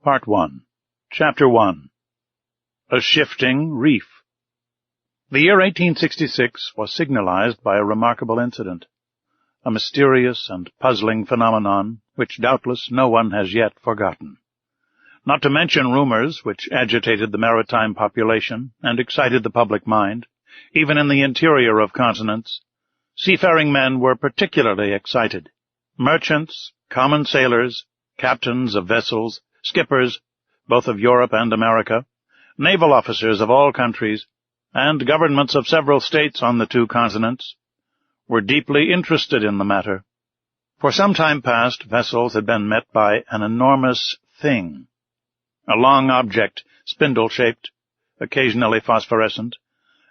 Part 1. Chapter 1. A Shifting Reef. The year 1866 was signalized by a remarkable incident, a mysterious and puzzling phenomenon which doubtless no one has yet forgotten. Not to mention rumors which agitated the maritime population and excited the public mind, even in the interior of continents, seafaring men were particularly excited. Merchants, common sailors, captains of vessels, skippers, both of Europe and America, naval officers of all countries, and governments of several states on the two continents, were deeply interested in the matter. For some time past, vessels had been met by an enormous thing, a long object, spindle-shaped, occasionally phosphorescent,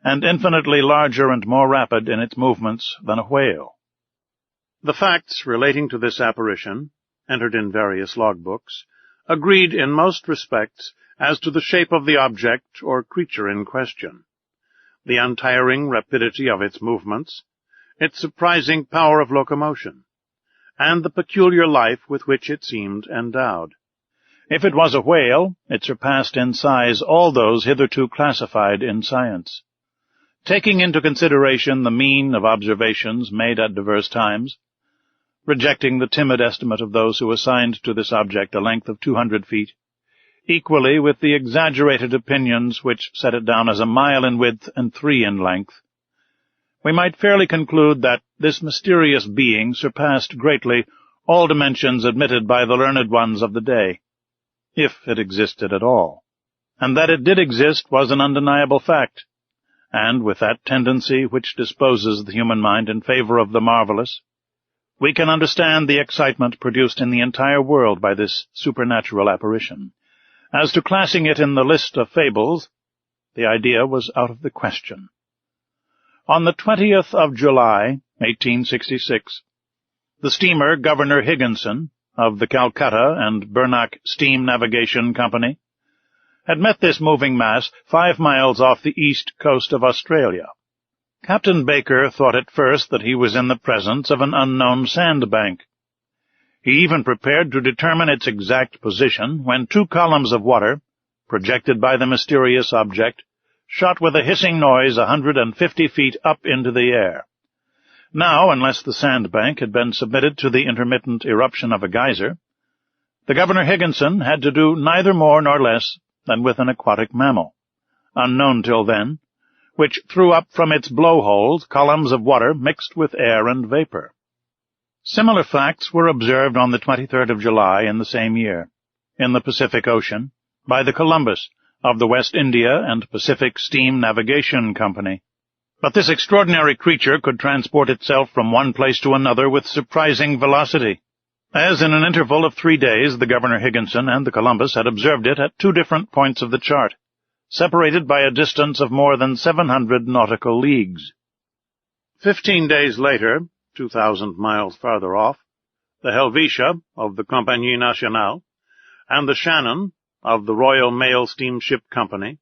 and infinitely larger and more rapid in its movements than a whale. The facts relating to this apparition, entered in various logbooks, agreed in most respects as to the shape of the object or creature in question, the untiring rapidity of its movements, its surprising power of locomotion, and the peculiar life with which it seemed endowed. If it was a whale, it surpassed in size all those hitherto classified in science. Taking into consideration the mean of observations made at diverse times, rejecting the timid estimate of those who assigned to this object a length of 200 feet, equally with the exaggerated opinions which set it down as a mile in width and 3 in length, we might fairly conclude that this mysterious being surpassed greatly all dimensions admitted by the learned ones of the day, if it existed at all. And that it did exist was an undeniable fact, and with that tendency which disposes the human mind in favor of the marvelous, we can understand the excitement produced in the entire world by this supernatural apparition. As to classing it in the list of fables, the idea was out of the question. On the 20th of July, 1866, the steamer Governor Higginson, of the Calcutta and Bernac Steam Navigation Company, had met this moving mass 5 miles off the east coast of Australia. Captain Baker thought at first that he was in the presence of an unknown sandbank. He even prepared to determine its exact position when 2 columns of water, projected by the mysterious object, shot with a hissing noise 150 feet up into the air. Now, unless the sandbank had been submitted to the intermittent eruption of a geyser, the Governor Higginson had to do neither more nor less than with an aquatic mammal, unknown till then, which threw up from its blowholes columns of water mixed with air and vapor. Similar facts were observed on the 23rd of July in the same year, in the Pacific Ocean, by the Columbus of the West India and Pacific Steam Navigation Company. But this extraordinary creature could transport itself from one place to another with surprising velocity, as in an interval of 3 days the Governor Higginson and the Columbus had observed it at 2 different points of the chart, separated by a distance of more than 700 nautical leagues. 15 days later, 2,000 miles farther off, the Helvetia of the Compagnie Nationale and the Shannon of the Royal Mail Steamship Company,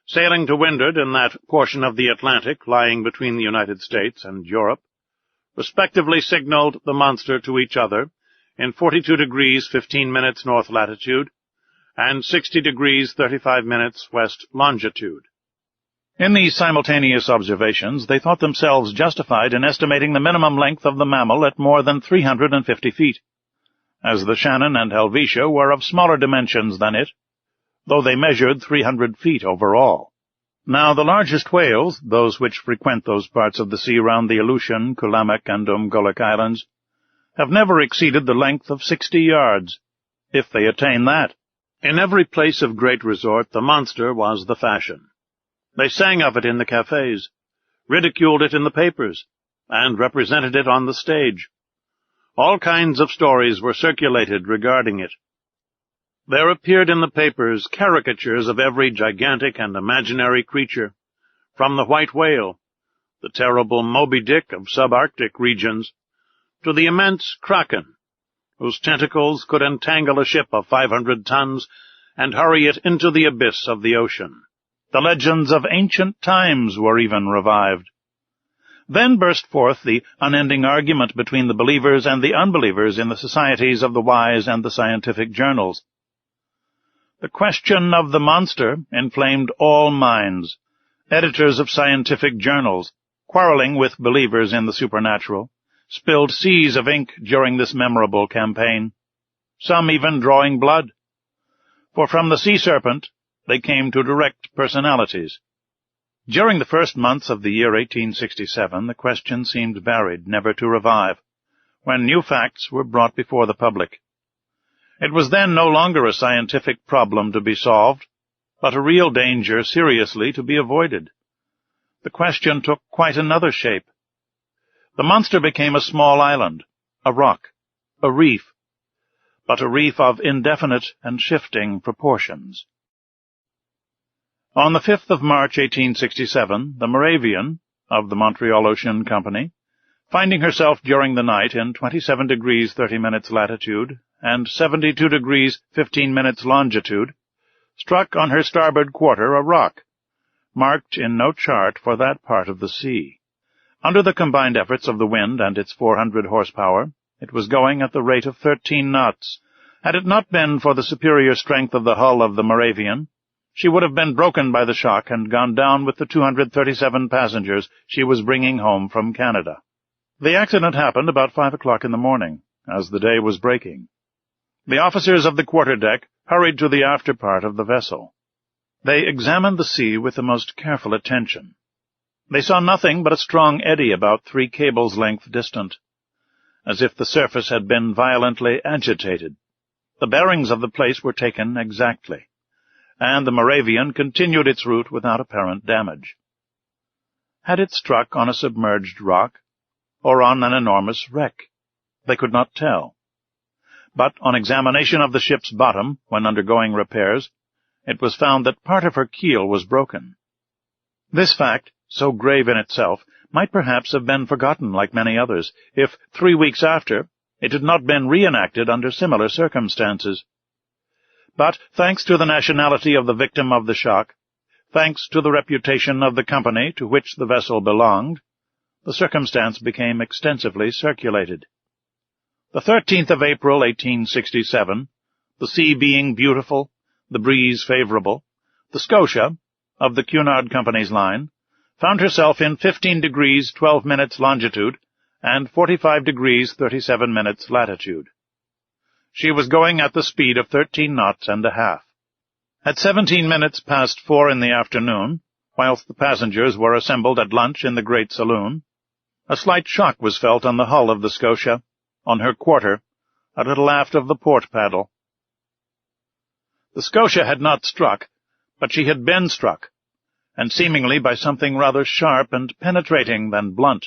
sailing to windward in that portion of the Atlantic lying between the United States and Europe, respectively signaled the monster to each other in 42 degrees 15 minutes north latitude and 60 degrees 35 minutes west longitude. In these simultaneous observations, they thought themselves justified in estimating the minimum length of the mammal at more than 350 feet, as the Shannon and Helvetia were of smaller dimensions than it, though they measured 300 feet overall. Now the largest whales, those which frequent those parts of the sea round the Aleutian, Kulamak, and Umgulak Islands, have never exceeded the length of 60 yards, if they attain that. In every place of great resort the monster was the fashion. They sang of it in the cafes, ridiculed it in the papers, and represented it on the stage. All kinds of stories were circulated regarding it. There appeared in the papers caricatures of every gigantic and imaginary creature, from the white whale, the terrible Moby Dick of subarctic regions, to the immense kraken, whose tentacles could entangle a ship of 500 tons and hurry it into the abyss of the ocean. The legends of ancient times were even revived. Then burst forth the unending argument between the believers and the unbelievers in the societies of the wise and the scientific journals. The question of the monster inflamed all minds. Editors of scientific journals, quarreling with believers in the supernatural, spilled seas of ink during this memorable campaign, some even drawing blood. For from the sea serpent they came to direct personalities. During the first months of the year 1867, the question seemed buried, never to revive, when new facts were brought before the public. It was then no longer a scientific problem to be solved, but a real danger seriously to be avoided. The question took quite another shape. The monster became a small island, a rock, a reef, but a reef of indefinite and shifting proportions. On the 5th of March, 1867, the Moravian, of the Montreal Ocean Company, finding herself during the night in 27 degrees 30 minutes latitude and 72 degrees 15 minutes longitude, struck on her starboard quarter a rock, marked in no chart for that part of the sea. Under the combined efforts of the wind and its 400 horsepower, it was going at the rate of 13 knots. Had it not been for the superior strength of the hull of the Moravian, she would have been broken by the shock and gone down with the 237 passengers she was bringing home from Canada. The accident happened about 5 o'clock in the morning, as the day was breaking. The officers of the quarter-deck hurried to the after part of the vessel. They examined the sea with the most careful attention. They saw nothing but a strong eddy about 3 cables' length distant, as if the surface had been violently agitated. The bearings of the place were taken exactly, and the Moravian continued its route without apparent damage. Had it struck on a submerged rock, or on an enormous wreck? They could not tell. But on examination of the ship's bottom, when undergoing repairs, it was found that part of her keel was broken. This fact, so grave in itself, might perhaps have been forgotten like many others, if 3 weeks after it had not been reenacted under similar circumstances. But, thanks to the nationality of the victim of the shock, thanks to the reputation of the company to which the vessel belonged, the circumstance became extensively circulated. The 13th of April, 1867, the sea being beautiful, the breeze favorable, the Scotia, of the Cunard Company's line, found herself in 15 degrees 12 minutes longitude and 45 degrees 37 minutes latitude. She was going at the speed of 13 knots and a half. At 17 minutes past 4 in the afternoon, whilst the passengers were assembled at lunch in the great saloon, a slight shock was felt on the hull of the Scotia, on her quarter, a little aft of the port paddle. The Scotia had not struck, but she had been struck, and seemingly by something rather sharp and penetrating than blunt.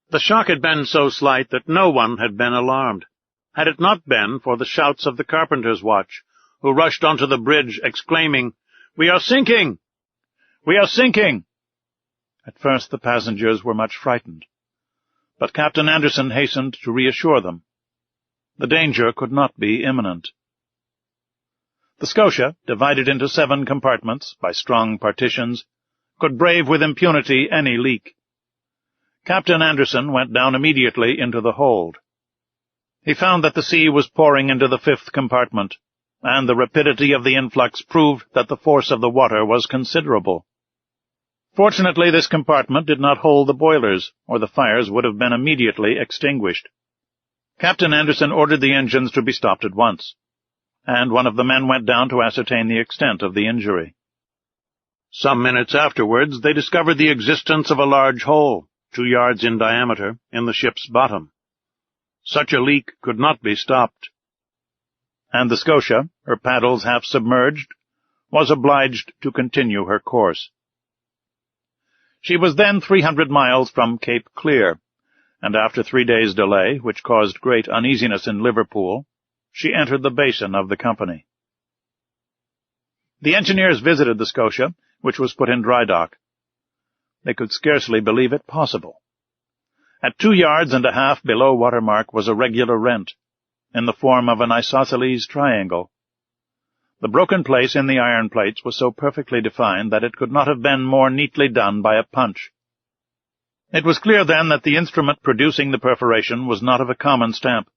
The shock had been so slight that no one had been alarmed, had it not been for the shouts of the carpenter's watch, who rushed onto the bridge, exclaiming, "We are sinking! We are sinking!" At first the passengers were much frightened, but Captain Anderson hastened to reassure them. The danger could not be imminent. The Scotia, divided into 7 compartments by strong partitions, could brave with impunity any leak. Captain Anderson went down immediately into the hold. He found that the sea was pouring into the 5th compartment, and the rapidity of the influx proved that the force of the water was considerable. Fortunately, this compartment did not hold the boilers, or the fires would have been immediately extinguished. Captain Anderson ordered the engines to be stopped at once, and one of the men went down to ascertain the extent of the injury. Some minutes afterwards they discovered the existence of a large hole, 2 yards in diameter, in the ship's bottom. Such a leak could not be stopped, and the Scotia, her paddles half submerged, was obliged to continue her course. She was then 300 miles from Cape Clear, and after 3 days' delay, which caused great uneasiness in Liverpool, she entered the basin of the company. The engineers visited the Scotia, which was put in dry dock. They could scarcely believe it possible. At 2 yards and a half below water mark was a regular rent, in the form of an isosceles triangle. The broken place in the iron plates was so perfectly defined that it could not have been more neatly done by a punch. It was clear then that the instrument producing the perforation was not of a common stamp,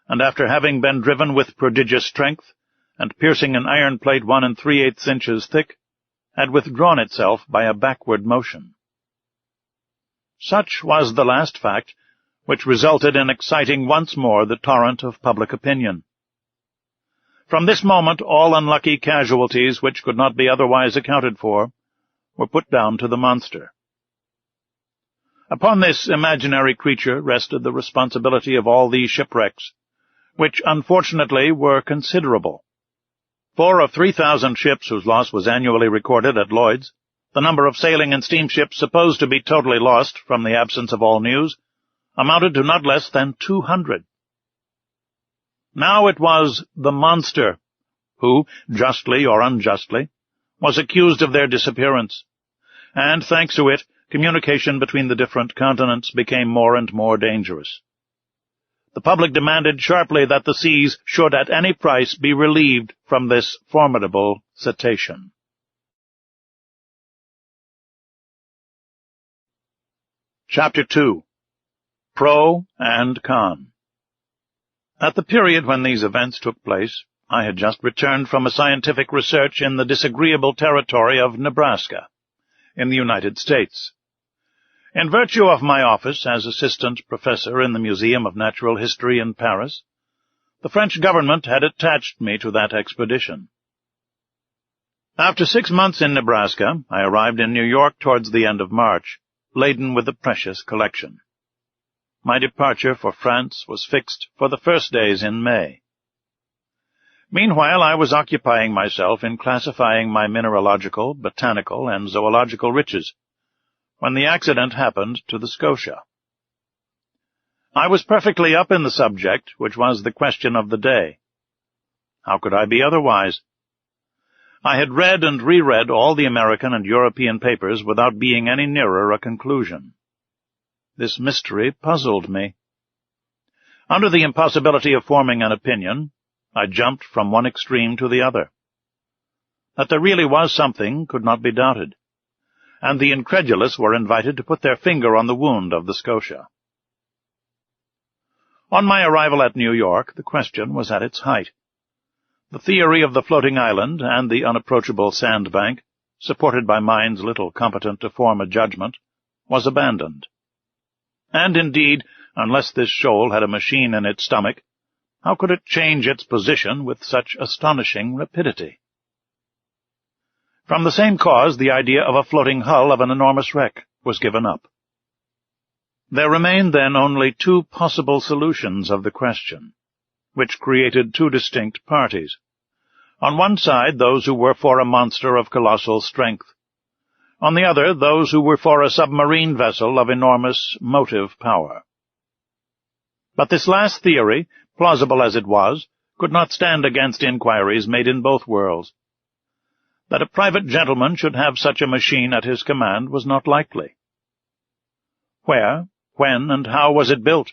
and after having been driven with prodigious strength, and piercing an iron plate 1 3/8 inches thick, had withdrawn itself by a backward motion. Such was the last fact, which resulted in exciting once more the torrent of public opinion. From this moment all unlucky casualties which could not be otherwise accounted for were put down to the monster. Upon this imaginary creature rested the responsibility of all these shipwrecks, which unfortunately were considerable. For of 3,000 ships whose loss was annually recorded at Lloyd's, the number of sailing and steamships supposed to be totally lost from the absence of all news amounted to not less than 200. Now it was the monster who, justly or unjustly, was accused of their disappearance, and, thanks to it, communication between the different continents became more and more dangerous. The public demanded sharply that the seas should at any price be relieved from this formidable cetacean. Chapter 2. Pro and Con. At the period when these events took place, I had just returned from a scientific research in the disagreeable territory of Nebraska, in the United States. In virtue of my office as assistant professor in the Museum of Natural History in Paris, the French government had attached me to that expedition. After 6 months in Nebraska, I arrived in New York towards the end of March, laden with a precious collection. My departure for France was fixed for the first days in May. Meanwhile, I was occupying myself in classifying my mineralogical, botanical, and zoological riches, when the accident happened to the Scotia. I was perfectly up in the subject, which was the question of the day. How could I be otherwise? I had read and reread all the American and European papers without being any nearer a conclusion. This mystery puzzled me. Under the impossibility of forming an opinion, I jumped from one extreme to the other. That there really was something could not be doubted, and the incredulous were invited to put their finger on the wound of the Scotia. On my arrival at New York, the question was at its height. The theory of the floating island and the unapproachable sandbank, supported by minds little competent to form a judgment, was abandoned. And indeed, unless this shoal had a machine in its stomach, how could it change its position with such astonishing rapidity? From the same cause, the idea of a floating hull of an enormous wreck was given up. There remained then only 2 possible solutions of the question, which created 2 distinct parties. On one side, those who were for a monster of colossal strength. On the other, those who were for a submarine vessel of enormous motive power. But this last theory, plausible as it was, could not stand against inquiries made in both worlds. That a private gentleman should have such a machine at his command was not likely. Where, when, and how was it built?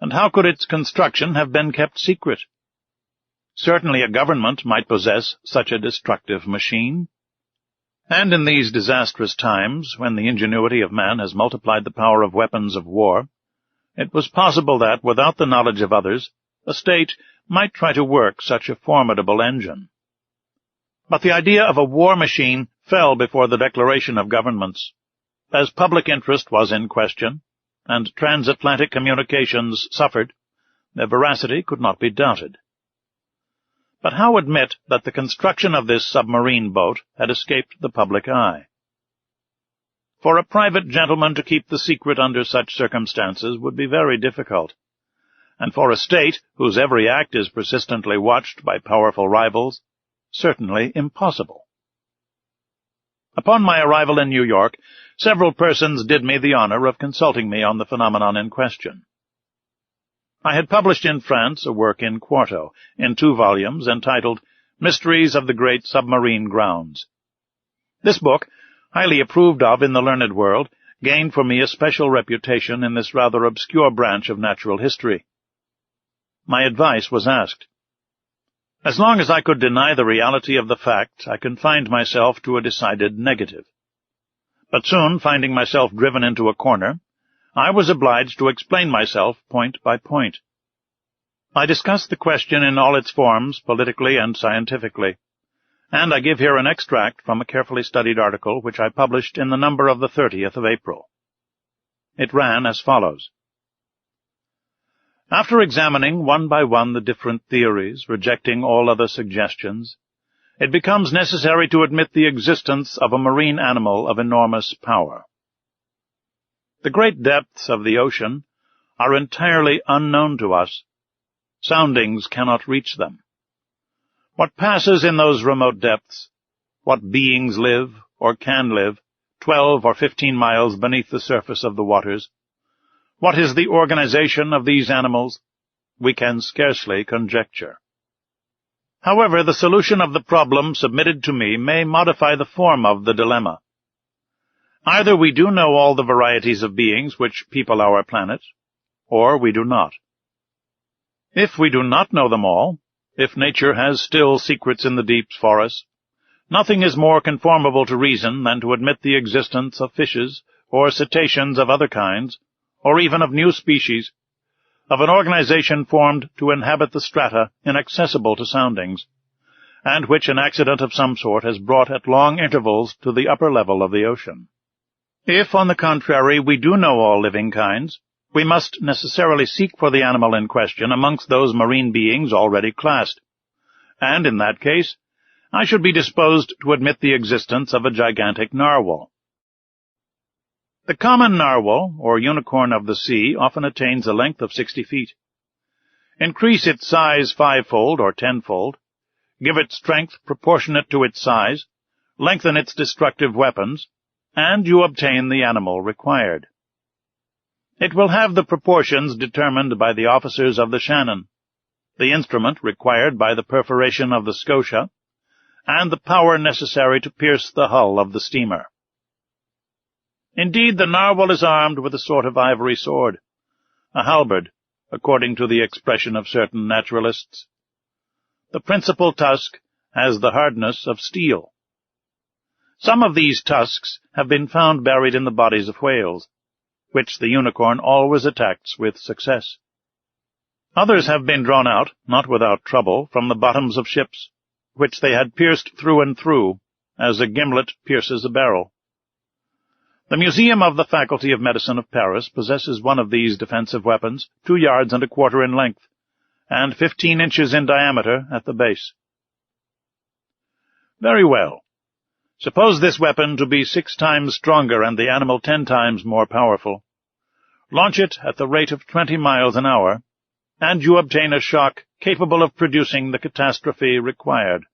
And how could its construction have been kept secret? Certainly a government might possess such a destructive machine. And in these disastrous times, when the ingenuity of man has multiplied the power of weapons of war, it was possible that, without the knowledge of others, a state might try to work such a formidable engine. But the idea of a war machine fell before the declaration of governments. As public interest was in question, and transatlantic communications suffered, their veracity could not be doubted. But how admit that the construction of this submarine boat had escaped the public eye? For a private gentleman to keep the secret under such circumstances would be very difficult, and for a state whose every act is persistently watched by powerful rivals, certainly impossible. Upon my arrival in New York, several persons did me the honor of consulting me on the phenomenon in question. I had published in France a work in quarto, in 2 volumes, entitled Mysteries of the Great Submarine Grounds. This book, highly approved of in the learned world, gained for me a special reputation in this rather obscure branch of natural history. My advice was asked. As long as I could deny the reality of the fact, I confined myself to a decided negative. But soon, finding myself driven into a corner, I was obliged to explain myself point by point. I discuss the question in all its forms, politically and scientifically, and I give here an extract from a carefully studied article which I published in the number of the 30th of April. It ran as follows. After examining one by one the different theories, rejecting all other suggestions, it becomes necessary to admit the existence of a marine animal of enormous power. The great depths of the ocean are entirely unknown to us. Soundings cannot reach them. What passes in those remote depths, what beings live, or can live, 12 or 15 miles beneath the surface of the waters, what is the organization of these animals, we can scarcely conjecture. However, the solution of the problem submitted to me may modify the form of the dilemma. Either we do know all the varieties of beings which people our planet, or we do not. If we do not know them all, if nature has still secrets in the deeps for us, nothing is more conformable to reason than to admit the existence of fishes, or cetaceans of other kinds, or even of new species, of an organization formed to inhabit the strata inaccessible to soundings, and which an accident of some sort has brought at long intervals to the upper level of the ocean. If, on the contrary, we do know all living kinds, we must necessarily seek for the animal in question amongst those marine beings already classed, and in that case, I should be disposed to admit the existence of a gigantic narwhal. The common narwhal, or unicorn of the sea, often attains a length of 60 feet. Increase its size 5-fold or 10-fold, give it strength proportionate to its size, lengthen its destructive weapons, and you obtain the animal required. It will have the proportions determined by the officers of the Shannon, the instrument required by the perforation of the Scotia, and the power necessary to pierce the hull of the steamer. Indeed, the narwhal is armed with a sort of ivory sword, a halberd, according to the expression of certain naturalists. The principal tusk has the hardness of steel. Some of these tusks have been found buried in the bodies of whales, which the unicorn always attacks with success. Others have been drawn out, not without trouble, from the bottoms of ships, which they had pierced through and through, as a gimlet pierces a barrel. The Museum of the Faculty of Medicine of Paris possesses one of these defensive weapons, 2 yards and a quarter in length, and 15 inches in diameter at the base. Very well. Suppose this weapon to be 6 times stronger and the animal 10 times more powerful. Launch it at the rate of 20 miles an hour, and you obtain a shock capable of producing the catastrophe required.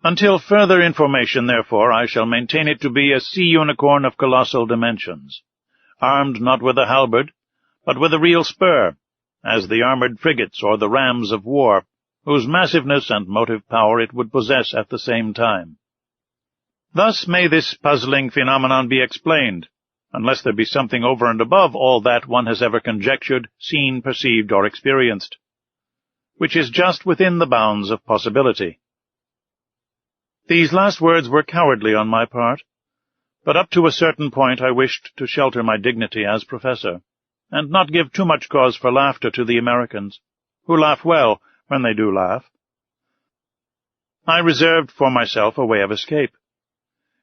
Until further information, therefore, I shall maintain it to be a sea unicorn of colossal dimensions, armed not with a halberd, but with a real spur, as the armored frigates or the rams of war, whose massiveness and motive power it would possess at the same time. Thus may this puzzling phenomenon be explained, unless there be something over and above all that one has ever conjectured, seen, perceived, or experienced, which is just within the bounds of possibility. These last words were cowardly on my part, but up to a certain point I wished to shelter my dignity as professor, and not give too much cause for laughter to the Americans, who laugh well when they do laugh. I reserved for myself a way of escape.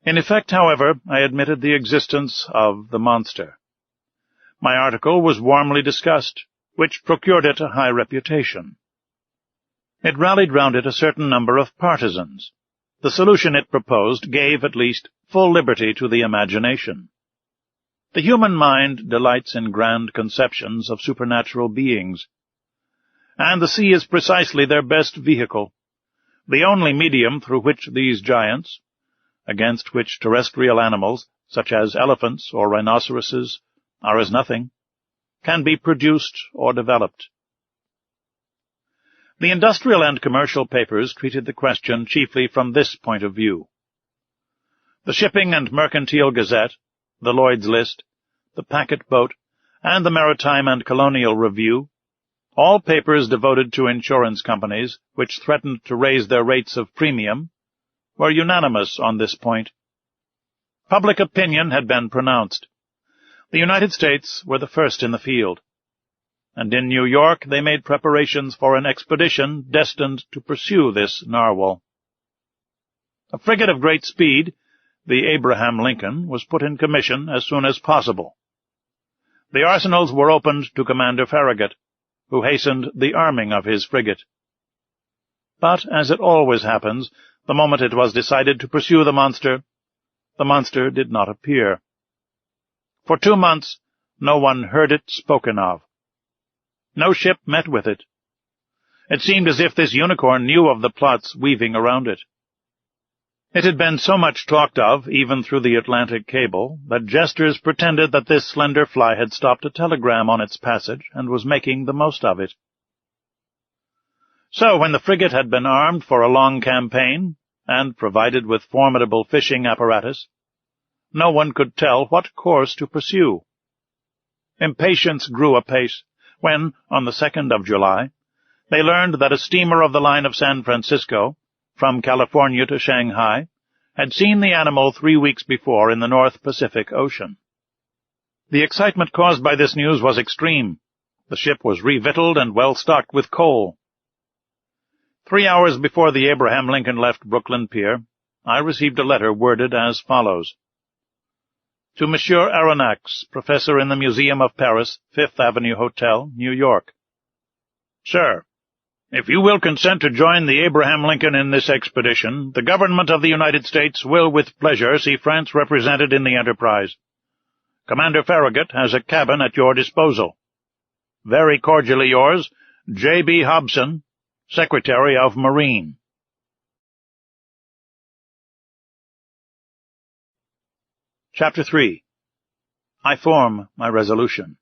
In effect, however, I admitted the existence of the monster. My article was warmly discussed, which procured it a high reputation. It rallied round it a certain number of partisans. The solution it proposed gave, at least, full liberty to the imagination. The human mind delights in grand conceptions of supernatural beings, and the sea is precisely their best vehicle, the only medium through which these giants, against which terrestrial animals, such as elephants or rhinoceroses, are as nothing, can be produced or developed. The industrial and commercial papers treated the question chiefly from this point of view. The Shipping and Mercantile Gazette, the Lloyd's List, the Packet Boat, and the Maritime and Colonial Review, all papers devoted to insurance companies which threatened to raise their rates of premium, were unanimous on this point. Public opinion had been pronounced. The United States were the first in the field, and in New York they made preparations for an expedition destined to pursue this narwhal. A frigate of great speed, the Abraham Lincoln, was put in commission as soon as possible. The arsenals were opened to Commander Farragut, who hastened the arming of his frigate. But, as it always happens, the moment it was decided to pursue the monster did not appear. For 2 months no one heard it spoken of. No ship met with it. It seemed as if this unicorn knew of the plots weaving around it. It had been so much talked of, even through the Atlantic cable, that jesters pretended that this slender fly had stopped a telegram on its passage and was making the most of it. So, when the frigate had been armed for a long campaign, and provided with formidable fishing apparatus, no one could tell what course to pursue. Impatience grew apace when, on the 2nd of July, they learned that a steamer of the line of San Francisco, from California to Shanghai, had seen the animal 3 weeks before in the North Pacific Ocean. The excitement caused by this news was extreme. The ship was revictualled and well stocked with coal. 3 hours before the Abraham Lincoln left Brooklyn Pier, I received a letter worded as follows. To Monsieur Aronnax, Professor in the Museum of Paris, 5th Avenue Hotel, New York. Sir, if you will consent to join the Abraham Lincoln in this expedition, the government of the United States will with pleasure see France represented in the enterprise. Commander Farragut has a cabin at your disposal. Very cordially yours, J.B. Hobson, Secretary of Marine. Chapter 3. I form my resolution.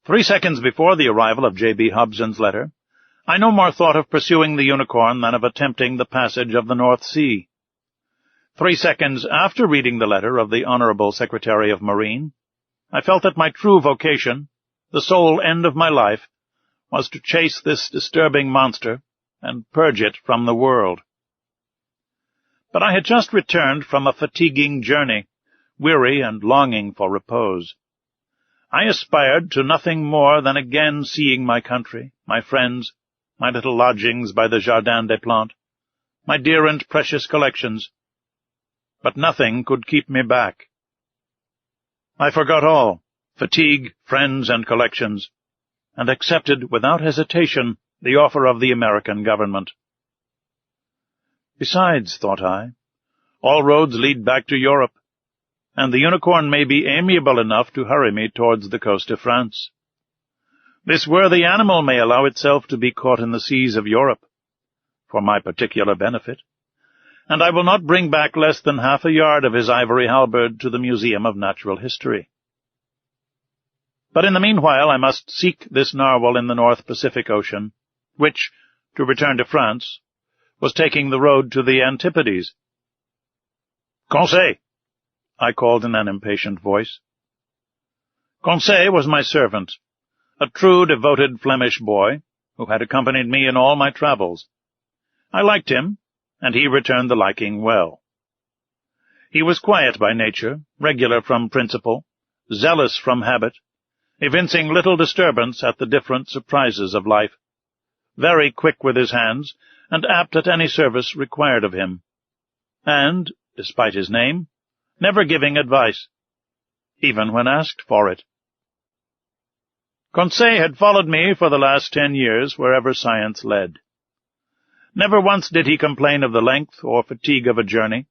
3 seconds before the arrival of J.B. Hobson's letter, I no more thought of pursuing the unicorn than of attempting the passage of the North Sea. 3 seconds after reading the letter of the Honorable Secretary of Marine, I felt that my true vocation, the sole end of my life, was to chase this disturbing monster and purge it from the world. But I had just returned from a fatiguing journey, weary and longing for repose. I aspired to nothing more than again seeing my country, my friends, my little lodgings by the Jardin des Plantes, my dear and precious collections. But nothing could keep me back. I forgot all, fatigue, friends, and collections, and accepted without hesitation the offer of the American government. Besides, thought I, all roads lead back to Europe, and the unicorn may be amiable enough to hurry me towards the coast of France. This worthy animal may allow itself to be caught in the seas of Europe, for my particular benefit, and I will not bring back less than half a yard of his ivory halberd to the Museum of Natural History. But in the meanwhile I must seek this narwhal in the North Pacific Ocean, which, to return to France, was taking the road to the Antipodes. Conseil! I called in an impatient voice. Conseil was my servant, a true, devoted Flemish boy, who had accompanied me in all my travels. I liked him, and he returned the liking well. He was quiet by nature, regular from principle, zealous from habit, evincing little disturbance at the different surprises of life, very quick with his hands, and apt at any service required of him, and, despite his name, never giving advice, even when asked for it. Conseil had followed me for the last 10 years wherever science led. Never once did he complain of the length or fatigue of a journey,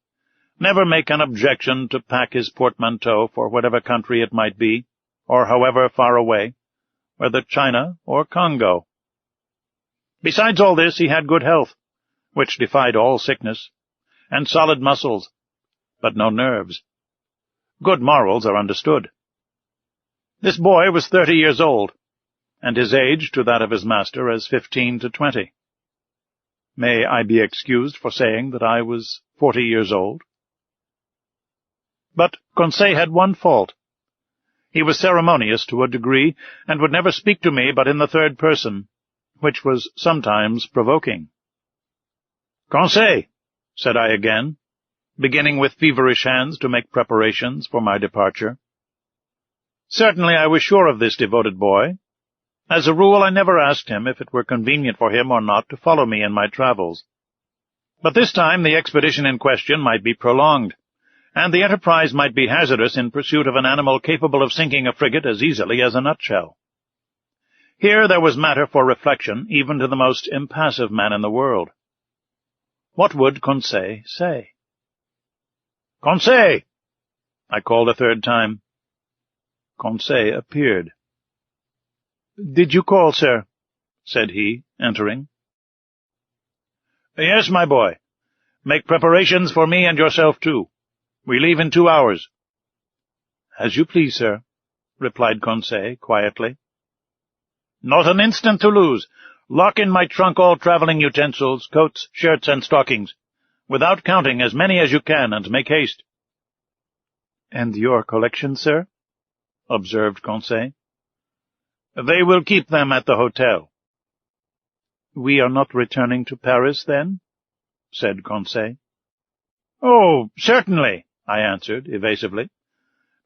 never make an objection to pack his portmanteau for whatever country it might be, or however far away, whether China or Congo. Besides all this, he had good health, which defied all sickness, and solid muscles, but no nerves. Good morals are understood. This boy was 30 years old, and his age to that of his master as 15 to 20. May I be excused for saying that I was 40 years old? But Conseil had one fault. He was ceremonious to a degree, and would never speak to me but in the third person, which was sometimes provoking. Conseil, said I again, beginning with feverish hands to make preparations for my departure. Certainly I was sure of this devoted boy. As a rule, I never asked him if it were convenient for him or not to follow me in my travels. But this time the expedition in question might be prolonged, and the enterprise might be hazardous in pursuit of an animal capable of sinking a frigate as easily as a nutshell. Here there was matter for reflection even to the most impassive man in the world. What would Conseil say? "Conseil!" I called a third time. Conseil appeared. "Did you call, sir?" said he, entering. "Yes, my boy. Make preparations for me and yourself, too. We leave in 2 hours. "As you please, sir," replied Conseil quietly. "Not an instant to lose. Lock in my trunk all traveling utensils, coats, shirts, and stockings, without counting, as many as you can, and make haste." "And your collection, sir?" observed Conseil. "They will keep them at the hotel." "We are not returning to Paris, then?" said Conseil. "Oh, certainly," I answered evasively,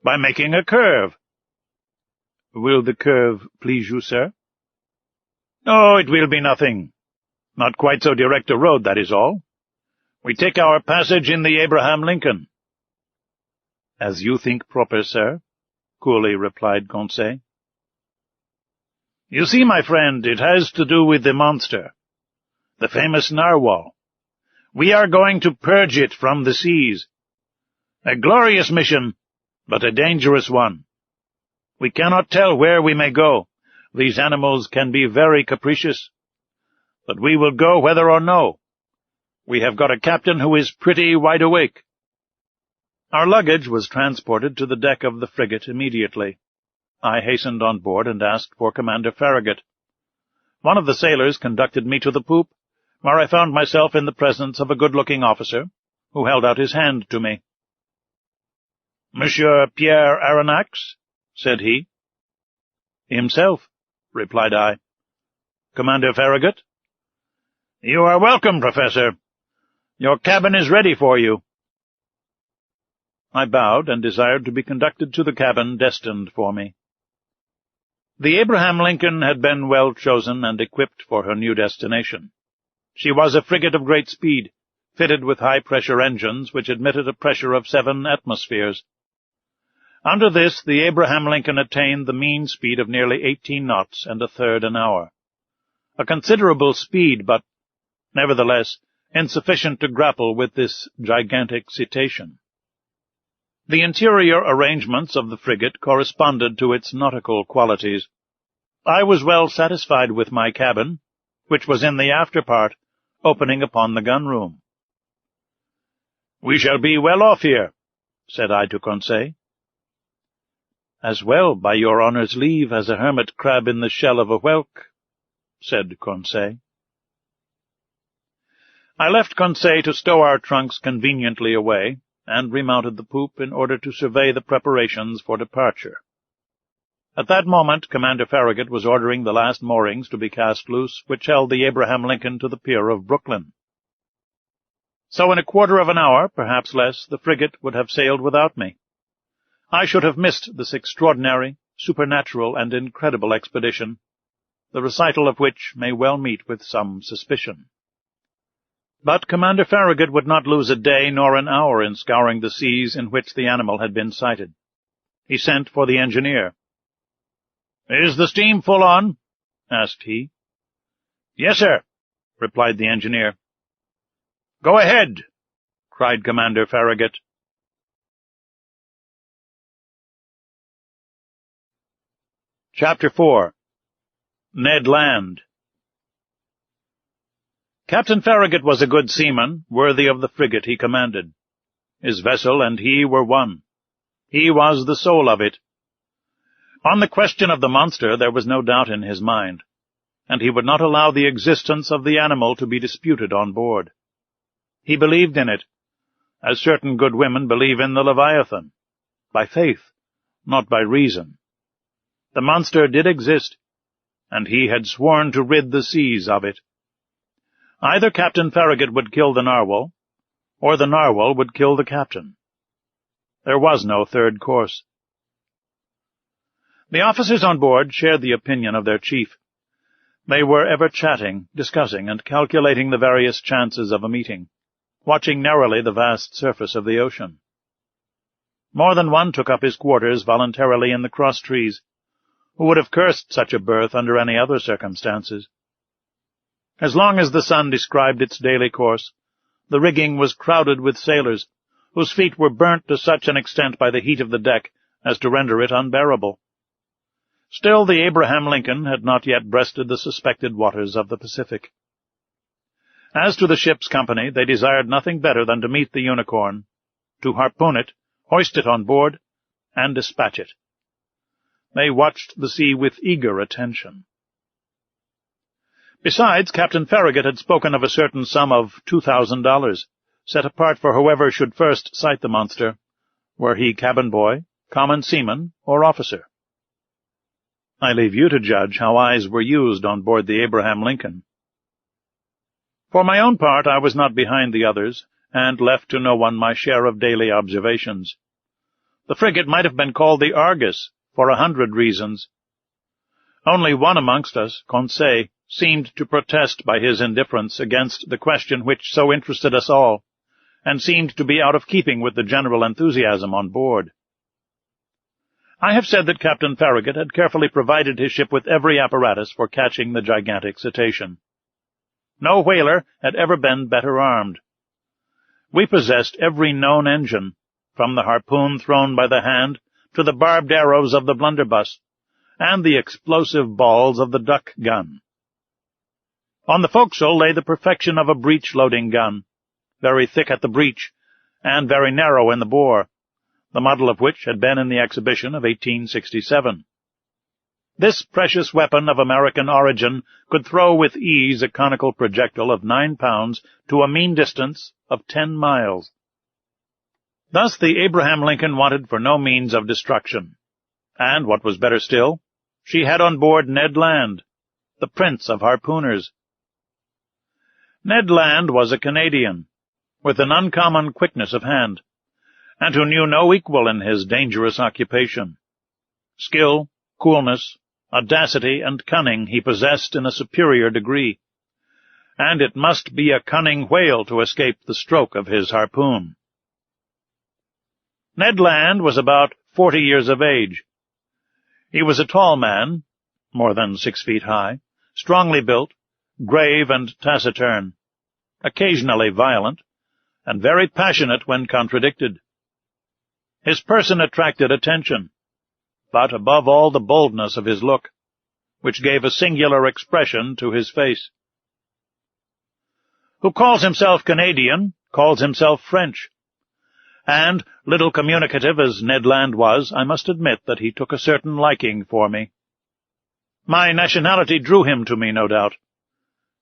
"by making a curve." "Will the curve please you, sir?" "Oh, it will be nothing. Not quite so direct a road, that is all. We take our passage in the Abraham Lincoln." "As you think proper, sir," coolly replied Conseil. "You see, my friend, it has to do with the monster, the famous narwhal. We are going to purge it from the seas. A glorious mission, but a dangerous one. We cannot tell where we may go. These animals can be very capricious. But we will go whether or no. We have got a captain who is pretty wide awake." Our luggage was transported to the deck of the frigate immediately. I hastened on board and asked for Commander Farragut. One of the sailors conducted me to the poop, where I found myself in the presence of a good-looking officer, who held out his hand to me. "Monsieur Pierre Aronnax?" said he. "Himself," replied I. "Commander Farragut?" "You are welcome, Professor. Your cabin is ready for you." I bowed and desired to be conducted to the cabin destined for me. The Abraham Lincoln had been well chosen and equipped for her new destination. She was a frigate of great speed, fitted with high-pressure engines which admitted a pressure of 7 atmospheres. Under this, the Abraham Lincoln attained the mean speed of nearly 18 knots and a third an hour. A considerable speed, but, nevertheless, insufficient to grapple with this gigantic cetacean. The interior arrangements of the frigate corresponded to its nautical qualities. I was well satisfied with my cabin, which was in the after part, opening upon the gun-room. "We shall be well off here," said I to Conseil. "As well, by your honour's leave, as a hermit crab in the shell of a whelk," said Conseil. I left Conseil to stow our trunks conveniently away, and remounted the poop in order to survey the preparations for departure. At that moment Commander Farragut was ordering the last moorings to be cast loose, which held the Abraham Lincoln to the pier of Brooklyn. So in a quarter of an hour, perhaps less, the frigate would have sailed without me. I should have missed this extraordinary, supernatural, and incredible expedition, the recital of which may well meet with some suspicion. But Commander Farragut would not lose a day nor an hour in scouring the seas in which the animal had been sighted. He sent for the engineer. "Is the steam full on?" asked he. "Yes, sir," replied the engineer. "Go ahead," cried Commander Farragut. Chapter 4. Ned Land. Captain Farragut was a good seaman, worthy of the frigate he commanded. His vessel and he were one. He was the soul of it. On the question of the monster there was no doubt in his mind, and he would not allow the existence of the animal to be disputed on board. He believed in it, as certain good women believe in the Leviathan, by faith, not by reason. The monster did exist, and he had sworn to rid the seas of it. Either Captain Farragut would kill the narwhal, or the narwhal would kill the captain. There was no third course. The officers on board shared the opinion of their chief. They were ever chatting, discussing, and calculating the various chances of a meeting, watching narrowly the vast surface of the ocean. More than one took up his quarters voluntarily in the cross-trees, who would have cursed such a berth under any other circumstances. As long as the sun described its daily course, the rigging was crowded with sailors, whose feet were burnt to such an extent by the heat of the deck as to render it unbearable. Still, the Abraham Lincoln had not yet breasted the suspected waters of the Pacific. As to the ship's company, they desired nothing better than to meet the Unicorn, to harpoon it, hoist it on board, and dispatch it. They watched the sea with eager attention. Besides, Captain Farragut had spoken of a certain sum of $2,000, set apart for whoever should first sight the monster, were he cabin boy, common seaman, or officer. I leave you to judge how eyes were used on board the Abraham Lincoln. For my own part, I was not behind the others, and left to no one my share of daily observations. The frigate might have been called the Argus, for 100 reasons. Only one amongst us, Conseil, seemed to protest by his indifference against the question which so interested us all, and seemed to be out of keeping with the general enthusiasm on board. I have said that Captain Farragut had carefully provided his ship with every apparatus for catching the gigantic cetacean. No whaler had ever been better armed. We possessed every known engine, from the harpoon thrown by the hand to the barbed arrows of the blunderbuss, and the explosive balls of the duck gun. On the forecastle lay the perfection of a breech-loading gun, very thick at the breech, and very narrow in the bore, the model of which had been in the exhibition of 1867. This precious weapon of American origin could throw with ease a conical projectile of 9 pounds to a mean distance of 10 miles. Thus the Abraham Lincoln wanted for no means of destruction, and, what was better still, she had on board Ned Land, the prince of harpooners. Ned Land was a Canadian, with an uncommon quickness of hand, and who knew no equal in his dangerous occupation. Skill, coolness, audacity, and cunning he possessed in a superior degree, and it must be a cunning whale to escape the stroke of his harpoon. Ned Land was about 40 years of age. He was a tall man, more than 6 feet high, strongly built, grave and taciturn, occasionally violent, and very passionate when contradicted. His person attracted attention, but above all the boldness of his look, which gave a singular expression to his face. Who calls himself Canadian, calls himself French, and, little communicative as Ned Land was, I must admit that he took a certain liking for me. My nationality drew him to me, no doubt.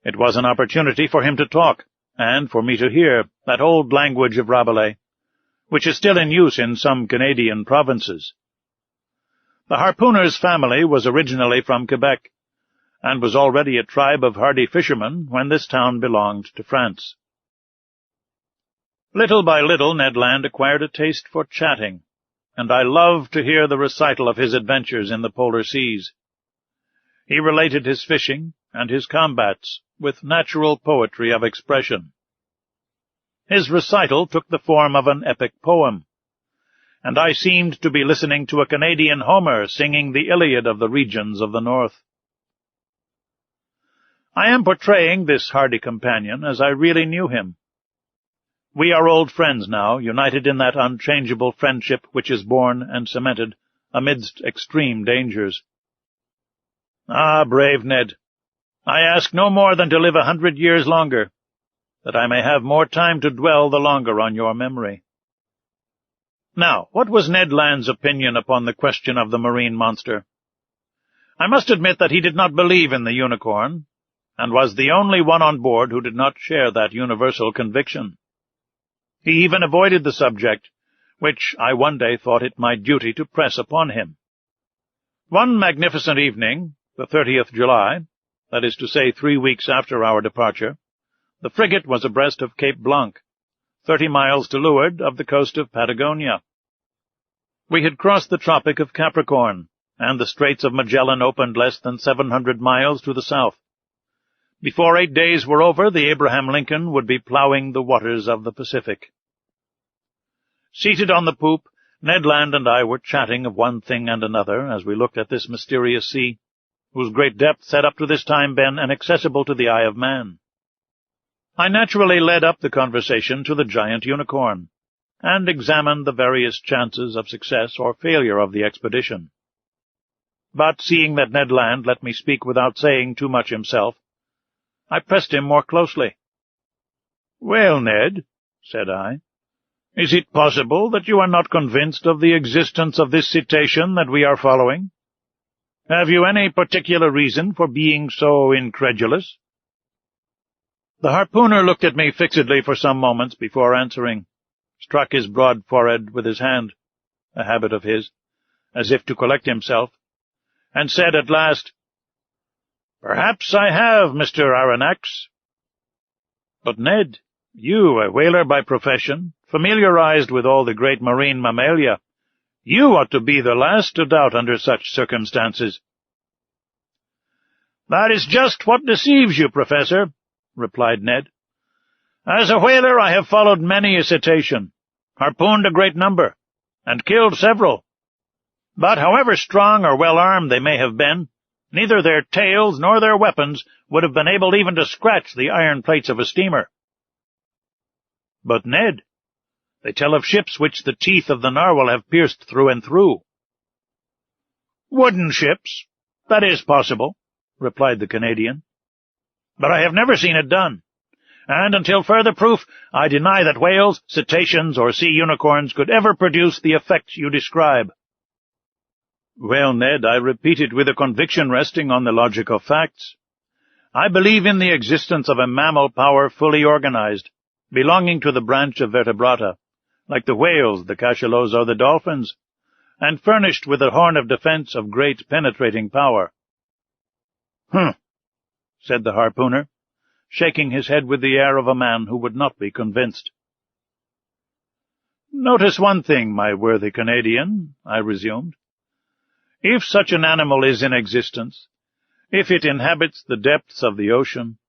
It was an opportunity for him to talk, and for me to hear that old language of Rabelais, which is still in use in some Canadian provinces. The harpooner's family was originally from Quebec, and was already a tribe of hardy fishermen when this town belonged to France. Little by little Ned Land acquired a taste for chatting, and I loved to hear the recital of his adventures in the polar seas. He related his fishing and his combats with natural poetry of expression. His recital took the form of an epic poem, and I seemed to be listening to a Canadian Homer singing the Iliad of the regions of the north. I am portraying this hardy companion as I really knew him. We are old friends now, united in that unchangeable friendship which is born and cemented amidst extreme dangers. Ah, brave Ned, I ask no more than to live 100 years longer, that I may have more time to dwell the longer on your memory. Now, what was Ned Land's opinion upon the question of the marine monster? I must admit that he did not believe in the unicorn, and was the only one on board who did not share that universal conviction. He even avoided the subject, which I one day thought it my duty to press upon him. One magnificent evening, the 30th July, that is to say 3 weeks after our departure, the frigate was abreast of Cape Blanc, 30 miles to leeward of the coast of Patagonia. We had crossed the Tropic of Capricorn, and the Straits of Magellan opened less than 700 miles to the south. Before 8 days were over, the Abraham Lincoln would be plowing the waters of the Pacific. Seated on the poop, Ned Land and I were chatting of one thing and another as we looked at this mysterious sea, whose great depths had up to this time been inaccessible to the eye of man. I naturally led up the conversation to the giant unicorn, and examined the various chances of success or failure of the expedition. But seeing that Ned Land let me speak without saying too much himself, I pressed him more closely. "Well, Ned," said I, "is it possible that you are not convinced of the existence of this cetacean that we are following? Have you any particular reason for being so incredulous?" The harpooner looked at me fixedly for some moments before answering, struck his broad forehead with his hand, a habit of his, as if to collect himself, and said at last, "Perhaps I have, Mr. Aronnax." "But, Ned, you, a whaler by profession, familiarized with all the great marine mammalia, you ought to be the last to doubt under such circumstances." "That is just what deceives you, Professor," replied Ned. "As a whaler I have followed many a cetacean, harpooned a great number, and killed several. But however strong or well-armed they may have been, neither their tails nor their weapons would have been able even to scratch the iron plates of a steamer." "But, Ned, they tell of ships which the teeth of the narwhal have pierced through and through." "Wooden ships. That is possible," replied the Canadian. "But I have never seen it done, and until further proof I deny that whales, cetaceans, or sea unicorns could ever produce the effects you describe." "Well, Ned, I repeat it with a conviction resting on the logic of facts. I believe in the existence of a mammal power fully organized, belonging to the branch of vertebrata, like the whales, the cachalots, or the dolphins, and furnished with a horn of defense of great penetrating power." "Humph," said the harpooner, shaking his head with the air of a man who would not be convinced. "Notice one thing, my worthy Canadian," I resumed. "If such an animal is in existence, if it inhabits the depths of the ocean,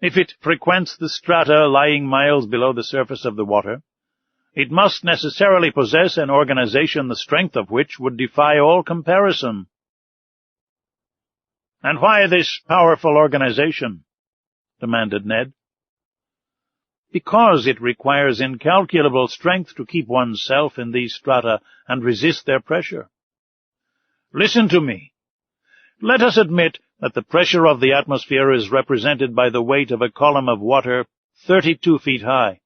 if it frequents the strata lying miles below the surface of the water, it must necessarily possess an organization the strength of which would defy all comparison." "And why this powerful organization?" demanded Ned. "Because it requires incalculable strength to keep one's self in these strata and resist their pressure. Listen to me. Let us admit that the pressure of the atmosphere is represented by the weight of a column of water 32 feet high.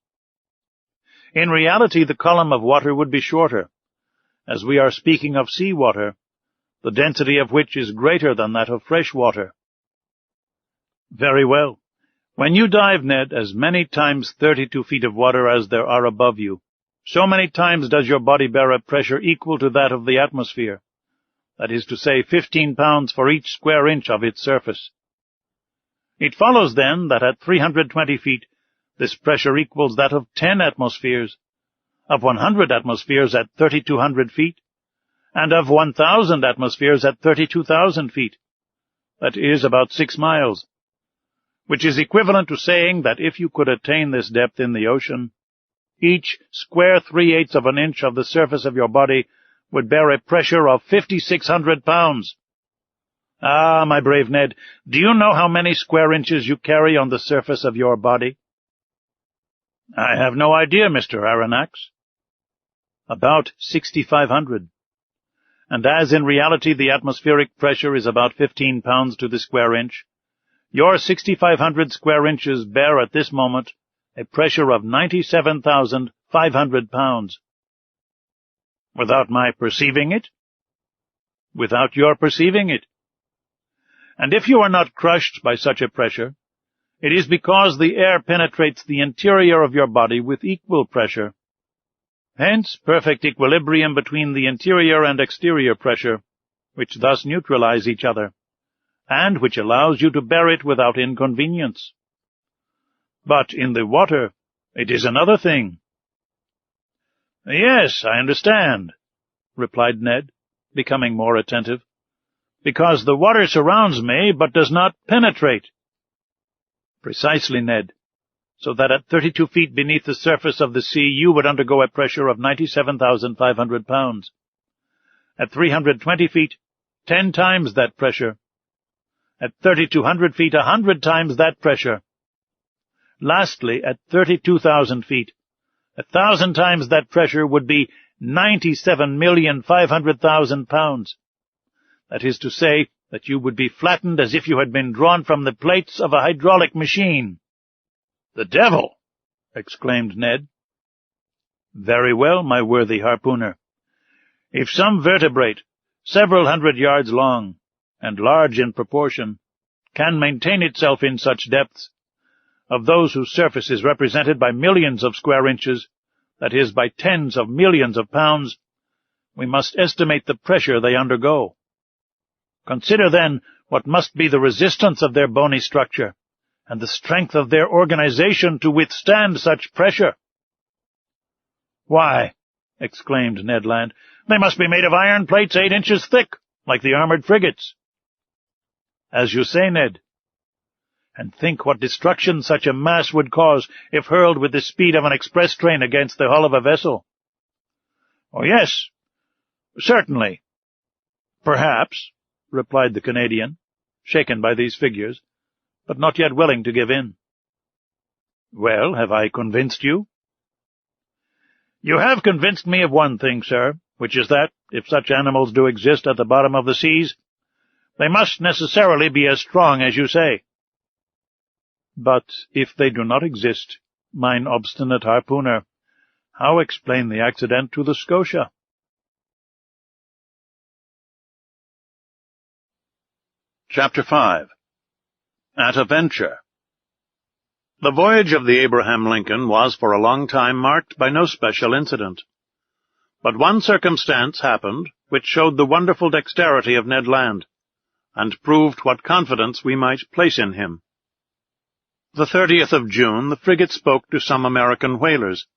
In reality, the column of water would be shorter, as we are speaking of sea water, the density of which is greater than that of fresh water. Very well. When you dive, Ned, as many times 32 feet of water as there are above you, so many times does your body bear a pressure equal to that of the atmosphere. That is to say, 15 pounds for each square inch of its surface. It follows, then, that at 320 feet, this pressure equals that of 10 atmospheres, of 100 atmospheres at 3,200 feet, and of 1,000 atmospheres at 32,000 feet. That is about 6 miles, which is equivalent to saying that if you could attain this depth in the ocean, each square 3/8 of an inch of the surface of your body would bear a pressure of 5,600 pounds. Ah, my brave Ned, do you know how many square inches you carry on the surface of your body?" "I have no idea, Mr. Aronnax." "About 6,500. And as in reality the atmospheric pressure is about 15 pounds to the square inch, your 6,500 square inches bear at this moment a pressure of 97,500 pounds. "Without my perceiving it?" "Without your perceiving it. And if you are not crushed by such a pressure, it is because the air penetrates the interior of your body with equal pressure. Hence perfect equilibrium between the interior and exterior pressure, which thus neutralize each other, and which allows you to bear it without inconvenience. But in the water it is another thing." "Yes, I understand," replied Ned, becoming more attentive. Because the water surrounds me, but does not penetrate. Precisely, Ned. So that at 32 feet beneath the surface of the sea you would undergo a pressure of 97,500 pounds. At 320 feet, 10 times that pressure. At 3,200 feet, 100 times that pressure. Lastly, at 32,000 feet, 1,000 times that pressure would be 97,500,000 pounds. That is to say, that you would be flattened as if you had been drawn from the plates of a hydraulic machine. "The devil!" exclaimed Ned. "Very well, my worthy harpooner. If some vertebrate, several hundred yards long, and large in proportion, can maintain itself in such depths, of those whose surface is represented by millions of square inches, that is, by tens of millions of pounds, we must estimate the pressure they undergo. Consider, then, what must be the resistance of their bony structure, and the strength of their organization to withstand such pressure." "Why," exclaimed Ned Land, "they must be made of iron plates 8 inches thick, like the armored frigates." "As you say, Ned. And think what destruction such a mass would cause if hurled with the speed of an express train against the hull of a vessel." "Oh, yes, certainly. Perhaps," replied the Canadian, shaken by these figures, but not yet willing to give in. "Well, have I convinced you?" "You have convinced me of one thing, sir, which is that, if such animals do exist at the bottom of the seas, they must necessarily be as strong as you say." "But if they do not exist, mine obstinate harpooner, how explain the accident to the Scotia?" Chapter 5. At a Venture. The voyage of the Abraham Lincoln was for a long time marked by no special incident. But one circumstance happened which showed the wonderful dexterity of Ned Land, and proved what confidence we might place in him. The 30th of June the frigate spoke to some American whalers,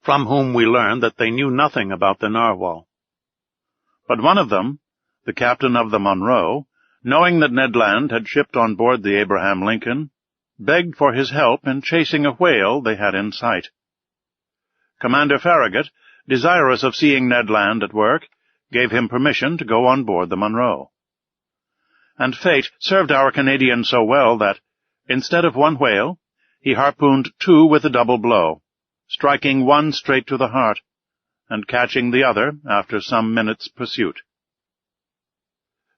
from whom we learned that they knew nothing about the narwhal. But one of them, the captain of the Monroe, knowing that Ned Land had shipped on board the Abraham Lincoln, begged for his help in chasing a whale they had in sight. Commander Farragut, desirous of seeing Ned Land at work, gave him permission to go on board the Monroe. And fate served our Canadian so well that, instead of one whale, he harpooned 2 with a double blow, striking one straight to the heart, and catching the other after some minutes' pursuit.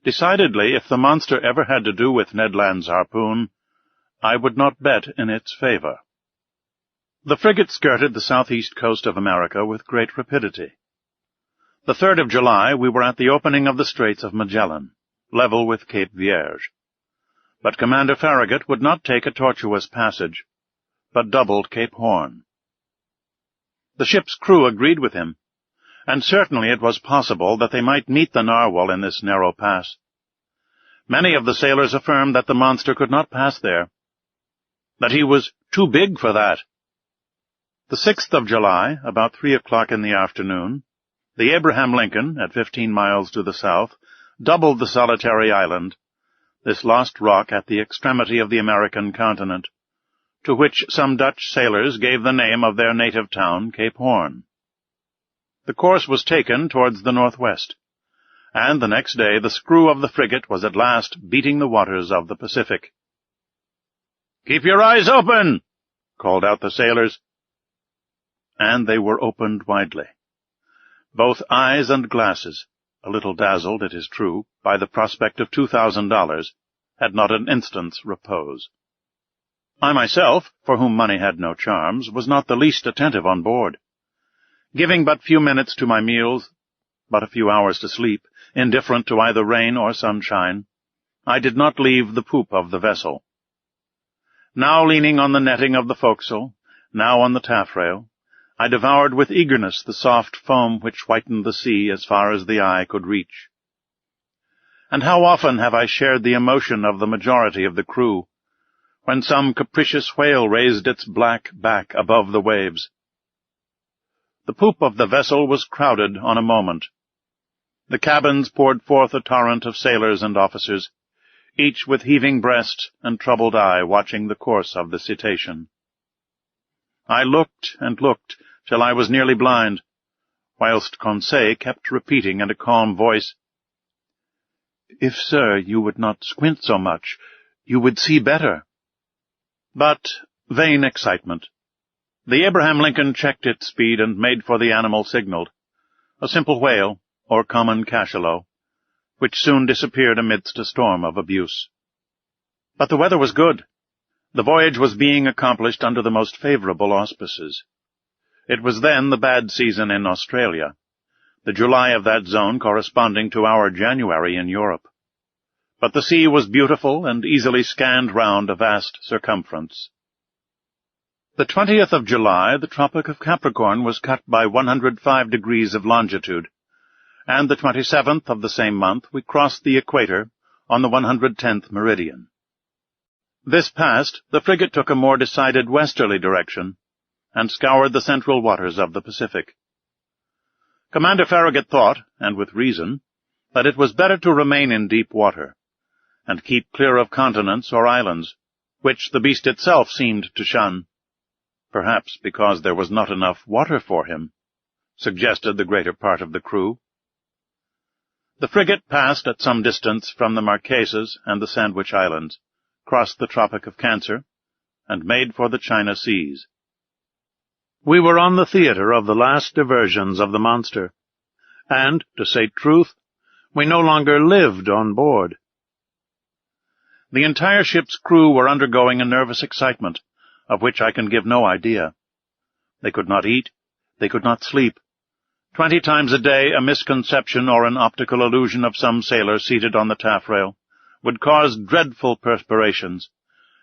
Decidedly, if the monster ever had to do with Ned Land's harpoon, I would not bet in its favor. The frigate skirted the southeast coast of America with great rapidity. The 3rd of July we were at the opening of the Straits of Magellan, level with Cape Vierge. But Commander Farragut would not take a tortuous passage, but doubled Cape Horn. The ship's crew agreed with him, and certainly it was possible that they might meet the narwhal in this narrow pass. Many of the sailors affirmed that the monster could not pass there, that he was too big for that. The 6th of July, about 3 o'clock in the afternoon, the Abraham Lincoln, at 15 miles to the south, doubled the solitary island, this lost rock at the extremity of the American continent, to which some Dutch sailors gave the name of their native town, Cape Horn. The course was taken towards the northwest, and the next day the screw of the frigate was at last beating the waters of the Pacific. "Keep your eyes open!" called out the sailors. And they were opened widely. Both eyes and glasses, a little dazzled, it is true, by the prospect of $2,000, had not an instant's repose. I myself, for whom money had no charms, was not the least attentive on board. Giving but few minutes to my meals, but a few hours to sleep, indifferent to either rain or sunshine, I did not leave the poop of the vessel. Now leaning on the netting of the forecastle, now on the taffrail, I devoured with eagerness the soft foam which whitened the sea as far as the eye could reach. And how often have I shared the emotion of the majority of the crew, when some capricious whale raised its black back above the waves. The poop of the vessel was crowded on a moment. The cabins poured forth a torrent of sailors and officers, each with heaving breast and troubled eye watching the course of the cetacean. I looked and looked till I was nearly blind, whilst Conseil kept repeating in a calm voice, "If, sir, you would not squint so much, you would see better." But vain excitement. The Abraham Lincoln checked its speed and made for the animal signaled, a simple whale, or common cachalot, which soon disappeared amidst a storm of abuse. But the weather was good. The voyage was being accomplished under the most favourable auspices. It was then the bad season in Australia, the July of that zone corresponding to our January in Europe. But the sea was beautiful and easily scanned round a vast circumference. The 20th of July, the Tropic of Capricorn was cut by 105 degrees of longitude, and the 27th of the same month we crossed the equator on the 110th meridian. This passed, the frigate took a more decided westerly direction, and scoured the central waters of the Pacific. Commander Farragut thought, and with reason, that it was better to remain in deep water, and keep clear of continents or islands, which the beast itself seemed to shun, perhaps because there was not enough water for him, suggested the greater part of the crew. The frigate passed at some distance from the Marquesas and the Sandwich Islands, crossed the Tropic of Cancer, and made for the China Seas. We were on the theatre of the last diversions of the monster, and, to say truth, we no longer lived on board. The entire ship's crew were undergoing a nervous excitement, of which I can give no idea. They could not eat, they could not sleep. 20 times a day a misconception or an optical illusion of some sailor seated on the taffrail would cause dreadful perspirations,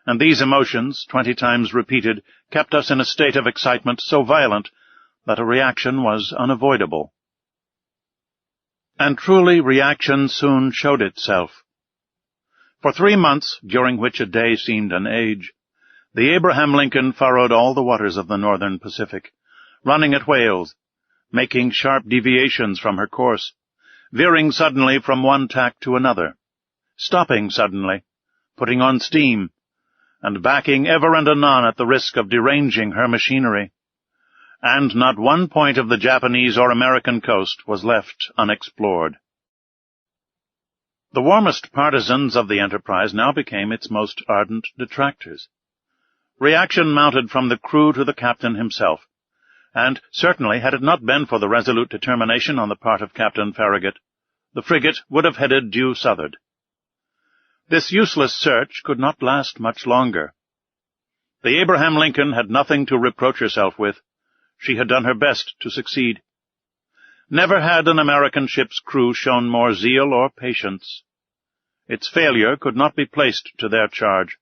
and these emotions, 20 times repeated, kept us in a state of excitement so violent that a reaction was unavoidable. And truly reaction soon showed itself. For 3 months, during which a day seemed an age, the Abraham Lincoln furrowed all the waters of the northern Pacific, running at whales, making sharp deviations from her course, veering suddenly from one tack to another, stopping suddenly, putting on steam, and backing ever and anon at the risk of deranging her machinery. And not one point of the Japanese or American coast was left unexplored. The warmest partisans of the enterprise now became its most ardent detractors. Reaction mounted from the crew to the captain himself, and certainly had it not been for the resolute determination on the part of Captain Farragut, the frigate would have headed due southward. This useless search could not last much longer. The Abraham Lincoln had nothing to reproach herself with. She had done her best to succeed. Never had an American ship's crew shown more zeal or patience. Its failure could not be placed to their charge.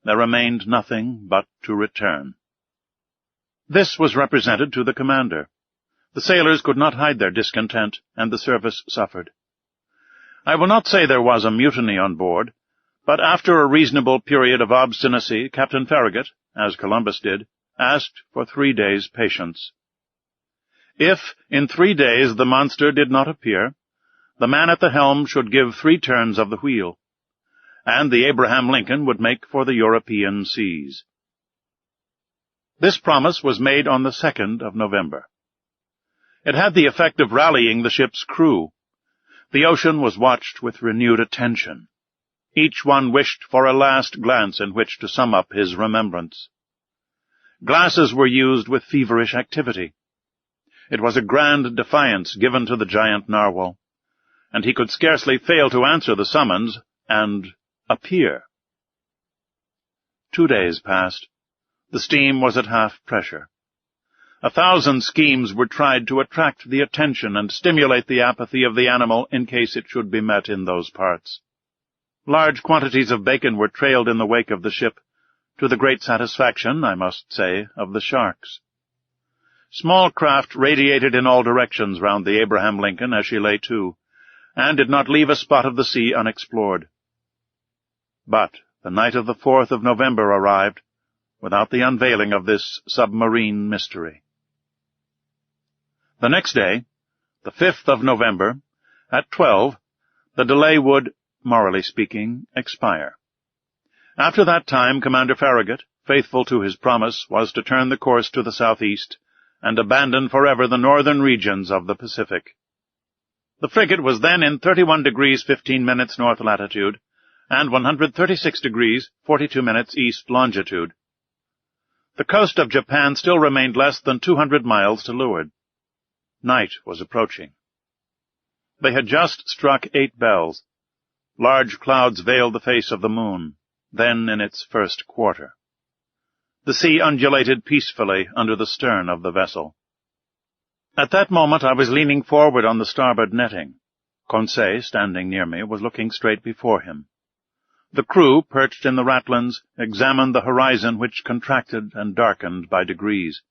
There remained nothing but to return. This was represented to the commander. The sailors could not hide their discontent, and the service suffered. I will not say there was a mutiny on board, but after a reasonable period of obstinacy, Captain Farragut, as Columbus did, asked for 3 days' patience. If, in 3 days, the monster did not appear, the man at the helm should give 3 turns of the wheel, and the Abraham Lincoln would make for the European seas. This promise was made on the 2nd of November. It had the effect of rallying the ship's crew. The ocean was watched with renewed attention. Each one wished for a last glance in which to sum up his remembrance. Glasses were used with feverish activity. It was a grand defiance given to the giant narwhal, and he could scarcely fail to answer the summons and appear. 2 days passed. The steam was at half pressure. 1,000 schemes were tried to attract the attention and stimulate the apathy of the animal in case it should be met in those parts. Large quantities of bacon were trailed in the wake of the ship, to the great satisfaction, I must say, of the sharks. Small craft radiated in all directions round the Abraham Lincoln as she lay to, and did not leave a spot of the sea unexplored. But the night of the 4th of November arrived, without the unveiling of this submarine mystery. The next day, the 5th of November, At 12, the delay would, morally speaking, expire. After that time, Commander Farragut, faithful to his promise, was to turn the course to the southeast and abandon forever the northern regions of the Pacific. The frigate was then in 31 degrees 15 minutes north latitude and 136 degrees 42 minutes east longitude. The coast of Japan still remained less than 200 miles to leeward. Night was approaching. They had just struck 8 bells. Large clouds veiled the face of the moon, then in its first quarter. The sea undulated peacefully under the stern of the vessel. At that moment I was leaning forward on the starboard netting. Conseil, standing near me, was looking straight before him. The crew, perched in the ratlins, examined the horizon, which contracted and darkened by degrees.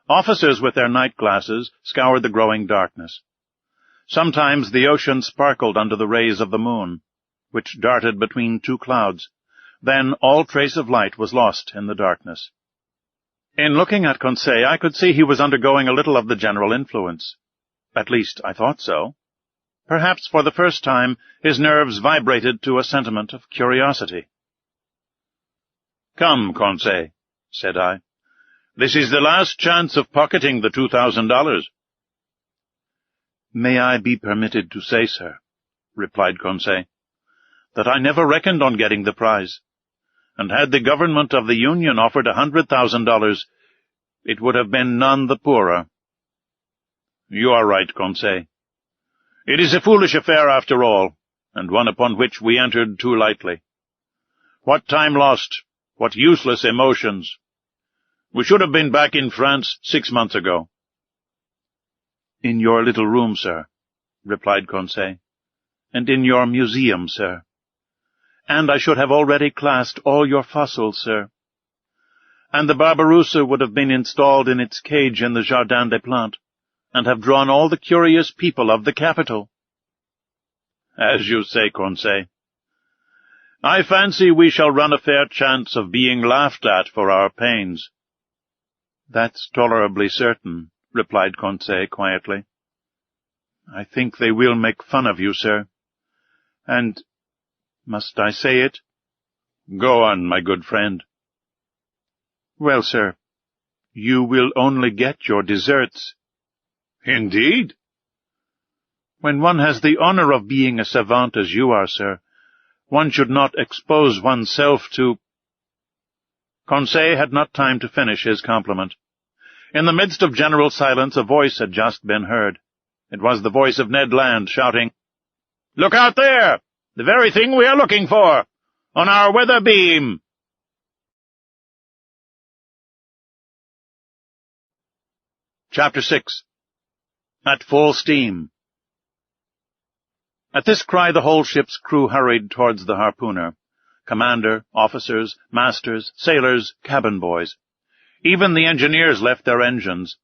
Officers with their night glasses scoured the growing darkness. Sometimes the ocean sparkled under the rays of the moon, which darted between 2 clouds. Then all trace of light was lost in the darkness. In looking at Conseil, I could see he was undergoing a little of the general influence. At least, I thought so. Perhaps for the first time his nerves vibrated to a sentiment of curiosity. "Come, Conseil," said I. "This is the last chance of pocketing the $2,000. "May I be permitted to say, sir," replied Conseil, "that I never reckoned on getting the prize, and had the government of the Union offered $100,000, it would have been none the poorer." "You are right, Conseil. It is a foolish affair after all, and one upon which we entered too lightly. What time lost, what useless emotions. We should have been back in France 6 months ago." "In your little room, sir," replied Conseil, "and in your museum, sir. And I should have already classed all your fossils, sir. And the Barbarousse would have been installed in its cage in the Jardin des Plantes, and have drawn all the curious people of the capital." "As you say, Conseil. I fancy we shall run a fair chance of being laughed at for our pains." "That's tolerably certain," replied Conseil quietly. "I think they will make fun of you, sir. And, must I say it?" "Go on, my good friend." "Well, sir, you will only get your deserts." "Indeed?" "When one has the honor of being a savant as you are, sir, one should not expose oneself to—" Conseil had not time to finish his compliment. In the midst of general silence a voice had just been heard. It was the voice of Ned Land, shouting, "Look out there! The very thing we are looking for! On our weather beam!" Chapter 6. At Full Steam. At this cry the whole ship's crew hurried towards the harpooner. Commander, officers, masters, sailors, cabin boys. Even the engineers left their engines,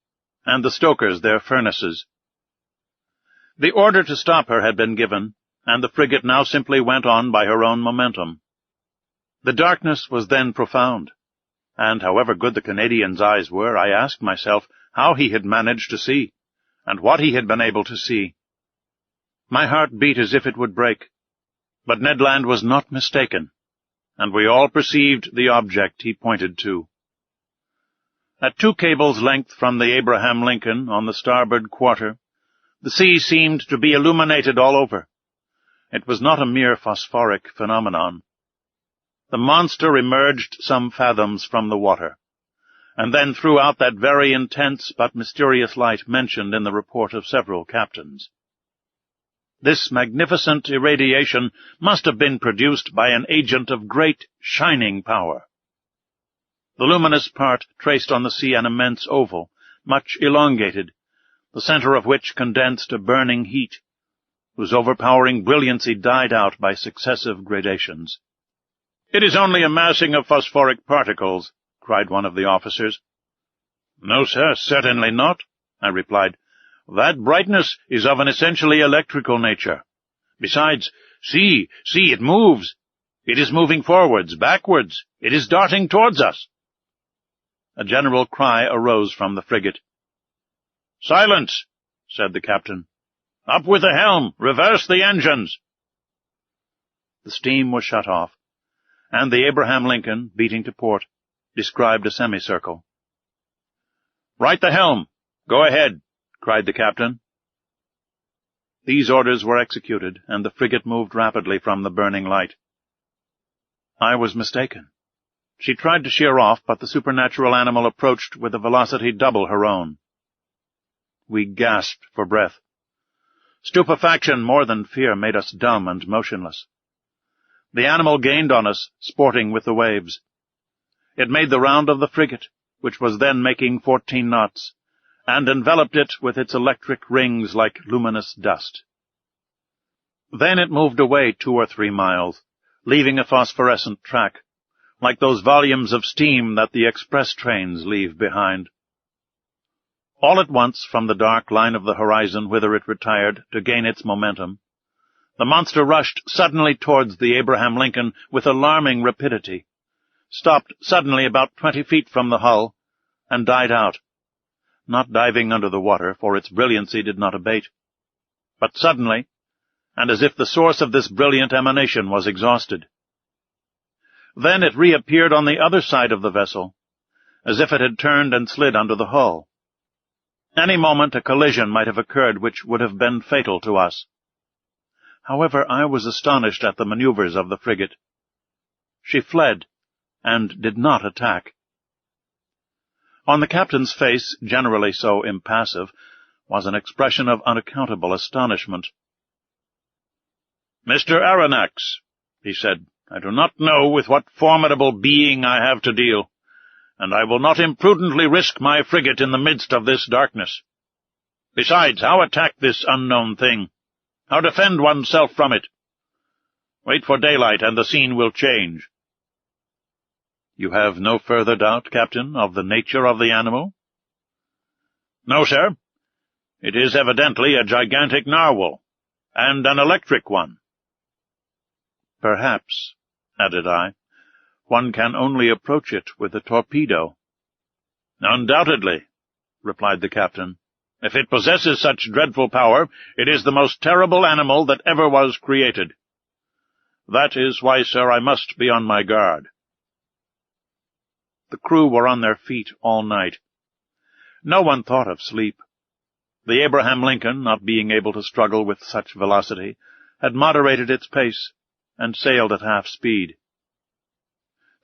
and the stokers their furnaces. The order to stop her had been given, and the frigate now simply went on by her own momentum. The darkness was then profound, and however good the Canadian's eyes were, I asked myself how he had managed to see, and what he had been able to see. My heart beat as if it would break, but Ned Land was not mistaken, and we all perceived the object he pointed to. At 2 cables' length from the Abraham Lincoln on the starboard quarter, the sea seemed to be illuminated all over. It was not a mere phosphoric phenomenon. The monster emerged some fathoms from the water, and then threw out that very intense but mysterious light mentioned in the report of several captains. This magnificent irradiation must have been produced by an agent of great shining power. The luminous part traced on the sea an immense oval, much elongated, the center of which condensed a burning heat, whose overpowering brilliancy died out by successive gradations. "It is only a massing of phosphoric particles," cried one of the officers. "No, sir, certainly not," I replied. "That brightness is of an essentially electrical nature. Besides, see, it moves. It is moving forwards, backwards. It is darting towards us." A general cry arose from the frigate. "Silence!" said the captain. Up with the helm! Reverse the engines! The steam was shut off, and the Abraham Lincoln, beating to port, described a semicircle. "Right the helm! Go ahead!" cried the captain. These orders were executed, and the frigate moved rapidly from the burning light. I was mistaken. She tried to sheer off, but the supernatural animal approached with a velocity double her own. We gasped for breath. Stupefaction more than fear made us dumb and motionless. The animal gained on us, sporting with the waves. It made the round of the frigate, which was then making 14 knots, and enveloped it with its electric rings like luminous dust. Then it moved away 2 or 3 miles, leaving a phosphorescent track, like those volumes of steam that the express trains leave behind. All at once, from the dark line of the horizon whither it retired to gain its momentum, the monster rushed suddenly towards the Abraham Lincoln with alarming rapidity, stopped suddenly about 20 feet from the hull, and died out, not diving under the water, for its brilliancy did not abate, but suddenly, and as if the source of this brilliant emanation was exhausted. Then it reappeared on the other side of the vessel, as if it had turned and slid under the hull. Any moment a collision might have occurred which would have been fatal to us. However, I was astonished at the maneuvers of the frigate. She fled, and did not attack. On the captain's face, generally so impassive, was an expression of unaccountable astonishment. "Mr. Aronnax," he said, "I do not know with what formidable being I have to deal, and I will not imprudently risk my frigate in the midst of this darkness. Besides, how attack this unknown thing? How defend oneself from it? Wait for daylight, and the scene will change." "You have no further doubt, Captain, of the nature of the animal?" "No, sir. It is evidently a gigantic narwhal, and an electric one." "Perhaps," added I, "one can only approach it with a torpedo." "Undoubtedly," replied the captain. "If it possesses such dreadful power, it is the most terrible animal that ever was created. That is why, sir, I must be on my guard." The crew were on their feet all night. No one thought of sleep. The Abraham Lincoln, not being able to struggle with such velocity, had moderated its pace, and sailed at half speed.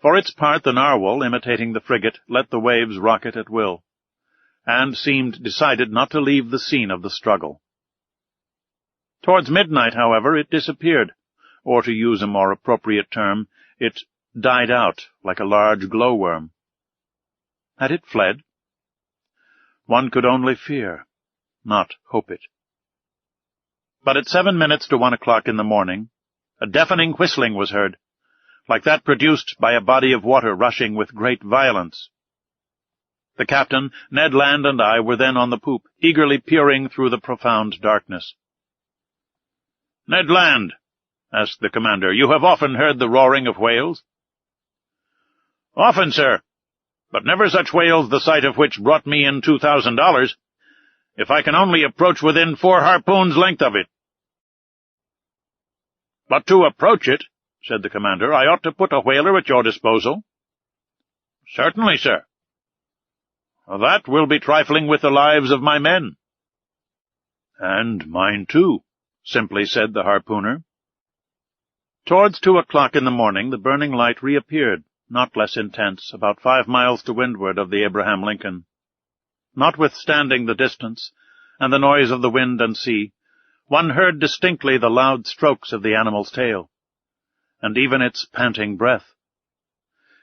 For its part, the narwhal, imitating the frigate, let the waves rock it at will, and seemed decided not to leave the scene of the struggle. Towards midnight, however, it disappeared, or, to use a more appropriate term, it died out like a large glowworm. Had it fled? One could only fear, not hope it. But at 7 minutes to 1 o'clock in the morning, a deafening whistling was heard, like that produced by a body of water rushing with great violence. The captain, Ned Land, and I were then on the poop, eagerly peering through the profound darkness. "Ned Land," asked the commander, "you have often heard the roaring of whales?" "Often, sir, but never such whales the sight of which brought me in $2,000, if I can only approach within 4 harpoons' length of it." "But to approach it," said the commander, "I ought to put a whaler at your disposal." "Certainly, sir." "That will be trifling with the lives of my men." "And mine, too," simply said the harpooner. Towards 2 o'clock in the morning the burning light reappeared, not less intense, about 5 miles to windward of the Abraham Lincoln. Notwithstanding the distance, and the noise of the wind and sea, one heard distinctly the loud strokes of the animal's tail, and even its panting breath.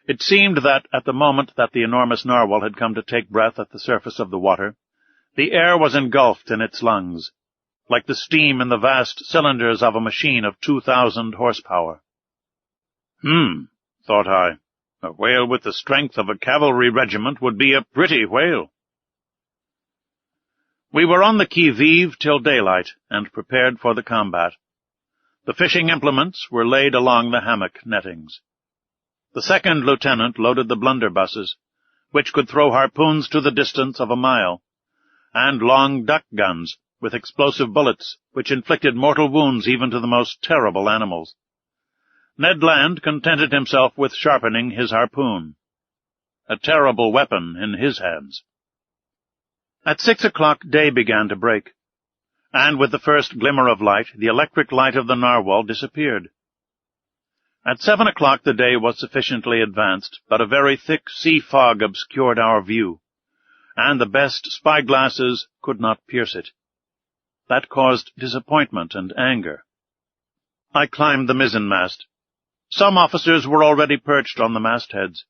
It seemed that, at the moment that the enormous narwhal had come to take breath at the surface of the water, the air was engulfed in its lungs, like the steam in the vast cylinders of a machine of 2,000 horsepower. Thought I, a whale with the strength of a cavalry regiment would be a pretty whale. We were on the qui-vive till daylight, and prepared for the combat. The fishing implements were laid along the hammock nettings. The second lieutenant loaded the blunderbusses, which could throw harpoons to the distance of a mile, and long duck guns, with explosive bullets which inflicted mortal wounds even to the most terrible animals. Ned Land contented himself with sharpening his harpoon, a terrible weapon in his hands. At 6 o'clock day began to break, and with the first glimmer of light the electric light of the narwhal disappeared. At 7 o'clock the day was sufficiently advanced, but a very thick sea fog obscured our view, and the best spyglasses could not pierce it. That caused disappointment and anger. I climbed the mizzenmast. Some officers were already perched on the mastheads.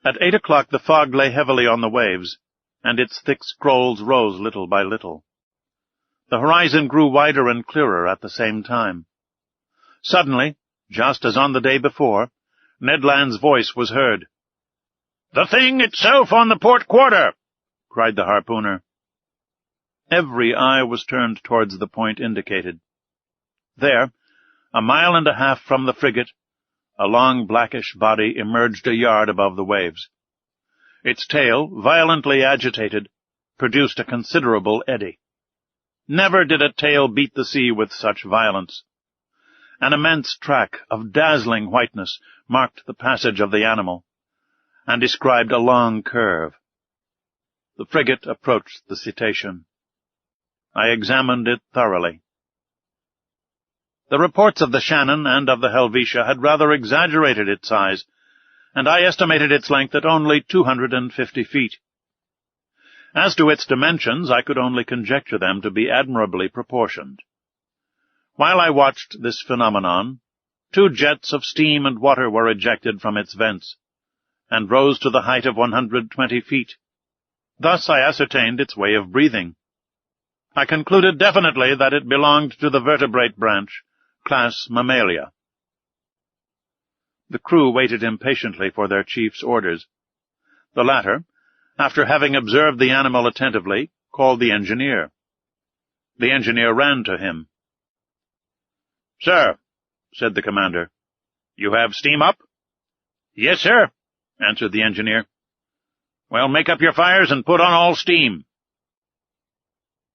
At 8 o'clock the fog lay heavily on the waves, and its thick scrolls rose little by little. The horizon grew wider and clearer at the same time. Suddenly, just as on the day before, Ned Land's voice was heard. "The thing itself on the port quarter!" cried the harpooner. Every eye was turned towards the point indicated. There, a mile and a half from the frigate, a long blackish body emerged a yard above the waves. Its tail, violently agitated, produced a considerable eddy. Never did a tail beat the sea with such violence. An immense track of dazzling whiteness marked the passage of the animal, and described a long curve. The frigate approached the cetacean. I examined it thoroughly. The reports of the Shannon and of the Helvetia had rather exaggerated its size, and I estimated its length at only 250 feet. As to its dimensions, I could only conjecture them to be admirably proportioned. While I watched this phenomenon, 2 jets of steam and water were ejected from its vents, and rose to the height of 120 feet. Thus I ascertained its way of breathing. I concluded definitely that it belonged to the vertebrate branch, class Mammalia. The crew waited impatiently for their chief's orders. The latter, after having observed the animal attentively, called the engineer. The engineer ran to him. "Sir," said the commander, "you have steam up?" "Yes, sir," answered the engineer. "Well, make up your fires and put on all steam."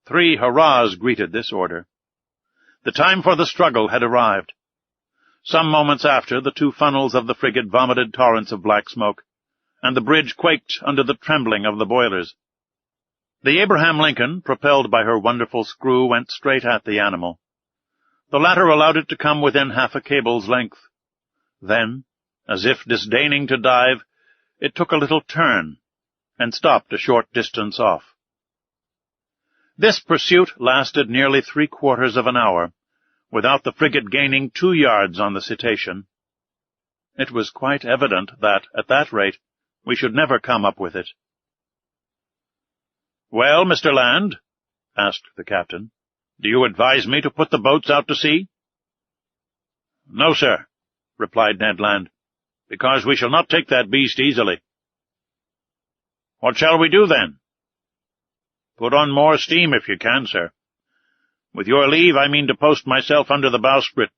3 hurrahs greeted this order. The time for the struggle had arrived. Some moments after, the 2 funnels of the frigate vomited torrents of black smoke, and the bridge quaked under the trembling of the boilers. The Abraham Lincoln, propelled by her wonderful screw, went straight at the animal. The latter allowed it to come within half a cable's length. Then, as if disdaining to dive, it took a little turn, and stopped a short distance off. This pursuit lasted nearly 3/4 of an hour, without the frigate gaining 2 yards on the cetacean. It was quite evident that, at that rate, we should never come up with it. "Well, Mr. Land," asked the captain, "do you advise me to put the boats out to sea?" "No, sir," replied Ned Land, "because we shall not take that beast easily." "What shall we do, then?" "Put on more steam if you can, sir. With your leave, I mean to post myself under the bowsprit,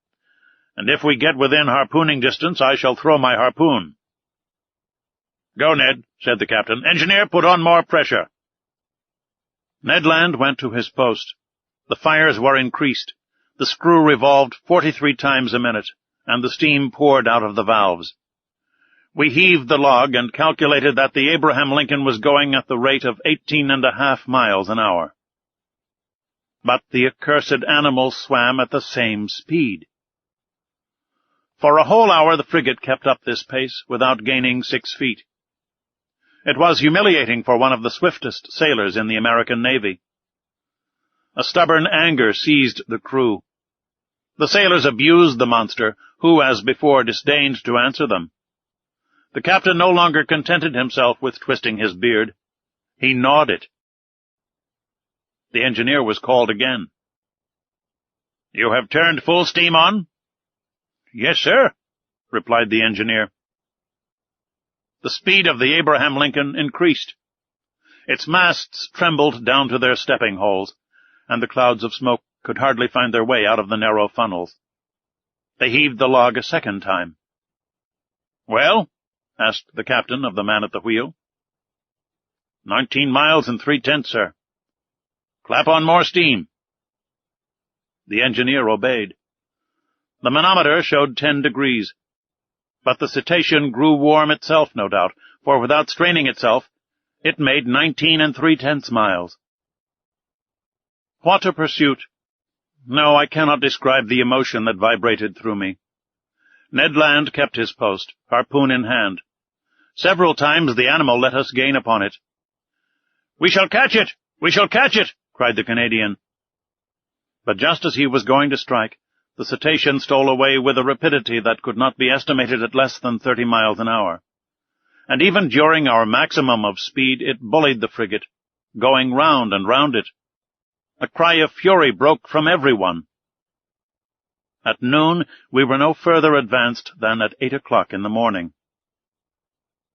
and if we get within harpooning distance, I shall throw my harpoon." "Go, Ned," said the captain. "Engineer, put on more pressure." Ned Land went to his post. The fires were increased. The screw revolved 43 times a minute, and the steam poured out of the valves. We heaved the log and calculated that the Abraham Lincoln was going at the rate of 18½ miles an hour. But the accursed animal swam at the same speed. For a whole hour the frigate kept up this pace without gaining 6 feet. It was humiliating for one of the swiftest sailors in the American Navy. A stubborn anger seized the crew. The sailors abused the monster, who, as before, disdained to answer them. The captain no longer contented himself with twisting his beard. He gnawed it. The engineer was called again. "You have turned full steam on?" "Yes, sir," replied the engineer. The speed of the Abraham Lincoln increased. Its masts trembled down to their stepping holes, and the clouds of smoke could hardly find their way out of the narrow funnels. They heaved the log a second time. "Well?" asked the captain of the man at the wheel. 19 miles and 3/10, sir." Clap on more steam." The engineer obeyed. The manometer showed 10 degrees. But the cetacean grew warm itself, no doubt, for without straining itself, it made 19 3/10 miles. What a pursuit! No, I cannot describe the emotion that vibrated through me. Ned Land kept his post, harpoon in hand. Several times the animal let us gain upon it. "We shall catch it! We shall catch it!" cried the Canadian. But just as he was going to strike, the cetacean stole away with a rapidity that could not be estimated at less than 30 miles an hour. And even during our maximum of speed it bullied the frigate, going round and round it. A cry of fury broke from everyone. At noon we were no further advanced than at 8 o'clock in the morning.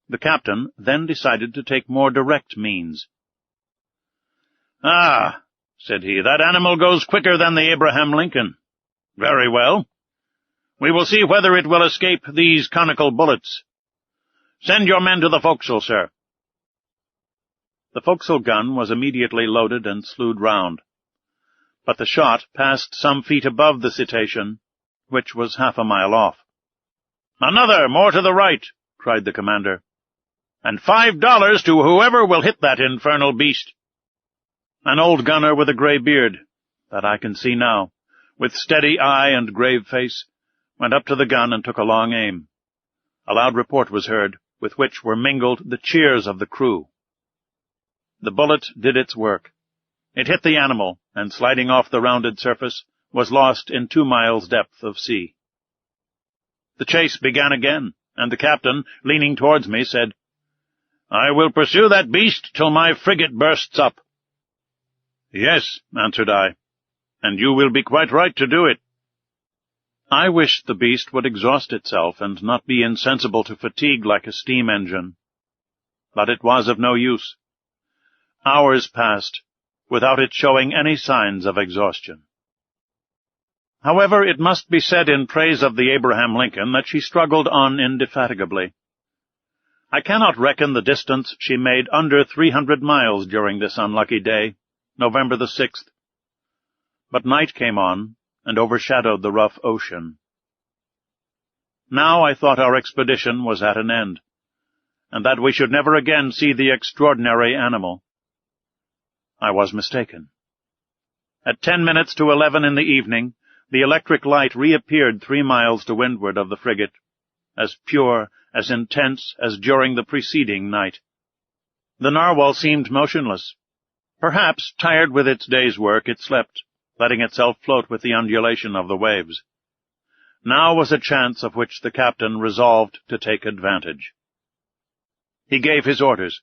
The captain then decided to take more direct means. "Ah," said he, "that animal goes quicker than the Abraham Lincoln. Very well. We will see whether it will escape these conical bullets. Send your men to the forecastle, sir." The forecastle gun was immediately loaded and slewed round. But the shot passed some feet above the cetacean, which was half a mile off. "Another, more to the right," cried the commander. "And $5 to whoever will hit that infernal beast." An old gunner with a grey beard, that I can see now, with steady eye and grave face, went up to the gun and took a long aim. A loud report was heard, with which were mingled the cheers of the crew. The bullet did its work. It hit the animal, and sliding off the rounded surface, was lost in 2 miles' depth of sea. The chase began again, and the captain, leaning towards me, said, "I will pursue that beast till my frigate bursts up." "Yes," answered I, "and you will be quite right to do it." I wished the beast would exhaust itself and not be insensible to fatigue like a steam engine. But it was of no use. Hours passed without it showing any signs of exhaustion. However, it must be said in praise of the Abraham Lincoln that she struggled on indefatigably. I cannot reckon the distance she made under 300 miles during this unlucky day, November the 6th. But night came on and overshadowed the rough ocean. Now I thought our expedition was at an end, and that we should never again see the extraordinary animal. I was mistaken. At 10 minutes to 11 in the evening, the electric light reappeared 3 miles to windward of the frigate, as pure, as intense as during the preceding night. The narwhal seemed motionless. Perhaps, tired with its day's work, it slept, letting itself float with the undulation of the waves. Now was a chance of which the captain resolved to take advantage. He gave his orders.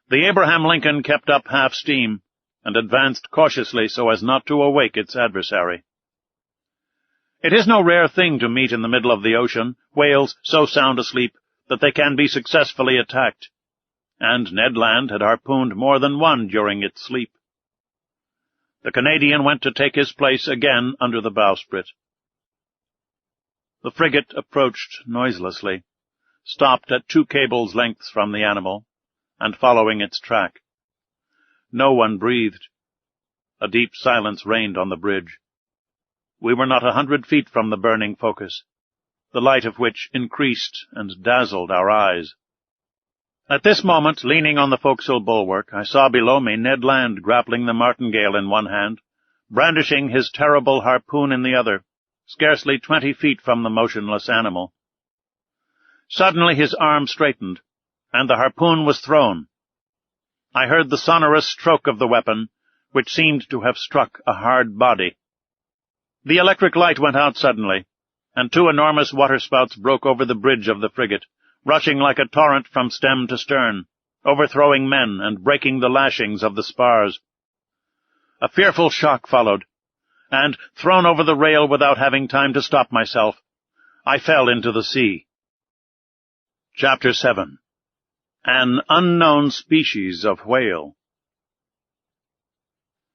The Abraham Lincoln kept up half steam, and advanced cautiously so as not to awake its adversary. It is no rare thing to meet in the middle of the ocean whales so sound asleep that they can be successfully attacked, and Ned Land had harpooned more than one during its sleep. The Canadian went to take his place again under the bowsprit. The frigate approached noiselessly, stopped at 2 cables' lengths from the animal, and following its track. No one breathed. A deep silence reigned on the bridge. We were not 100 feet from the burning focus, the light of which increased and dazzled our eyes. At this moment, leaning on the forecastle bulwark, I saw below me Ned Land grappling the martingale in one hand, brandishing his terrible harpoon in the other, scarcely 20 feet from the motionless animal. Suddenly his arm straightened, and the harpoon was thrown. I heard the sonorous stroke of the weapon, which seemed to have struck a hard body. The electric light went out suddenly, and 2 enormous waterspouts broke over the bridge of the frigate, rushing like a torrent from stem to stern, overthrowing men and breaking the lashings of the spars. A fearful shock followed, and, thrown over the rail without having time to stop myself, I fell into the sea. Chapter 7. An Unknown Species of Whale.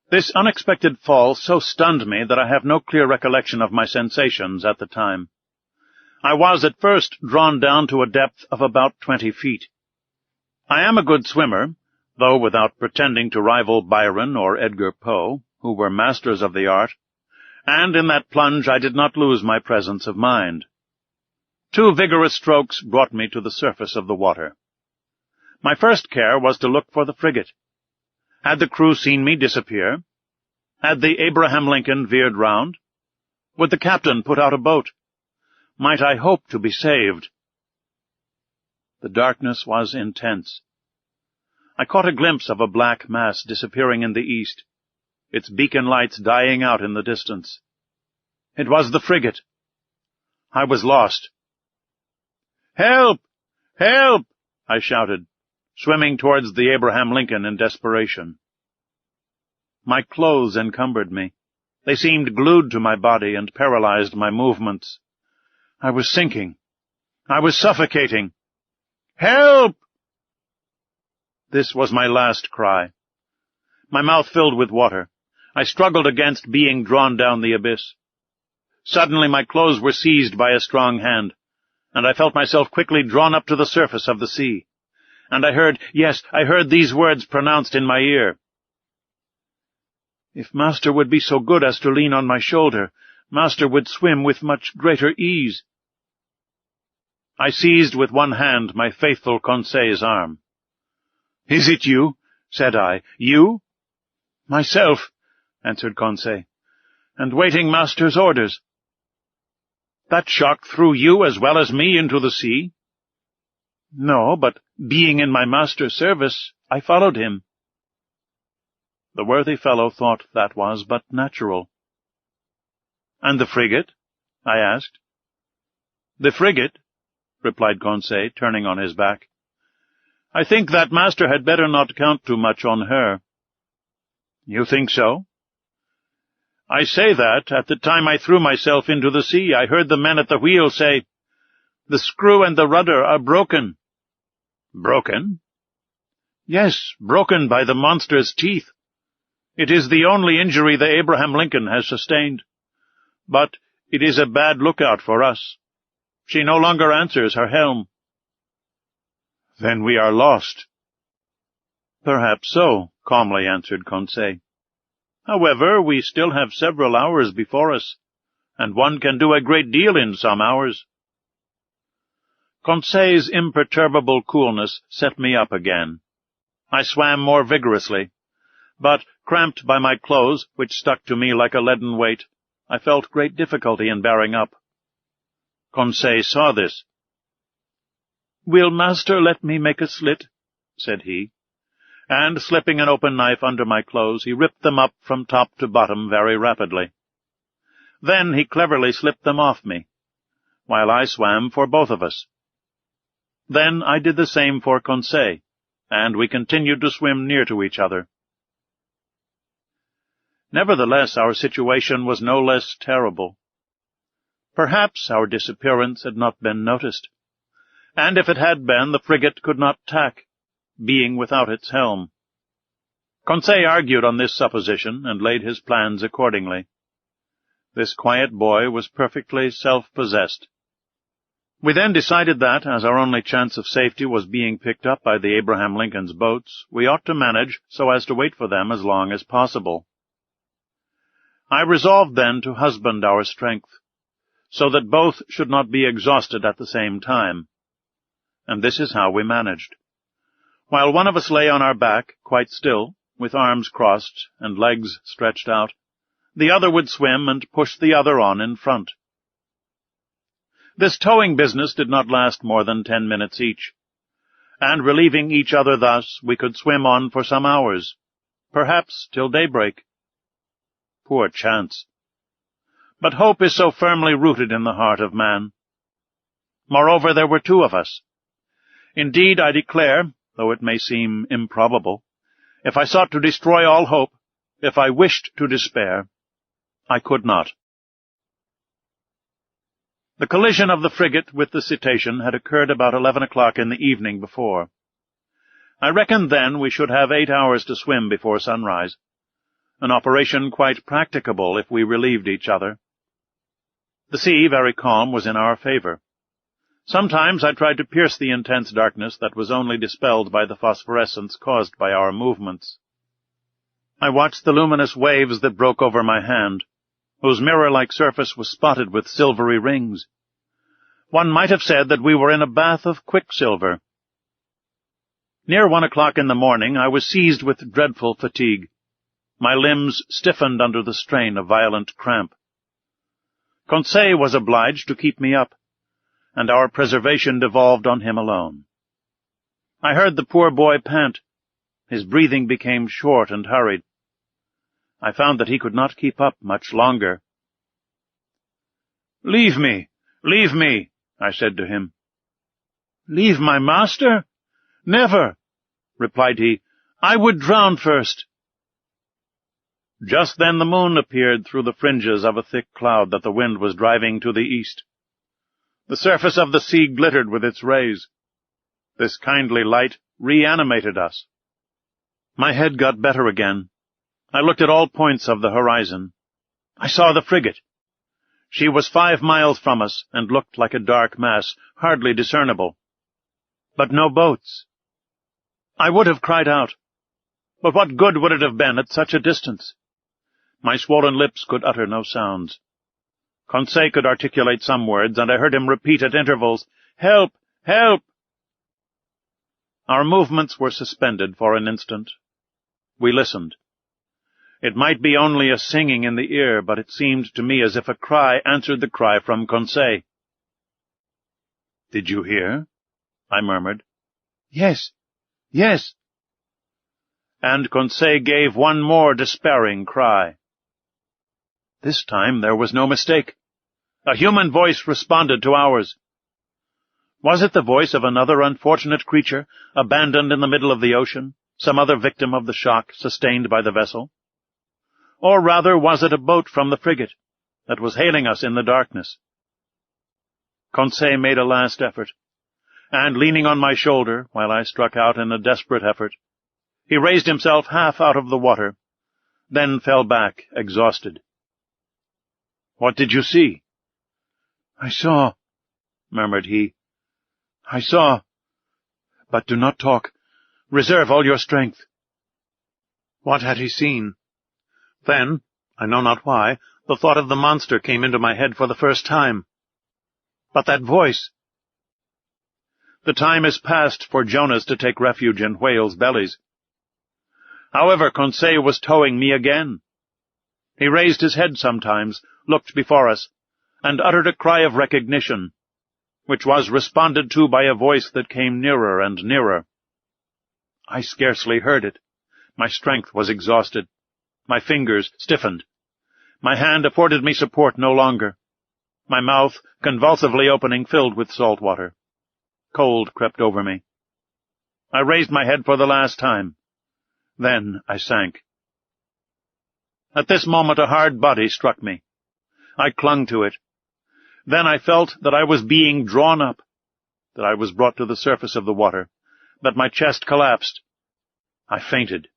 This unexpected fall so stunned me that I have no clear recollection of my sensations at the time. I was at first drawn down to a depth of about 20 feet. I am a good swimmer, though without pretending to rival Byron or Edgar Poe, who were masters of the art, and in that plunge I did not lose my presence of mind. 2 vigorous strokes brought me to the surface of the water. My first care was to look for the frigate. Had the crew seen me disappear? Had the Abraham Lincoln veered round? Would the captain put out a boat? Might I hope to be saved? The darkness was intense. I caught a glimpse of a black mass disappearing in the east, its beacon lights dying out in the distance. It was the frigate. I was lost. "Help! Help!" I shouted, swimming towards the Abraham Lincoln in desperation. My clothes encumbered me. They seemed glued to my body and paralyzed my movements. I was sinking. I was suffocating. "Help!" This was my last cry. My mouth filled with water. I struggled against being drawn down the abyss. Suddenly my clothes were seized by a strong hand, and I felt myself quickly drawn up to the surface of the sea. And I heard these words pronounced in my ear. "If master would be so good as to lean on my shoulder, master would swim with much greater ease." I seized with one hand my faithful Conseil's arm. "Is it you?" said I. "You?" "Myself," answered Conseil, "and waiting master's orders." "That shock threw you as well as me into the sea?" "No, but being in my master's service, I followed him." The worthy fellow thought that was but natural. "And the frigate?" I asked. "The frigate?" replied Conseil, turning on his back. "I think that master had better not count too much on her." "You think so?" "I say that, at the time I threw myself into the sea, I heard the men at the wheel say, 'The screw and the rudder are broken.'" "Broken?" "Yes, broken by the monster's teeth. It is the only injury the Abraham Lincoln has sustained. But it is a bad lookout for us. She no longer answers her helm." "Then we are lost." "Perhaps so," calmly answered Conseil. "However, we still have several hours before us, and one can do a great deal in some hours." Conseil's imperturbable coolness set me up again. I swam more vigorously, but, cramped by my clothes, which stuck to me like a leaden weight, I felt great difficulty in bearing up. Conseil saw this. "Will master let me make a slit?" said he, and, slipping an open knife under my clothes, he ripped them up from top to bottom very rapidly. Then he cleverly slipped them off me, while I swam for both of us. Then I did the same for Conseil, and we continued to swim near to each other. Nevertheless, our situation was no less terrible. Perhaps our disappearance had not been noticed, and if it had been, the frigate could not tack, being without its helm. Conseil argued on this supposition, and laid his plans accordingly. This quiet boy was perfectly self-possessed. We then decided that, as our only chance of safety was being picked up by the Abraham Lincoln's boats, we ought to manage so as to wait for them as long as possible. I resolved then to husband our strength, so that both should not be exhausted at the same time. And this is how we managed. While one of us lay on our back, quite still, with arms crossed and legs stretched out, the other would swim and push the other on in front. This towing business did not last more than 10 minutes each, and relieving each other thus, we could swim on for some hours, perhaps till daybreak. Poor chance! But hope is so firmly rooted in the heart of man. Moreover, there were 2 of us. Indeed, I declare, though it may seem improbable, if I sought to destroy all hope, if I wished to despair, I could not. The collision of the frigate with the Cetacean had occurred about 11 o'clock in the evening before. I reckoned then we should have 8 hours to swim before sunrise, an operation quite practicable if we relieved each other. The sea, very calm, was in our favor. Sometimes I tried to pierce the intense darkness that was only dispelled by the phosphorescence caused by our movements. I watched the luminous waves that broke over my hand, whose mirror-like surface was spotted with silvery rings. One might have said that we were in a bath of quicksilver. Near 1 o'clock in the morning I was seized with dreadful fatigue. My limbs stiffened under the strain of violent cramp. Conseil was obliged to keep me up, and our preservation devolved on him alone. I heard the poor boy pant. His breathing became short and hurried. I found that he could not keep up much longer. "Leave me, I said to him. "Leave my master? Never," replied he. "I would drown first." Just then the moon appeared through the fringes of a thick cloud that the wind was driving to the east. The surface of the sea glittered with its rays. This kindly light reanimated us. My head got better again. I looked at all points of the horizon. I saw the frigate. She was 5 miles from us and looked like a dark mass, hardly discernible. But no boats. I would have cried out, but what good would it have been at such a distance? My swollen lips could utter no sounds. Conseil could articulate some words, and I heard him repeat at intervals, "Help! Help!" Our movements were suspended for an instant. We listened. It might be only a singing in the ear, but it seemed to me as if a cry answered the cry from Conseil. "Did you hear?" I murmured. "Yes, yes." And Conseil gave one more despairing cry. This time there was no mistake. A human voice responded to ours. Was it the voice of another unfortunate creature, abandoned in the middle of the ocean, some other victim of the shock sustained by the vessel? Or rather was it a boat from the frigate that was hailing us in the darkness? Conseil made a last effort, and leaning on my shoulder while I struck out in a desperate effort, he raised himself half out of the water, then fell back, exhausted. "What did you see?" "I saw," murmured he. "I saw. But do not talk. Reserve all your strength." What had he seen? Then, I know not why, the thought of the monster came into my head for the first time. But that voice! The time is past for Jonas to take refuge in whales' bellies. However, Conseil was towing me again. He raised his head sometimes, looked before us, and uttered a cry of recognition, which was responded to by a voice that came nearer and nearer. I scarcely heard it. My strength was exhausted. My fingers stiffened. My hand afforded me support no longer. My mouth, convulsively opening, filled with salt water. Cold crept over me. I raised my head for the last time. Then I sank. At this moment a hard body struck me. I clung to it. Then I felt that I was being drawn up, that I was brought to the surface of the water, that my chest collapsed. I fainted.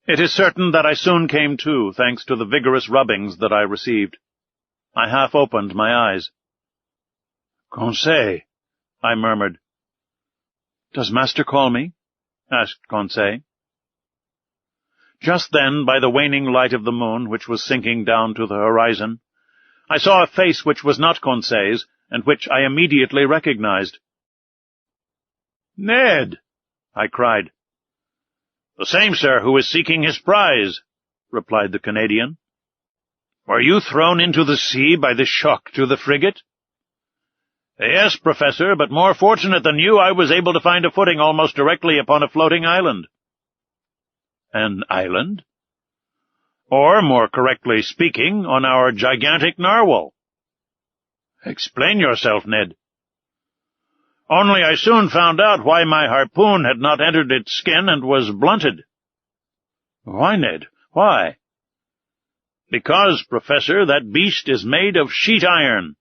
It is certain that I soon came to, thanks to the vigorous rubbings that I received. I half opened my eyes. "Conseil," I murmured. "Does master call me?" asked Conseil. Just then, by the waning light of the moon, which was sinking down to the horizon, I saw a face which was not Conseil's, and which I immediately recognized. "Ned!" I cried. "The same, sir, who is seeking his prize," replied the Canadian. "Were you thrown into the sea by the shock to the frigate?" "Yes, Professor, but more fortunate than you, I was able to find a footing almost directly upon a floating island." "An island?" "Or, more correctly speaking, on our gigantic narwhal." "Explain yourself, Ned." "Only I soon found out why my harpoon had not entered its skin and was blunted." "Why, Ned? Why?" "Because, Professor, that beast is made of sheet iron."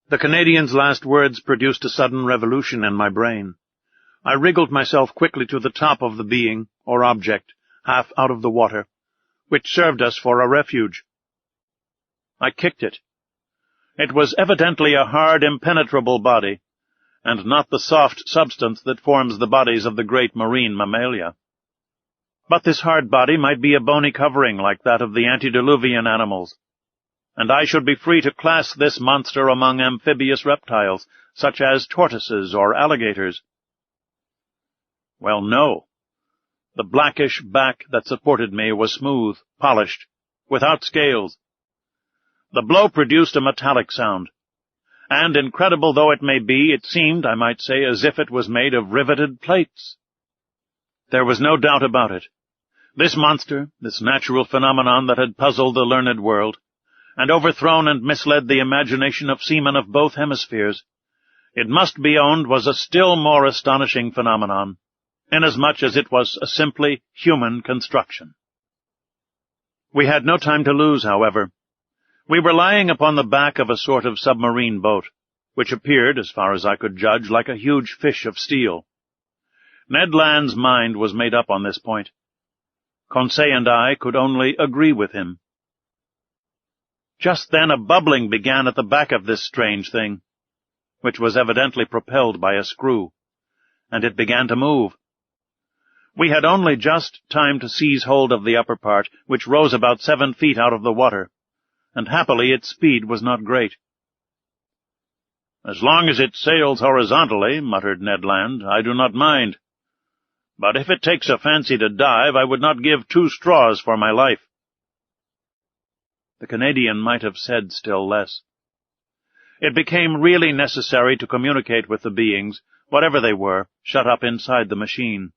The Canadian's last words produced a sudden revolution in my brain. I wriggled myself quickly to the top of the being, or object, half out of the water, which served us for a refuge. I kicked it. It was evidently a hard, impenetrable body, and not the soft substance that forms the bodies of the great marine mammalia. But this hard body might be a bony covering like that of the antediluvian animals, and I should be free to class this monster among amphibious reptiles, such as tortoises or alligators. Well, no. The blackish back that supported me was smooth, polished, without scales. The blow produced a metallic sound, and, incredible though it may be, it seemed, I might say, as if it was made of riveted plates. There was no doubt about it. This monster, this natural phenomenon that had puzzled the learned world, and overthrown and misled the imagination of seamen of both hemispheres, it must be owned was a still more astonishing phenomenon, inasmuch as it was a simply human construction. We had no time to lose, however. We were lying upon the back of a sort of submarine boat, which appeared, as far as I could judge, like a huge fish of steel. Ned Land's mind was made up on this point. Conseil and I could only agree with him. Just then a bubbling began at the back of this strange thing, which was evidently propelled by a screw, and it began to move. We had only just time to seize hold of the upper part, which rose about 7 feet out of the water, and happily its speed was not great. "As long as it sails horizontally," muttered Ned Land, "I do not mind. But if it takes a fancy to dive, I would not give 2 straws for my life." The Canadian might have said still less. It became really necessary to communicate with the beings, whatever they were, shut up inside the machine.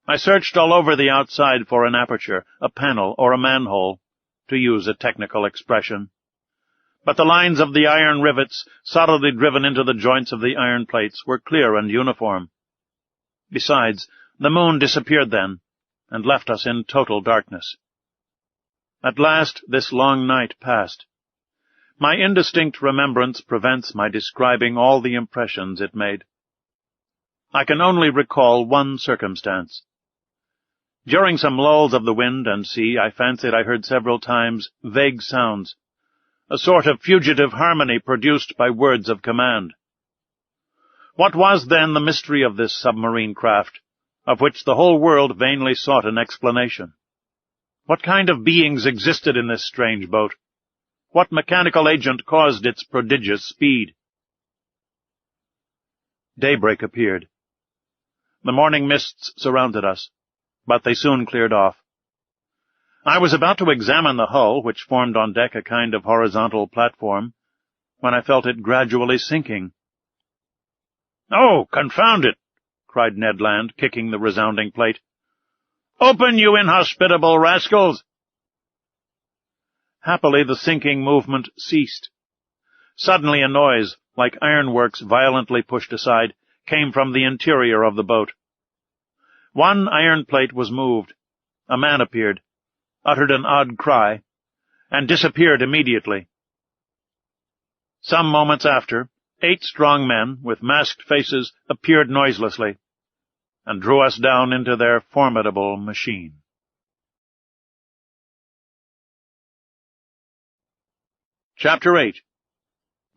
I searched all over the outside for an aperture, a panel, or a manhole, to use a technical expression. But the lines of the iron rivets, solidly driven into the joints of the iron plates, were clear and uniform. Besides, the moon disappeared then, and left us in total darkness. At last this long night passed. My indistinct remembrance prevents my describing all the impressions it made. I can only recall one circumstance. During some lulls of the wind and sea, I fancied I heard several times vague sounds, a sort of fugitive harmony produced by words of command. What was then the mystery of this submarine craft, of which the whole world vainly sought an explanation? What kind of beings existed in this strange boat? What mechanical agent caused its prodigious speed? Daybreak appeared. The morning mists surrounded us, but they soon cleared off. I was about to examine the hull, which formed on deck a kind of horizontal platform, when I felt it gradually sinking. "Oh, confound it!" cried Ned Land, kicking the resounding plate. "Open, you inhospitable rascals!" Happily the sinking movement ceased. Suddenly a noise, like ironworks violently pushed aside, came from the interior of the boat. One iron plate was moved. A man appeared, uttered an odd cry, and disappeared immediately. Some moments after, 8 strong men, with masked faces, appeared noiselessly, and drew us down into their formidable machine. Chapter 8.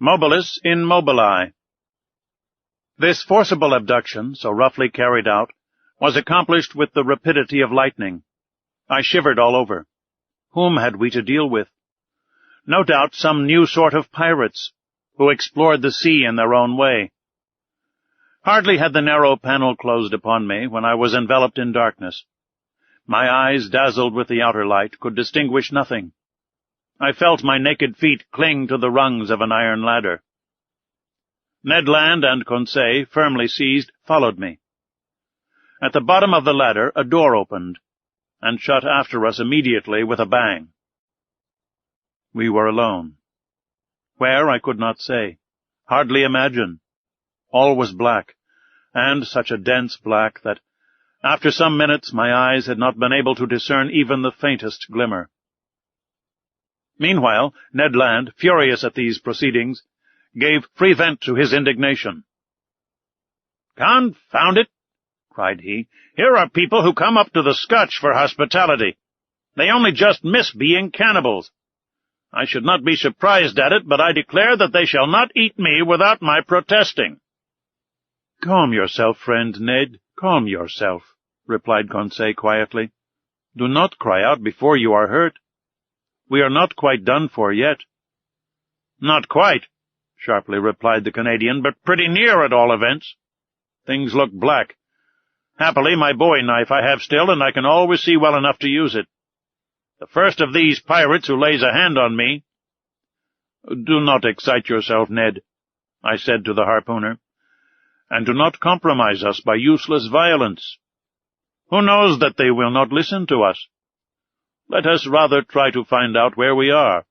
Mobilis in Mobili. This forcible abduction, so roughly carried out, was accomplished with the rapidity of lightning. I shivered all over. Whom had we to deal with? No doubt some new sort of pirates, who explored the sea in their own way. Hardly had the narrow panel closed upon me when I was enveloped in darkness. My eyes, dazzled with the outer light, could distinguish nothing. I felt my naked feet cling to the rungs of an iron ladder. Ned Land and Conseil, firmly seized, followed me. At the bottom of the ladder a door opened, and shut after us immediately with a bang. We were alone. Where, I could not say, hardly imagine. All was black, and such a dense black that, after some minutes, my eyes had not been able to discern even the faintest glimmer. Meanwhile, Ned Land, furious at these proceedings, gave free vent to his indignation. "Confound it!" cried he. "Here are people who come up to the Scotch for hospitality. They only just miss being cannibals. I should not be surprised at it, but I declare that they shall not eat me without my protesting." "Calm yourself, friend Ned, calm yourself," replied Conseil quietly. "Do not cry out before you are hurt. We are not quite done for yet." "Not quite," sharply replied the Canadian, "but pretty near at all events. Things look black. Happily, my bowie knife I have still, and I can always see well enough to use it. The first of these pirates who lays a hand on me—" "Do not excite yourself, Ned," I said to the harpooner, "and do not compromise us by useless violence. Who knows that they will not listen to us? Let us rather try to find out where we are."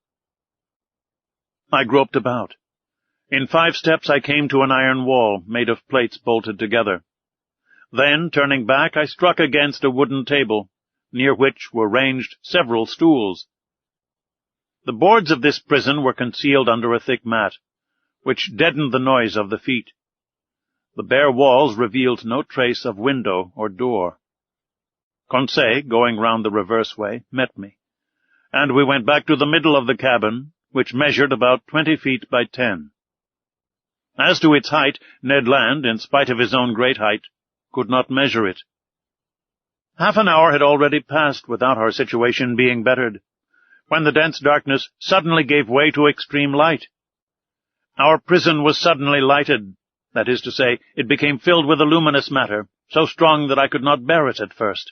I groped about. In 5 steps I came to an iron wall made of plates bolted together. Then, turning back, I struck against a wooden table, near which were ranged several stools. The boards of this prison were concealed under a thick mat, which deadened the noise of the feet. The bare walls revealed no trace of window or door. Conseil, going round the reverse way, met me, and we went back to the middle of the cabin, which measured about 20 feet by 10. As to its height, Ned Land, in spite of his own great height, could not measure it. Half an hour had already passed without our situation being bettered, when the dense darkness suddenly gave way to extreme light. Our prison was suddenly lighted. That is to say, it became filled with a luminous matter, so strong that I could not bear it at first.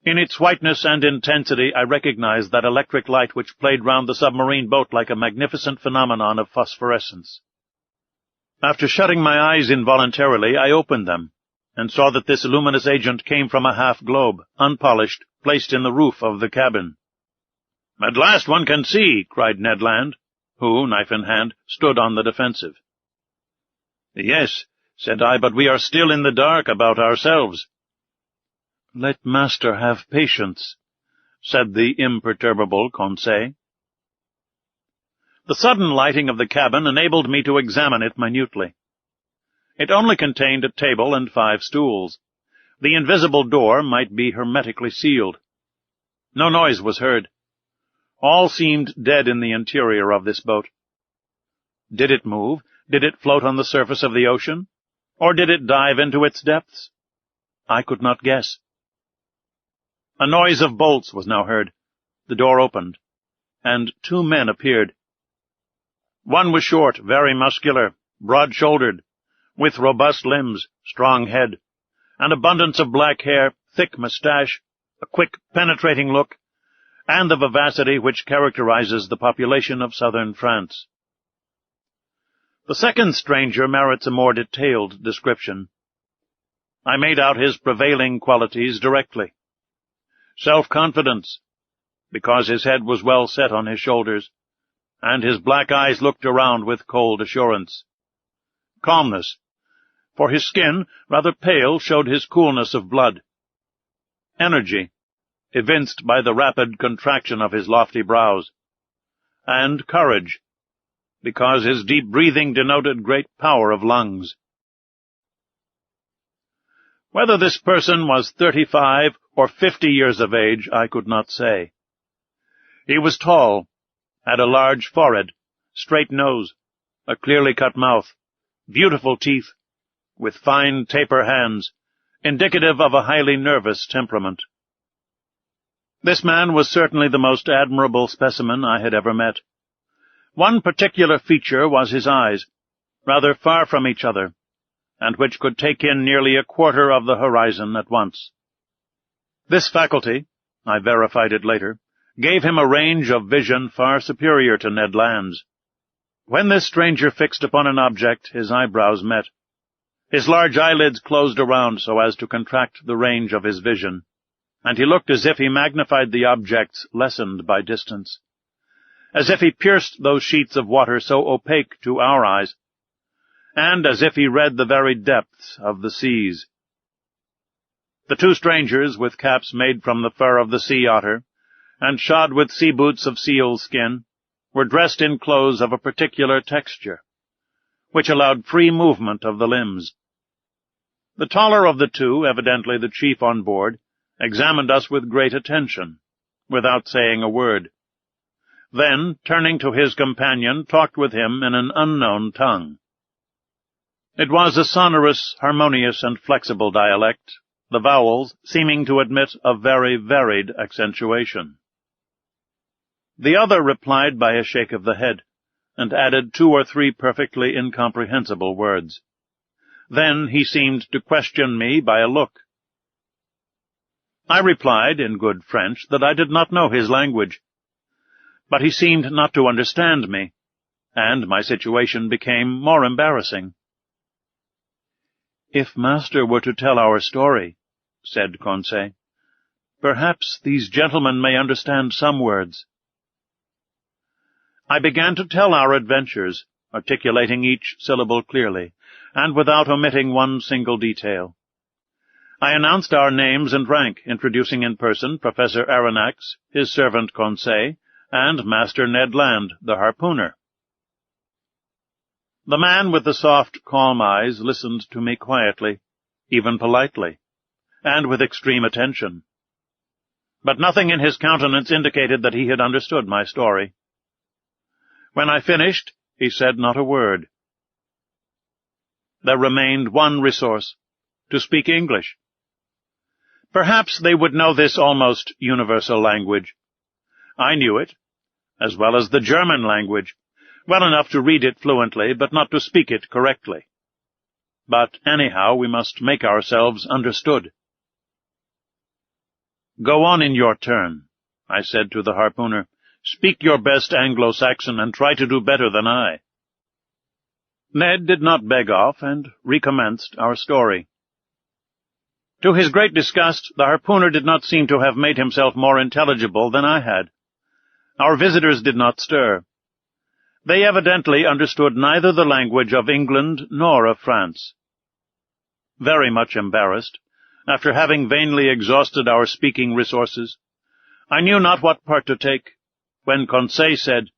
In its whiteness and intensity I recognized that electric light which played round the submarine boat like a magnificent phenomenon of phosphorescence. After shutting my eyes involuntarily, I opened them, and saw that this luminous agent came from a half-globe, unpolished, placed in the roof of the cabin. "At last one can see," cried Ned Land, who, knife in hand, stood on the defensive. "Yes," said I, "but we are still in the dark about ourselves." "Let master have patience," said the imperturbable Conseil. The sudden lighting of the cabin enabled me to examine it minutely. It only contained a table and 5 stools. The invisible door might be hermetically sealed. No noise was heard. All seemed dead in the interior of this boat. Did it move? Did it float on the surface of the ocean? Or did it dive into its depths? I could not guess. A noise of bolts was now heard. The door opened, and 2 men appeared. One was short, very muscular, broad-shouldered, with robust limbs, strong head, an abundance of black hair, thick moustache, a quick, penetrating look, and the vivacity which characterizes the population of southern France. The second stranger merits a more detailed description. I made out his prevailing qualities directly. Self-confidence, because his head was well set on his shoulders, and his black eyes looked around with cold assurance. Calmness, for his skin, rather pale, showed his coolness of blood. Energy, evinced by the rapid contraction of his lofty brows. And courage, because his deep breathing denoted great power of lungs. Whether this person was 35 or 50 years of age, I could not say. He was tall, had a large forehead, straight nose, a clearly cut mouth, beautiful teeth, with fine taper hands, indicative of a highly nervous temperament. This man was certainly the most admirable specimen I had ever met. One particular feature was his eyes, rather far from each other, and which could take in nearly a quarter of the horizon at once. This faculty, I verified it later, gave him a range of vision far superior to Ned Land's. When this stranger fixed upon an object, his eyebrows met. His large eyelids closed around so as to contract the range of his vision, and he looked as if he magnified the objects lessened by distance, as if he pierced those sheets of water so opaque to our eyes, and as if he read the very depths of the seas. The 2 strangers, with caps made from the fur of the sea otter, and shod with sea boots of seal's skin, were dressed in clothes of a particular texture, which allowed free movement of the limbs. The taller of the 2, evidently the chief on board, examined us with great attention, without saying a word. then, turning to his companion, talked with him in an unknown tongue. It was a sonorous, harmonious, and flexible dialect, the vowels seeming to admit a very varied accentuation. The other replied by a shake of the head, and added 2 or 3 perfectly incomprehensible words. Then he seemed to question me by a look. I replied in good French that I did not know his language, but he seemed not to understand me, and my situation became more embarrassing. "If master were to tell our story," said Conseil, "perhaps these gentlemen may understand some words." I began to tell our adventures, articulating each syllable clearly, and without omitting one single detail. I announced our names and rank, introducing in person Professor Aronnax, his servant Conseil, and Master Ned Land, the harpooner. The man with the soft, calm eyes listened to me quietly, even politely, and with extreme attention. But nothing in his countenance indicated that he had understood my story. When I finished, he said not a word. There remained one resource, to speak English. Perhaps they would know this almost universal language. I knew it, as well as the German language, well enough to read it fluently, but not to speak it correctly. But anyhow, we must make ourselves understood. "Go on in your turn," I said to the harpooner. "Speak your best Anglo-Saxon and try to do better than I." Ned did not beg off, and recommenced our story. To his great disgust, the harpooner did not seem to have made himself more intelligible than I had. Our visitors did not stir. They evidently understood neither the language of England nor of France. Very much embarrassed, after having vainly exhausted our speaking resources, I knew not what part to take, when Conseil said,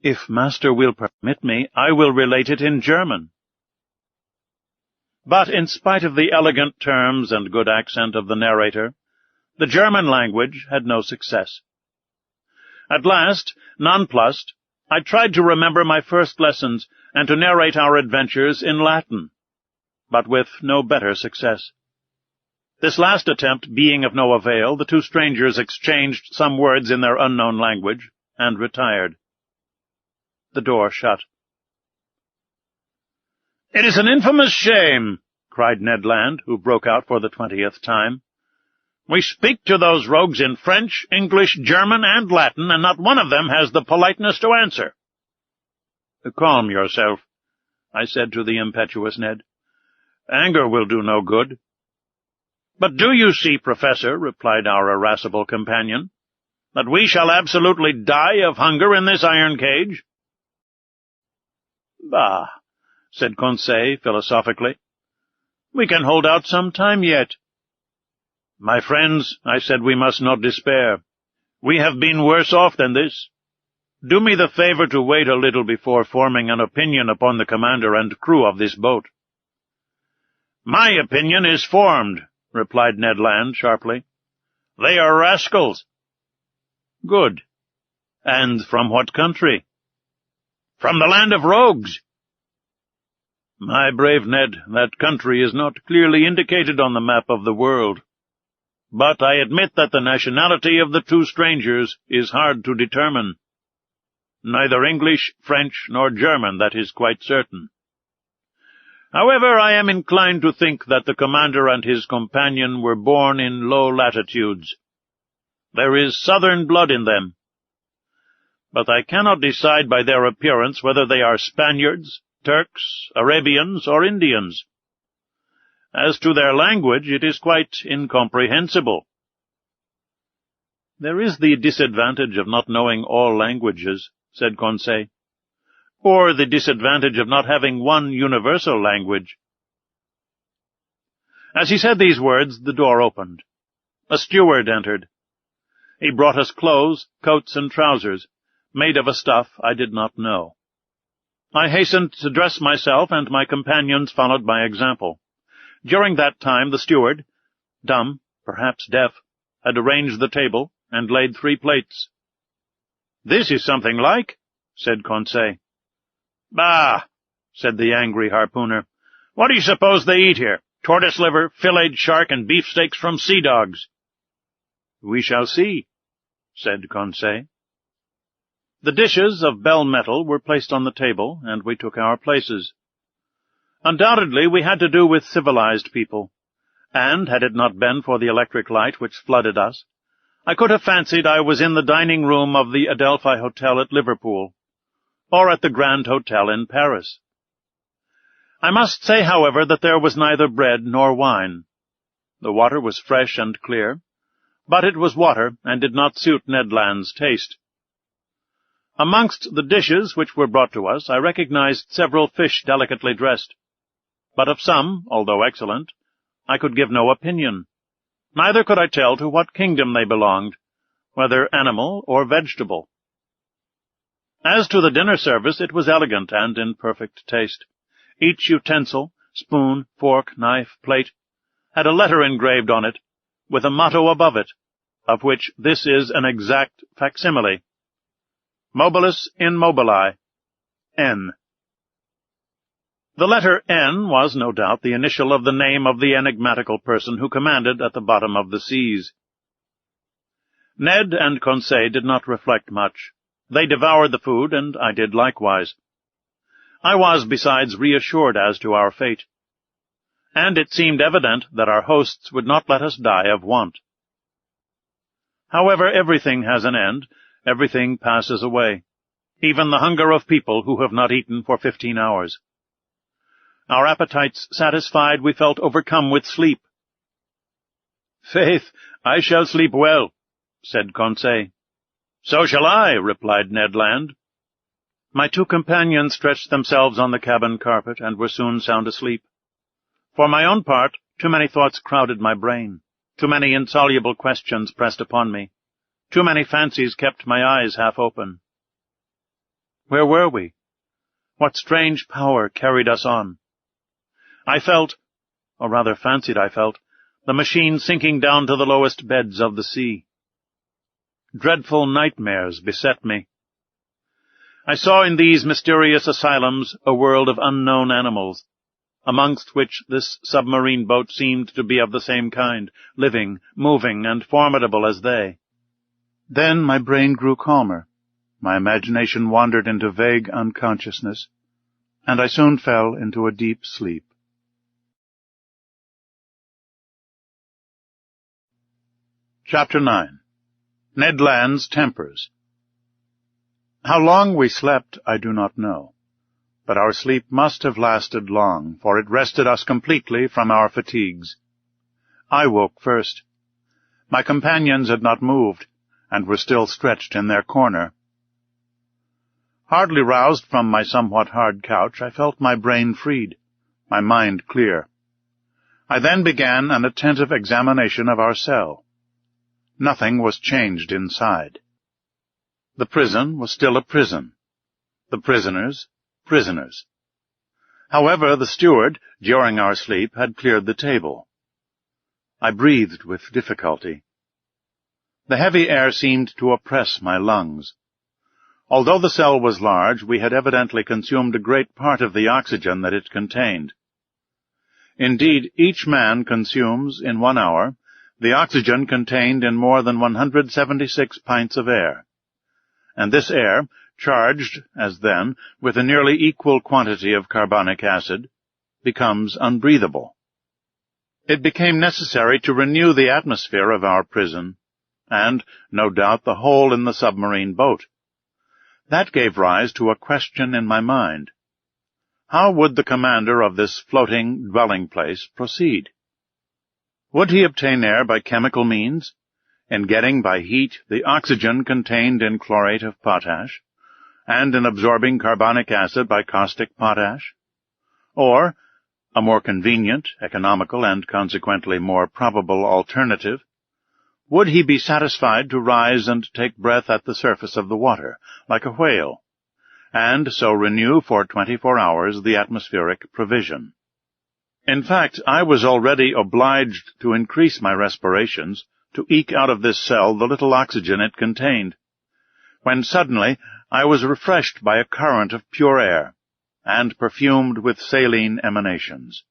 "If master will permit me, I will relate it in German." But in spite of the elegant terms and good accent of the narrator, the German language had no success. At last, nonplussed, I tried to remember my first lessons and to narrate our adventures in Latin, but with no better success. This last attempt being of no avail, the 2 strangers exchanged some words in their unknown language, and retired. The door shut. "It is an infamous shame," cried Ned Land, who broke out for the 20th time. "We speak to those rogues in French, English, German, and Latin, and not one of them has the politeness to answer." "Calm yourself," I said to the impetuous Ned. "Anger will do no good." "But do you see, Professor," replied our irascible companion, "that we shall absolutely die of hunger in this iron cage?" "Bah," said Conseil philosophically, "we can hold out some time yet." "My friends," I said, "we must not despair. We have been worse off than this. Do me the favor to wait a little before forming an opinion upon the commander and crew of this boat." "My opinion is formed," replied Ned Land sharply. "They are rascals." "Good. And from what country?" "From the land of rogues." "My brave Ned, that country is not clearly indicated on the map of the world. But I admit that the nationality of the 2 strangers is hard to determine. Neither English, French, nor German, that is quite certain. However, I am inclined to think that the commander and his companion were born in low latitudes. There is southern blood in them. But I cannot decide by their appearance whether they are Spaniards, Turks, Arabians, or Indians. As to their language, it is quite incomprehensible." "There is the disadvantage of not knowing all languages," said Conseil, "or the disadvantage of not having one universal language." As he said these words, the door opened. A steward entered. He brought us clothes, coats, and trousers, made of a stuff I did not know. I hastened to dress myself, and my companions followed my example. During that time the steward, dumb, perhaps deaf, had arranged the table and laid 3 plates. "This is something like," said Conseil. "Bah," said the angry harpooner. "What do you suppose they eat here? Tortoise liver, filleted shark, and beefsteaks from sea dogs." "We shall see," said Conseil. The dishes of bell metal were placed on the table, and we took our places. Undoubtedly we had to do with civilized people, and had it not been for the electric light which flooded us, I could have fancied I was in the dining-room of the Adelphi Hotel at Liverpool, or at the Grand Hotel in Paris. I must say, however, that there was neither bread nor wine. The water was fresh and clear, but it was water and did not suit Ned Land's taste. Amongst the dishes which were brought to us, I recognized several fish delicately dressed, but of some, although excellent, I could give no opinion. Neither could I tell to what kingdom they belonged, whether animal or vegetable. As to the dinner service, it was elegant and in perfect taste. Each utensil, spoon, fork, knife, plate, had a letter engraved on it, with a motto above it, of which this is an exact facsimile: Mobilis in mobili, N. The letter N was, no doubt, the initial of the name of the enigmatical person who commanded at the bottom of the seas. Ned and Conseil did not reflect much. They devoured the food, and I did likewise. I was, besides, reassured as to our fate, and it seemed evident that our hosts would not let us die of want. However, everything has an end, everything passes away, even the hunger of people who have not eaten for 15 hours. Our appetites satisfied, we felt overcome with sleep. "Faith, I shall sleep well," said Conseil. "So shall I," replied Ned Land. My two companions stretched themselves on the cabin carpet and were soon sound asleep. For my own part, too many thoughts crowded my brain, too many insoluble questions pressed upon me, too many fancies kept my eyes half open. Where were we? What strange power carried us on? I felt, or rather fancied I felt, the machine sinking down to the lowest beds of the sea. Dreadful nightmares beset me. I saw in these mysterious asylums a world of unknown animals, amongst which this submarine boat seemed to be of the same kind, living, moving, and formidable as they. Then my brain grew calmer, my imagination wandered into vague unconsciousness, and I soon fell into a deep sleep. Chapter 9. Ned Land's Tempers. How long we slept, I do not know, but our sleep must have lasted long, for it rested us completely from our fatigues. I woke first. My companions had not moved, and were still stretched in their corner. Hardly roused from my somewhat hard couch, I felt my brain freed, my mind clear. I then began an attentive examination of our cell. Nothing was changed inside. The prison was still a prison. The prisoners, prisoners. However, the steward, during our sleep, had cleared the table. I breathed with difficulty. The heavy air seemed to oppress my lungs. Although the cell was large, we had evidently consumed a great part of the oxygen that it contained. Indeed, each man consumes, in 1 hour, the oxygen contained in more than 176 pints of air, and this air, charged, as then, with a nearly equal quantity of carbonic acid, becomes unbreathable. It became necessary to renew the atmosphere of our prison, and, no doubt, the hole in the submarine boat. That gave rise to a question in my mind. How would the commander of this floating dwelling-place proceed? Would he obtain air by chemical means, in getting by heat the oxygen contained in chlorate of potash, and in absorbing carbonic acid by caustic potash? Or, a more convenient, economical, and consequently more probable alternative, would he be satisfied to rise and take breath at the surface of the water, like a whale, and so renew for 24 hours the atmospheric provision? In fact, I was already obliged to increase my respirations to eke out of this cell the little oxygen it contained, when suddenly I was refreshed by a current of pure air, and perfumed with saline emanations.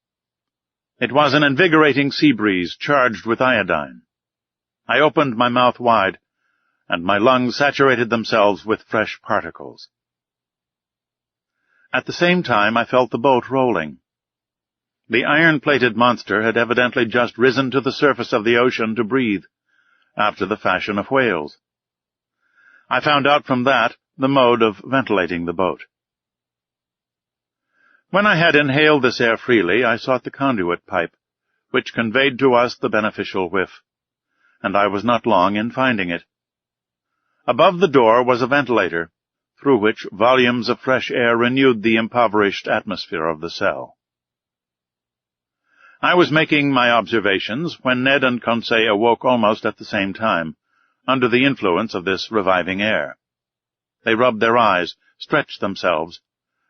It was an invigorating sea breeze charged with iodine. I opened my mouth wide, and my lungs saturated themselves with fresh particles. At the same time I felt the boat rolling. The iron-plated monster had evidently just risen to the surface of the ocean to breathe, after the fashion of whales. I found out from that the mode of ventilating the boat. When I had inhaled this air freely, I sought the conduit pipe, which conveyed to us the beneficial whiff, and I was not long in finding it. Above the door was a ventilator, through which volumes of fresh air renewed the impoverished atmosphere of the cell. I was making my observations when Ned and Conseil awoke almost at the same time, under the influence of this reviving air. They rubbed their eyes, stretched themselves,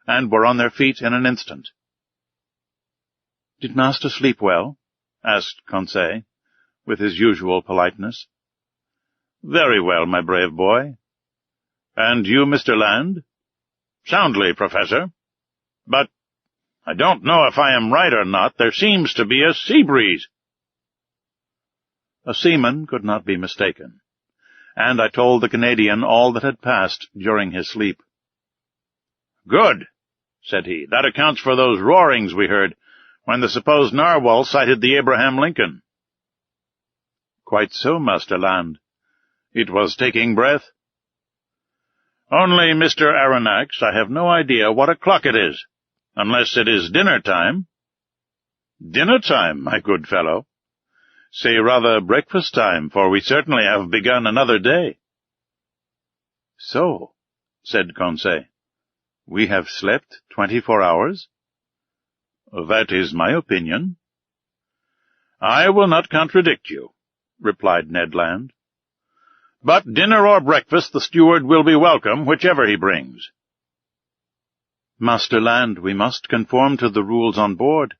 and were on their feet in an instant. "Did master sleep well?" asked Conseil, with his usual politeness. "Very well, my brave boy. And you, Mr. Land?" "Soundly, Professor. But I don't know if I am right or not. There seems to be a sea breeze." A seaman could not be mistaken, and I told the Canadian all that had passed during his sleep. "Good," said he. "That accounts for those roarings we heard when the supposed narwhal sighted the Abraham Lincoln." "Quite so, Master Land. It was taking breath." "Only, Mr. Aronnax, I have no idea what o'clock it is, unless it is dinner-time." "Dinner-time, my good fellow. Say rather breakfast-time, for we certainly have begun another day." "So," said Conseil, "we have slept 24 hours? "That is my opinion." "I will not contradict you," replied Ned Land. "But dinner or breakfast, the steward will be welcome, whichever he brings." "Master Land, we must conform to the rules on board,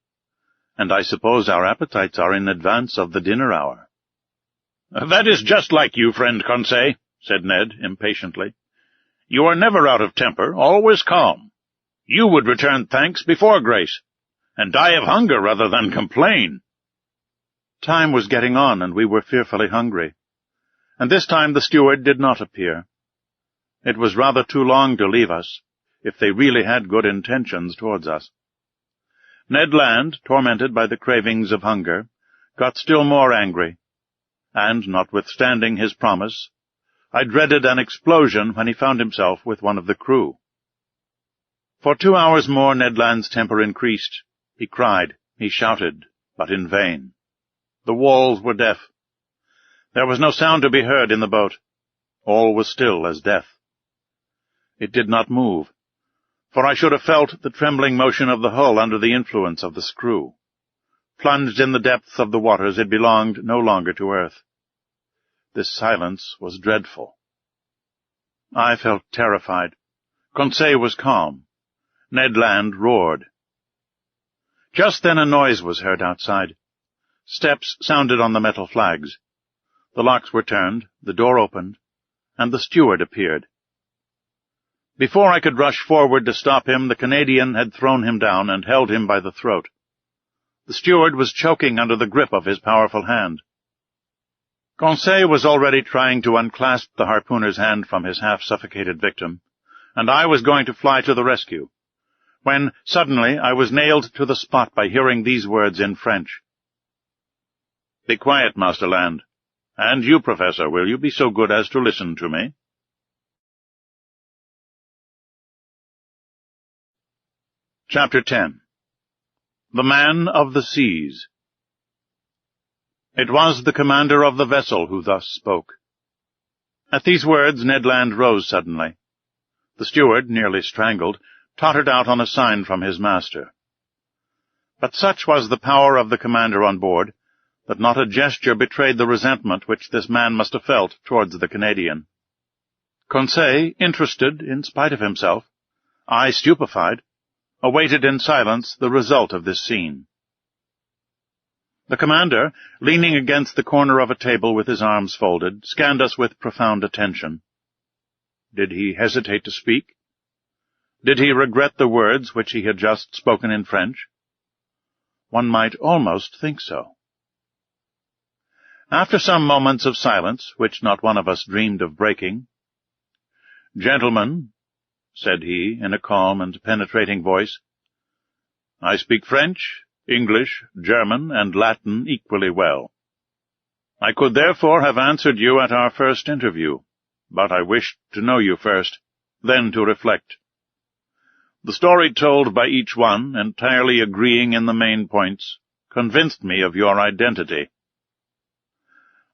and I suppose our appetites are in advance of the dinner hour." "That is just like you, friend Conseil," said Ned impatiently. "You are never out of temper, always calm. You would return thanks before grace, and die of hunger rather than complain." Time was getting on, and we were fearfully hungry, and this time the steward did not appear. It was rather too long to leave us, if they really had good intentions towards us. Ned Land, tormented by the cravings of hunger, got still more angry, and, notwithstanding his promise, I dreaded an explosion when he found himself with one of the crew. For 2 hours more Ned Land's temper increased. He cried, he shouted, but in vain. The walls were deaf. There was no sound to be heard in the boat. All was still as death. It did not move, for I should have felt the trembling motion of the hull under the influence of the screw. Plunged in the depths of the waters, it belonged no longer to earth. This silence was dreadful. I felt terrified. Conseil was calm. Ned Land roared. Just then a noise was heard outside. Steps sounded on the metal flags. The locks were turned, the door opened, and the steward appeared. Before I could rush forward to stop him, the Canadian had thrown him down and held him by the throat. The steward was choking under the grip of his powerful hand. Conseil was already trying to unclasp the harpooner's hand from his half-suffocated victim, and I was going to fly to the rescue, when suddenly I was nailed to the spot by hearing these words in French. "Be quiet, Master Land. And you, Professor, will you be so good as to listen to me?" Chapter 10. The Man of the Seas. It was the commander of the vessel who thus spoke. At these words Ned Land rose suddenly. The steward, nearly strangled, tottered out on a sign from his master. But such was the power of the commander on board that not a gesture betrayed the resentment which this man must have felt towards the Canadian. Conseil, interested in spite of himself, I stupefied, awaited in silence the result of this scene. The commander, leaning against the corner of a table with his arms folded, scanned us with profound attention. Did he hesitate to speak? Did he regret the words which he had just spoken in French? One might almost think so. After some moments of silence, which not one of us dreamed of breaking, "Gentlemen," said he, in a calm and penetrating voice, "I speak French, English, German, and Latin equally well. I could therefore have answered you at our first interview, but I wished to know you first, then to reflect. The story told by each one, entirely agreeing in the main points, convinced me of your identity.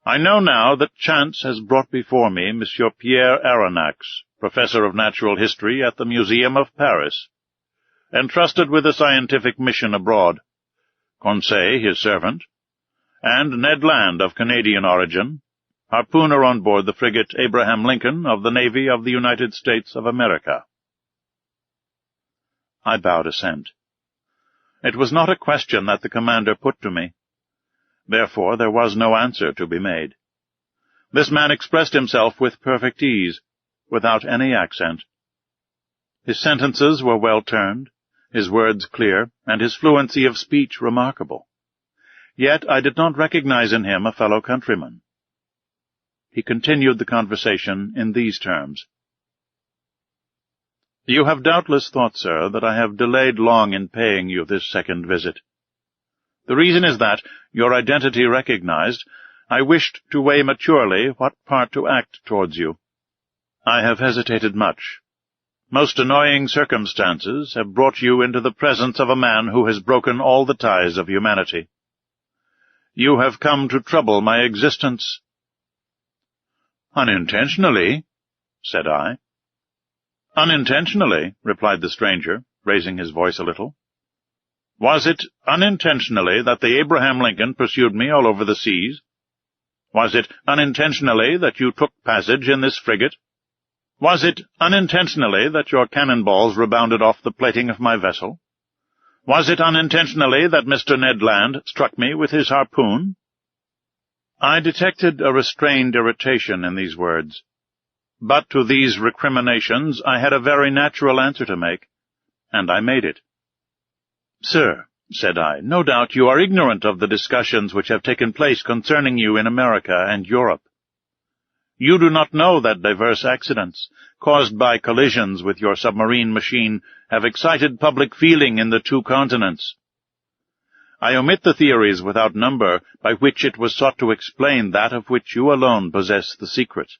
I know now that chance has brought before me Monsieur Pierre Aronnax, Professor of Natural History at the Museum of Paris, entrusted with a scientific mission abroad, Conseil, his servant, and Ned Land, of Canadian origin, harpooner on board the frigate Abraham Lincoln of the Navy of the United States of America." I bowed assent. It was not a question that the commander put to me. Therefore there was no answer to be made. This man expressed himself with perfect ease, without any accent. His sentences were well turned, his words clear, and his fluency of speech remarkable. Yet I did not recognize in him a fellow countryman. He continued the conversation in these terms. "You have doubtless thought, sir, that I have delayed long in paying you this second visit. The reason is that, your identity recognized, I wished to weigh maturely what part to act towards you. I have hesitated much. Most annoying circumstances have brought you into the presence of a man who has broken all the ties of humanity. You have come to trouble my existence." "Unintentionally," said I. "Unintentionally," replied the stranger, raising his voice a little. "Was it unintentionally that the Abraham Lincoln pursued me all over the seas? Was it unintentionally that you took passage in this frigate? Was it unintentionally that your cannon-balls rebounded off the plating of my vessel? Was it unintentionally that Mr. Ned Land struck me with his harpoon?" I detected a restrained irritation in these words, but to these recriminations I had a very natural answer to make, and I made it. "Sir," said I, "no doubt you are ignorant of the discussions which have taken place concerning you in America and Europe. You do not know that diverse accidents, caused by collisions with your submarine machine, have excited public feeling in the two continents. I omit the theories without number by which it was sought to explain that of which you alone possess the secret.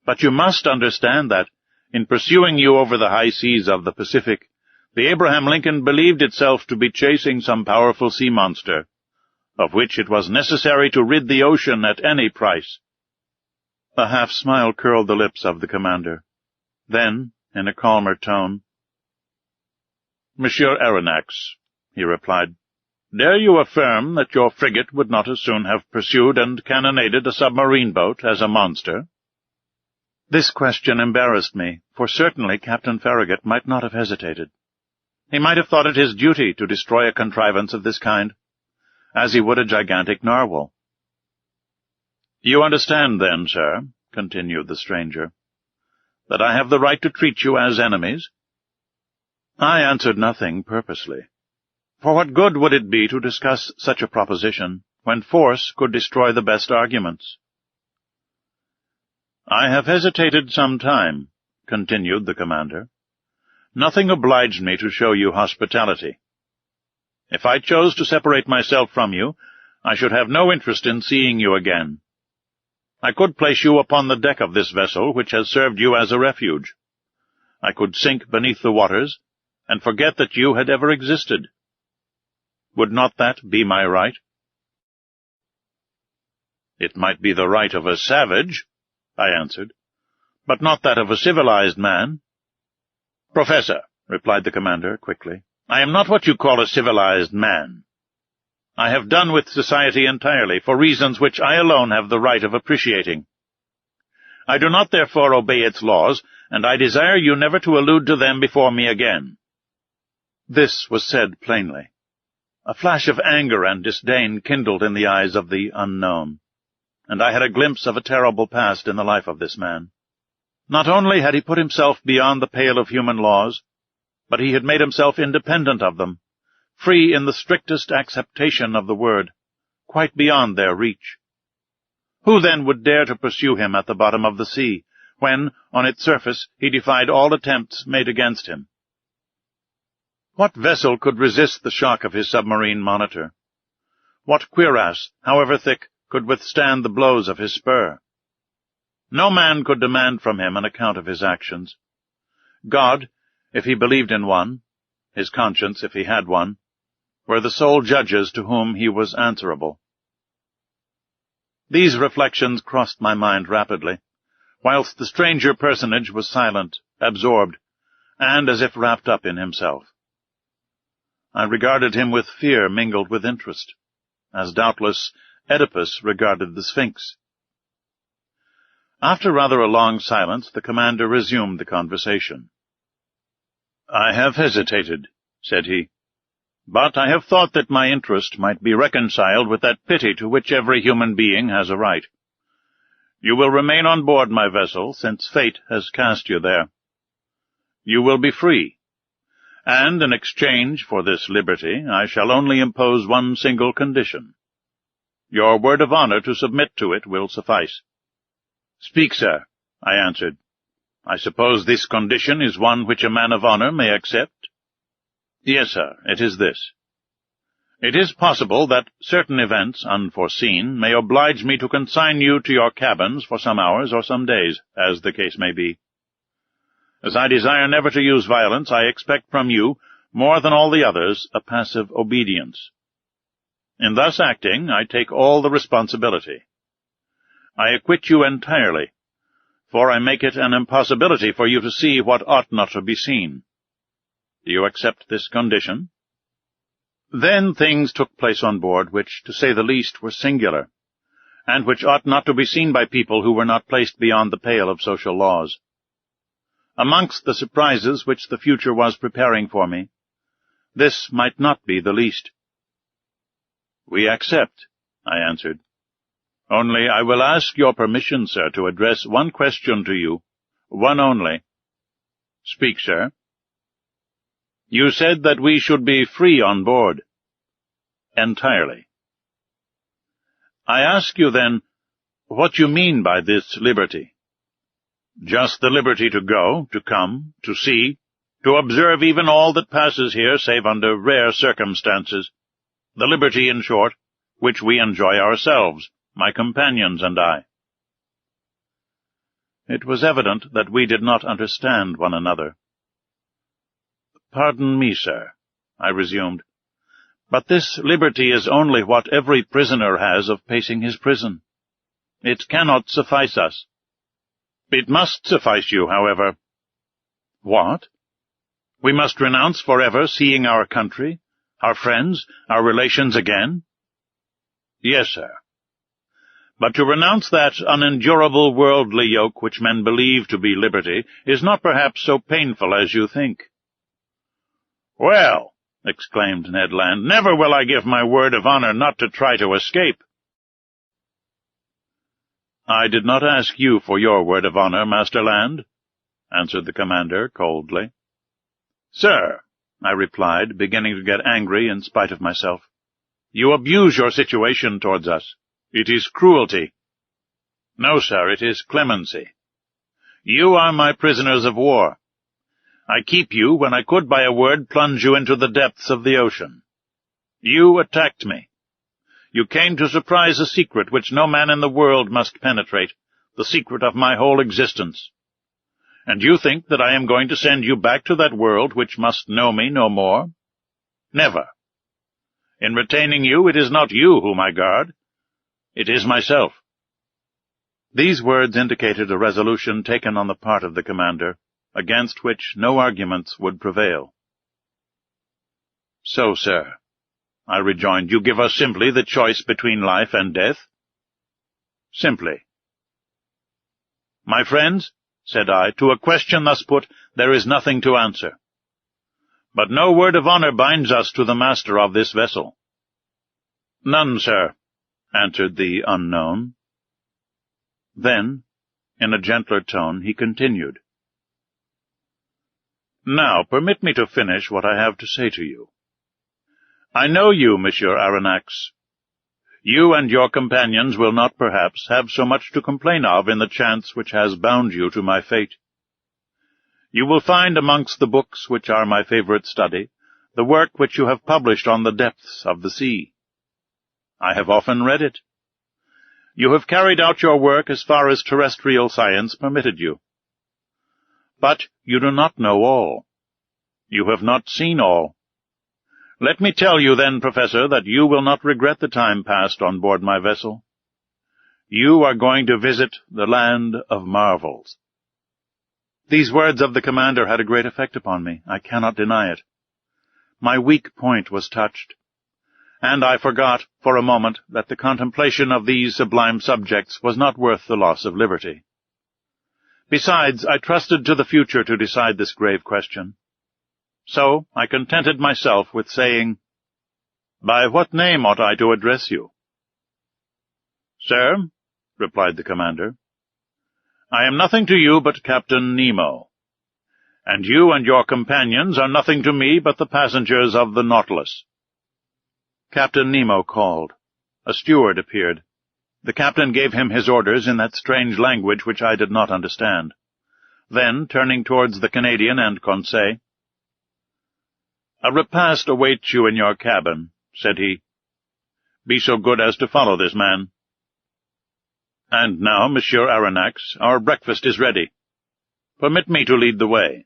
But you must understand that, in pursuing you over the high seas of the Pacific, the Abraham Lincoln believed itself to be chasing some powerful sea monster, of which it was necessary to rid the ocean at any price." A half-smile curled the lips of the commander. Then, in a calmer tone, "Monsieur Aronnax," he replied, "dare you affirm that your frigate would not as soon have pursued and cannonaded a submarine boat as a monster?" This question embarrassed me, for certainly Captain Farragut might not have hesitated. He might have thought it his duty to destroy a contrivance of this kind, as he would a gigantic narwhal. "You understand, then, sir," continued the stranger, "that I have the right to treat you as enemies?" I answered nothing purposely. For what good would it be to discuss such a proposition, when force could destroy the best arguments? "I have hesitated some time," continued the commander. "Nothing obliged me to show you hospitality. If I chose to separate myself from you, I should have no interest in seeing you again. I could place you upon the deck of this vessel, which has served you as a refuge. I could sink beneath the waters, and forget that you had ever existed. Would not that be my right?" "It might be the right of a savage," I answered, "but not that of a civilized man." "Professor," replied the commander quickly, "I am not what you call a civilized man. I have done with society entirely, for reasons which I alone have the right of appreciating. I do not therefore obey its laws, and I desire you never to allude to them before me again." This was said plainly. A flash of anger and disdain kindled in the eyes of the unknown, and I had a glimpse of a terrible past in the life of this man. Not only had he put himself beyond the pale of human laws, but he had made himself independent of them, free in the strictest acceptation of the word, quite beyond their reach. Who then would dare to pursue him at the bottom of the sea, when, on its surface, he defied all attempts made against him? What vessel could resist the shock of his submarine monitor? What cuirass, however thick, could withstand the blows of his spur? No man could demand from him an account of his actions. God, if he believed in one, his conscience, if he had one, were the sole judges to whom he was answerable. These reflections crossed my mind rapidly, whilst the stranger personage was silent, absorbed, and as if wrapped up in himself. I regarded him with fear mingled with interest, as doubtless Oedipus regarded the Sphinx. After rather a long silence, the commander resumed the conversation. "I have hesitated," said he, "but I have thought that my interest might be reconciled with that pity to which every human being has a right. You will remain on board my vessel, since fate has cast you there. You will be free, and in exchange for this liberty I shall only impose one single condition. Your word of honor to submit to it will suffice." "Speak, sir," I answered. "I suppose this condition is one which a man of honor may accept?" "Yes, sir, it is this. It is possible that certain events, unforeseen, may oblige me to consign you to your cabins for some hours or some days, as the case may be. As I desire never to use violence, I expect from you, more than all the others, a passive obedience. In thus acting, I take all the responsibility. I acquit you entirely, for I make it an impossibility for you to see what ought not to be seen. Do you accept this condition?" Then things took place on board which, to say the least, were singular, and which ought not to be seen by people who were not placed beyond the pale of social laws. Amongst the surprises which the future was preparing for me, this might not be the least. "We accept," I answered. "Only I will ask your permission, sir, to address one question to you, one only." "Speak, sir." "You said that we should be free on board." "Entirely." "I ask you, then, what you mean by this liberty?" "Just the liberty to go, to come, to see, to observe even all that passes here save under rare circumstances. The liberty, in short, which we enjoy ourselves, my companions and I." It was evident that we did not understand one another. "Pardon me, sir," I resumed, "but this liberty is only what every prisoner has of pacing his prison. It cannot suffice us." "It must suffice you, however." "What? We must renounce forever seeing our country, our friends, our relations again?" "Yes, sir. But to renounce that unendurable worldly yoke which men believe to be liberty is not perhaps so painful as you think." "Well," exclaimed Ned Land, "never will I give my word of honor not to try to escape." "I did not ask you for your word of honor, Master Land," answered the commander coldly. "Sir," I replied, beginning to get angry in spite of myself, "you abuse your situation towards us. It is cruelty." "No, sir, it is clemency. You are my prisoners of war. I keep you when I could by a word plunge you into the depths of the ocean. You attacked me. You came to surprise a secret which no man in the world must penetrate, the secret of my whole existence. And you think that I am going to send you back to that world which must know me no more? Never. In retaining you, it is not you whom I guard. It is myself." These words indicated a resolution taken on the part of the commander, against which no arguments would prevail. "So, sir," I rejoined, "you give us simply the choice between life and death?" "Simply." "My friends," said I, "to a question thus put there is nothing to answer. But no word of honor binds us to the master of this vessel." "None, sir," answered the unknown. Then, In a gentler tone, he continued, "Now, permit me to finish what I have to say to you. I know you, Monsieur Aronnax. You and your companions will not, perhaps, have so much to complain of in the chance which has bound you to my fate. You will find amongst the books which are my favorite study the work which you have published on the depths of the sea. I have often read it. You have carried out your work as far as terrestrial science permitted you. But you do not know all. You have not seen all. Let me tell you then, Professor, that you will not regret the time passed on board my vessel. You are going to visit the land of marvels." These words of the commander had a great effect upon me. I cannot deny it. My weak point was touched, and I forgot for a moment that the contemplation of these sublime subjects was not worth the loss of liberty. Besides, I trusted to the future to decide this grave question. So I contented myself with saying, "By what name ought I to address you?" "Sir," replied the commander, "I am nothing to you but Captain Nemo, and you and your companions are nothing to me but the passengers of the Nautilus." Captain Nemo called. A steward appeared. The captain gave him his orders in that strange language which I did not understand. Then, turning towards the Canadian and Conseil, "A repast awaits you in your cabin," said he. "Be so good as to follow this man. And now, Monsieur Aronnax, our breakfast is ready. Permit me to lead the way."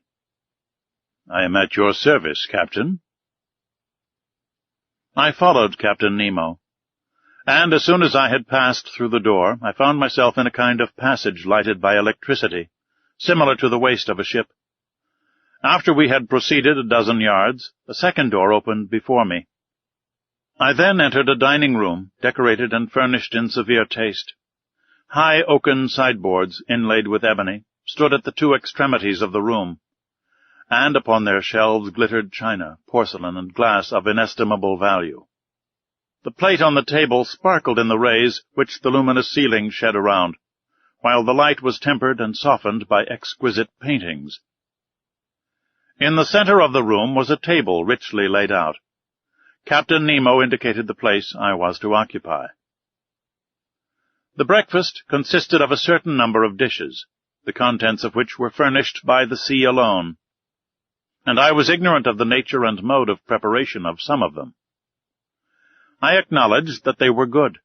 "I am at your service, Captain." I followed Captain Nemo, and as soon as I had passed through the door, I found myself in a kind of passage lighted by electricity, similar to the waist of a ship. After we had proceeded a dozen yards, a second door opened before me. I then entered a dining-room, decorated and furnished in severe taste. High oaken sideboards, inlaid with ebony, stood at the two extremities of the room, and upon their shelves glittered china, porcelain, and glass of inestimable value. The plate on the table sparkled in the rays which the luminous ceiling shed around, while the light was tempered and softened by exquisite paintings. In the center of the room was a table richly laid out. Captain Nemo indicated the place I was to occupy. The breakfast consisted of a certain number of dishes, the contents of which were furnished by the sea alone, and I was ignorant of the nature and mode of preparation of some of them. I acknowledged that they were good,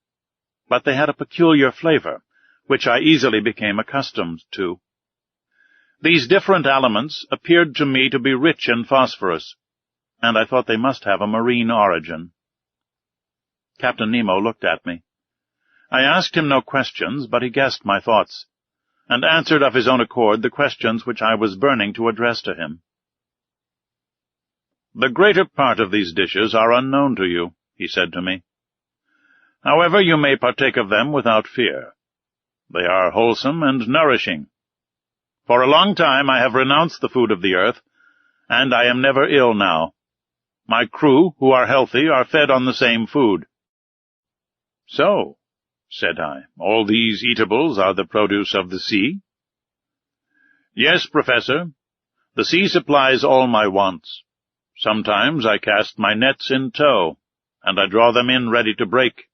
but they had a peculiar flavor, which I easily became accustomed to. These different aliments appeared to me to be rich in phosphorus, and I thought they must have a marine origin. Captain Nemo looked at me. I asked him no questions, but he guessed my thoughts, and answered of his own accord the questions which I was burning to address to him. "The greater part of these dishes are unknown to you," he said to me. "However, you may partake of them without fear. They are wholesome and nourishing. For a long time I have renounced the food of the earth, and I am never ill now. My crew, who are healthy, are fed on the same food." "So," said I, "all these eatables are the produce of the sea?" "Yes, Professor. The sea supplies all my wants. Sometimes I cast my nets in tow, and I draw them in ready to break.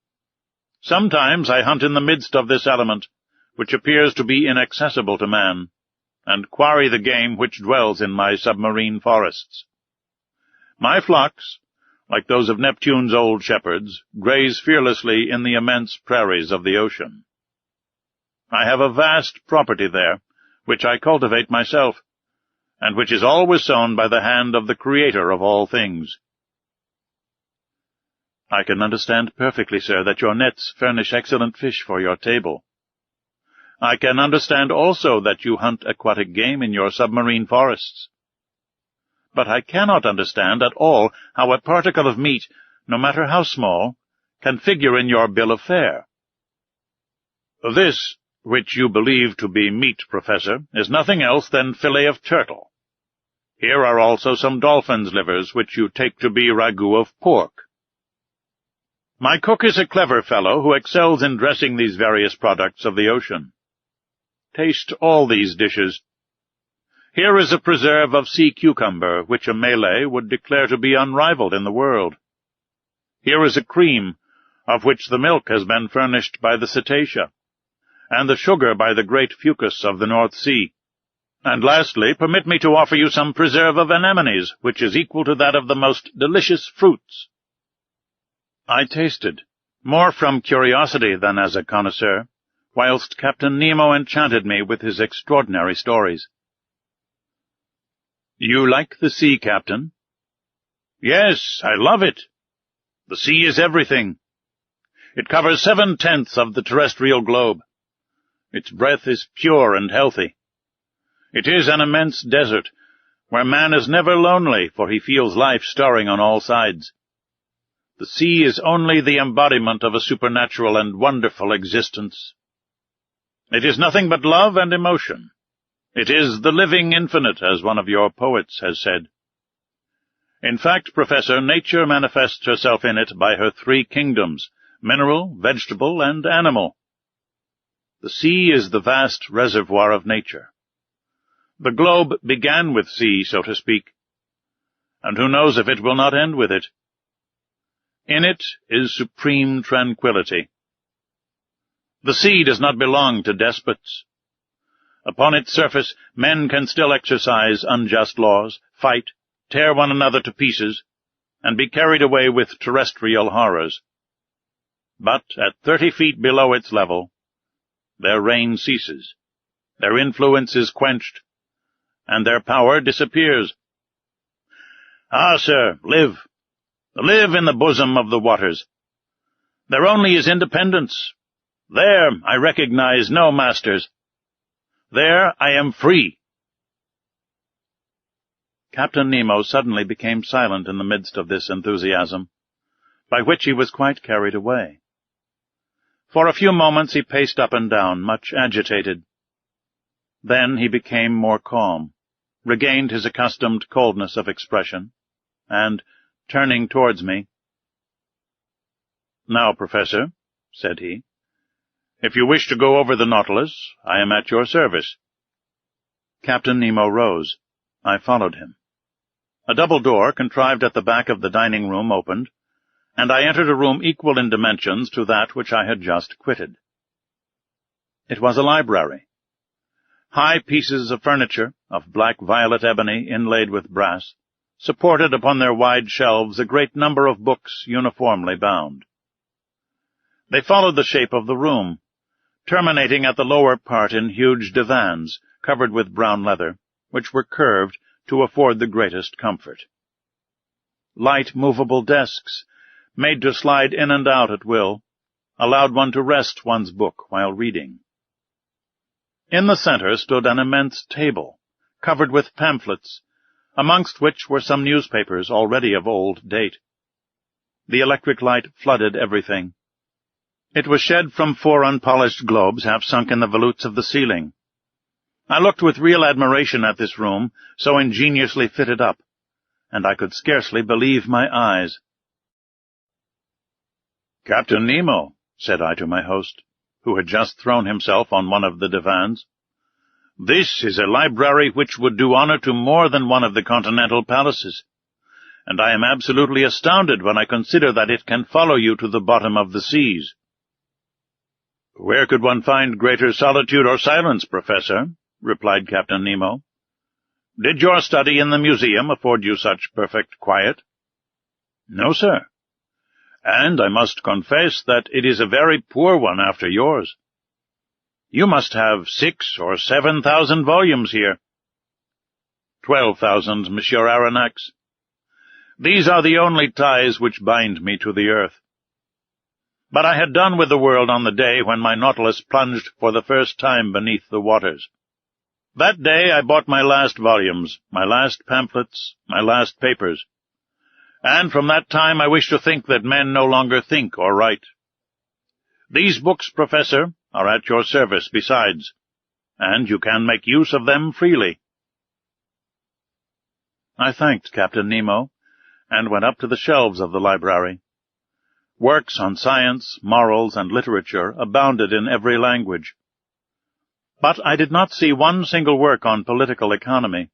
Sometimes I hunt in the midst of this element, which appears to be inaccessible to man, and quarry the game which dwells in my submarine forests. My flocks, like those of Neptune's old shepherds, graze fearlessly in the immense prairies of the ocean. I have a vast property there, which I cultivate myself, and which is always sown by the hand of the Creator of all things." "I can understand perfectly, sir, that your nets furnish excellent fish for your table. I can understand also that you hunt aquatic game in your submarine forests. But I cannot understand at all how a particle of meat, no matter how small, can figure in your bill of fare." "This, which you believe to be meat, Professor, is nothing else than fillet of turtle. Here are also some dolphin's livers, which you take to be ragout of pork. My cook is a clever fellow who excels in dressing these various products of the ocean. Taste all these dishes. Here is a preserve of sea cucumber, which a Malay would declare to be unrivaled in the world. Here is a cream, of which the milk has been furnished by the cetacea, and the sugar by the great fucus of the North Sea. And lastly, permit me to offer you some preserve of anemones, which is equal to that of the most delicious fruits. I tasted, more from curiosity than as a connoisseur, whilst Captain Nemo enchanted me with his extraordinary stories. You like the sea, Captain? Yes, I love it. The sea is everything. It covers 7/10 of the terrestrial globe. Its breath is pure and healthy. It is an immense desert, where man is never lonely, for he feels life stirring on all sides. The sea is only the embodiment of a supernatural and wonderful existence. It is nothing but love and emotion. It is the living infinite, as one of your poets has said. In fact, Professor, nature manifests herself in it by her 3 kingdoms, mineral, vegetable, and animal. The sea is the vast reservoir of nature. The globe began with sea, so to speak, and who knows if it will not end with it. In it is supreme tranquility. The sea does not belong to despots. Upon its surface, men can still exercise unjust laws, fight, tear one another to pieces, and be carried away with terrestrial horrors. But at 30 feet below its level, their reign ceases, their influence is quenched, and their power disappears. Ah, sir, live in the bosom of the waters. There only is independence. There I recognize no masters. There I am free. Captain Nemo suddenly became silent in the midst of this enthusiasm, by which he was quite carried away. For a few moments he paced up and down, much agitated. Then he became more calm, regained his accustomed coldness of expression, and, turning towards me, "Now, Professor," said he, "if you wish to go over the Nautilus, I am at your service." Captain Nemo rose. I followed him. A double door, contrived at the back of the dining-room, opened, and I entered a room equal in dimensions to that which I had just quitted. It was a library. High pieces of furniture, of black-violet ebony inlaid with brass, supported upon their wide shelves a great number of books uniformly bound. They followed the shape of the room, terminating at the lower part in huge divans covered with brown leather, which were curved to afford the greatest comfort. Light movable desks, made to slide in and out at will, allowed one to rest one's book while reading. In the center stood an immense table, covered with pamphlets, amongst which were some newspapers already of old date. The electric light flooded everything. It was shed from 4 unpolished globes half sunk in the volutes of the ceiling. I looked with real admiration at this room, so ingeniously fitted up, and I could scarcely believe my eyes. "Captain Nemo," said I to my host, who had just thrown himself on one of the divans, "this is a library which would do honor to more than one of the continental palaces, and I am absolutely astounded when I consider that it can follow you to the bottom of the seas." "Where could one find greater solitude or silence, Professor?" replied Captain Nemo. "Did your study in the museum afford you such perfect quiet?" "No, sir. And I must confess that it is a very poor one after yours. You must have 6,000 or 7,000 volumes here." 12,000, Monsieur Aronnax. "These are the only ties which bind me to the earth. But I had done with the world on the day when my Nautilus plunged for the first time beneath the waters. That day I bought my last volumes, my last pamphlets, my last papers. And from that time I wish to think that men no longer think or write. These books, Professor, are at your service besides, and you can make use of them freely." I thanked Captain Nemo, and went up to the shelves of the library. Works on science, morals, and literature abounded in every language. But I did not see one single work on political economy.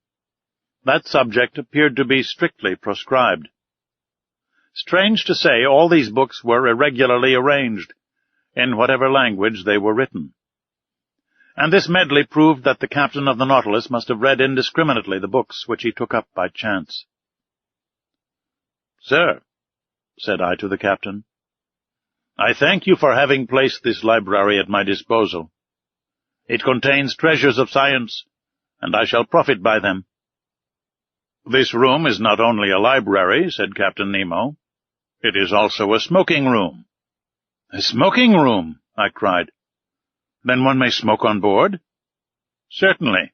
That subject appeared to be strictly proscribed. Strange to say, all these books were irregularly arranged, in whatever language they were written. And this medley proved that the captain of the Nautilus must have read indiscriminately the books which he took up by chance. "Sir," said I to the captain, "I thank you for having placed this library at my disposal. It contains treasures of science, and I shall profit by them." "This room is not only a library," said Captain Nemo. "It is also a smoking room." "A smoking room!" I cried. "Then one may smoke on board?" "Certainly."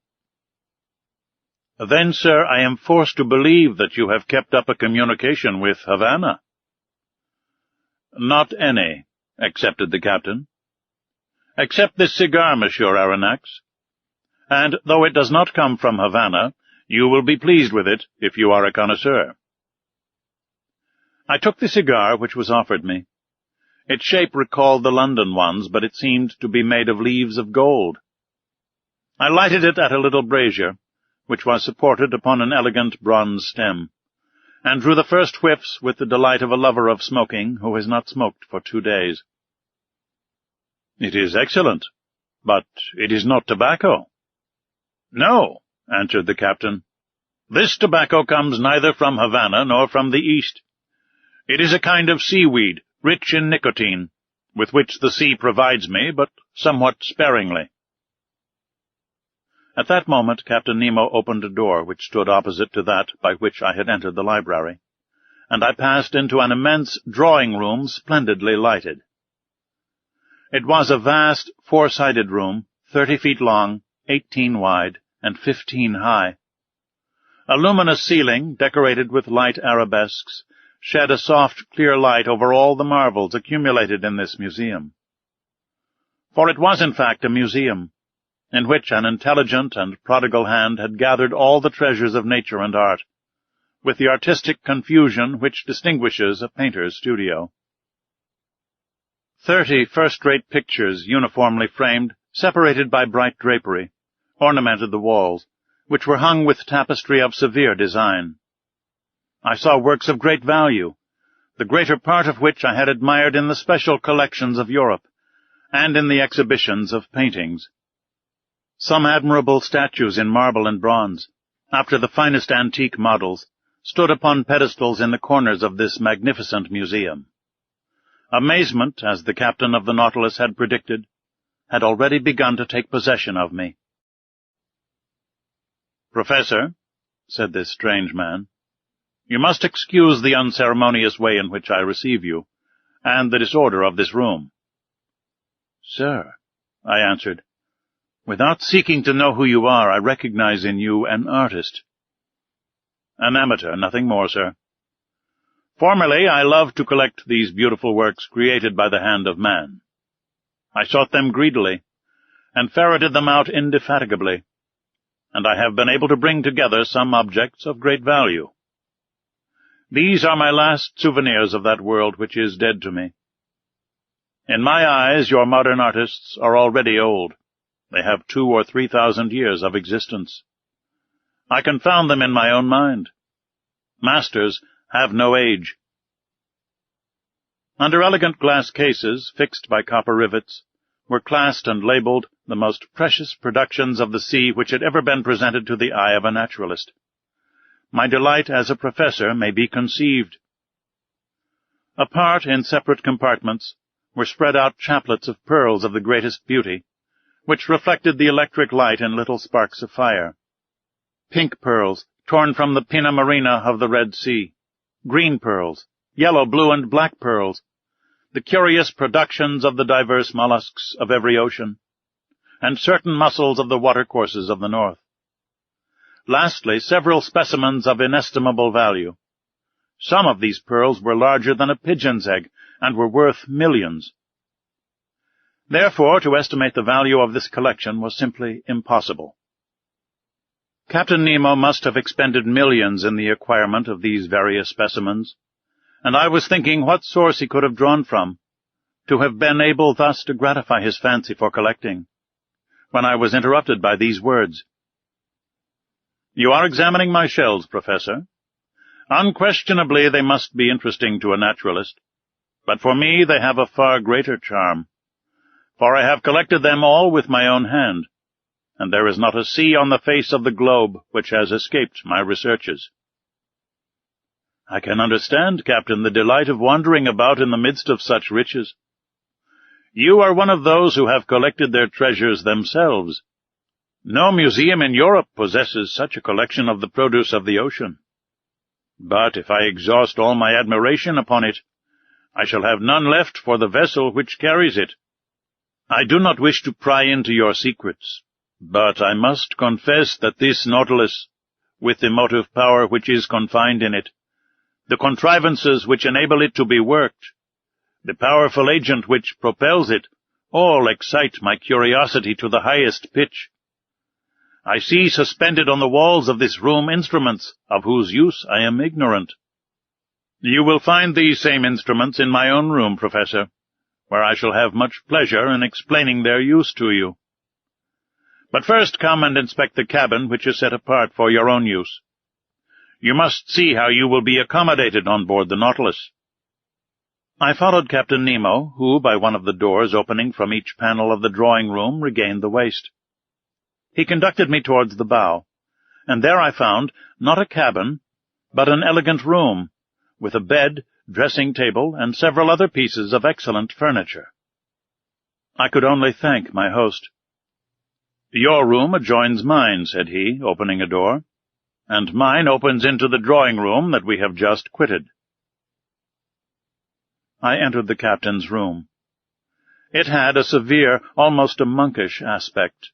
"Then, sir, I am forced to believe that you have kept up a communication with Havana." "Not any," accepted the captain. "Except this cigar, Monsieur Aronnax. And, though it does not come from Havana, you will be pleased with it if you are a connoisseur." I took the cigar which was offered me. Its shape recalled the London ones, but it seemed to be made of leaves of gold. I lighted it at a little brazier, which was supported upon an elegant bronze stem, and drew the first whiffs with the delight of a lover of smoking who has not smoked for 2 days. "It is excellent, but it is not tobacco." "No," answered the captain. "This tobacco comes neither from Havana nor from the East. It is a kind of seaweed, rich in nicotine, with which the sea provides me, but somewhat sparingly." At that moment Captain Nemo opened a door which stood opposite to that by which I had entered the library, and I passed into an immense drawing-room splendidly lighted. It was a vast, 4-sided room, 30 feet long, 18 wide, and 15 high. A luminous ceiling, decorated with light arabesques, shed a soft, clear light over all the marvels accumulated in this museum. For it was, in fact, a museum, in which an intelligent and prodigal hand had gathered all the treasures of nature and art, with the artistic confusion which distinguishes a painter's studio. 30 first-rate pictures, uniformly framed, separated by bright drapery, ornamented the walls, which were hung with tapestry of severe design. I saw works of great value, the greater part of which I had admired in the special collections of Europe, and in the exhibitions of paintings. Some admirable statues in marble and bronze, after the finest antique models, stood upon pedestals in the corners of this magnificent museum. Amazement, as the captain of the Nautilus had predicted, had already begun to take possession of me. "Professor," said this strange man, "you must excuse the unceremonious way in which I receive you, and the disorder of this room." "Sir," I answered, "without seeking to know who you are, I recognize in you an artist." "An amateur, nothing more, sir. Formerly I loved to collect these beautiful works created by the hand of man. I sought them greedily, and ferreted them out indefatigably, and I have been able to bring together some objects of great value. These are my last souvenirs of that world which is dead to me. In my eyes your modern artists are already old. They have 2,000 or 3,000 years of existence. I confound them in my own mind. Masters have no age." Under elegant glass cases, fixed by copper rivets, were classed and labeled the most precious productions of the sea which had ever been presented to the eye of a naturalist. My delight as a professor may be conceived. Apart, in separate compartments, were spread out chaplets of pearls of the greatest beauty, which reflected the electric light in little sparks of fire. Pink pearls, torn from the pinna marina of the Red Sea, green pearls, yellow, blue, and black pearls, the curious productions of the diverse mollusks of every ocean, and certain mussels of the watercourses of the north. Lastly, several specimens of inestimable value. Some of these pearls were larger than a pigeon's egg, and were worth millions. Therefore, to estimate the value of this collection was simply impossible. Captain Nemo must have expended millions in the acquirement of these various specimens, and I was thinking what source he could have drawn from, to have been able thus to gratify his fancy for collecting. when I was interrupted by these words. "You are examining my shells, Professor. Unquestionably they must be interesting to a naturalist, but for me they have a far greater charm, for I have collected them all with my own hand, and there is not a sea on the face of the globe which has escaped my researches." "I can understand, Captain, the delight of wandering about in the midst of such riches. You are one of those who have collected their treasures themselves. No museum in Europe possesses such a collection of the produce of the ocean. But if I exhaust all my admiration upon it, I shall have none left for the vessel which carries it. I do not wish to pry into your secrets, but I must confess that this Nautilus, with the motive power which is confined in it, the contrivances which enable it to be worked, the powerful agent which propels it, all excite my curiosity to the highest pitch. I see suspended on the walls of this room instruments of whose use I am ignorant. You will find these same instruments in my own room, Professor, where I shall have much pleasure in explaining their use to you. But first come and inspect the cabin which is set apart for your own use. You must see how you will be accommodated on board the Nautilus." I followed Captain Nemo, who, by one of the doors opening from each panel of the drawing-room, regained the waist. He conducted me towards the bow, and there I found, not a cabin, but an elegant room, with a bed, dressing-table, and several other pieces of excellent furniture. I could only thank my host. "Your room adjoins mine," said he, opening a door, "and mine opens into the drawing-room that we have just quitted." I entered the captain's room. It had a severe, almost a monkish aspect.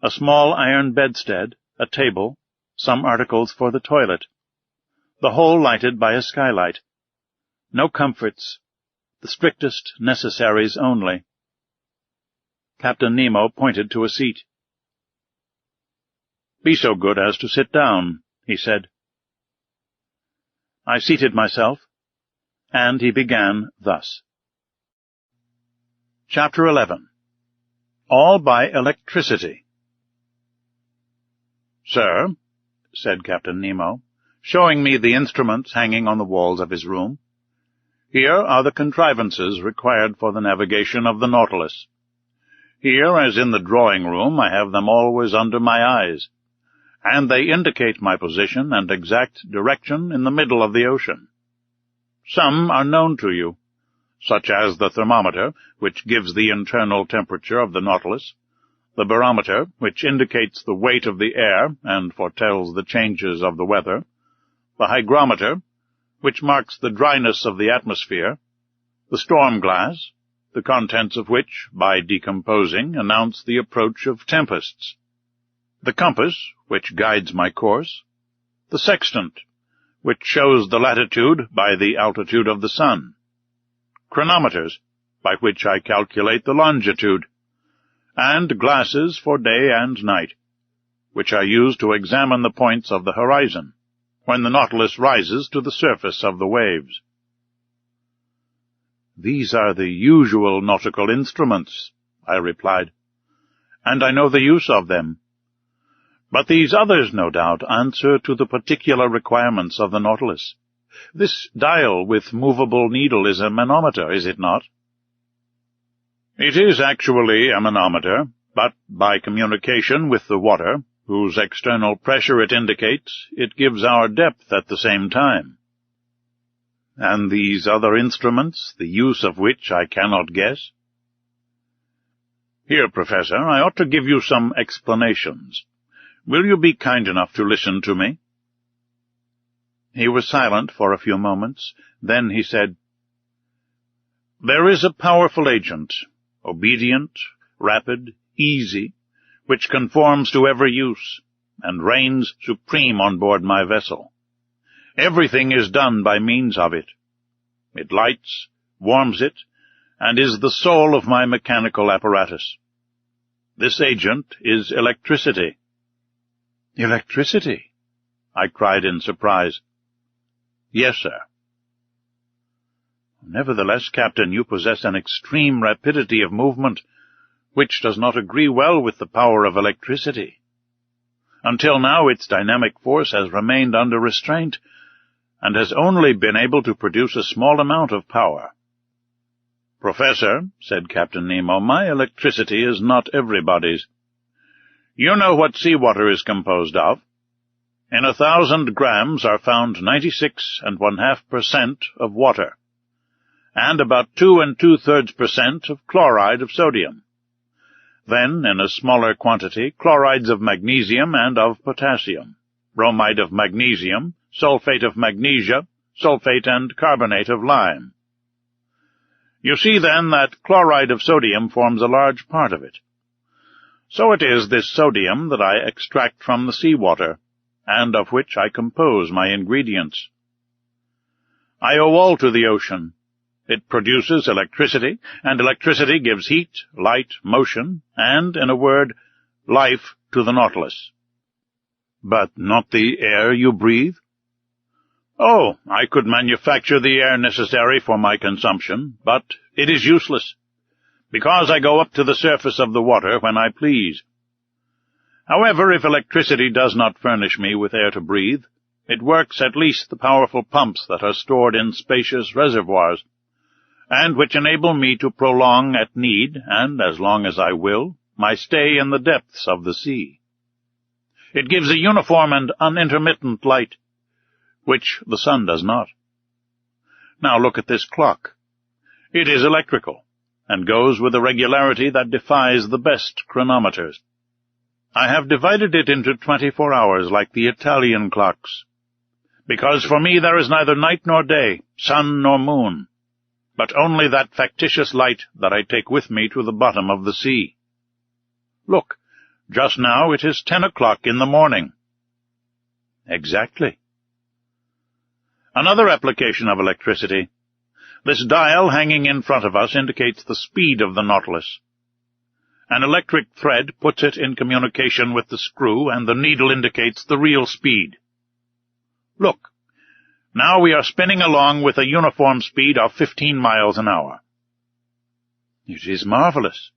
A small iron bedstead, a table, some articles for the toilet, the whole lighted by a skylight. No comforts, the strictest necessaries only. Captain Nemo pointed to a seat. "Be so good as to sit down," he said. I seated myself, and he began thus. Chapter 11. All by Electricity. "Sir," said Captain Nemo, showing me the instruments hanging on the walls of his room, "here are the contrivances required for the navigation of the Nautilus. Here, as in the drawing-room, I have them always under my eyes, and they indicate my position and exact direction in the middle of the ocean. Some are known to you, such as the thermometer, which gives the internal temperature of the Nautilus, the barometer, which indicates the weight of the air and foretells the changes of the weather, the hygrometer, which marks the dryness of the atmosphere, the storm-glass, the contents of which, by decomposing, announce the approach of tempests, the compass, which guides my course, the sextant, which shows the latitude by the altitude of the sun, chronometers, by which I calculate the longitude, and glasses for day and night, which I use to examine the points of the horizon, when the Nautilus rises to the surface of the waves." "These are the usual nautical instruments," I replied, "and I know the use of them. But these others, no doubt, answer to the particular requirements of the Nautilus. This dial with movable needle is a manometer, is it not?" "It is actually a manometer, but by communication with the water, whose external pressure it indicates, it gives our depth at the same time." "And these other instruments, the use of which I cannot guess?" "Here, Professor, I ought to give you some explanations. Will you be kind enough to listen to me?" He was silent for a few moments. Then he said, "There is a powerful agent, obedient, rapid, easy, which conforms to every use, and reigns supreme on board my vessel. Everything is done by means of it. It lights, warms it, and is the soul of my mechanical apparatus. This agent is electricity." "Electricity?" I cried in surprise. "Yes, sir." "Nevertheless, Captain, you possess an extreme rapidity of movement, which does not agree well with the power of electricity. Until now its dynamic force has remained under restraint, and has only been able to produce a small amount of power. "Professor," said Captain Nemo, "my electricity is not everybody's. You know what seawater is composed of. In 1,000 grams are found 96 1/2% of water, and about 2 2/3% of chloride of sodium. Then, in a smaller quantity, chlorides of magnesium and of potassium, bromide of magnesium, sulfate of magnesia, sulfate and carbonate of lime. You see, then, that chloride of sodium forms a large part of it. So it is this sodium that I extract from the seawater, and of which I compose my ingredients. I owe all to the ocean. It produces electricity, and electricity gives heat, light, motion, and, in a word, life to the Nautilus." "But not the air you breathe?" "Oh, I could manufacture the air necessary for my consumption, but it is useless, because I go up to the surface of the water when I please. However, if electricity does not furnish me with air to breathe, it works at least the powerful pumps that are stored in spacious reservoirs, and which enable me to prolong at need, and as long as I will, my stay in the depths of the sea. It gives a uniform and unintermittent light, which the sun does not. Now look at this clock. It is electrical, and goes with a regularity that defies the best chronometers. I have divided it into 24 hours like the Italian clocks, because for me there is neither night nor day, sun nor moon, but only that factitious light that I take with me to the bottom of the sea. Look, just now it is 10 o'clock in the morning." "Exactly." Another application of electricity. This dial hanging in front of us indicates the speed of the Nautilus. An electric thread puts it in communication with the screw, and the needle indicates the real speed. Look, now we are spinning along with a uniform speed of 15 miles an hour. "It is marvelous.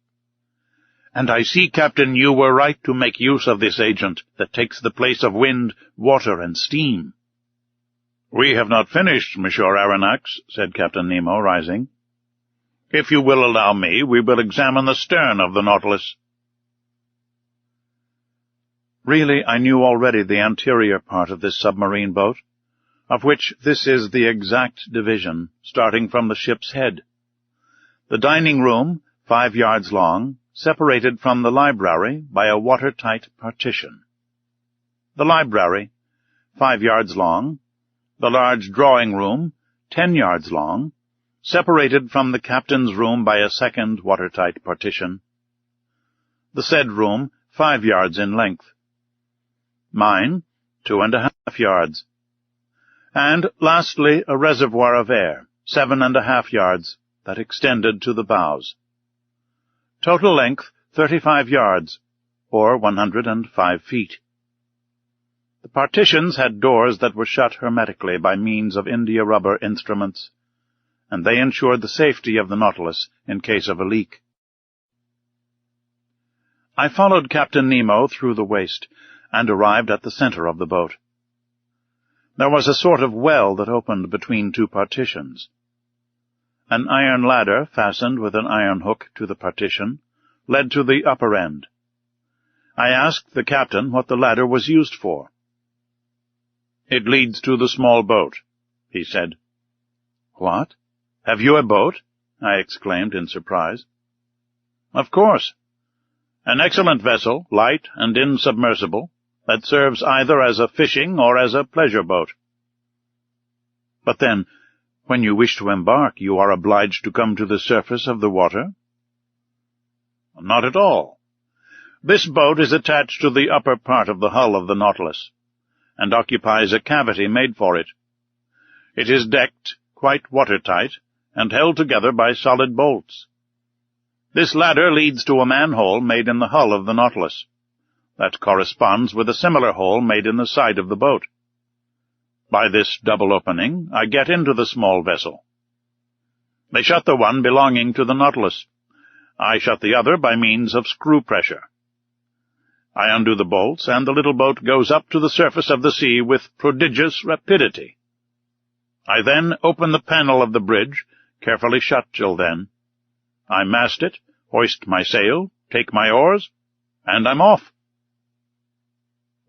And I see, Captain, you were right to make use of this agent that takes the place of wind, water, and steam." "We have not finished, Monsieur Aronnax," said Captain Nemo, rising. "If you will allow me, we will examine the stern of the Nautilus." Really, I knew already the anterior part of this submarine boat, of which this is the exact division, starting from the ship's head. The dining room, 5 yards long, separated from the library by a watertight partition. The library, 5 yards long, the large drawing-room, 10 yards long, separated from the captain's room by a second watertight partition. The said room, 5 yards in length. Mine, 2½ yards. And, lastly, a reservoir of air, 7½ yards, that extended to the bows. Total length, 35 yards, or 105 feet. The partitions had doors that were shut hermetically by means of india-rubber instruments, and they ensured the safety of the Nautilus in case of a leak. I followed Captain Nemo through the waist, and arrived at the center of the boat. There was a sort of well that opened between two partitions. An iron ladder, fastened with an iron hook to the partition, led to the upper end. I asked the captain what the ladder was used for. "It leads to the small boat," he said. "What? Have you a boat?" I exclaimed in surprise. "Of course. An excellent vessel, light and insubmersible, that serves either as a fishing or as a pleasure boat." "But then, when you wish to embark, you are obliged to come to the surface of the water?" "Not at all. This boat is attached to the upper part of the hull of the Nautilus, and occupies a cavity made for it. It is decked, quite watertight, and held together by solid bolts. This ladder leads to a manhole made in the hull of the Nautilus, that corresponds with a similar hole made in the side of the boat. By this double opening I get into the small vessel. They shut the one belonging to the Nautilus. I shut the other by means of screw pressure. I undo the bolts, and the little boat goes up to the surface of the sea with prodigious rapidity. I then open the panel of the bridge, carefully shut till then. I mast it, hoist my sail, take my oars, and I'm off.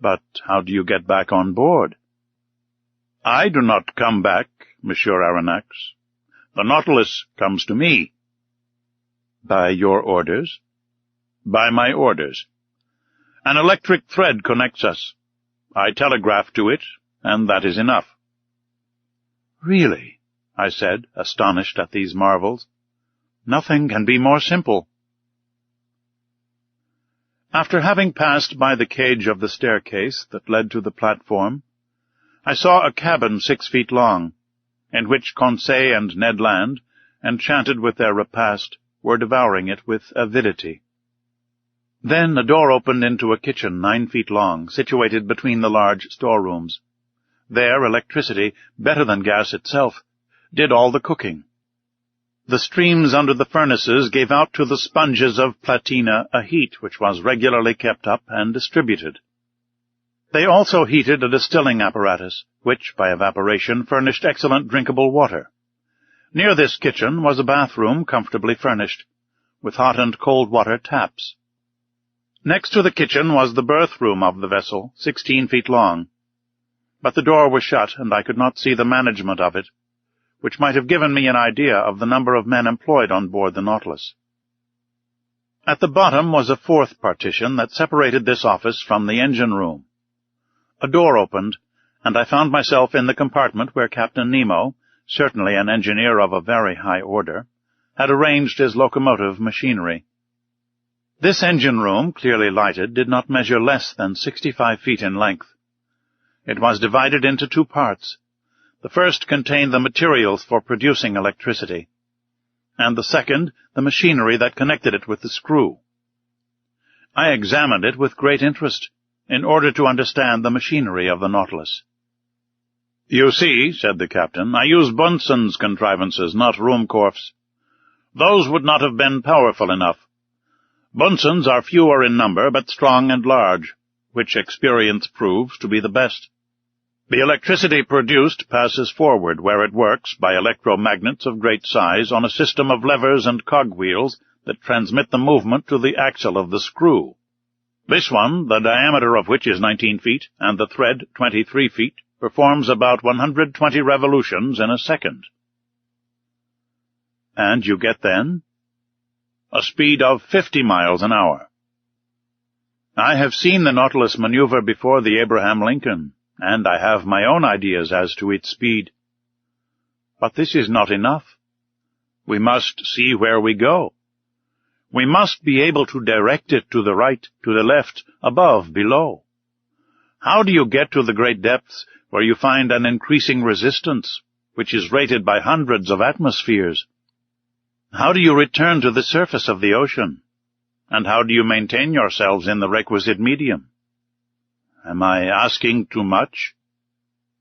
But how do you get back on board? I do not come back, Monsieur Aronnax. The Nautilus comes to me. By your orders? By my orders. An electric thread connects us. I telegraph to it, and that is enough. Really, I said, astonished at these marvels. Nothing can be more simple. After having passed by the cage of the staircase that led to the platform, I saw a cabin 6 feet long, in which Conseil and Ned Land, enchanted with their repast, were devouring it with avidity. Then a door opened into a kitchen 9 feet long, situated between the large storerooms. There electricity, better than gas itself, did all the cooking. The streams under the furnaces gave out to the sponges of platina a heat which was regularly kept up and distributed. They also heated a distilling apparatus, which, by evaporation, furnished excellent drinkable water. Near this kitchen was a bathroom comfortably furnished, with hot and cold water taps. Next to the kitchen was the berth-room of the vessel, 16 feet long. But the door was shut, and I could not see the management of it, which might have given me an idea of the number of men employed on board the Nautilus. At the bottom was a fourth partition that separated this office from the engine-room. A door opened, and I found myself in the compartment where Captain Nemo, certainly an engineer of a very high order, had arranged his locomotive machinery. This engine-room, clearly lighted, did not measure less than 65 feet in length. It was divided into 2 parts. The first contained the materials for producing electricity, and the second the machinery that connected it with the screw. I examined it with great interest, in order to understand the machinery of the Nautilus. "You see," said the captain, "I use Bunsen's contrivances, not Ruhmkorff's. Those would not have been powerful enough. Bunsen's are fewer in number, but strong and large, which experience proves to be the best. The electricity produced passes forward where it works by electromagnets of great size on a system of levers and cogwheels that transmit the movement to the axle of the screw. This one, the diameter of which is 19 feet, and the thread 23 feet, performs about 120 revolutions in a second." "And you get then?" "A speed of 50 miles an hour. I have seen the Nautilus maneuver before the Abraham Lincoln, and I have my own ideas as to its speed. But this is not enough. We must see where we go. We must be able to direct it to the right, to the left, above, below. How do you get to the great depths where you find an increasing resistance, which is rated by hundreds of atmospheres? How do you return to the surface of the ocean? And how do you maintain yourselves in the requisite medium? Am I asking too much?"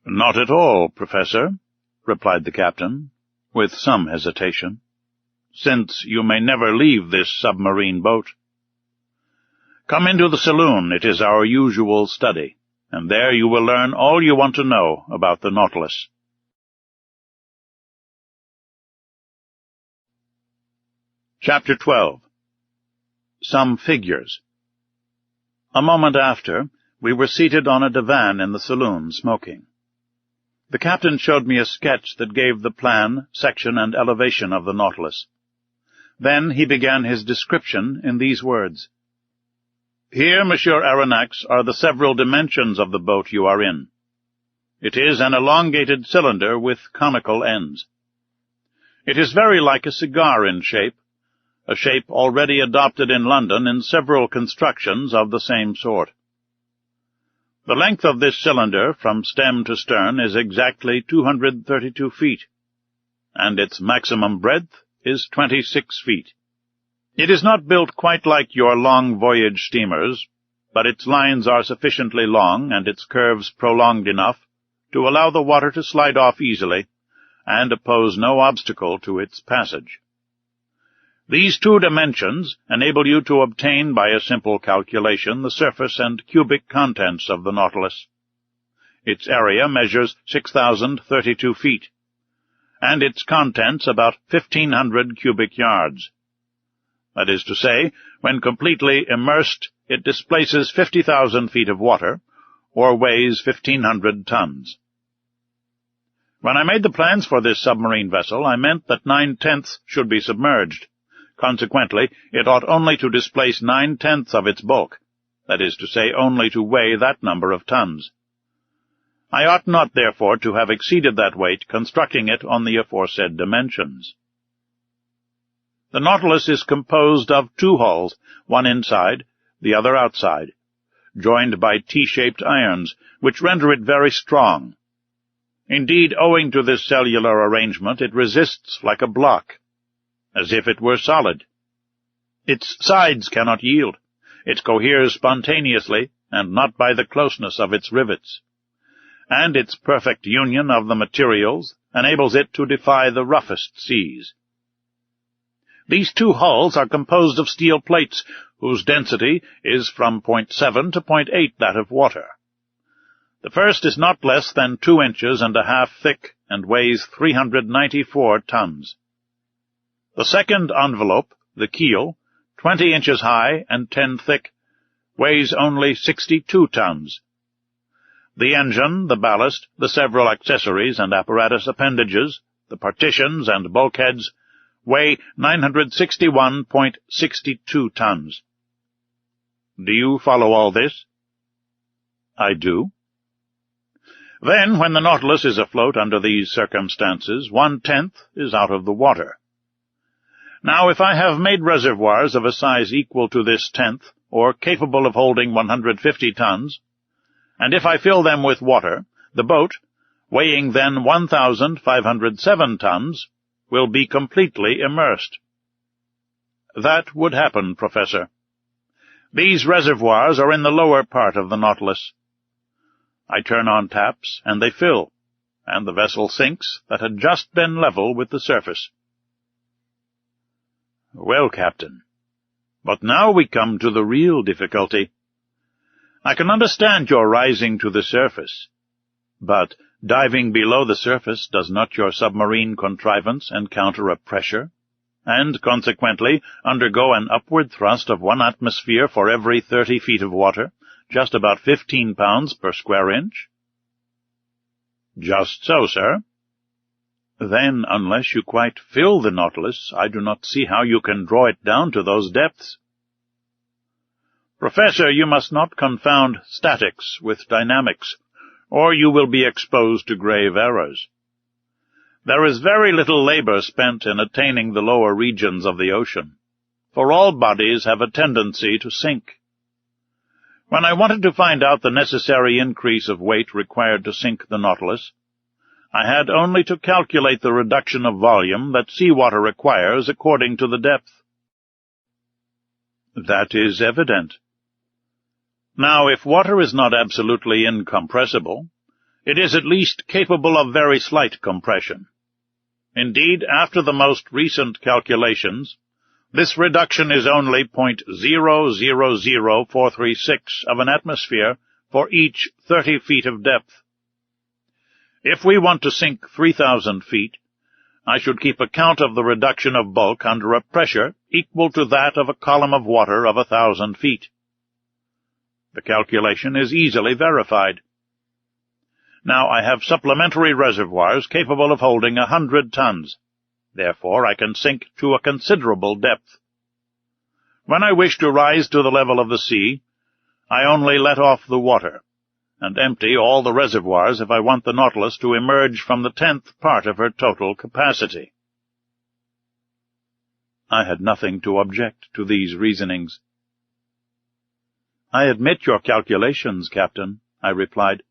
"Not at all, Professor," replied the captain, with some hesitation, "since you may never leave this submarine boat. Come into the saloon. It is our usual study, and there you will learn all you want to know about the Nautilus." Chapter 12. Some Figures. A moment after, we were seated on a divan in the saloon, smoking. The captain showed me a sketch that gave the plan, section, and elevation of the Nautilus. Then he began his description in these words. "Here, Monsieur Aronnax, are the several dimensions of the boat you are in. It is an elongated cylinder with conical ends. It is very like a cigar in shape, a shape already adopted in London in several constructions of the same sort. The length of this cylinder, from stem to stern, is exactly 232 feet, and its maximum breadth is 26 feet. It is not built quite like your long-voyage steamers, but its lines are sufficiently long and its curves prolonged enough to allow the water to slide off easily and oppose no obstacle to its passage. These two dimensions enable you to obtain by a simple calculation the surface and cubic contents of the Nautilus. Its area measures 6,032 feet, and its contents about 1,500 cubic yards. That is to say, when completely immersed, it displaces 50,000 feet of water, or weighs 1,500 tons. When I made the plans for this submarine vessel, I meant that 9/10 should be submerged. Consequently, it ought only to displace 9/10 of its bulk, that is to say, only to weigh that number of tons. I ought not, therefore, to have exceeded that weight, constructing it on the aforesaid dimensions. The Nautilus is composed of two hulls, one inside, the other outside, joined by T-shaped irons, which render it very strong. Indeed, owing to this cellular arrangement, it resists like a block, as if it were solid. Its sides cannot yield. It coheres spontaneously, and not by the closeness of its rivets. And its perfect union of the materials enables it to defy the roughest seas. These two hulls are composed of steel plates, whose density is from 0.7 to 0.8 that of water. The first is not less than 2.5 inches thick and weighs 394 tons. The second envelope, the keel, 20 inches high and 10 thick, weighs only 62 tons. The engine, the ballast, the several accessories and apparatus appendages, the partitions and bulkheads, weigh 961.62 tons. Do you follow all this? I do. Then, when the Nautilus is afloat under these circumstances, 1/10 is out of the water. Now, if I have made reservoirs of a size equal to this 10th, or capable of holding 150 tons, and if I fill them with water, the boat, weighing then 1,507 tons, will be completely immersed. That would happen, Professor. These reservoirs are in the lower part of the Nautilus. I turn on taps, and they fill, and the vessel sinks that had just been level with the surface. Well, Captain, but now we come to the real difficulty. I can understand your rising to the surface, but diving below the surface, does not your submarine contrivance encounter a pressure, and consequently undergo an upward thrust of 1 atmosphere for every 30 feet of water, just about 15 pounds per square inch? Just so, sir. Then, unless you quite fill the Nautilus, I do not see how you can draw it down to those depths. Professor, you must not confound statics with dynamics, or you will be exposed to grave errors. There is very little labor spent in attaining the lower regions of the ocean, for all bodies have a tendency to sink. When I wanted to find out the necessary increase of weight required to sink the Nautilus, I had only to calculate the reduction of volume that sea-water requires according to the depth. That is evident. Now, if water is not absolutely incompressible, it is at least capable of very slight compression. Indeed, after the most recent calculations, this reduction is only 0.000436 of an atmosphere for each 30 feet of depth. If we want to sink 3,000 feet, I should keep account of the reduction of bulk under a pressure equal to that of a column of water of 1,000 feet. The calculation is easily verified. Now I have supplementary reservoirs capable of holding 100 tons. Therefore I can sink to a considerable depth. When I wish to rise to the level of the sea, I only let off the water, and empty all the reservoirs if I want the Nautilus to emerge from the 10th part of her total capacity. I had nothing to object to these reasonings. I admit your calculations, Captain, I replied.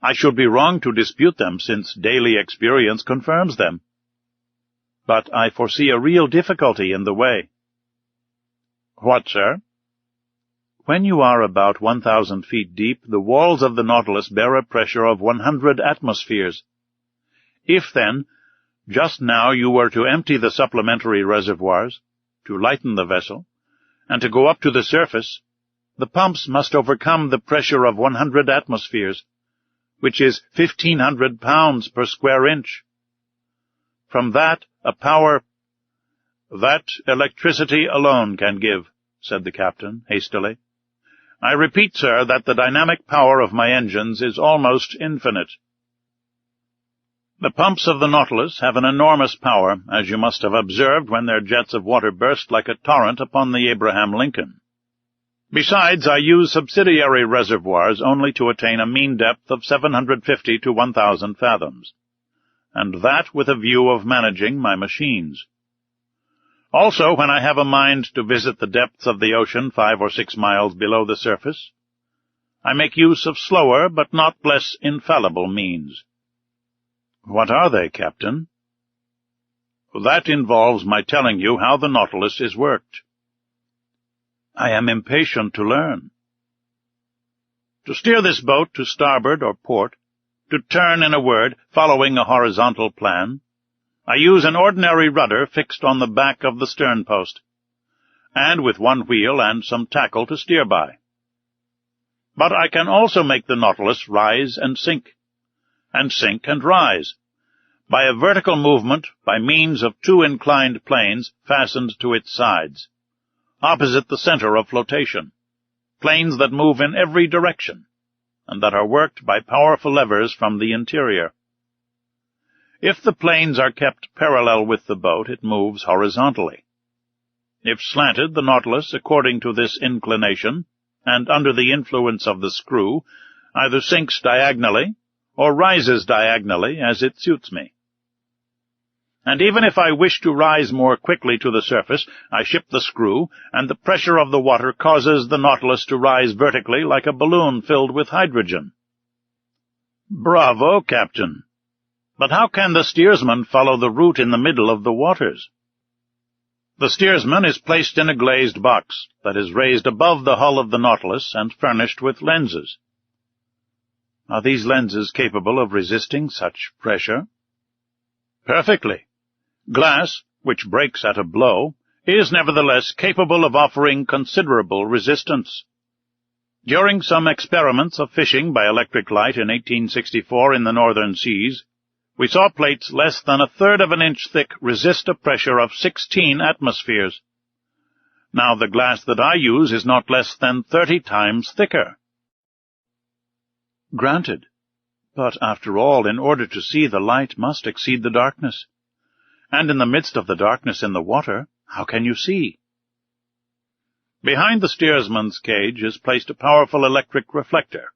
I should be wrong to dispute them, since daily experience confirms them. But I foresee a real difficulty in the way. What, sir? When you are about 1,000 feet deep, the walls of the Nautilus bear a pressure of 100 atmospheres. If, then, just now you were to empty the supplementary reservoirs, to lighten the vessel, and to go up to the surface, the pumps must overcome the pressure of 100 atmospheres, which is 1,500 pounds per square inch. From that, a power that electricity alone can give, said the captain, hastily. I repeat, sir, that the dynamic power of my engines is almost infinite. The pumps of the Nautilus have an enormous power, as you must have observed when their jets of water burst like a torrent upon the Abraham Lincoln. Besides, I use subsidiary reservoirs only to attain a mean depth of 750 to 1,000 fathoms, and that with a view of managing my machines. Also, when I have a mind to visit the depths of the ocean 5 or 6 miles below the surface, I make use of slower but not less infallible means. What are they, Captain? That involves my telling you how the Nautilus is worked. I am impatient to learn. To steer this boat to starboard or port, to turn, in a word, following a horizontal plan, I use an ordinary rudder fixed on the back of the sternpost, and with one wheel and some tackle to steer by. But I can also make the Nautilus rise and sink and rise, by a vertical movement by means of 2 inclined planes fastened to its sides, opposite the center of flotation, planes that move in every direction, and that are worked by powerful levers from the interior. If the planes are kept parallel with the boat, it moves horizontally. If slanted, the Nautilus, according to this inclination, and under the influence of the screw, either sinks diagonally or rises diagonally as it suits me. And even if I wish to rise more quickly to the surface, I shift the screw, and the pressure of the water causes the Nautilus to rise vertically like a balloon filled with hydrogen. Bravo, Captain! But how can the steersman follow the route in the middle of the waters? The steersman is placed in a glazed box that is raised above the hull of the Nautilus and furnished with lenses. Are these lenses capable of resisting such pressure? Perfectly. Glass, which breaks at a blow, is nevertheless capable of offering considerable resistance. During some experiments of fishing by electric light in 1864 in the northern seas, we saw plates less than 1/3 of an inch thick resist a pressure of 16 atmospheres. Now the glass that I use is not less than 30 times thicker. Granted. But after all, in order to see, the light must exceed the darkness. And in the midst of the darkness in the water, how can you see? Behind the steersman's cage is placed a powerful electric reflector,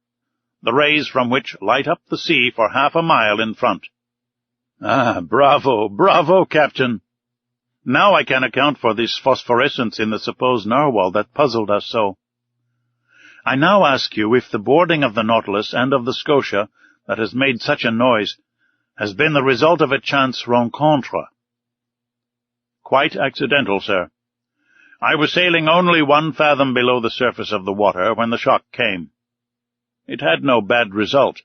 the rays from which light up the sea for half a mile in front. Ah, bravo, bravo, Captain! Now I can account for this phosphorescence in the supposed narwhal that puzzled us so. I now ask you if the boarding of the Nautilus and of the Scotia that has made such a noise has been the result of a chance rencontre. Quite accidental, sir. I was sailing only 1 fathom below the surface of the water when the shock came. It had no bad result.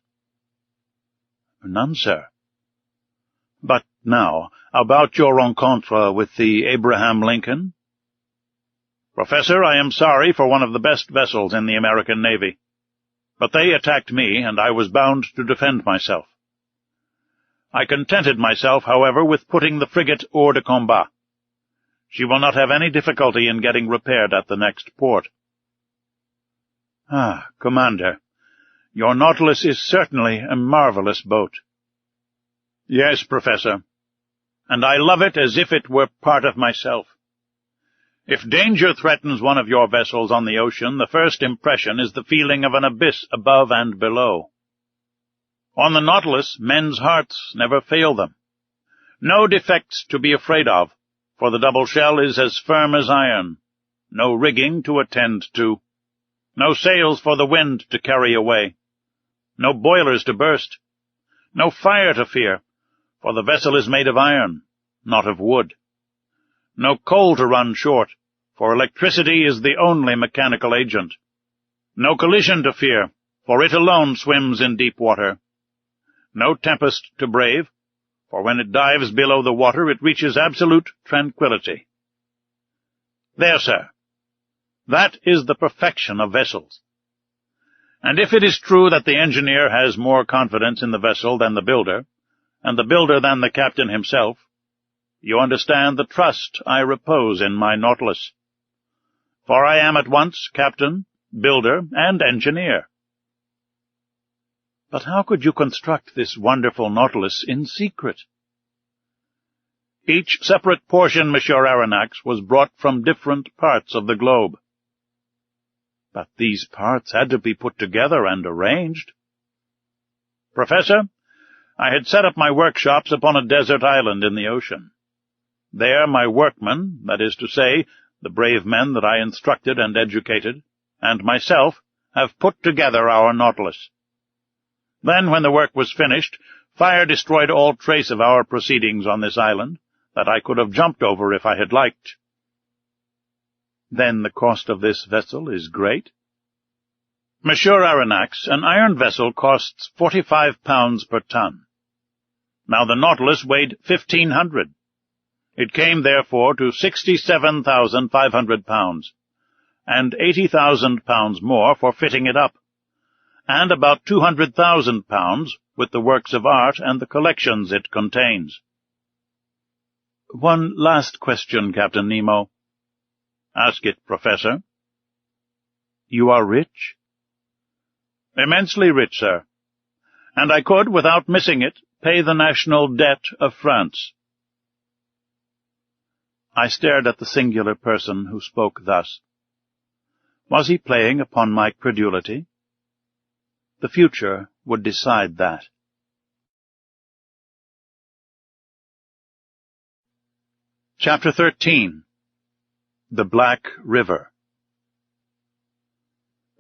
None, sir. But now, about your rencontre with the Abraham Lincoln? Professor, I am sorry for one of the best vessels in the American Navy, but they attacked me, and I was bound to defend myself. I contented myself, however, with putting the frigate hors de combat. She will not have any difficulty in getting repaired at the next port. Ah, Commander, your Nautilus is certainly a marvelous boat. Yes, Professor, and I love it as if it were part of myself. If danger threatens one of your vessels on the ocean, the first impression is the feeling of an abyss above and below. On the Nautilus, men's hearts never fail them. No defects to be afraid of, for the double shell is as firm as iron, no rigging to attend to, no sails for the wind to carry away, no boilers to burst, no fire to fear, for the vessel is made of iron, not of wood. No coal to run short, for electricity is the only mechanical agent. No collision to fear, for it alone swims in deep water. No tempest to brave, for when it dives below the water it reaches absolute tranquillity. There, sir. That is the perfection of vessels. And if it is true that the engineer has more confidence in the vessel than the builder, and the builder than the captain himself, you understand the trust I repose in my Nautilus. For I am at once captain, builder, and engineer. But how could you construct this wonderful Nautilus in secret? Each separate portion, Monsieur Aronnax, was brought from different parts of the globe. But these parts had to be put together and arranged. Professor, I had set up my workshops upon a desert island in the ocean. There my workmen, that is to say, the brave men that I instructed and educated, and myself, have put together our Nautilus. Then, when the work was finished, fire destroyed all trace of our proceedings on this island, that I could have jumped over if I had liked. Then the cost of this vessel is great? Monsieur Aronnax, an iron vessel costs 45 pounds per ton. Now the Nautilus weighed 1,500. It came, therefore, to 67,500 pounds, and 80,000 pounds more for fitting it up, and about 200,000 pounds with the works of art and the collections it contains. One last question, Captain Nemo. Ask it, Professor. You are rich? Immensely rich, sir. And I could, without missing it, pay the national debt of France. I stared at the singular person who spoke thus. Was he playing upon my credulity? The future would decide that. Chapter 13. The Black River.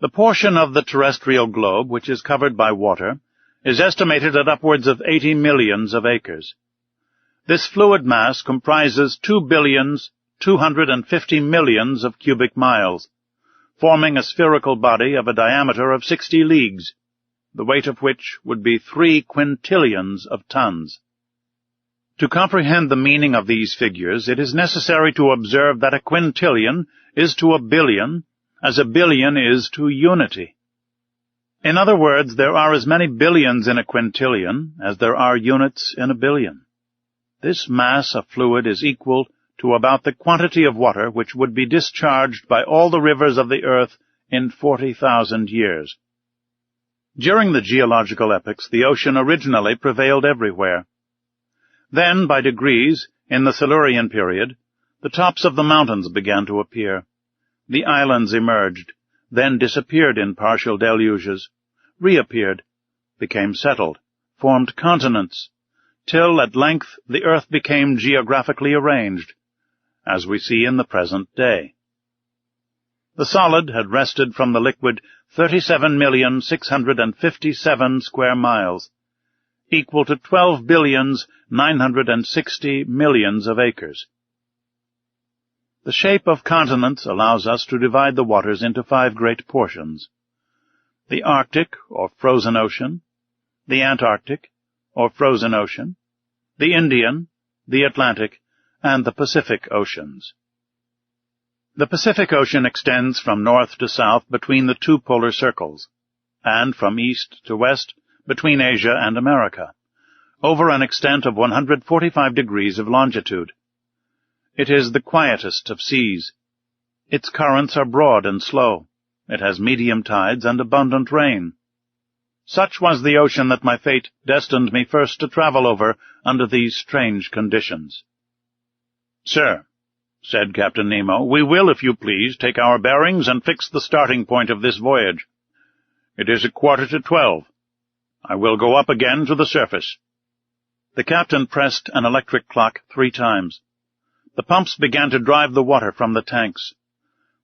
The portion of the terrestrial globe which is covered by water is estimated at upwards of 80 millions of acres. This fluid mass comprises 2,250 millions of cubic miles, forming a spherical body of a diameter of 60 leagues, the weight of which would be 3 quintillions of tons. To comprehend the meaning of these figures, it is necessary to observe that a quintillion is to a billion as a billion is to unity. In other words, there are as many billions in a quintillion as there are units in a billion. This mass of fluid is equal to about the quantity of water which would be discharged by all the rivers of the earth in 40,000 years. During the geological epochs, the ocean originally prevailed everywhere. Then, by degrees, in the Silurian period, the tops of the mountains began to appear. The islands emerged, then disappeared in partial deluges, reappeared, became settled, formed continents, till at length the earth became geographically arranged, as we see in the present day. The solid had wrested from the liquid 37,657 square miles, equal to 12,960,000,000 of acres. The shape of continents allows us to divide the waters into 5 great portions: the Arctic, or frozen ocean, the Antarctic, or frozen ocean, the Indian, the Atlantic, and the Pacific Oceans. The Pacific Ocean extends from north to south between the 2 polar circles, and from east to west between Asia and America, over an extent of 145 degrees of longitude. It is the quietest of seas. Its currents are broad and slow. It has medium tides and abundant rain. Such was the ocean that my fate destined me first to travel over under these strange conditions. "Sir," said Captain Nemo, "we will, if you please, take our bearings and fix the starting point of this voyage. It is 11:45. I will go up again to the surface." The captain pressed an electric clock 3 times. The pumps began to drive the water from the tanks.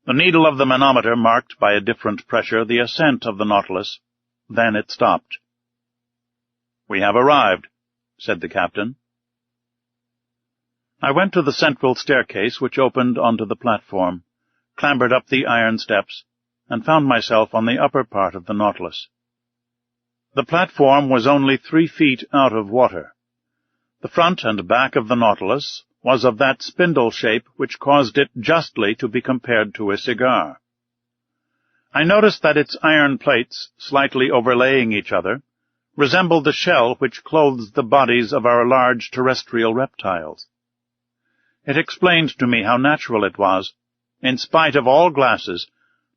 The needle of the manometer marked by a different pressure the ascent of the Nautilus. Then it stopped. "We have arrived," said the captain. I went to the central staircase which opened onto the platform, clambered up the iron steps, and found myself on the upper part of the Nautilus. The platform was only 3 feet out of water. The front and back of the Nautilus, was of that spindle shape which caused it justly to be compared to a cigar. I noticed that its iron plates, slightly overlaying each other, resembled the shell which clothes the bodies of our large terrestrial reptiles. It explained to me how natural it was, in spite of all glasses,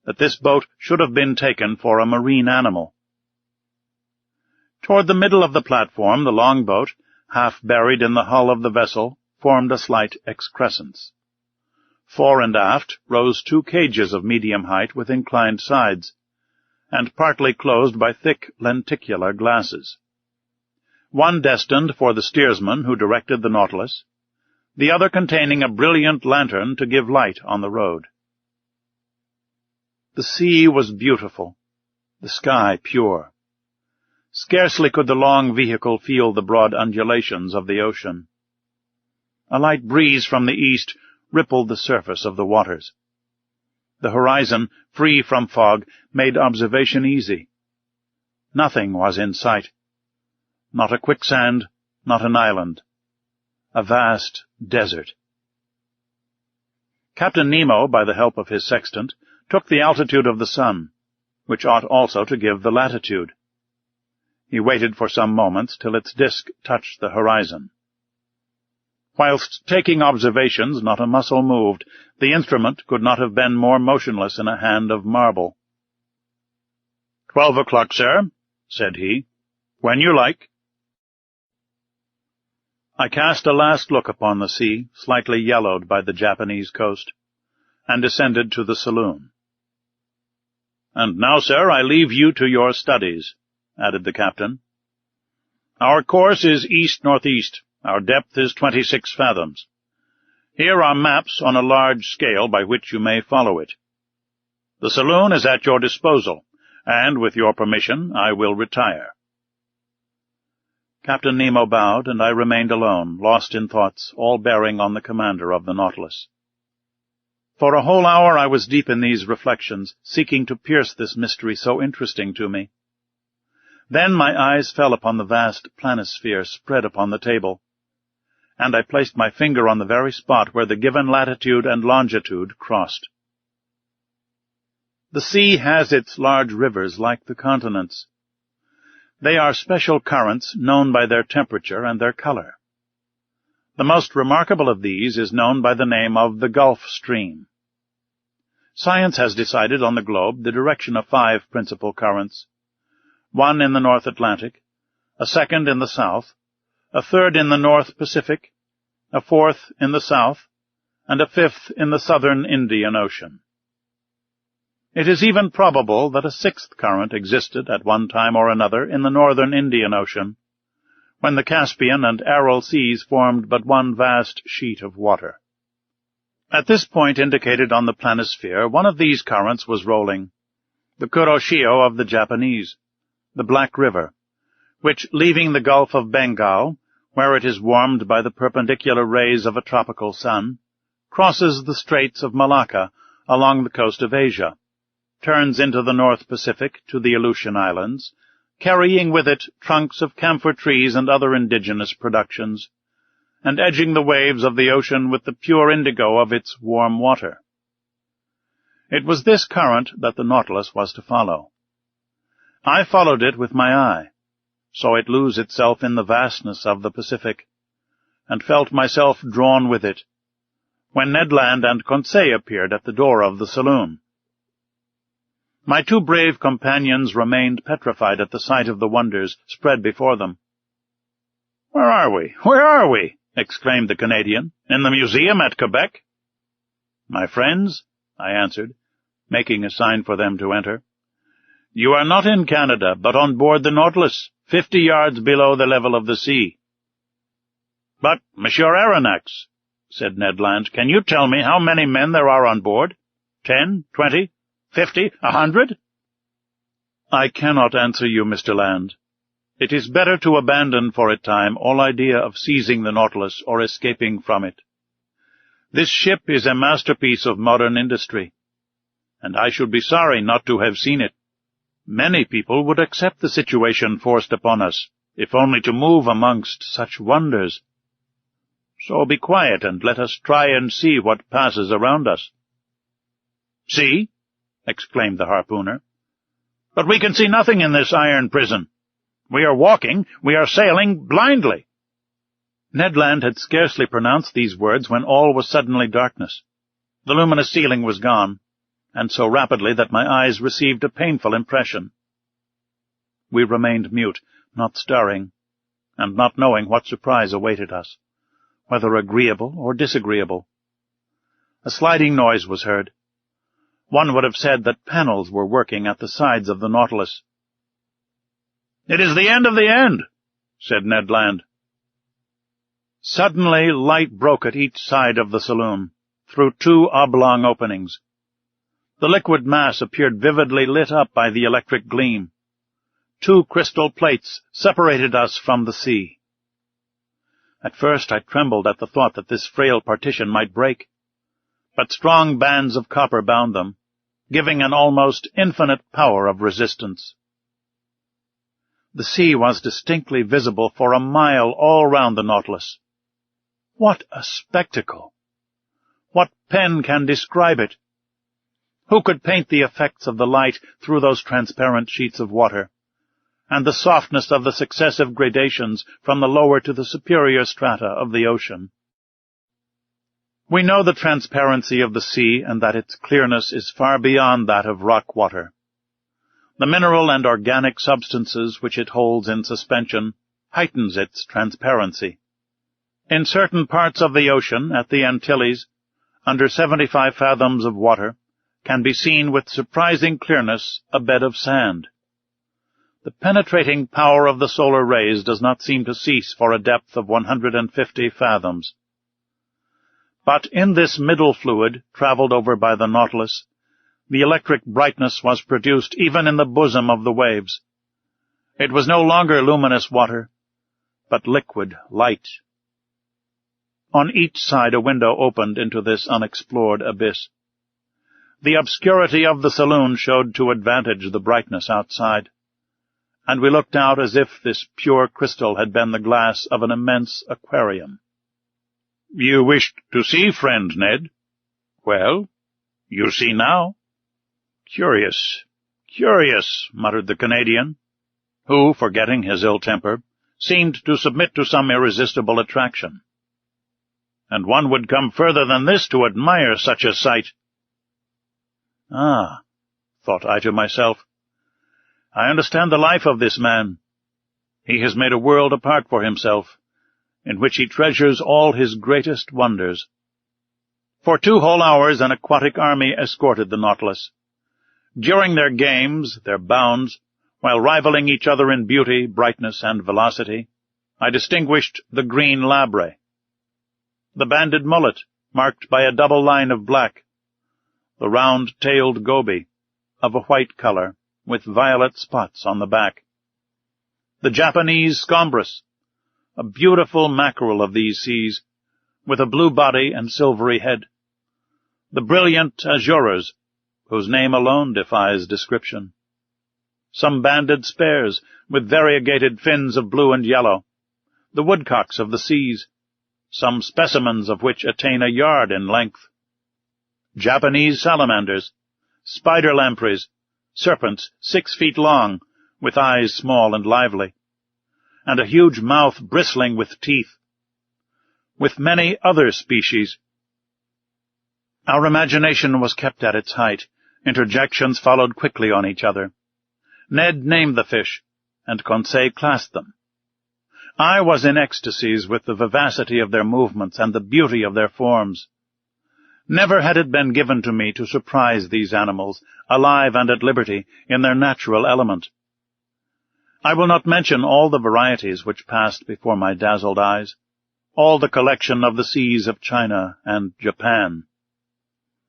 that this boat should have been taken for a marine animal. Toward the middle of the platform, the longboat, half buried in the hull of the vessel, formed a slight excrescence. Fore and aft rose 2 cages of medium height with inclined sides, and partly closed by thick lenticular glasses. One destined for the steersman who directed the Nautilus, the other containing a brilliant lantern to give light on the road. The sea was beautiful, the sky pure. Scarcely could the long vehicle feel the broad undulations of the ocean. A light breeze from the east rippled the surface of the waters. The horizon, free from fog, made observation easy. Nothing was in sight. Not a quicksand, not an island. A vast desert. Captain Nemo, by the help of his sextant, took the altitude of the sun, which ought also to give the latitude. He waited for some moments till its disk touched the horizon. Whilst taking observations, not a muscle moved. The instrument could not have been more motionless in a hand of marble. 12 o'clock, sir, said he. When you like. I cast a last look upon the sea, slightly yellowed by the Japanese coast, and descended to the saloon. "And now, sir, I leave you to your studies," added the captain. "Our course is east-northeast. Our depth is 26 fathoms. Here are maps on a large scale by which you may follow it. The saloon is at your disposal, and, with your permission, I will retire." Captain Nemo bowed, and I remained alone, lost in thoughts, all bearing on the commander of the Nautilus. For a whole hour I was deep in these reflections, seeking to pierce this mystery so interesting to me. Then my eyes fell upon the vast planisphere spread upon the table, and I placed my finger on the very spot where the given latitude and longitude crossed. The sea has its large rivers like the continents. They are special currents known by their temperature and their color. The most remarkable of these is known by the name of the Gulf Stream. Science has decided on the globe the direction of 5 principal currents, one in the North Atlantic, a second in the south, a third in the North Pacific, a fourth in the south, and a fifth in the southern Indian Ocean. It is even probable that a 6th current existed at one time or another in the northern Indian Ocean, when the Caspian and Aral seas formed but one vast sheet of water. At this point indicated on the planisphere, one of these currents was rolling, the Kuroshio of the Japanese, the Black River, which, leaving the Gulf of Bengal, where it is warmed by the perpendicular rays of a tropical sun, crosses the Straits of Malacca along the coast of Asia, turns into the North Pacific to the Aleutian Islands, carrying with it trunks of camphor trees and other indigenous productions, and edging the waves of the ocean with the pure indigo of its warm water. It was this current that the Nautilus was to follow. I followed it with my eye, saw it lose itself in the vastness of the Pacific, and felt myself drawn with it, when Ned Land and Conseil appeared at the door of the saloon. My 2 brave companions remained petrified at the sight of the wonders spread before them. "Where are we? Where are we?" exclaimed the Canadian. "In the museum at Quebec?" "My friends," I answered, making a sign for them to enter, "you are not in Canada, but on board the Nautilus, 50 yards below the level of the sea." "But, Monsieur Aronnax," said Ned Land, "can you tell me how many men there are on board? 10, 20, 50, 100? "I cannot answer you, Mr. Land. It is better to abandon for a time all idea of seizing the Nautilus or escaping from it. This ship is a masterpiece of modern industry, and I should be sorry not to have seen it. Many people would accept the situation forced upon us, if only to move amongst such wonders." So be quiet, and let us try and see what passes around us." "See?" exclaimed the harpooner. "But we can see nothing in this iron prison. We are walking, we are sailing blindly." Ned Land had scarcely pronounced these words when all was suddenly darkness. The luminous ceiling was gone, and so rapidly that my eyes received a painful impression. We remained mute, not stirring, and not knowing what surprise awaited us, whether agreeable or disagreeable. A sliding noise was heard. One would have said that panels were working at the sides of the Nautilus. "It is the end of the end," said Ned Land. Suddenly light broke at each side of the saloon, through two oblong openings. The liquid mass appeared vividly lit up by the electric gleam. Two crystal plates separated us from the sea. At first I trembled at the thought that this frail partition might break, but strong bands of copper bound them, giving an almost infinite power of resistance. The sea was distinctly visible for a mile all round the Nautilus. What a spectacle! What pen can describe it? Who could paint the effects of the light through those transparent sheets of water, and the softness of the successive gradations from the lower to the superior strata of the ocean? We know the transparency of the sea, and that its clearness is far beyond that of rock water. The mineral and organic substances which it holds in suspension heightens its transparency. In certain parts of the ocean, at the Antilles, under 75 fathoms of water, can be seen with surprising clearness a bed of sand. The penetrating power of the solar rays does not seem to cease for a depth of 150 fathoms. But in this middle fluid, travelled over by the Nautilus, the electric brightness was produced even in the bosom of the waves. It was no longer luminous water, but liquid light. On each side a window opened into this unexplored abyss. The obscurity of the saloon showed to advantage the brightness outside, and we looked out as if this pure crystal had been the glass of an immense aquarium. "You wished to see, friend Ned? Well, you see now." "Curious, curious," muttered the Canadian, who, forgetting his ill temper, seemed to submit to some irresistible attraction. "And one would come further than this to admire such a sight." "Ah," thought I to myself, "I understand the life of this man. He has made a world apart for himself, in which he treasures all his greatest wonders." For 2 whole hours an aquatic army escorted the Nautilus. During their games, their bounds, while rivaling each other in beauty, brightness, and velocity, I distinguished the green labre, the banded mullet, marked by a double line of black, the round-tailed goby, of a white color, with violet spots on the back, the Japanese scombrus, a beautiful mackerel of these seas, with a blue body and silvery head, the brilliant azurers, whose name alone defies description, some banded spares, with variegated fins of blue and yellow, the woodcocks of the seas, some specimens of which attain a yard in length, Japanese salamanders, spider lampreys, serpents 6 feet long, with eyes small and lively, and a huge mouth bristling with teeth, with many other species. Our imagination was kept at its height. Interjections followed quickly on each other. Ned named the fish, and Conseil classed them. I was in ecstasies with the vivacity of their movements and the beauty of their forms. Never had it been given to me to surprise these animals, alive and at liberty, in their natural element. I will not mention all the varieties which passed before my dazzled eyes, all the collection of the seas of China and Japan.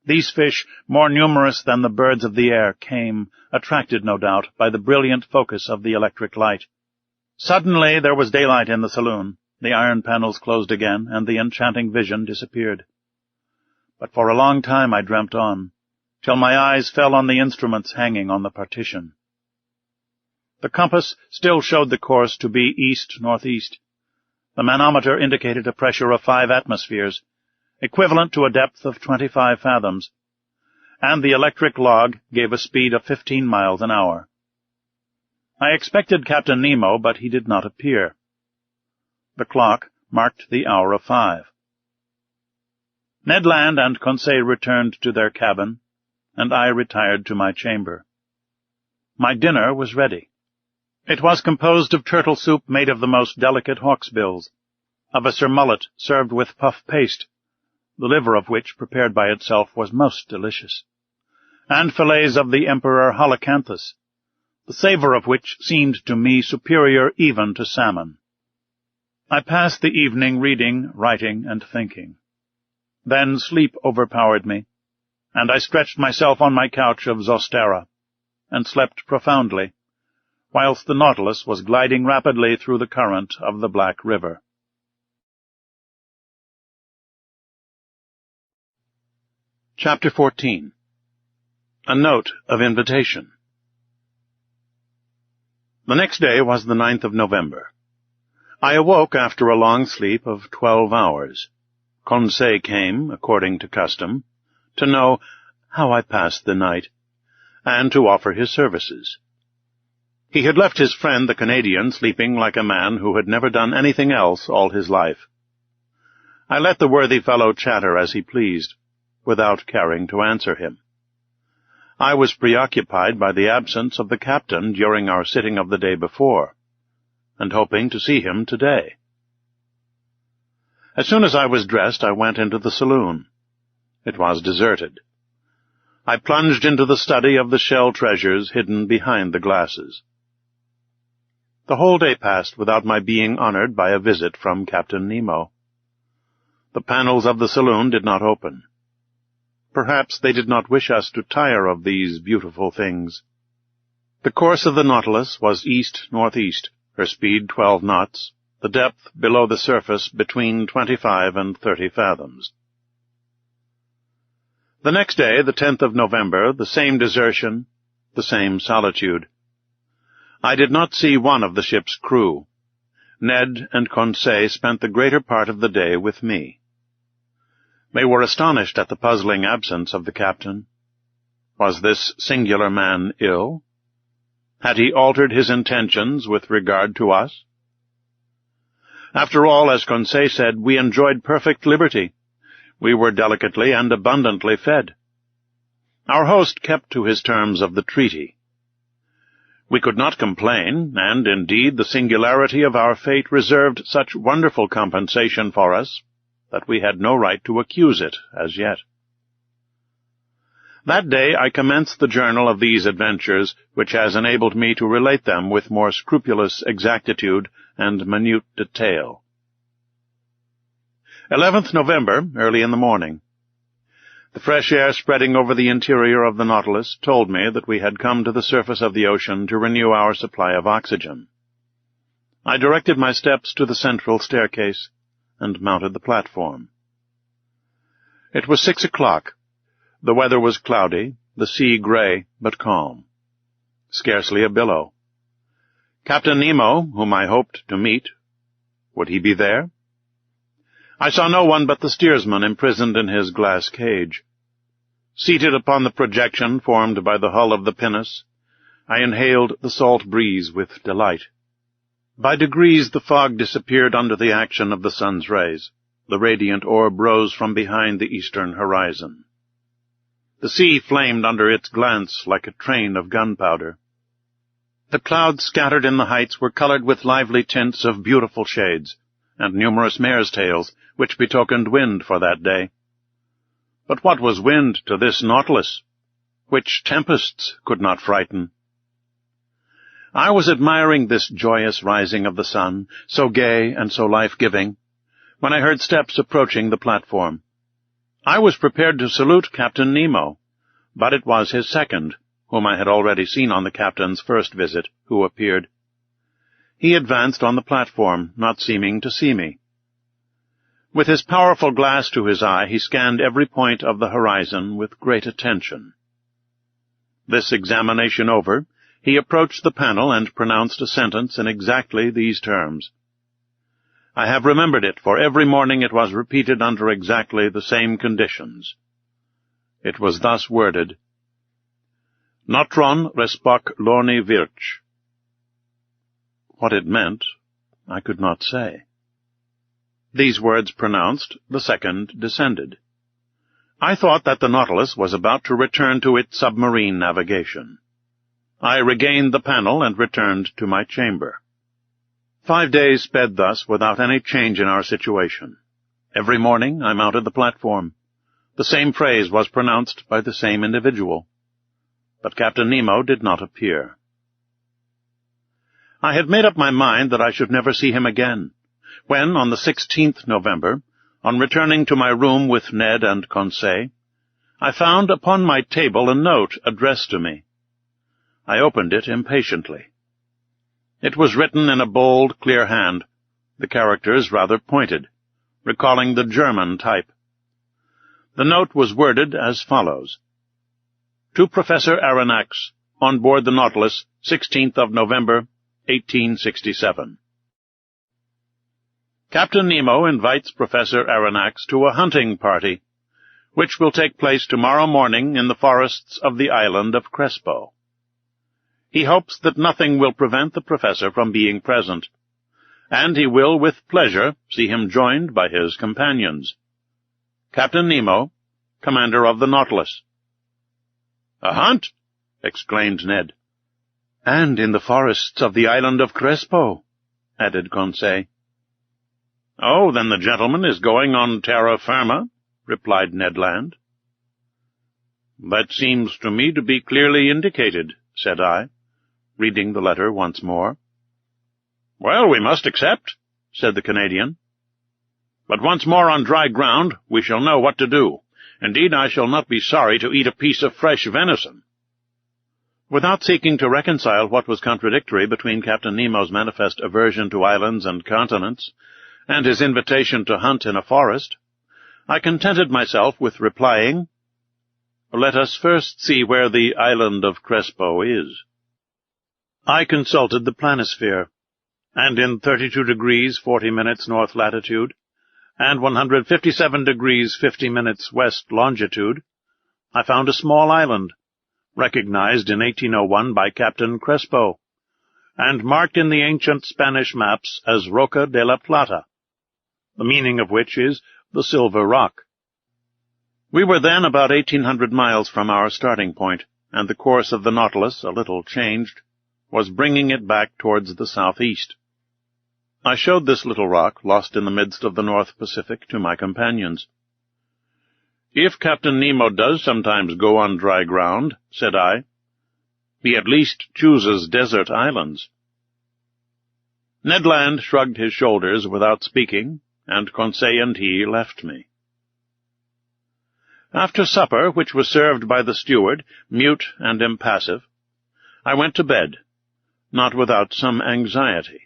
These fish, more numerous than the birds of the air, came, attracted no doubt by the brilliant focus of the electric light. Suddenly there was daylight in the saloon, the iron panels closed again, and the enchanting vision disappeared. But for a long time I dreamt on, till my eyes fell on the instruments hanging on the partition. The compass still showed the course to be east-northeast, The manometer indicated a pressure of 5 atmospheres, equivalent to a depth of 25 fathoms, and the electric log gave a speed of 15 miles an hour. I expected Captain Nemo, but he did not appear. The clock marked the hour of 5. Ned Land and Conseil returned to their cabin, and I retired to my chamber. My dinner was ready. It was composed of turtle soup made of the most delicate hawksbills, of a surmullet served with puff paste, the liver of which, prepared by itself, was most delicious, and fillets of the emperor holocanthus, the savour of which seemed to me superior even to salmon. I passed the evening reading, writing, and thinking. Then sleep overpowered me, and I stretched myself on my couch of Zostera, and slept profoundly, whilst the Nautilus was gliding rapidly through the current of the Black River. Chapter 14. A Note of Invitation. The next day was the 9th of November. I awoke after a long sleep of 12 hours. Conseil came, according to custom, to know how I passed the night, and to offer his services. He had left his friend the Canadian sleeping like a man who had never done anything else all his life. I let the worthy fellow chatter as he pleased, without caring to answer him. I was preoccupied by the absence of the captain during our sitting of the day before, and hoping to see him today. As soon as I was dressed, I went into the saloon. It was deserted. I plunged into the study of the shell treasures hidden behind the glasses. The whole day passed without my being honored by a visit from Captain Nemo. The panels of the saloon did not open. Perhaps they did not wish us to tire of these beautiful things. The course of the Nautilus was east-northeast, her speed 12 knots, the depth below the surface between 25 and 30 fathoms. The next day, the 10th of November, the same desertion, the same solitude. I did not see one of the ship's crew. Ned and Conseil spent the greater part of the day with me. They were astonished at the puzzling absence of the captain. Was this singular man ill? Had he altered his intentions with regard to us? After all, as Conseil said, we enjoyed perfect liberty. We were delicately and abundantly fed. Our host kept to his terms of the treaty. We could not complain, and indeed the singularity of our fate reserved such wonderful compensation for us that we had no right to accuse it as yet. That day I commenced the journal of these adventures, which has enabled me to relate them with more scrupulous exactitude and minute detail. 11th November, early in the morning. The fresh air spreading over the interior of the Nautilus told me that we had come to the surface of the ocean to renew our supply of oxygen. I directed my steps to the central staircase and mounted the platform. It was 6 o'clock. The weather was cloudy, the sea gray but calm. Scarcely a billow. Captain Nemo, whom I hoped to meet, would he be there? I saw no one but the steersman imprisoned in his glass cage. Seated upon the projection formed by the hull of the pinnace, I inhaled the salt breeze with delight. By degrees the fog disappeared under the action of the sun's rays. The radiant orb rose from behind the eastern horizon. The sea flamed under its glance like a train of gunpowder. The clouds scattered in the heights were colored with lively tints of beautiful shades, and numerous mare's tails, which betokened wind for that day. But what was wind to this Nautilus, which tempests could not frighten? I was admiring this joyous rising of the sun, so gay and so life-giving, when I heard steps approaching the platform. I was prepared to salute Captain Nemo, but it was his second, whom I had already seen on the captain's first visit, who appeared. He advanced on the platform, not seeming to see me. With his powerful glass to his eye, he scanned every point of the horizon with great attention. This examination over, he approached the panel and pronounced a sentence in exactly these terms. I have remembered it, for every morning it was repeated under exactly the same conditions. It was thus worded: Notron respoc lorni virch. What it meant, I could not say. These words pronounced, the second descended. I thought that the Nautilus was about to return to its submarine navigation. I regained the panel and returned to my chamber. 5 days sped thus without any change in our situation. Every morning I mounted the platform. The same phrase was pronounced by the same individual. But Captain Nemo did not appear. I had made up my mind that I should never see him again, when, on the 16th November, on returning to my room with Ned and Conseil, I found upon my table a note addressed to me. I opened it impatiently. It was written in a bold, clear hand, the characters rather pointed, recalling the German type. The note was worded as follows: To Professor Aronnax, on board the Nautilus, 16th of November, 1867. Captain Nemo invites Professor Aronnax to a hunting party, which will take place tomorrow morning in the forests of the island of Crespo. He hopes that nothing will prevent the professor from being present, and he will with pleasure see him joined by his companions. Captain Nemo, commander of the Nautilus. "A hunt?" exclaimed Ned. "And in the forests of the island of Crespo," added Conseil. "Oh, then the gentleman is going on terra firma," replied Ned Land. "That seems to me to be clearly indicated," said I, reading the letter once more. "Well, we must accept," said the Canadian. "But once more on dry ground, we shall know what to do. Indeed, I shall not be sorry to eat a piece of fresh venison." Without seeking to reconcile what was contradictory between Captain Nemo's manifest aversion to islands and continents, and his invitation to hunt in a forest, I contented myself with replying, "Let us first see where the island of Crespo is." I consulted the planisphere, and in 32 degrees 40 minutes north latitude, and 157 degrees 50 minutes west longitude, I found a small island, recognized in 1801 by Captain Crespo, and marked in the ancient Spanish maps as Roca de la Plata, the meaning of which is the Silver Rock. We were then about 1,800 miles from our starting point, and the course of the Nautilus, a little changed, was bringing it back towards the southeast. I showed this little rock, lost in the midst of the North Pacific, to my companions. "If Captain Nemo does sometimes go on dry ground," said I, "he at least chooses desert islands." Ned Land shrugged his shoulders without speaking, and Conseil and he left me. After supper, which was served by the steward, mute and impassive, I went to bed, not without some anxiety.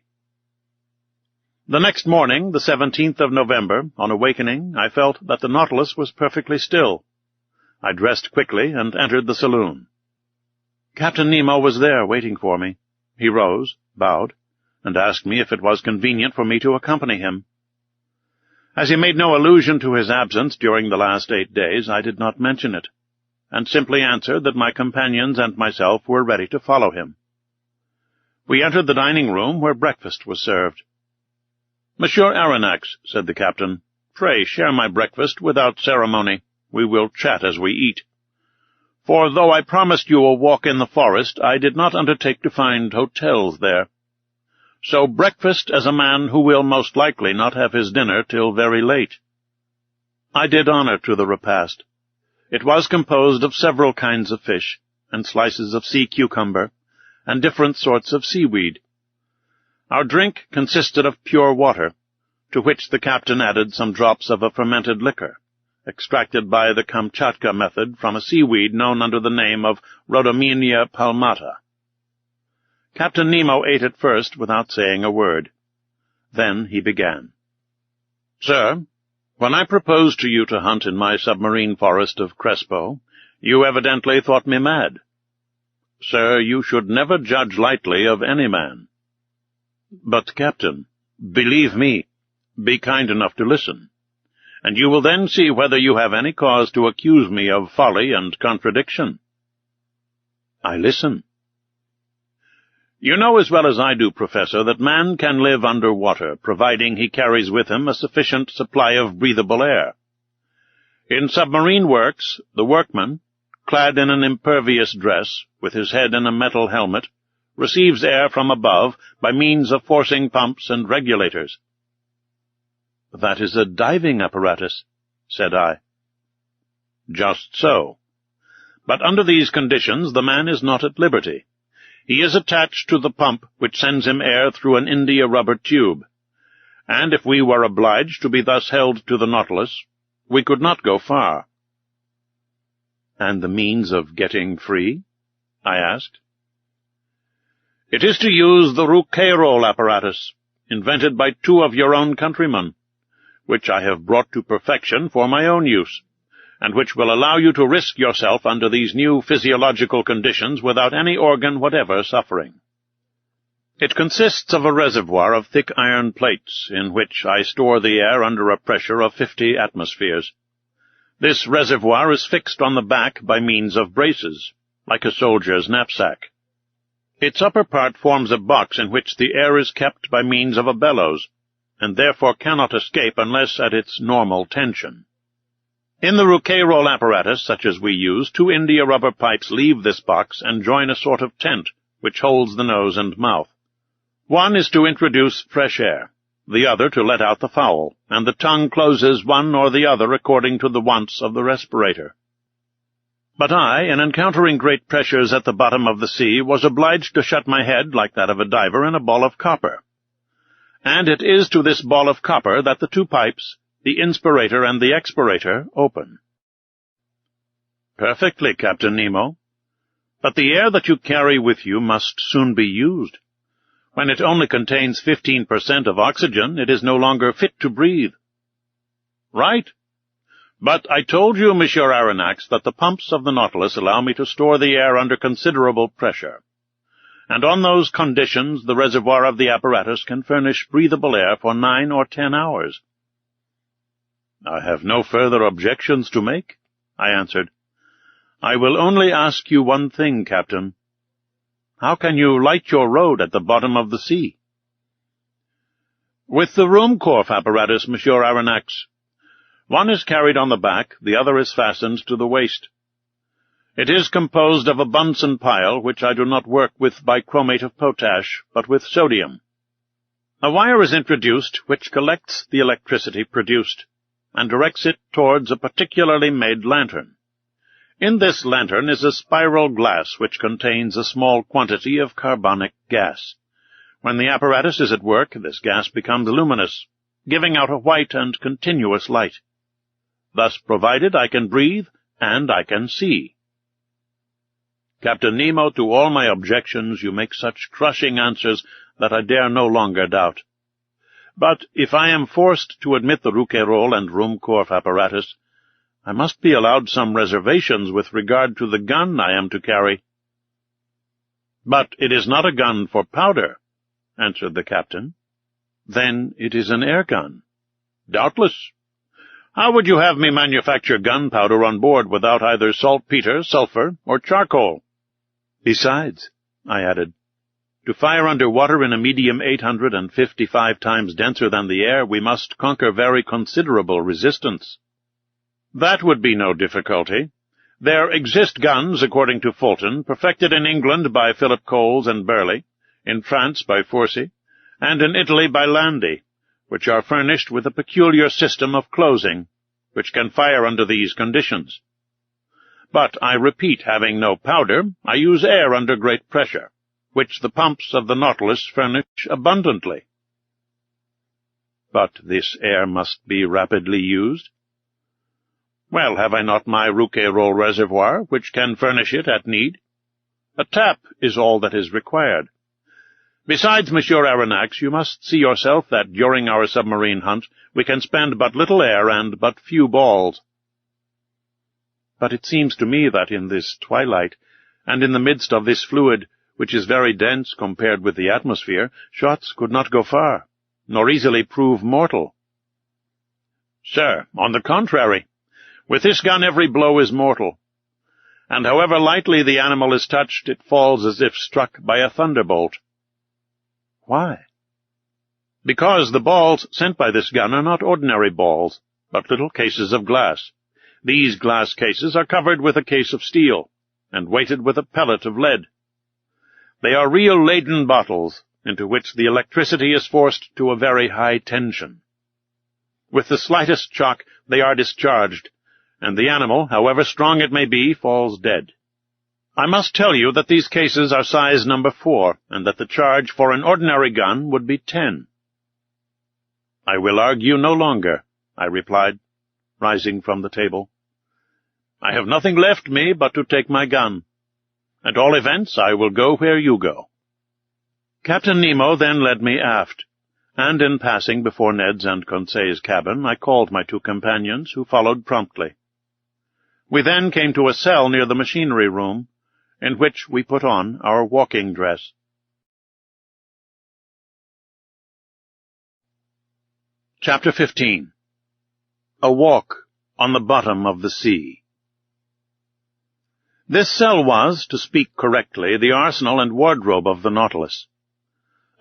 The next morning, the 17th of November, on awakening, I felt that the Nautilus was perfectly still. I dressed quickly and entered the saloon. Captain Nemo was there waiting for me. He rose, bowed, and asked me if it was convenient for me to accompany him. As he made no allusion to his absence during the last 8 days, I did not mention it, and simply answered that my companions and myself were ready to follow him. We entered the dining-room, where breakfast was served. "Monsieur Aronnax," said the captain, "pray share my breakfast without ceremony. We will chat as we eat. For though I promised you a walk in the forest, I did not undertake to find hotels there. So breakfast as a man who will most likely not have his dinner till very late." I did honor to the repast. It was composed of several kinds of fish, and slices of sea cucumber, and different sorts of seaweed. Our drink consisted of pure water, to which the captain added some drops of a fermented liquor, extracted by the Kamchatka method from a seaweed known under the name of Rhodomenia palmata. Captain Nemo ate it first without saying a word. Then he began. "Sir, when I proposed to you to hunt in my submarine forest of Crespo, you evidently thought me mad. Sir, you should never judge lightly of any man." "But, Captain—" "Believe me, Be kind enough to listen, and you will then see whether you have any cause to accuse me of folly and contradiction. I listen. You know as well as I do, Professor, that man can live under water, providing he carries with him a sufficient supply of breathable air. In submarine works, the workman, clad in an impervious dress, with his head in a metal helmet, receives air from above by means of forcing pumps and regulators. That is a diving apparatus, said I. Just so. But under these conditions the man is not at liberty. He is attached to the pump which sends him air through an india-rubber tube, and if we were obliged to be thus held to the Nautilus, we could not go far. And the means of getting free? I asked. It is to use the Rouquayrol apparatus, invented by 2 of your own countrymen, which I have brought to perfection for my own use, and which will allow you to risk yourself under these new physiological conditions without any organ whatever suffering. It consists of a reservoir of thick iron plates, in which I store the air under a pressure of 50 atmospheres. This reservoir is fixed on the back by means of braces, like a soldier's knapsack. Its upper part forms a box in which the air is kept by means of a bellows, and therefore cannot escape unless at its normal tension. In the Rouquayrol apparatus, such as we use, 2 india-rubber pipes leave this box and join a sort of tent, which holds the nose and mouth. One is to introduce fresh air, the other to let out the foul, and the tongue closes one or the other according to the wants of the respirator. But I, in encountering great pressures at the bottom of the sea, was obliged to shut my head, like that of a diver, in a ball of copper. And it is to this ball of copper that the 2 pipes, the inspirator and the expirator, open. Perfectly, Captain Nemo. But the air that you carry with you must soon be used. When it only contains 15% of oxygen, it is no longer fit to breathe. Right. But I told you, Monsieur Aronnax, that the pumps of the Nautilus allow me to store the air under considerable pressure, and on those conditions the reservoir of the apparatus can furnish breathable air for 9 or 10 hours. I have no further objections to make, I answered. I will only ask you one thing, Captain. How can you light your road at the bottom of the sea? With the Ruhmkorff apparatus, Monsieur Aronnax. One is carried on the back, the other is fastened to the waist. It is composed of a Bunsen pile, which I do not work with bichromate of potash, but with sodium. A wire is introduced which collects the electricity produced, and directs it towards a particularly made lantern. In this lantern is a spiral glass which contains a small quantity of carbonic gas. When the apparatus is at work, this gas becomes luminous, giving out a white and continuous light. Thus provided, I can breathe, and I can see. Captain Nemo, to all my objections you make such crushing answers that I dare no longer doubt. But if I am forced to admit the Rouquayrol and Ruhmkorff apparatus, I must be allowed some reservations with regard to the gun I am to carry. But it is not a gun for powder, answered the captain. Then it is an air gun. Doubtless. How would you have me manufacture gunpowder on board without either saltpeter, sulphur, or charcoal? Besides, I added, to fire under water in a medium 855 times denser than the air, we must conquer very considerable resistance. That would be no difficulty. There exist guns, according to Fulton, perfected in England by Philip Coles and Burley, in France by Forcy, and in Italy by Landi, which are furnished with a peculiar system of closing, which can fire under these conditions. But, I repeat, having no powder, I use air under great pressure, which the pumps of the Nautilus furnish abundantly. But this air must be rapidly used. Well, have I not my Rouquayrol reservoir, which can furnish it at need? A tap is all that is required. Besides, Monsieur Aronnax, you must see yourself that during our submarine hunt we can spend but little air and but few balls. But it seems to me that in this twilight, and in the midst of this fluid, which is very dense compared with the atmosphere, shots could not go far, nor easily prove mortal. "Sir, on the contrary. With this gun every blow is mortal, and however lightly the animal is touched, it falls as if struck by a thunderbolt." "Why?" "Because the balls sent by this gun are not ordinary balls, but little cases of glass. These glass cases are covered with a case of steel, and weighted with a pellet of lead. They are real Leyden bottles, into which the electricity is forced to a very high tension. With the slightest shock they are discharged, and the animal, however strong it may be, falls dead. I must tell you that these cases are size number 4, and that the charge for an ordinary gun would be 10. "I will argue no longer," I replied, rising from the table. "I have nothing left me but to take my gun. At all events, I will go where you go." Captain Nemo then led me aft, and in passing before Ned's and Conseil's cabin, I called my 2 companions, who followed promptly. We then came to a cell near the machinery room, in which we put on our walking dress. Chapter 15. A Walk on the Bottom of the Sea. This cell was, to speak correctly, the arsenal and wardrobe of the Nautilus.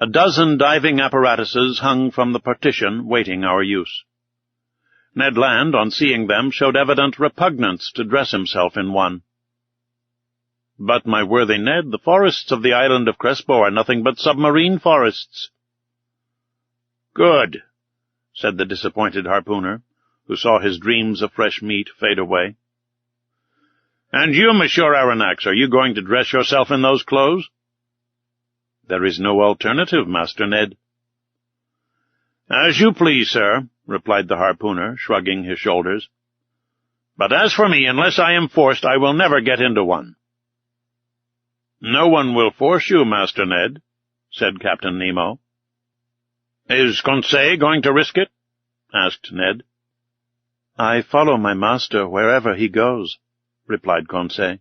A dozen diving apparatuses hung from the partition, waiting our use. Ned Land, on seeing them, showed evident repugnance to dress himself in one. "But, my worthy Ned, the forests of the island of Crespo are nothing but submarine forests." "Good," said the disappointed harpooner, who saw his dreams of fresh meat fade away. "And you, Monsieur Aronnax, are you going to dress yourself in those clothes?" "There is no alternative, Master Ned." "As you please, sir," replied the harpooner, shrugging his shoulders. "But as for me, unless I am forced, I will never get into one." "No one will force you, Master Ned," said Captain Nemo. "Is Conseil going to risk it?" asked Ned. "I follow my master wherever he goes," replied Conseil.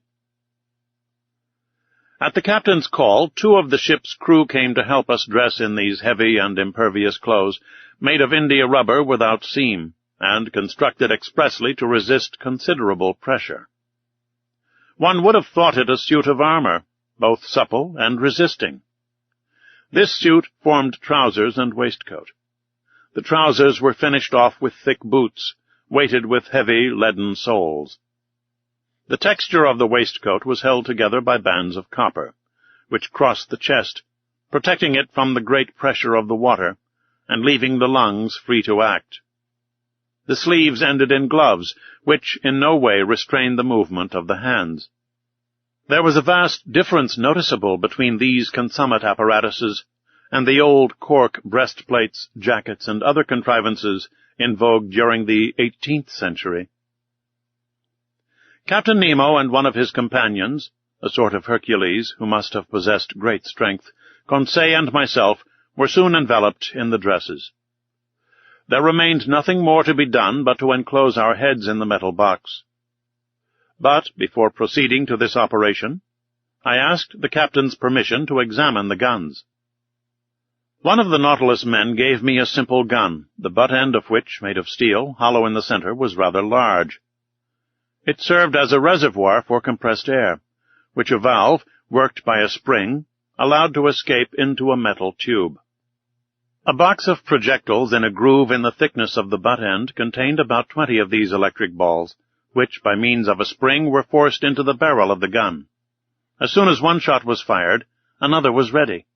At the captain's call, 2 of the ship's crew came to help us dress in these heavy and impervious clothes, made of India rubber without seam, and constructed expressly to resist considerable pressure. One would have thought it a suit of armor, both supple and resisting. This suit formed trousers and waistcoat. The trousers were finished off with thick boots, weighted with heavy leaden soles. The texture of the waistcoat was held together by bands of copper, which crossed the chest, protecting it from the great pressure of the water, and leaving the lungs free to act. The sleeves ended in gloves, which in no way restrained the movement of the hands. There was a vast difference noticeable between these consummate apparatuses and the old cork breastplates, jackets, and other contrivances in vogue during the 18th century. Captain Nemo and one of his companions, a sort of Hercules who must have possessed great strength, Conseil and myself, were soon enveloped in the dresses. There remained nothing more to be done but to enclose our heads in the metal box. But, before proceeding to this operation, I asked the captain's permission to examine the guns. One of the Nautilus men gave me a simple gun, the butt end of which, made of steel, hollow in the center, was rather large. It served as a reservoir for compressed air, which a valve, worked by a spring, allowed to escape into a metal tube. A box of projectiles in a groove in the thickness of the butt end contained about 20 of these electric balls, which, by means of a spring, were forced into the barrel of the gun. As soon as one shot was fired, another was ready.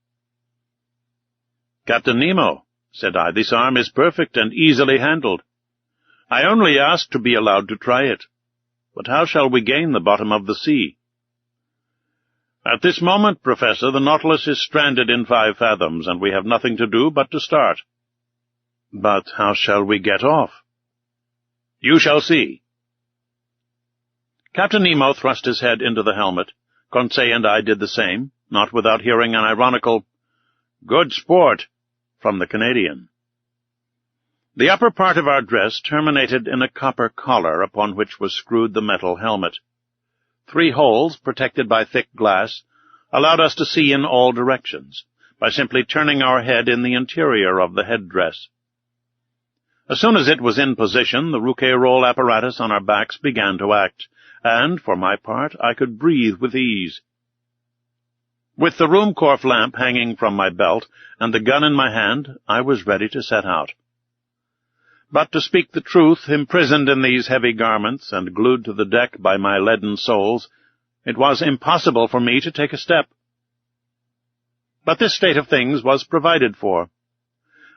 "Captain Nemo," said I, "this arm is perfect and easily handled. I only ask to be allowed to try it. But how shall we gain the bottom of the sea?" "At this moment, Professor, the Nautilus is stranded in 5 fathoms, and we have nothing to do but to start." "But how shall we get off?" "You shall see." Captain Nemo thrust his head into the helmet. Conseil and I did the same, not without hearing an ironical, "Good sport," from the Canadian. The upper part of our dress terminated in a copper collar upon which was screwed the metal helmet. 3 holes, protected by thick glass, allowed us to see in all directions, by simply turning our head in the interior of the headdress. As soon as it was in position, the Rouquayrol apparatus on our backs began to act, and, for my part, I could breathe with ease. With the Ruhmkorff lamp hanging from my belt and the gun in my hand, I was ready to set out. But, to speak the truth, imprisoned in these heavy garments and glued to the deck by my leaden soles, it was impossible for me to take a step. But this state of things was provided for.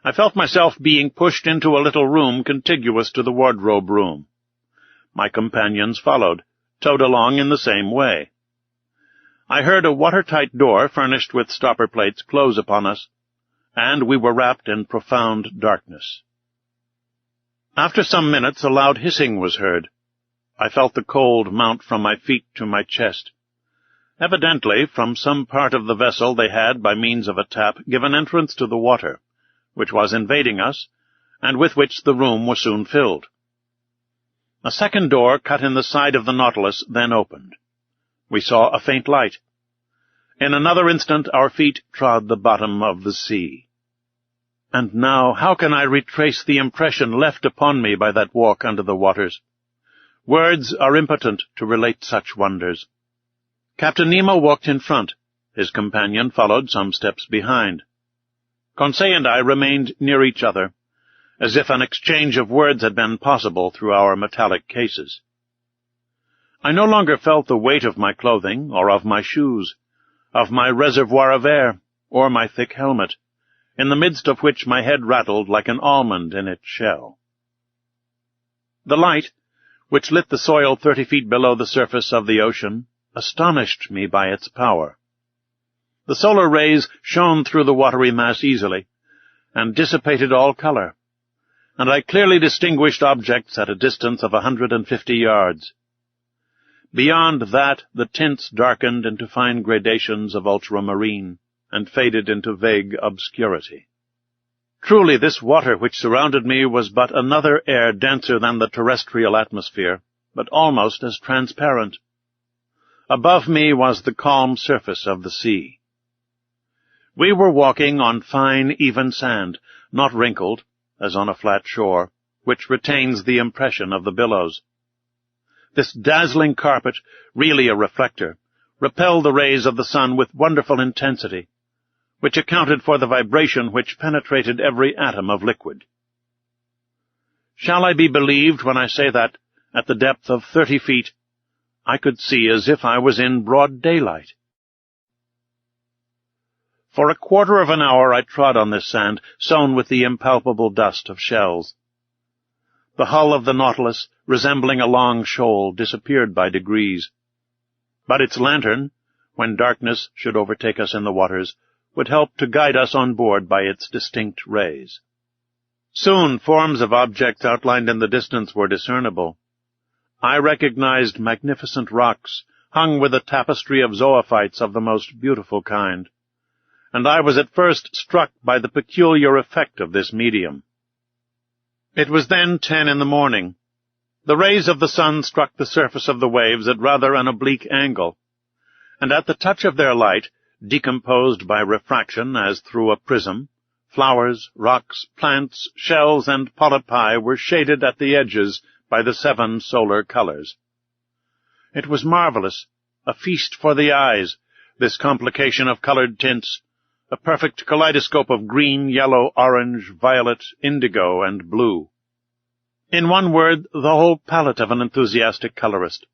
I felt myself being pushed into a little room contiguous to the wardrobe room. My companions followed, towed along in the same way. I heard a watertight door furnished with stopper plates close upon us, and we were wrapped in profound darkness. After some minutes a loud hissing was heard. I felt the cold mount from my feet to my chest. Evidently, from some part of the vessel they had, by means of a tap, given entrance to the water, which was invading us, and with which the room was soon filled. A second door cut in the side of the Nautilus then opened. We saw a faint light. In another instant our feet trod the bottom of the sea. And now, how can I retrace the impression left upon me by that walk under the waters? Words are impotent to relate such wonders. Captain Nemo walked in front. His companion followed some steps behind. Conseil and I remained near each other, as if an exchange of words had been possible through our metallic cases. I no longer felt the weight of my clothing, or of my shoes, of my reservoir of air, or my thick helmet, in the midst of which my head rattled like an almond in its shell. The light, which lit the soil 30 feet below the surface of the ocean, astonished me by its power. The solar rays shone through the watery mass easily, and dissipated all color, and I clearly distinguished objects at a distance of 150 yards. Beyond that, the tints darkened into fine gradations of ultramarine, and faded into vague obscurity. Truly, this water which surrounded me was but another air denser than the terrestrial atmosphere, but almost as transparent. Above me was the calm surface of the sea. We were walking on fine, even sand, not wrinkled, as on a flat shore, which retains the impression of the billows. This dazzling carpet, really a reflector, repelled the rays of the sun with wonderful intensity, which accounted for the vibration which penetrated every atom of liquid. Shall I be believed when I say that, at the depth of 30 feet, I could see as if I was in broad daylight? For a quarter of an hour I trod on this sand, sown with the impalpable dust of shells. The hull of the Nautilus, resembling a long shoal, disappeared by degrees. But its lantern, when darkness should overtake us in the waters, would help to guide us on board by its distinct rays. Soon forms of objects outlined in the distance were discernible. I recognized magnificent rocks, hung with a tapestry of zoophytes of the most beautiful kind, and I was at first struck by the peculiar effect of this medium. It was then 10 in the morning. The rays of the sun struck the surface of the waves at rather an oblique angle, and at the touch of their light, decomposed by refraction as through a prism, flowers, rocks, plants, shells, and polypi were shaded at the edges by the 7 solar colors. It was marvelous, a feast for the eyes, this complication of colored tints, a perfect kaleidoscope of green, yellow, orange, violet, indigo, and blue. In one word, the whole palette of an enthusiastic colorist.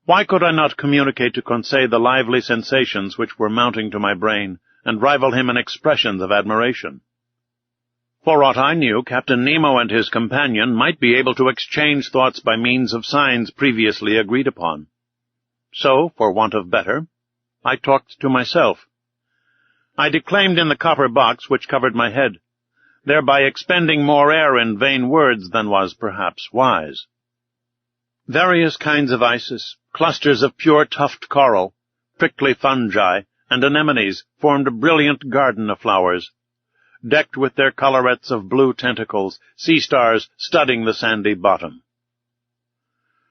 Why could I not communicate to Conseil the lively sensations which were mounting to my brain, and rival him in expressions of admiration? For aught I knew, Captain Nemo and his companion might be able to exchange thoughts by means of signs previously agreed upon. So, for want of better, I talked to myself. I declaimed in the copper box which covered my head, thereby expending more air in vain words than was perhaps wise. Various kinds of isis, clusters of pure tuft coral, prickly fungi, and anemones formed a brilliant garden of flowers, decked with their collarets of blue tentacles, sea stars studding the sandy bottom.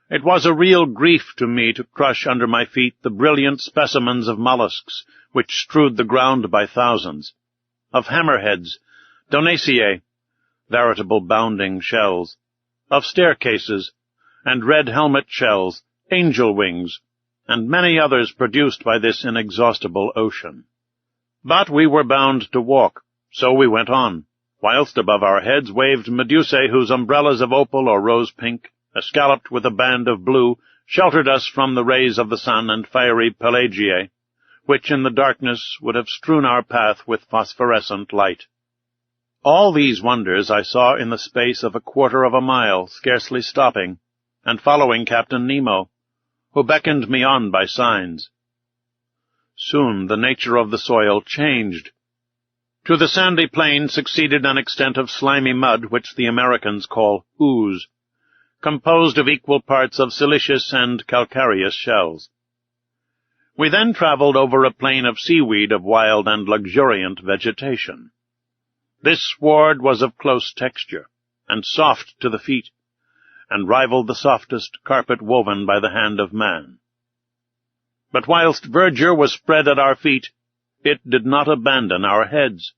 It was a real grief to me to crush under my feet the brilliant specimens of mollusks which strewed the ground by thousands, of hammerheads, donaceae, veritable bounding shells, of staircases, and red helmet shells, angel wings, and many others produced by this inexhaustible ocean. But we were bound to walk, so we went on, whilst above our heads waved Medusae whose umbrellas of opal or rose-pink, escalloped with a band of blue, sheltered us from the rays of the sun, and fiery Pelagiae, which in the darkness would have strewn our path with phosphorescent light. All these wonders I saw in the space of 1/4 of a mile, scarcely stopping, and following Captain Nemo, who beckoned me on by signs. Soon the nature of the soil changed. To the sandy plain succeeded an extent of slimy mud which the Americans call ooze, composed of equal parts of silicious and calcareous shells. We then travelled over a plain of seaweed of wild and luxuriant vegetation. This sward was of close texture, and soft to the feet, and rivaled the softest carpet woven by the hand of man. But whilst verdure was spread at our feet, it did not abandon our heads.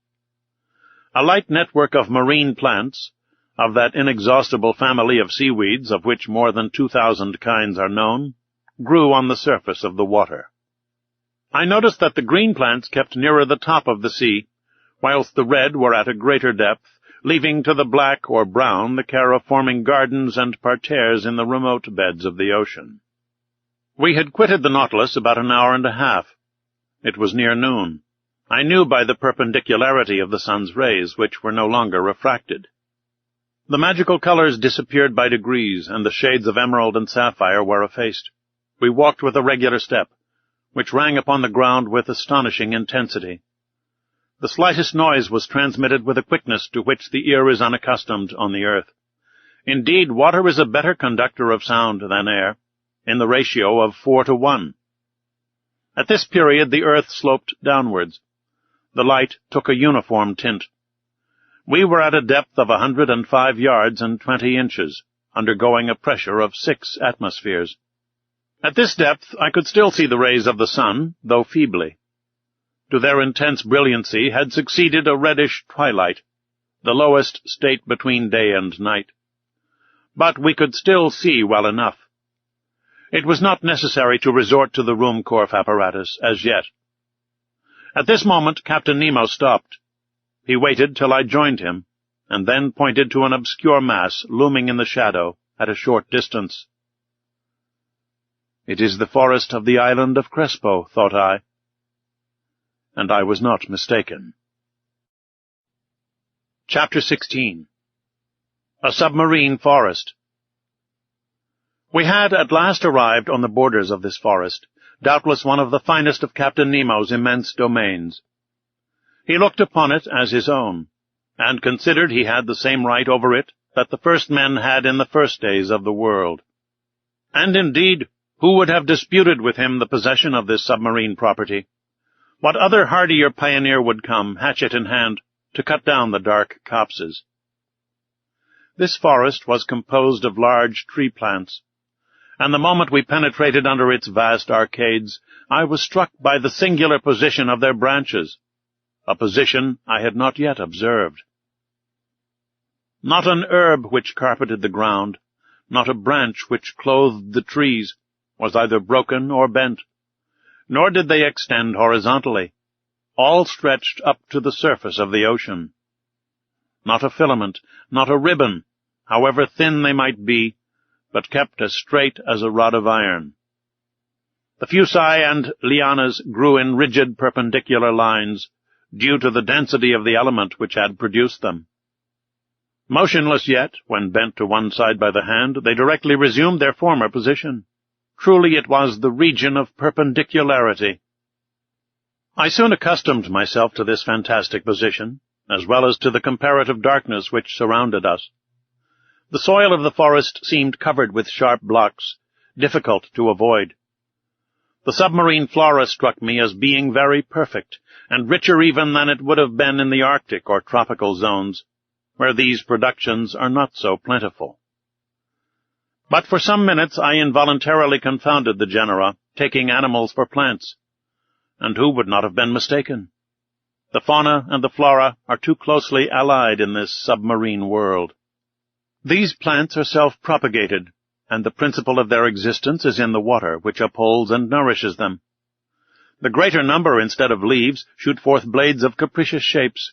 A light network of marine plants, of that inexhaustible family of seaweeds of which more than 2,000 kinds are known, grew on the surface of the water. I noticed that the green plants kept nearer the top of the sea, whilst the red were at a greater depth, leaving to the black or brown the care of forming gardens and parterres in the remote beds of the ocean. We had quitted the Nautilus about an hour and a half. It was near noon. I knew by the perpendicularity of the sun's rays, which were no longer refracted. The magical colors disappeared by degrees, and the shades of emerald and sapphire were effaced. We walked with a regular step, which rang upon the ground with astonishing intensity. The slightest noise was transmitted with a quickness to which the ear is unaccustomed on the earth. Indeed, water is a better conductor of sound than air, in the ratio of 4 to 1. At this period the earth sloped downwards. The light took a uniform tint. We were at a depth of 105 yards and 20 inches, undergoing a pressure of 6 atmospheres. At this depth I could still see the rays of the sun, though feebly. To their intense brilliancy had succeeded a reddish twilight, the lowest state between day and night. But we could still see well enough. It was not necessary to resort to the Ruhmkorff apparatus as yet. At this moment Captain Nemo stopped. He waited till I joined him, and then pointed to an obscure mass looming in the shadow at a short distance. "It is the forest of the island of Crespo," thought I. And I was not mistaken. Chapter 16. A Submarine Forest. We had at last arrived on the borders of this forest, doubtless one of the finest of Captain Nemo's immense domains. He looked upon it as his own, and considered he had the same right over it that the first men had in the first days of the world. And indeed, who would have disputed with him the possession of this submarine property? What other hardier pioneer would come, hatchet in hand, to cut down the dark copses? This forest was composed of large tree plants, and the moment we penetrated under its vast arcades, I was struck by the singular position of their branches, a position I had not yet observed. Not an herb which carpeted the ground, not a branch which clothed the trees, was either broken or bent, nor did they extend horizontally. All stretched up to the surface of the ocean. Not a filament, not a ribbon, however thin they might be, but kept as straight as a rod of iron. The fuci and lianas grew in rigid perpendicular lines, due to the density of the element which had produced them. Motionless yet, when bent to one side by the hand, they directly resumed their former position. Truly it was the region of perpendicularity. I soon accustomed myself to this fantastic position, as well as to the comparative darkness which surrounded us. The soil of the forest seemed covered with sharp blocks, difficult to avoid. The submarine flora struck me as being very perfect, and richer even than it would have been in the Arctic or tropical zones, where these productions are not so plentiful. But for some minutes I involuntarily confounded the genera, taking animals for plants. And who would not have been mistaken? The fauna and the flora are too closely allied in this submarine world. These plants are self-propagated, and the principle of their existence is in the water, which upholds and nourishes them. The greater number, instead of leaves, shoot forth blades of capricious shapes,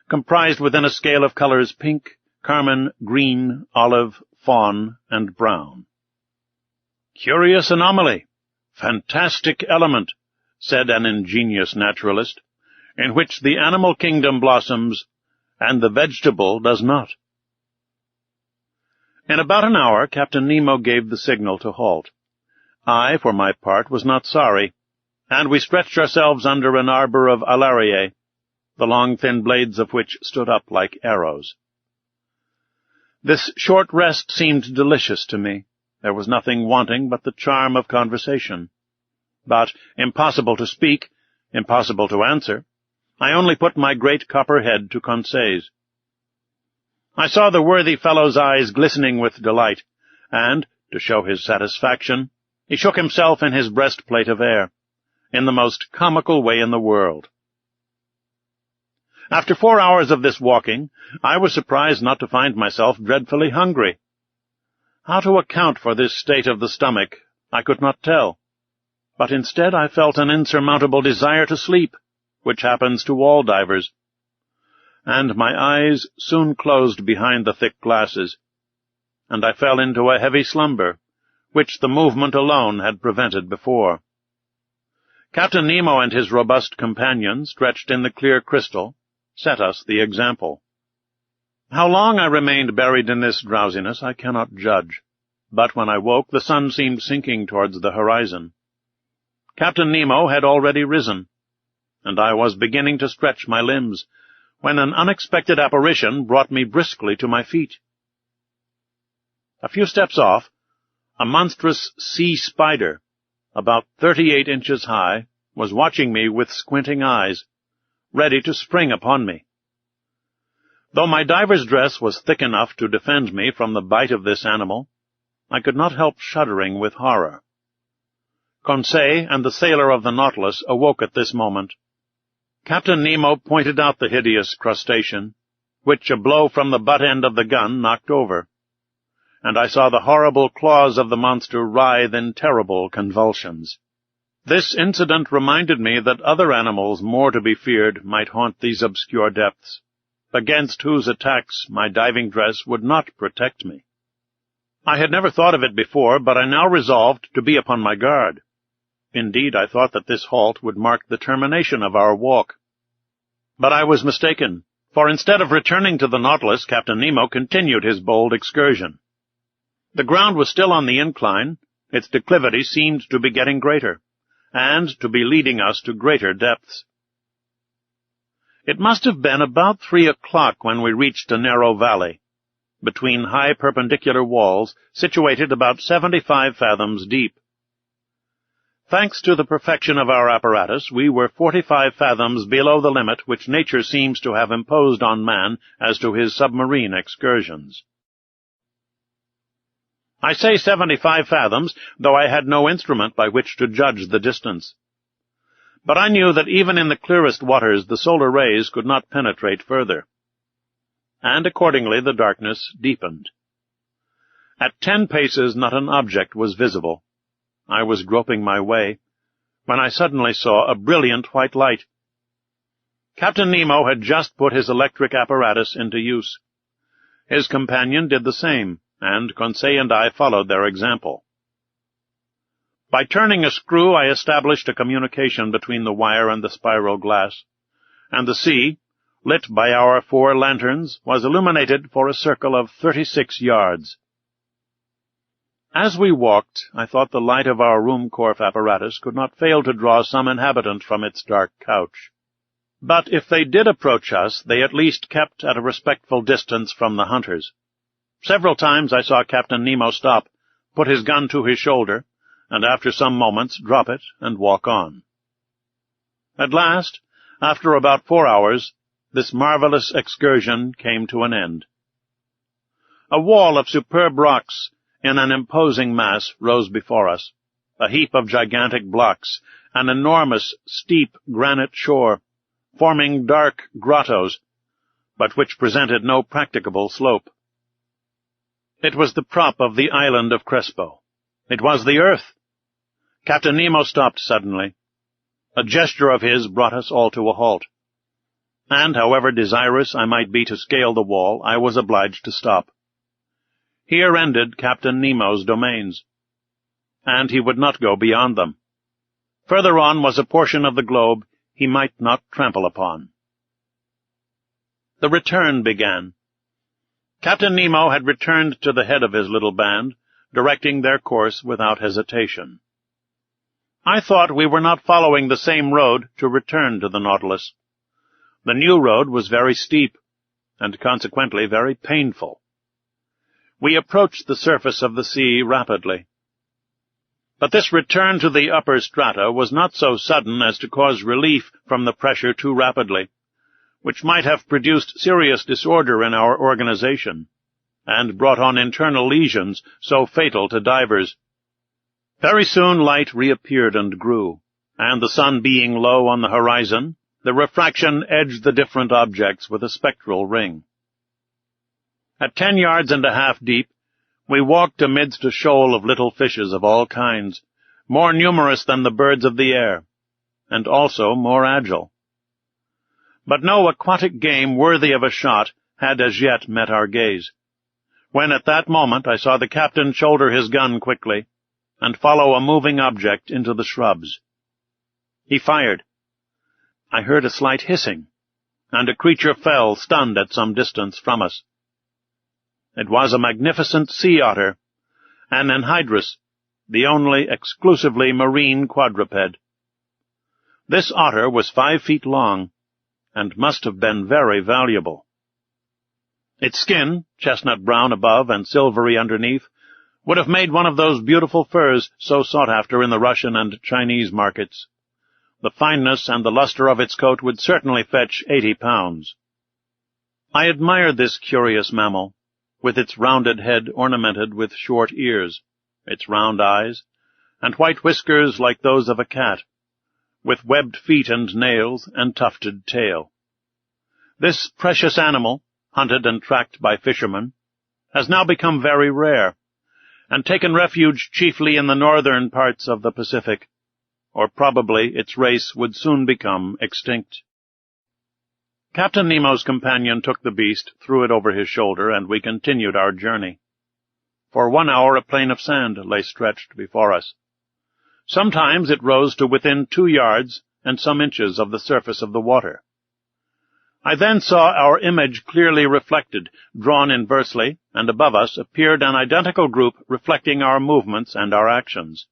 comprised within a scale of colors pink, carmine, green, olive, fawn, and brown. "Curious anomaly! Fantastic element," said an ingenious naturalist, "in which the animal kingdom blossoms, and the vegetable does not." In about an hour, Captain Nemo gave the signal to halt. I, for my part, was not sorry, and we stretched ourselves under an arbor of alariae, the long thin blades of which stood up like arrows. This short rest seemed delicious to me. There was nothing wanting but the charm of conversation. But impossible to speak, impossible to answer, I only put my great copper head to Conseil's. I saw the worthy fellow's eyes glistening with delight, and, to show his satisfaction, he shook himself in his breastplate of air, in the most comical way in the world. After 4 hours of this walking, I was surprised not to find myself dreadfully hungry. How to account for this state of the stomach, I could not tell, but instead I felt an insurmountable desire to sleep, which happens to all divers, and my eyes soon closed behind the thick glasses, and I fell into a heavy slumber, which the movement alone had prevented before. Captain Nemo and his robust companion, stretched in the clear crystal, set us the example. How long I remained buried in this drowsiness I cannot judge, but when I woke the sun seemed sinking towards the horizon. Captain Nemo had already risen, and I was beginning to stretch my limbs, when an unexpected apparition brought me briskly to my feet. A few steps off, a monstrous sea spider, about 38 inches high, was watching me with squinting eyes, ready to spring upon me. Though my diver's dress was thick enough to defend me from the bite of this animal, I could not help shuddering with horror. Conseil and the sailor of the Nautilus awoke at this moment. Captain Nemo pointed out the hideous crustacean, which a blow from the butt-end of the gun knocked over, and I saw the horrible claws of the monster writhe in terrible convulsions. This incident reminded me that other animals more to be feared might haunt these obscure depths, against whose attacks my diving dress would not protect me. I had never thought of it before, but I now resolved to be upon my guard. Indeed, I thought that this halt would mark the termination of our walk. But I was mistaken, for instead of returning to the Nautilus, Captain Nemo continued his bold excursion. The ground was still on the incline, its declivity seemed to be getting greater, and to be leading us to greater depths. It must have been about 3 o'clock when we reached a narrow valley, between high perpendicular walls, situated about 75 fathoms deep. Thanks to the perfection of our apparatus, we were 45 fathoms below the limit which nature seems to have imposed on man as to his submarine excursions. I say 75 fathoms, though I had no instrument by which to judge the distance. But I knew that even in the clearest waters the solar rays could not penetrate further, and accordingly the darkness deepened. At 10 paces not an object was visible. I was groping my way, when I suddenly saw a brilliant white light. Captain Nemo had just put his electric apparatus into use. His companion did the same, and Conseil and I followed their example. By turning a screw, I established a communication between the wire and the spiral glass, and the sea, lit by our 4 lanterns, was illuminated for a circle of 36 yards. As we walked, I thought the light of our Ruhmkorff apparatus could not fail to draw some inhabitant from its dark couch. But if they did approach us, they at least kept at a respectful distance from the hunters. Several times I saw Captain Nemo stop, put his gun to his shoulder, and after some moments drop it and walk on. At last, after about 4 hours, this marvelous excursion came to an end. A wall of superb rocks in an imposing mass rose before us, a heap of gigantic blocks, an enormous, steep granite shore, forming dark grottos, but which presented no practicable slope. It was the prop of the island of Crespo. It was the earth. Captain Nemo stopped suddenly. A gesture of his brought us all to a halt. And, however desirous I might be to scale the wall, I was obliged to stop. Here ended Captain Nemo's domains, and he would not go beyond them. Further on was a portion of the globe he might not trample upon. The return began. Captain Nemo had returned to the head of his little band, directing their course without hesitation. I thought we were not following the same road to return to the Nautilus. The new road was very steep, and consequently very painful. We approached the surface of the sea rapidly. But this return to the upper strata was not so sudden as to cause relief from the pressure too rapidly, which might have produced serious disorder in our organization, and brought on internal lesions so fatal to divers. Very soon light reappeared and grew, and the sun being low on the horizon, the refraction edged the different objects with a spectral ring. At 10 yards and a half deep, we walked amidst a shoal of little fishes of all kinds, more numerous than the birds of the air, and also more agile. But no aquatic game worthy of a shot had as yet met our gaze, when at that moment I saw the captain shoulder his gun quickly, and follow a moving object into the shrubs. He fired. I heard a slight hissing, and a creature fell, stunned at some distance from us. It was a magnificent sea otter, an anhydrus, the only exclusively marine quadruped. This otter was 5 feet long, and must have been very valuable. Its skin, chestnut brown above and silvery underneath, would have made one of those beautiful furs so sought after in the Russian and Chinese markets. The fineness and the luster of its coat would certainly fetch 80 pounds. I admired this curious mammal, with its rounded head ornamented with short ears, its round eyes, and white whiskers like those of a cat, with webbed feet and nails and tufted tail. This precious animal, hunted and tracked by fishermen, has now become very rare, and taken refuge chiefly in the northern parts of the Pacific, or probably its race would soon become extinct. Captain Nemo's companion took the beast, threw it over his shoulder, and we continued our journey. For 1 hour a plain of sand lay stretched before us. Sometimes it rose to within 2 yards and some inches of the surface of the water. I then saw our image clearly reflected, drawn inversely, and above us appeared an identical group reflecting our movements and our actions.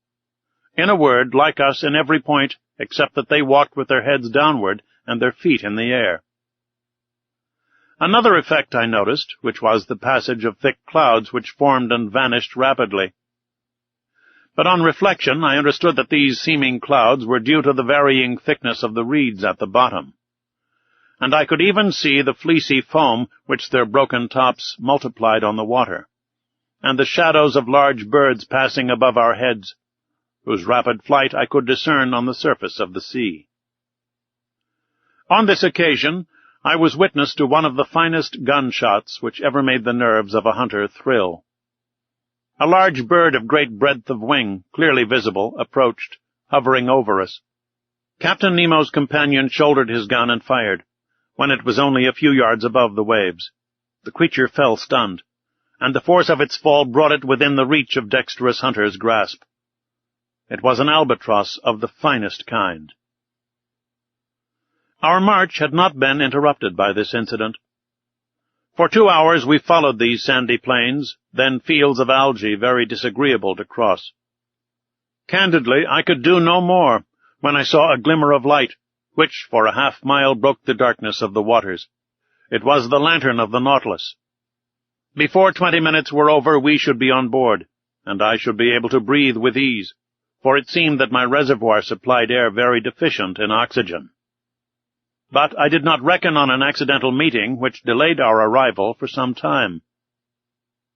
In a word, like us in every point, except that they walked with their heads downward and their feet in the air. Another effect I noticed, which was the passage of thick clouds which formed and vanished rapidly. But on reflection I understood that these seeming clouds were due to the varying thickness of the reeds at the bottom, and I could even see the fleecy foam which their broken tops multiplied on the water, and the shadows of large birds passing above our heads, whose rapid flight I could discern on the surface of the sea. On this occasion I was witness to one of the finest gunshots which ever made the nerves of a hunter thrill. A large bird of great breadth of wing, clearly visible, approached, hovering over us. Captain Nemo's companion shouldered his gun and fired, when it was only a few yards above the waves. The creature fell stunned, and the force of its fall brought it within the reach of dexterous hunter's grasp. It was an albatross of the finest kind. Our march had not been interrupted by this incident. For 2 hours we followed these sandy plains, then fields of algae very disagreeable to cross. Candidly, I could do no more, when I saw a glimmer of light, which for a half-mile broke the darkness of the waters. It was the lantern of the Nautilus. Before 20 minutes were over we should be on board, and I should be able to breathe with ease, for it seemed that my reservoir supplied air very deficient in oxygen. But I did not reckon on an accidental meeting which delayed our arrival for some time.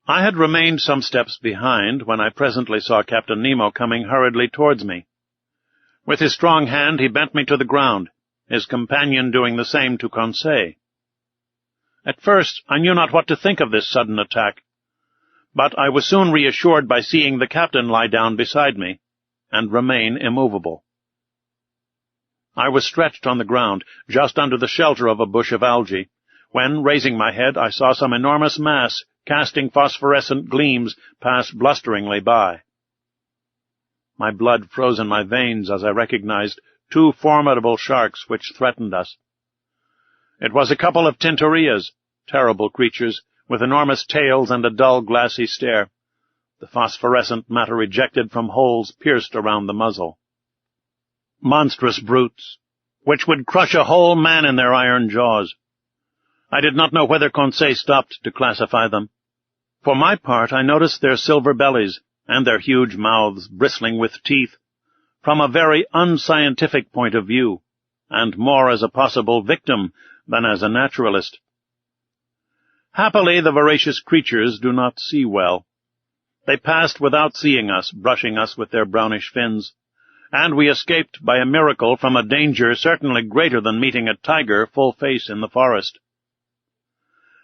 I had remained some steps behind when I presently saw Captain Nemo coming hurriedly towards me. With his strong hand he bent me to the ground, his companion doing the same to Conseil. At first I knew not what to think of this sudden attack, but I was soon reassured by seeing the captain lie down beside me and remain immovable. I was stretched on the ground, just under the shelter of a bush of algae, when, raising my head, I saw some enormous mass casting phosphorescent gleams pass blusteringly by. My blood froze in my veins as I recognized two formidable sharks which threatened us. It was a couple of tintorias, terrible creatures, with enormous tails and a dull, glassy stare, the phosphorescent matter ejected from holes pierced around the muzzle. Monstrous brutes, which would crush a whole man in their iron jaws. I did not know whether Conseil stopped to classify them. For my part, I noticed their silver bellies and their huge mouths bristling with teeth from a very unscientific point of view, and more as a possible victim than as a naturalist. Happily, the voracious creatures do not see well. They passed without seeing us, brushing us with their brownish fins, and we escaped by a miracle from a danger certainly greater than meeting a tiger full face in the forest.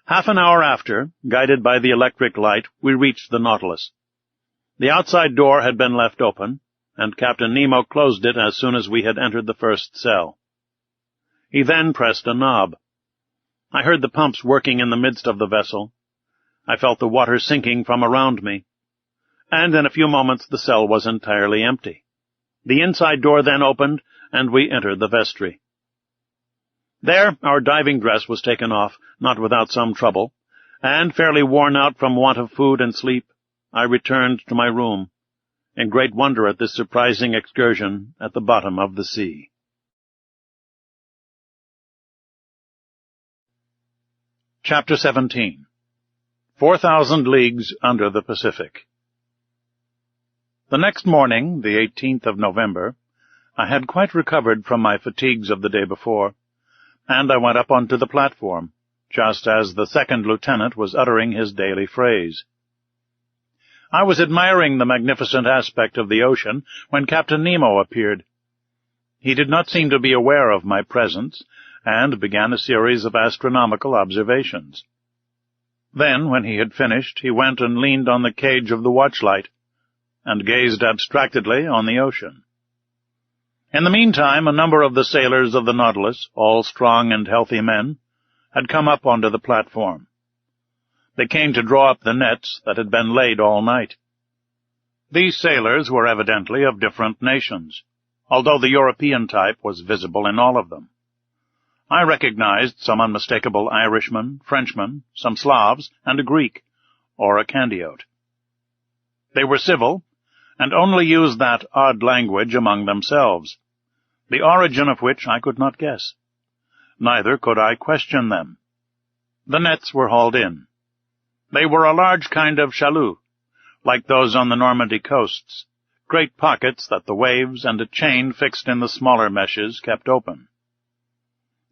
Half an hour after, guided by the electric light, we reached the Nautilus. The outside door had been left open, and Captain Nemo closed it as soon as we had entered the first cell. He then pressed a knob. I heard the pumps working in the midst of the vessel. I felt the water sinking from around me, and in a few moments the cell was entirely empty. The inside door then opened, and we entered the vestry. There our diving dress was taken off, not without some trouble, and, fairly worn out from want of food and sleep, I returned to my room, in great wonder at this surprising excursion at the bottom of the sea. Chapter 17. 4,000 Leagues Under the Pacific. The next morning, the 18th of November, I had quite recovered from my fatigues of the day before, and I went up onto the platform, just as the second lieutenant was uttering his daily phrase. I was admiring the magnificent aspect of the ocean when Captain Nemo appeared. He did not seem to be aware of my presence, and began a series of astronomical observations. Then, when he had finished, he went and leaned on the cage of the watchlight, and gazed abstractedly on the ocean. In the meantime, a number of the sailors of the Nautilus, all strong and healthy men, had come up onto the platform. They came to draw up the nets that had been laid all night. These sailors were evidently of different nations, although the European type was visible in all of them. I recognized some unmistakable Irishmen, Frenchmen, some Slavs, and a Greek, or a Candiote. They were civil, and only used that odd language among themselves, the origin of which I could not guess. Neither could I question them. The nets were hauled in. They were a large kind of chalut, like those on the Normandy coasts, great pockets that the waves and a chain fixed in the smaller meshes kept open.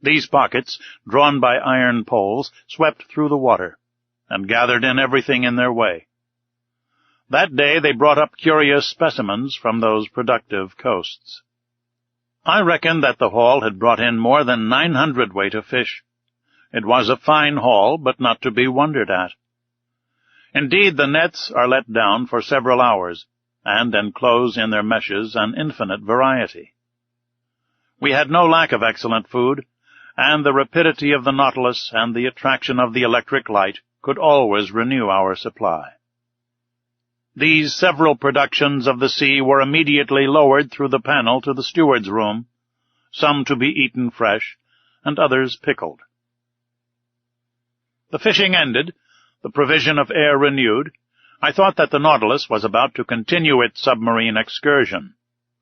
These pockets, drawn by iron poles, swept through the water, and gathered in everything in their way. That day they brought up curious specimens from those productive coasts. I reckon that the haul had brought in more than 900 weight of fish. It was a fine haul, but not to be wondered at. Indeed, the nets are let down for several hours, and enclose in their meshes an infinite variety. We had no lack of excellent food, and the rapidity of the Nautilus and the attraction of the electric light could always renew our supply. These several productions of the sea were immediately lowered through the panel to the steward's room, some to be eaten fresh, and others pickled. The fishing ended, the provision of air renewed, I thought that the Nautilus was about to continue its submarine excursion,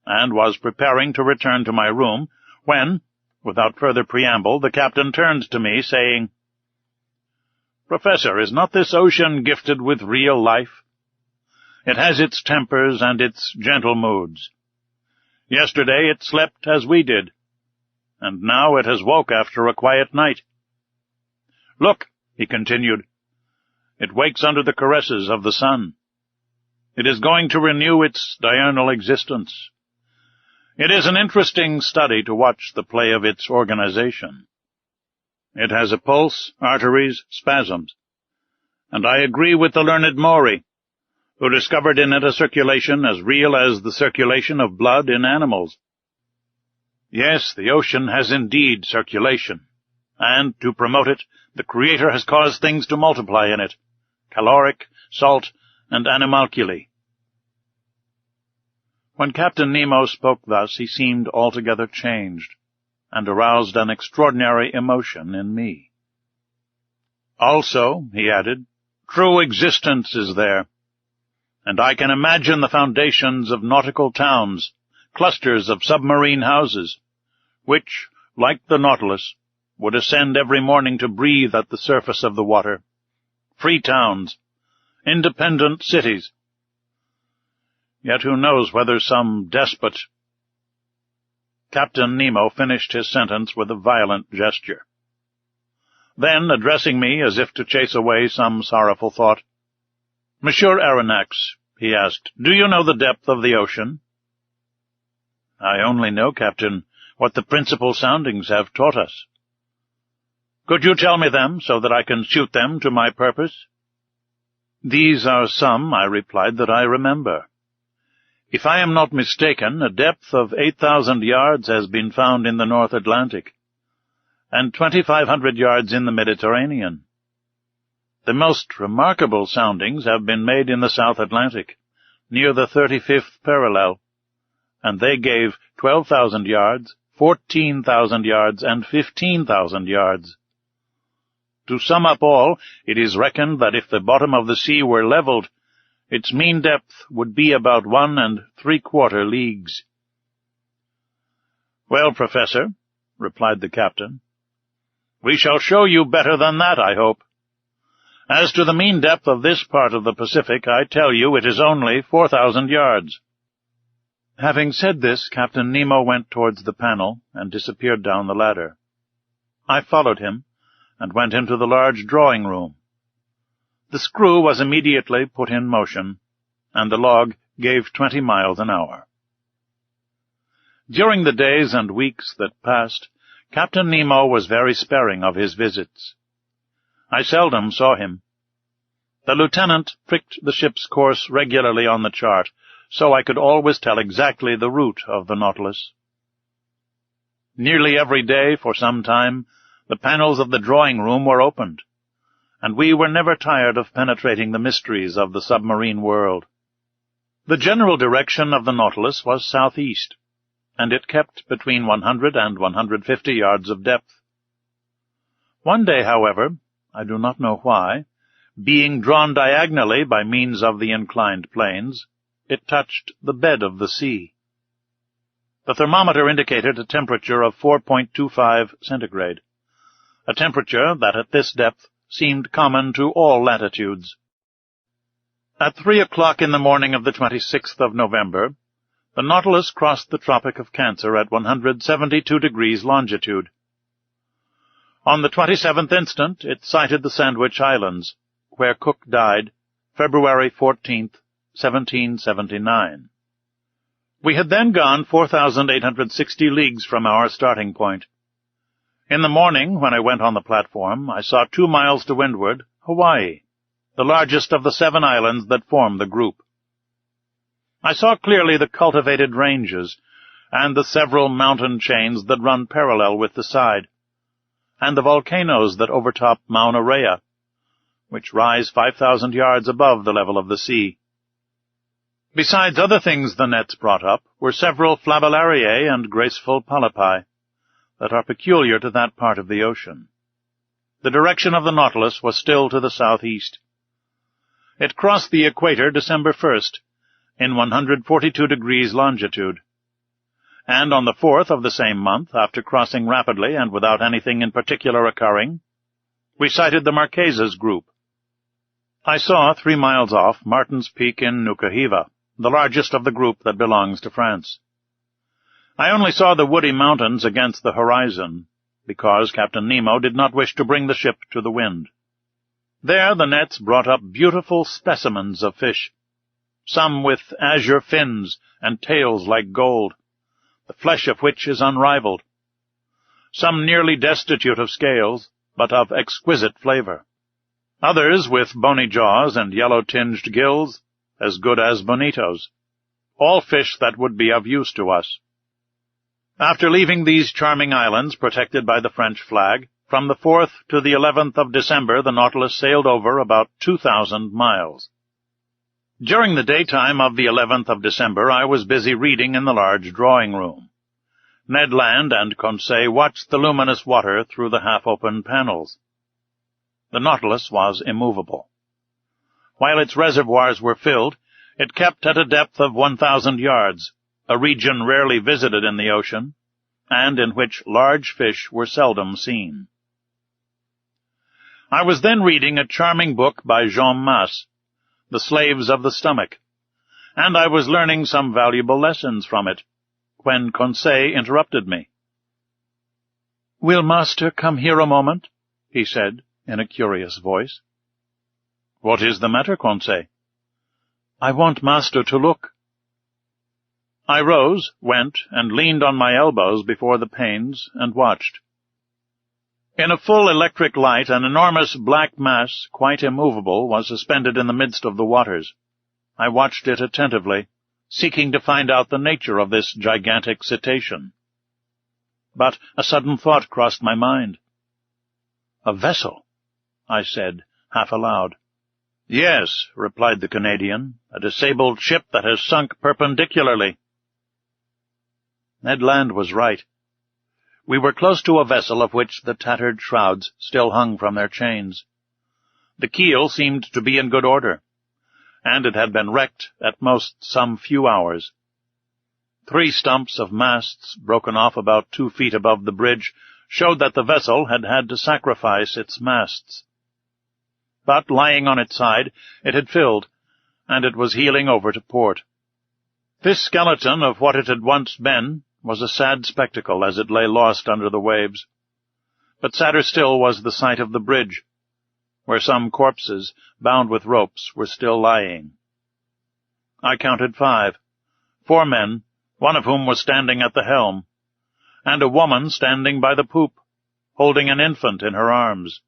and was preparing to return to my room, when, without further preamble, the captain turned to me, saying, "Professor, is not this ocean gifted with real life? It has its tempers and its gentle moods. Yesterday it slept as we did, and now it has woke after a quiet night. Look," he continued, "it wakes under the caresses of the sun. It is going to renew its diurnal existence. It is an interesting study to watch the play of its organization. It has a pulse, arteries, spasms, and I agree with the learned Maury, who discovered in it a circulation as real as the circulation of blood in animals. Yes, the ocean has indeed circulation, and, to promote it, the Creator has caused things to multiply in it, caloric, salt, and animalculae. When Captain Nemo spoke thus, he seemed altogether changed, and aroused an extraordinary emotion in me. Also, he added, true existence is there, and I can imagine the foundations of nautical towns, clusters of submarine houses, which, like the Nautilus, would ascend every morning to breathe at the surface of the water, free towns, independent cities. Yet who knows whether some despot— Captain Nemo finished his sentence with a violent gesture. Then, addressing me as if to chase away some sorrowful thought, "Monsieur Aronnax," he asked, "do you know the depth of the ocean?" "I only know, Captain, what the principal soundings have taught us." "Could you tell me them, so that I can suit them to my purpose?" "These are some," I replied, "that I remember. If I am not mistaken, a depth of 8,000 yards has been found in the North Atlantic, and 2,500 yards in the Mediterranean. The most remarkable soundings have been made in the South Atlantic, near the 35th parallel, and they gave 12,000 yards, 14,000 yards, and 15,000 yards. To sum up all, it is reckoned that if the bottom of the sea were leveled, its mean depth would be about 1 3/4 leagues. "Well, Professor," replied the captain, "we shall show you better than that, I hope. As to the mean depth of this part of the Pacific, I tell you it is only 4,000 yards. Having said this, Captain Nemo went towards the panel and disappeared down the ladder. I followed him, and went into the large drawing-room. The screw was immediately put in motion, and the log gave 20 miles an hour. During the days and weeks that passed, Captain Nemo was very sparing of his visits. I seldom saw him. The lieutenant pricked the ship's course regularly on the chart, so I could always tell exactly the route of the Nautilus. Nearly every day, for some time, the panels of the drawing-room were opened, and we were never tired of penetrating the mysteries of the submarine world. The general direction of the Nautilus was southeast, and it kept between 100 and 150 yards of depth. One day, however, I do not know why, being drawn diagonally by means of the inclined planes, it touched the bed of the sea. The thermometer indicated a temperature of 4.25 centigrade, a temperature that at this depth seemed common to all latitudes. At 3 o'clock in the morning of the 26th of November, the Nautilus crossed the Tropic of Cancer at 172 degrees longitude. On the 27th instant, it sighted the Sandwich Islands, where Cook died, February 14th, 1779. We had then gone 4,860 leagues from our starting point. In the morning, when I went on the platform, I saw 2 miles to windward Hawaii, the largest of the 7 islands that form the group. I saw clearly the cultivated ranges, and the several mountain chains that run parallel with the side, and the volcanoes that overtop Mauna Rea, which rise 5,000 yards above the level of the sea. Besides other things the nets brought up were several Flabellariae and graceful polypi that are peculiar to that part of the ocean. The direction of the Nautilus was still to the southeast. It crossed the equator December 1st, in 142 degrees longitude, and on the 4th of the same month, after crossing rapidly and without anything in particular occurring, we sighted the Marquesas group. I saw, 3 miles off, Martin's Peak in Nukuhiva, the largest of the group that belongs to France. I only saw the woody mountains against the horizon, because Captain Nemo did not wish to bring the ship to the wind. There the nets brought up beautiful specimens of fish, some with azure fins and tails like gold, the flesh of which is unrivaled. Some nearly destitute of scales, but of exquisite flavor. Others with bony jaws and yellow-tinged gills, as good as bonitos. All fish that would be of use to us. After leaving these charming islands protected by the French flag, from the 4th to the 11th of December the Nautilus sailed over about 2,000 miles. During the daytime of the 11th of December I was busy reading in the large drawing-room. Ned Land and Conseil watched the luminous water through the half-open panels. The Nautilus was immovable. While its reservoirs were filled, it kept at a depth of 1,000 yards, a region rarely visited in the ocean, and in which large fish were seldom seen. I was then reading a charming book by Jean Mas, The Slaves of the Stomach, and I was learning some valuable lessons from it, when Conseil interrupted me. "Will master come here a moment?" he said, in a curious voice. "What is the matter, Conseil?" "I want master to look." I rose, went, and leaned on my elbows before the panes, and watched. In a full electric light, an enormous black mass, quite immovable, was suspended in the midst of the waters. I watched it attentively, seeking to find out the nature of this gigantic cetacean. But a sudden thought crossed my mind. "A vessel," I said, half aloud. "Yes," replied the Canadian, "a disabled ship that has sunk perpendicularly." Ned Land was right. We were close to a vessel of which the tattered shrouds still hung from their chains. The keel seemed to be in good order, and it had been wrecked at most some few hours. 3 stumps of masts, broken off about 2 feet above the bridge, showed that the vessel had had to sacrifice its masts. But, lying on its side, it had filled, and it was heeling over to port. This skeleton of what it had once been was a sad spectacle as it lay lost under the waves. But sadder still was the sight of the bridge, where some corpses, bound with ropes, were still lying. I counted 5, 4 men, one of whom was standing at the helm, and a woman standing by the poop, holding an infant in her arms.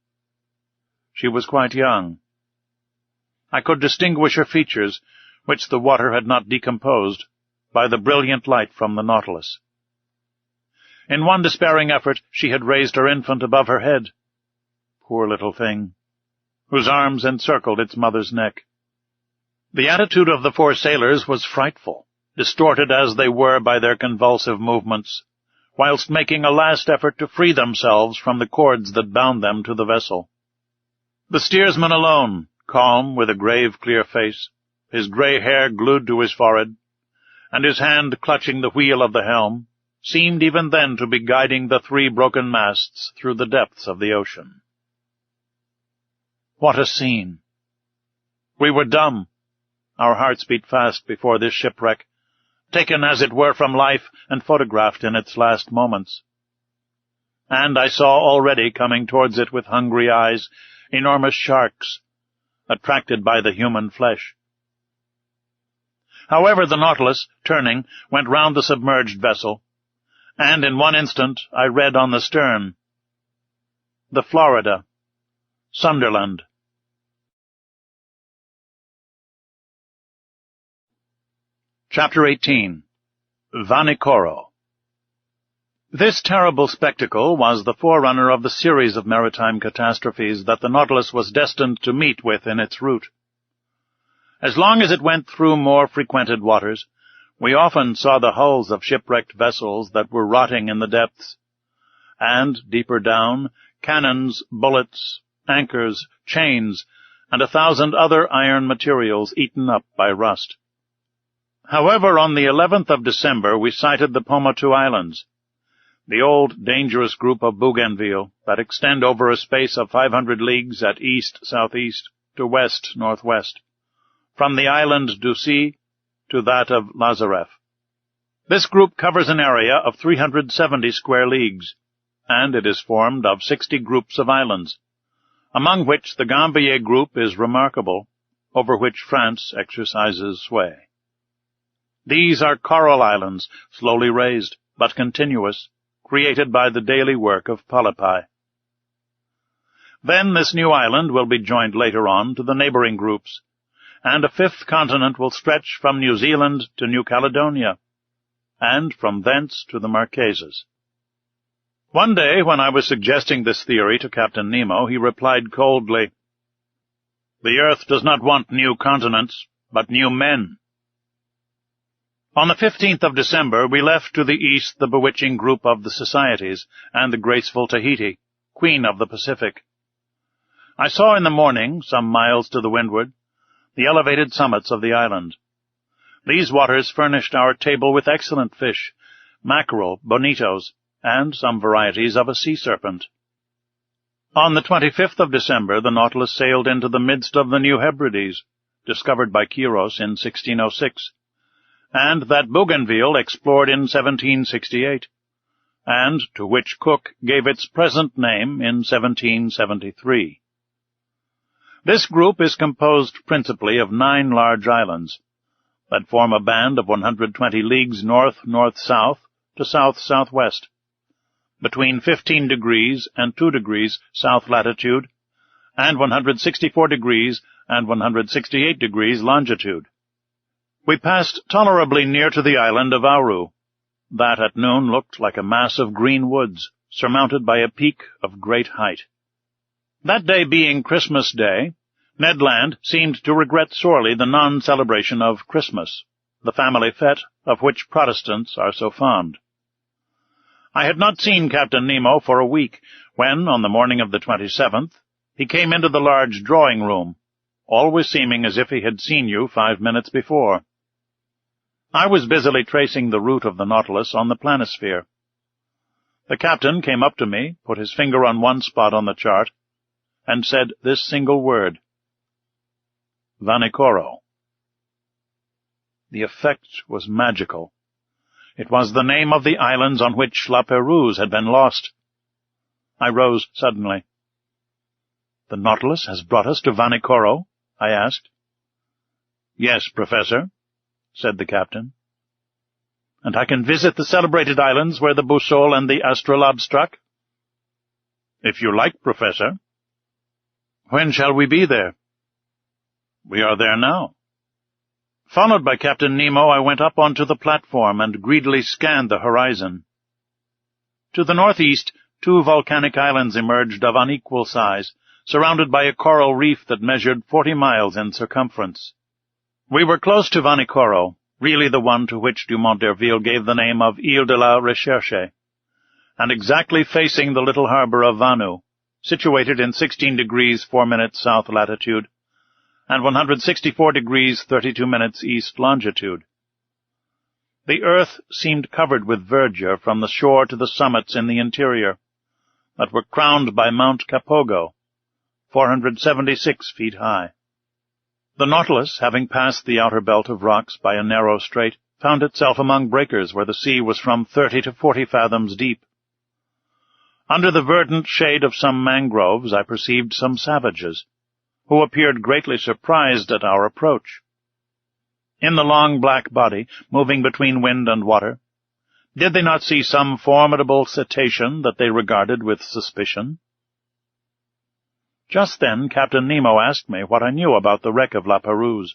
She was quite young. I could distinguish her features, which the water had not decomposed, by the brilliant light from the Nautilus. In one despairing effort she had raised her infant above her head, poor little thing, whose arms encircled its mother's neck. The attitude of the 4 sailors was frightful, distorted as they were by their convulsive movements, whilst making a last effort to free themselves from the cords that bound them to the vessel. The steersman alone, calm, with a grave, clear face, his grey hair glued to his forehead, and his hand clutching the wheel of the helm, seemed even then to be guiding the 3 broken masts through the depths of the ocean. What a scene! We were dumb. Our hearts beat fast before this shipwreck, taken as it were from life and photographed in its last moments. And I saw already coming towards it with hungry eyes enormous sharks, attracted by the human flesh. However, the Nautilus, turning, went round the submerged vessel, and in one instant I read on the stern, "The Florida, Sunderland." Chapter 18. Vanikoro. This terrible spectacle was the forerunner of the series of maritime catastrophes that the Nautilus was destined to meet with in its route. As long as it went through more frequented waters, we often saw the hulls of shipwrecked vessels that were rotting in the depths, and, deeper down, cannons, bullets, anchors, chains, and 1,000 other iron materials eaten up by rust. However, on the 11th of December we sighted the Pomotou Islands, the old dangerous group of Bougainville that extend over a space of 500 leagues at east-southeast to west-northwest, from the island Ducie to that of Lazareff. This group covers an area of 370 square leagues, and it is formed of 60 groups of islands, among which the Gambier group is remarkable, over which France exercises sway. These are coral islands, slowly raised, but continuous, created by the daily work of polypi. Then this new island will be joined later on to the neighboring groups, and a fifth continent will stretch from New Zealand to New Caledonia, and from thence to the Marquesas. One day, when I was suggesting this theory to Captain Nemo, he replied coldly, "The Earth does not want new continents, but new men." On the 15th of December, we left to the east the bewitching group of the Societies and the graceful Tahiti, Queen of the Pacific. I saw in the morning, some miles to the windward, the elevated summits of the island. These waters furnished our table with excellent fish, mackerel, bonitos, and some varieties of a sea serpent. On the 25th of December, the Nautilus sailed into the midst of the New Hebrides, discovered by Quiros in 1606, and that Bougainville explored in 1768, and to which Cook gave its present name in 1773. This group is composed principally of 9 large islands, that form a band of 120 leagues north-north-south to south-southwest, between 15 degrees and 2 degrees south latitude, and 164 degrees and 168 degrees longitude. We passed tolerably near to the island of Aru, that at noon looked like a mass of green woods, surmounted by a peak of great height. That day being Christmas Day, Ned Land seemed to regret sorely the non-celebration of Christmas, the family fete of which Protestants are so fond. I had not seen Captain Nemo for a week, when, on the morning of the 27th, he came into the large drawing-room, always seeming as if he had seen you 5 minutes before. I was busily tracing the route of the Nautilus on the planisphere. The captain came up to me, put his finger on one spot on the chart, and said this single word, "Vanikoro." The effect was magical. It was the name of the islands on which La Pérouse had been lost. I rose suddenly. "The Nautilus has brought us to Vanikoro?" I asked. "Yes, Professor," said the captain. "And I can visit the celebrated islands where the Boussole and the Astrolabe struck?" "If you like, Professor." "When shall we be there?" "We are there now." Followed by Captain Nemo, I went up onto the platform and greedily scanned the horizon. To the northeast, 2 volcanic islands emerged of unequal size, surrounded by a coral reef that measured 40 miles in circumference. We were close to Vanikoro, really the one to which Dumont d'Urville gave the name of Ile de la Recherche, and exactly facing the little harbor of Vanu, situated in 16 degrees 4 minutes south latitude, and 164 degrees 32 minutes east longitude. The earth seemed covered with verdure from the shore to the summits in the interior, that were crowned by Mount Capogo, 476 feet high. The Nautilus, having passed the outer belt of rocks by a narrow strait, found itself among breakers where the sea was from 30 to 40 fathoms deep. Under the verdant shade of some mangroves I perceived some savages, who appeared greatly surprised at our approach. In the long black body, moving between wind and water, did they not see some formidable cetacean that they regarded with suspicion? Just then Captain Nemo asked me what I knew about the wreck of La Pérouse.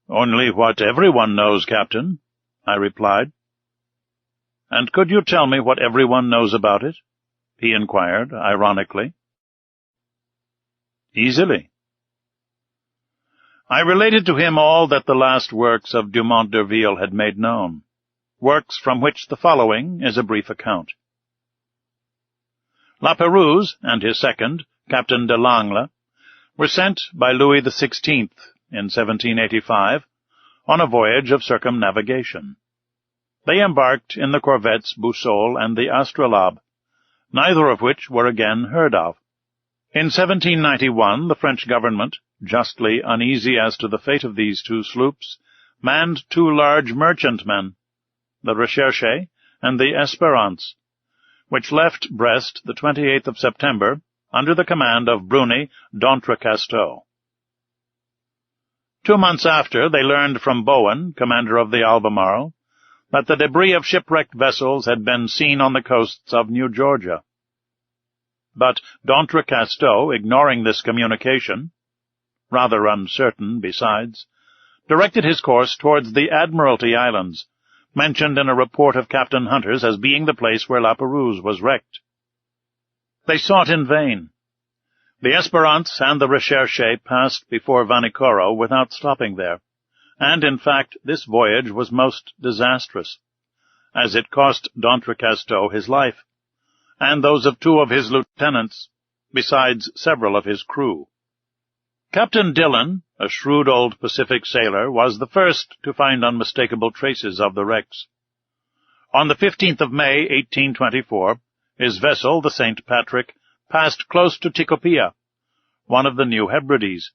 "Only what everyone knows, Captain," I replied. "And could you tell me what everyone knows about it?" he inquired, ironically. "Easily." I related to him all that the last works of Dumont d'Urville had made known, works from which the following is a brief account. La Pérouse and his second, Captain de Langle, were sent by Louis XVI in 1785 on a voyage of circumnavigation. They embarked in the corvettes Boussole and the Astrolabe, neither of which were again heard of. In 1791 the French government, justly uneasy as to the fate of these 2 sloops, manned 2 large merchantmen, the Recherche and the Espérance, which left Brest the 28th of September under the command of Bruni d'Entrecasteaux. 2 months after, they learned from Bowen, commander of the Albemarle, that the debris of shipwrecked vessels had been seen on the coasts of New Georgia. But D'Entrecasteaux, ignoring this communication, rather uncertain besides, directed his course towards the Admiralty Islands, mentioned in a report of Captain Hunter's as being the place where La Perouse was wrecked. They sought in vain. The Espérance and the Recherche passed before Vanikoro without stopping there, and in fact this voyage was most disastrous, as it cost D'Entrecasteaux his life, and those of 2 of his lieutenants, besides several of his crew. Captain Dillon, a shrewd old Pacific sailor, was the first to find unmistakable traces of the wrecks. On the 15th of May, 1824, his vessel, the St. Patrick, passed close to Tikopia, one of the New Hebrides.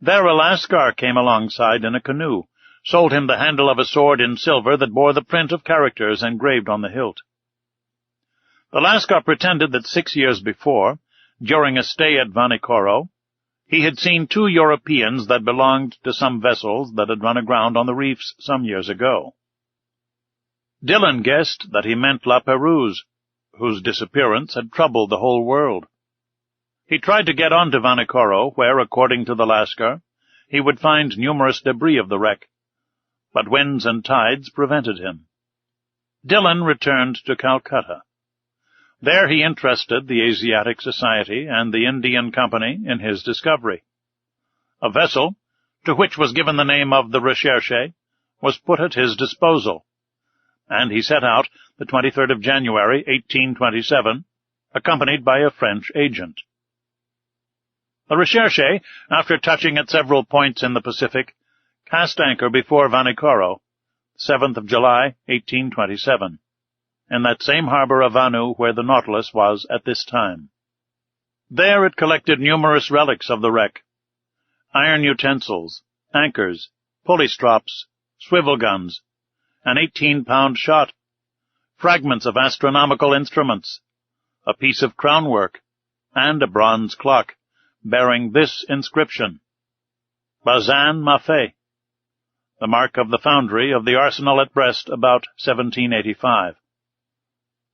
There a Lascar came alongside in a canoe, sold him the handle of a sword in silver that bore the print of characters engraved on the hilt. The Lascar pretended that 6 years before, during a stay at Vanikoro, he had seen 2 Europeans that belonged to some vessels that had run aground on the reefs some years ago. Dillon guessed that he meant La Perouse, whose disappearance had troubled the whole world. He tried to get on to Vanikoro, where, according to the Lascar, he would find numerous debris of the wreck, but winds and tides prevented him. Dillon returned to Calcutta. There he interested the Asiatic Society and the Indian Company in his discovery. A vessel, to which was given the name of the Recherche, was put at his disposal, and he set out the 23rd of January, 1827, accompanied by a French agent. The Recherche, after touching at several points in the Pacific, cast anchor before Vanikoro, 7th of July, 1827. In that same harbor of Vanu where the Nautilus was at this time. There it collected numerous relics of the wreck: iron utensils, anchors, pulley strops, swivel guns, an 18-pound shot, fragments of astronomical instruments, a piece of crownwork, and a bronze clock, bearing this inscription: Bazin Maffei, the mark of the foundry of the arsenal at Brest about 1785.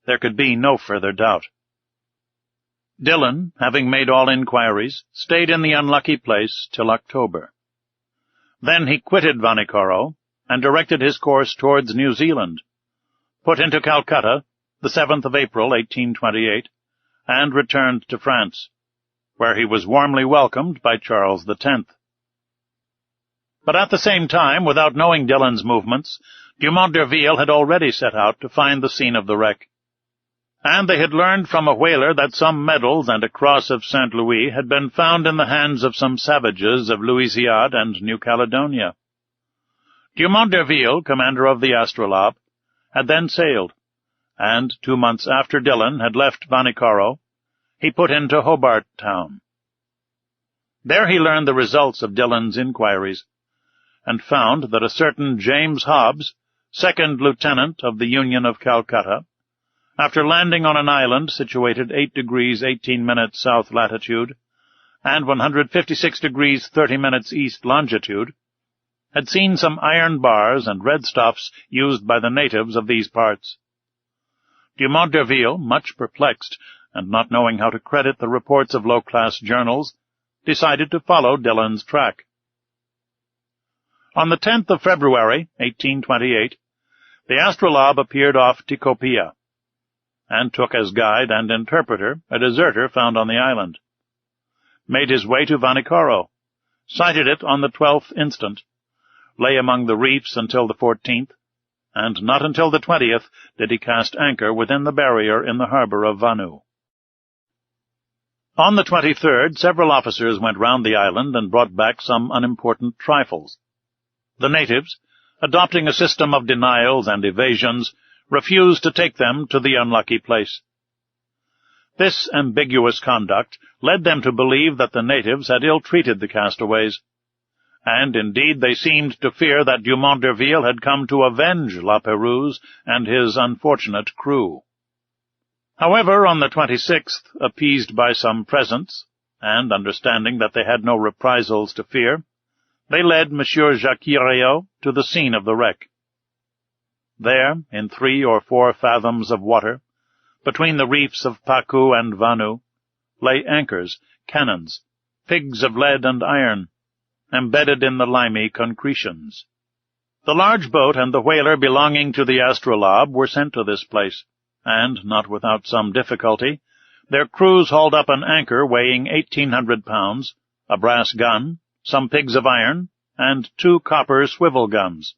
There could be no further doubt. Dillon, having made all inquiries, stayed in the unlucky place till October. Then he quitted Vanikoro and directed his course towards New Zealand, put into Calcutta the 7th of April, 1828, and returned to France, where he was warmly welcomed by Charles X. But at the same time, without knowing Dillon's movements, Dumont d'Urville had already set out to find the scene of the wreck, and they had learned from a whaler that some medals and a cross of St. Louis had been found in the hands of some savages of Louisiade and New Caledonia. Dumont d'Urville, commander of the Astrolabe, had then sailed, and 2 months after Dillon had left Vanikoro, he put into Hobart Town. There he learned the results of Dillon's inquiries, and found that a certain James Hobbs, 2nd lieutenant of the Union of Calcutta, after landing on an island situated 8 degrees 18 minutes south latitude and 156 degrees 30 minutes east longitude, had seen some iron bars and red stuffs used by the natives of these parts. Dumont d'Urville, much perplexed, and not knowing how to credit the reports of low-class journals, decided to follow Dillon's track. On the 10th of February, 1828, the Astrolabe appeared off Tikopia, and took as guide and interpreter a deserter found on the island, made his way to Vanikoro, sighted it on the 12th instant, lay among the reefs until the 14th, and not until the 20th did he cast anchor within the barrier in the harbor of Vanu. On the 23rd, several officers went round the island and brought back some unimportant trifles. The natives, adopting a system of denials and evasions, refused to take them to the unlucky place. This ambiguous conduct led them to believe that the natives had ill-treated the castaways, and indeed they seemed to fear that Dumont d'Urville had come to avenge La Perouse and his unfortunate crew. However, on the 26th, appeased by some presents, and understanding that they had no reprisals to fear, they led Monsieur Jacques Réau to the scene of the wreck. There, in 3 or 4 fathoms of water, between the reefs of Pacu and Vanu, lay anchors, cannons, pigs of lead and iron, embedded in the limy concretions. The large boat and the whaler belonging to the Astrolabe were sent to this place, and, not without some difficulty, their crews hauled up an anchor weighing 1,800 pounds, a brass gun, some pigs of iron, and 2 copper swivel guns.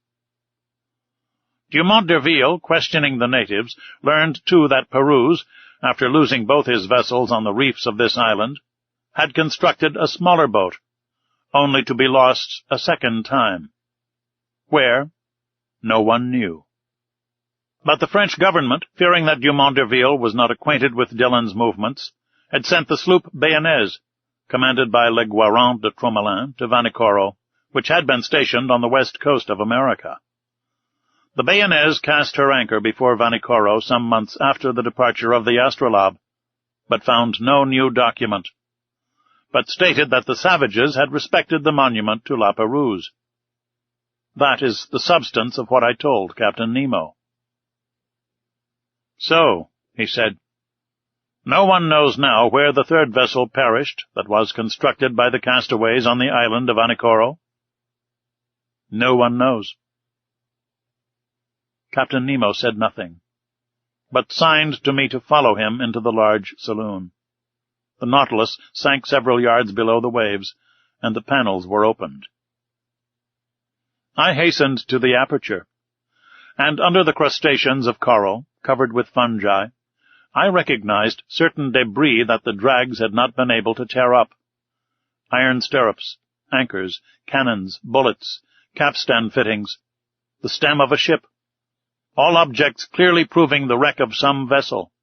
Dumont d'Urville, questioning the natives, learned too that Pérouse, after losing both his vessels on the reefs of this island, had constructed a smaller boat, only to be lost a second time. Where? No one knew. But the French government, fearing that Dumont d'Urville was not acquainted with Dillon's movements, had sent the sloop Bayonnaise, commanded by Le Guarant de Tromelin, to Vanikoro, which had been stationed on the west coast of America. The Bayonnaise cast her anchor before Vanikoro some months after the departure of the Astrolabe, but found no new document, but stated that the savages had respected the monument to La Pérouse. That is the substance of what I told Captain Nemo. "So," he said, "no one knows now where the 3rd vessel perished that was constructed by the castaways on the island of Vanikoro?" "No one knows." Captain Nemo said nothing, but signed to me to follow him into the large saloon. The Nautilus sank several yards below the waves, and the panels were opened. I hastened to the aperture, and under the crustaceans of coral, covered with fungi, I recognized certain debris that the drags had not been able to tear up. Iron stirrups, anchors, cannons, bullets, capstan fittings, the stem of a ship, all objects clearly proving the wreck of some vessel,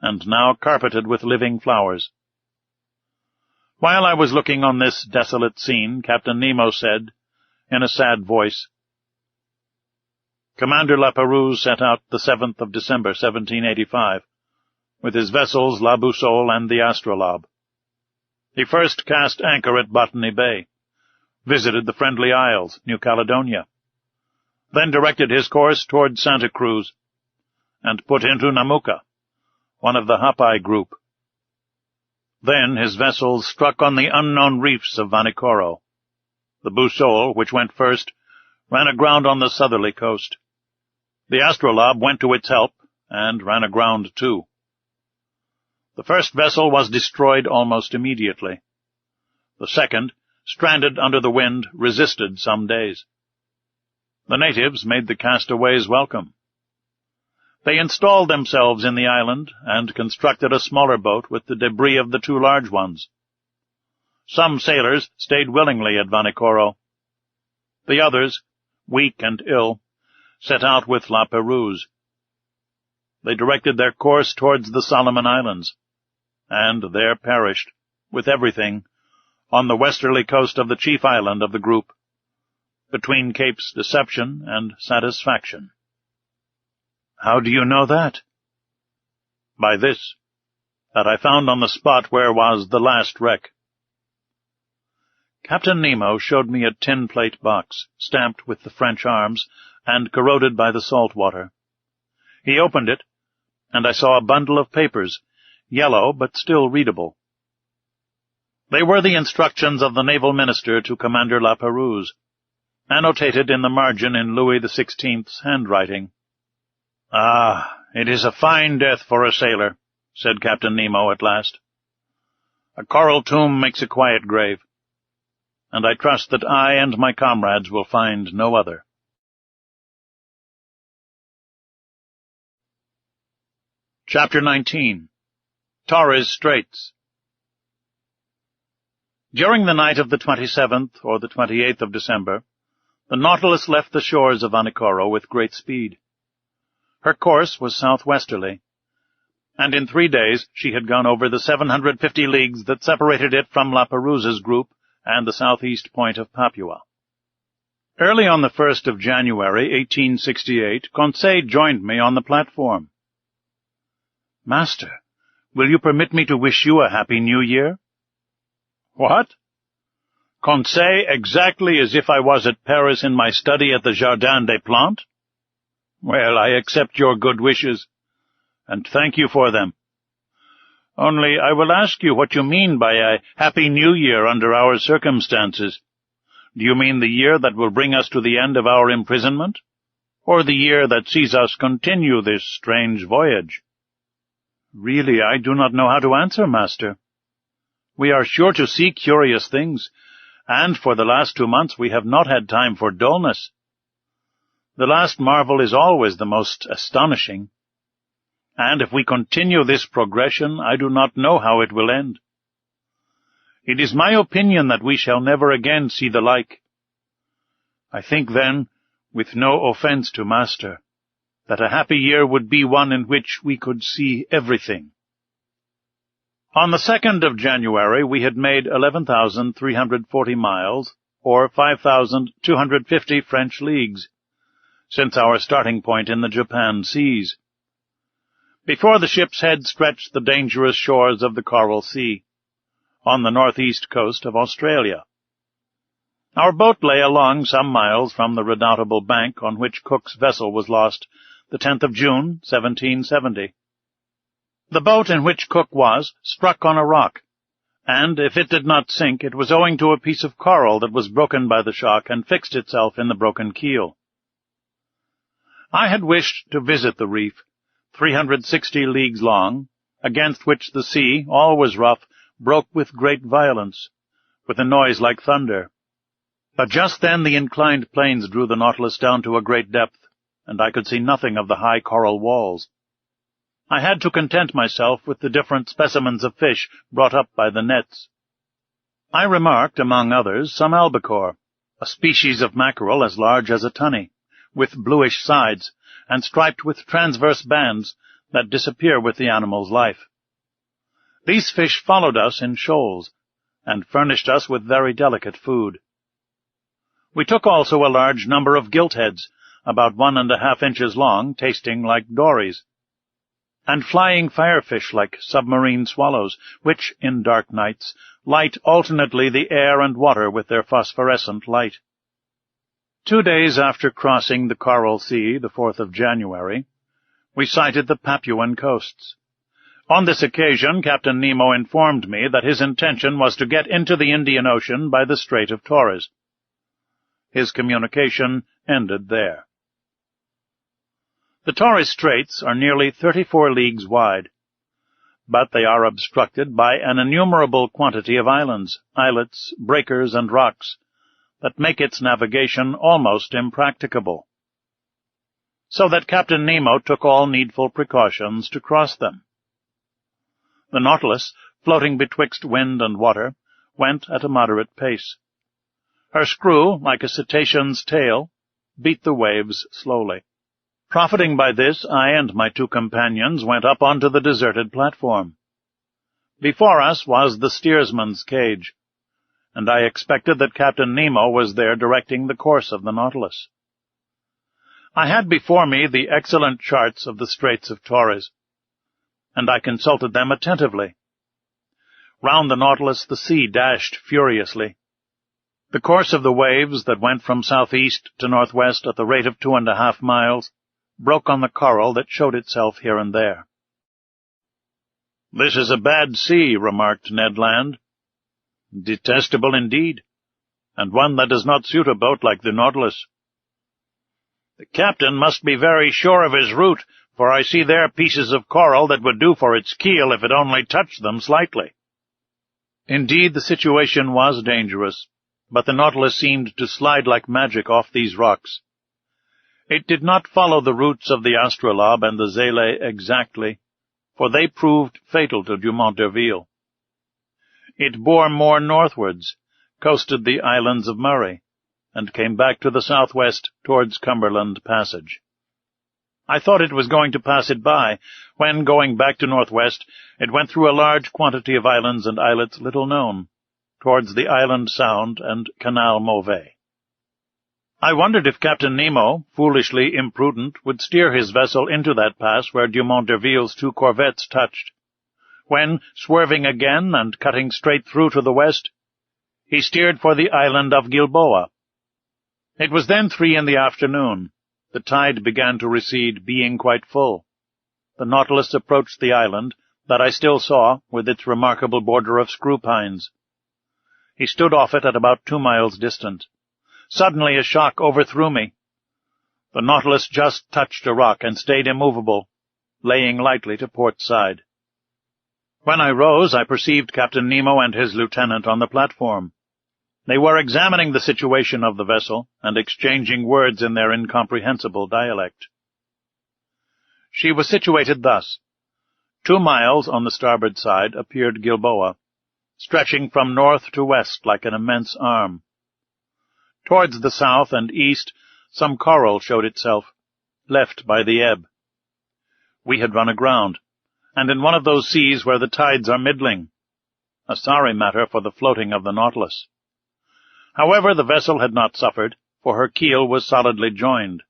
and now carpeted with living flowers. While I was looking on this desolate scene, Captain Nemo said, in a sad voice, "Commander La Pérouse set out the 7th of December, 1785, with his vessels La Boussole and the Astrolabe. He first cast anchor at Botany Bay, visited the Friendly Isles, New Caledonia, then directed his course toward Santa Cruz, and put into Namuka, one of the Hapai group. Then his vessels struck on the unknown reefs of Vanikoro. The Boussole, which went first, ran aground on the southerly coast. The Astrolabe went to its help, and ran aground too. The first vessel was destroyed almost immediately. The second, stranded under the wind, resisted some days. The natives made the castaways welcome. They installed themselves in the island and constructed a smaller boat with the debris of the 2 large ones. Some sailors stayed willingly at Vanikoro. The others, weak and ill, set out with La Pérouse. They directed their course towards the Solomon Islands, and there perished, with everything, on the westerly coast of the chief island of the group, between Capes Deception and Satisfaction." "How do you know that?" "By this, that I found on the spot where was the last wreck." Captain Nemo showed me a tin plate box, stamped with the French arms, and corroded by the salt water. He opened it, and I saw a bundle of papers, yellow but still readable. They were the instructions of the naval minister to Commander La Pérouse, annotated in the margin in Louis XVI's handwriting. "Ah, it is a fine death for a sailor," said Captain Nemo at last. "A coral tomb makes a quiet grave, and I trust that I and my comrades will find no other." Chapter 19. Torres Straits. During the night of the 27th or the 28th of December, the Nautilus left the shores of Vanikoro with great speed. Her course was southwesterly, and in 3 days she had gone over the 750 leagues that separated it from La Pérouse's group and the southeast point of Papua. Early on the 1st of January, 1868, Conseil joined me on the platform. "Master, will you permit me to wish you a Happy New Year?" "What?" "Conseil, exactly as if I was at Paris in my study at the Jardin des Plantes?" Well, I accept your good wishes, and thank you for them. Only I will ask you what you mean by a Happy New Year under our circumstances. Do you mean the year that will bring us to the end of our imprisonment, or the year that sees us continue this strange voyage? Really, I do not know how to answer, Master. We are sure to see curious things, and for the last 2 months we have not had time for dullness. The last marvel is always the most astonishing, and if we continue this progression, I do not know how it will end. It is my opinion that we shall never again see the like. I think then, with no offence to Master, that a happy year would be one in which we could see everything. On the 2nd of January we had made 11,340 miles, or 5,250 French leagues, since our starting point in the Japan seas. Before the ship's head stretched the dangerous shores of the Coral Sea, on the northeast coast of Australia. Our boat lay along some miles from the redoubtable bank on which Cook's vessel was lost the 10th of June, 1770. The boat in which Cook was struck on a rock, and if it did not sink, it was owing to a piece of coral that was broken by the shock and fixed itself in the broken keel. I had wished to visit the reef, 360 leagues long, against which the sea, always rough, broke with great violence, with a noise like thunder. But just then the inclined planes drew the Nautilus down to a great depth, and I could see nothing of the high coral walls. I had to content myself with the different specimens of fish brought up by the nets. I remarked, among others, some albacore, a species of mackerel as large as a tunny, with bluish sides, and striped with transverse bands that disappear with the animal's life. These fish followed us in shoals, and furnished us with very delicate food. We took also a large number of giltheads, about 1½ inches long, tasting like dories, and flying firefish like submarine swallows, which, in dark nights, light alternately the air and water with their phosphorescent light. 2 days after crossing the Coral Sea, the 4th of January, we sighted the Papuan coasts. On this occasion, Captain Nemo informed me that his intention was to get into the Indian Ocean by the Strait of Torres. His communication ended there. The Torres Straits are nearly 34 leagues wide, but they are obstructed by an innumerable quantity of islands, islets, breakers, and rocks, that make its navigation almost impracticable, so that Captain Nemo took all needful precautions to cross them. The Nautilus, floating betwixt wind and water, went at a moderate pace. Her screw, like a cetacean's tail, beat the waves slowly. Profiting by this, I and my 2 companions went up onto the deserted platform. Before us was the steersman's cage, and I expected that Captain Nemo was there directing the course of the Nautilus. I had before me the excellent charts of the Straits of Torres, and I consulted them attentively. Round the Nautilus the sea dashed furiously. The course of the waves that went from southeast to northwest at the rate of 2½ miles broke on the coral that showed itself here and there. "This is a bad sea," remarked Ned Land. "Detestable indeed, and one that does not suit a boat like the Nautilus. The captain must be very sure of his route, for I see there pieces of coral that would do for its keel if it only touched them slightly." Indeed, the situation was dangerous, but the Nautilus seemed to slide like magic off these rocks. It did not follow the routes of the Astrolabe and the Zélé exactly, for they proved fatal to Dumont d'Urville. It bore more northwards, coasted the islands of Murray, and came back to the southwest towards Cumberland Passage. I thought it was going to pass it by, when, going back to northwest, it went through a large quantity of islands and islets little known, towards the Island Sound and Canal Mauvais. I wondered if Captain Nemo, foolishly imprudent, would steer his vessel into that pass where Dumont d'Urville's 2 corvettes touched, when, swerving again and cutting straight through to the west, he steered for the island of Gilboa. It was then 3 in the afternoon, The tide began to recede, being quite full. The Nautilus approached the island that I still saw, with its remarkable border of screw pines. He stood off it at about 2 miles distant. Suddenly a shock overthrew me. The Nautilus just touched a rock and stayed immovable, laying lightly to port side. When I rose, I perceived Captain Nemo and his lieutenant on the platform. They were examining the situation of the vessel and exchanging words in their incomprehensible dialect. She was situated thus. 2 miles on the starboard side appeared Gilboa, stretching from north to west like an immense arm. Towards the south and east, some coral showed itself, left by the ebb. We had run aground, and in one of those seas where the tides are middling, a sorry matter for the floating of the Nautilus. However, the vessel had not suffered, for her keel was solidly joined.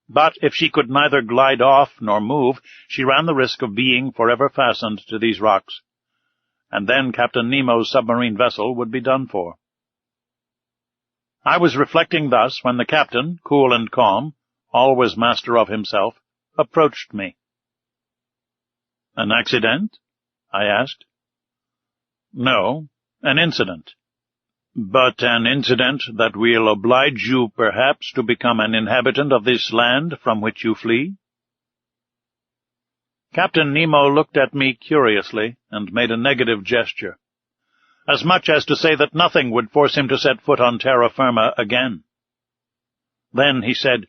But if she could neither glide off nor move, she ran the risk of being forever fastened to these rocks, and then Captain Nemo's submarine vessel would be done for. I was reflecting thus when the captain, cool and calm, always master of himself, approached me. "An accident?" I asked. "No, an incident. But an incident that will oblige you, perhaps, to become an inhabitant of this land from which you flee?" Captain Nemo looked at me curiously and made a negative gesture, as much as to say that nothing would force him to set foot on terra firma again. Then he said,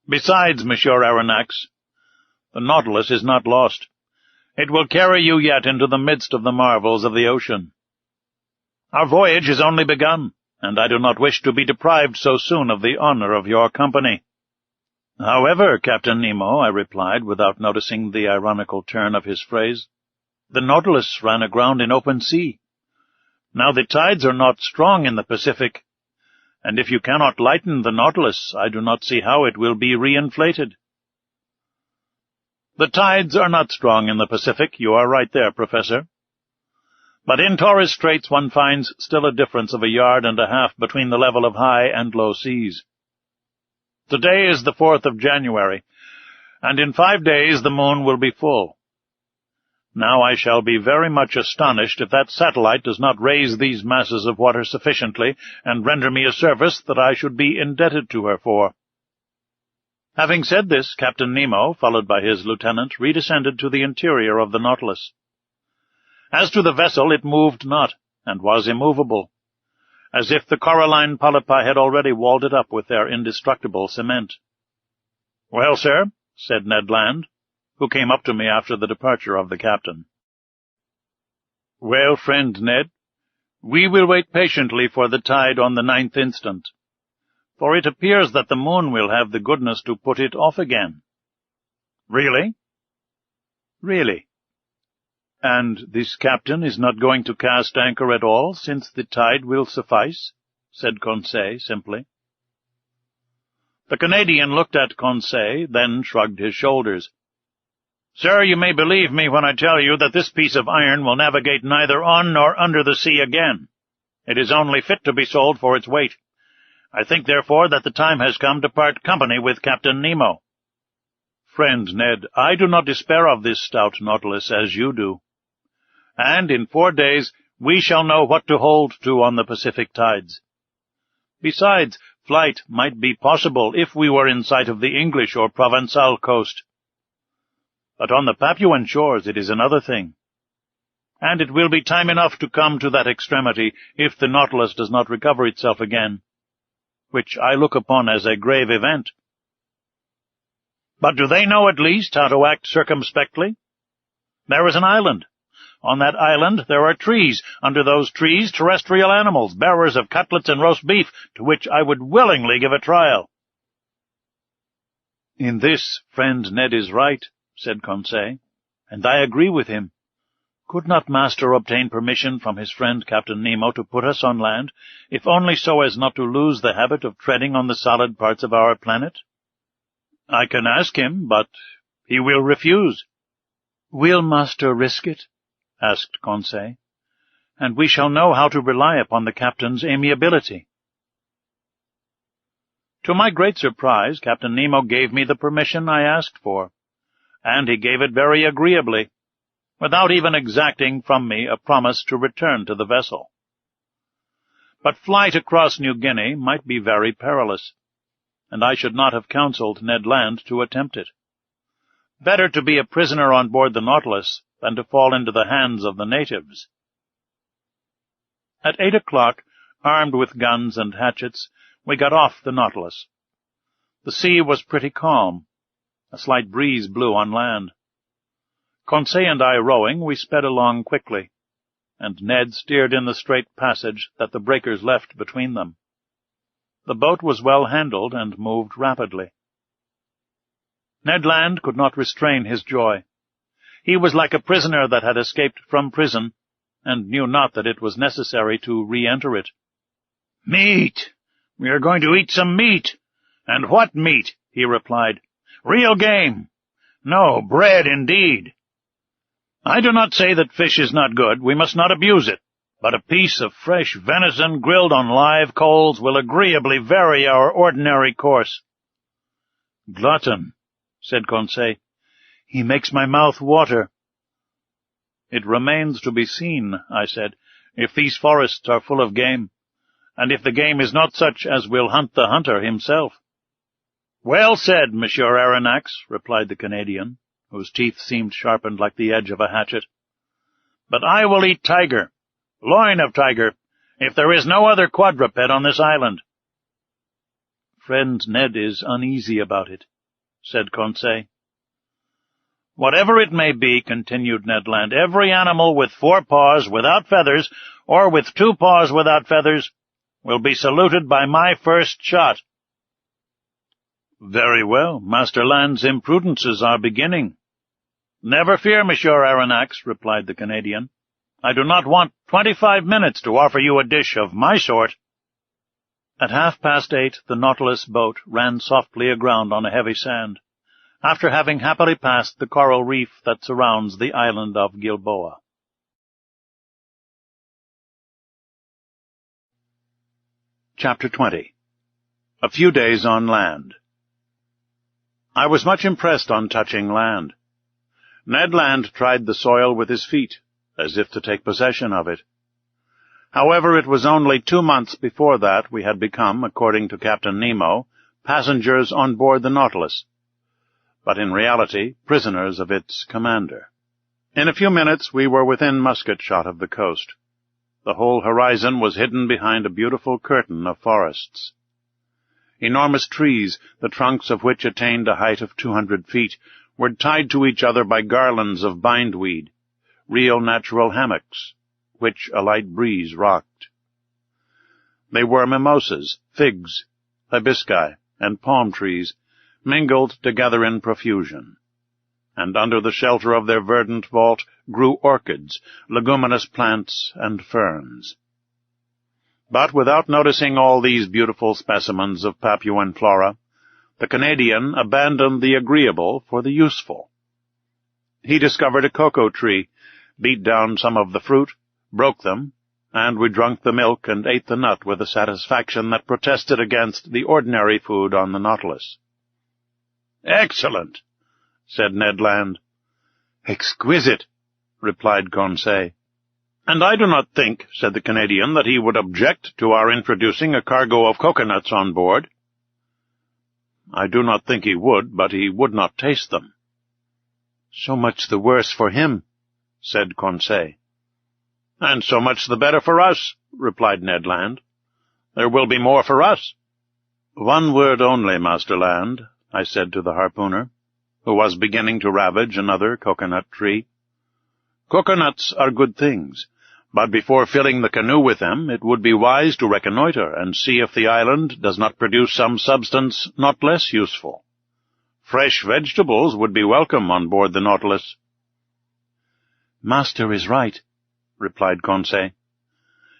"Besides, Monsieur Aronnax, the Nautilus is not lost. It will carry you yet into the midst of the marvels of the ocean. Our voyage is only begun, and I do not wish to be deprived so soon of the honor of your company." "However, Captain Nemo," I replied, without noticing the ironical turn of his phrase, "the Nautilus ran aground in open sea. Now the tides are not strong in the Pacific, and if you cannot lighten the Nautilus, I do not see how it will be reinflated." "The tides are not strong in the Pacific. You are right there, Professor. But in Torres Straits one finds still a difference of 1.5 yards between the level of high and low seas. Today is the 4th of January, and in 5 days the moon will be full. Now I shall be very much astonished if that satellite does not raise these masses of water sufficiently and render me a service that I should be indebted to her for." Having said this, Captain Nemo, followed by his lieutenant, redescended to the interior of the Nautilus. As to the vessel, it moved not, and was immovable, as if the coralline polypi had already walled it up with their indestructible cement. "Well, sir," said Ned Land, who came up to me after the departure of the captain. "Well, friend Ned, we will wait patiently for the tide on the 9th instant, for it appears that the moon will have the goodness to put it off again." "Really?" "Really. And this captain is not going to cast anchor at all, since the tide will suffice?" said Conseil simply. The Canadian looked at Conseil, then shrugged his shoulders. "Sir, you may believe me when I tell you that this piece of iron will navigate neither on nor under the sea again. It is only fit to be sold for its weight. I think, therefore, that the time has come to part company with Captain Nemo." "Friend Ned, I do not despair of this stout Nautilus as you do. And in 4 days we shall know what to hold to on the Pacific tides. Besides, flight might be possible if we were in sight of the English or Provençal coast. But on the Papuan shores it is another thing. And it will be time enough to come to that extremity if the Nautilus does not recover itself again, which I look upon as a grave event." "But do they know at least how to act circumspectly? There is an island. On that island there are trees. Under those trees terrestrial animals, bearers of cutlets and roast beef, to which I would willingly give a trial." "In this, friend Ned is right," said Conseil, "and I agree with him. Could not master obtain permission from his friend Captain Nemo to put us on land, if only so as not to lose the habit of treading on the solid parts of our planet?" "I can ask him, but he will refuse." "Will master risk it?" asked Conseil, "and we shall know how to rely upon the captain's amiability." To my great surprise, Captain Nemo gave me the permission I asked for, and he gave it very agreeably, without even exacting from me a promise to return to the vessel. But flight across New Guinea might be very perilous, and I should not have counseled Ned Land to attempt it. Better to be a prisoner on board the Nautilus than to fall into the hands of the natives. At 8 o'clock, armed with guns and hatchets, we got off the Nautilus. The sea was pretty calm. A slight breeze blew on land. Conseil and I rowing, we sped along quickly, and Ned steered in the straight passage that the breakers left between them. The boat was well handled and moved rapidly. Ned Land could not restrain his joy. He was like a prisoner that had escaped from prison, and knew not that it was necessary to re-enter it. "Meat! We are going to eat some meat!" "And what meat?" he replied. "Real game. No, bread indeed. I do not say that fish is not good, we must not abuse it, but a piece of fresh venison grilled on live coals will agreeably vary our ordinary course." "Glutton," said Conseil. "He makes my mouth water." "It remains to be seen," I said, "if these forests are full of game, and if the game is not such as will hunt the hunter himself." "Well said, Monsieur Aronnax," replied the Canadian, whose teeth seemed sharpened like the edge of a hatchet. "But I will eat tiger, loin of tiger, if there is no other quadruped on this island." "Friend Ned is uneasy about it," said Conseil. "Whatever it may be," continued Ned Land, "every animal with 4 paws without feathers, or with 2 paws without feathers, will be saluted by my first shot." "Very well, Master Land's imprudences are beginning." "Never fear, Monsieur Aronnax," replied the Canadian. "I do not want 25 minutes to offer you a dish of my sort." At 8:30, the Nautilus boat ran softly aground on a heavy sand, after having happily passed the coral reef that surrounds the island of Gilboa. Chapter 20. A few days on land. I was much impressed on touching land. Ned Land tried the soil with his feet, as if to take possession of it. However, it was only 2 months before that we had become, according to Captain Nemo, passengers on board the Nautilus, but in reality prisoners of its commander. In a few minutes we were within musket shot of the coast. The whole horizon was hidden behind a beautiful curtain of forests. Enormous trees, the trunks of which attained a height of 200 feet, were tied to each other by garlands of bindweed, real natural hammocks, which a light breeze rocked. They were mimosas, figs, hibiscus, and palm trees, mingled together in profusion, and under the shelter of their verdant vault grew orchids, leguminous plants, and ferns. But without noticing all these beautiful specimens of Papuan flora, the Canadian abandoned the agreeable for the useful. He discovered a cocoa tree, beat down some of the fruit, broke them, and we drank the milk and ate the nut with a satisfaction that protested against the ordinary food on the Nautilus. "Excellent," said Ned Land. "Exquisite," replied Conseil. "And I do not think," said the Canadian, "that he would object to our introducing a cargo of coconuts on board." "I do not think he would, but he would not taste them." "So much the worse for him," said Conseil. "And so much the better for us," replied Ned Land. "There will be more for us." "One word only, Master Land," I said to the harpooner, who was beginning to ravage another coconut tree. "Coconuts are good things, but before filling the canoe with them, it would be wise to reconnoiter and see if the island does not produce some substance not less useful. Fresh vegetables would be welcome on board the Nautilus." "Master is right," replied Conseil,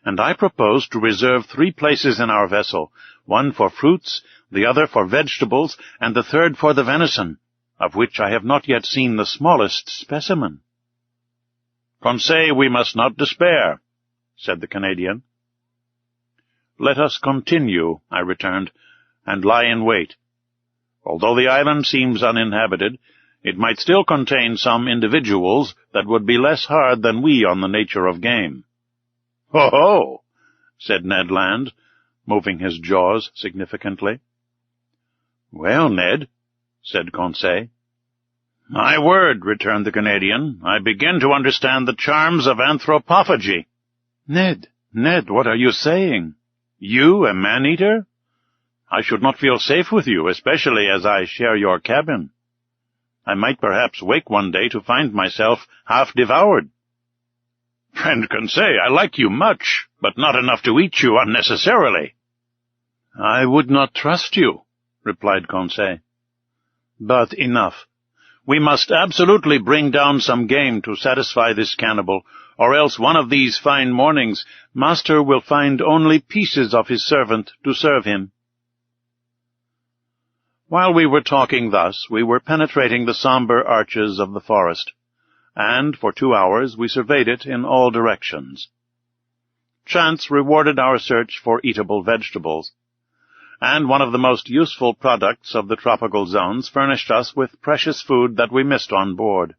"and I propose to reserve 3 places in our vessel, one for fruits, the other for vegetables, and the third for the venison, of which I have not yet seen the smallest specimen." "Conseil, we must not despair," said the Canadian. "Let us continue," I returned, and lie in wait. Although the island seems uninhabited, it might still contain some individuals that would be less hard than we on the nature of game." "Ho, ho!" said Ned Land, moving his jaws significantly. "Well, Ned," said Conseil. "My word," returned the Canadian, "I begin to understand the charms of anthropophagy." Ned, what are you saying? You, a man-eater? I should not feel safe with you, especially as I share your cabin. I might perhaps wake one day to find myself half devoured." "Friend Conseil, I like you much, but not enough to eat you unnecessarily." "I would not trust you," replied Conseil. "But enough. We must absolutely bring down some game to satisfy this cannibal, or else one of these fine mornings master will find only pieces of his servant to serve him." While we were talking thus, we were penetrating the sombre arches of the forest, and for 2 hours we surveyed it in all directions. Chance rewarded our search for eatable vegetables, and one of the most useful products of the tropical zones furnished us with precious food that we missed on board.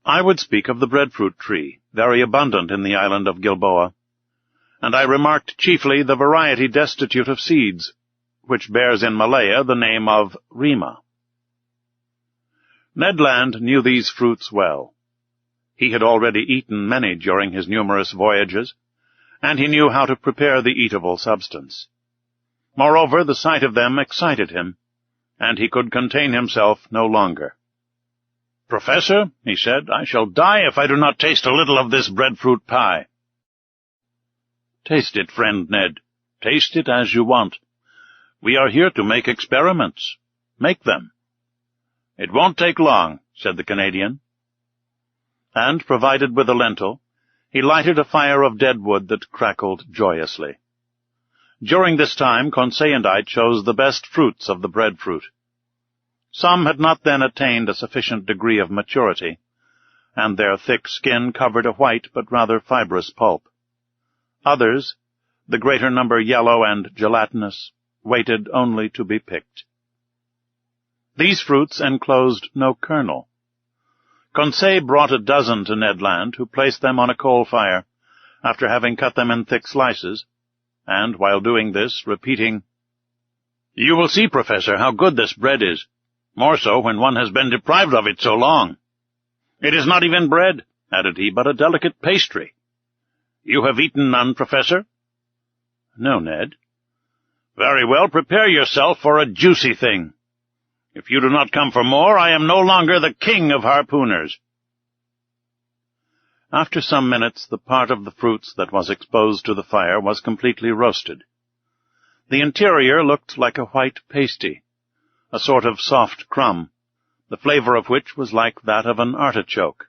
I would speak of the breadfruit tree, very abundant in the island of Gilboa, and I remarked chiefly the variety destitute of seeds, which bears in Malaya the name of rima. Ned Land knew these fruits well. He had already eaten many during his numerous voyages, and he knew how to prepare the eatable substance. Moreover, the sight of them excited him, and he could contain himself no longer. "Professor," he said, "I shall die if I do not taste a little of this breadfruit pie." "Taste it, friend Ned. Taste it as you want. We are here to make experiments. Make them." "It won't take long," said the Canadian. And, provided with a lentil, he lighted a fire of dead wood that crackled joyously. During this time, Conseil and I chose the best fruits of the breadfruit. Some had not then attained a sufficient degree of maturity, and their thick skin covered a white but rather fibrous pulp. Others, the greater number yellow and gelatinous, waited only to be picked. These fruits enclosed no kernel. Conseil brought a dozen to Ned Land, who placed them on a coal fire, after having cut them in thick slices, and, while doing this, repeating, "You will see, Professor, how good this bread is, more so when one has been deprived of it so long. It is not even bread," added he, "but a delicate pastry. You have eaten none, Professor?" "No, Ned." "Very well, prepare yourself for a juicy thing. If you do not come for more, I am no longer the king of harpooners." After some minutes, the part of the fruits that was exposed to the fire was completely roasted. The interior looked like a white pasty, a sort of soft crumb, the flavor of which was like that of an artichoke.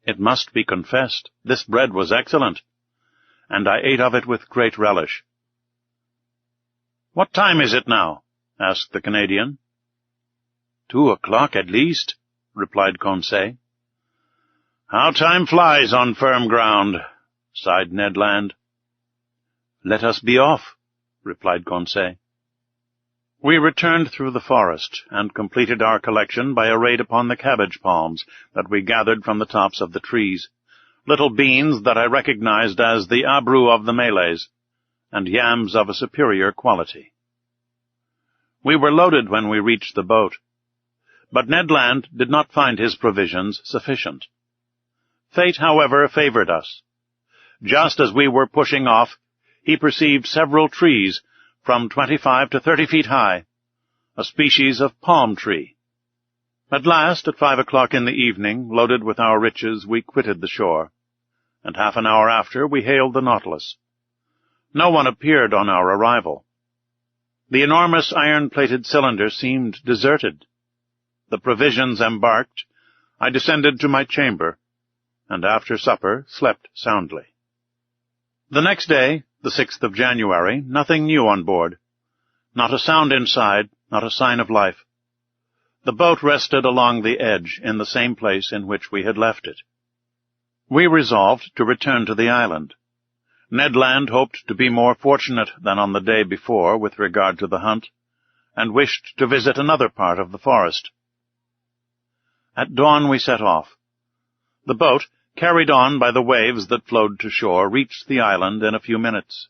It must be confessed, this bread was excellent, and I ate of it with great relish. "What time is it now?" asked the Canadian. 2 o'clock at least," replied Conseil. "How time flies on firm ground," sighed Ned Land. "Let us be off," replied Conseil. We returned through the forest, and completed our collection by a raid upon the cabbage palms that we gathered from the tops of the trees, little beans that I recognized as the abru of the Malays, and yams of a superior quality. We were loaded when we reached the boat, but Ned Land did not find his provisions sufficient. Fate, however, favored us. Just as we were pushing off, he perceived several trees from 25 to 30 feet high, a species of palm tree. At last, at 5 o'clock in the evening, loaded with our riches, we quitted the shore, and half an hour after we hailed the Nautilus. No one appeared on our arrival. The enormous iron-plated cylinder seemed deserted. The provisions embarked, I descended to my chamber, and after supper slept soundly. The next day, the 6th of January, nothing new on board. Not a sound inside, not a sign of life. The boat rested along the edge in the same place in which we had left it. We resolved to return to the island. Ned Land hoped to be more fortunate than on the day before with regard to the hunt, and wished to visit another part of the forest. At dawn we set off. The boat, carried on by the waves that flowed to shore, reached the island in a few minutes.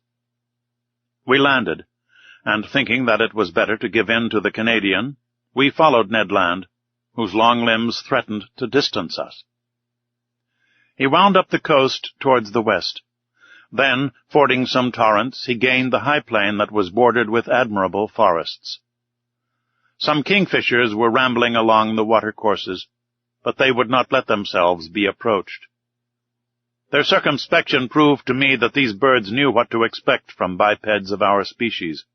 We landed, and thinking that it was better to give in to the Canadian, we followed Ned Land, whose long limbs threatened to distance us. He wound up the coast towards the west. Then, fording some torrents, he gained the high plain that was bordered with admirable forests. Some kingfishers were rambling along the watercourses, but they would not let themselves be approached. Their circumspection proved to me that these birds knew what to expect from bipeds of our species,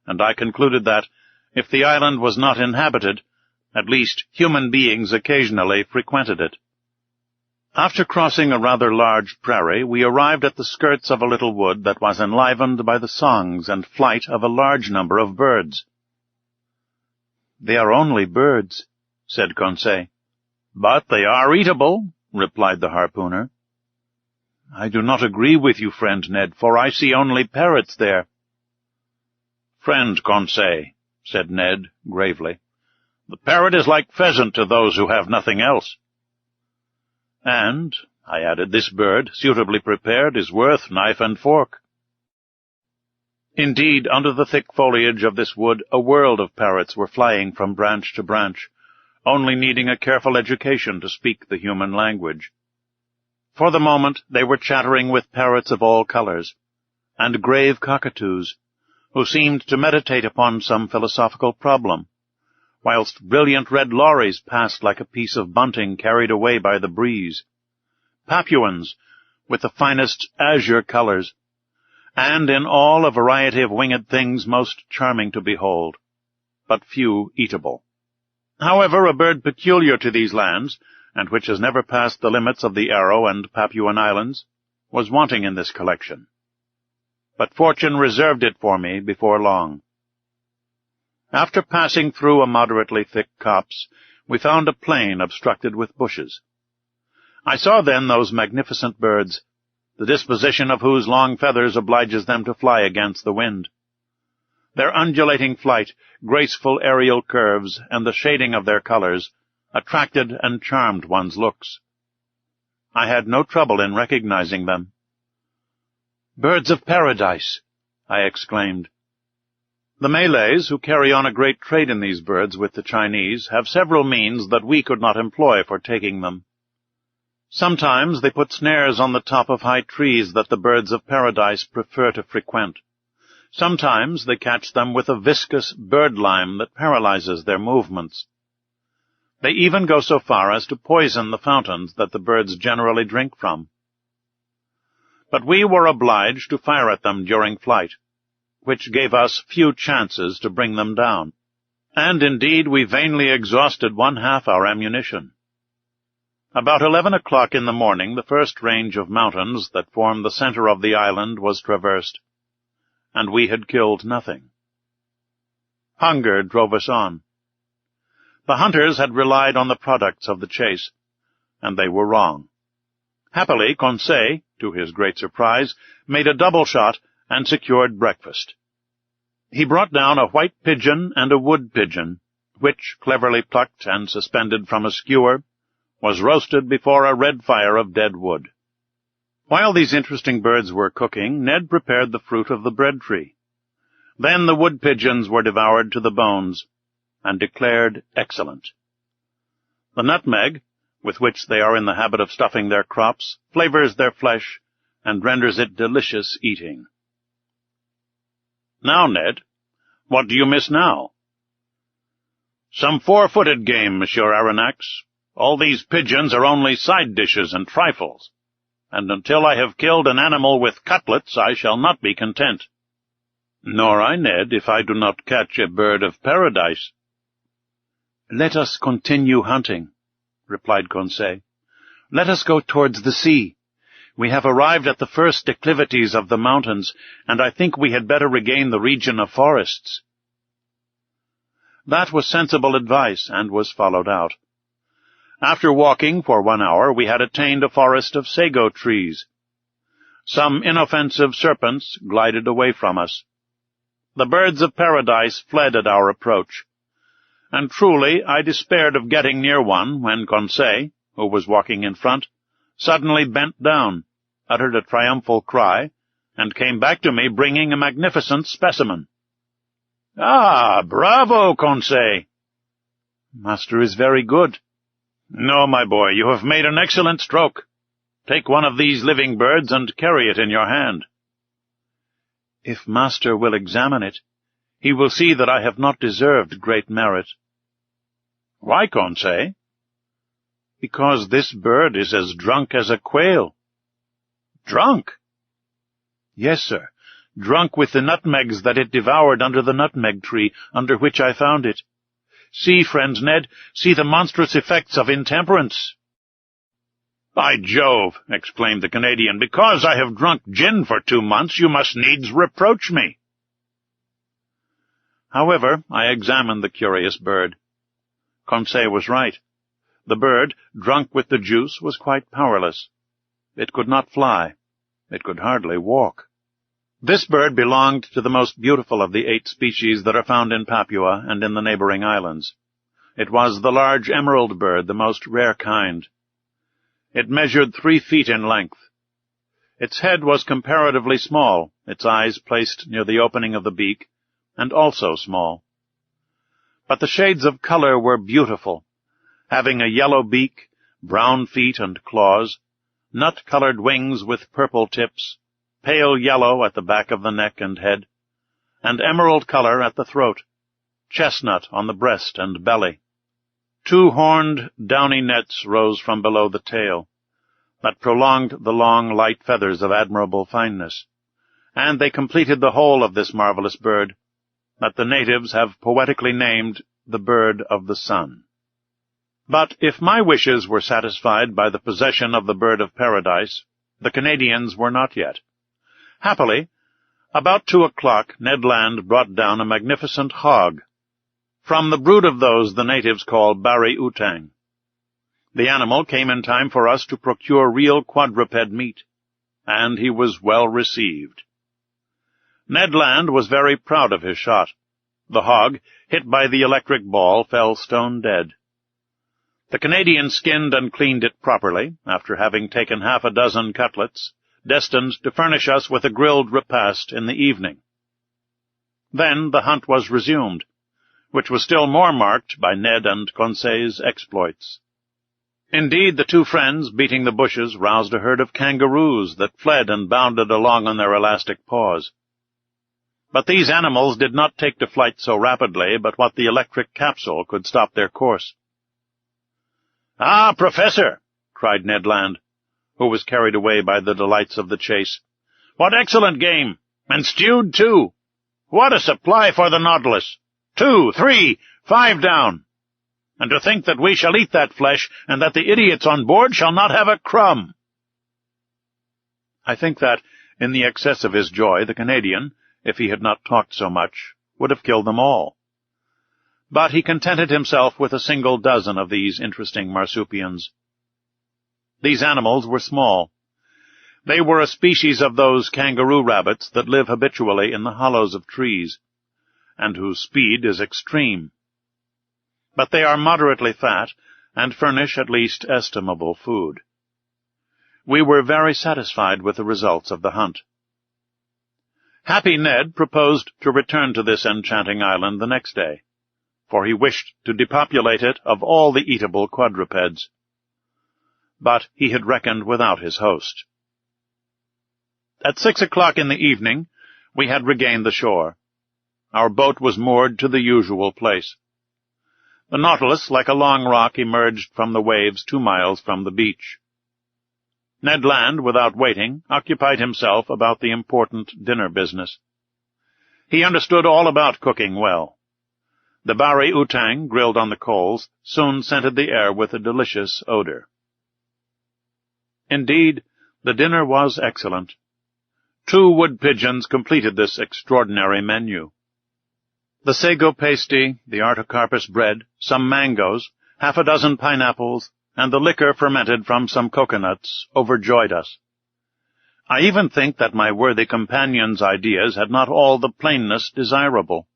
and I concluded that, if the island was not inhabited, at least human beings occasionally frequented it. After crossing a rather large prairie, we arrived at the skirts of a little wood that was enlivened by the songs and flight of a large number of birds. "They are only birds," said Conseil. "But they are eatable," replied the harpooner. "I do not agree with you, friend Ned, for I see only parrots there." "Friend Conseil," said Ned gravely, "the parrot is like pheasant to those who have nothing else." "And," I added, "this bird, suitably prepared, is worth knife and fork." Indeed, under the thick foliage of this wood, a world of parrots were flying from branch to branch, only needing a careful education to speak the human language. For the moment they were chattering with parrots of all colors, and grave cockatoos, who seemed to meditate upon some philosophical problem, whilst brilliant red lories passed like a piece of bunting carried away by the breeze, papuans with the finest azure colors, and in all a variety of winged things most charming to behold, but few eatable. However, a bird peculiar to these lands, and which has never passed the limits of the Arrow and Papuan Islands, was wanting in this collection. But fortune reserved it for me before long. After passing through a moderately thick copse, we found a plain obstructed with bushes. I saw then those magnificent birds, the disposition of whose long feathers obliges them to fly against the wind. Their undulating flight, graceful aerial curves, and the shading of their colors attracted and charmed one's looks. I had no trouble in recognizing them. "Birds of paradise!" I exclaimed. The Malays, who carry on a great trade in these birds with the Chinese, have several means that we could not employ for taking them. Sometimes they put snares on the top of high trees that the birds of paradise prefer to frequent. Sometimes they catch them with a viscous bird-lime that paralyzes their movements. They even go so far as to poison the fountains that the birds generally drink from. But we were obliged to fire at them during flight, which gave us few chances to bring them down, and indeed we vainly exhausted 1/2 our ammunition. About 11 o'clock in the morning the first range of mountains that formed the center of the island was traversed, and we had killed nothing. Hunger drove us on. The hunters had relied on the products of the chase, and they were wrong. Happily, Conseil, to his great surprise, made a double shot and secured breakfast. He brought down a white pigeon and a wood pigeon, which, cleverly plucked and suspended from a skewer, was roasted before a red fire of dead wood. While these interesting birds were cooking, Ned prepared the fruit of the bread tree. Then the wood pigeons were devoured to the bones, and declared excellent. The nutmeg, with which they are in the habit of stuffing their crops, flavors their flesh, and renders it delicious eating. "Now, Ned, what do you miss now?" "Some 4-footed game, Monsieur Aronnax. All these pigeons are only side dishes and trifles, and until I have killed an animal with cutlets I shall not be content." "Nor I, Ned, if I do not catch a bird of paradise." "Let us continue hunting," replied Conseil. "Let us go towards the sea. We have arrived at the first declivities of the mountains, and I think we had better regain the region of forests." That was sensible advice, and was followed out. After walking for 1 hour, we had attained a forest of sago trees. Some inoffensive serpents glided away from us. The birds of paradise fled at our approach, and truly I despaired of getting near one when Conseil, who was walking in front, suddenly bent down, uttered a triumphal cry, and came back to me bringing a magnificent specimen. "Ah, bravo, Conseil!" "Master is very good." "No, my boy, you have made an excellent stroke. Take one of these living birds and carry it in your hand." "If master will examine it, he will see that I have not deserved great merit." "Why, Conseil?" "Because this bird is as drunk as a quail." "Drunk?" "Yes, sir, drunk with the nutmegs that it devoured under the nutmeg tree under which I found it. See, friend Ned, see the monstrous effects of intemperance." "By Jove," exclaimed the Canadian, "because I have drunk gin for 2 months, you must needs reproach me." However, I examined the curious bird. Conseil was right. The bird, drunk with the juice, was quite powerless. It could not fly. It could hardly walk. This bird belonged to the most beautiful of the 8 species that are found in Papua and in the neighboring islands. It was the large emerald bird, the most rare kind. It measured 3 feet in length. Its head was comparatively small, its eyes placed near the opening of the beak, and also small. But the shades of color were beautiful, having a yellow beak, brown feet and claws, nut-colored wings with purple tips, pale yellow at the back of the neck and head, and emerald color at the throat, chestnut on the breast and belly. 2 horned, downy nets rose from below the tail, that prolonged the long, light feathers of admirable fineness, and they completed the whole of this marvelous bird, that the natives have poetically named the bird of the sun. But if my wishes were satisfied by the possession of the bird of paradise, the Canadians were not yet. Happily, about 2 o'clock Ned Land brought down a magnificent hog, from the brood of those the natives call bari utang. The animal came in time for us to procure real quadruped meat, and he was well received. Ned Land was very proud of his shot. The hog, hit by the electric ball, fell stone dead. The Canadian skinned and cleaned it properly, after having taken 6 cutlets, destined to furnish us with a grilled repast in the evening. Then the hunt was resumed, which was still more marked by Ned and Conseil's exploits. Indeed, the 2 friends, beating the bushes, roused a herd of kangaroos that fled and bounded along on their elastic paws. But these animals did not take to flight so rapidly but what the electric capsule could stop their course. "Ah, Professor!" cried Ned Land, who was carried away by the delights of the chase. "What excellent game! And stewed, too! What a supply for the Nautilus! 2, 3, 5 down! And to think that we shall eat that flesh, and that the idiots on board shall not have a crumb!" I think that, in the excess of his joy, the Canadian, if he had not talked so much, would have killed them all. But he contented himself with a single dozen of these interesting marsupials. These animals were small. They were a species of those kangaroo rabbits that live habitually in the hollows of trees, and whose speed is extreme. But they are moderately fat, and furnish at least estimable food. We were very satisfied with the results of the hunt. Happy Ned proposed to return to this enchanting island the next day, for he wished to depopulate it of all the eatable quadrupeds. But he had reckoned without his host. At 6 o'clock in the evening, we had regained the shore. Our boat was moored to the usual place. The Nautilus, like a long rock, emerged from the waves 2 miles from the beach. Ned Land, without waiting, occupied himself about the important dinner business. He understood all about cooking well. The bari utang, grilled on the coals, soon scented the air with a delicious odor. Indeed, the dinner was excellent. 2 wood-pigeons completed this extraordinary menu. The sago pasty, the artocarpus bread, some mangoes, 6 pineapples, and the liquor fermented from some coconuts overjoyed us. I even think that my worthy companion's ideas had not all the plainness desirable.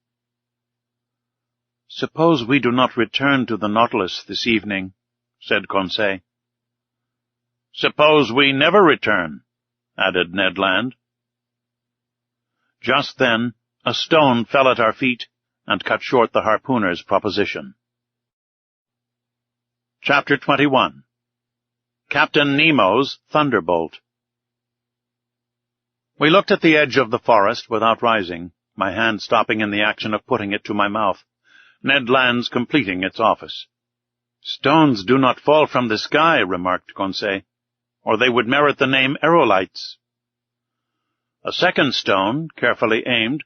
"Suppose we do not return to the Nautilus this evening," said Conseil. "Suppose we never return," added Ned Land. Just then a stone fell at our feet and cut short the harpooner's proposition. Chapter 21. Captain Nemo's Thunderbolt. We looked at the edge of the forest without rising, my hand stopping in the action of putting it to my mouth, Ned Land's completing its office. "Stones do not fall from the sky," remarked Conseil, "or they would merit the name aerolites." A second stone, carefully aimed,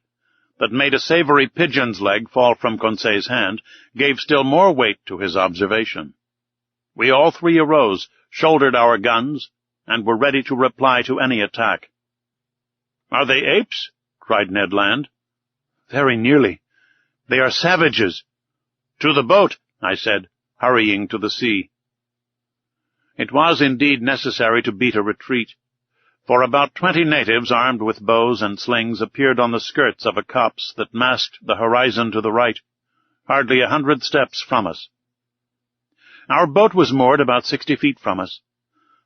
that made a savory pigeon's leg fall from Conseil's hand, gave still more weight to his observation. We all three arose, shouldered our guns, and were ready to reply to any attack. "Are they apes?" cried Ned Land. "Very nearly. They are savages." "To the boat," I said, hurrying to the sea. It was indeed necessary to beat a retreat, for about 20 natives armed with bows and slings appeared on the skirts of a copse that masked the horizon to the right, hardly 100 steps from us. Our boat was moored about 60 feet from us.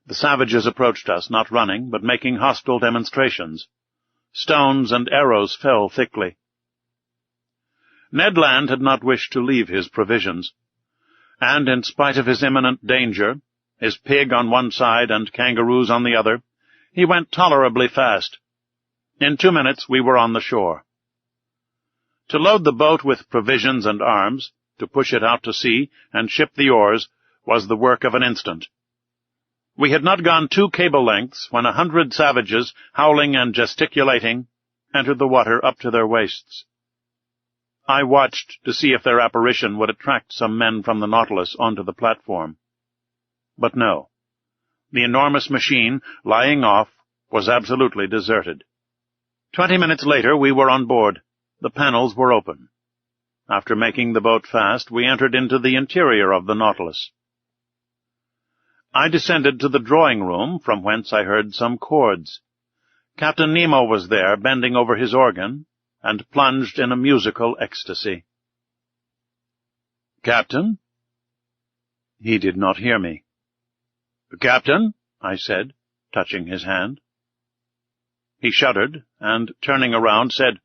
The savages approached us, not running, but making hostile demonstrations. Stones and arrows fell thickly. Ned Land had not wished to leave his provisions, and in spite of his imminent danger, his pig on one side and kangaroos on the other, he went tolerably fast. In 2 minutes we were on the shore. To load the boat with provisions and arms, to push it out to sea, and ship the oars, was the work of an instant. We had not gone 2 cable lengths when 100 savages, howling and gesticulating, entered the water up to their waists. I watched to see if their apparition would attract some men from the Nautilus onto the platform. But no. The enormous machine, lying off, was absolutely deserted. 20 minutes later we were on board. The panels were open. After making the boat fast, we entered into the interior of the Nautilus. I descended to the drawing-room, from whence I heard some chords. Captain Nemo was there, bending over his organ, and plunged in a musical ecstasy. "Captain?" He did not hear me. "Captain?" I said, touching his hand. He shuddered, and, turning around, said,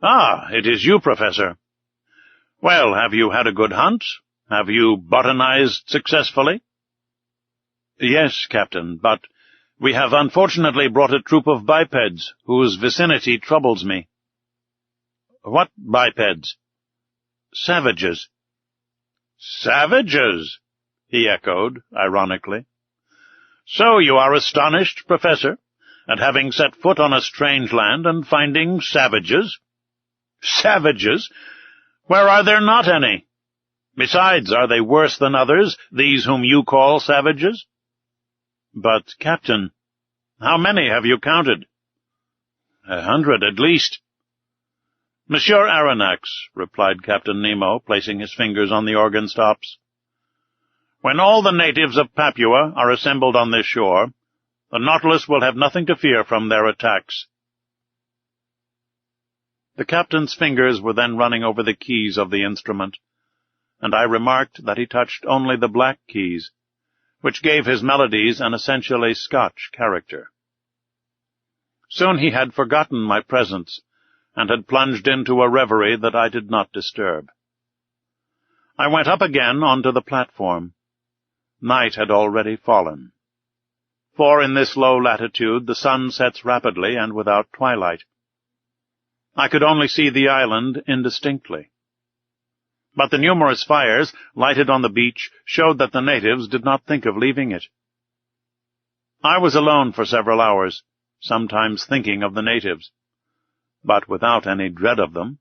"Ah, it is you, Professor. Well, have you had a good hunt? Have you botanized successfully?" "Yes, Captain, but we have unfortunately brought a troop of bipeds, whose vicinity troubles me." "What bipeds?" "Savages." "Savages?" he echoed, ironically. "So you are astonished, Professor, at having set foot on a strange land and finding savages?" "Savages? Where are there not any? Besides, are they worse than others, these whom you call savages?" "But, Captain—" "How many have you counted?" 100 at least." "Monsieur Aronnax," replied Captain Nemo, placing his fingers on the organ stops, "when all the natives of Papua are assembled on this shore, the Nautilus will have nothing to fear from their attacks." The captain's fingers were then running over the keys of the instrument, and I remarked that he touched only the black keys, which gave his melodies an essentially Scotch character. Soon he had forgotten my presence, and had plunged into a reverie that I did not disturb. I went up again onto the platform. Night had already fallen. For in this low latitude the sun sets rapidly and without twilight. I could only see the island indistinctly. But the numerous fires, lighted on the beach, showed that the natives did not think of leaving it. I was alone for several hours, sometimes thinking of the natives, but without any dread of them,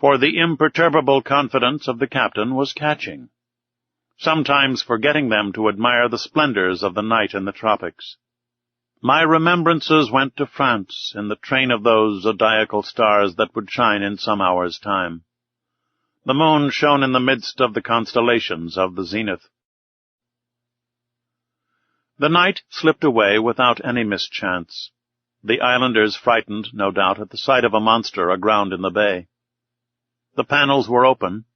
for the imperturbable confidence of the captain was catching, sometimes forgetting them to admire the splendors of the night in the tropics. My remembrances went to France in the train of those zodiacal stars that would shine in some hours' time. The moon shone in the midst of the constellations of the zenith. The night slipped away without any mischance, the islanders frightened, no doubt, at the sight of a monster aground in the bay. The panels were open,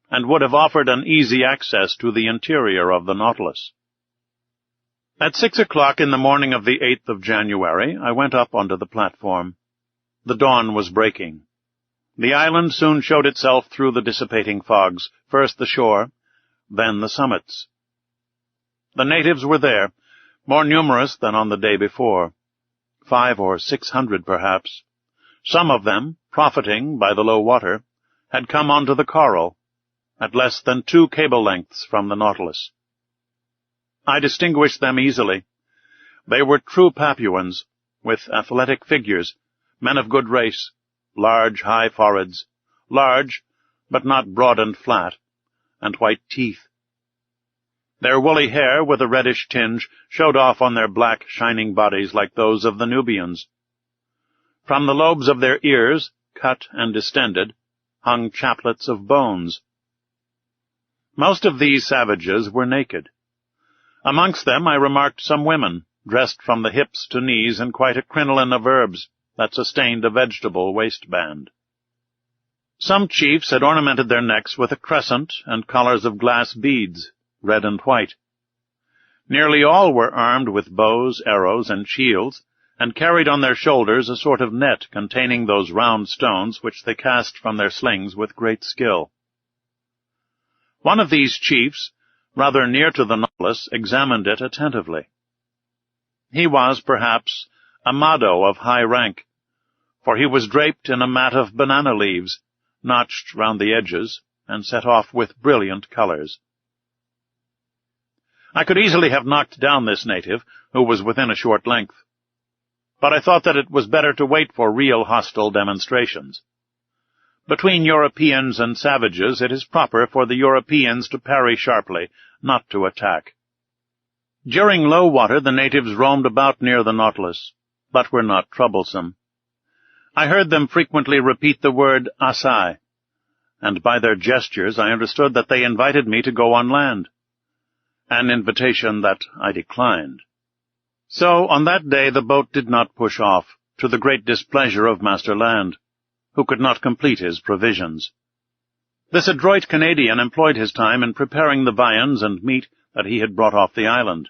and would have offered an easy access to the interior of the Nautilus. At 6 o'clock in the morning of the 8th of January, I went up onto the platform. The dawn was breaking. The island soon showed itself through the dissipating fogs, first the shore, then the summits. The natives were there, more numerous than on the day before, 500 or 600 perhaps. Some of them, profiting by the low water, had come onto the coral, at less than 2 cable lengths from the Nautilus. I distinguished them easily. They were true Papuans, with athletic figures, men of good race, large, high foreheads, large, but not broad and flat, and white teeth. Their woolly hair, with a reddish tinge, showed off on their black, shining bodies like those of the Nubians. From the lobes of their ears, cut and distended, hung chaplets of bones. Most of these savages were naked. Amongst them I remarked some women, dressed from the hips to knees in quite a crinoline of herbs that sustained a vegetable waistband. Some chiefs had ornamented their necks with a crescent and collars of glass beads, red and white. Nearly all were armed with bows, arrows, and shields, and carried on their shoulders a sort of net containing those round stones which they cast from their slings with great skill. One of these chiefs, rather near to the Nautilus, examined it attentively. He was, perhaps, a Mado of high rank, for he was draped in a mat of banana leaves, notched round the edges, and set off with brilliant colors. I could easily have knocked down this native, who was within a short length, but I thought that it was better to wait for real hostile demonstrations. Between Europeans and savages it is proper for the Europeans to parry sharply, not to attack. During low water the natives roamed about near the Nautilus, but were not troublesome. I heard them frequently repeat the word "Asai," and by their gestures I understood that they invited me to go on land, an invitation that I declined. So on that day the boat did not push off, to the great displeasure of Master Land, who could not complete his provisions. This adroit Canadian employed his time in preparing the viands and meat that he had brought off the island.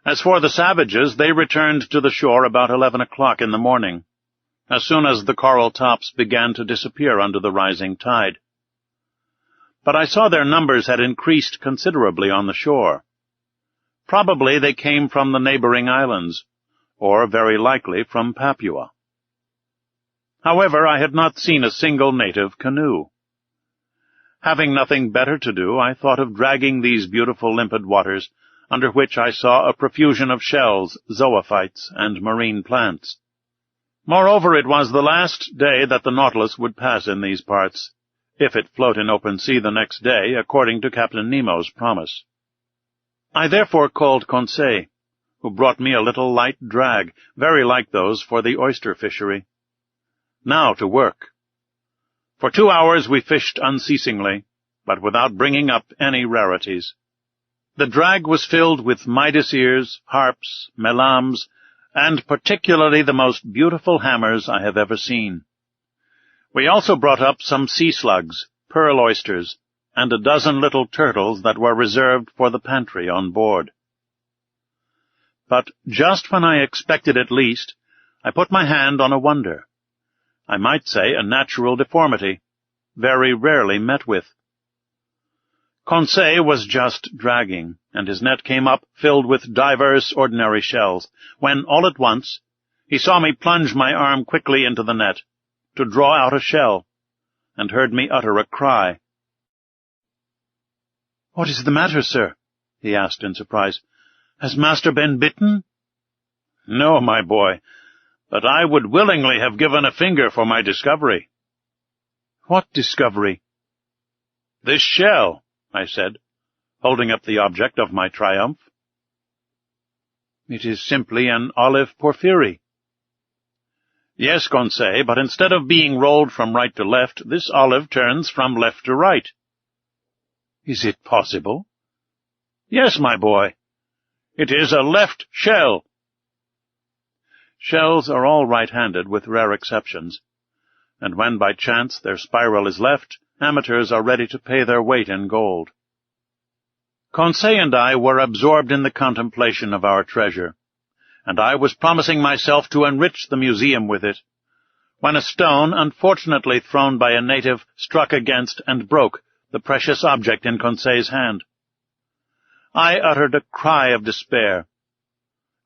As for the savages, they returned to the shore about 11 o'clock in the morning, as soon as the coral tops began to disappear under the rising tide. But I saw their numbers had increased considerably on the shore. Probably they came from the neighboring islands, or very likely from Papua. However, I had not seen a single native canoe. Having nothing better to do, I thought of dragging these beautiful limpid waters, under which I saw a profusion of shells, zoophytes, and marine plants. Moreover, it was the last day that the Nautilus would pass in these parts, if it float in open sea the next day, according to Captain Nemo's promise. I therefore called Conseil, who brought me a little light drag, very like those for the oyster fishery. Now to work. For 2 hours we fished unceasingly, but without bringing up any rarities. The drag was filled with Midas ears, harps, melams, and particularly the most beautiful hammers I have ever seen. We also brought up some sea slugs, pearl oysters, and a dozen little turtles that were reserved for the pantry on board. But just when I expected it least, I put my hand on a wonder. I might say a natural deformity, very rarely met with. Conseil was just dragging, and his net came up filled with divers ordinary shells, when all at once he saw me plunge my arm quickly into the net, to draw out a shell, and heard me utter a cry. "What is the matter, sir?" he asked in surprise. "Has master been bitten?" "No, my boy, but I would willingly have given a finger for my discovery." "What discovery?" "This shell," I said, holding up the object of my triumph. "It is simply an olive porphyry." "Yes, Conseil, but instead of being rolled from right to left, this olive turns from left to right." "Is it possible?" "Yes, my boy. It is a left shell." Shells are all right-handed with rare exceptions, and when by chance their spiral is left, amateurs are ready to pay their weight in gold. Conseil and I were absorbed in the contemplation of our treasure, and I was promising myself to enrich the museum with it, when a stone, unfortunately thrown by a native, struck against and broke the precious object in Conseil's hand. I uttered a cry of despair.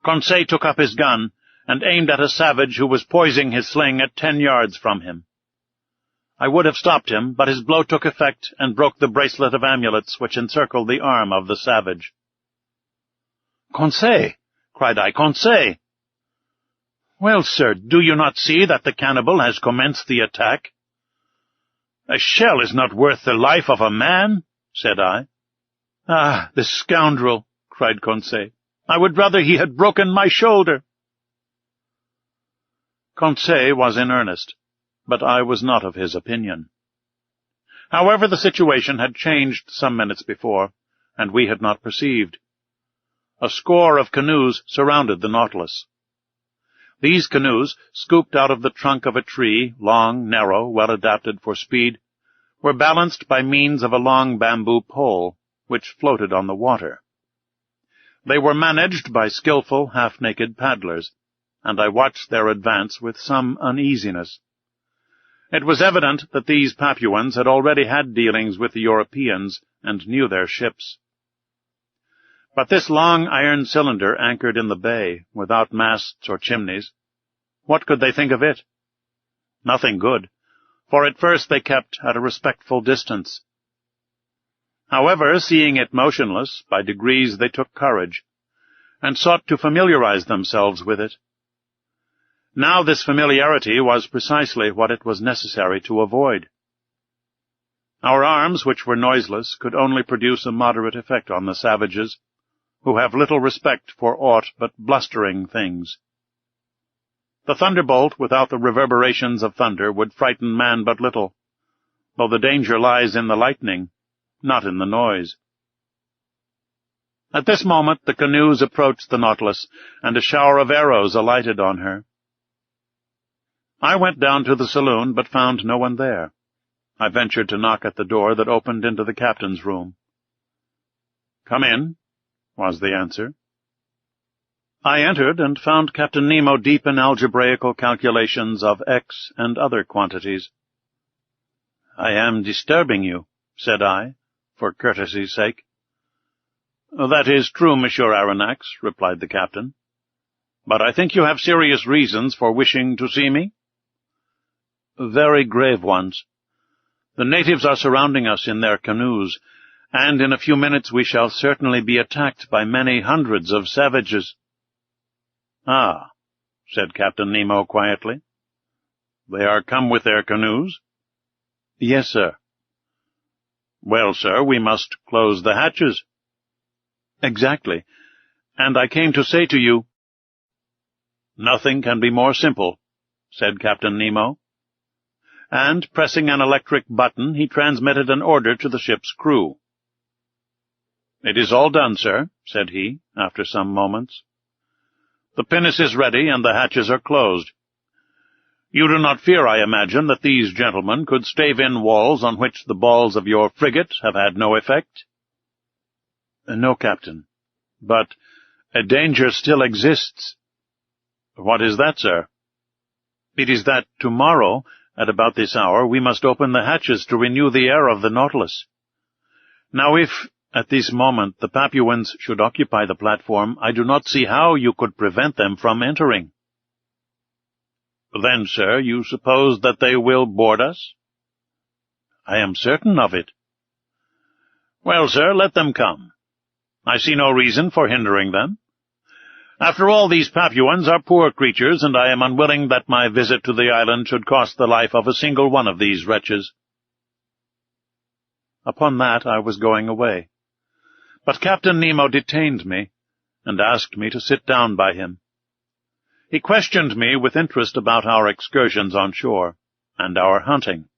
Conseil took up his gun and aimed at a savage who was poising his sling at 10 yards from him. I would have stopped him, but his blow took effect and broke the bracelet of amulets which encircled the arm of the savage. "Conseil!" cried I. "Conseil!" "Well, sir, do you not see that the cannibal has commenced the attack?" "A shell is not worth the life of a man," said I. "Ah, the scoundrel!" cried Conseil. "I would rather he had broken my shoulder." Conseil was in earnest, but I was not of his opinion. However, the situation had changed some minutes before, and we had not perceived. A score of canoes surrounded the Nautilus. These canoes, scooped out of the trunk of a tree, long, narrow, well adapted for speed, were balanced by means of a long bamboo pole, which floated on the water. They were managed by skillful, half-naked paddlers, and I watched their advance with some uneasiness. It was evident that these Papuans had already had dealings with the Europeans and knew their ships. But this long iron cylinder anchored in the bay, without masts or chimneys, what could they think of it? Nothing good, for at first they kept at a respectful distance. However, seeing it motionless, by degrees they took courage, and sought to familiarize themselves with it. Now this familiarity was precisely what it was necessary to avoid. Our arms, which were noiseless, could only produce a moderate effect on the savages, who have little respect for aught but blustering things. The thunderbolt without the reverberations of thunder would frighten man but little, though the danger lies in the lightning, not in the noise. At this moment the canoes approached the Nautilus, and a shower of arrows alighted on her. I went down to the saloon, but found no one there. I ventured to knock at the door that opened into the captain's room. "Come in," was the answer. I entered and found Captain Nemo deep in algebraical calculations of x and other quantities. "I am disturbing you," said I, for courtesy's sake. "That is true, Monsieur Aronnax," replied the captain. "But I think you have serious reasons for wishing to see me?" "Very grave ones. The natives are surrounding us in their canoes, and in a few minutes we shall certainly be attacked by many hundreds of savages." "Ah," said Captain Nemo quietly. "They are come with their canoes?" "Yes, sir." "Well, sir, we must close the hatches." "Exactly. And I came to say to you—" "Nothing can be more simple," said Captain Nemo. And, pressing an electric button, he transmitted an order to the ship's crew. "It is all done, sir," said he, after some moments. "The pinnace is ready, and the hatches are closed. You do not fear, I imagine, that these gentlemen could stave in walls on which the balls of your frigate have had no effect?" "No, Captain. But a danger still exists." "What is that, sir?" "It is that tomorrow, at about this hour, we must open the hatches to renew the air of the Nautilus. Now if, at this moment, the Papuans should occupy the platform, I do not see how you could prevent them from entering." "Then, sir, you suppose that they will board us?" "I am certain of it." "Well, sir, let them come. I see no reason for hindering them. After all, these Papuans are poor creatures, and I am unwilling that my visit to the island should cost the life of a single one of these wretches." Upon that I was going away, but Captain Nemo detained me, and asked me to sit down by him. He questioned me with interest about our excursions on shore, and our hunting,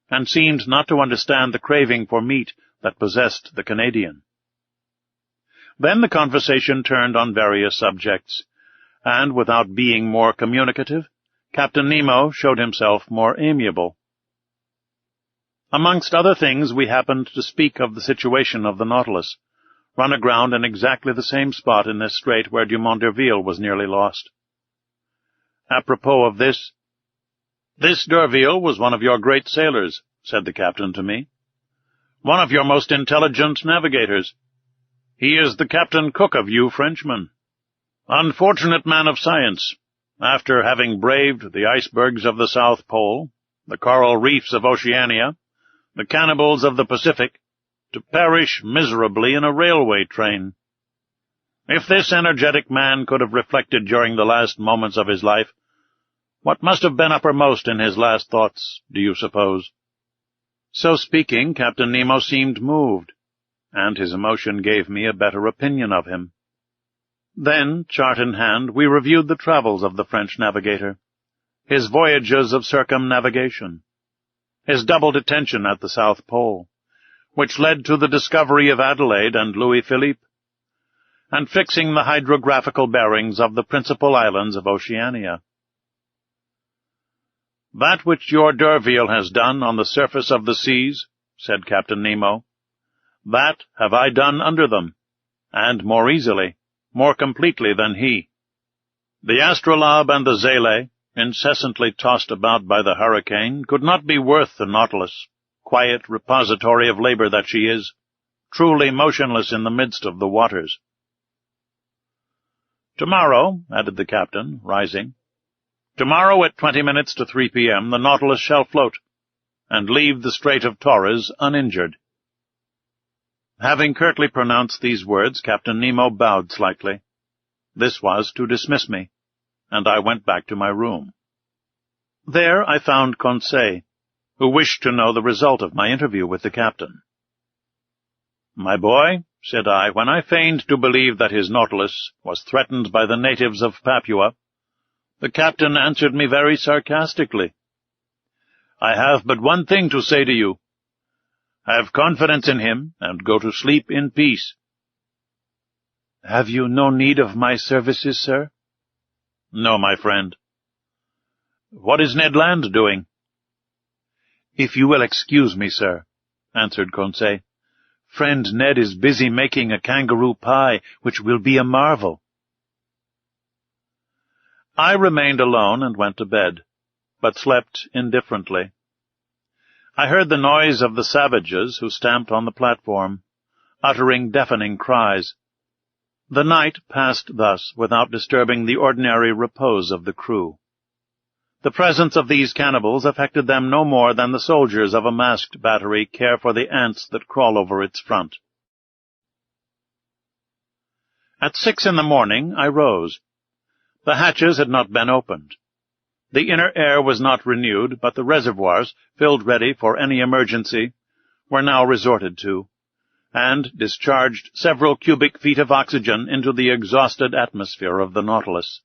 and seemed not to understand the craving for meat that possessed the Canadian. Then the conversation turned on various subjects, and without being more communicative, Captain Nemo showed himself more amiable. Amongst other things, we happened to speak of the situation of the Nautilus, run aground in exactly the same spot in this strait where Dumont d'Urville was nearly lost. Apropos of this, "This d'Urville was one of your great sailors," said the captain to me. "One of your most intelligent navigators. He is the Captain Cook of you Frenchmen. Unfortunate man of science, after having braved the icebergs of the South Pole, the coral reefs of Oceania, the cannibals of the Pacific, to perish miserably in a railway train. If this energetic man could have reflected during the last moments of his life, what must have been uppermost in his last thoughts, do you suppose?" So speaking, Captain Nemo seemed moved, and his emotion gave me a better opinion of him. Then, chart in hand, we reviewed the travels of the French navigator, his voyages of circumnavigation, his double detention at the South Pole, which led to the discovery of Adelaide and Louis Philippe, and fixing the hydrographical bearings of the principal islands of Oceania. "That which your d'Urville has done on the surface of the seas," said Captain Nemo, "that have I done under them, and more easily, more completely than he. The Astrolabe and the Zélé, incessantly tossed about by the hurricane, could not be worth the Nautilus, quiet repository of labor that she is, truly motionless in the midst of the waters. "Tomorrow," added the captain, rising, "tomorrow at 20 minutes to 3 p.m. the Nautilus shall float, and leave the Strait of Torres uninjured." Having curtly pronounced these words, Captain Nemo bowed slightly. This was to dismiss me, and I went back to my room. There I found Conseil, who wished to know the result of my interview with the captain. "My boy," said I, "when I feigned to believe that his Nautilus was threatened by the natives of Papua, the captain answered me very sarcastically. 'I have but one thing to say to you. Have confidence in him, and go to sleep in peace.'" "Have you no need of my services, sir?" "No, my friend." "What is Ned Land doing?" "If you will excuse me, sir," answered Conseil, "friend Ned is busy making a kangaroo pie, which will be a marvel." I remained alone and went to bed, but slept indifferently. I heard the noise of the savages who stamped on the platform, uttering deafening cries. The night passed thus without disturbing the ordinary repose of the crew. The presence of these cannibals affected them no more than the soldiers of a masked battery care for the ants that crawl over its front. At 6 in the morning I rose. The hatches had not been opened. The inner air was not renewed, but the reservoirs, filled ready for any emergency, were now resorted to, and discharged several cubic feet of oxygen into the exhausted atmosphere of the Nautilus.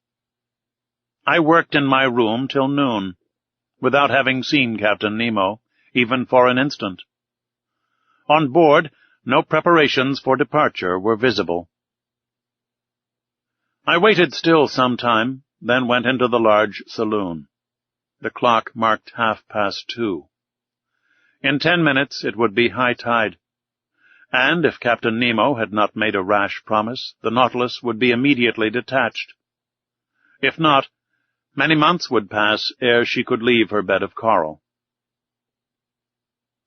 I worked in my room till noon, without having seen Captain Nemo, even for an instant. On board, no preparations for departure were visible. I waited still some time, then went into the large saloon. The clock marked 2:30. In 10 minutes it would be high tide, and if Captain Nemo had not made a rash promise, the Nautilus would be immediately detached. If not, many months would pass ere she could leave her bed of coral.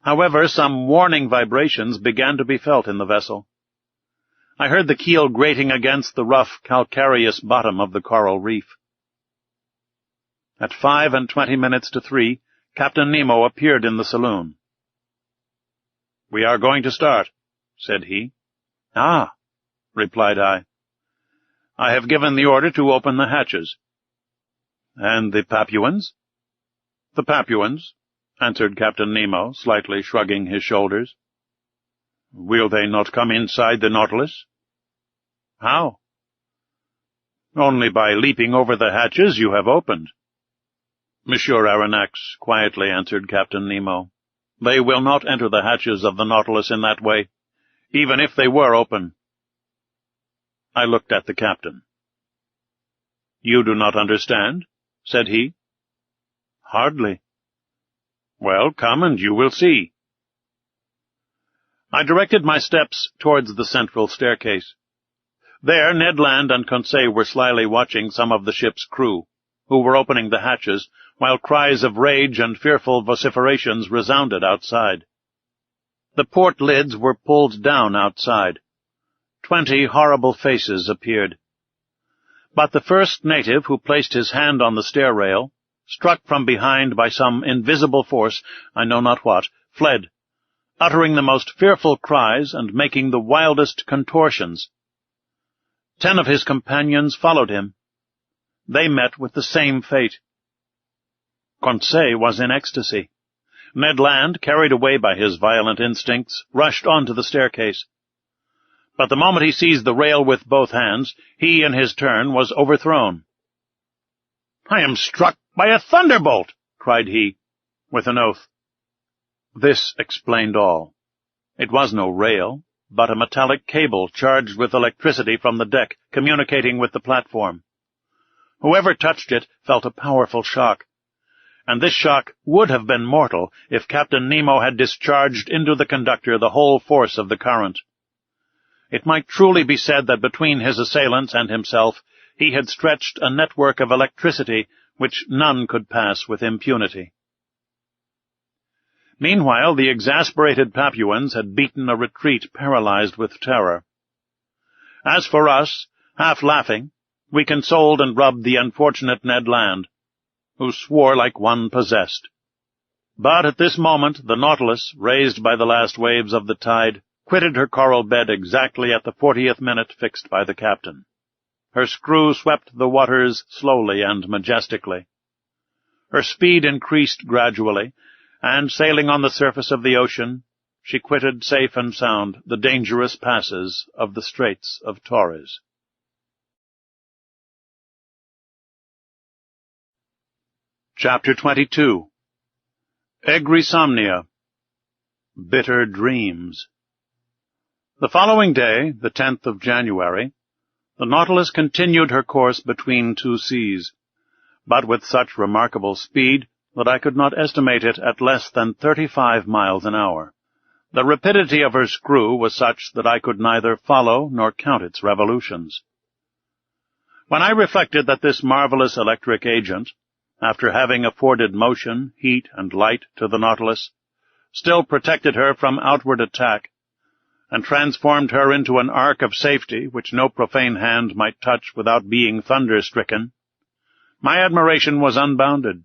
However, some warning vibrations began to be felt in the vessel. I heard the keel grating against the rough, calcareous bottom of the coral reef. At 25 minutes to 3, Captain Nemo appeared in the saloon. "We are going to start," said he. "Ah," replied I. "I have given the order to open the hatches." "And the Papuans?" "The Papuans," answered Captain Nemo, slightly shrugging his shoulders. "Will they not come inside the Nautilus?" "How?" "Only by leaping over the hatches you have opened." "Monsieur Aronnax," quietly answered Captain Nemo, "they will not enter the hatches of the Nautilus in that way, even if they were open." I looked at the captain. "You do not understand?" said he. "Hardly." "Well, come and you will see." I directed my steps towards the central staircase. There Ned Land and Conseil were slyly watching some of the ship's crew, who were opening the hatches, while cries of rage and fearful vociferations resounded outside. The port lids were pulled down outside. 20 horrible faces appeared. But the first native who placed his hand on the stair rail, struck from behind by some invisible force, I know not what, fled, uttering the most fearful cries and making the wildest contortions. 10 of his companions followed him. They met with the same fate. Conseil was in ecstasy. Ned Land, carried away by his violent instincts, rushed onto the staircase. But the moment he seized the rail with both hands, he, in his turn, was overthrown. "I am struck by a thunderbolt!" cried he, with an oath. This explained all. It was no rail, but a metallic cable charged with electricity from the deck, communicating with the platform. Whoever touched it felt a powerful shock, and this shock would have been mortal if Captain Nemo had discharged into the conductor the whole force of the current. It might truly be said that between his assailants and himself he had stretched a network of electricity which none could pass with impunity. Meanwhile, the exasperated Papuans had beaten a retreat paralyzed with terror. As for us, half laughing, we consoled and rubbed the unfortunate Ned Land, who swore like one possessed. But at this moment the Nautilus, raised by the last waves of the tide, quitted her coral bed exactly at the 40th minute fixed by the captain. Her screw swept the waters slowly and majestically. Her speed increased gradually, and, sailing on the surface of the ocean, she quitted safe and sound the dangerous passes of the Straits of Torres. Chapter 22. Egrisomnia. Bitter Dreams. The following day, the 10th of January, the Nautilus continued her course between two seas, but with such remarkable speed that I could not estimate it at less than 35 miles an hour. The rapidity of her screw was such that I could neither follow nor count its revolutions. When I reflected that this marvelous electric agent, after having afforded motion, heat, and light to the Nautilus, still protected her from outward attack, and transformed her into an ark of safety which no profane hand might touch without being thunder-stricken, my admiration was unbounded,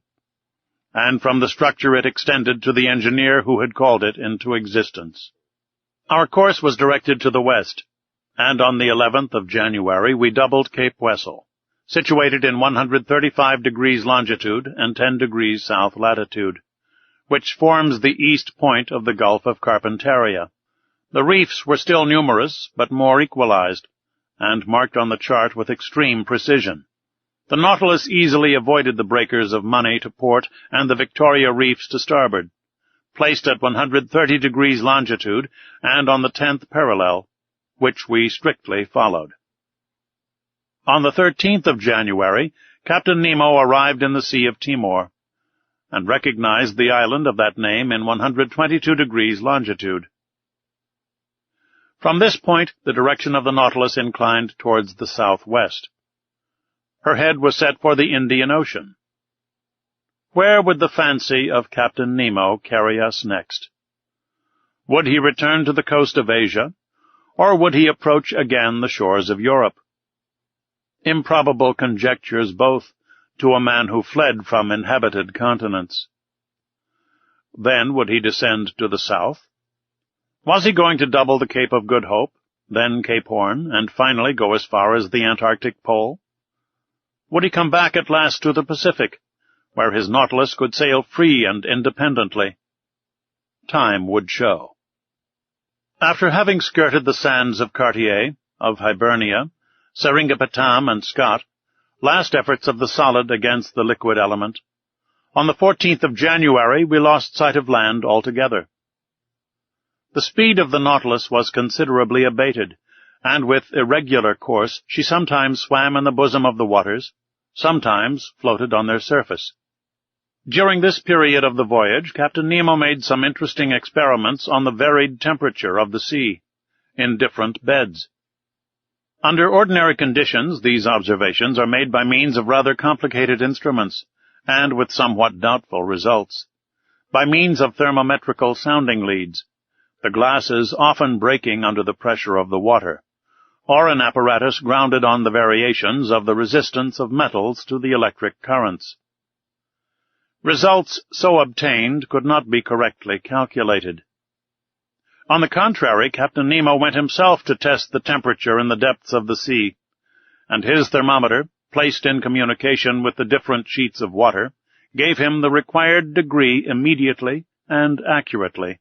and from the structure it extended to the engineer who had called it into existence. Our course was directed to the west, and on the 11th of January we doubled Cape Wessel, situated in 135 degrees longitude and 10 degrees south latitude, which forms the east point of the Gulf of Carpentaria. The reefs were still numerous, but more equalized, and marked on the chart with extreme precision. The Nautilus easily avoided the breakers of Money to port and the Victoria reefs to starboard, placed at 130 degrees longitude and on the 10th parallel, which we strictly followed. On the 13th of January, Captain Nemo arrived in the Sea of Timor, and recognized the island of that name in 122 degrees longitude. From this point, the direction of the Nautilus inclined towards the southwest. Her head was set for the Indian Ocean. Where would the fancy of Captain Nemo carry us next? Would he return to the coast of Asia, or would he approach again the shores of Europe? Improbable conjectures both, to a man who fled from inhabited continents. Then would he descend to the south? Was he going to double the Cape of Good Hope, then Cape Horn, and finally go as far as the Antarctic Pole? Would he come back at last to the Pacific, where his Nautilus could sail free and independently? Time would show. After having skirted the sands of Cartier, of Hibernia, Seringapatam, and Scott, last efforts of the solid against the liquid element, on the 14th of January we lost sight of land altogether. The speed of the Nautilus was considerably abated, and with irregular course she sometimes swam in the bosom of the waters, sometimes floated on their surface. During this period of the voyage, Captain Nemo made some interesting experiments on the varied temperature of the sea, in different beds. Under ordinary conditions, these observations are made by means of rather complicated instruments, and with somewhat doubtful results. By means of thermometrical sounding leads, the glasses often breaking under the pressure of the water, or an apparatus grounded on the variations of the resistance of metals to the electric currents. Results so obtained could not be correctly calculated. On the contrary, Captain Nemo went himself to test the temperature in the depths of the sea, and his thermometer, placed in communication with the different sheets of water, gave him the required degree immediately and accurately.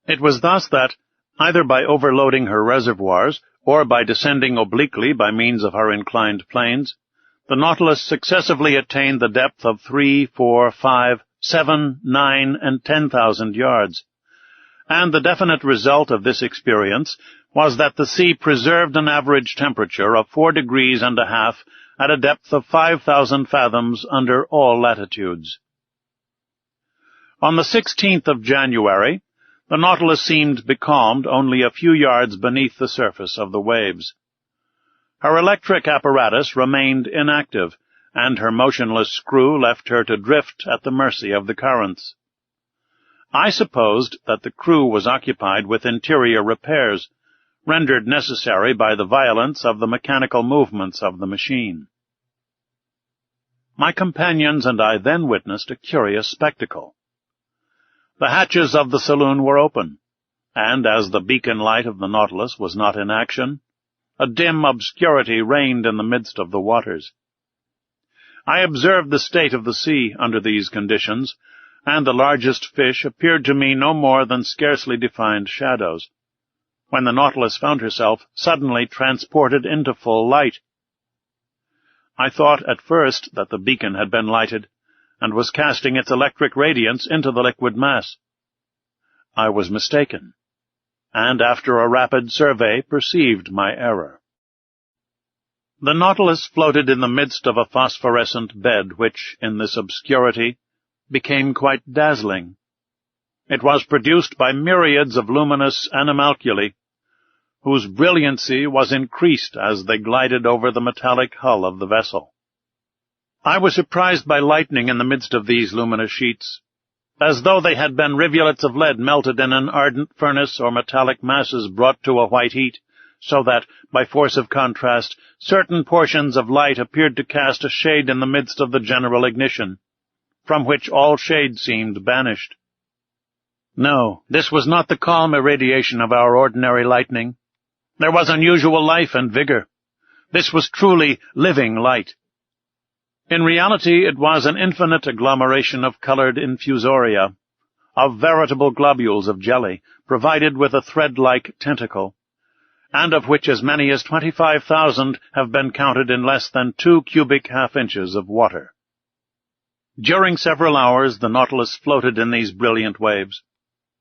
It was thus that, either by overloading her reservoirs, or by descending obliquely by means of her inclined planes, the Nautilus successively attained the depth of 3, 4, 5, 7, 9, and 10,000 yards, and the definite result of this experience was that the sea preserved an average temperature of 4 degrees and a half at a depth of 5,000 fathoms under all latitudes. On the 16th of January, the Nautilus seemed becalmed only a few yards beneath the surface of the waves. Her electric apparatus remained inactive, and her motionless screw left her to drift at the mercy of the currents. I supposed that the crew was occupied with interior repairs, rendered necessary by the violence of the mechanical movements of the machine. My companions and I then witnessed a curious spectacle. The hatches of the saloon were open, and as the beacon light of the Nautilus was not in action, a dim obscurity reigned in the midst of the waters. I observed the state of the sea under these conditions, and the largest fish appeared to me no more than scarcely defined shadows, when the Nautilus found herself suddenly transported into full light. I thought at first that the beacon had been lighted, and was casting its electric radiance into the liquid mass. I was mistaken, and after a rapid survey perceived my error. The Nautilus floated in the midst of a phosphorescent bed which, in this obscurity, became quite dazzling. It was produced by myriads of luminous animalculae, whose brilliancy was increased as they glided over the metallic hull of the vessel. I was surprised by lightning in the midst of these luminous sheets, as though they had been rivulets of lead melted in an ardent furnace or metallic masses brought to a white heat, so that, by force of contrast, certain portions of light appeared to cast a shade in the midst of the general ignition, from which all shade seemed banished. No, this was not the calm irradiation of our ordinary lightning. There was unusual life and vigor. This was truly living light. In reality, it was an infinite agglomeration of colored infusoria, of veritable globules of jelly, provided with a thread-like tentacle, and of which as many as 25,000 have been counted in less than 2 cubic half-inches of water. During several hours the Nautilus floated in these brilliant waves,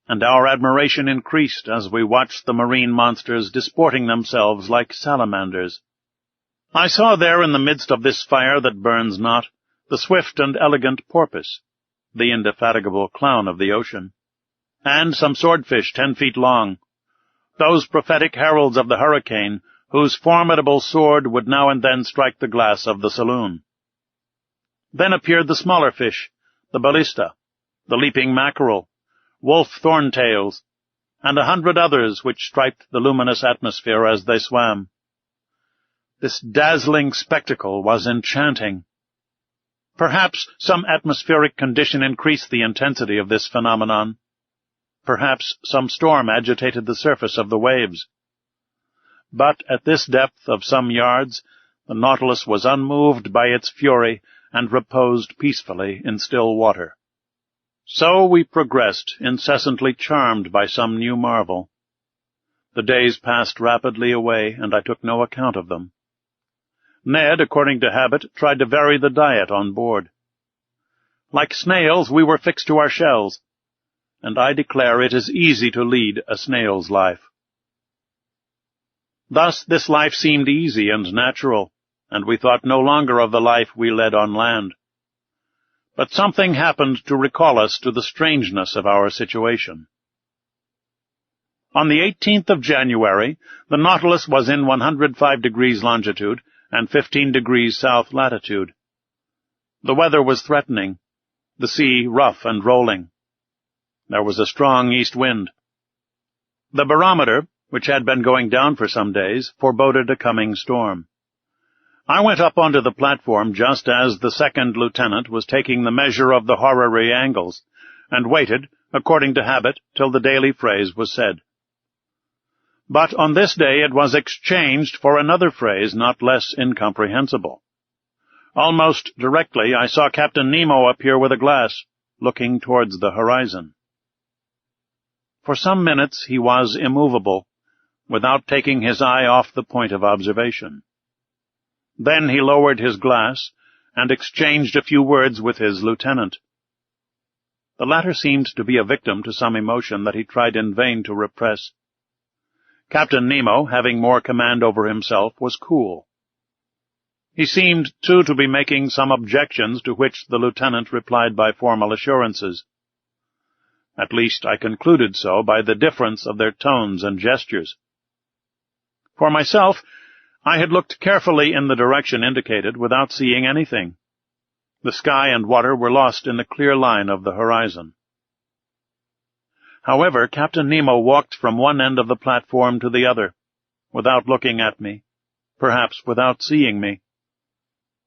and our admiration increased as we watched the marine monsters disporting themselves like salamanders. I saw there in the midst of this fire that burns not, the swift and elegant porpoise, the indefatigable clown of the ocean, and some swordfish 10 feet long, those prophetic heralds of the hurricane, whose formidable sword would now and then strike the glass of the saloon. Then appeared the smaller fish, the ballista, the leaping mackerel, wolf thorntails, and 100 others which striped the luminous atmosphere as they swam. This dazzling spectacle was enchanting. Perhaps some atmospheric condition increased the intensity of this phenomenon. Perhaps some storm agitated the surface of the waves. But at this depth of some yards, the Nautilus was unmoved by its fury and reposed peacefully in still water. So we progressed, incessantly charmed by some new marvel. The days passed rapidly away, and I took no account of them. Ned, according to habit, tried to vary the diet on board. Like snails, we were fixed to our shells, and I declare it is easy to lead a snail's life. Thus this life seemed easy and natural, and we thought no longer of the life we led on land. But something happened to recall us to the strangeness of our situation. On the 18th of January, the Nautilus was in 105 degrees longitude and 15 degrees south latitude. The weather was threatening, the sea rough and rolling. There was a strong east wind. The barometer, which had been going down for some days, foreboded a coming storm. I went up onto the platform just as the second lieutenant was taking the measure of the horary angles, and waited, according to habit, till the daily phrase was said. But on this day it was exchanged for another phrase not less incomprehensible. Almost directly I saw Captain Nemo appear with a glass, looking towards the horizon. For some minutes he was immovable, without taking his eye off the point of observation. Then he lowered his glass and exchanged a few words with his lieutenant. The latter seemed to be a victim to some emotion that he tried in vain to repress. Captain Nemo, having more command over himself, was cool. He seemed, too, to be making some objections to which the lieutenant replied by formal assurances. At least I concluded so by the difference of their tones and gestures. For myself, I had looked carefully in the direction indicated without seeing anything. The sky and water were lost in the clear line of the horizon. However, Captain Nemo walked from one end of the platform to the other, without looking at me, perhaps without seeing me.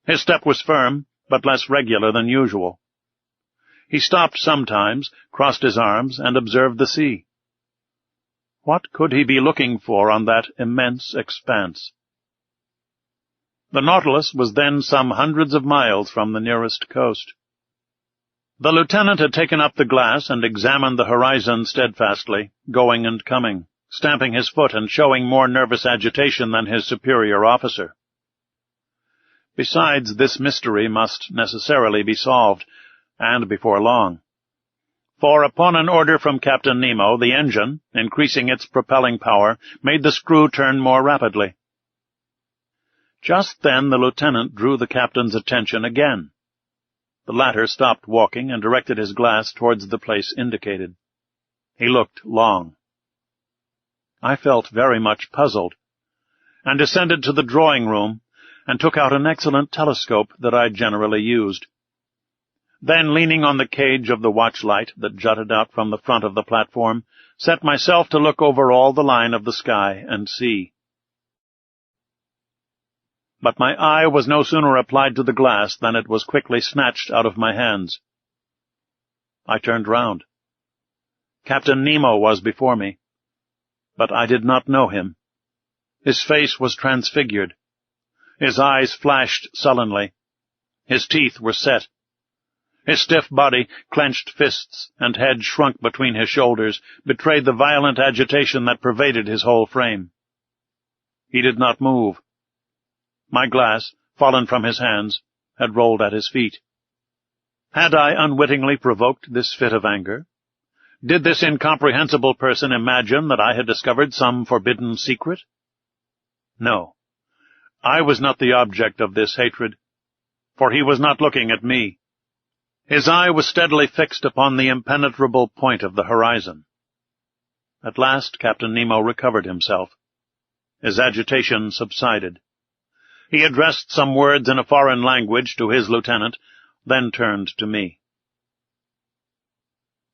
His step was firm, but less regular than usual. He stopped sometimes, crossed his arms, and observed the sea. What could he be looking for on that immense expanse? The Nautilus was then some hundreds of miles from the nearest coast. The lieutenant had taken up the glass and examined the horizon steadfastly, going and coming, stamping his foot and showing more nervous agitation than his superior officer. Besides, this mystery must necessarily be solved, and before long. For upon an order from Captain Nemo, the engine, increasing its propelling power, made the screw turn more rapidly. Just then the lieutenant drew the captain's attention again. The latter stopped walking and directed his glass towards the place indicated. He looked long. I felt very much puzzled, and descended to the drawing-room and took out an excellent telescope that I generally used. Then, leaning on the cage of the watchlight that jutted out from the front of the platform, set myself to look over all the line of the sky and sea. But my eye was no sooner applied to the glass than it was quickly snatched out of my hands. I turned round. Captain Nemo was before me, but I did not know him. His face was transfigured. His eyes flashed sullenly. His teeth were set. His stiff body, clenched fists, and head shrunk between his shoulders, betrayed the violent agitation that pervaded his whole frame. He did not move. My glass, fallen from his hands, had rolled at his feet. Had I unwittingly provoked this fit of anger? Did this incomprehensible person imagine that I had discovered some forbidden secret? No. I was not the object of this hatred, for he was not looking at me. His eye was steadily fixed upon the impenetrable point of the horizon. At last Captain Nemo recovered himself. His agitation subsided. He addressed some words in a foreign language to his lieutenant, then turned to me.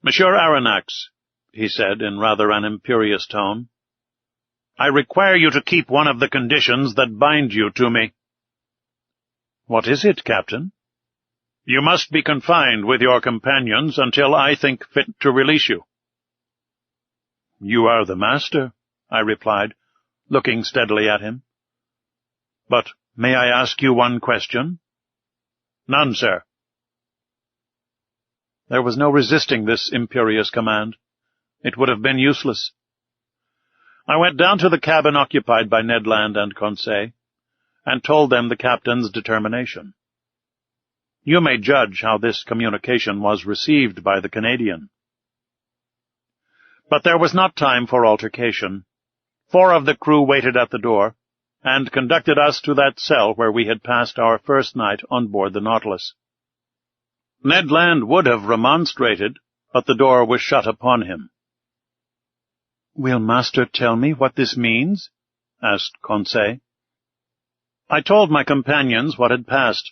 "Monsieur Aronnax," he said in rather an imperious tone, "I require you to keep one of the conditions that bind you to me." "What is it, Captain?" "You must be confined with your companions until I think fit to release you." "You are the master," I replied, looking steadily at him. "But may I ask you one question?" "None, sir." There was no resisting this imperious command. It would have been useless. I went down to the cabin occupied by Ned Land and Conseil, and told them the captain's determination. You may judge how this communication was received by the Canadian. But there was not time for altercation, 4 of the crew waited at the door, and conducted us to that cell where we had passed our first night on board the Nautilus. Ned Land would have remonstrated, but the door was shut upon him. "Will master tell me what this means?" asked Conseil. I told my companions what had passed.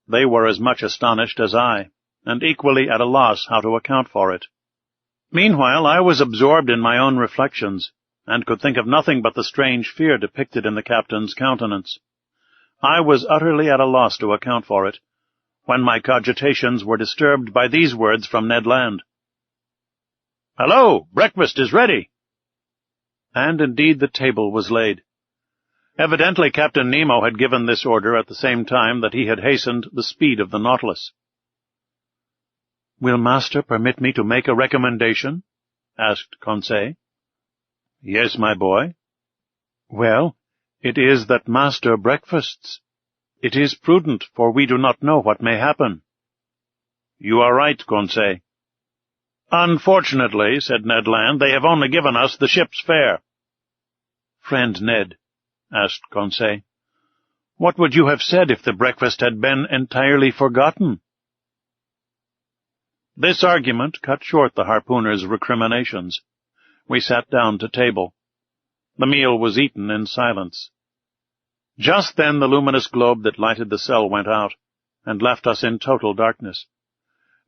They were as much astonished as I, and equally at a loss how to account for it. Meanwhile, I was absorbed in my own reflections, and could think of nothing but the strange fear depicted in the captain's countenance. I was utterly at a loss to account for it, when my cogitations were disturbed by these words from Ned Land. "Hello! Breakfast is ready!" And indeed the table was laid. Evidently Captain Nemo had given this order at the same time that he had hastened the speed of the Nautilus. "Will master permit me to make a recommendation?" asked Conseil. "Yes, my boy." "Well, it is that master breakfasts. It is prudent, for we do not know what may happen." "You are right, Conseil." "Unfortunately," said Ned Land, "they have only given us the ship's fare." "Friend Ned," asked Conseil, "what would you have said if the breakfast had been entirely forgotten?" This argument cut short the harpooner's recriminations. We sat down to table. The meal was eaten in silence. Just then the luminous globe that lighted the cell went out, and left us in total darkness.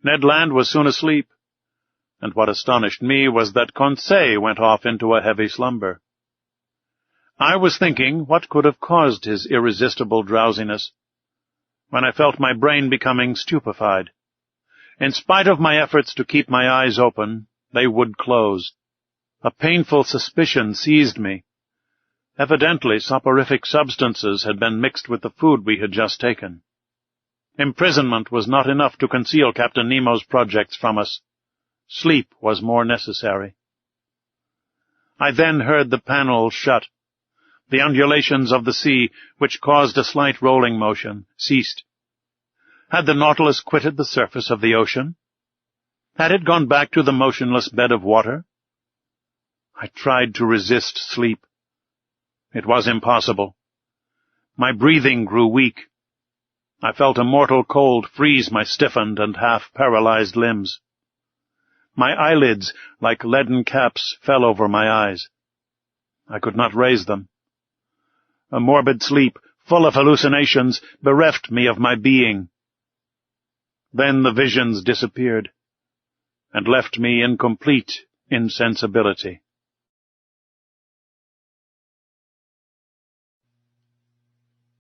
Ned Land was soon asleep, and what astonished me was that Conseil went off into a heavy slumber. I was thinking what could have caused his irresistible drowsiness, when I felt my brain becoming stupefied. In spite of my efforts to keep my eyes open, they would close. A painful suspicion seized me. Evidently, soporific substances had been mixed with the food we had just taken. Imprisonment was not enough to conceal Captain Nemo's projects from us. Sleep was more necessary. I then heard the panels shut. The undulations of the sea, which caused a slight rolling motion, ceased. Had the Nautilus quitted the surface of the ocean? Had it gone back to the motionless bed of water? I tried to resist sleep. It was impossible. My breathing grew weak. I felt a mortal cold freeze my stiffened and half-paralyzed limbs. My eyelids, like leaden caps, fell over my eyes. I could not raise them. A morbid sleep, full of hallucinations, bereft me of my being. Then the visions disappeared, and left me in complete insensibility.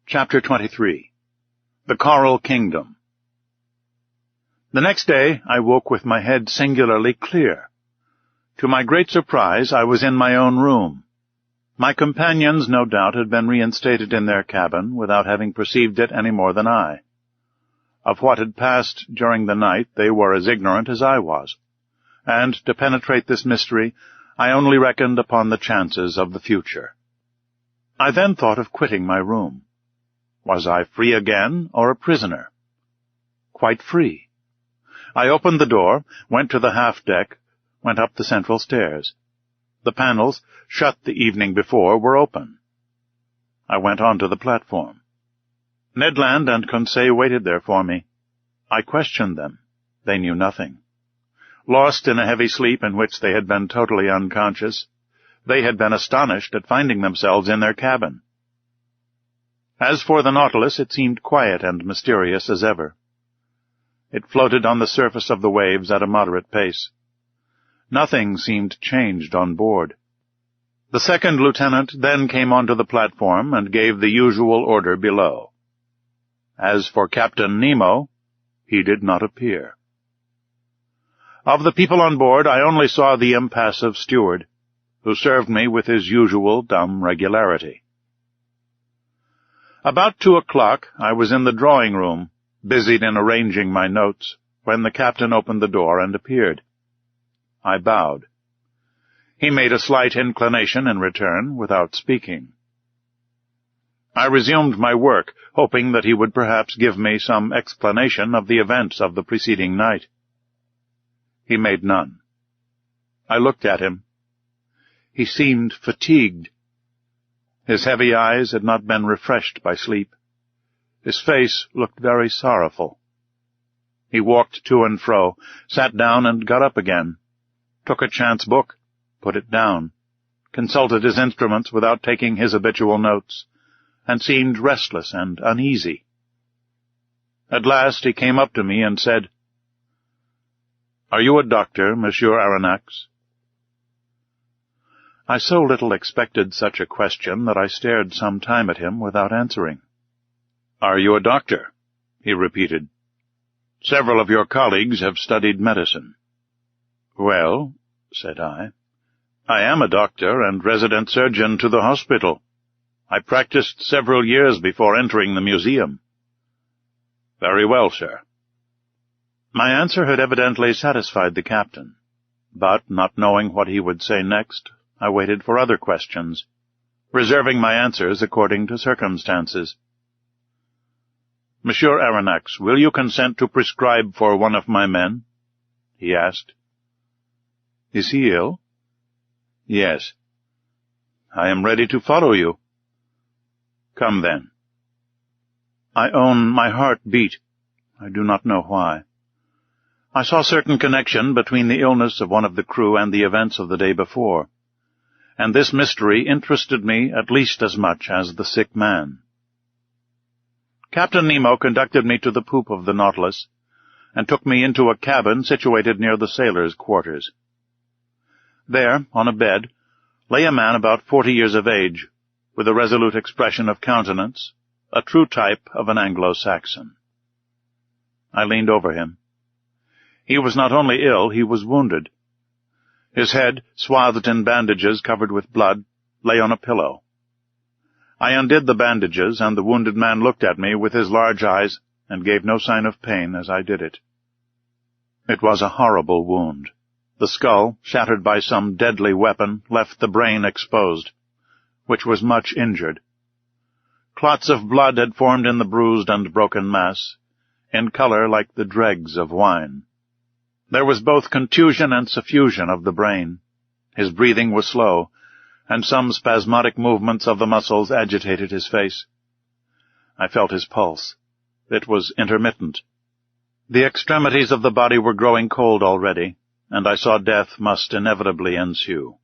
Chapter 23. The Coral Kingdom. The next day I woke with my head singularly clear. To my great surprise, I was in my own room. My companions, no doubt, had been reinstated in their cabin without having perceived it any more than I. Of what had passed during the night they were as ignorant as I was, and to penetrate this mystery I only reckoned upon the chances of the future. I then thought of quitting my room. Was I free again, or a prisoner? Quite free. I opened the door, went to the half-deck, went up the central stairs. The panels, shut the evening before, were open. I went on to the platform. Ned Land and Conseil waited there for me. I questioned them. They knew nothing. Lost in a heavy sleep in which they had been totally unconscious, they had been astonished at finding themselves in their cabin. As for the Nautilus, it seemed quiet and mysterious as ever. It floated on the surface of the waves at a moderate pace. Nothing seemed changed on board. The second lieutenant then came onto the platform and gave the usual order below. As for Captain Nemo, he did not appear. Of the people on board, I only saw the impassive steward, who served me with his usual dumb regularity. About 2:00, I was in the drawing-room, busied in arranging my notes, when the captain opened the door and appeared. I bowed. He made a slight inclination in return, without speaking. I resumed my work, hoping that he would perhaps give me some explanation of the events of the preceding night. He made none. I looked at him. He seemed fatigued, His heavy eyes had not been refreshed by sleep. His face looked very sorrowful. He walked to and fro, sat down and got up again, took a chance book, put it down, consulted his instruments without taking his habitual notes, and seemed restless and uneasy. At last he came up to me and said, "Are you a doctor, Monsieur Aronnax?" I so little expected such a question that I stared some time at him without answering. "Are you a doctor?" he repeated. "Several of your colleagues have studied medicine." "Well," said I am a doctor and resident surgeon to the hospital. I practiced several years before entering the museum." "Very well, sir." My answer had evidently satisfied the captain, but, not knowing what he would say next, I waited for other questions, reserving my answers according to circumstances. "Monsieur Aronnax, will you consent to prescribe for one of my men?" he asked. "Is he ill?" "Yes." "I am ready to follow you." "Come, then." I own my heart beat. I do not know why. I saw certain connection between the illness of one of the crew and the events of the day before, and this mystery interested me at least as much as the sick man. Captain Nemo conducted me to the poop of the Nautilus, and took me into a cabin situated near the sailors' quarters. There, on a bed, lay a man about 40 years of age, with a resolute expression of countenance, a true type of an Anglo-Saxon. I leaned over him. He was not only ill, he was wounded. His head, swathed in bandages covered with blood, lay on a pillow. I undid the bandages, and the wounded man looked at me with his large eyes and gave no sign of pain as I did it. It was a horrible wound. The skull, shattered by some deadly weapon, left the brain exposed, which was much injured. Clots of blood had formed in the bruised and broken mass, in color like the dregs of wine. There was both contusion and suffusion of the brain. His breathing was slow, and some spasmodic movements of the muscles agitated his face. I felt his pulse. It was intermittent. The extremities of the body were growing cold already, and I saw death must inevitably ensue.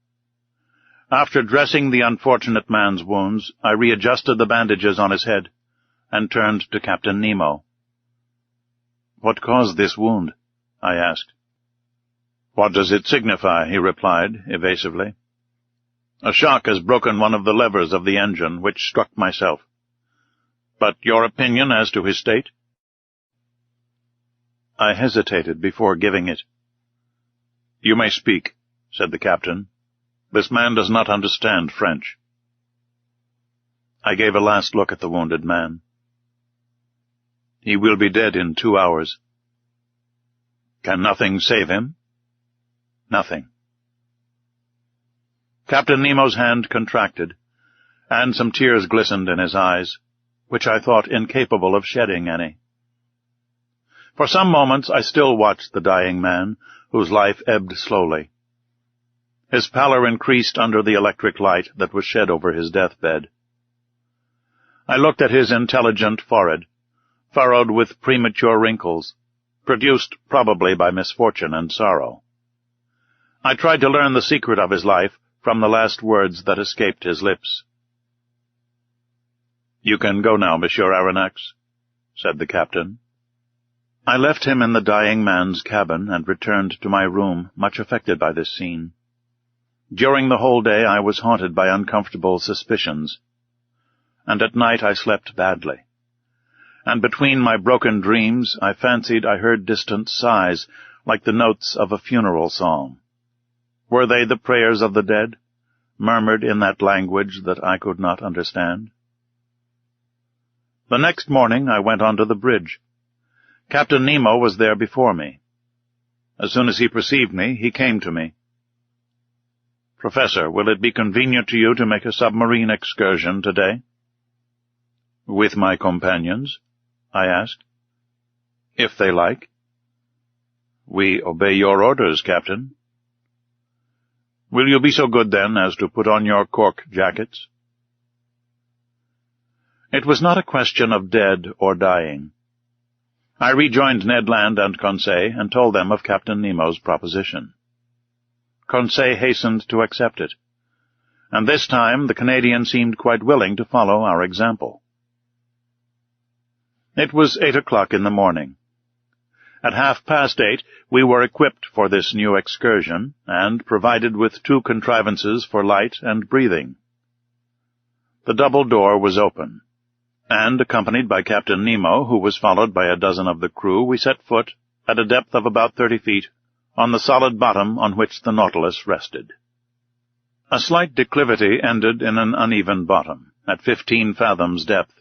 After dressing the unfortunate man's wounds, I readjusted the bandages on his head, and turned to Captain Nemo. "What caused this wound?" I asked. "What does it signify?" he replied, evasively. "A shock has broken one of the levers of the engine, which struck myself. But your opinion as to his state?" I hesitated before giving it. "You may speak," said the captain. "This man does not understand French." I gave a last look at the wounded man. "He will be dead in 2 hours." "Can nothing save him?" "Nothing." Captain Nemo's hand contracted, and some tears glistened in his eyes, which I thought incapable of shedding any. For some moments I still watched the dying man, whose life ebbed slowly. His pallor increased under the electric light that was shed over his deathbed. I looked at his intelligent forehead, furrowed with premature wrinkles, produced probably by misfortune and sorrow. I tried to learn the secret of his life from the last words that escaped his lips. "You can go now, Monsieur Aronnax," said the captain. I left him in the dying man's cabin and returned to my room, much affected by this scene. During the whole day I was haunted by uncomfortable suspicions, and at night I slept badly. And between my broken dreams I fancied I heard distant sighs, like the notes of a funeral psalm. Were they the prayers of the dead, murmured in that language that I could not understand? The next morning I went on to the bridge. Captain Nemo was there before me. As soon as he perceived me, he came to me. "Professor, will it be convenient to you to make a submarine excursion today?" "With my companions?" I asked. "If they like." "We obey your orders, Captain." "Will you be so good, then, as to put on your cork jackets?" It was not a question of dead or dying. I rejoined Ned Land and Conseil and told them of Captain Nemo's proposition. Conseil hastened to accept it, and this time the Canadian seemed quite willing to follow our example. It was 8 o'clock in the morning. At 8:30 we were equipped for this new excursion, and provided with 2 contrivances for light and breathing. The double door was open, and, accompanied by Captain Nemo, who was followed by a dozen of the crew, we set foot, at a depth of about 30 feet, on the solid bottom on which the Nautilus rested. A slight declivity ended in an uneven bottom, at 15 fathoms depth.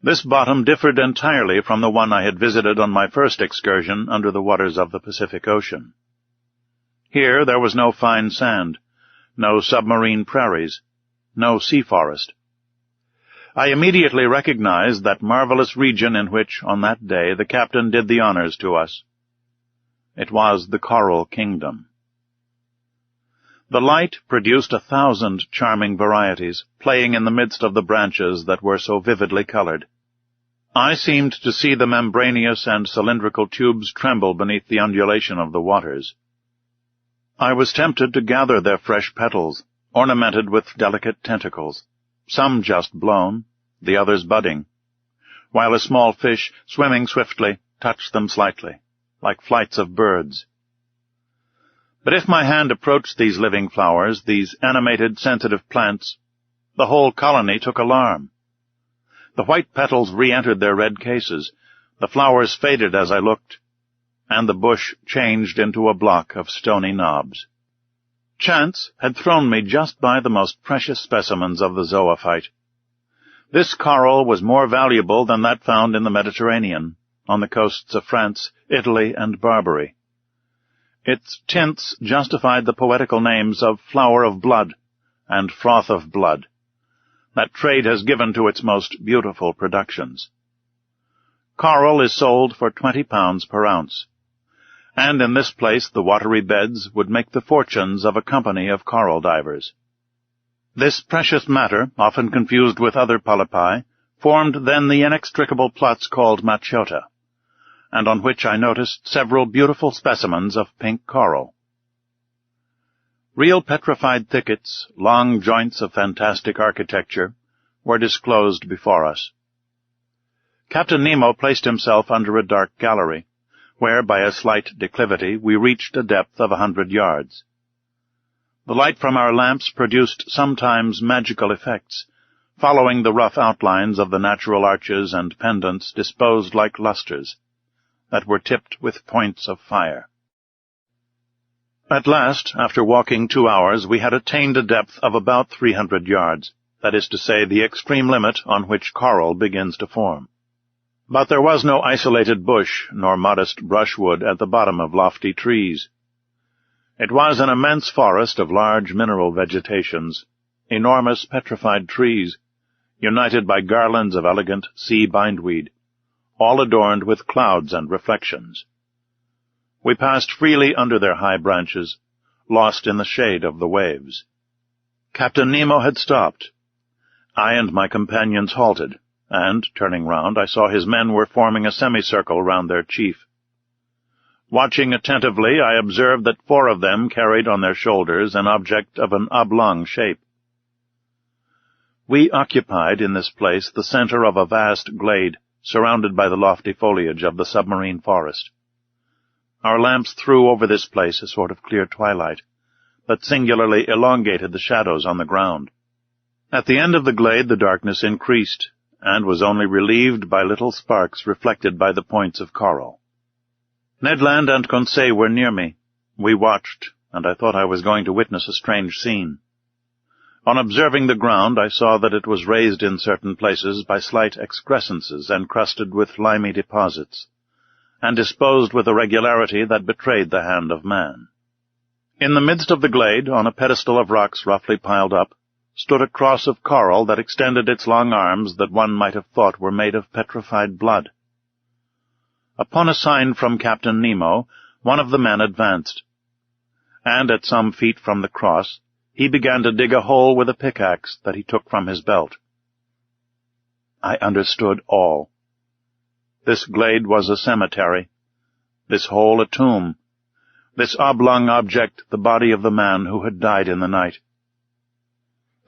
This bottom differed entirely from the one I had visited on my first excursion under the waters of the Pacific Ocean. Here there was no fine sand, no submarine prairies, no sea forest. I immediately recognized that marvelous region in which, on that day, the captain did the honors to us. It was the Coral Kingdom. The light produced 1,000 charming varieties, playing in the midst of the branches that were so vividly colored. I seemed to see the membranous and cylindrical tubes tremble beneath the undulation of the waters. I was tempted to gather their fresh petals, ornamented with delicate tentacles, some just blown, the others budding, while a small fish, swimming swiftly, touched them slightly, like flights of birds. But if my hand approached these living flowers, these animated, sensitive plants, the whole colony took alarm. The white petals re-entered their red cases, the flowers faded as I looked, and the bush changed into a block of stony knobs. Chance had thrown me just by the most precious specimens of the zoophyte. This coral was more valuable than that found in the Mediterranean, on the coasts of France, Italy, and Barbary. Its tints justified the poetical names of flower of blood and froth of blood that trade has given to its most beautiful productions. Coral is sold for 20 pounds per ounce, and in this place the watery beds would make the fortunes of a company of coral divers. This precious matter, often confused with other polypi, formed then the inextricable plots called macciota, and on which I noticed several beautiful specimens of pink coral. Real petrified thickets, long joints of fantastic architecture, were disclosed before us. Captain Nemo placed himself under a dark gallery, where, by a slight declivity, we reached a depth of 100 yards. The light from our lamps produced sometimes magical effects, following the rough outlines of the natural arches and pendants disposed like lustres, that were tipped with points of fire. At last, after walking 2 hours, we had attained a depth of about 300 yards, that is to say, the extreme limit on which coral begins to form. But there was no isolated bush nor modest brushwood at the bottom of lofty trees. It was an immense forest of large mineral vegetations, enormous petrified trees, united by garlands of elegant sea bindweed, all adorned with clouds and reflections. We passed freely under their high branches, lost in the shade of the waves. Captain Nemo had stopped. I and my companions halted, and, turning round, I saw his men were forming a semicircle round their chief. Watching attentively, I observed that 4 of them carried on their shoulders an object of an oblong shape. We occupied in this place the center of a vast glade, surrounded by the lofty foliage of the submarine forest. Our lamps threw over this place a sort of clear twilight, that singularly elongated the shadows on the ground. At the end of the glade the darkness increased, and was only relieved by little sparks reflected by the points of coral. Ned Land and Conseil were near me. We watched, and I thought I was going to witness a strange scene. On observing the ground, I saw that it was raised in certain places by slight excrescences encrusted with limy deposits, and disposed with a regularity that betrayed the hand of man. In the midst of the glade, on a pedestal of rocks roughly piled up, stood a cross of coral that extended its long arms that one might have thought were made of petrified blood. Upon a sign from Captain Nemo, one of the men advanced, and at some feet from the cross, he began to dig a hole with a pickaxe that he took from his belt. I understood all. This glade was a cemetery, this hole a tomb, this oblong object the body of the man who had died in the night.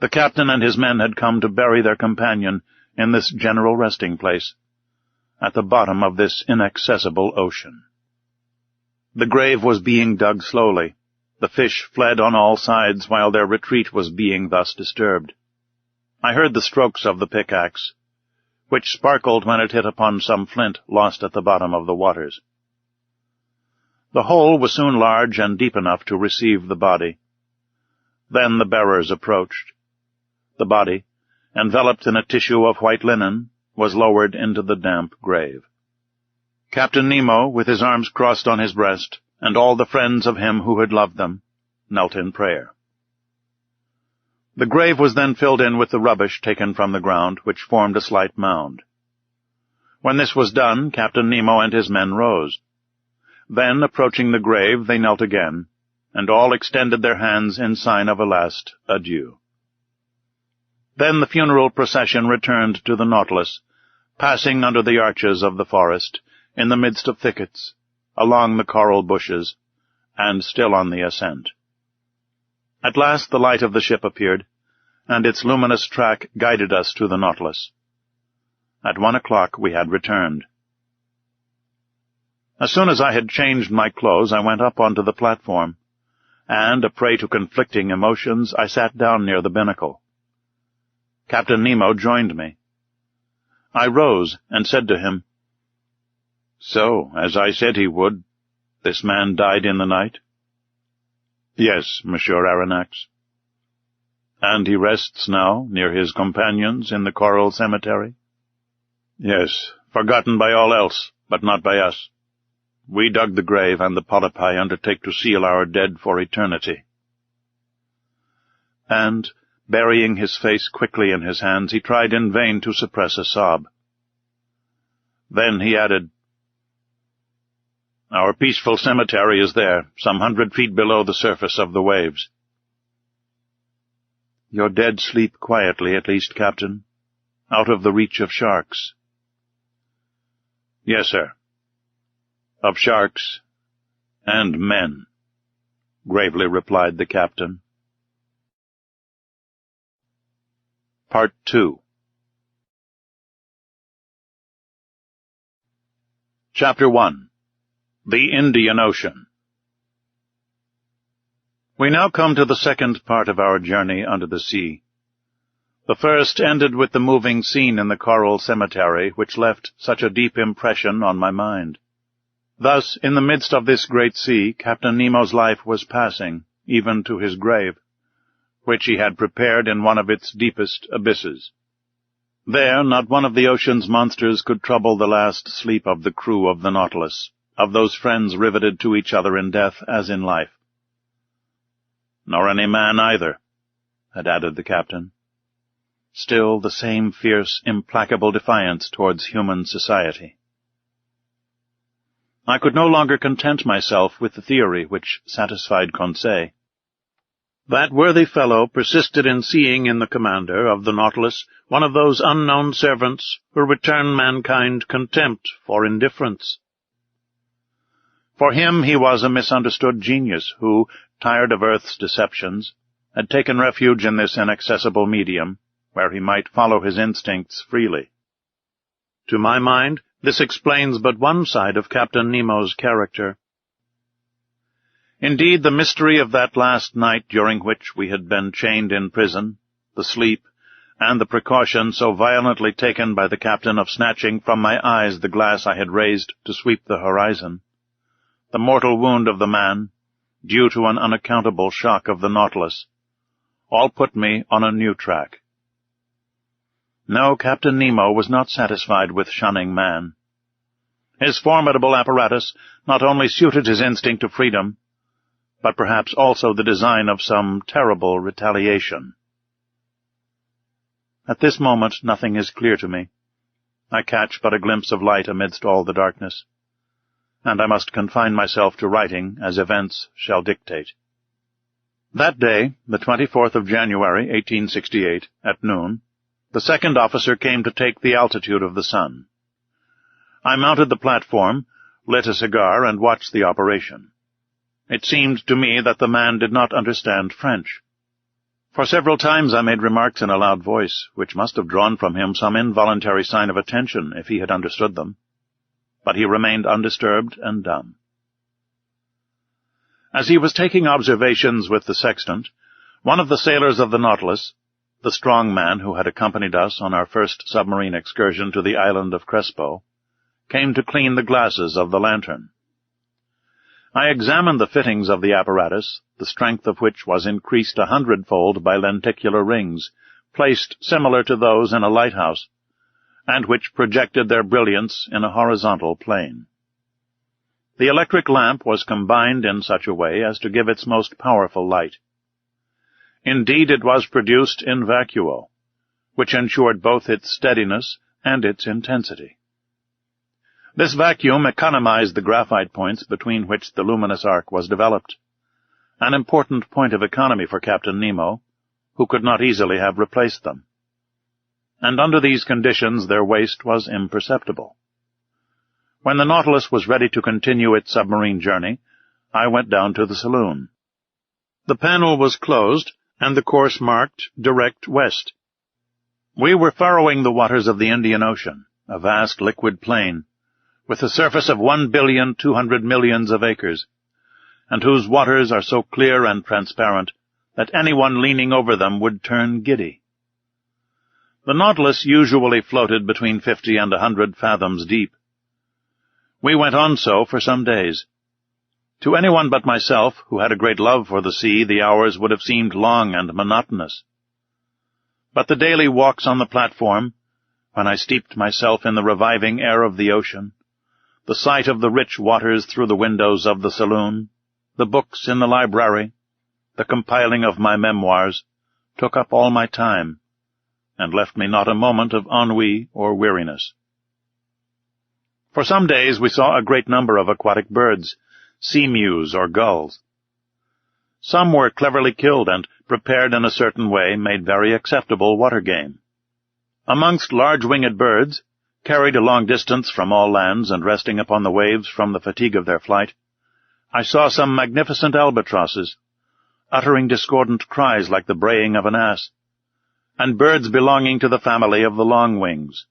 The captain and his men had come to bury their companion in this general resting place, at the bottom of this inaccessible ocean. The grave was being dug slowly. The fish fled on all sides while their retreat was being thus disturbed. I heard the strokes of the pickaxe, which sparkled when it hit upon some flint lost at the bottom of the waters. The hole was soon large and deep enough to receive the body. Then the bearers approached. The body, enveloped in a tissue of white linen, was lowered into the damp grave. Captain Nemo, with his arms crossed on his breast, and all the friends of him who had loved them, knelt in prayer. The grave was then filled in with the rubbish taken from the ground, which formed a slight mound. When this was done, Captain Nemo and his men rose. Then, approaching the grave, they knelt again, and all extended their hands in sign of a last adieu. Then the funeral procession returned to the Nautilus, passing under the arches of the forest, in the midst of thickets, along the coral bushes, and still on the ascent. At last the light of the ship appeared, and its luminous track guided us to the Nautilus. At 1 o'clock we had returned. As soon as I had changed my clothes, I went up onto the platform, and, a prey to conflicting emotions, I sat down near the binnacle. Captain Nemo joined me. I rose and said to him, "So, as I said he would, this man died in the night?" "Yes, Monsieur Aronnax." "And he rests now near his companions in the coral cemetery?" "Yes, forgotten by all else, but not by us. We dug the grave, and the polypi undertake to seal our dead for eternity." And, burying his face quickly in his hands, he tried in vain to suppress a sob. Then he added, "Our peaceful cemetery is there, some 100 feet below the surface of the waves." "Your dead sleep quietly, at least, Captain, out of the reach of sharks." "Yes, sir. Of sharks and men," gravely replied the captain. Part 2. Chapter 1. The Indian Ocean. We now come to the second part of our journey under the sea. The first ended with the moving scene in the coral cemetery, which left such a deep impression on my mind. Thus, in the midst of this great sea, Captain Nemo's life was passing, even to his grave, which he had prepared in one of its deepest abysses. There, not one of the ocean's monsters could trouble the last sleep of the crew of the Nautilus, of those friends riveted to each other in death as in life. "Nor any man either," had added the captain. Still the same fierce, implacable defiance towards human society. I could no longer content myself with the theory which satisfied Conseil. That worthy fellow persisted in seeing in the commander of the Nautilus one of those unknown servants who return mankind contempt for indifference. For him he was a misunderstood genius who, tired of Earth's deceptions, had taken refuge in this inaccessible medium, where he might follow his instincts freely. To my mind, this explains but one side of Captain Nemo's character. Indeed, the mystery of that last night during which we had been chained in prison, the sleep, and the precaution so violently taken by the captain of snatching from my eyes the glass I had raised to sweep the horizon, the mortal wound of the man, due to an unaccountable shock of the Nautilus, all put me on a new track. No, Captain Nemo was not satisfied with shunning man. His formidable apparatus not only suited his instinct of freedom, but perhaps also the design of some terrible retaliation. At this moment nothing is clear to me. I catch but a glimpse of light amidst all the darkness, and I must confine myself to writing as events shall dictate. That day, the 24th of January, 1868, at noon, The second officer came to take the altitude of the sun. I mounted the platform, lit a cigar, and watched the operation. It seemed to me that the man did not understand French. For several times I made remarks in a loud voice, which must have drawn from him some involuntary sign of attention if he had understood them. But he remained undisturbed and dumb. As he was taking observations with the sextant, one of the sailors of the Nautilus, the strong man who had accompanied us on our first submarine excursion to the island of Crespo, came to clean the glasses of the lantern. I examined the fittings of the apparatus, the strength of which was increased 100-fold by lenticular rings, placed similar to those in a lighthouse, and which projected their brilliance in a horizontal plane. The electric lamp was combined in such a way as to give its most powerful light. Indeed, it was produced in vacuo, which ensured both its steadiness and its intensity. This vacuum economized the graphite points between which the luminous arc was developed, an important point of economy for Captain Nemo, who could not easily have replaced them. And under these conditions their waste was imperceptible. When the Nautilus was ready to continue its submarine journey, I went down to the saloon. The panel was closed, and the course marked direct west. We were furrowing the waters of the Indian Ocean, a vast liquid plain, with a surface of 1,200,000,000 of acres, and whose waters are so clear and transparent that anyone leaning over them would turn giddy. The Nautilus usually floated between 50 and 100 fathoms deep. We went on so for some days. To anyone but myself, who had a great love for the sea, the hours would have seemed long and monotonous. But the daily walks on the platform, when I steeped myself in the reviving air of the ocean, the sight of the rich waters through the windows of the saloon, the books in the library, the compiling of my memoirs, took up all my time, and left me not a moment of ennui or weariness. For some days we saw a great number of aquatic birds, sea-mews or gulls. Some were cleverly killed and, prepared in a certain way, made very acceptable water game. Amongst large-winged birds, carried a long distance from all lands and resting upon the waves from the fatigue of their flight, I saw some magnificent albatrosses, uttering discordant cries like the braying of an ass, and birds belonging to the family of the longwings.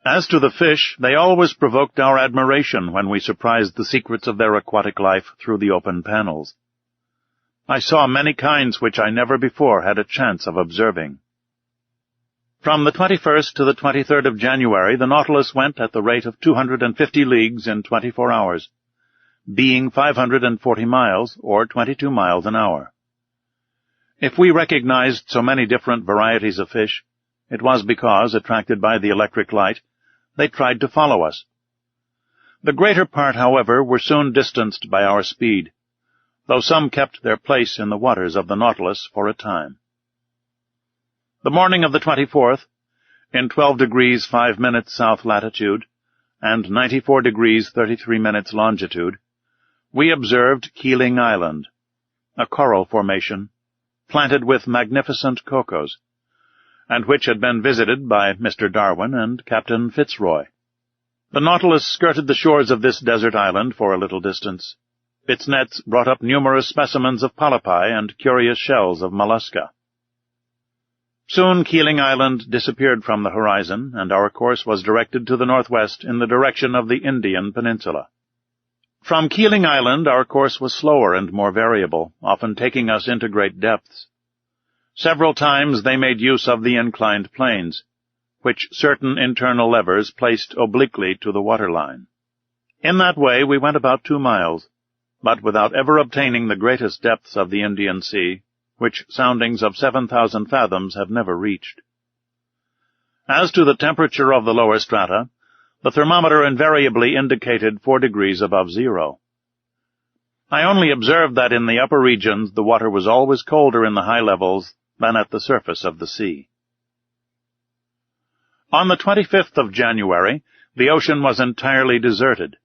As to the fish, they always provoked our admiration when we surprised the secrets of their aquatic life through the open panels. I saw many kinds which I never before had a chance of observing. From the 21st to the 23rd of January, the Nautilus went at the rate of 250 leagues in 24 hours, being 540 miles, or 22 miles an hour. If we recognized so many different varieties of fish, it was because, attracted by the electric light, they tried to follow us. The greater part, however, were soon distanced by our speed, though some kept their place in the waters of the Nautilus for a time. The morning of the 24th, in 12 degrees 5 minutes south latitude, and 94 degrees 33 minutes longitude, we observed Keeling Island, a coral formation, planted with magnificent cocos, and which had been visited by Mr. Darwin and Captain Fitzroy. The Nautilus skirted the shores of this desert island for a little distance. Its nets brought up numerous specimens of polypi and curious shells of mollusca. Soon Keeling Island disappeared from the horizon, and our course was directed to the northwest in the direction of the Indian Peninsula. From Keeling Island our course was slower and more variable, often taking us into great depths. Several times they made use of the inclined planes, which certain internal levers placed obliquely to the waterline. In that way we went about 2 miles, but without ever obtaining the greatest depths of the Indian Sea, which soundings of 7,000 fathoms have never reached. As to the temperature of the lower strata, the thermometer invariably indicated 4 degrees above zero. I only observed that in the upper regions the water was always colder in the high levels than at the surface of the sea. On the 25th of January, the ocean was entirely deserted.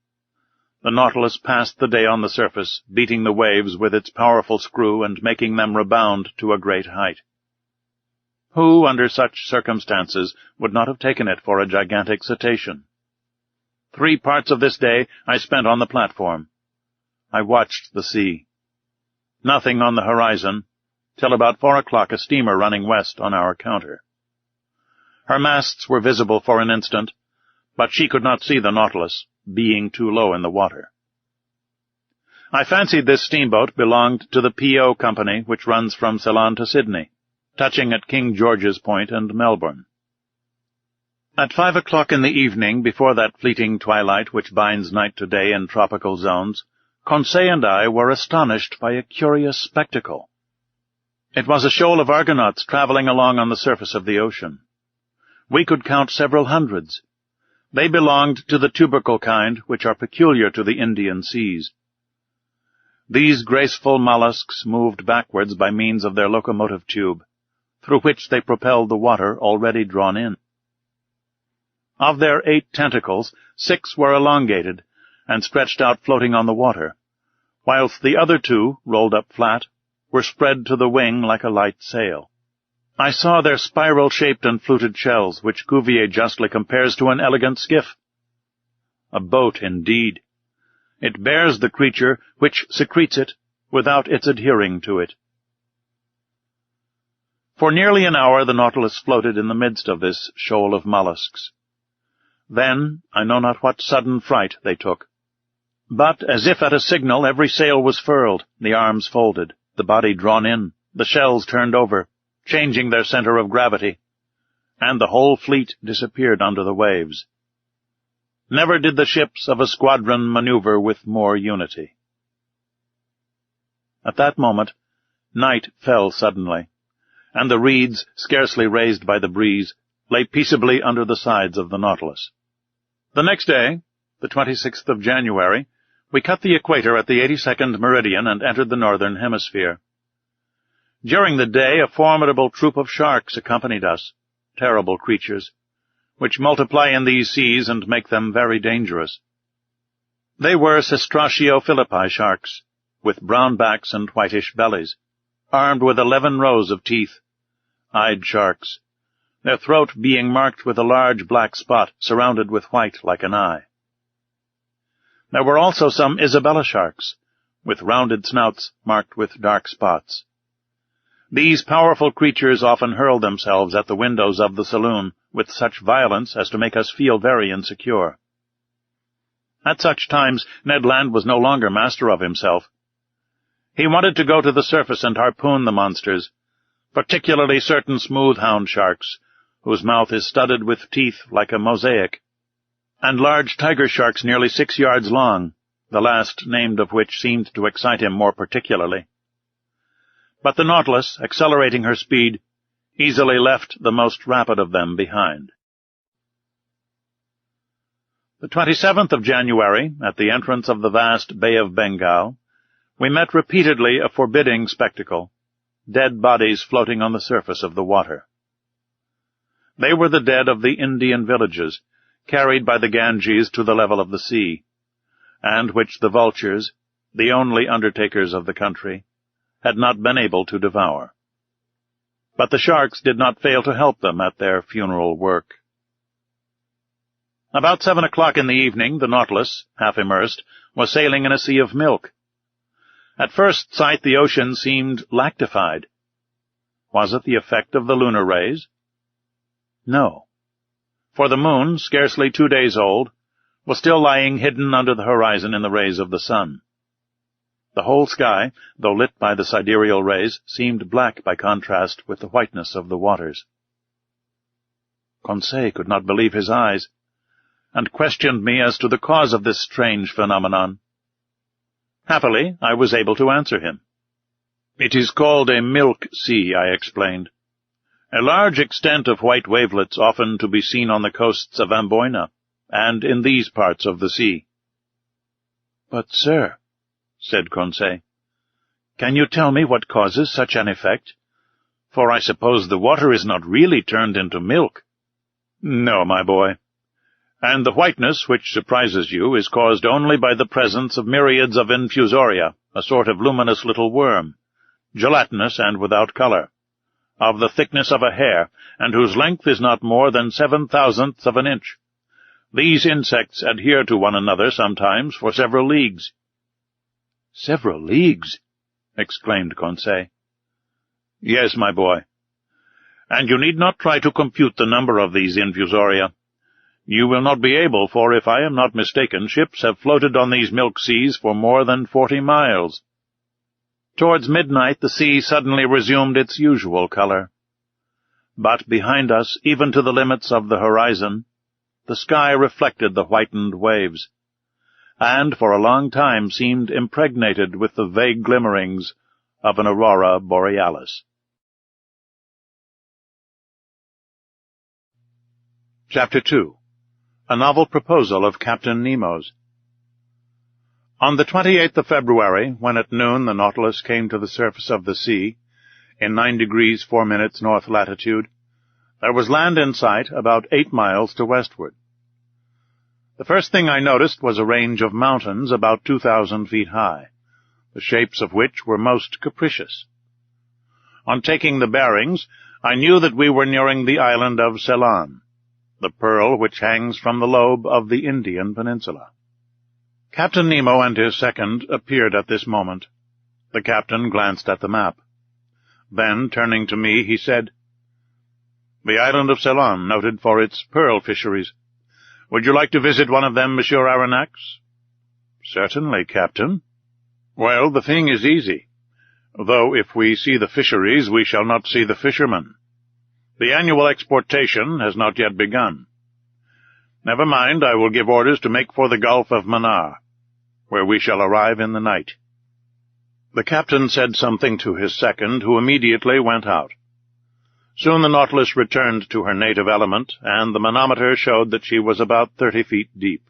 The Nautilus passed the day on the surface, beating the waves with its powerful screw and making them rebound to a great height. Who, under such circumstances, would not have taken it for a gigantic cetacean? 3 parts of this day I spent on the platform. I watched the sea. Nothing on the horizon, till about 4 o'clock a steamer running west on our counter. Her masts were visible for an instant, but she could not see the Nautilus, being too low in the water. I fancied this steamboat belonged to the P.O. Company, which runs from Ceylon to Sydney, touching at King George's Point and Melbourne. At 5 o'clock in the evening, before that fleeting twilight which binds night to day in tropical zones, Conseil and I were astonished by a curious spectacle. It was a shoal of Argonauts traveling along on the surface of the ocean. We could count several hundreds. They belonged to the tubercle kind, which are peculiar to the Indian seas. These graceful mollusks moved backwards by means of their locomotive tube, through which they propelled the water already drawn in. Of their 8 tentacles, 6 were elongated and stretched out floating on the water, whilst the other 2, rolled up flat, were spread to the wing like a light sail. I saw their spiral-shaped and fluted shells, which Cuvier justly compares to an elegant skiff. A boat, indeed. It bears the creature which secretes it without its adhering to it. For nearly an hour the Nautilus floated in the midst of this shoal of mollusks. Then, I know not what sudden fright they took. But, as if at a signal, every sail was furled, the arms folded, the body drawn in, the shells turned over, changing their center of gravity, and the whole fleet disappeared under the waves. Never did the ships of a squadron maneuver with more unity. At that moment, night fell suddenly, and the reeds, scarcely raised by the breeze, lay peaceably under the sides of the Nautilus. The next day, the 26th of January, we cut the equator at the 82nd meridian and entered the northern hemisphere. During the day, a formidable troop of sharks accompanied us, terrible creatures, which multiply in these seas and make them very dangerous. They were Cestraceo philippi sharks, with brown backs and whitish bellies, armed with 11 rows of teeth, eyed sharks, their throat being marked with a large black spot surrounded with white like an eye. There were also some Isabella sharks, with rounded snouts marked with dark spots. These powerful creatures often hurled themselves at the windows of the saloon with such violence as to make us feel very insecure. At such times Ned Land was no longer master of himself. He wanted to go to the surface and harpoon the monsters, particularly certain smooth-hound sharks, whose mouth is studded with teeth like a mosaic, and large tiger sharks nearly 6 yards long, the last named of which seemed to excite him more particularly. But the Nautilus, accelerating her speed, easily left the most rapid of them behind. The 27th of January, at the entrance of the vast Bay of Bengal, we met repeatedly a forbidding spectacle, dead bodies floating on the surface of the water. They were the dead of the Indian villages, carried by the Ganges to the level of the sea, and which the vultures, the only undertakers of the country, had not been able to devour. But the sharks did not fail to help them at their funeral work. About 7 o'clock in the evening, the Nautilus, half immersed, was sailing in a sea of milk. At first sight the ocean seemed lactified. Was it the effect of the lunar rays? No, for the moon, scarcely 2 days old, was still lying hidden under the horizon in the rays of the sun. The whole sky, though lit by the sidereal rays, seemed black by contrast with the whiteness of the waters. Conseil could not believe his eyes, and questioned me as to the cause of this strange phenomenon. Happily, I was able to answer him. "It is called a milk sea," I explained. "A large extent of white wavelets often to be seen on the coasts of Amboyna, and in these parts of the sea." "But, sir," said Conseil, "can you tell me what causes such an effect? For I suppose the water is not really turned into milk." "No, my boy. And the whiteness which surprises you is caused only by the presence of myriads of infusoria, a sort of luminous little worm, gelatinous and without color, of the thickness of a hair, and whose length is not more than 7/1,000ths of an inch. These insects adhere to one another sometimes for several leagues." "Several leagues?" exclaimed Conseil. "Yes, my boy. And you need not try to compute the number of these infusoria. You will not be able, for if I am not mistaken, ships have floated on these milk seas for more than 40 miles. Towards midnight the sea suddenly resumed its usual color. But behind us, even to the limits of the horizon, the sky reflected the whitened waves, and for a long time seemed impregnated with the vague glimmerings of an aurora borealis. Chapter 2. A Novel Proposal of Captain Nemo's. On the 28th of February, when at noon the Nautilus came to the surface of the sea, in 9 degrees 4 minutes north latitude, there was land in sight about 8 miles to westward. The first thing I noticed was a range of mountains about 2,000 feet high, the shapes of which were most capricious. On taking the bearings, I knew that we were nearing the island of Ceylon, the pearl which hangs from the lobe of the Indian peninsula. Captain Nemo and his second appeared at this moment. The captain glanced at the map. Then, turning to me, he said, "The island of Ceylon, noted for its pearl fisheries. Would you like to visit one of them, Monsieur Aronnax?" "Certainly, Captain." "Well, the thing is easy, though if we see the fisheries we shall not see the fishermen. The annual exportation has not yet begun. Never mind, I will give orders to make for the Gulf of Mannar, where we shall arrive in the night." The captain said something to his second, who immediately went out. Soon the Nautilus returned to her native element, and the manometer showed that she was about 30 feet deep.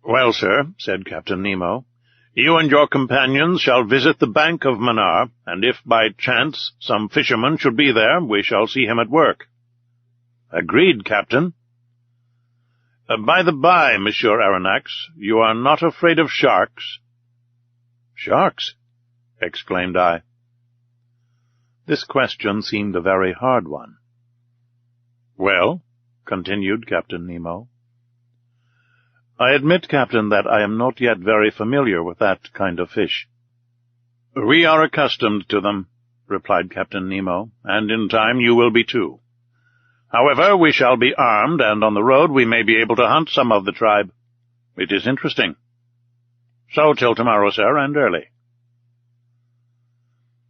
"Well, sir," said Captain Nemo, "you and your companions shall visit the bank of Mannar, and if by chance some fisherman should be there, we shall see him at work." "Agreed, Captain." By the by, Monsieur Aronnax, you are not afraid of sharks?" "Sharks?" exclaimed I. This question seemed a very hard one. "Well," continued Captain Nemo, "I admit, Captain, that I am not yet very familiar with that kind of fish." "We are accustomed to them," replied Captain Nemo, "and in time you will be too. However, we shall be armed, and on the road we may be able to hunt some of the tribe. It is interesting. So till tomorrow, sir, and early."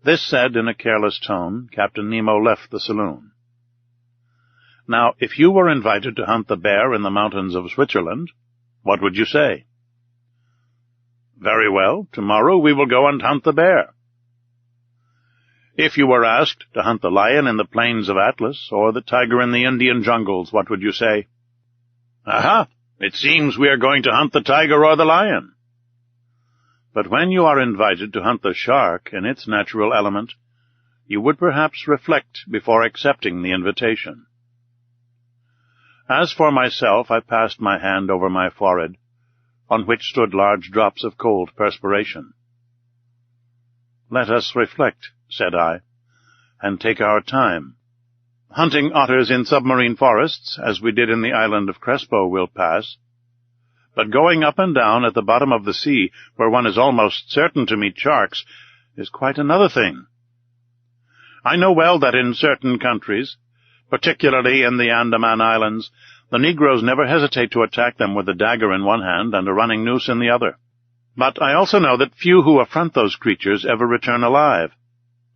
This said in a careless tone, Captain Nemo left the saloon. Now, if you were invited to hunt the bear in the mountains of Switzerland, what would you say? "Very well, tomorrow we will go and hunt the bear." If you were asked to hunt the lion in the plains of Atlas, or the tiger in the Indian jungles, what would you say? "Aha! It seems we are going to hunt the tiger or the lion." But when you are invited to hunt the shark in its natural element, you would perhaps reflect before accepting the invitation. As for myself, I passed my hand over my forehead, on which stood large drops of cold perspiration. "Let us reflect," said I, "and take our time. Hunting otters in submarine forests, as we did in the island of Crespo, will pass. But going up and down at the bottom of the sea, where one is almost certain to meet sharks, is quite another thing. I know well that in certain countries, particularly in the Andaman Islands, the Negroes never hesitate to attack them with a dagger in one hand and a running noose in the other. But I also know that few who affront those creatures ever return alive.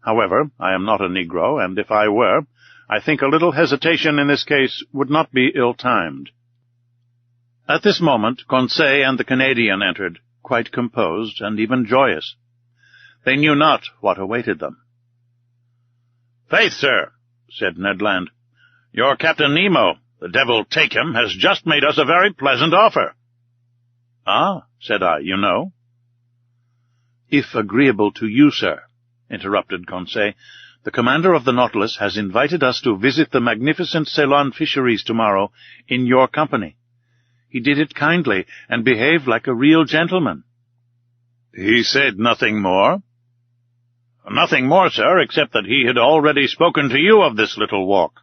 However, I am not a Negro, and if I were, I think a little hesitation in this case would not be ill-timed." At this moment, Conseil and the Canadian entered, quite composed and even joyous. They knew not what awaited them. "Faith, sir," said Ned Land, "your Captain Nemo, the devil take him, has just made us a very pleasant offer." "Ah," said I, "you know." "If agreeable to you, sir," interrupted Conseil, "the commander of the Nautilus has invited us to visit the magnificent Ceylon fisheries tomorrow in your company. He did it kindly, and behaved like a real gentleman." "He said nothing more?" Nothing more, sir, except that he had already spoken to you of this little walk.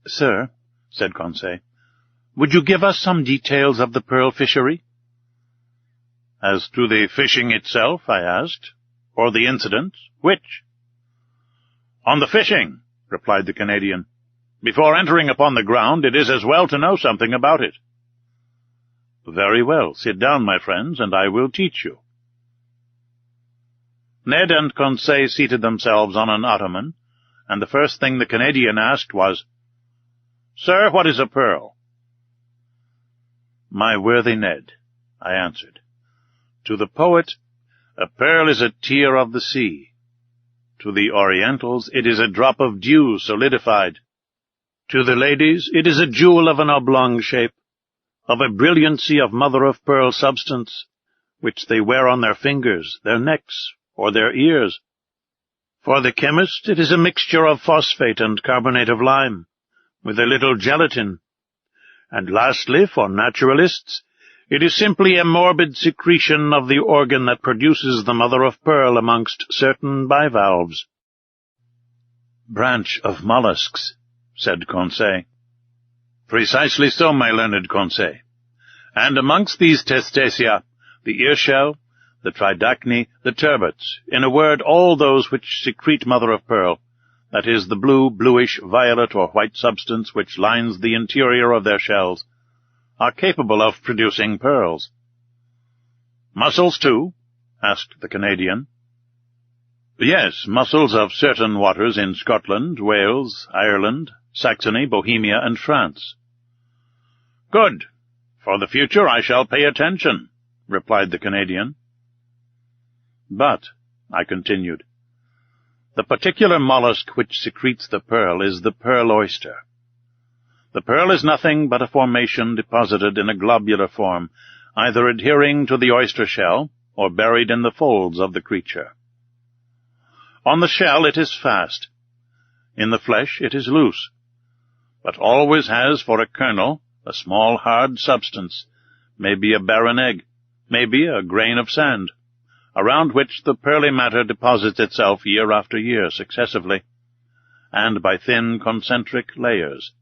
Sir, said Conseil, would you give us some details of the pearl fishery? As to the fishing itself, I asked, or the incident, which? On the fishing, replied the Canadian. Before entering upon the ground, it is as well to know something about it. Very well, sit down, my friends, and I will teach you. Ned and Conseil seated themselves on an ottoman, and the first thing the Canadian asked was, Sir, what is a pearl? My worthy Ned, I answered, to the poet, a pearl is a tear of the sea. To the Orientals, it is a drop of dew solidified. To the ladies, it is a jewel of an oblong shape, of a brilliancy of mother-of-pearl substance, which they wear on their fingers, their necks, or their ears. For the chemist, it is a mixture of phosphate and carbonate of lime, with a little gelatin. And lastly, for naturalists, it is simply a morbid secretion of the organ that produces the mother-of-pearl amongst certain bivalves. Branch of mollusks, said Conseil. Precisely so, my learned Conseil. And amongst these testacea, the earshell, the tridacne, the turbots, in a word, all those which secrete mother-of-pearl, that is, the blue, bluish, violet, or white substance which lines the interior of their shells, are capable of producing pearls. Mussels, too? Asked the Canadian. Yes, mussels of certain waters in Scotland, Wales, Ireland, Saxony, Bohemia, and France. Good. For the future I shall pay attention, replied the Canadian. But, I continued, the particular mollusk which secretes the pearl is the pearl oyster. The pearl is nothing but a formation deposited in a globular form, either adhering to the oyster shell or buried in the folds of the creature. On the shell it is fast. In the flesh it is loose, but always has for a kernel a small hard substance, maybe a barren egg, maybe a grain of sand, around which the pearly matter deposits itself year after year successively, and by thin concentric layers.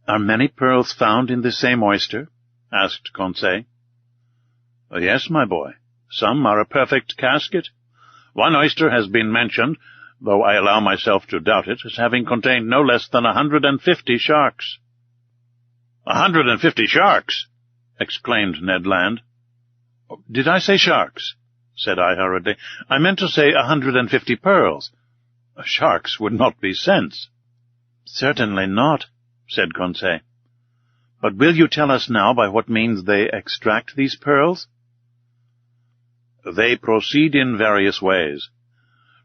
Are many pearls found in the same oyster? Asked Conseil. Yes, my boy. Some are a perfect casket. One oyster has been mentioned, though I allow myself to doubt it, as having contained no less than 150 sharks. 150 sharks! Exclaimed Ned Land. Did I say sharks? Said I hurriedly. I meant to say 150 pearls. Sharks would not be sense. Certainly not, said Conseil. But will you tell us now by what means they extract these pearls? They proceed in various ways.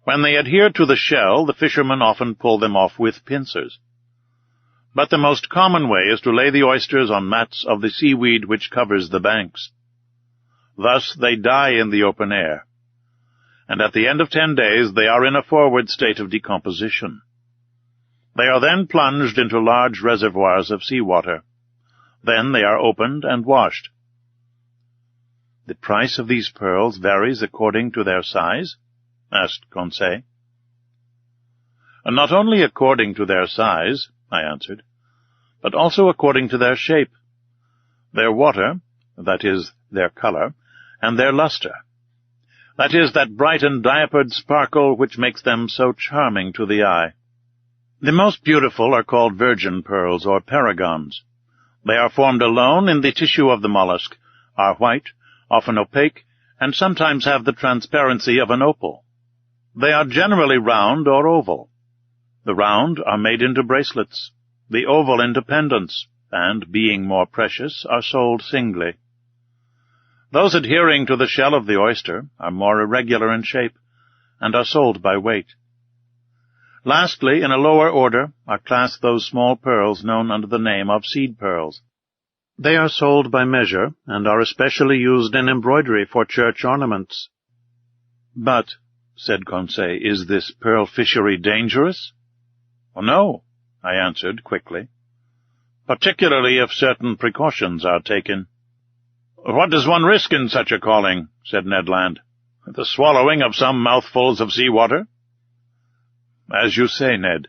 When they adhere to the shell, the fishermen often pull them off with pincers. But the most common way is to lay the oysters on mats of the seaweed which covers the banks. Thus they die in the open air, and at the end of 10 days they are in a forward state of decomposition. They are then plunged into large reservoirs of sea-water. Then they are opened and washed. The price of these pearls varies according to their size? Asked Conseil. Not only according to their size, I answered, but also according to their shape, their water, that is, their color, and their luster, that is, that bright and diapered sparkle which makes them so charming to the eye. The most beautiful are called virgin pearls, or paragons. They are formed alone in the tissue of the mollusk, are white, often opaque, and sometimes have the transparency of an opal. They are generally round or oval. The round are made into bracelets, the oval into pendants, and, being more precious, are sold singly. Those adhering to the shell of the oyster are more irregular in shape, and are sold by weight. Lastly, in a lower order, are classed those small pearls known under the name of seed pearls. They are sold by measure, and are especially used in embroidery for church ornaments. But, said Conseil, is this pearl fishery dangerous? No, I answered quickly, particularly if certain precautions are taken. What does one risk in such a calling? Said Ned Land. The swallowing of some mouthfuls of sea-water? As you say, Ned.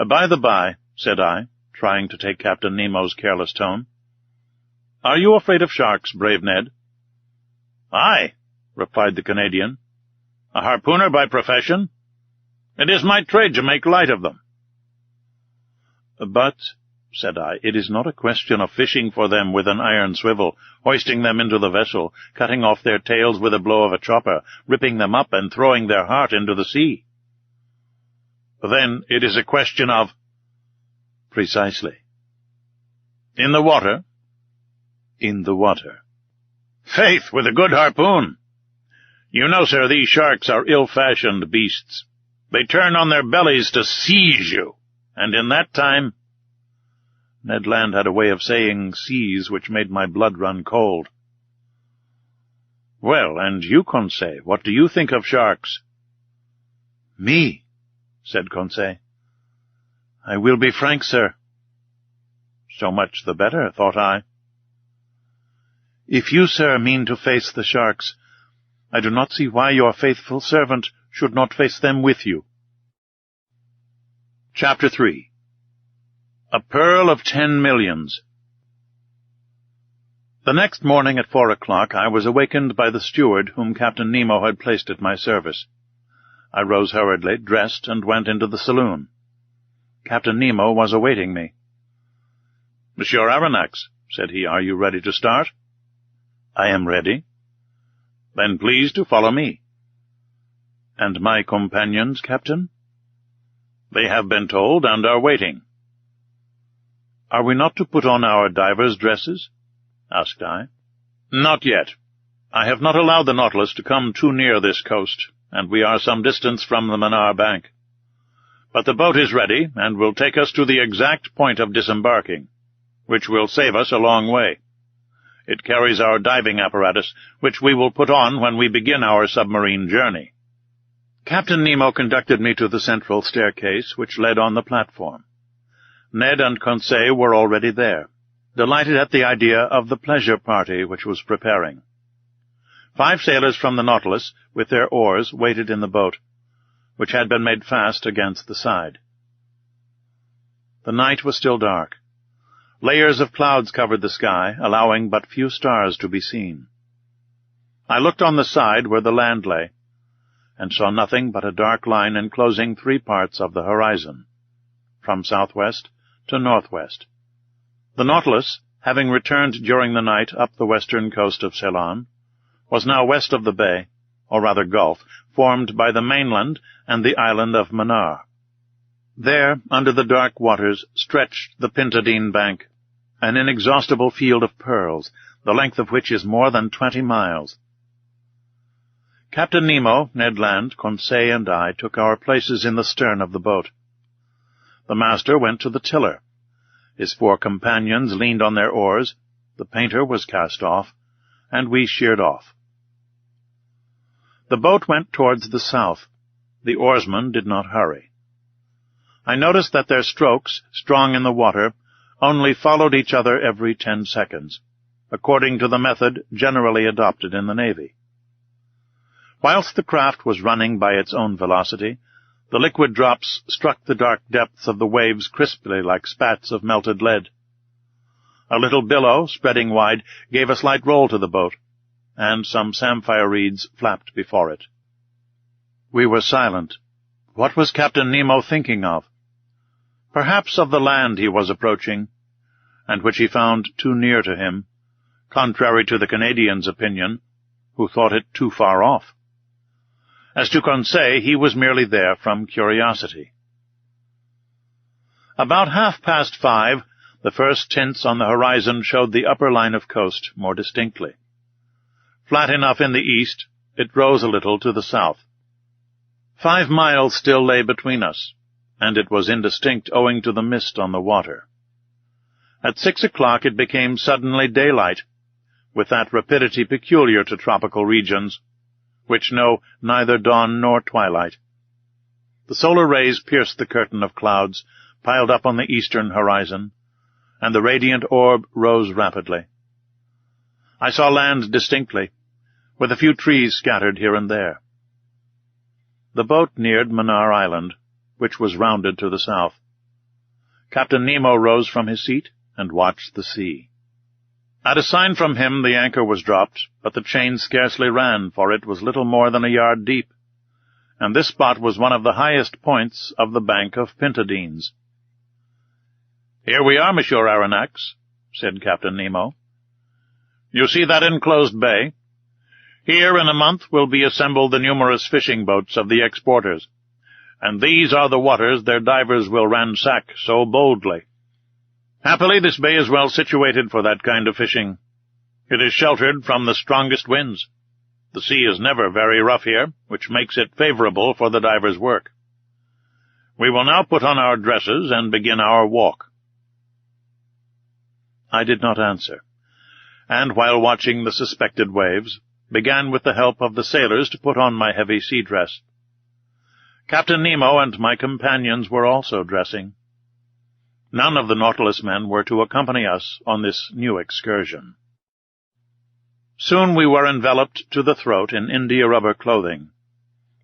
By the by, said I, trying to take Captain Nemo's careless tone, are you afraid of sharks, brave Ned? Aye, replied the Canadian. A harpooner by profession? It is my trade to make light of them. But, said I, it is not a question of fishing for them with an iron swivel, hoisting them into the vessel, cutting off their tails with a blow of a chopper, ripping them up and throwing their heart into the sea. Then it is a question of— Precisely. In the water? In the water. Faith, with a good harpoon. You know, sir, these sharks are ill-fashioned beasts. They turn on their bellies to seize you, and in that time— Ned Land had a way of saying seize which made my blood run cold. Well, and you, Conseil, what do you think of sharks? Me, said Conseil. I will be frank, sir. So much the better, thought I. If you, sir, mean to face the sharks, I do not see why your faithful servant should not face them with you. Chapter 3. A Pearl of 10 Millions. The next morning at 4 o'clock I was awakened by the steward whom Captain Nemo had placed at my service. I rose hurriedly, dressed, and went into the saloon. Captain Nemo was awaiting me. Monsieur Aronnax, said he, are you ready to start? I am ready. Then please to follow me. And my companions, Captain? They have been told and are waiting. Are we not to put on our divers' dresses? Asked I. Not yet. I have not allowed the Nautilus to come too near this coast, and we are some distance from the Manar bank. But the boat is ready, and will take us to the exact point of disembarking, which will save us a long way. It carries our diving apparatus, which we will put on when we begin our submarine journey. Captain Nemo conducted me to the central staircase, which led on the platform. Ned and Conseil were already there, delighted at the idea of the pleasure party which was preparing. 5 sailors from the Nautilus, with their oars, waited in the boat, which had been made fast against the side. The night was still dark. Layers of clouds covered the sky, allowing but few stars to be seen. I looked on the side where the land lay, and saw nothing but a dark line enclosing 3 parts of the horizon, from southwest to northwest. The Nautilus, having returned during the night up the western coast of Ceylon, was now west of the bay, or rather gulf, formed by the mainland and the island of Manar. There, under the dark waters, stretched the Pintadine bank, an inexhaustible field of pearls, the length of which is more than 20 miles. Captain Nemo, Ned Land, Conseil, and I took our places in the stern of the boat. The master went to the tiller. His 4 companions leaned on their oars, the painter was cast off, and we sheered off. The boat went towards the south. The oarsmen did not hurry. I noticed that their strokes, strong in the water, only followed each other every 10 seconds, according to the method generally adopted in the Navy. Whilst the craft was running by its own velocity, the liquid drops struck the dark depths of the waves crisply like spats of melted lead. A little billow, spreading wide, gave a slight roll to the boat, and some samphire reeds flapped before it. We were silent. What was Captain Nemo thinking of? Perhaps of the land he was approaching, and which he found too near to him, contrary to the Canadian's opinion, who thought it too far off. As to Conseil, he was merely there from curiosity. About 5:30, the first tints on the horizon showed the upper line of coast more distinctly. Flat enough in the east, it rose a little to the south. 5 miles still lay between us, and it was indistinct owing to the mist on the water. At 6 o'clock it became suddenly daylight, with that rapidity peculiar to tropical regions, which know neither dawn nor twilight. The solar rays pierced the curtain of clouds piled up on the eastern horizon, and the radiant orb rose rapidly. I saw land distinctly, with a few trees scattered here and there. The boat neared Manar Island, which was rounded to the south. Captain Nemo rose from his seat and watched the sea. At a sign from him the anchor was dropped, but the chain scarcely ran, for it was little more than a yard deep, and this spot was one of the highest points of the bank of Pintadines. "Here we are, Monsieur Aronnax," said Captain Nemo. "You see that enclosed bay? Here in a month will be assembled the numerous fishing boats of the exporters, and these are the waters their divers will ransack so boldly. Happily this bay is well situated for that kind of fishing. It is sheltered from the strongest winds. The sea is never very rough here, which makes it favorable for the divers' work. We will now put on our dresses and begin our walk." I did not answer, and while watching the suspected waves, began with the help of the sailors to put on my heavy sea dress. Captain Nemo and my companions were also dressing. None of the Nautilus men were to accompany us on this new excursion. Soon we were enveloped to the throat in india-rubber clothing,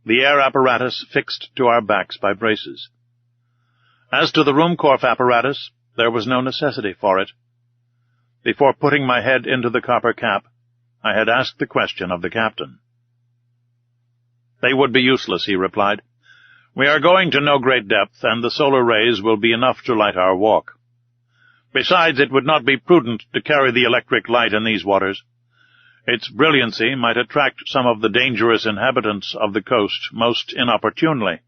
the air apparatus fixed to our backs by braces. As to the Ruhmkorff apparatus, there was no necessity for it. Before putting my head into the copper cap, I had asked the question of the captain. "They would be useless," he replied. "We are going to no great depth, and the solar rays will be enough to light our walk. Besides, it would not be prudent to carry the electric light in these waters. Its brilliancy might attract some of the dangerous inhabitants of the coast most inopportunely."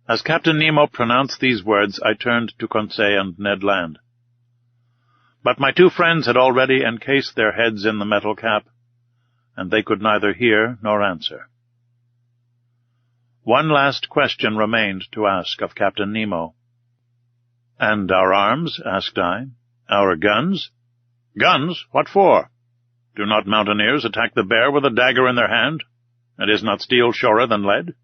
As Captain Nemo pronounced these words, I turned to Conseil and Ned Land. But my two friends had already encased their heads in the metal cap, and they could neither hear nor answer. One last question remained to ask of Captain Nemo. "And our arms?" asked I. "Our guns?" "Guns? What for? Do not mountaineers attack the bear with a dagger in their hand? And is not steel surer than lead?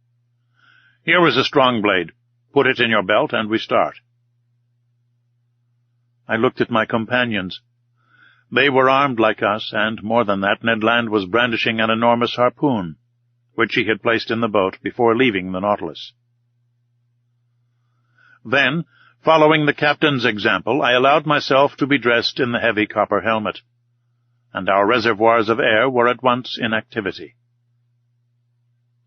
Here is a strong blade. Put it in your belt, and we start." I looked at my companions. They were armed like us, and, more than that, Ned Land was brandishing an enormous harpoon, which he had placed in the boat before leaving the Nautilus. Then, following the captain's example, I allowed myself to be dressed in the heavy copper helmet, and our reservoirs of air were at once in activity.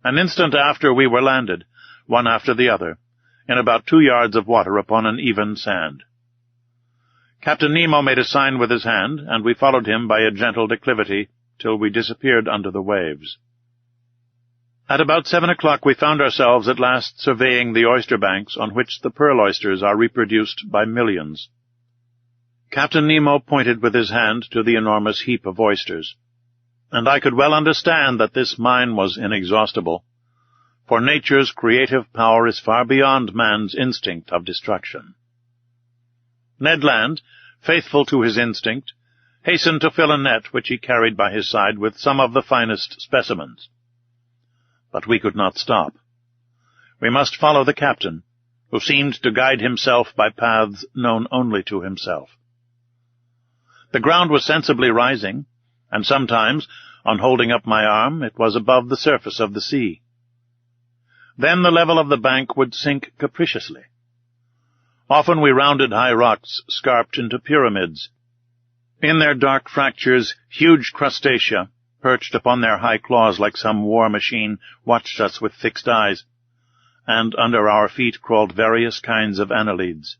An instant after we were landed, one after the other, in about 2 yards of water upon an even sand. Captain Nemo made a sign with his hand, and we followed him by a gentle declivity till we disappeared under the waves. At about 7 o'clock we found ourselves at last surveying the oyster banks on which the pearl oysters are reproduced by millions. Captain Nemo pointed with his hand to the enormous heap of oysters, and I could well understand that this mine was inexhaustible, for nature's creative power is far beyond man's instinct of destruction. Ned Land, faithful to his instinct, hastened to fill a net which he carried by his side with some of the finest specimens. But we could not stop. We must follow the captain, who seemed to guide himself by paths known only to himself. The ground was sensibly rising, and sometimes, on holding up my arm, it was above the surface of the sea. Then the level of the bank would sink capriciously. Often we rounded high rocks scarped into pyramids. In their dark fractures, huge crustacea, perched upon their high claws like some war machine, watched us with fixed eyes, and under our feet crawled various kinds of annelids.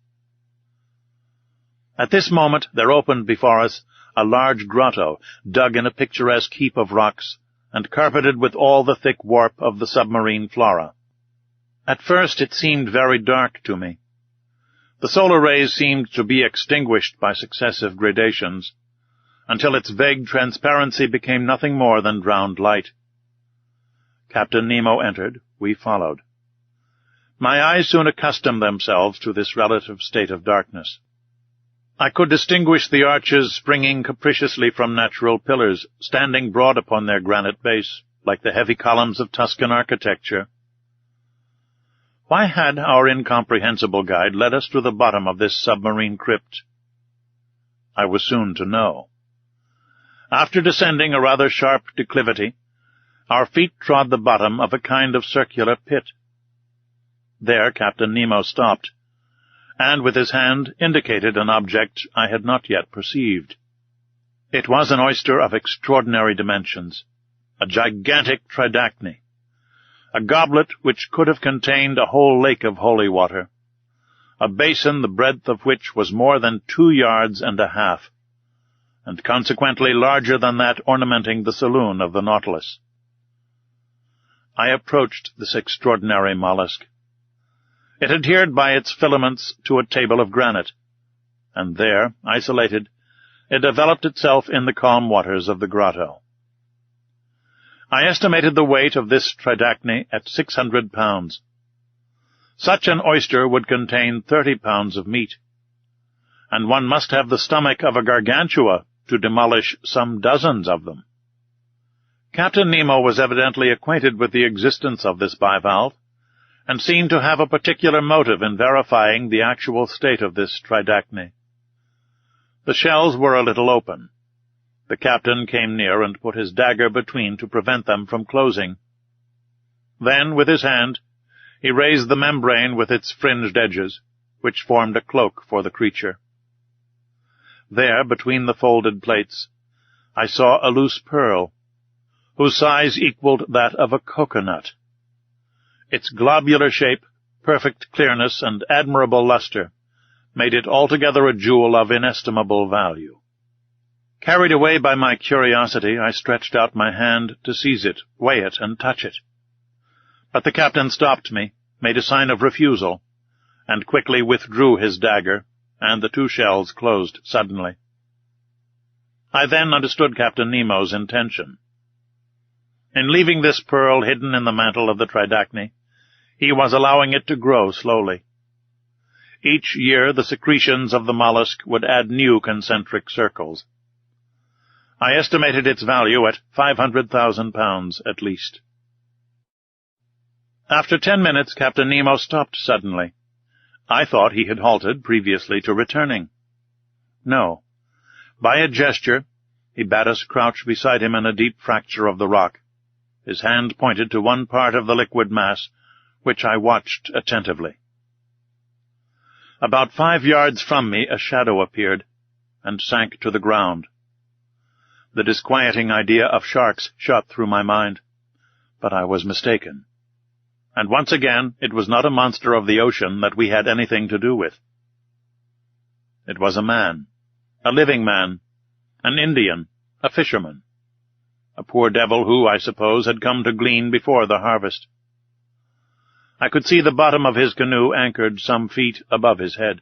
At this moment there opened before us a large grotto, dug in a picturesque heap of rocks, and carpeted with all the thick warp of the submarine flora. At first it seemed very dark to me. The solar rays seemed to be extinguished by successive gradations, until its vague transparency became nothing more than drowned light. Captain Nemo entered. We followed. My eyes soon accustomed themselves to this relative state of darkness. I could distinguish the arches springing capriciously from natural pillars, standing broad upon their granite base, like the heavy columns of Tuscan architecture. Why had our incomprehensible guide led us to the bottom of this submarine crypt? I was soon to know. After descending a rather sharp declivity, our feet trod the bottom of a kind of circular pit. There Captain Nemo stopped, and with his hand indicated an object I had not yet perceived. It was an oyster of extraordinary dimensions, a gigantic tridacne, a goblet which could have contained a whole lake of holy water, a basin the breadth of which was more than 2 yards and a half, and consequently larger than that ornamenting the saloon of the Nautilus. I approached this extraordinary mollusk. It adhered by its filaments to a table of granite, and there, isolated, it developed itself in the calm waters of the grotto. I estimated the weight of this tridacne at 600 pounds. Such an oyster would contain 30 pounds of meat, and one must have the stomach of a gargantua to demolish some dozens of them. Captain Nemo was evidently acquainted with the existence of this bivalve, and seemed to have a particular motive in verifying the actual state of this tridacne. The shells were a little open. The captain came near and put his dagger between to prevent them from closing. Then, with his hand, he raised the membrane with its fringed edges, which formed a cloak for the creature. There, between the folded plates, I saw a loose pearl, whose size equaled that of a coconut. Its globular shape, perfect clearness, and admirable luster made it altogether a jewel of inestimable value. Carried away by my curiosity, I stretched out my hand to seize it, weigh it, and touch it. But the captain stopped me, made a sign of refusal, and quickly withdrew his dagger, and the 2 shells closed suddenly. I then understood Captain Nemo's intention. In leaving this pearl hidden in the mantle of the tridacne, he was allowing it to grow slowly. Each year the secretions of the mollusk would add new concentric circles. I estimated its value at 500,000 pounds at least. After 10 minutes, Captain Nemo stopped suddenly. I thought he had halted previously to returning. No. By a gesture, he bade us crouch beside him in a deep fracture of the rock. His hand pointed to one part of the liquid mass, which I watched attentively. About 5 yards from me a shadow appeared, and sank to the ground. The disquieting idea of sharks shot through my mind, but I was mistaken. And once again it was not a monster of the ocean that we had anything to do with. It was a man, a living man, an Indian, a fisherman, a poor devil who, I suppose, had come to glean before the harvest. I could see the bottom of his canoe anchored some feet above his head.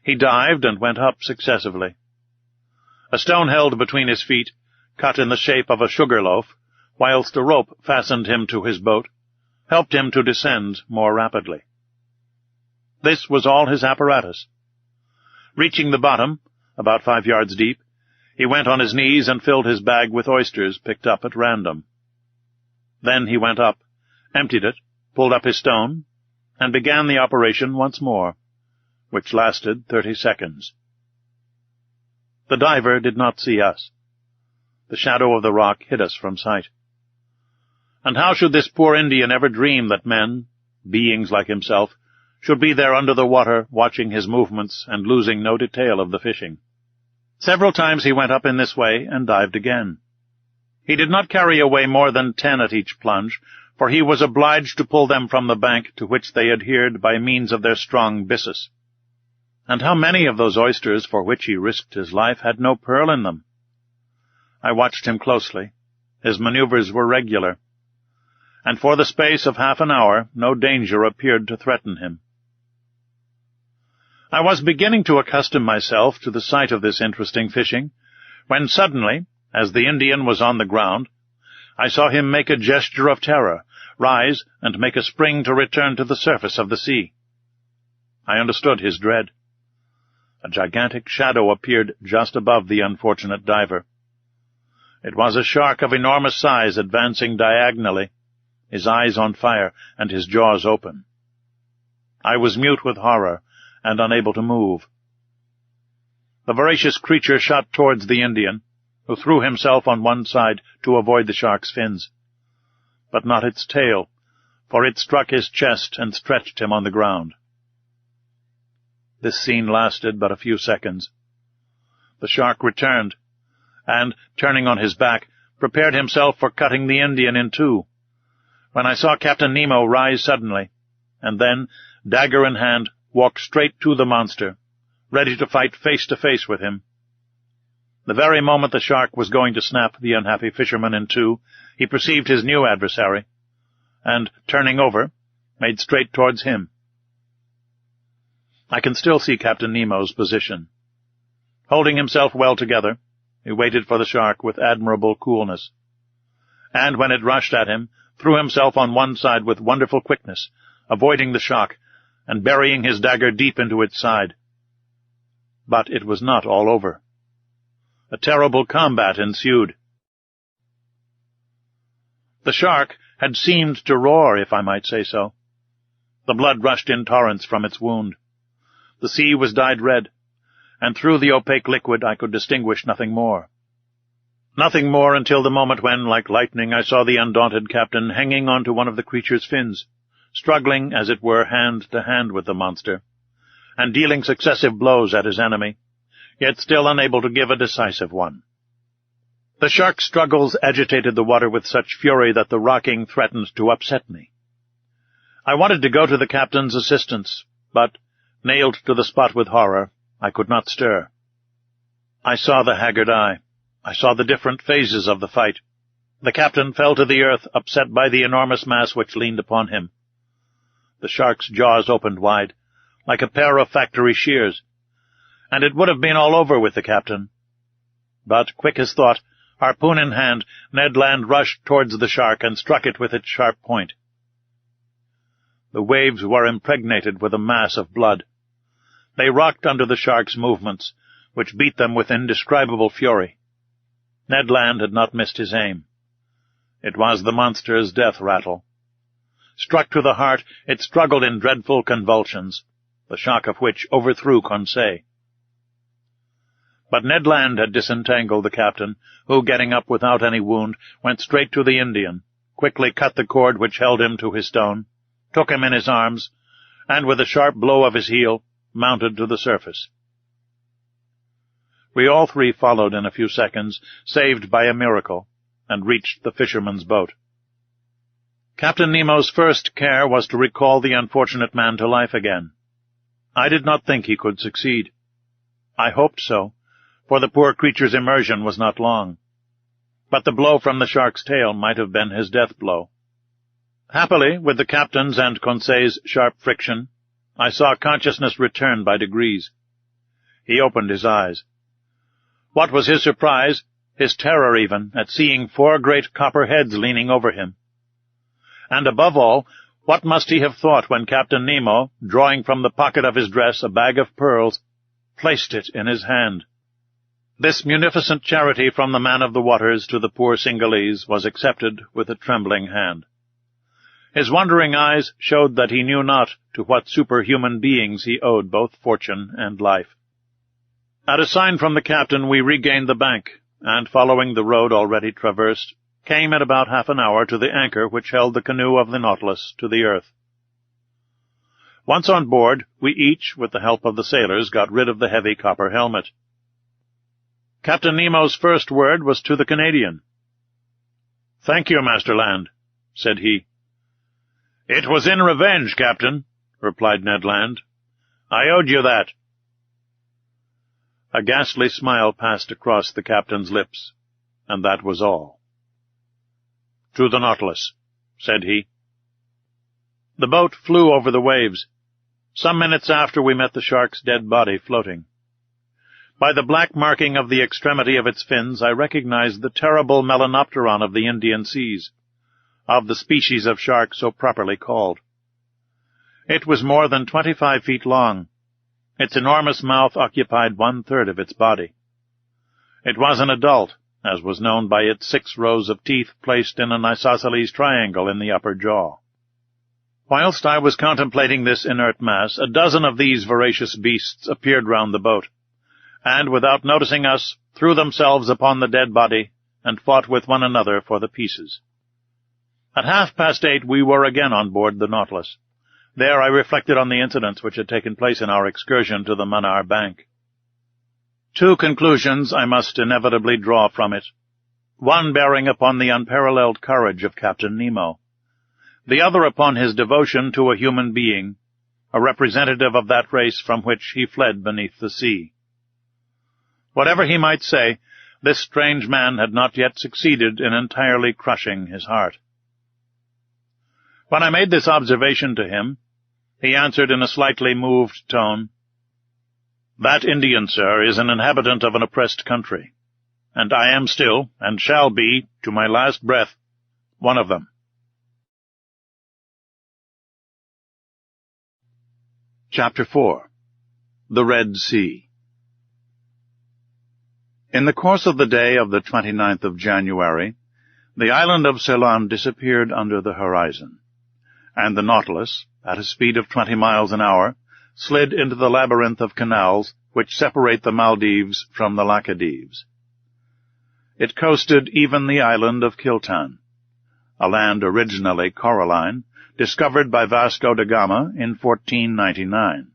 He dived and went up successively. A stone held between his feet, cut in the shape of a sugar loaf, whilst a rope fastened him to his boat, helped him to descend more rapidly. This was all his apparatus. Reaching the bottom, about 5 yards deep, he went on his knees and filled his bag with oysters picked up at random. Then he went up, emptied it, pulled up his stone, and began the operation once more, which lasted 30 seconds. The diver did not see us. The shadow of the rock hid us from sight. And how should this poor Indian ever dream that men, beings like himself, should be there under the water watching his movements and losing no detail of the fishing? Several times he went up in this way and dived again. He did not carry away more than 10 at each plunge, for he was obliged to pull them from the bank to which they adhered by means of their strong byssus. And how many of those oysters for which he risked his life had no pearl in them? I watched him closely. His maneuvers were regular, and for the space of half an hour no danger appeared to threaten him. I was beginning to accustom myself to the sight of this interesting fishing, when suddenly, as the Indian was on the ground, I saw him make a gesture of terror, rise, and make a spring to return to the surface of the sea. I understood his dread. A gigantic shadow appeared just above the unfortunate diver. It was a shark of enormous size advancing diagonally, his eyes on fire and his jaws open. I was mute with horror and unable to move. The voracious creature shot towards the Indian, who threw himself on one side to avoid the shark's fins. But not its tail, for it struck his chest and stretched him on the ground. This scene lasted but a few seconds. The shark returned, and, turning on his back, prepared himself for cutting the Indian in two, when I saw Captain Nemo rise suddenly, and then, dagger in hand, walk straight to the monster, ready to fight face to face with him. The very moment the shark was going to snap the unhappy fisherman in two, he perceived his new adversary, and, turning over, made straight towards him. I can still see Captain Nemo's position. Holding himself well together, he waited for the shark with admirable coolness, and when it rushed at him, threw himself on one side with wonderful quickness, avoiding the shock, and burying his dagger deep into its side. But it was not all over. A terrible combat ensued. The shark had seemed to roar, if I might say so. The blood rushed in torrents from its wound. The sea was dyed red, and through the opaque liquid I could distinguish nothing more. Nothing more until the moment when, like lightning, I saw the undaunted captain hanging on to one of the creature's fins, struggling, as it were, hand to hand with the monster, and dealing successive blows at his enemy, yet still unable to give a decisive one. The shark's struggles agitated the water with such fury that the rocking threatened to upset me. I wanted to go to the captain's assistance, but, nailed to the spot with horror, I could not stir. I saw the haggard eye. I saw the different phases of the fight. The captain fell to the earth, upset by the enormous mass which leaned upon him. The shark's jaws opened wide, like a pair of factory shears, and it would have been all over with the captain. But, quick as thought, harpoon in hand, Ned Land rushed towards the shark and struck it with its sharp point. The waves were impregnated with a mass of blood. They rocked under the shark's movements, which beat them with indescribable fury. Ned Land had not missed his aim. It was the monster's death rattle. Struck to the heart, it struggled in dreadful convulsions, the shock of which overthrew Conseil. But Ned Land had disentangled the captain, who, getting up without any wound, went straight to the Indian, quickly cut the cord which held him to his stone, took him in his arms, and with a sharp blow of his heel, mounted to the surface. We all three followed in a few seconds, saved by a miracle, and reached the fisherman's boat. Captain Nemo's first care was to recall the unfortunate man to life again. I did not think he could succeed. I hoped so, for the poor creature's immersion was not long. But the blow from the shark's tail might have been his death blow. Happily, with the captain's and Conseil's sharp friction, I saw consciousness return by degrees. He opened his eyes. What was his surprise, his terror even, at seeing 4 great copper heads leaning over him? And above all, what must he have thought when Captain Nemo, drawing from the pocket of his dress a bag of pearls, placed it in his hand? This munificent charity from the man of the waters to the poor Cingalese was accepted with a trembling hand. His wondering eyes showed that he knew not to what superhuman beings he owed both fortune and life. At a sign from the captain we regained the bank, and, following the road already traversed, came in about half an hour to the anchor which held the canoe of the Nautilus to the earth. Once on board, we each, with the help of the sailors, got rid of the heavy copper helmet. Captain Nemo's first word was to the Canadian. "Thank you, Master Land," said he. "It was in revenge, Captain," replied Ned Land. "I owed you that." A ghastly smile passed across the captain's lips, and that was all. "To the Nautilus," said he. The boat flew over the waves. Some minutes after we met the shark's dead body floating. By the black marking of the extremity of its fins I recognized the terrible melanopteron of the Indian seas, of the species of shark so properly called. It was more than 25 feet long. Its enormous mouth occupied 1/3 of its body. It was an adult, as was known by its 6 rows of teeth placed in an isosceles triangle in the upper jaw. Whilst I was contemplating this inert mass, a dozen of these voracious beasts appeared round the boat, and, without noticing us, threw themselves upon the dead body, and fought with one another for the pieces. At 8:30 we were again on board the Nautilus. There I reflected on the incidents which had taken place in our excursion to the Mannar Bank. Two conclusions I must inevitably draw from it, one bearing upon the unparalleled courage of Captain Nemo, the other upon his devotion to a human being, a representative of that race from which he fled beneath the sea. Whatever he might say, this strange man had not yet succeeded in entirely crushing his heart. When I made this observation to him, he answered in a slightly moved tone, "That Indian, sir, is an inhabitant of an oppressed country, and I am still, and shall be, to my last breath, one of them." Chapter 4. The Red Sea. In the course of the day of the 29th of January, the island of Ceylon disappeared under the horizon, and the Nautilus, at a speed of 20 miles an hour, slid into the labyrinth of canals which separate the Maldives from the Laccadives. It coasted even the island of Kiltan, a land originally coralline, discovered by Vasco da Gama in 1499,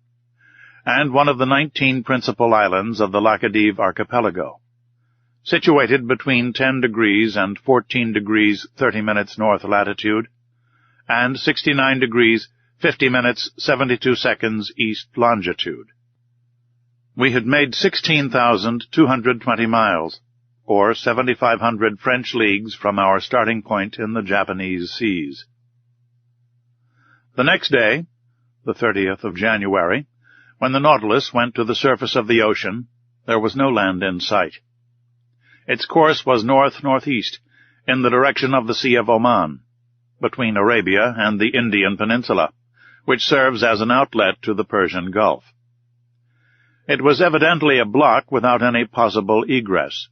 and one of the 19 principal islands of the Laccadive archipelago, situated between 10 degrees and 14 degrees 30 minutes north latitude, and 69 degrees 50 minutes 72 seconds east longitude. We had made 16,220 miles, or 7,500 French leagues from our starting point in the Japanese seas. The next day, the 30th of January, when the Nautilus went to the surface of the ocean, there was no land in sight. Its course was north-northeast, in the direction of the Sea of Oman, between Arabia and the Indian Peninsula, which serves as an outlet to the Persian Gulf. It was evidently a block without any possible egress.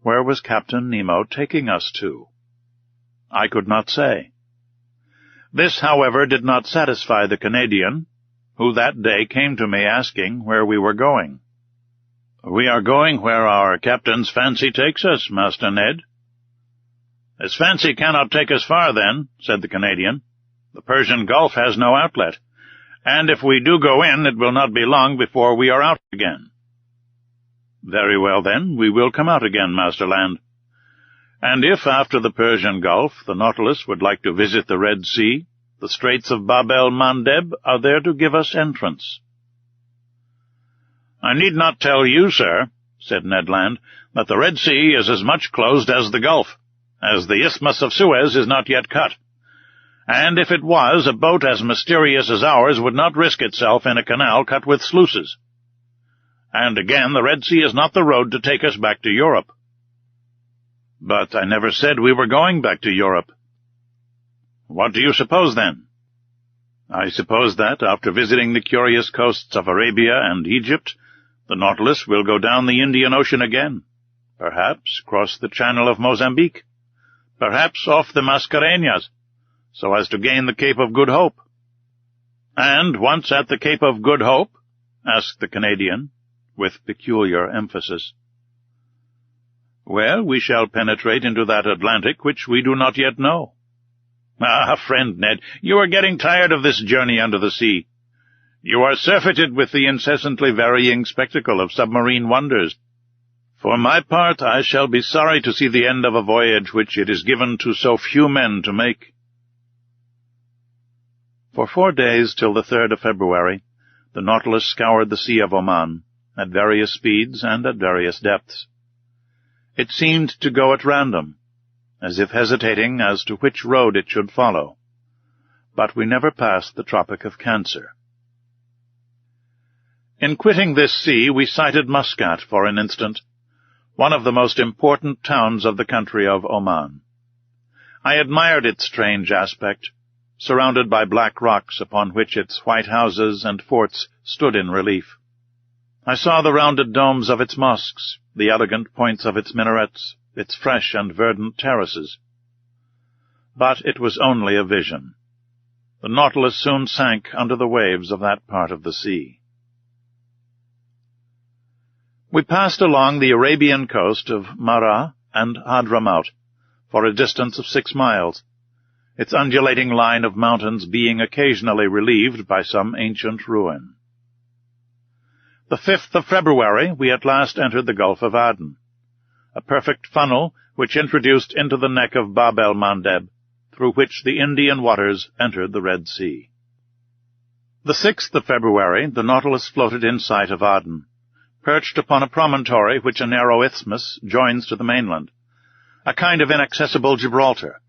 Where was Captain Nemo taking us to? I could not say. This, however, did not satisfy the Canadian, who that day came to me asking where we were going. "We are going where our captain's fancy takes us, Master Ned." "His fancy cannot take us far, then," said the Canadian. "The Persian Gulf has no outlet, and if we do go in, it will not be long before we are out again." "Very well, then, we will come out again, Master Land. And if, after the Persian Gulf, the Nautilus would like to visit the Red Sea, the Straits of Bab el-Mandeb are there to give us entrance." "I need not tell you, sir," said Ned Land, "that the Red Sea is as much closed as the Gulf, as the Isthmus of Suez is not yet cut. And if it was, a boat as mysterious as ours would not risk itself in a canal cut with sluices. And again, the Red Sea is not the road to take us back to Europe." "But I never said we were going back to Europe." "What do you suppose, then?" "I suppose that, after visiting the curious coasts of Arabia and Egypt, the Nautilus will go down the Indian Ocean again, perhaps cross the Channel of Mozambique, perhaps off the Mascareñas, so as to gain the Cape of Good Hope." "And once at the Cape of Good Hope?" asked the Canadian, with peculiar emphasis. "Well, we shall penetrate into that Atlantic which we do not yet know." "Ah, friend Ned, you are getting tired of this journey under the sea. You are surfeited with the incessantly varying spectacle of submarine wonders. For my part, I shall be sorry to see the end of a voyage which it is given to so few men to make." For 4 days, till the 3rd of February, the Nautilus scoured the Sea of Oman, at various speeds and at various depths. It seemed to go at random, as if hesitating as to which road it should follow, but we never passed the Tropic of Cancer. In quitting this sea, we sighted Muscat for an instant, one of the most important towns of the country of Oman. I admired its strange aspect, surrounded by black rocks upon which its white houses and forts stood in relief. I saw the rounded domes of its mosques, the elegant points of its minarets, its fresh and verdant terraces. But it was only a vision. The Nautilus soon sank under the waves of that part of the sea. We passed along the Arabian coast of Marah and Hadramaut for a distance of 6 miles, its undulating line of mountains being occasionally relieved by some ancient ruin. The 5th of February we at last entered the Gulf of Aden, a perfect funnel which introduced into the neck of Bab el-Mandeb, through which the Indian waters entered the Red Sea. The 6th of February the Nautilus floated in sight of Aden, perched upon a promontory which a narrow isthmus joins to the mainland, a kind of inaccessible Gibraltar,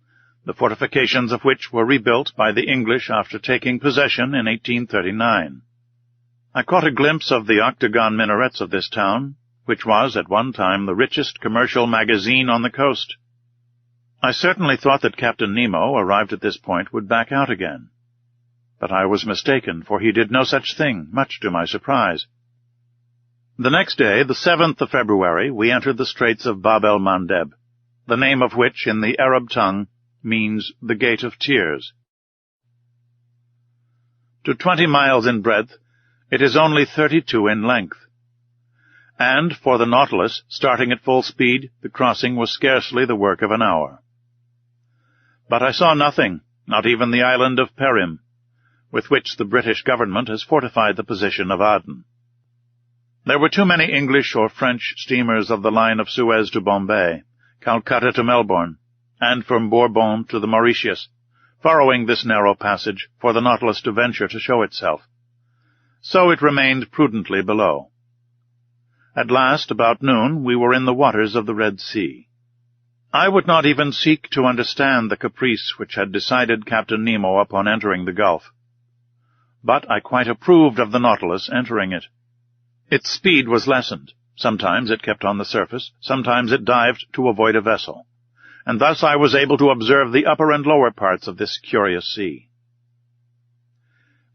the fortifications of which were rebuilt by the English after taking possession in 1839. I caught a glimpse of the octagon minarets of this town, which was at one time the richest commercial magazine on the coast. I certainly thought that Captain Nemo, arrived at this point, would back out again. But I was mistaken, for he did no such thing, much to my surprise. The next day, the 7th of February, we entered the Straits of Bab el-Mandeb, the name of which, in the Arab tongue, means the Gate of Tears. To 20 miles in breadth, it is only 32 in length. And, for the Nautilus, starting at full speed, the crossing was scarcely the work of an hour. But I saw nothing, not even the island of Perim, with which the British government has fortified the position of Aden. There were too many English or French steamers of the line of Suez to Bombay, Calcutta to Melbourne, and from Bourbon to the Mauritius, furrowing this narrow passage for the Nautilus to venture to show itself. So it remained prudently below. At last, about noon, we were in the waters of the Red Sea. I would not even seek to understand the caprice which had decided Captain Nemo upon entering the Gulf. But I quite approved of the Nautilus entering it. Its speed was lessened. Sometimes it kept on the surface, sometimes it dived to avoid a vessel, and thus I was able to observe the upper and lower parts of this curious sea.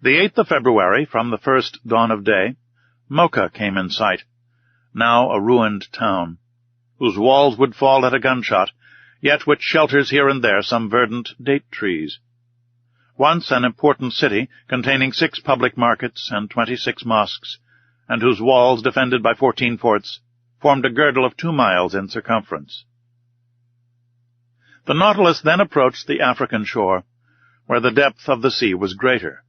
The 8th of February, from the first dawn of day, Mocha came in sight, now a ruined town, whose walls would fall at a gunshot, yet which shelters here and there some verdant date trees. Once an important city, containing 6 public markets and 26 mosques, and whose walls, defended by 14 forts, formed a girdle of 2 miles in circumference. The Nautilus then approached the African shore, where the depth of the sea was greater.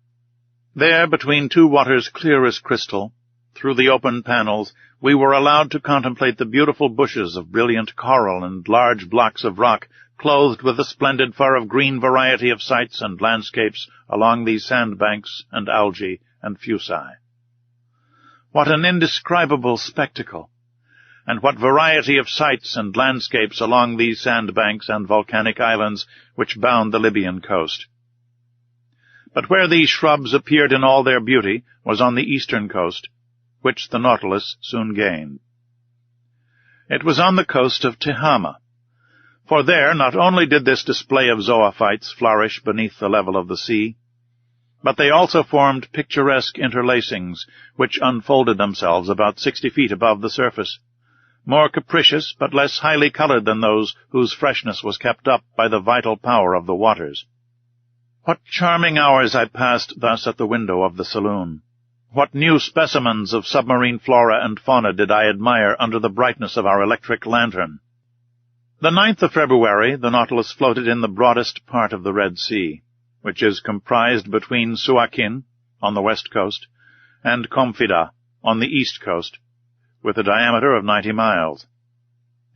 There, between 2 waters clear as crystal, through the open panels, we were allowed to contemplate the beautiful bushes of brilliant coral and large blocks of rock, clothed with the splendid fur of green variety of sites and landscapes along these sandbanks and algae and fuci. What an indescribable spectacle! And what variety of sights and landscapes along these sandbanks and volcanic islands which bound the Libyan coast. But where these shrubs appeared in all their beauty was on the eastern coast, which the Nautilus soon gained. It was on the coast of Tehama, for there not only did this display of zoophytes flourish beneath the level of the sea, but they also formed picturesque interlacings which unfolded themselves about 60 feet above the surface, more capricious but less highly colored than those whose freshness was kept up by the vital power of the waters. What charming hours I passed thus at the window of the saloon! What new specimens of submarine flora and fauna did I admire under the brightness of our electric lantern! The 9th of February the Nautilus floated in the broadest part of the Red Sea, which is comprised between Suakin, on the west coast, and Komfida, on the east coast, with a diameter of 90 miles.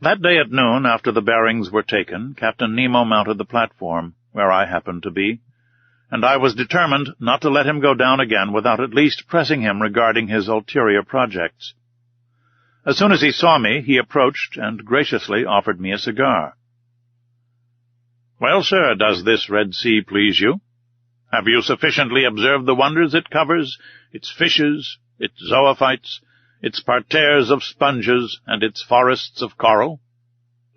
That day at noon, after the bearings were taken, Captain Nemo mounted the platform, where I happened to be, and I was determined not to let him go down again without at least pressing him regarding his ulterior projects. As soon as he saw me, he approached and graciously offered me a cigar. "Well, sir, does this Red Sea please you? Have you sufficiently observed the wonders it covers, its fishes, its zoophytes, its parterres of sponges, and its forests of coral?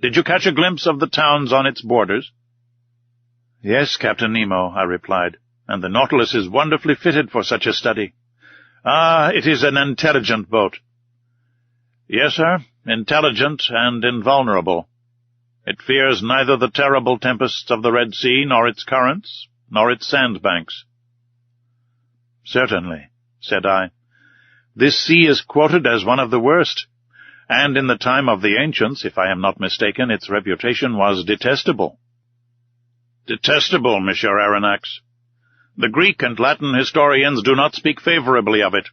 Did you catch a glimpse of the towns on its borders?" "Yes, Captain Nemo," I replied, "and the Nautilus is wonderfully fitted for such a study." "Ah, it is an intelligent boat." "Yes, sir, intelligent and invulnerable. It fears neither the terrible tempests of the Red Sea, nor its currents, nor its sandbanks." "Certainly," said I. "This sea is quoted as one of the worst, and in the time of the ancients, if I am not mistaken, its reputation was detestable. Detestable, Monsieur Aronnax. The Greek and Latin historians do not speak favorably of it,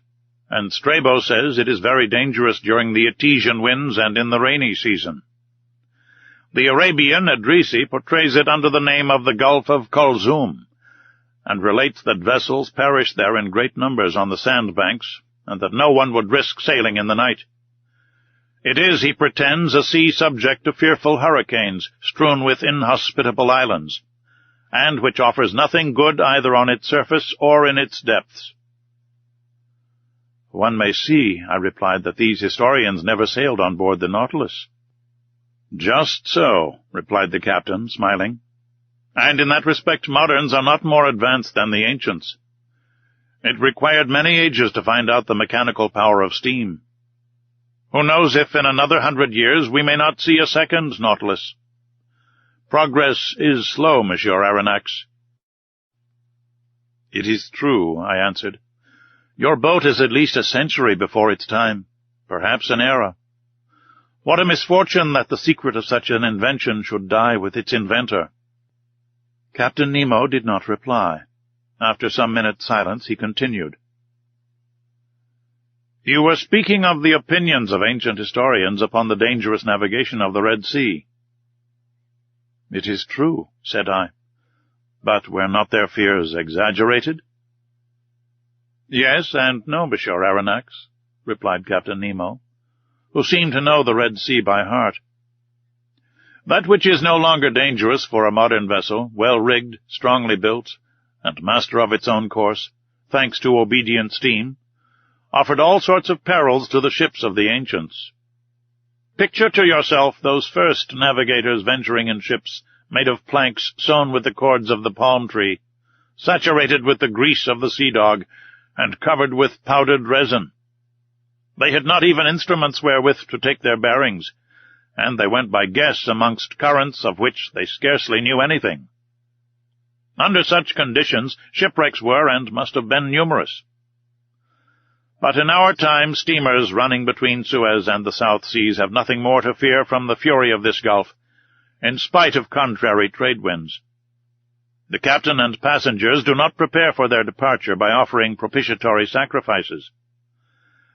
and Strabo says it is very dangerous during the Etesian winds and in the rainy season. The Arabian Edrisi portrays it under the name of the Gulf of Kulzum, and relates that vessels perish there in great numbers on the sandbanks, and that no one would risk sailing in the night. It is, he pretends, a sea subject to fearful hurricanes, strewn with inhospitable islands, and which offers nothing good either on its surface or in its depths. One may see, I replied, that these historians never sailed on board the Nautilus. Just so, replied the captain, smiling. And in that respect moderns are not more advanced than the ancients. It required many ages to find out the mechanical power of steam. Who knows if in another 100 years we may not see a second Nautilus? Progress is slow, Monsieur Aronnax. It is true, I answered. Your boat is at least a century before its time, perhaps an era. What a misfortune that the secret of such an invention should die with its inventor. Captain Nemo did not reply. After some minutes' silence, he continued. You were speaking of the opinions of ancient historians upon the dangerous navigation of the Red Sea. It is true, said I. But were not their fears exaggerated? Yes and no, Monsieur Aronnax, replied Captain Nemo, who seemed to know the Red Sea by heart. That which is no longer dangerous for a modern vessel, well-rigged, strongly built, and master of its own course, thanks to obedient steam, offered all sorts of perils to the ships of the ancients. Picture to yourself those first navigators venturing in ships made of planks sewn with the cords of the palm tree, saturated with the grease of the sea-dog, and covered with powdered resin. They had not even instruments wherewith to take their bearings, and they went by guess amongst currents of which they scarcely knew anything. Under such conditions, shipwrecks were and must have been numerous. But in our time, steamers running between Suez and the South Seas have nothing more to fear from the fury of this gulf, in spite of contrary trade winds. The captain and passengers do not prepare for their departure by offering propitiatory sacrifices,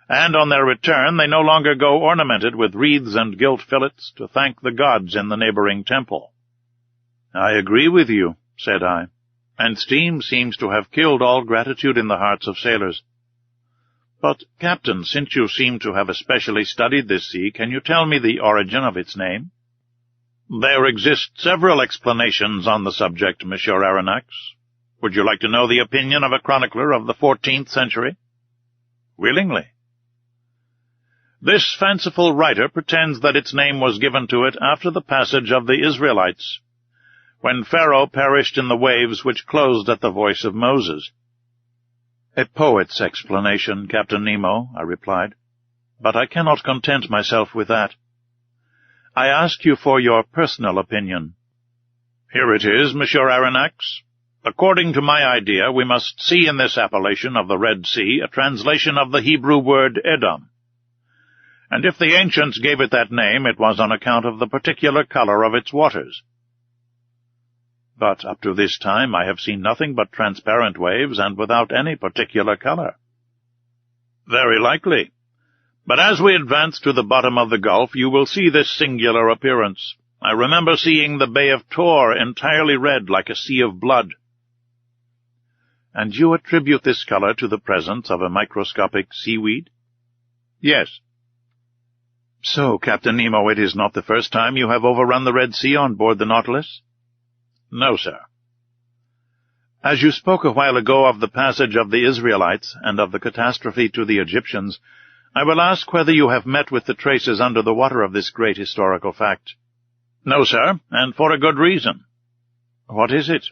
and on their return they no longer go ornamented with wreaths and gilt fillets to thank the gods in the neighboring temple. I agree with you, said I, and steam seems to have killed all gratitude in the hearts of sailors. But, Captain, since you seem to have especially studied this sea, can you tell me the origin of its name? There exist several explanations on the subject, Monsieur Aronnax. Would you like to know the opinion of a chronicler of the 14th century? Willingly. This fanciful writer pretends that its name was given to it after the passage of the Israelites, when Pharaoh perished in the waves which closed at the voice of Moses. A poet's explanation, Captain Nemo, I replied, but I cannot content myself with that. I ask you for your personal opinion. Here it is, Monsieur Aronnax. According to my idea, we must see in this appellation of the Red Sea a translation of the Hebrew word Edom. And if the ancients gave it that name, it was on account of the particular color of its waters. But up to this time I have seen nothing but transparent waves, and without any particular color. Very likely. But as we advance to the bottom of the gulf, you will see this singular appearance. I remember seeing the Bay of Tor entirely red like a sea of blood. And you attribute this color to the presence of a microscopic seaweed? Yes. So, Captain Nemo, it is not the first time you have overrun the Red Sea on board the Nautilus? No, sir. As you spoke a while ago of the passage of the Israelites and of the catastrophe to the Egyptians, I will ask whether you have met with the traces under the water of this great historical fact. No, sir, and for a good reason. What is it?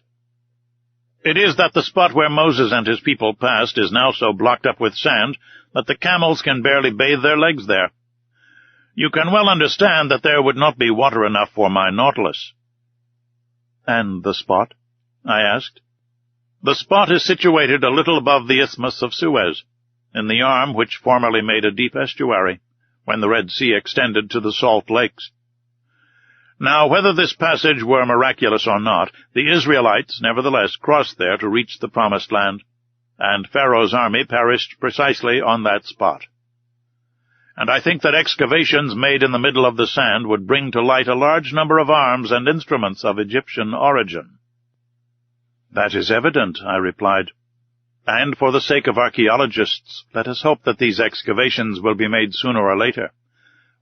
It is that the spot where Moses and his people passed is now so blocked up with sand that the camels can barely bathe their legs there. You can well understand that there would not be water enough for my Nautilus. And the spot? I asked. The spot is situated a little above the Isthmus of Suez, in the arm which formerly made a deep estuary, when the Red Sea extended to the Salt Lakes. Now, whether this passage were miraculous or not, the Israelites nevertheless crossed there to reach the Promised Land, and Pharaoh's army perished precisely on that spot. And I think that excavations made in the middle of the sand would bring to light a large number of arms and instruments of Egyptian origin. "That is evident," I replied. "And for the sake of archaeologists, let us hope that these excavations will be made sooner or later,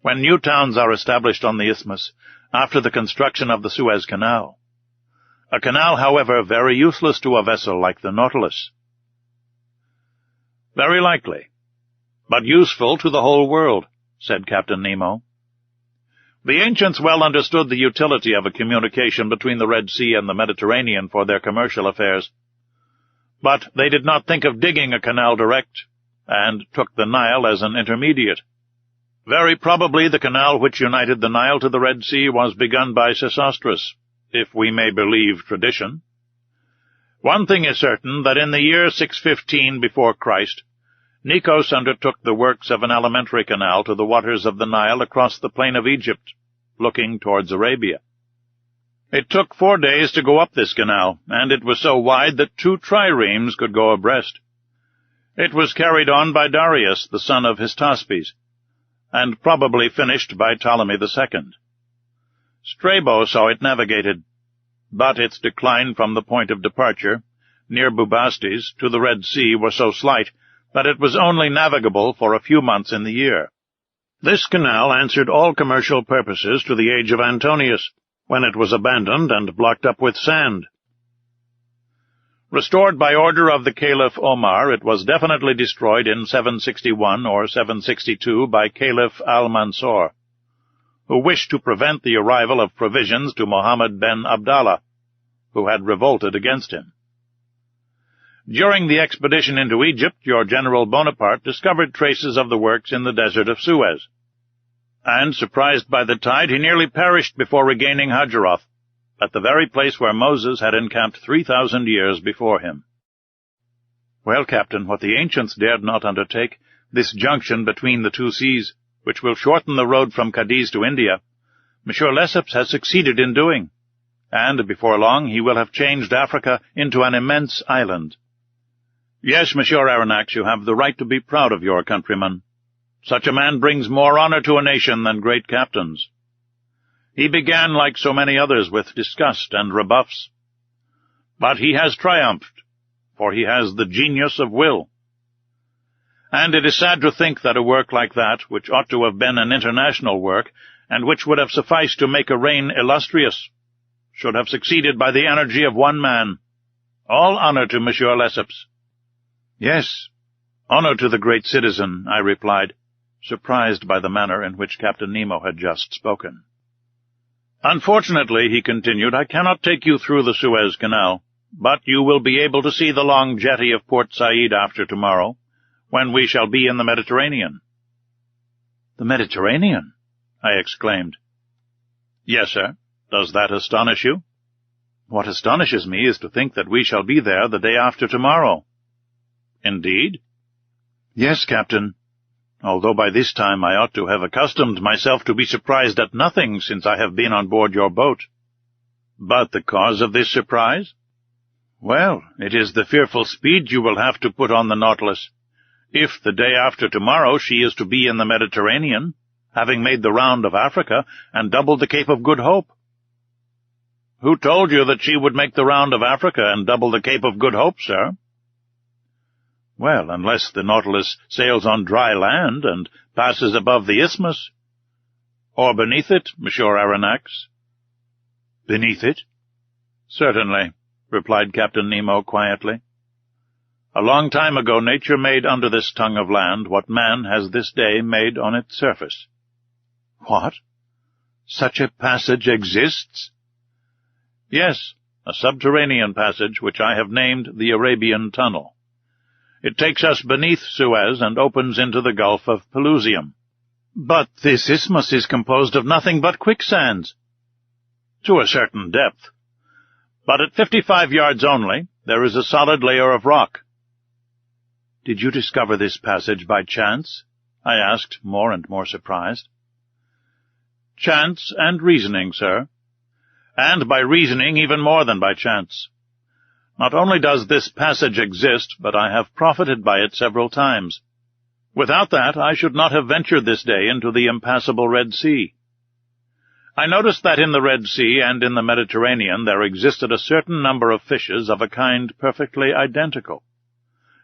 when new towns are established on the isthmus, after the construction of the Suez Canal. A canal, however, very useless to a vessel like the Nautilus." "Very likely, but useful to the whole world," said Captain Nemo. "The ancients well understood the utility of a communication between the Red Sea and the Mediterranean for their commercial affairs. But they did not think of digging a canal direct, and took the Nile as an intermediate. Very probably the canal which united the Nile to the Red Sea was begun by Sesostris, if we may believe tradition. One thing is certain, that in the year 615 before Christ, Nikos undertook the works of an alimentary canal to the waters of the Nile across the plain of Egypt, looking towards Arabia. It took 4 days to go up this canal, and it was so wide that 2 triremes could go abreast. It was carried on by Darius, the son of Hystaspes, and probably finished by Ptolemy II. Strabo saw it navigated, but its decline from the point of departure, near Bubastes, to the Red Sea was so slight that it was only navigable for a few months in the year. This canal answered all commercial purposes to the age of Antonius, when it was abandoned and blocked up with sand. Restored by order of the Caliph Omar, it was definitely destroyed in 761 or 762 by Caliph al-Mansur, who wished to prevent the arrival of provisions to Muhammad ben Abdallah, who had revolted against him. During the expedition into Egypt, your General Bonaparte discovered traces of the works in the desert of Suez, and, surprised by the tide, he nearly perished before regaining Hajaroth, at the very place where Moses had encamped 3,000 years before him. Well, Captain, what the ancients dared not undertake, this junction between the 2 seas, which will shorten the road from Cadiz to India, Monsieur Lesseps has succeeded in doing, and before long he will have changed Africa into an immense island. Yes, Monsieur Aronnax, you have the right to be proud of your countryman. Such a man brings more honor to a nation than great captains. He began, like so many others, with disgust and rebuffs. But he has triumphed, for he has the genius of will. And it is sad to think that a work like that, which ought to have been an international work, and which would have sufficed to make a reign illustrious, should have succeeded by the energy of one man. All honor to Monsieur Lesseps. Yes, honor to the great citizen, I replied, surprised by the manner in which Captain Nemo had just spoken. Unfortunately, he continued, I cannot take you through the Suez Canal, but you will be able to see the long jetty of Port Said after tomorrow, when we shall be in the Mediterranean. The Mediterranean? I exclaimed. Yes, sir. Does that astonish you? What astonishes me is to think that we shall be there the day after tomorrow. Indeed? Yes, Captain, although by this time I ought to have accustomed myself to be surprised at nothing since I have been on board your boat. But the cause of this surprise? Well, it is the fearful speed you will have to put on the Nautilus, if the day after tomorrow she is to be in the Mediterranean, having made the round of Africa and doubled the Cape of Good Hope. Who told you that she would make the round of Africa and double the Cape of Good Hope, sir? Well, unless the Nautilus sails on dry land and passes above the isthmus. Or beneath it, Monsieur Aronnax. Beneath it? Certainly, replied Captain Nemo quietly. A long time ago nature made under this tongue of land what man has this day made on its surface. What? Such a passage exists? Yes, a subterranean passage which I have named the Arabian Tunnel. It takes us beneath Suez and opens into the Gulf of Pelusium. But this isthmus is composed of nothing but quicksands. To a certain depth. But at 55 yards only, there is a solid layer of rock. Did you discover this passage by chance? I asked, more and more surprised. "Chance and reasoning, sir. And by reasoning even more than by chance. Not only does this passage exist, but I have profited by it several times. Without that, I should not have ventured this day into the impassable Red Sea. I noticed that in the Red Sea and in the Mediterranean there existed a certain number of fishes of a kind perfectly identical.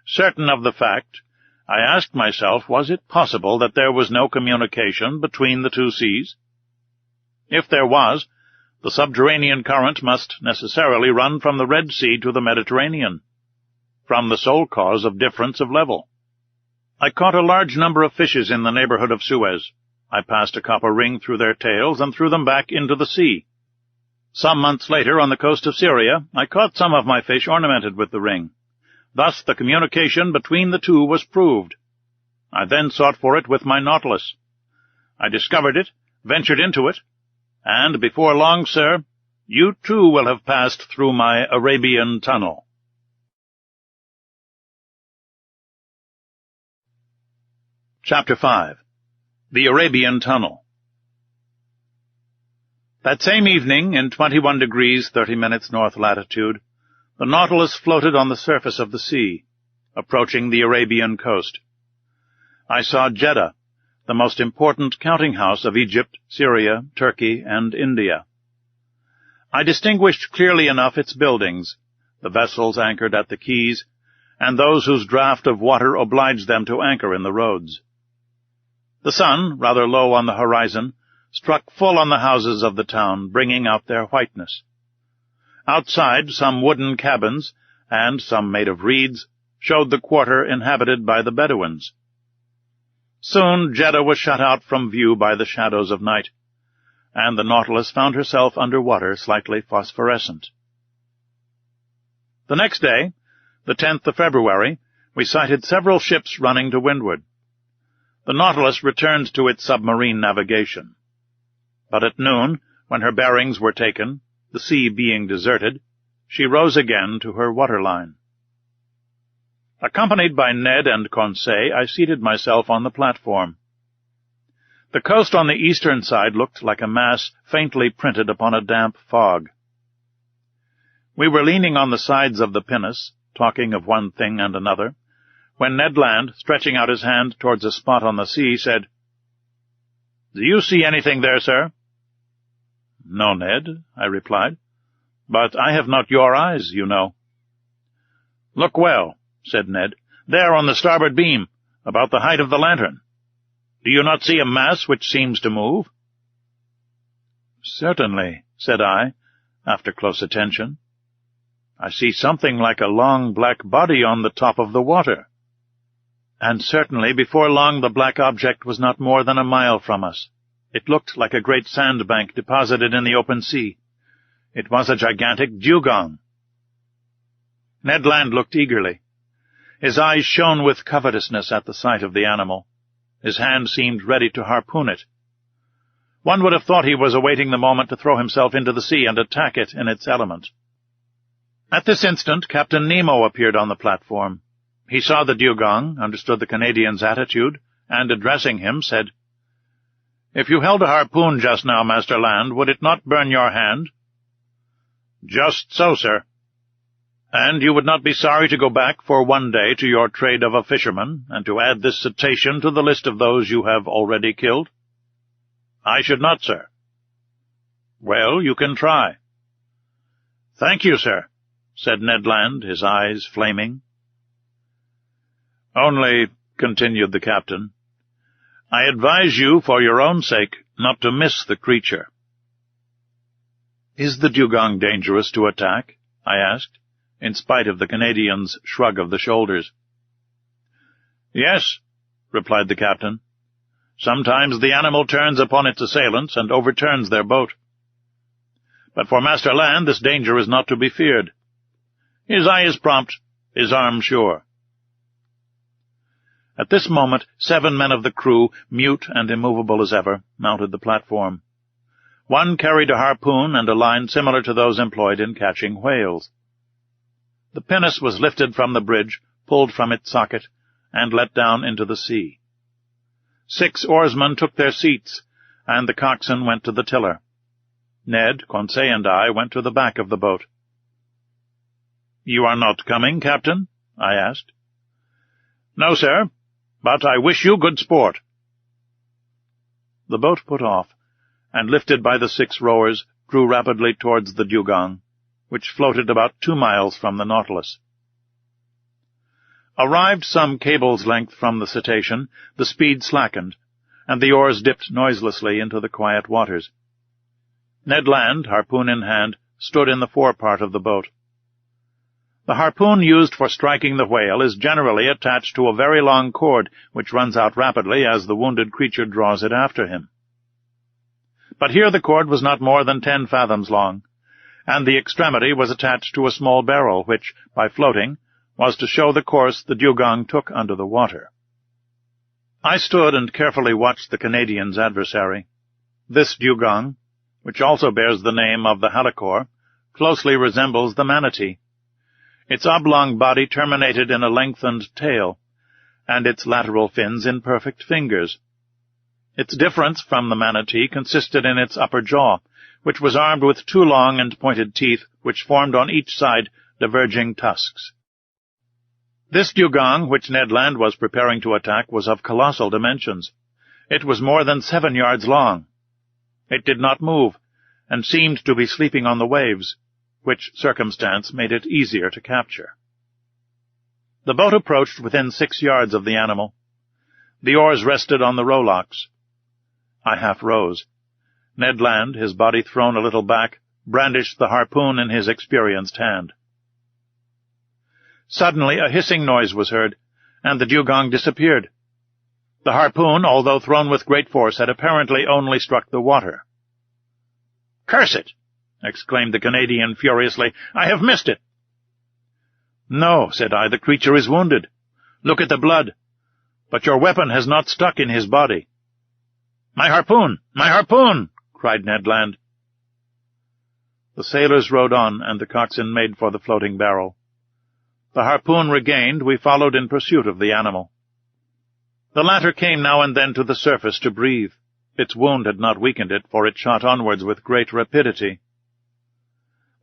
Certain of the fact, I asked myself, was it possible that there was no communication between the two seas? If there was, the subterranean current must necessarily run from the Red Sea to the Mediterranean, from the sole cause of difference of level. I caught a large number of fishes in the neighborhood of Suez. I passed a copper ring through their tails and threw them back into the sea. Some months later, on the coast of Syria, I caught some of my fish ornamented with the ring. Thus the communication between the two was proved. I then sought for it with my Nautilus. I discovered it, ventured into it, and before long, sir, you too will have passed through my Arabian tunnel." Chapter 5. The Arabian Tunnel. That same evening, in 21 degrees 30 minutes north latitude, the Nautilus floated on the surface of the sea, approaching the Arabian coast. I saw Jeddah, the most important counting-house of Egypt, Syria, Turkey, and India. I distinguished clearly enough its buildings, the vessels anchored at the quays, and those whose draught of water obliged them to anchor in the roads. The sun, rather low on the horizon, struck full on the houses of the town, bringing out their whiteness. Outside, some wooden cabins, and some made of reeds, showed the quarter inhabited by the Bedouins. Soon Jeddah was shut out from view by the shadows of night, and the Nautilus found herself under water slightly phosphorescent. The next day, the 10th of February, we sighted several ships running to windward. The Nautilus returned to its submarine navigation. But at noon, when her bearings were taken, the sea being deserted, she rose again to her waterline. Accompanied by Ned and Conseil, I seated myself on the platform. The coast on the eastern side looked like a mass faintly printed upon a damp fog. We were leaning on the sides of the pinnace, talking of one thing and another, when Ned Land, stretching out his hand towards a spot on the sea, said, "Do you see anything there, sir?" "No, Ned," I replied, "but I have not your eyes, you know." "Look well," said Ned, "there on the starboard beam, about the height of the lantern. Do you not see a mass which seems to move?" "Certainly," said I, after close attention. "I see something like a long black body on the top of the water." And certainly before long the black object was not more than a mile from us. It looked like a great sandbank deposited in the open sea. It was a gigantic dugong. Ned Land looked eagerly. His eyes shone with covetousness at the sight of the animal. His hand seemed ready to harpoon it. One would have thought he was awaiting the moment to throw himself into the sea and attack it in its element. At this instant Captain Nemo appeared on the platform. He saw the dugong, understood the Canadian's attitude, and, addressing him, said, "If you held a harpoon just now, Master Land, would it not burn your hand?" "Just so, sir." "And you would not be sorry to go back for one day to your trade of a fisherman, and to add this cetacean to the list of those you have already killed?" "I should not, sir." "Well, you can try." "Thank you, sir," said Ned Land, his eyes flaming. "Only," continued the captain, "I advise you, for your own sake, not to miss the creature." "Is the dugong dangerous to attack?" I asked, in spite of the Canadian's shrug of the shoulders. "Yes," replied the captain. "Sometimes the animal turns upon its assailants and overturns their boat. But for Master Land this danger is not to be feared. His eye is prompt, his arm sure." At this moment 7 men of the crew, mute and immovable as ever, mounted the platform. One carried a harpoon and a line similar to those employed in catching whales. The pinnace was lifted from the bridge, pulled from its socket, and let down into the sea. 6 oarsmen took their seats, and the coxswain went to the tiller. Ned, Conseil, and I went to the back of the boat. "You are not coming, Captain?" I asked. "No, sir, but I wish you good sport." The boat put off, and lifted by the 6 rowers, drew rapidly towards the dugong, which floated about 2 miles from the Nautilus. Arrived some cable's length from the cetacean, the speed slackened, and the oars dipped noiselessly into the quiet waters. Ned Land, harpoon in hand, stood in the forepart of the boat. The harpoon used for striking the whale is generally attached to a very long cord, which runs out rapidly as the wounded creature draws it after him. But here the cord was not more than 10 fathoms long, and the extremity was attached to a small barrel, which, by floating, was to show the course the dugong took under the water. I stood and carefully watched the Canadian's adversary. This dugong, which also bears the name of the halicore, closely resembles the manatee. Its oblong body terminated in a lengthened tail, and its lateral fins in perfect fingers. Its difference from the manatee consisted in its upper jaw, which was armed with 2 long and pointed teeth, which formed on each side diverging tusks. This dugong, which Ned Land was preparing to attack, was of colossal dimensions. It was more than 7 yards long. It did not move, and seemed to be sleeping on the waves, which circumstance made it easier to capture. The boat approached within 6 yards of the animal. The oars rested on the rowlocks. I half rose. Ned Land, his body thrown a little back, brandished the harpoon in his experienced hand. Suddenly a hissing noise was heard, and the dugong disappeared. The harpoon, although thrown with great force, had apparently only struck the water. "Curse it!" exclaimed the Canadian furiously. "I have missed it." "No," said I, "the creature is wounded. Look at the blood. But your weapon has not stuck in his body." "My harpoon! My harpoon!" cried Ned Land. The sailors rowed on, and the coxswain made for the floating barrel. The harpoon regained, we followed in pursuit of the animal. The latter came now and then to the surface to breathe. Its wound had not weakened it, for it shot onwards with great rapidity.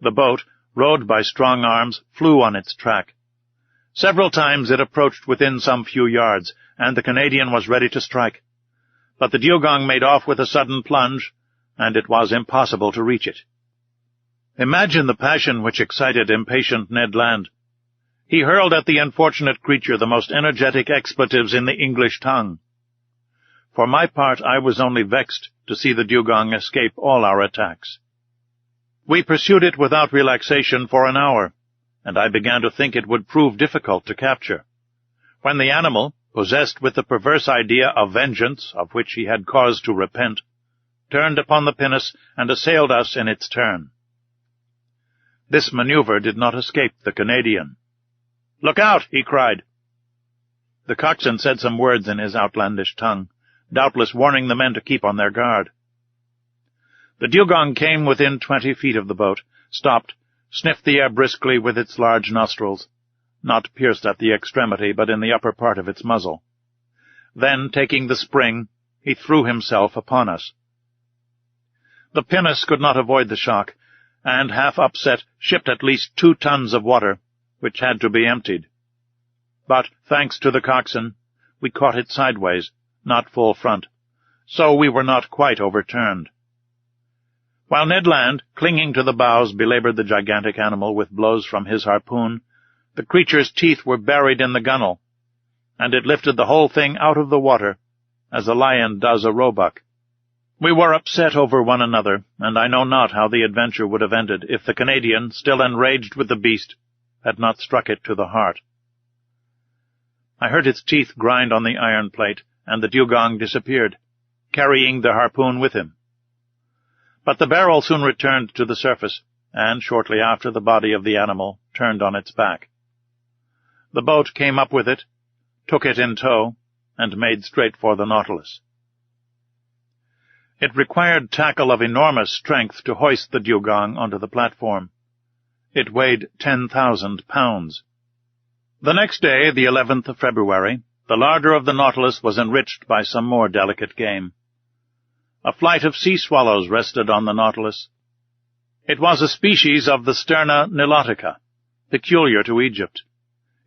The boat, rowed by strong arms, flew on its track. Several times it approached within some few yards, and the Canadian was ready to strike. But the dugong made off with a sudden plunge, and it was impossible to reach it. Imagine the passion which excited impatient Ned Land. He hurled at the unfortunate creature the most energetic expletives in the English tongue. For my part, I was only vexed to see the dugong escape all our attacks. We pursued it without relaxation for an hour, and I began to think it would prove difficult to capture, when the animal, possessed with the perverse idea of vengeance, of which he had cause to repent, turned upon the pinnace and assailed us in its turn. This maneuver did not escape the Canadian. "Look out!" he cried. The coxswain said some words in his outlandish tongue, doubtless warning the men to keep on their guard. The dugong came within 20 feet of the boat, stopped, sniffed the air briskly with its large nostrils, not pierced at the extremity, but in the upper part of its muzzle. Then, taking the spring, he threw himself upon us. The pinnace could not avoid the shock, and, half upset, shipped at least 2 tons of water, which had to be emptied. But, thanks to the coxswain, we caught it sideways, not full front, so we were not quite overturned. While Ned Land, clinging to the bows, belaboured the gigantic animal with blows from his harpoon, the creature's teeth were buried in the gunwale, and it lifted the whole thing out of the water, as a lion does a roebuck. We were upset over one another, and I know not how the adventure would have ended if the Canadian, still enraged with the beast, had not struck it to the heart. I heard its teeth grind on the iron plate, and the dugong disappeared, carrying the harpoon with him. But the barrel soon returned to the surface, and shortly after the body of the animal turned on its back. The boat came up with it, took it in tow, and made straight for the Nautilus. It required tackle of enormous strength to hoist the dugong onto the platform. It weighed 10,000 pounds. The next day, the 11th of February, The larder of the Nautilus was enriched by some more delicate game. A flight of sea swallows rested on the Nautilus. It was a species of the Sterna nilotica, peculiar to Egypt.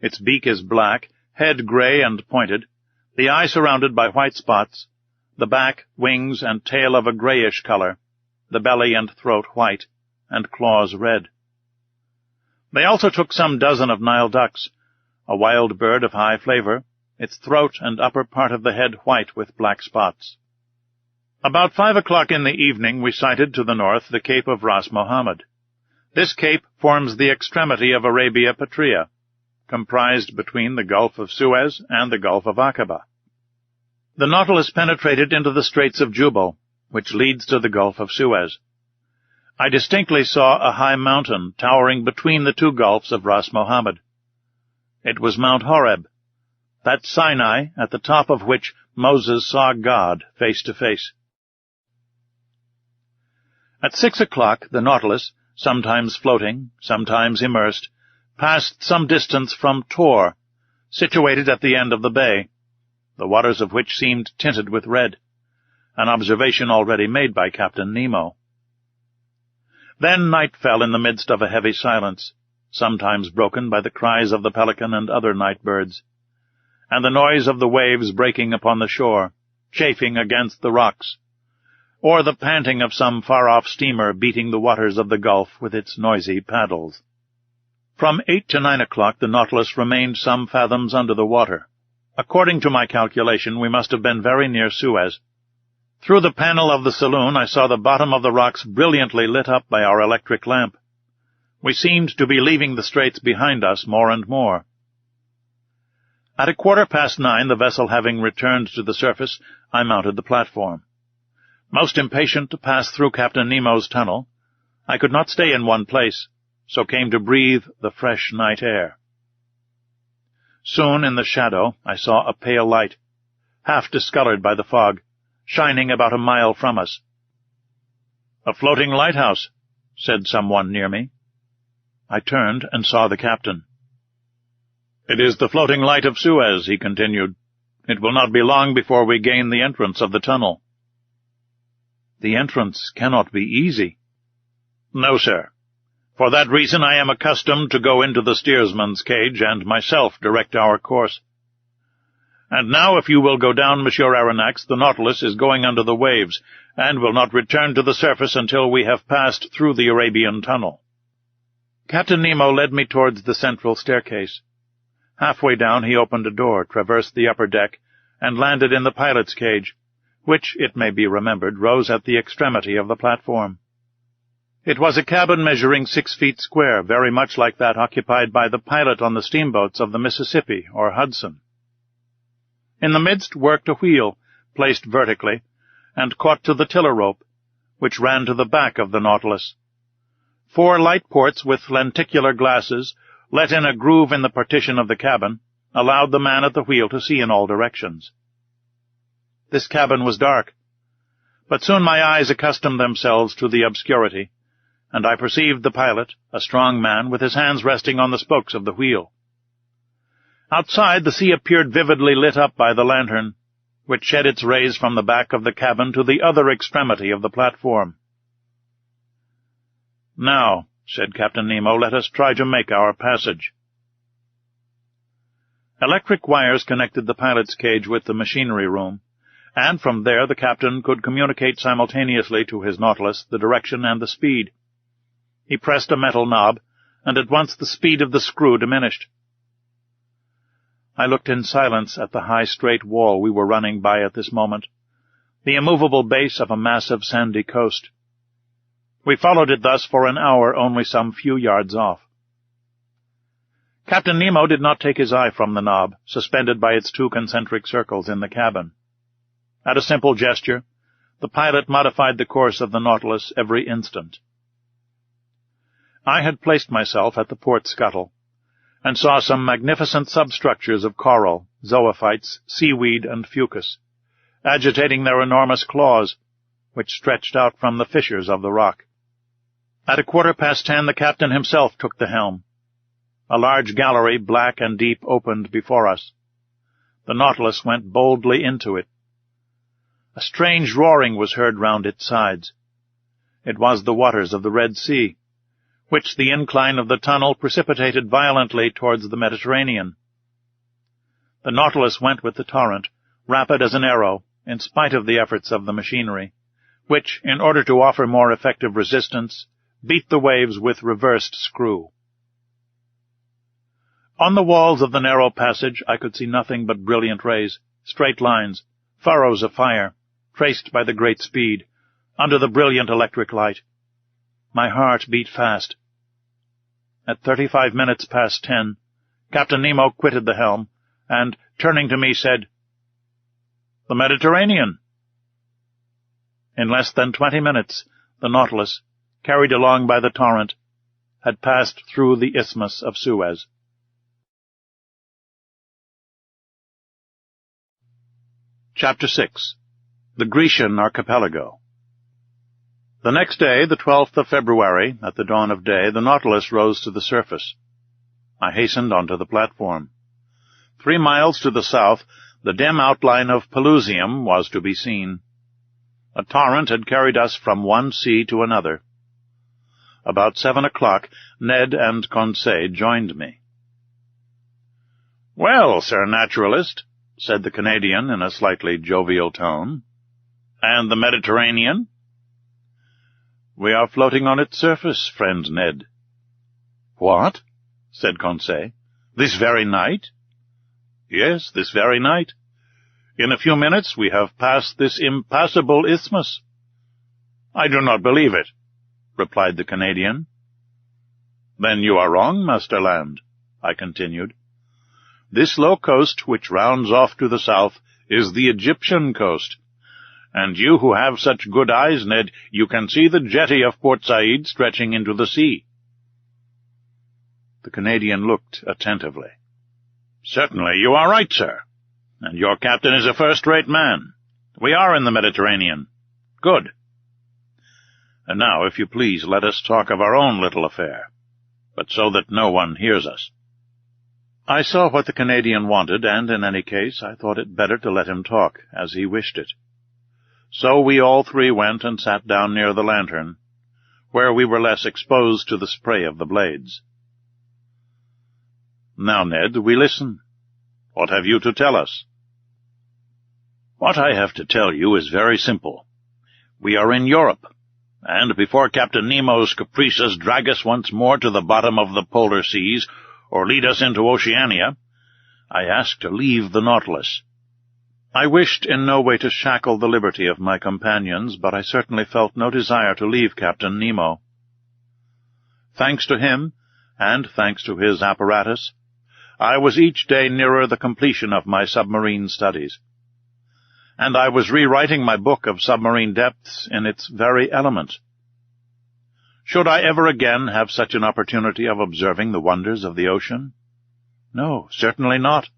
Its beak is black, head gray and pointed, the eye surrounded by white spots, the back, wings, and tail of a grayish color, the belly and throat white, and claws red. They also took some dozen of Nile ducks, a wild bird of high flavor, its throat and upper part of the head white with black spots. About 5 o'clock in the evening we sighted to the north the Cape of Ras Mohammed. This cape forms the extremity of Arabia Petrea, comprised between the Gulf of Suez and the Gulf of Aqaba. The Nautilus penetrated into the Straits of Jubal, which leads to the Gulf of Suez. I distinctly saw a high mountain towering between the two gulfs of Ras Mohammed. It was Mount Horeb, that Sinai at the top of which Moses saw God face to face. At 6 o'clock the Nautilus, sometimes floating, sometimes immersed, passed some distance from Tor, situated at the end of the bay, the waters of which seemed tinted with red, an observation already made by Captain Nemo. Then night fell in the midst of a heavy silence, sometimes broken by the cries of the pelican and other night birds, and the noise of the waves breaking upon the shore, chafing against the rocks, or the panting of some far-off steamer beating the waters of the gulf with its noisy paddles. From 8 to 9 o'clock the Nautilus remained some fathoms under the water. According to my calculation, we must have been very near Suez. Through the panel of the saloon I saw the bottom of the rocks brilliantly lit up by our electric lamp. We seemed to be leaving the straits behind us more and more. At 9:15, the vessel having returned to the surface, I mounted the platform. Most impatient to pass through Captain Nemo's tunnel, I could not stay in one place, so came to breathe the fresh night air. Soon in the shadow I saw a pale light, half discolored by the fog, shining about a mile from us. "A floating lighthouse," said someone near me. I turned and saw the captain. "It is the floating light of Suez," he continued. "It will not be long before we gain the entrance of the tunnel." "The entrance cannot be easy." "No, sir. For that reason I am accustomed to go into the steersman's cage and myself direct our course. And now, if you will go down, Monsieur Aronnax, the Nautilus is going under the waves, and will not return to the surface until we have passed through the Arabian tunnel." Captain Nemo led me towards the central staircase. Halfway down he opened a door, traversed the upper deck, and landed in the pilot's cage, which, it may be remembered, rose at the extremity of the platform. It was a cabin measuring 6 feet square, very much like that occupied by the pilot on the steamboats of the Mississippi or Hudson. In the midst worked a wheel, placed vertically, and caught to the tiller rope, which ran to the back of the Nautilus. 4 light ports with lenticular glasses, let in a groove in the partition of the cabin, allowed the man at the wheel to see in all directions. This cabin was dark, but soon my eyes accustomed themselves to the obscurity, and I perceived the pilot, a strong man, with his hands resting on the spokes of the wheel. Outside, the sea appeared vividly lit up by the lantern, which shed its rays from the back of the cabin to the other extremity of the platform. "Now," said Captain Nemo, "let us try to make our passage." Electric wires connected the pilot's cage with the machinery room, and from there the captain could communicate simultaneously to his Nautilus the direction and the speed. He pressed a metal knob, and at once the speed of the screw diminished. I looked in silence at the high straight wall we were running by at this moment, the immovable base of a massive sandy coast. We followed it thus for an hour only some few yards off. Captain Nemo did not take his eye from the knob, suspended by its 2 concentric circles in the cabin. At a simple gesture, the pilot modified the course of the Nautilus every instant. I had placed myself at the port scuttle, and saw some magnificent substructures of coral, zoophytes, seaweed, and fucus, agitating their enormous claws, which stretched out from the fissures of the rock. At 10:15 the captain himself took the helm. A large gallery, black and deep, opened before us. The Nautilus went boldly into it. A strange roaring was heard round its sides. It was the waters of the Red Sea, which the incline of the tunnel precipitated violently towards the Mediterranean. The Nautilus went with the torrent, rapid as an arrow, in spite of the efforts of the machinery, which, in order to offer more effective resistance, beat the waves with reversed screw. On the walls of the narrow passage I could see nothing but brilliant rays, straight lines, furrows of fire, traced by the great speed, under the brilliant electric light. My heart beat fast. At 35 minutes past 10, Captain Nemo quitted the helm, and, turning to me, said, "The Mediterranean." In less than 20 minutes, the Nautilus, carried along by the torrent, had passed through the Isthmus of Suez. Chapter 6. The Grecian Archipelago. The next day, the 12th of February, at the dawn of day, the Nautilus rose to the surface. I hastened onto the platform. 3 miles to the south, the dim outline of Pelusium was to be seen. A torrent had carried us from one sea to another. About 7 o'clock, Ned and Conseil joined me. "Well, Sir Naturalist," said the Canadian in a slightly jovial tone, "and the Mediterranean?" "We are floating on its surface, friend Ned." "What?" said Conseil. "This very night?" "Yes, this very night. In a few minutes we have passed this impassable isthmus." "I do not believe it," replied the Canadian. "Then you are wrong, Master Land," I continued. "This low coast, which rounds off to the south, is the Egyptian coast. And you who have such good eyes, Ned, you can see the jetty of Port Said stretching into the sea." The Canadian looked attentively. "Certainly you are right, sir. And your captain is a first-rate man. We are in the Mediterranean. Good. And now, if you please, let us talk of our own little affair, but so that no one hears us." I saw what the Canadian wanted, and, in any case, I thought it better to let him talk, as he wished it. So we all three went and sat down near the lantern, where we were less exposed to the spray of the blades. "Now, Ned, we listen. What have you to tell us?" "What I have to tell you is very simple. We are in Europe, and before Captain Nemo's caprices drag us once more to the bottom of the polar seas, or lead us into Oceania, I ask to leave the Nautilus." I wished in no way to shackle the liberty of my companions, but I certainly felt no desire to leave Captain Nemo. Thanks to him, and thanks to his apparatus, I was each day nearer the completion of my submarine studies, and I was rewriting my book of submarine depths in its very element. Should I ever again have such an opportunity of observing the wonders of the ocean? No, certainly not.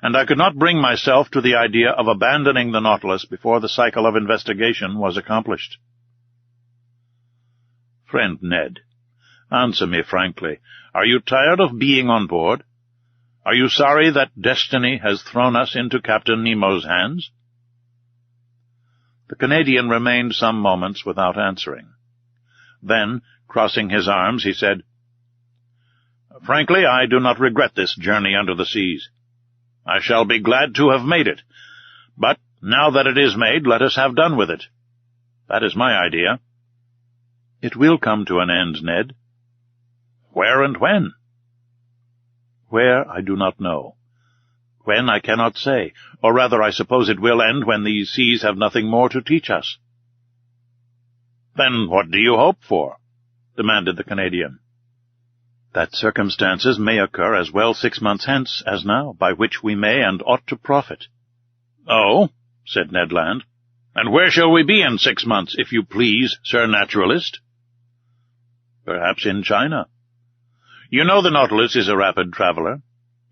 And I could not bring myself to the idea of abandoning the Nautilus before the cycle of investigation was accomplished. Friend Ned, answer me frankly. Are you tired of being on board? Are you sorry that destiny has thrown us into Captain Nemo's hands? The Canadian remained some moments without answering. Then, crossing his arms, he said, "Frankly, I do not regret this journey under the seas. I shall be glad to have made it. But, now that it is made, let us have done with it. That is my idea." "It will come to an end, Ned." "Where and when?" "Where, I do not know. When, I cannot say, or rather I suppose it will end when these seas have nothing more to teach us." "Then what do you hope for?" demanded the Canadian. "That circumstances may occur as well 6 months hence as now, by which we may and ought to profit." "Oh," said Ned Land, "and where shall we be in 6 months, if you please, Sir Naturalist?" "Perhaps in China. You know the Nautilus is a rapid traveler.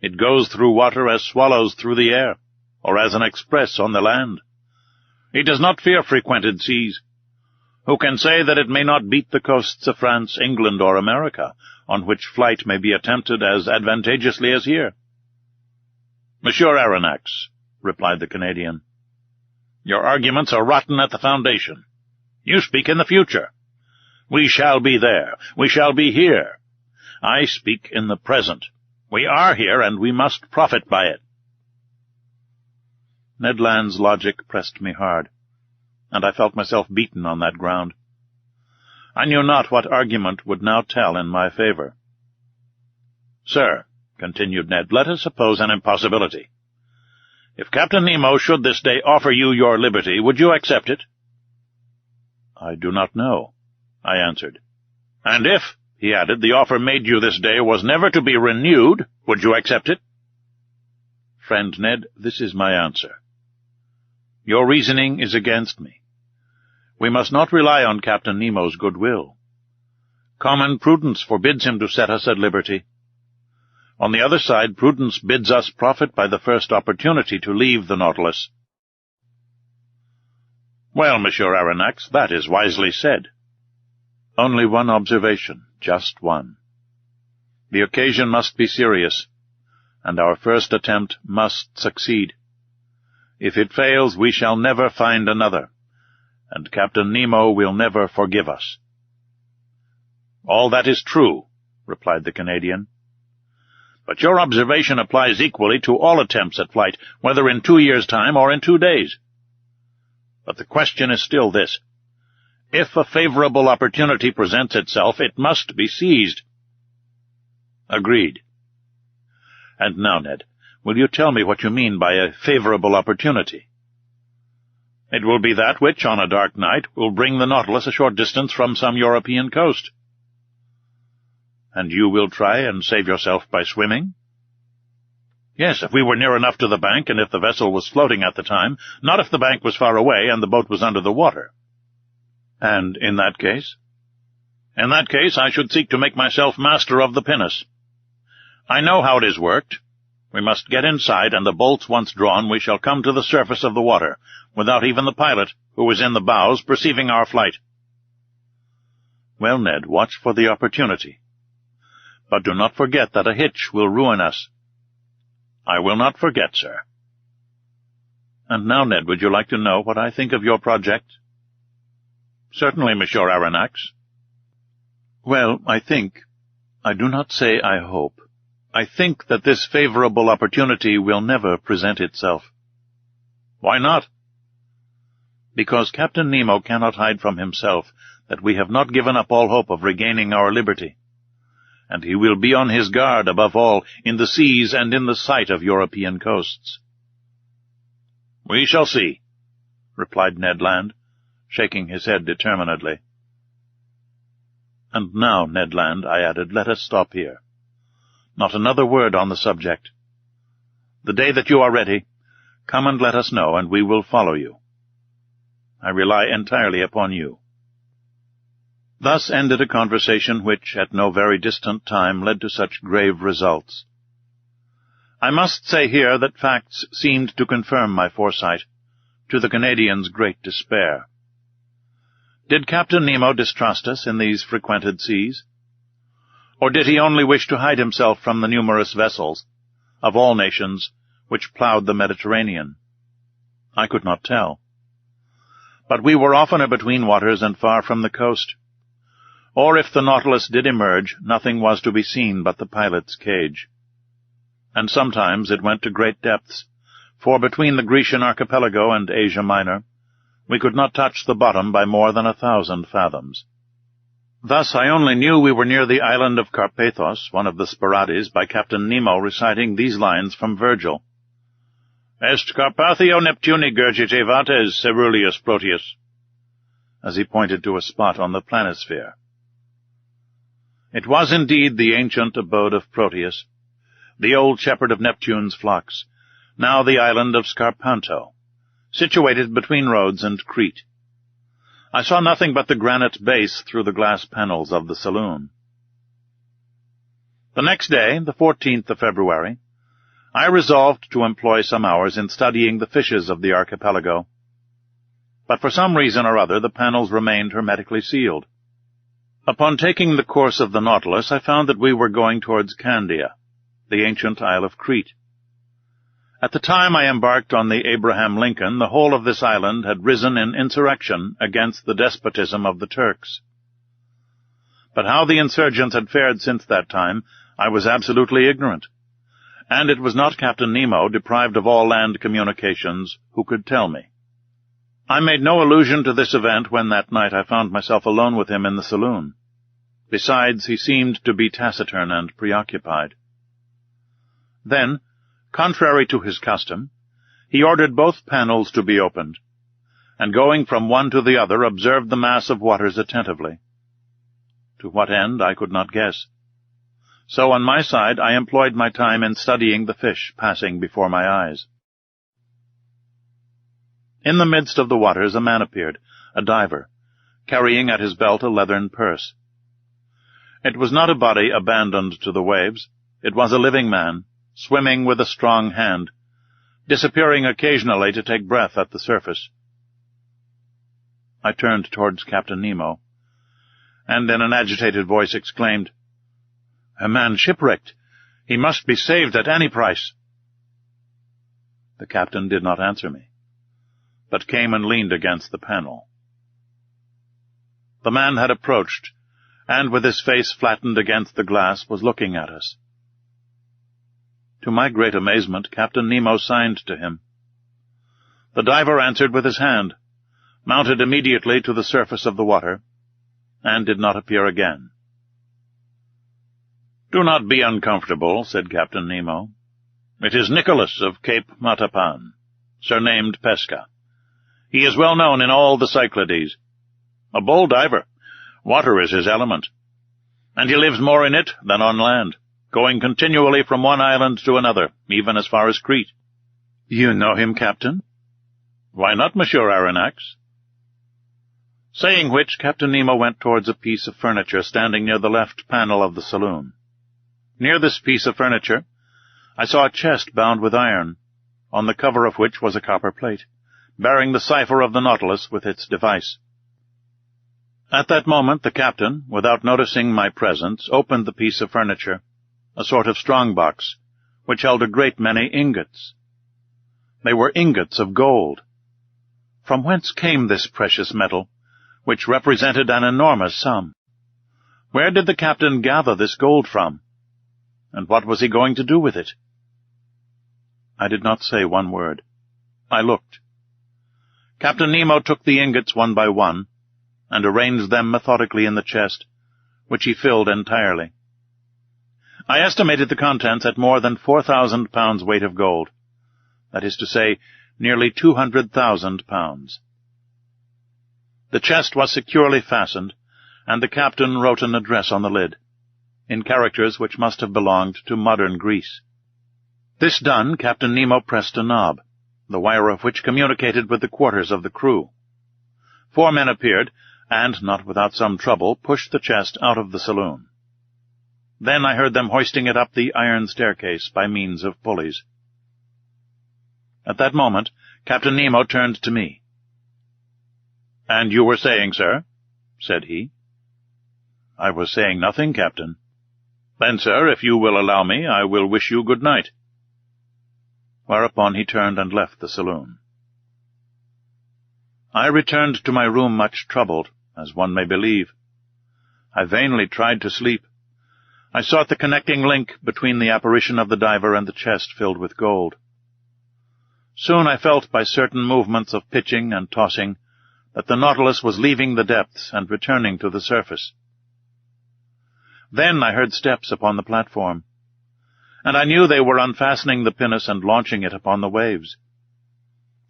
It goes through water as swallows through the air, or as an express on the land. It does not fear frequented seas. Who can say that it may not beat the coasts of France, England, or America, on which flight may be attempted as advantageously as here?" "Monsieur Aronnax," replied the Canadian, "your arguments are rotten at the foundation. You speak in the future. We shall be there. We shall be here. I speak in the present. We are here, and we must profit by it." Ned Land's logic pressed me hard, and I felt myself beaten on that ground. I knew not what argument would now tell in my favor. "Sir," continued Ned, "let us suppose an impossibility. If Captain Nemo should this day offer you your liberty, would you accept it?" "I do not know," I answered. "And if," he added, "the offer made you this day was never to be renewed, would you accept it?" "Friend Ned, this is my answer. Your reasoning is against me. We must not rely on Captain Nemo's goodwill. Common prudence forbids him to set us at liberty. On the other side, prudence bids us profit by the first opportunity to leave the Nautilus." "Well, Monsieur Aronnax, that is wisely said." "Only one observation, just one. The occasion must be serious, and our first attempt must succeed. If it fails, we shall never find another, and Captain Nemo will never forgive us." "All that is true," replied the Canadian. "But your observation applies equally to all attempts at flight, whether in 2 years' time or in 2 days. But the question is still this. If a favorable opportunity presents itself, it must be seized." "Agreed. And now, Ned, will you tell me what you mean by a favorable opportunity?" "It will be that which, on a dark night, will bring the Nautilus a short distance from some European coast." "And you will try and save yourself by swimming?" "Yes, if we were near enough to the bank, and if the vessel was floating at the time, not if the bank was far away and the boat was under the water." "And in that case?" "In that case I should seek to make myself master of the pinnace. I know how it is worked. We must get inside, and the bolts once drawn, we shall come to the surface of the water, without even the pilot, who is in the bows, perceiving our flight." "Well, Ned, watch for the opportunity. But do not forget that a hitch will ruin us." "I will not forget, sir." "And now, Ned, would you like to know what I think of your project?" "Certainly, Monsieur Aronnax." "Well, I do not say I hope, I think that this favorable opportunity will never present itself." "Why not?" "Because Captain Nemo cannot hide from himself that we have not given up all hope of regaining our liberty, and he will be on his guard, above all, in the seas and in the sight of European coasts." "We shall see," replied Ned Land, shaking his head determinedly. "And now, Ned Land," I added, "let us stop here. Not another word on the subject. The day that you are ready, come and let us know, and we will follow you. I rely entirely upon you." Thus ended a conversation which, at no very distant time, led to such grave results. I must say here that facts seemed to confirm my foresight, to the Canadian's great despair. Did Captain Nemo distrust us in these frequented seas? Or did he only wish to hide himself from the numerous vessels, of all nations, which ploughed the Mediterranean? I could not tell. But we were oftener between waters and far from the coast. Or if the Nautilus did emerge, nothing was to be seen but the pilot's cage. And sometimes it went to great depths, for between the Grecian archipelago and Asia Minor, we could not touch the bottom by more than 1,000 fathoms. Thus I only knew we were near the island of Carpathos, one of the Sporades, by Captain Nemo reciting these lines from Virgil. "Est Carpathio Neptuni gurgite vates ceruleus Proteus," as he pointed to a spot on the planisphere. It was indeed the ancient abode of Proteus, the old shepherd of Neptune's flocks, now the island of Scarpanto, situated between Rhodes and Crete. I saw nothing but the granite base through the glass panels of the saloon. The next day, the 14th of February, I resolved to employ some hours in studying the fishes of the archipelago. But for some reason or other the panels remained hermetically sealed. Upon taking the course of the Nautilus, I found that we were going towards Candia, the ancient isle of Crete. At the time I embarked on the Abraham Lincoln, the whole of this island had risen in insurrection against the despotism of the Turks. But how the insurgents had fared since that time, I was absolutely ignorant, and it was not Captain Nemo, deprived of all land communications, who could tell me. I made no allusion to this event when that night I found myself alone with him in the saloon. Besides, he seemed to be taciturn and preoccupied. Then, contrary to his custom, he ordered both panels to be opened, and going from one to the other observed the mass of waters attentively. To what end I could not guess. So on my side I employed my time in studying the fish passing before my eyes. In the midst of the waters a man appeared, a diver, carrying at his belt a leathern purse. It was not a body abandoned to the waves. It was a living man, swimming with a strong hand, disappearing occasionally to take breath at the surface. I turned towards Captain Nemo, and in an agitated voice exclaimed, "A man shipwrecked! He must be saved at any price!" The captain did not answer me, but came and leaned against the panel. The man had approached, and with his face flattened against the glass was looking at us. To my great amazement, Captain Nemo signed to him. The diver answered with his hand, mounted immediately to the surface of the water, and did not appear again. "Do not be uncomfortable," said Captain Nemo. "It is Nicholas of Cape Matapan, surnamed Pesca. He is well known in all the Cyclades. A bold diver. Water is his element, and he lives more in it than on land, going continually from one island to another, even as far as Crete." "You know him, Captain?" "Why not, Monsieur Aronnax?" Saying which, Captain Nemo went towards a piece of furniture standing near the left panel of the saloon. Near this piece of furniture I saw a chest bound with iron, on the cover of which was a copper plate, bearing the cipher of the Nautilus with its device. At that moment the captain, without noticing my presence, opened the piece of furniture, a sort of strong-box, which held a great many ingots. They were ingots of gold. From whence came this precious metal, which represented an enormous sum? Where did the captain gather this gold from? And what was he going to do with it? I did not say one word. I looked. Captain Nemo took the ingots one by one, and arranged them methodically in the chest, which he filled entirely. I estimated the contents at more than 4,000 pounds weight of gold, that is to say, nearly 200,000 pounds. The chest was securely fastened, and the captain wrote an address on the lid, in characters which must have belonged to modern Greece. This done, Captain Nemo pressed a knob, the wire of which communicated with the quarters of the crew. 4 men appeared, and, not without some trouble, pushed the chest out of the saloon. Then I heard them hoisting it up the iron staircase by means of pulleys. At that moment, Captain Nemo turned to me. "And you were saying, sir?" said he. "I was saying nothing, Captain." "Then, sir, if you will allow me, I will wish you good night." Whereupon he turned and left the saloon. I returned to my room much troubled, as one may believe. I vainly tried to sleep. I sought the connecting link between the apparition of the diver and the chest filled with gold. Soon I felt by certain movements of pitching and tossing that the Nautilus was leaving the depths and returning to the surface. Then I heard steps upon the platform, and I knew they were unfastening the pinnace and launching it upon the waves.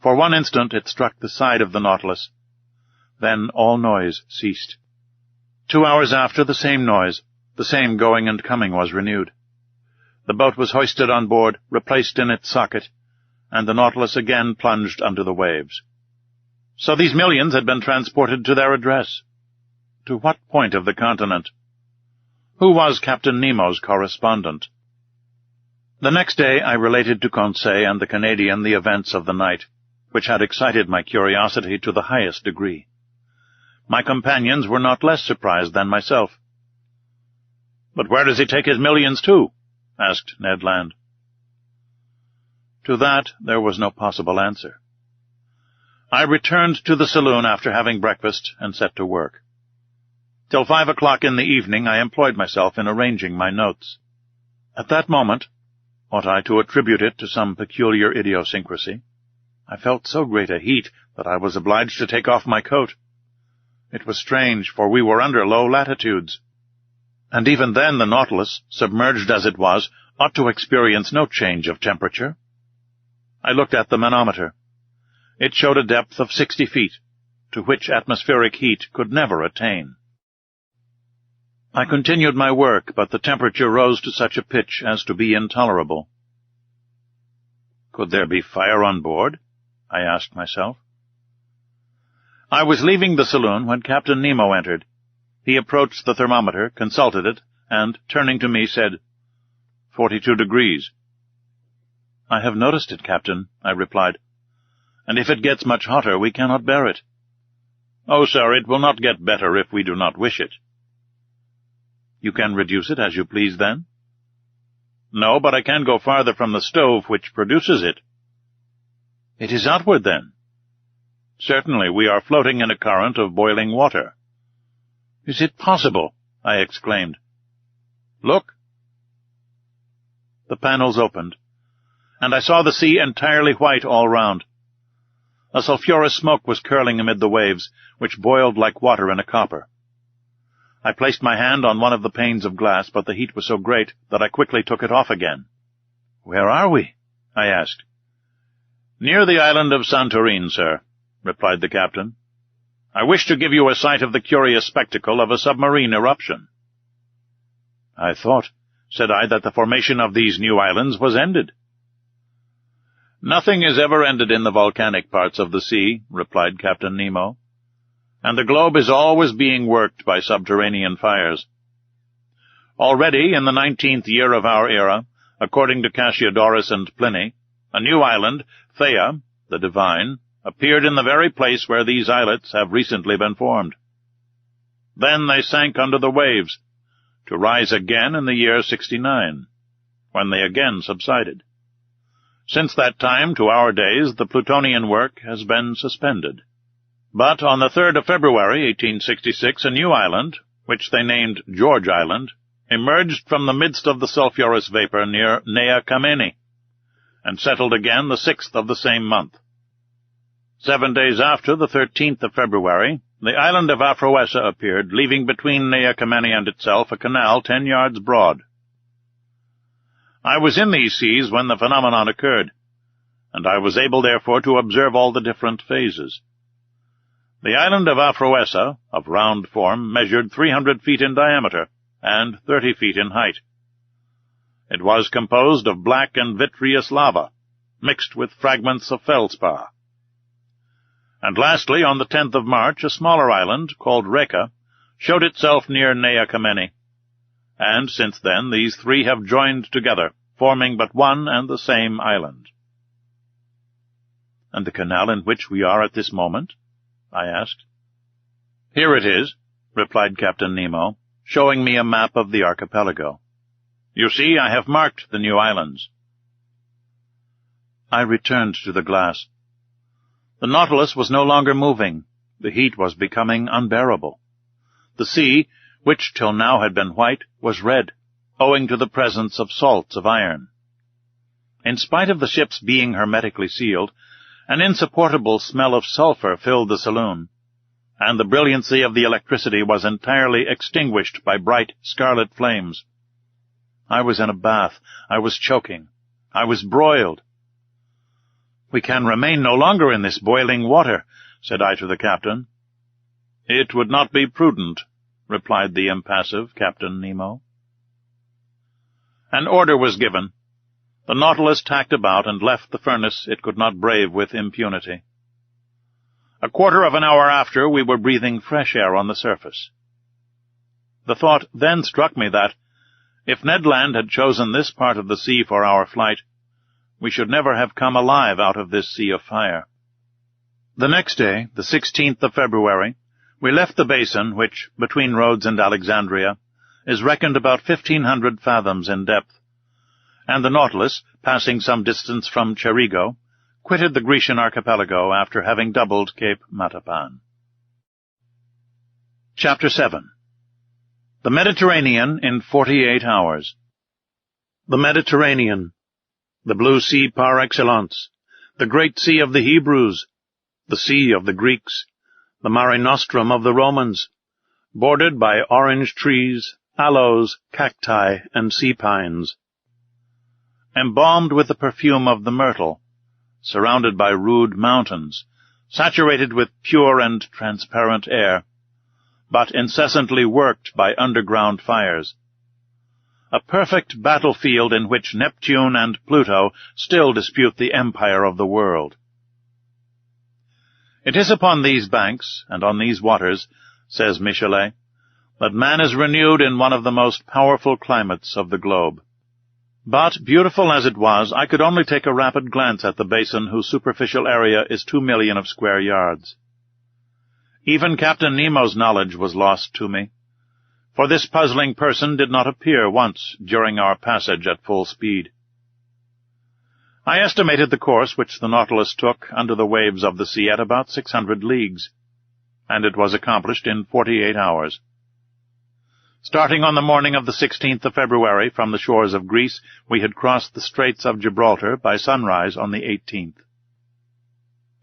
For one instant it struck the side of the Nautilus. Then all noise ceased. 2 hours after, the same noise, the same going and coming was renewed. The boat was hoisted on board, replaced in its socket, and the Nautilus again plunged under the waves. So these millions had been transported to their address. To what point of the continent? Who was Captain Nemo's correspondent? The next day I related to Conseil and the Canadian the events of the night, which had excited my curiosity to the highest degree. My companions were not less surprised than myself. "But where does he take his millions to?" asked Ned Land. To that there was no possible answer. I returned to the saloon after having breakfast and set to work. Till 5 o'clock in the evening I employed myself in arranging my notes. At that moment, ought I to attribute it to some peculiar idiosyncrasy, I felt so great a heat that I was obliged to take off my coat. It was strange, for we were under low latitudes, and even then the Nautilus, submerged as it was, ought to experience no change of temperature. I looked at the manometer. It showed a depth of 60 feet, to which atmospheric heat could never attain. I continued my work, but the temperature rose to such a pitch as to be intolerable. Could there be fire on board? I asked myself. I was leaving the saloon when Captain Nemo entered. He approached the thermometer, consulted it, and, turning to me, said, 42 degrees. I have noticed it, Captain, I replied, and if it gets much hotter, we cannot bear it. Oh, sir, it will not get better if we do not wish it. You can reduce it as you please, then? No, but I can go farther from the stove which produces it. It is outward, then? Certainly, we are floating in a current of boiling water. Is it possible? I exclaimed. Look. The panels opened, and I saw the sea entirely white all round. A sulphurous smoke was curling amid the waves, which boiled like water in a copper. I placed my hand on one of the panes of glass, but the heat was so great that I quickly took it off again. Where are we? I asked. Near the island of Santorin, sir, replied the captain. I wish to give you a sight of the curious spectacle of a submarine eruption. I thought, said I, that the formation of these new islands was ended. Nothing is ever ended in the volcanic parts of the sea, replied Captain Nemo, and the globe is always being worked by subterranean fires. Already, in the 19th year of our era, according to Cassiodorus and Pliny, a new island, Theia, the Divine, appeared in the very place where these islets have recently been formed. Then they sank under the waves, to rise again in the year 69, when they again subsided. Since that time to our days the Plutonian work has been suspended. But on the 3rd of February, 1866, a new island, which they named George Island, emerged from the midst of the sulphurous vapor near Nea Kamenni, and settled again the 6th of the same month. 7 days after, the 13th of February, the island of Aphroessa appeared, leaving between Nea Kamenni and itself a canal 10 yards broad. I was in these seas when the phenomenon occurred, and I was able, therefore, to observe all the different phases. The island of Aphroessa, of round form, measured 300 feet in diameter and 30 feet in height. It was composed of black and vitreous lava, mixed with fragments of feldspar. And lastly, on the 10th of March, a smaller island, called Reka, showed itself near Nea Kamenni, and since then these three have joined together, forming but one and the same island. And the canal in which we are at this moment? I asked. Here it is, replied Captain Nemo, showing me a map of the archipelago. You see, I have marked the new islands. I returned to the glass. The Nautilus was no longer moving. The heat was becoming unbearable. The sea, which till now had been white, was red, owing to the presence of salts of iron. In spite of the ships being hermetically sealed, an insupportable smell of sulphur filled the saloon, and the brilliancy of the electricity was entirely extinguished by bright scarlet flames. I was in a bath. I was choking. I was broiled. We can remain no longer in this boiling water, said I to the captain. It would not be prudent, replied the impassive Captain Nemo. An order was given. The Nautilus tacked about and left the furnace it could not brave with impunity. A quarter of an hour after, we were breathing fresh air on the surface. The thought then struck me that, if Ned Land had chosen this part of the sea for our flight, we should never have come alive out of this sea of fire. The next day, the 16th of February, we left the basin, which, between Rhodes and Alexandria, is reckoned about 1,500 fathoms in depth, and the Nautilus, passing some distance from Cherigo, quitted the Grecian archipelago after having doubled Cape Matapan. Chapter 7. The Mediterranean in 48 Hours. The Mediterranean, the blue sea par excellence, the great sea of the Hebrews, the sea of the Greeks, the Mare Nostrum of the Romans, bordered by orange trees, aloes, cacti, and sea pines, embalmed with the perfume of the myrtle, surrounded by rude mountains, saturated with pure and transparent air, but incessantly worked by underground fires. A perfect battlefield in which Neptune and Pluto still dispute the empire of the world. It is upon these banks, and on these waters, says Michelet, that man is renewed in one of the most powerful climates of the globe. But, beautiful as it was, I could only take a rapid glance at the basin whose superficial area is 2 million of square yards. Even Captain Nemo's knowledge was lost to me, for this puzzling person did not appear once during our passage at full speed. I estimated the course which the Nautilus took under the waves of the sea at about 600 leagues, and it was accomplished in 48 hours. Starting on the morning of the 16th of February from the shores of Greece, we had crossed the Straits of Gibraltar by sunrise on the 18th.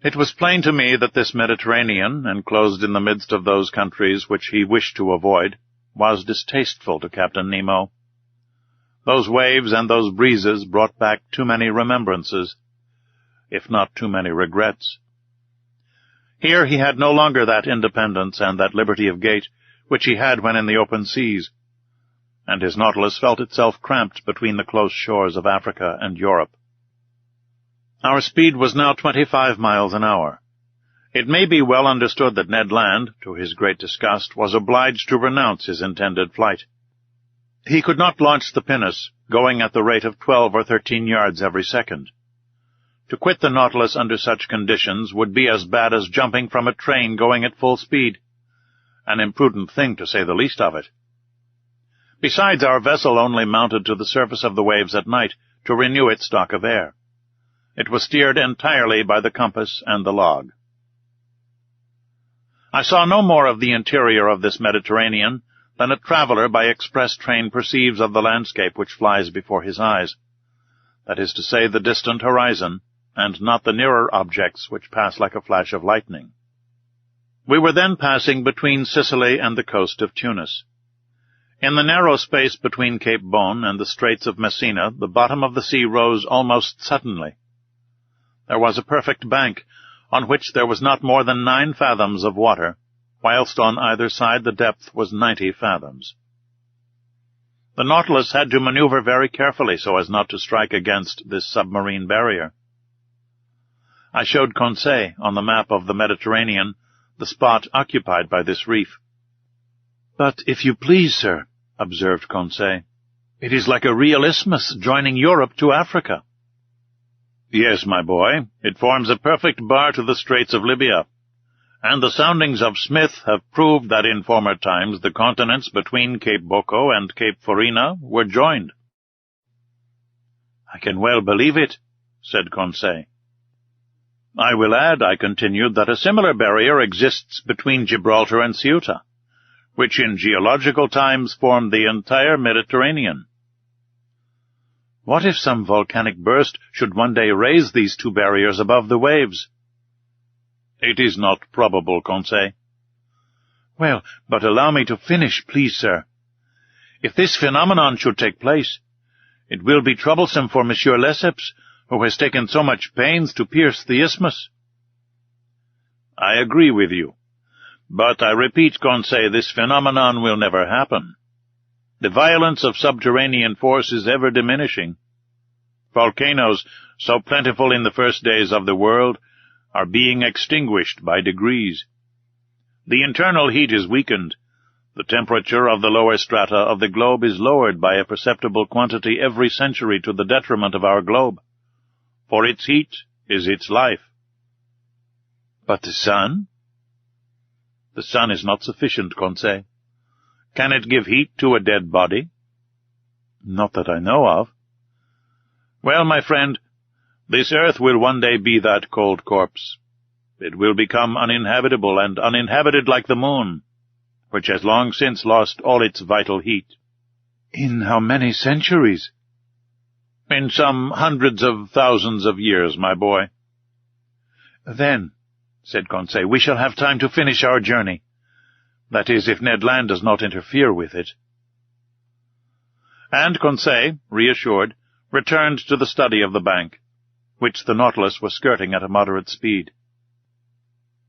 It was plain to me that this Mediterranean, enclosed in the midst of those countries which he wished to avoid, was distasteful to Captain Nemo. Those waves and those breezes brought back too many remembrances, if not too many regrets. Here he had no longer that independence and that liberty of gait which he had when in the open seas, and his Nautilus felt itself cramped between the close shores of Africa and Europe. Our speed was now 25 miles an hour. It may be well understood that Ned Land, to his great disgust, was obliged to renounce his intended flight. He could not launch the pinnace, going at the rate of 12 or 13 yards every second. To quit the Nautilus under such conditions would be as bad as jumping from a train going at full speed, an imprudent thing to say the least of it. Besides, our vessel only mounted to the surface of the waves at night to renew its stock of air. It was steered entirely by the compass and the log. I saw no more of the interior of this Mediterranean than a traveler by express train perceives of the landscape which flies before his eyes, that is to say, the distant horizon, and not the nearer objects which pass like a flash of lightning. We were then passing between Sicily and the coast of Tunis. In the narrow space between Cape Bon and the Straits of Messina, the bottom of the sea rose almost suddenly. There was a perfect bank, on which there was not more than 9 fathoms of water, whilst on either side the depth was 90 fathoms. The Nautilus had to maneuver very carefully so as not to strike against this submarine barrier. I showed Conseil, on the map of the Mediterranean, the spot occupied by this reef. "But if you please, sir," observed Conseil, "it is like a real isthmus joining Europe to Africa." "Yes, my boy, it forms a perfect bar to the Straits of Libya, and the soundings of Smith have proved that in former times the continents between Cape Bocco and Cape Farina were joined." "I can well believe it," said Conseil. "I will add," I continued, "that a similar barrier exists between Gibraltar and Ceuta, which in geological times formed the entire Mediterranean." "What if some volcanic burst should one day raise these 2 barriers above the waves?" "It is not probable, Conseil." "Well, but allow me to finish, please, sir. If this phenomenon should take place, it will be troublesome for Monsieur Lesseps, who has taken so much pains to pierce the isthmus." "I agree with you. But I repeat, Conseil, this phenomenon will never happen. The violence of subterranean force is ever diminishing. Volcanoes, so plentiful in the first days of the world, are being extinguished by degrees. The internal heat is weakened. The temperature of the lower strata of the globe is lowered by a perceptible quantity every century to the detriment of our globe. For its heat is its life." "But the sun?" "The sun is not sufficient, Conseil. Can it give heat to a dead body?" "Not that I know of." Well, my friend, this earth will one day be that cold corpse. It will become uninhabitable and uninhabited like the moon, which has long since lost all its vital heat. In how many centuries? In some hundreds of thousands of years, my boy. Then, said Conseil, we shall have time to finish our journey. That is, if Ned Land does not interfere with it. And Conseil, reassured, returned to the study of the bank, which the Nautilus was skirting at a moderate speed.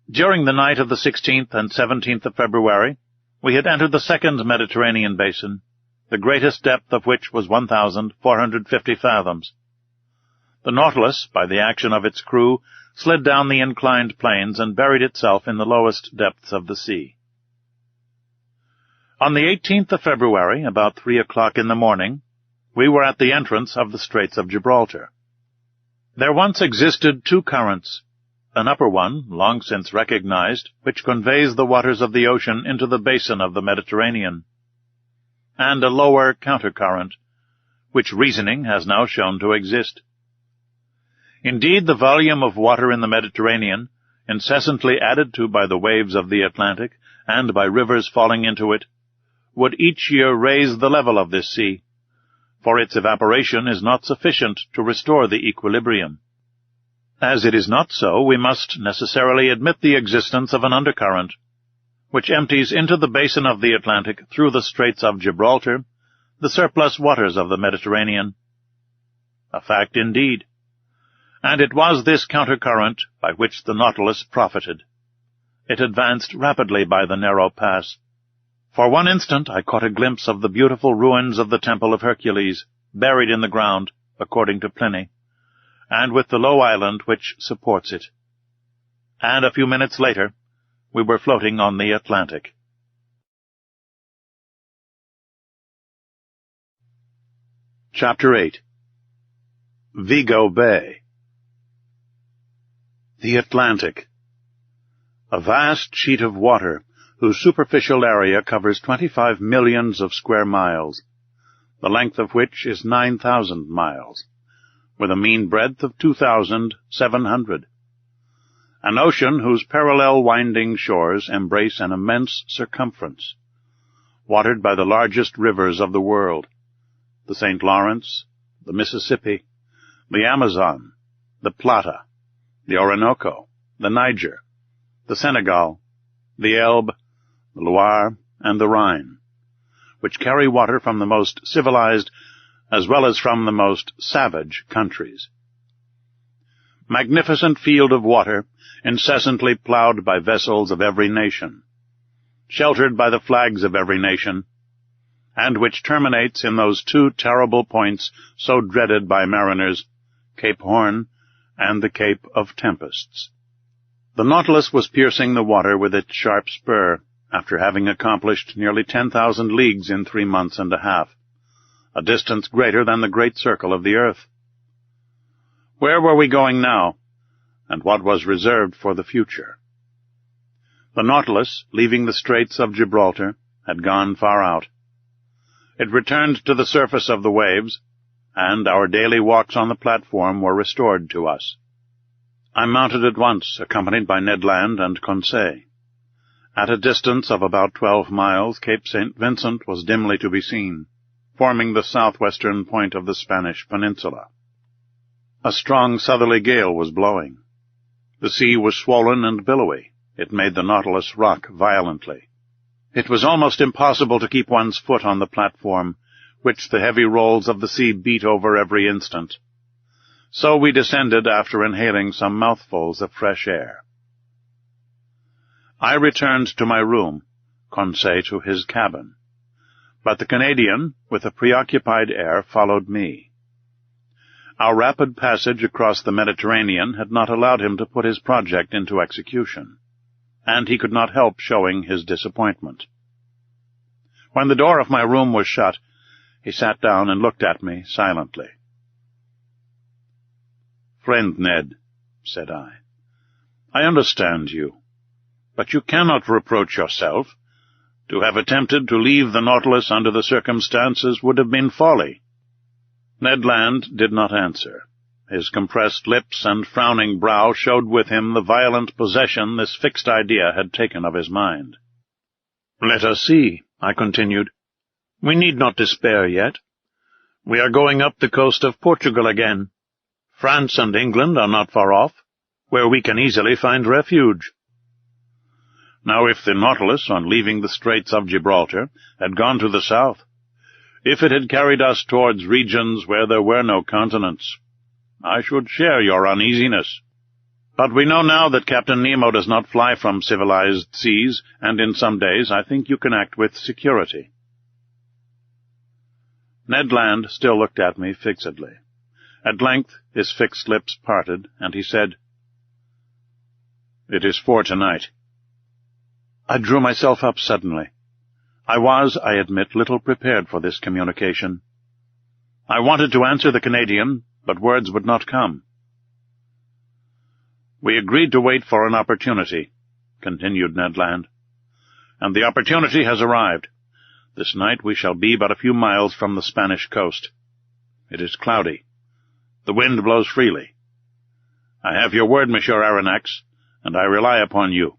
During the night of the 16th and 17th of February, we had entered the second Mediterranean basin, the greatest depth of which was 1,450 fathoms. The Nautilus, by the action of its crew, slid down the inclined planes and buried itself in the lowest depths of the sea. On the 18th of February, about 3 o'clock in the morning, we were at the entrance of the Straits of Gibraltar. There once existed two currents, an upper one, long since recognized, which conveys the waters of the ocean into the basin of the Mediterranean, and a lower countercurrent, which reasoning has now shown to exist. Indeed, the volume of water in the Mediterranean, incessantly added to by the waves of the Atlantic and by rivers falling into it, would each year raise the level of this sea, for its evaporation is not sufficient to restore the equilibrium. As it is not so, we must necessarily admit the existence of an undercurrent, which empties into the basin of the Atlantic through the Straits of Gibraltar, the surplus waters of the Mediterranean. A fact indeed. And it was this countercurrent by which the Nautilus profited. It advanced rapidly by the narrow pass. For one instant I caught a glimpse of the beautiful ruins of the Temple of Hercules, buried in the ground, according to Pliny, and with the low island which supports it. And a few minutes later, we were floating on the Atlantic. Chapter 8. Vigo Bay. The Atlantic. A vast sheet of water, whose superficial area covers 25 millions of square miles, the length of which is 9,000 miles, with a mean breadth of 2,700. An ocean whose parallel winding shores embrace an immense circumference, watered by the largest rivers of the world, the St. Lawrence, the Mississippi, the Amazon, the Plata, the Orinoco, the Niger, the Senegal, the Elbe, the Loire, and the Rhine, which carry water from the most civilized as well as from the most savage countries. Magnificent field of water, incessantly plowed by vessels of every nation, sheltered by the flags of every nation, and which terminates in those two terrible points so dreaded by mariners, Cape Horn and the Cape of Tempests. The Nautilus was piercing the water with its sharp spur, after having accomplished nearly 10,000 leagues in 3 months and a half, a distance greater than the great circle of the earth. Where were we going now, and what was reserved for the future? The Nautilus, leaving the Straits of Gibraltar, had gone far out. It returned to the surface of the waves, and our daily walks on the platform were restored to us. I mounted at once, accompanied by Ned Land and Conseil. At a distance of about 12 miles, Cape St. Vincent was dimly to be seen, forming the southwestern point of the Spanish peninsula. A strong southerly gale was blowing. The sea was swollen and billowy. It made the Nautilus rock violently. It was almost impossible to keep one's foot on the platform, which the heavy rolls of the sea beat over every instant. So we descended after inhaling some mouthfuls of fresh air. I returned to my room, Conseil to his cabin, but the Canadian, with a preoccupied air, followed me. Our rapid passage across the Mediterranean had not allowed him to put his project into execution, and he could not help showing his disappointment. When the door of my room was shut, he sat down and looked at me silently. "Friend Ned," said I understand you, but you cannot reproach yourself. To have attempted to leave the Nautilus under the circumstances would have been folly. Ned Land did not answer. His compressed lips and frowning brow showed with him the violent possession this fixed idea had taken of his mind. "Let us see," I continued. "We need not despair yet. We are going up the coast of Portugal again. France and England are not far off, where we can easily find refuge. Now, if the Nautilus, on leaving the Straits of Gibraltar, had gone to the south, if it had carried us towards regions where there were no continents, I should share your uneasiness. But we know now that Captain Nemo does not fly from civilized seas, and in some days I think you can act with security." Ned Land still looked at me fixedly. At length his fixed lips parted, and he said, "It is for tonight." I drew myself up suddenly. I was, I admit, little prepared for this communication. I wanted to answer the Canadian, but words would not come. "We agreed to wait for an opportunity," continued Ned Land, "and the opportunity has arrived. This night we shall be but a few miles from the Spanish coast. It is cloudy. The wind blows freely. I have your word, Monsieur Aronnax, and I rely upon you."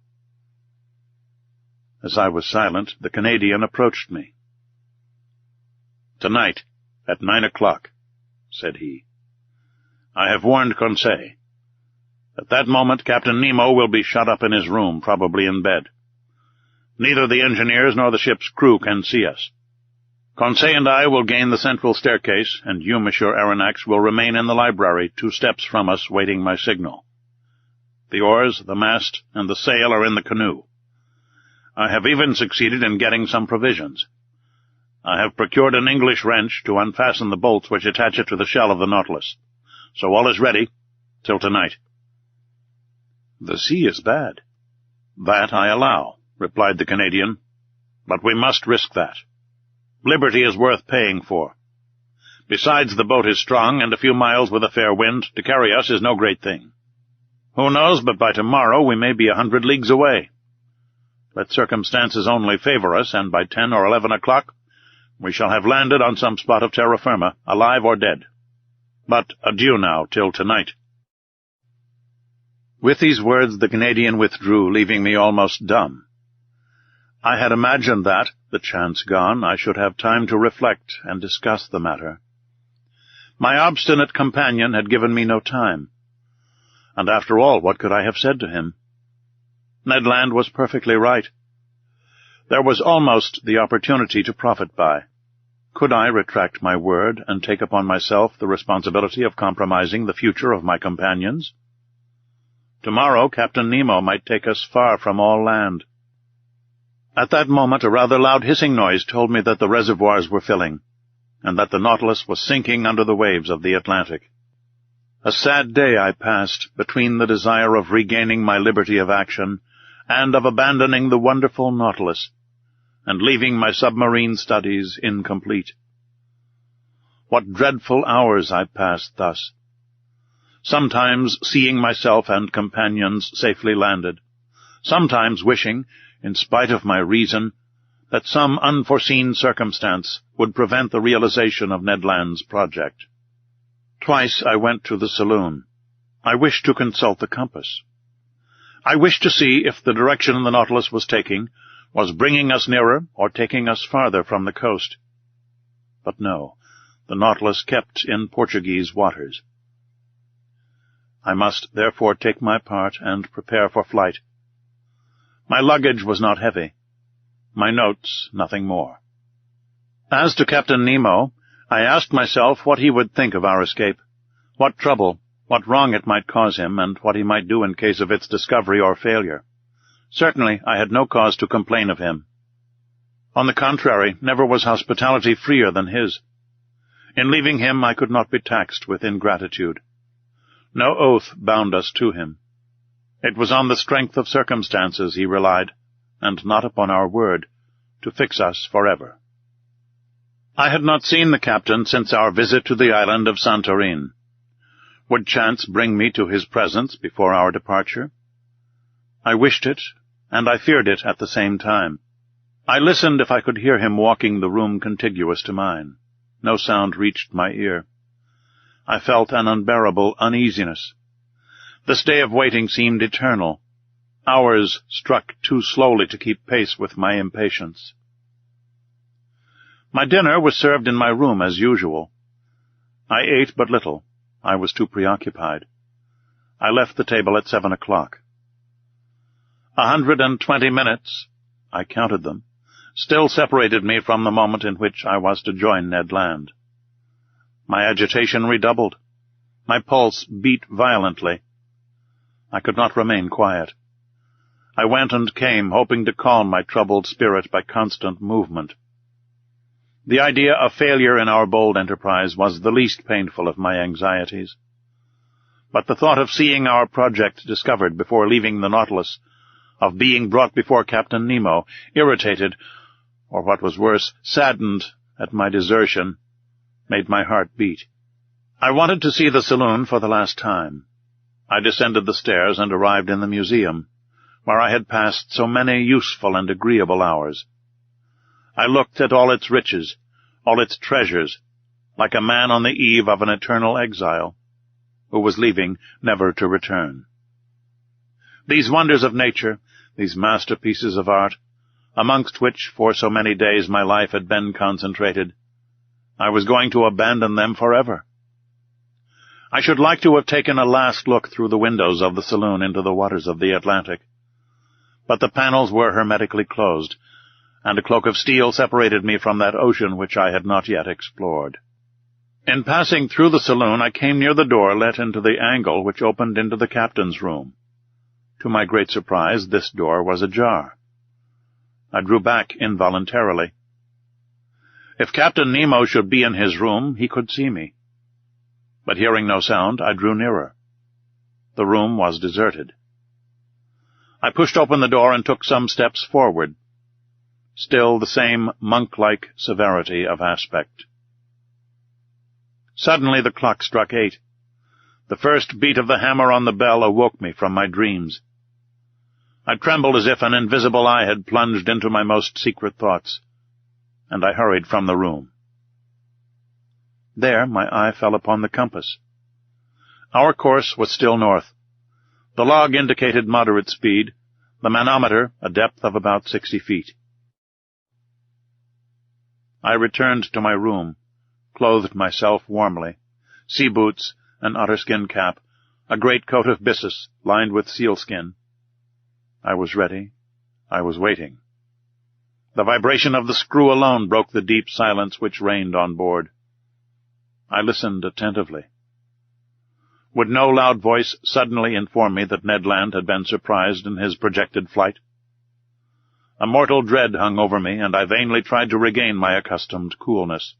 As I was silent, the Canadian approached me. "Tonight, at 9 o'clock, said he. "I have warned Conseil. At that moment Captain Nemo will be shut up in his room, probably in bed. Neither the engineers nor the ship's crew can see us. Conseil and I will gain the central staircase, and you, Monsieur Aronnax, will remain in the library 2 steps from us, waiting my signal. The oars, the mast, and the sail are in the canoe. I have even succeeded in getting some provisions. I have procured an English wrench to unfasten the bolts which attach it to the shell of the Nautilus. So all is ready, till tonight." "The sea is bad." "That I allow," replied the Canadian, "but we must risk that. Liberty is worth paying for. Besides, the boat is strong, and a few miles with a fair wind to carry us is no great thing. Who knows but by tomorrow we may be 100 leagues away. Let circumstances only favor us, and by 10 or 11 o'clock we shall have landed on some spot of terra firma, alive or dead. But adieu now, till tonight." With these words the Canadian withdrew, leaving me almost dumb. I had imagined that, the chance gone, I should have time to reflect and discuss the matter. My obstinate companion had given me no time. And after all, what could I have said to him? Ned Land was perfectly right. There was almost the opportunity to profit by. Could I retract my word and take upon myself the responsibility of compromising the future of my companions? Tomorrow Captain Nemo might take us far from all land. At that moment a rather loud hissing noise told me that the reservoirs were filling, and that the Nautilus was sinking under the waves of the Atlantic. A sad day I passed between the desire of regaining my liberty of action and of abandoning the wonderful Nautilus, and leaving my submarine studies incomplete. What dreadful hours I passed thus, sometimes seeing myself and companions safely landed, sometimes wishing, in spite of my reason, that some unforeseen circumstance would prevent the realization of Ned Land's project. Twice I went to the saloon. I wished to consult the compass. I wished to see if the direction the Nautilus was taking was bringing us nearer or taking us farther from the coast. But no, the Nautilus kept in Portuguese waters. I must therefore take my part and prepare for flight. My luggage was not heavy. My notes nothing more. As to Captain Nemo, I asked myself what he would think of our escape, what trouble, what wrong it might cause him, and what he might do in case of its discovery or failure. Certainly I had no cause to complain of him. On the contrary, never was hospitality freer than his. In leaving him I could not be taxed with ingratitude. No oath bound us to him. It was on the strength of circumstances he relied, and not upon our word, to fix us forever. I had not seen the captain since our visit to the island of Santorin. Would chance bring me to his presence before our departure? I wished it, and I feared it at the same time. I listened if I could hear him walking the room contiguous to mine. No sound reached my ear. I felt an unbearable uneasiness. This day of waiting seemed eternal. Hours struck too slowly to keep pace with my impatience. My dinner was served in my room as usual. I ate but little. I was too preoccupied. I left the table at 7 o'clock. 120 minutes, I counted them, still separated me from the moment in which I was to join Ned Land. My agitation redoubled. My pulse beat violently. I could not remain quiet. I went and came, hoping to calm my troubled spirit by constant movement. The idea of failure in our bold enterprise was the least painful of my anxieties. But the thought of seeing our project discovered before leaving the Nautilus, of being brought before Captain Nemo, irritated, or what was worse, saddened at my desertion, made my heart beat. I wanted to see the saloon for the last time. I descended the stairs and arrived in the museum, where I had passed so many useful and agreeable hours. I looked at all its riches, all its treasures, like a man on the eve of an eternal exile, who was leaving never to return. These wonders of nature, these masterpieces of art, amongst which for so many days my life had been concentrated, I was going to abandon them forever. I should like to have taken a last look through the windows of the saloon into the waters of the Atlantic, but the panels were hermetically closed, and a cloak of steel separated me from that ocean which I had not yet explored. In passing through the saloon, I came near the door let into the angle which opened into the captain's room. To my great surprise, this door was ajar. I drew back involuntarily. If Captain Nemo should be in his room, he could see me. But hearing no sound, I drew nearer. The room was deserted. I pushed open the door and took some steps forward. Still the same monk-like severity of aspect. Suddenly the clock struck 8. The first beat of the hammer on the bell awoke me from my dreams. I trembled as if an invisible eye had plunged into my most secret thoughts, and I hurried from the room. There my eye fell upon the compass. Our course was still north. The log indicated moderate speed, the manometer a depth of about 60 feet. I returned to my room, clothed myself warmly, sea boots, an otterskin cap, a great coat of byssus lined with sealskin. I was ready. I was waiting. The vibration of the screw alone broke the deep silence which reigned on board. I listened attentively. Would no loud voice suddenly inform me that Ned Land had been surprised in his projected flight? A mortal dread hung over me, and I vainly tried to regain my accustomed coolness.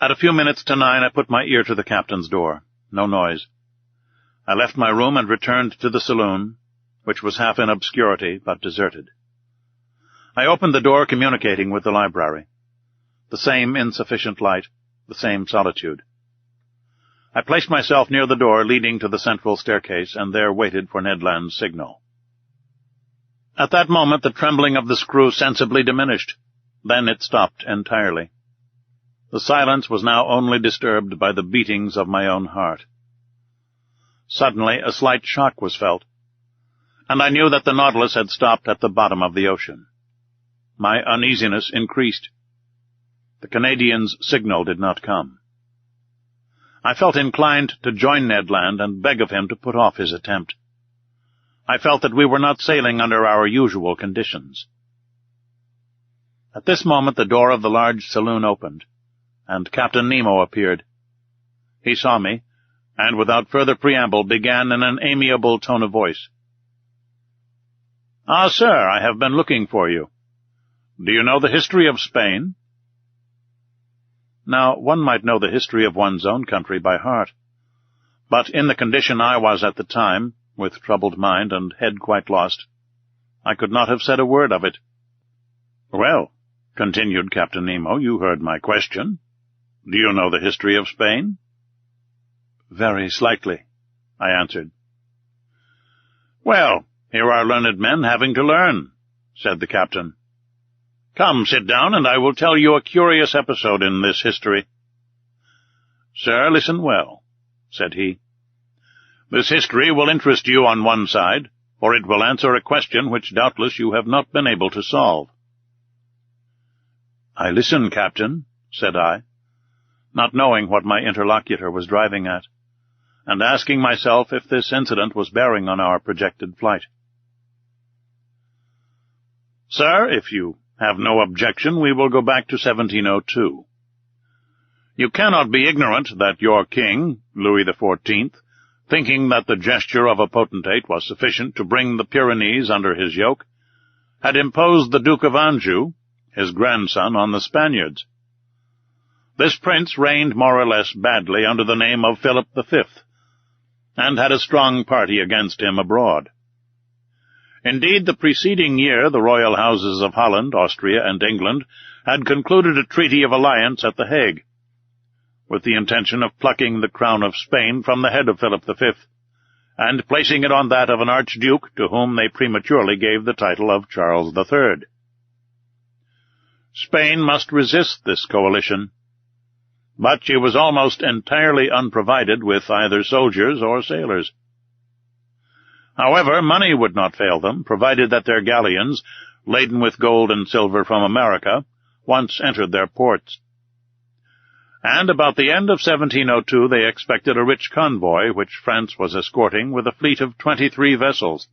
At a few minutes to 9, I put my ear to the captain's door. No noise. I left my room and returned to the saloon, which was half in obscurity, but deserted. I opened the door communicating with the library. The same insufficient light, the same solitude. I placed myself near the door leading to the central staircase, and there waited for Ned Land's signal. At that moment the trembling of the screw sensibly diminished. Then it stopped entirely. The silence was now only disturbed by the beatings of my own heart. Suddenly a slight shock was felt, and I knew that the Nautilus had stopped at the bottom of the ocean. My uneasiness increased. The Canadian's signal did not come. I felt inclined to join Ned Land and beg of him to put off his attempt. I felt that we were not sailing under our usual conditions. At this moment the door of the large saloon opened, and Captain Nemo appeared. He saw me, and without further preamble began in an amiable tone of voice. "Ah, sir, I have been looking for you. Do you know the history of Spain?" Now, one might know the history of one's own country by heart, but in the condition I was at the time, with troubled mind and head quite lost, I could not have said a word of it. "Well," continued Captain Nemo, "you heard my question. Do you know the history of Spain?" "Very slightly," I answered. "Well, here are learned men having to learn," said the captain. "Come, sit down, and I will tell you a curious episode in this history." "Sir, listen well," said he. "This history will interest you on one side, for it will answer a question which doubtless you have not been able to solve." "I listen, Captain," said I, not knowing what my interlocutor was driving at, and asking myself if this incident was bearing on our projected flight. "Sir, if you have no objection, we will go back to 1702. You cannot be ignorant that your king, Louis XIV., thinking that the gesture of a potentate was sufficient to bring the Pyrenees under his yoke, had imposed the Duke of Anjou, his grandson, on the Spaniards. This prince reigned more or less badly under the name of Philip V, and had a strong party against him abroad. Indeed, the preceding year the royal houses of Holland, Austria, and England had concluded a treaty of alliance at The Hague, with the intention of plucking the crown of Spain from the head of Philip V, and placing it on that of an archduke to whom they prematurely gave the title of Charles III. Spain must resist this coalition, but she was almost entirely unprovided with either soldiers or sailors. However, money would not fail them, provided that their galleons, laden with gold and silver from America, once entered their ports. And about the end of 1702 they expected a rich convoy which France was escorting with a fleet of 23 vessels,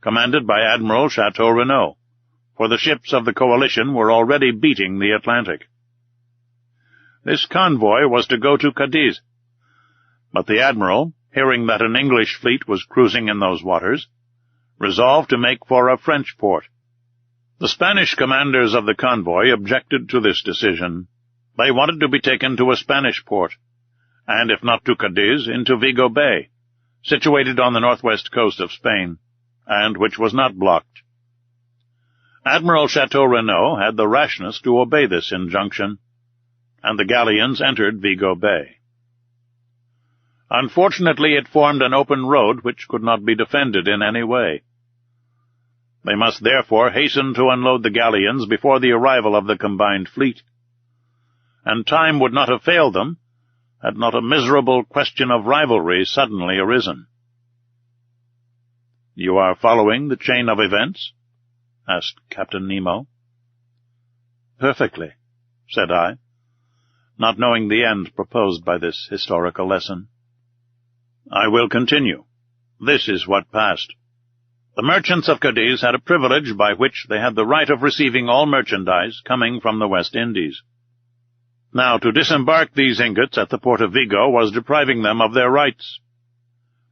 commanded by Admiral Chateau Renaud, for the ships of the coalition were already beating the Atlantic. This convoy was to go to Cadiz, but the Admiral, hearing that an English fleet was cruising in those waters, resolved to make for a French port. The Spanish commanders of the convoy objected to this decision. They wanted to be taken to a Spanish port, and if not to Cadiz, into Vigo Bay, situated on the northwest coast of Spain, and which was not blocked. Admiral Chateau Renaud had the rashness to obey this injunction, and the galleons entered Vigo Bay. Unfortunately, it formed an open road which could not be defended in any way. They must therefore hasten to unload the galleons before the arrival of the combined fleet, and time would not have failed them had not a miserable question of rivalry suddenly arisen. "You are following the chain of events?" asked Captain Nemo. "Perfectly," said I, not knowing the end proposed by this historical lesson. "I will continue. This is what passed. The merchants of Cadiz had a privilege by which they had the right of receiving all merchandise coming from the West Indies. Now, to disembark these ingots at the port of Vigo was depriving them of their rights.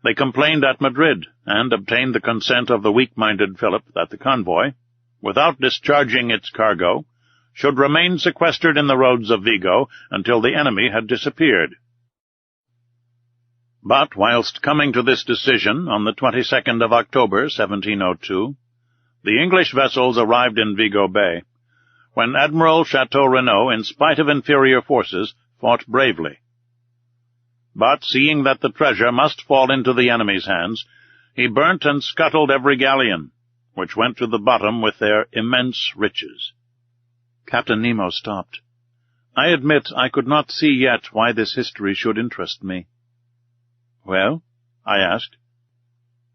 They complained at Madrid, and obtained the consent of the weak-minded Philip that the convoy, without discharging its cargo, should remain sequestered in the roads of Vigo until the enemy had disappeared. But whilst coming to this decision on the 22nd of October, 1702, the English vessels arrived in Vigo Bay, when Admiral Chateau Renaud, in spite of inferior forces, fought bravely. But, seeing that the treasure must fall into the enemy's hands, he burnt and scuttled every galleon, which went to the bottom with their immense riches. Captain Nemo stopped. I admit I could not see yet why this history should interest me. "Well?" I asked.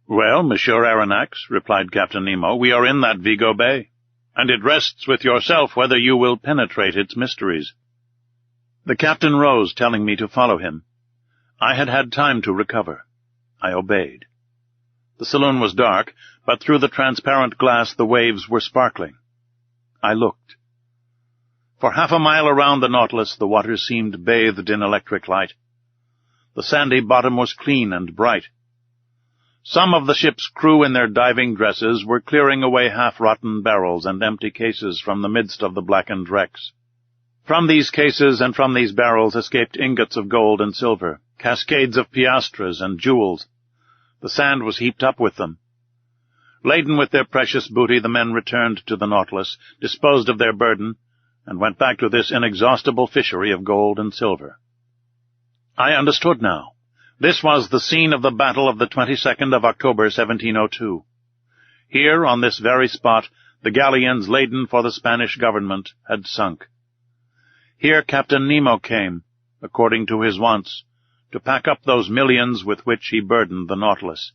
"Well, Monsieur Aronnax," replied Captain Nemo, "we are in that Vigo Bay, and it rests with yourself whether you will penetrate its mysteries." The captain rose, telling me to follow him. I had had time to recover. I obeyed. The saloon was dark, but through the transparent glass the waves were sparkling. I looked. For half a mile around the Nautilus the water seemed bathed in electric light. The sandy bottom was clean and bright. Some of the ship's crew in their diving dresses were clearing away half-rotten barrels and empty cases from the midst of the blackened wrecks. From these cases and from these barrels escaped ingots of gold and silver, cascades of piastres and jewels. The sand was heaped up with them. Laden with their precious booty, the men returned to the Nautilus, disposed of their burden, and went back to this inexhaustible fishery of gold and silver. I understood now. This was the scene of the battle of the 22nd of October, 1702. Here, on this very spot, the galleons laden for the Spanish government had sunk. Here Captain Nemo came, according to his wants, to pack up those millions with which he burdened the Nautilus.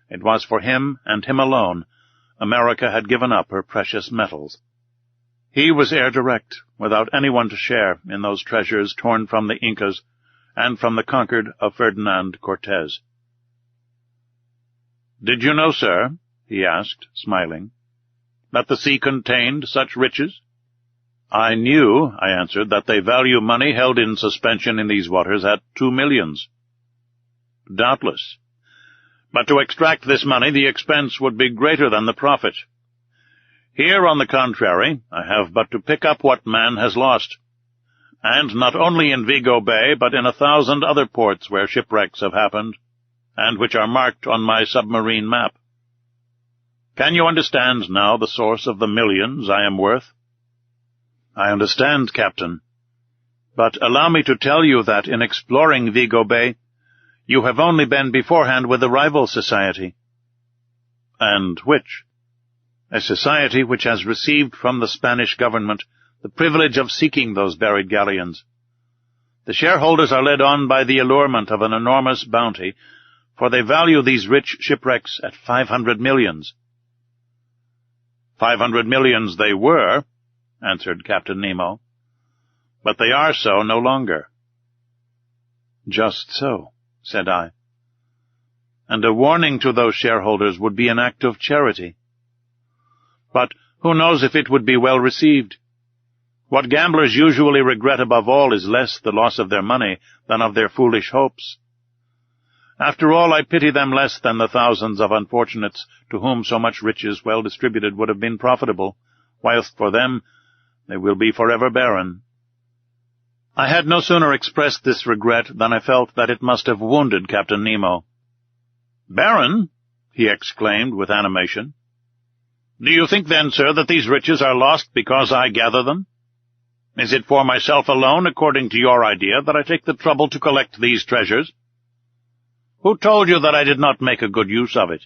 It was for him, and him alone, America had given up her precious metals. He was heir direct, without anyone to share in those treasures torn from the Incas and from the conquered of Ferdinand Cortez. "Did you know, sir," he asked, smiling, "that the sea contained such riches?" "I knew," I answered, "that they value money held in suspension in these waters at 2 millions. "Doubtless. But to extract this money the expense would be greater than the profit. Here, on the contrary, I have but to pick up what man has lost, and not only in Vigo Bay, but in 1,000 other ports where shipwrecks have happened, and which are marked on my submarine map. Can you understand now the source of the millions I am worth?" "I understand, Captain. But allow me to tell you that in exploring Vigo Bay, you have only been beforehand with a rival society." "And which?" "A society which has received from the Spanish government the privilege of seeking those buried galleons. The shareholders are led on by the allurement of an enormous bounty, for they value these rich shipwrecks at 500 millions. 500 millions they were," answered Captain Nemo, "but they are so no longer." "Just so," said I. "And a warning to those shareholders would be an act of charity. But who knows if it would be well received? What gamblers usually regret above all is less the loss of their money than of their foolish hopes. After all, I pity them less than the thousands of unfortunates to whom so much riches well distributed would have been profitable, whilst for them they will be forever barren." I had no sooner expressed this regret than I felt that it must have wounded Captain Nemo. "Barren?" he exclaimed with animation. "Do you think then, sir, that these riches are lost because I gather them? Is it for myself alone, according to your idea, that I take the trouble to collect these treasures? Who told you that I did not make a good use of it?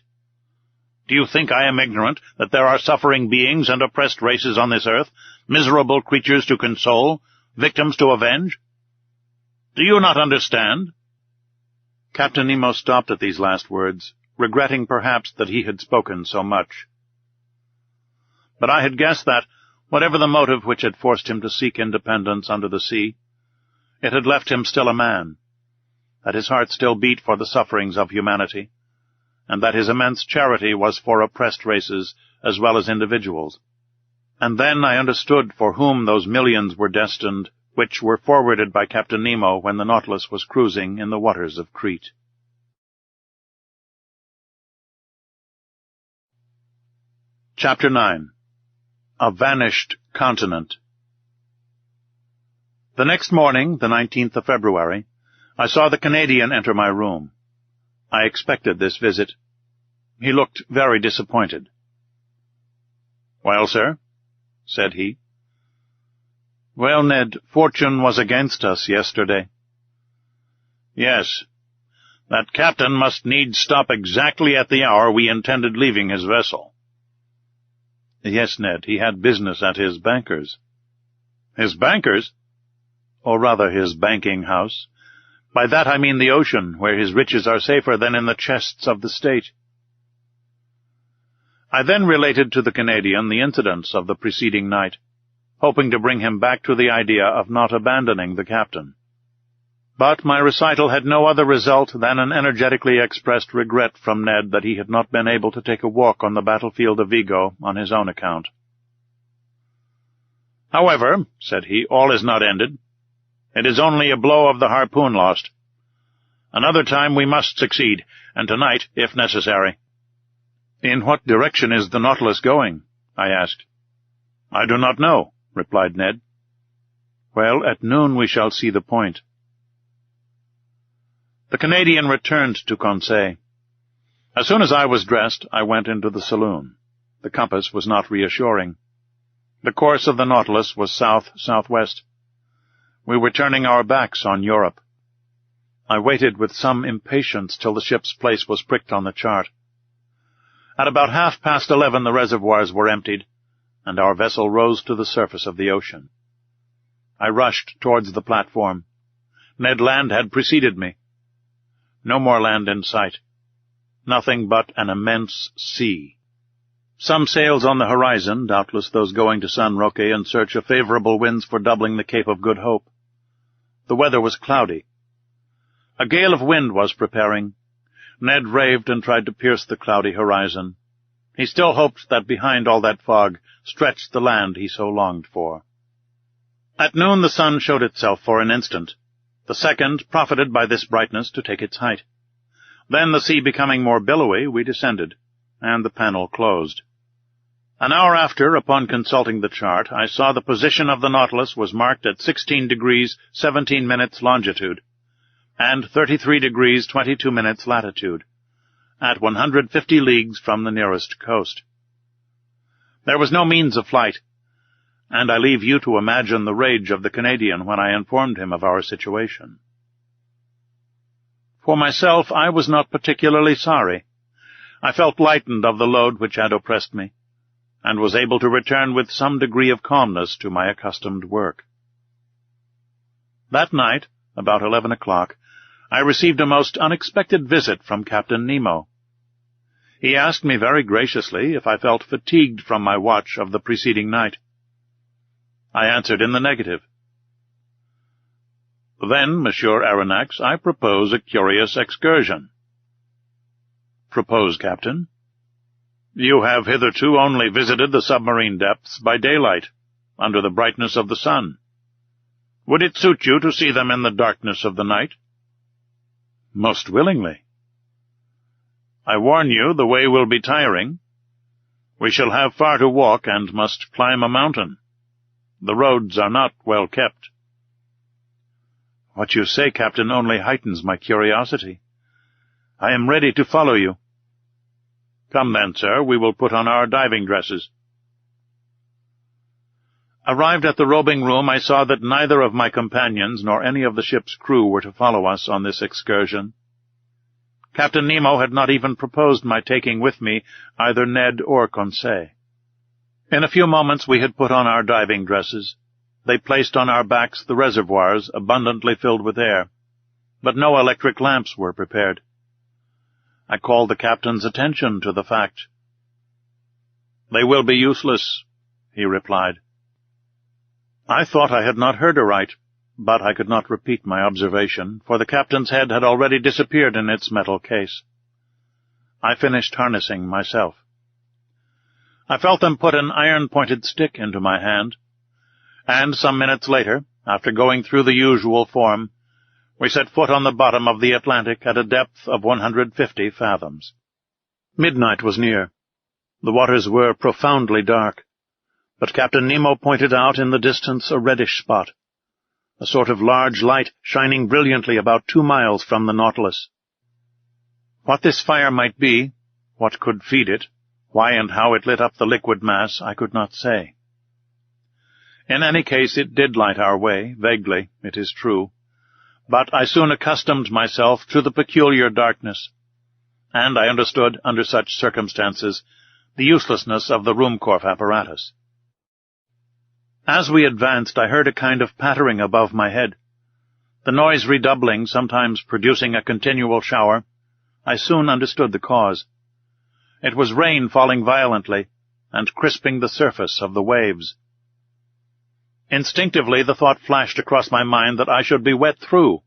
Do you think I am ignorant that there are suffering beings and oppressed races on this earth, miserable creatures to console, victims to avenge? Do you not understand?" Captain Nemo stopped at these last words, regretting perhaps that he had spoken so much. But I had guessed that, whatever the motive which had forced him to seek independence under the sea, it had left him still a man, that his heart still beat for the sufferings of humanity, and that his immense charity was for oppressed races as well as individuals. And then I understood for whom those millions were destined, which were forwarded by Captain Nemo when the Nautilus was cruising in the waters of Crete. Chapter 9. A Vanished Continent. The next morning, the 19th of February, I saw the Canadian enter my room. I expected this visit. He looked very disappointed. "Well, sir?" said he. "Well, Ned, fortune was against us yesterday." "Yes. That captain must needs stop exactly at the hour we intended leaving his vessel." "Yes, Ned, he had business at his banker's." "His banker's?" "Or rather his banking house. By that I mean the ocean, where his riches are safer than in the chests of the state." I then related to the Canadian the incidents of the preceding night, hoping to bring him back to the idea of not abandoning the captain. But my recital had no other result than an energetically expressed regret from Ned that he had not been able to take a walk on the battlefield of Vigo on his own account. "However," said he, "all is not ended. It is only a blow of the harpoon lost. Another time we must succeed, and tonight, if necessary." "In what direction is the Nautilus going?" I asked. "I do not know," replied Ned. "Well, at noon we shall see the point." The Canadian returned to Conseil. As soon as I was dressed, I went into the saloon. The compass was not reassuring. The course of the Nautilus was south-southwest. We were turning our backs on Europe. I waited with some impatience till the ship's place was pricked on the chart. At about 11:30 the reservoirs were emptied, and our vessel rose to the surface of the ocean. I rushed towards the platform. Ned Land had preceded me. No more land in sight. Nothing but an immense sea. Some sails on the horizon, doubtless those going to San Roque in search of favorable winds for doubling the Cape of Good Hope. The weather was cloudy. A gale of wind was preparing. Ned raved and tried to pierce the cloudy horizon. He still hoped that behind all that fog stretched the land he so longed for. At noon the sun showed itself for an instant. The second profited by this brightness to take its height. Then, the sea becoming more billowy, we descended, and the panel closed. An hour after, upon consulting the chart, I saw the position of the Nautilus was marked at 16 degrees 17 minutes longitude, and 33 degrees 22 minutes latitude, at 150 leagues from the nearest coast. There was no means of flight, and I leave you to imagine the rage of the Canadian when I informed him of our situation. For myself, I was not particularly sorry. I felt lightened of the load which had oppressed me, and was able to return with some degree of calmness to my accustomed work. That night, about 11 o'clock, I received a most unexpected visit from Captain Nemo. He asked me very graciously if I felt fatigued from my watch of the preceding night. I answered in the negative. Then, Monsieur Aronnax, I propose a curious excursion. Propose, Captain. You have hitherto only visited the submarine depths by daylight, under the brightness of the sun. Would it suit you to see them in the darkness of the night? Most willingly. I warn you, the way will be tiring. We shall have far to walk and must climb a mountain. The roads are not well kept. What you say, Captain, only heightens my curiosity. I am ready to follow you. Come then, sir, we will put on our diving dresses. Arrived at the robing room, I saw that neither of my companions nor any of the ship's crew were to follow us on this excursion. Captain Nemo had not even proposed my taking with me either Ned or Conseil. In a few moments we had put on our diving dresses. They placed on our backs the reservoirs abundantly filled with air, but no electric lamps were prepared. I called the captain's attention to the fact. "They will be useless," he replied. I thought I had not heard aright, but I could not repeat my observation, for the captain's head had already disappeared in its metal case. I finished harnessing myself. I felt them put an iron-pointed stick into my hand, and some minutes later, after going through the usual form, we set foot on the bottom of the Atlantic at a depth of 150 fathoms. Midnight was near. The waters were profoundly dark, but Captain Nemo pointed out in the distance a reddish spot, a sort of large light shining brilliantly about 2 miles from the Nautilus. What this fire might be, what could feed it, why and how it lit up the liquid mass, I could not say. In any case, it did light our way, vaguely, it is true, but I soon accustomed myself to the peculiar darkness, and I understood, under such circumstances, the uselessness of the Ruhmkorff apparatus. As we advanced, I heard a kind of pattering above my head. The noise redoubling, sometimes producing a continual shower, I soon understood the cause. It was rain falling violently, and crisping the surface of the waves. Instinctively the thought flashed across my mind that I should be wet through.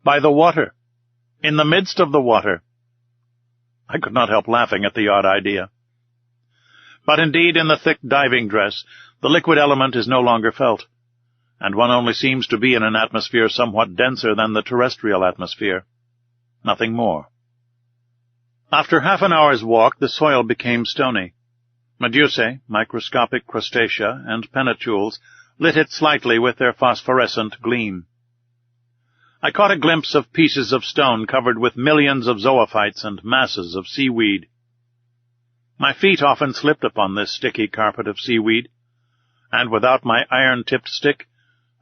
By the water. In the midst of the water. I could not help laughing at the odd idea. But indeed, in the thick diving dress, the liquid element is no longer felt, and one only seems to be in an atmosphere somewhat denser than the terrestrial atmosphere. Nothing more. After half an hour's walk, the soil became stony. Medusae, microscopic crustacea, and penatules lit it slightly with their phosphorescent gleam. I caught a glimpse of pieces of stone covered with millions of zoophytes and masses of seaweed. My feet often slipped upon this sticky carpet of seaweed, and without my iron-tipped stick,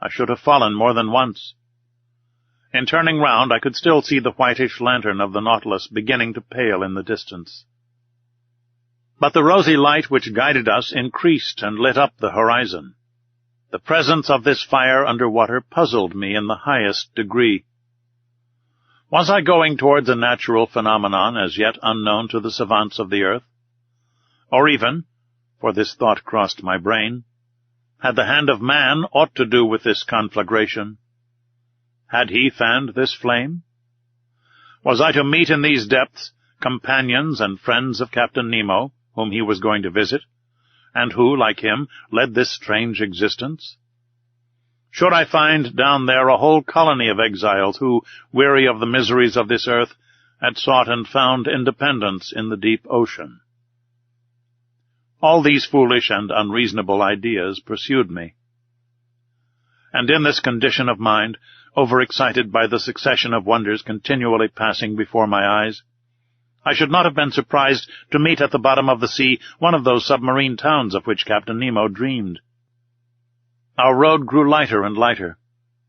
I should have fallen more than once. In turning round, I could still see the whitish lantern of the Nautilus beginning to pale in the distance. But the rosy light which guided us increased and lit up the horizon. The presence of this fire under water puzzled me in the highest degree. Was I going towards a natural phenomenon as yet unknown to the savants of the earth? Or even, for this thought crossed my brain, had the hand of man aught to do with this conflagration? Had he fanned this flame? Was I to meet in these depths companions and friends of Captain Nemo, whom he was going to visit, and who, like him, led this strange existence? Should I find down there a whole colony of exiles who, weary of the miseries of this earth, had sought and found independence in the deep ocean? All these foolish and unreasonable ideas pursued me. And in this condition of mind, overexcited by the succession of wonders continually passing before my eyes, I should not have been surprised to meet at the bottom of the sea one of those submarine towns of which Captain Nemo dreamed. Our road grew lighter and lighter.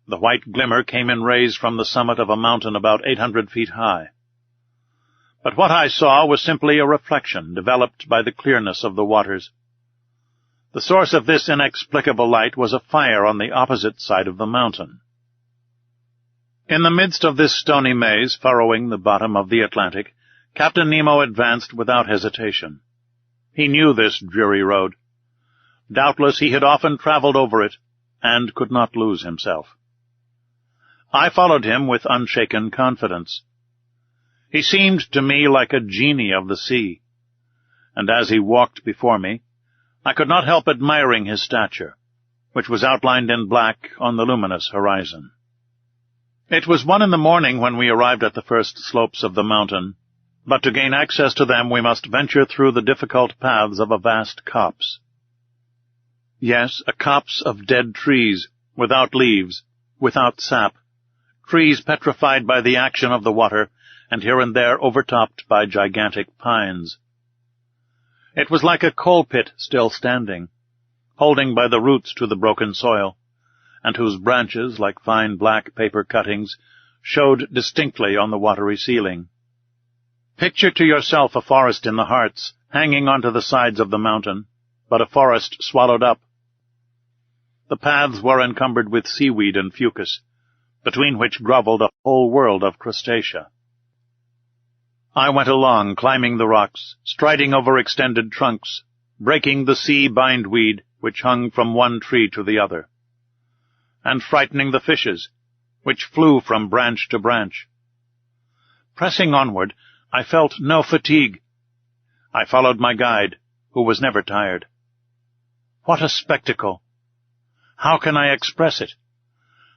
The white glimmer came in rays from the summit of a mountain about 800 feet high. But what I saw was simply a reflection developed by the clearness of the waters. The source of this inexplicable light was a fire on the opposite side of the mountain. In the midst of this stony maze furrowing the bottom of the Atlantic, Captain Nemo advanced without hesitation. He knew this dreary road. Doubtless he had often traveled over it, and could not lose himself. I followed him with unshaken confidence. He seemed to me like a genie of the sea, and as he walked before me, I could not help admiring his stature, which was outlined in black on the luminous horizon. It was 1 a.m. when we arrived at the first slopes of the mountain, but to gain access to them we must venture through the difficult paths of a vast copse. Yes, a copse of dead trees, without leaves, without sap, trees petrified by the action of the water, and here and there overtopped by gigantic pines. It was like a coal-pit still standing, holding by the roots to the broken soil, and whose branches, like fine black paper cuttings, showed distinctly on the watery ceiling. Picture to yourself a forest in the Hartz, hanging onto the sides of the mountain, but a forest swallowed up. The paths were encumbered with seaweed and fucus, between which grovelled a whole world of crustacea. I went along, climbing the rocks, striding over extended trunks, breaking the sea bindweed which hung from one tree to the other, and frightening the fishes, which flew from branch to branch. Pressing onward, I felt no fatigue. I followed my guide, who was never tired. What a spectacle! How can I express it?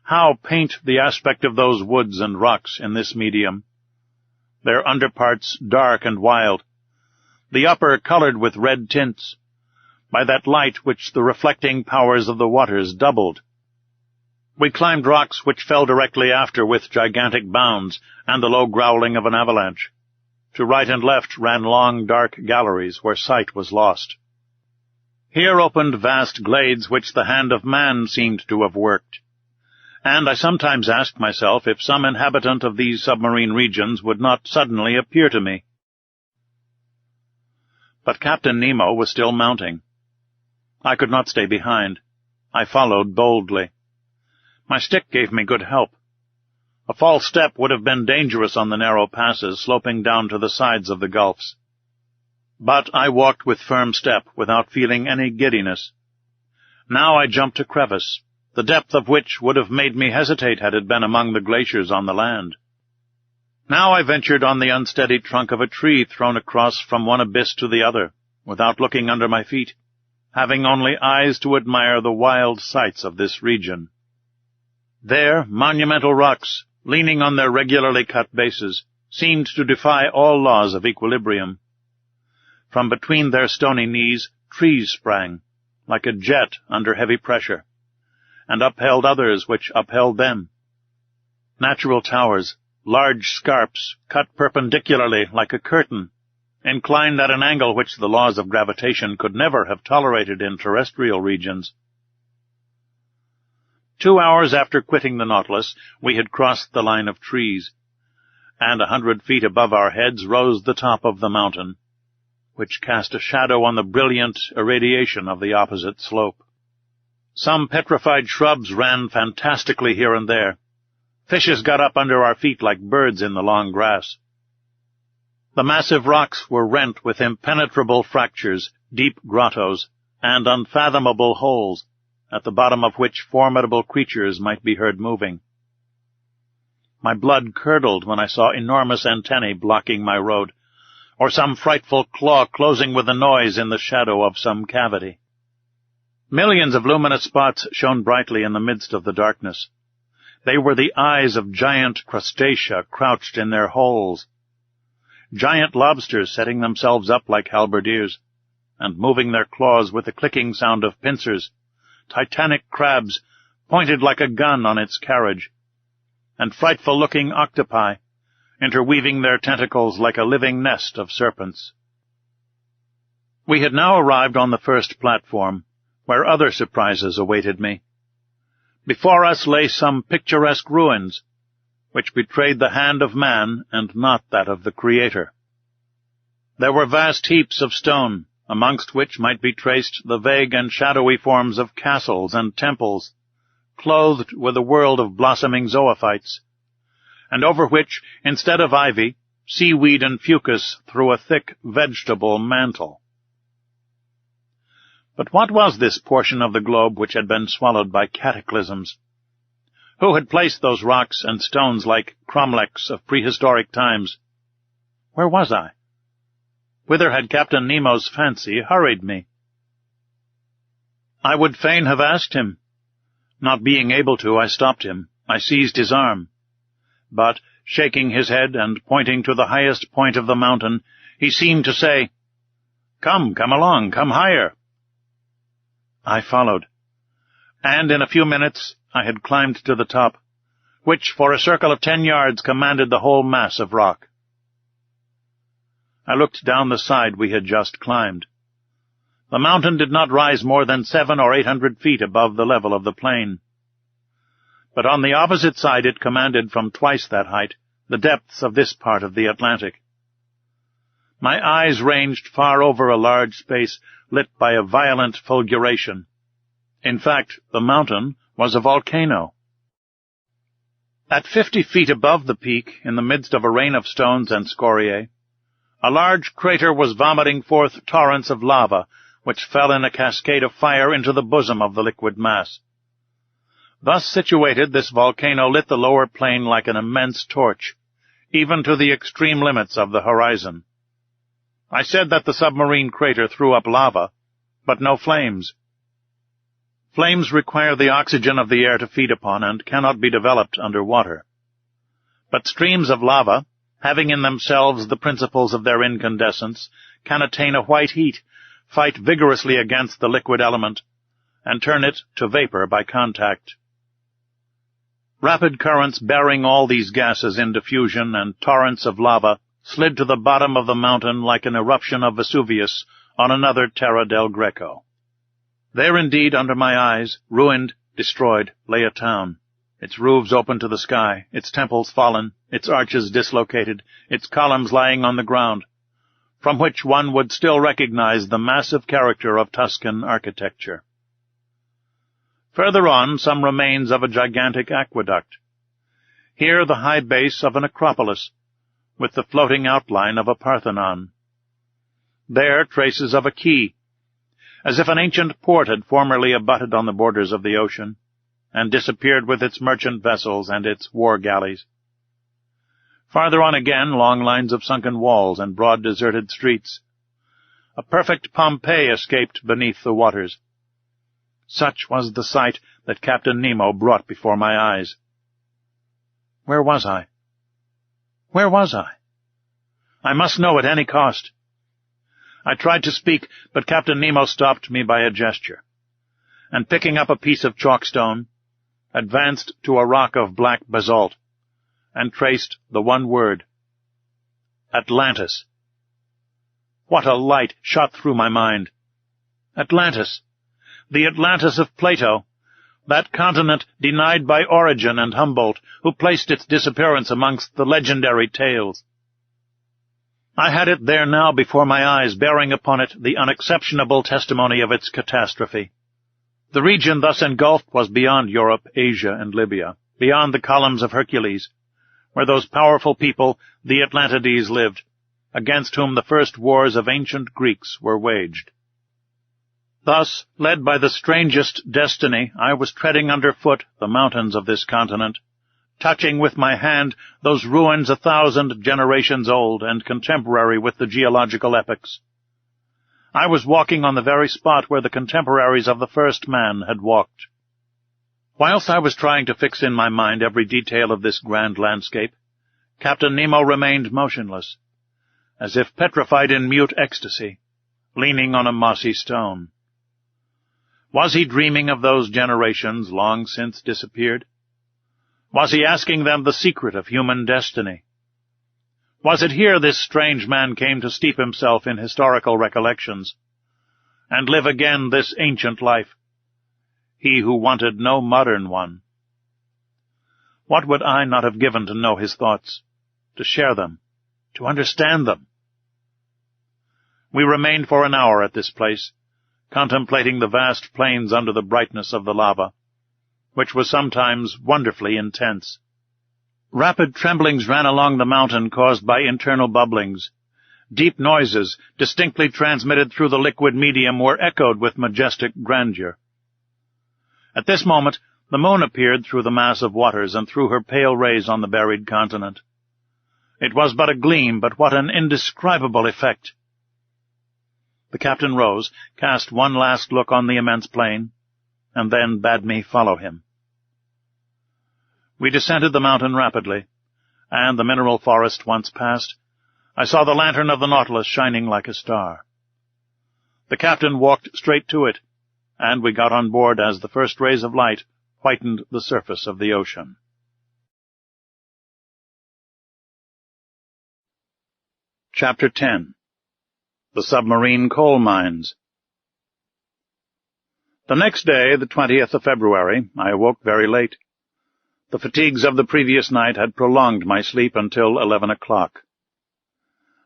How paint the aspect of those woods and rocks in this medium? Their underparts dark and wild, the upper colored with red tints, by that light which the reflecting powers of the waters doubled. We climbed rocks which fell directly after with gigantic bounds and the low growling of an avalanche. To right and left ran long, dark galleries where sight was lost. Here opened vast glades which the hand of man seemed to have worked, and I sometimes asked myself if some inhabitant of these submarine regions would not suddenly appear to me. But Captain Nemo was still mounting. I could not stay behind. I followed boldly. My stick gave me good help. A false step would have been dangerous on the narrow passes sloping down to the sides of the gulfs. But I walked with firm step, without feeling any giddiness. Now I jumped a crevice, the depth of which would have made me hesitate had it been among the glaciers on the land. Now I ventured on the unsteady trunk of a tree thrown across from one abyss to the other, without looking under my feet, having only eyes to admire the wild sights of this region. There, monumental rocks, leaning on their regularly cut bases, seemed to defy all laws of equilibrium. From between their stony knees, trees sprang, like a jet under heavy pressure, and upheld others which upheld them. Natural towers, large scarps, cut perpendicularly like a curtain, inclined at an angle which the laws of gravitation could never have tolerated in terrestrial regions. 2 hours after quitting the Nautilus, we had crossed the line of trees, and 100 feet above our heads rose the top of the mountain, which cast a shadow on the brilliant irradiation of the opposite slope. Some petrified shrubs ran fantastically here and there. Fishes got up under our feet like birds in the long grass. The massive rocks were rent with impenetrable fractures, deep grottos, and unfathomable holes, at the bottom of which formidable creatures might be heard moving. My blood curdled when I saw enormous antennae blocking my road, or some frightful claw closing with a noise in the shadow of some cavity. Millions of luminous spots shone brightly in the midst of the darkness. They were the eyes of giant crustacea crouched in their holes, giant lobsters setting themselves up like halberdiers, and moving their claws with the clicking sound of pincers, titanic crabs pointed like a gun on its carriage, and frightful-looking octopi, interweaving their tentacles like a living nest of serpents. We had now arrived on the first platform, where other surprises awaited me. Before us lay some picturesque ruins, which betrayed the hand of man and not that of the Creator. There were vast heaps of stone, amongst which might be traced the vague and shadowy forms of castles and temples, clothed with a world of blossoming zoophytes, and over which, instead of ivy, seaweed and fucus threw a thick vegetable mantle. But what was this portion of the globe which had been swallowed by cataclysms? Who had placed those rocks and stones like cromlechs of prehistoric times? Where was I? Whither had Captain Nemo's fancy hurried me? I would fain have asked him. Not being able to, I stopped him. I seized his arm. But, shaking his head and pointing to the highest point of the mountain, he seemed to say, "Come along, come higher." I followed, and in a few minutes I had climbed to the top, which for a circle of 10 yards commanded the whole mass of rock. I looked down the side we had just climbed. The mountain did not rise more than 700 or 800 feet above the level of the plain. But on the opposite side it commanded from twice that height the depths of this part of the Atlantic. My eyes ranged far over a large space lit by a violent fulguration. In fact, the mountain was a volcano. At 50 feet above the peak, in the midst of a rain of stones and scoriae, a large crater was vomiting forth torrents of lava, which fell in a cascade of fire into the bosom of the liquid mass. Thus situated, this volcano lit the lower plain like an immense torch, even to the extreme limits of the horizon. I said that the submarine crater threw up lava, but no flames. Flames require the oxygen of the air to feed upon and cannot be developed under water. But streams of lava, having in themselves the principles of their incandescence, can attain a white heat, fight vigorously against the liquid element, and turn it to vapor by contact. Rapid currents bearing all these gases in diffusion and torrents of lava slid to the bottom of the mountain like an eruption of Vesuvius on another Terra del Greco. There indeed, under my eyes, ruined, destroyed, lay a town, its roofs open to the sky, its temples fallen, its arches dislocated, its columns lying on the ground, from which one would still recognize the massive character of Tuscan architecture. Further on, some remains of a gigantic aqueduct. Here the high base of an acropolis, with the floating outline of a Parthenon. There traces of a quay, as if an ancient port had formerly abutted on the borders of the ocean, and disappeared with its merchant vessels and its war galleys. Farther on again, long lines of sunken walls and broad deserted streets. A perfect Pompeii escaped beneath the waters. Such was the sight that Captain Nemo brought before my eyes. Where was I? Where was I? I must know at any cost. I tried to speak, but Captain Nemo stopped me by a gesture, and picking up a piece of chalkstone, advanced to a rock of black basalt, and traced the one word, Atlantis. What a light shot through my mind! Atlantis! The Atlantis of Plato, that continent denied by Origen and Humboldt, who placed its disappearance amongst the legendary tales. I had it there now before my eyes, bearing upon it the unexceptionable testimony of its catastrophe. The region thus engulfed was beyond Europe, Asia, and Libya, beyond the columns of Hercules, where those powerful people, the Atlantides, lived, against whom the first wars of ancient Greeks were waged. Thus, led by the strangest destiny, I was treading underfoot the mountains of this continent, touching with my hand those ruins 1,000 generations old and contemporary with the geological epochs. I was walking on the very spot where the contemporaries of the first man had walked. Whilst I was trying to fix in my mind every detail of this grand landscape, Captain Nemo remained motionless, as if petrified in mute ecstasy, leaning on a mossy stone. Was he dreaming of those generations long since disappeared? Was he asking them the secret of human destiny? Was it here this strange man came to steep himself in historical recollections, and live again this ancient life, he who wanted no modern one? What would I not have given to know his thoughts, to share them, to understand them? We remained for an hour at this place, contemplating the vast plains under the brightness of the lava, which was sometimes wonderfully intense. Rapid tremblings ran along the mountain caused by internal bubblings. Deep noises, distinctly transmitted through the liquid medium, were echoed with majestic grandeur. At this moment, the moon appeared through the mass of waters and threw her pale rays on the buried continent. It was but a gleam, but what an indescribable effect! The captain rose, cast one last look on the immense plain, and then bade me follow him. We descended the mountain rapidly, and the mineral forest once passed, I saw the lantern of the Nautilus shining like a star. The captain walked straight to it, and we got on board as the first rays of light whitened the surface of the ocean. Chapter 10. The Submarine Coal Mines. The next day, the 20th of February, I awoke very late. The fatigues of the previous night had prolonged my sleep until 11 o'clock.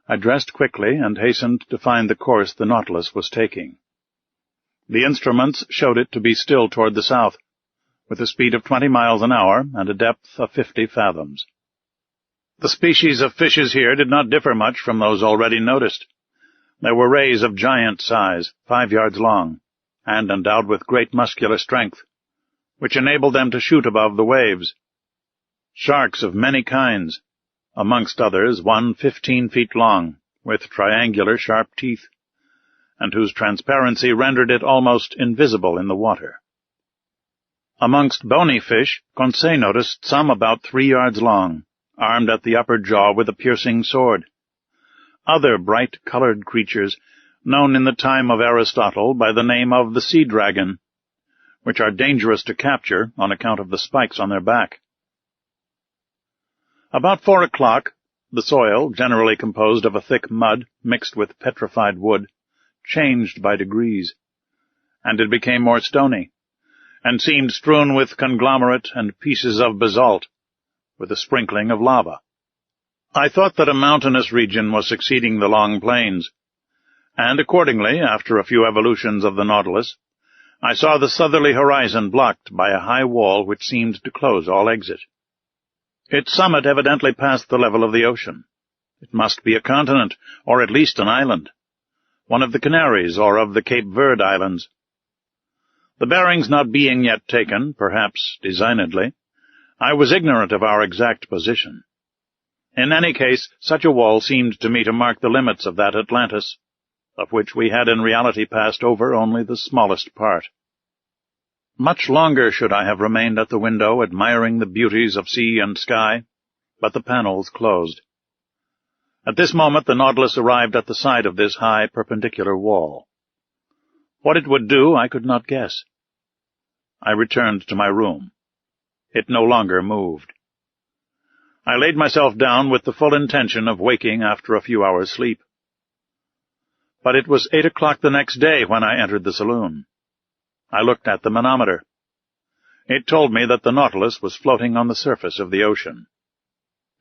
I dressed quickly and hastened to find the course the Nautilus was taking. The instruments showed it to be still toward the south, with a speed of 20 miles an hour and a depth of 50 fathoms. The species of fishes here did not differ much from those already noticed. There were rays of giant size, 5 yards long, and endowed with great muscular strength, which enabled them to shoot above the waves. Sharks of many kinds, amongst others one 15 feet long, with triangular sharp teeth, and whose transparency rendered it almost invisible in the water. Amongst bony fish, Conseil noticed some about 3 yards long, armed at the upper jaw with a piercing sword. Other bright-colored creatures, known in the time of Aristotle by the name of the sea dragon, which are dangerous to capture on account of the spikes on their back. About 4 o'clock, the soil, generally composed of a thick mud mixed with petrified wood, changed by degrees, and it became more stony, and seemed strewn with conglomerate and pieces of basalt, with a sprinkling of lava. I thought that a mountainous region was succeeding the long plains, and accordingly, after a few evolutions of the Nautilus, I saw the southerly horizon blocked by a high wall which seemed to close all exit. Its summit evidently passed the level of the ocean. It must be a continent, or at least an island, one of the Canaries or of the Cape Verde Islands. The bearings not being yet taken, perhaps designedly, I was ignorant of our exact position. In any case, such a wall seemed to me to mark the limits of that Atlantis, of which we had in reality passed over only the smallest part. Much longer should I have remained at the window, admiring the beauties of sea and sky, but the panels closed. At this moment the Nautilus arrived at the side of this high perpendicular wall. What it would do I could not guess. I returned to my room. It no longer moved. I laid myself down with the full intention of waking after a few hours' sleep. But it was 8 o'clock the next day when I entered the saloon. I looked at the manometer. It told me that the Nautilus was floating on the surface of the ocean.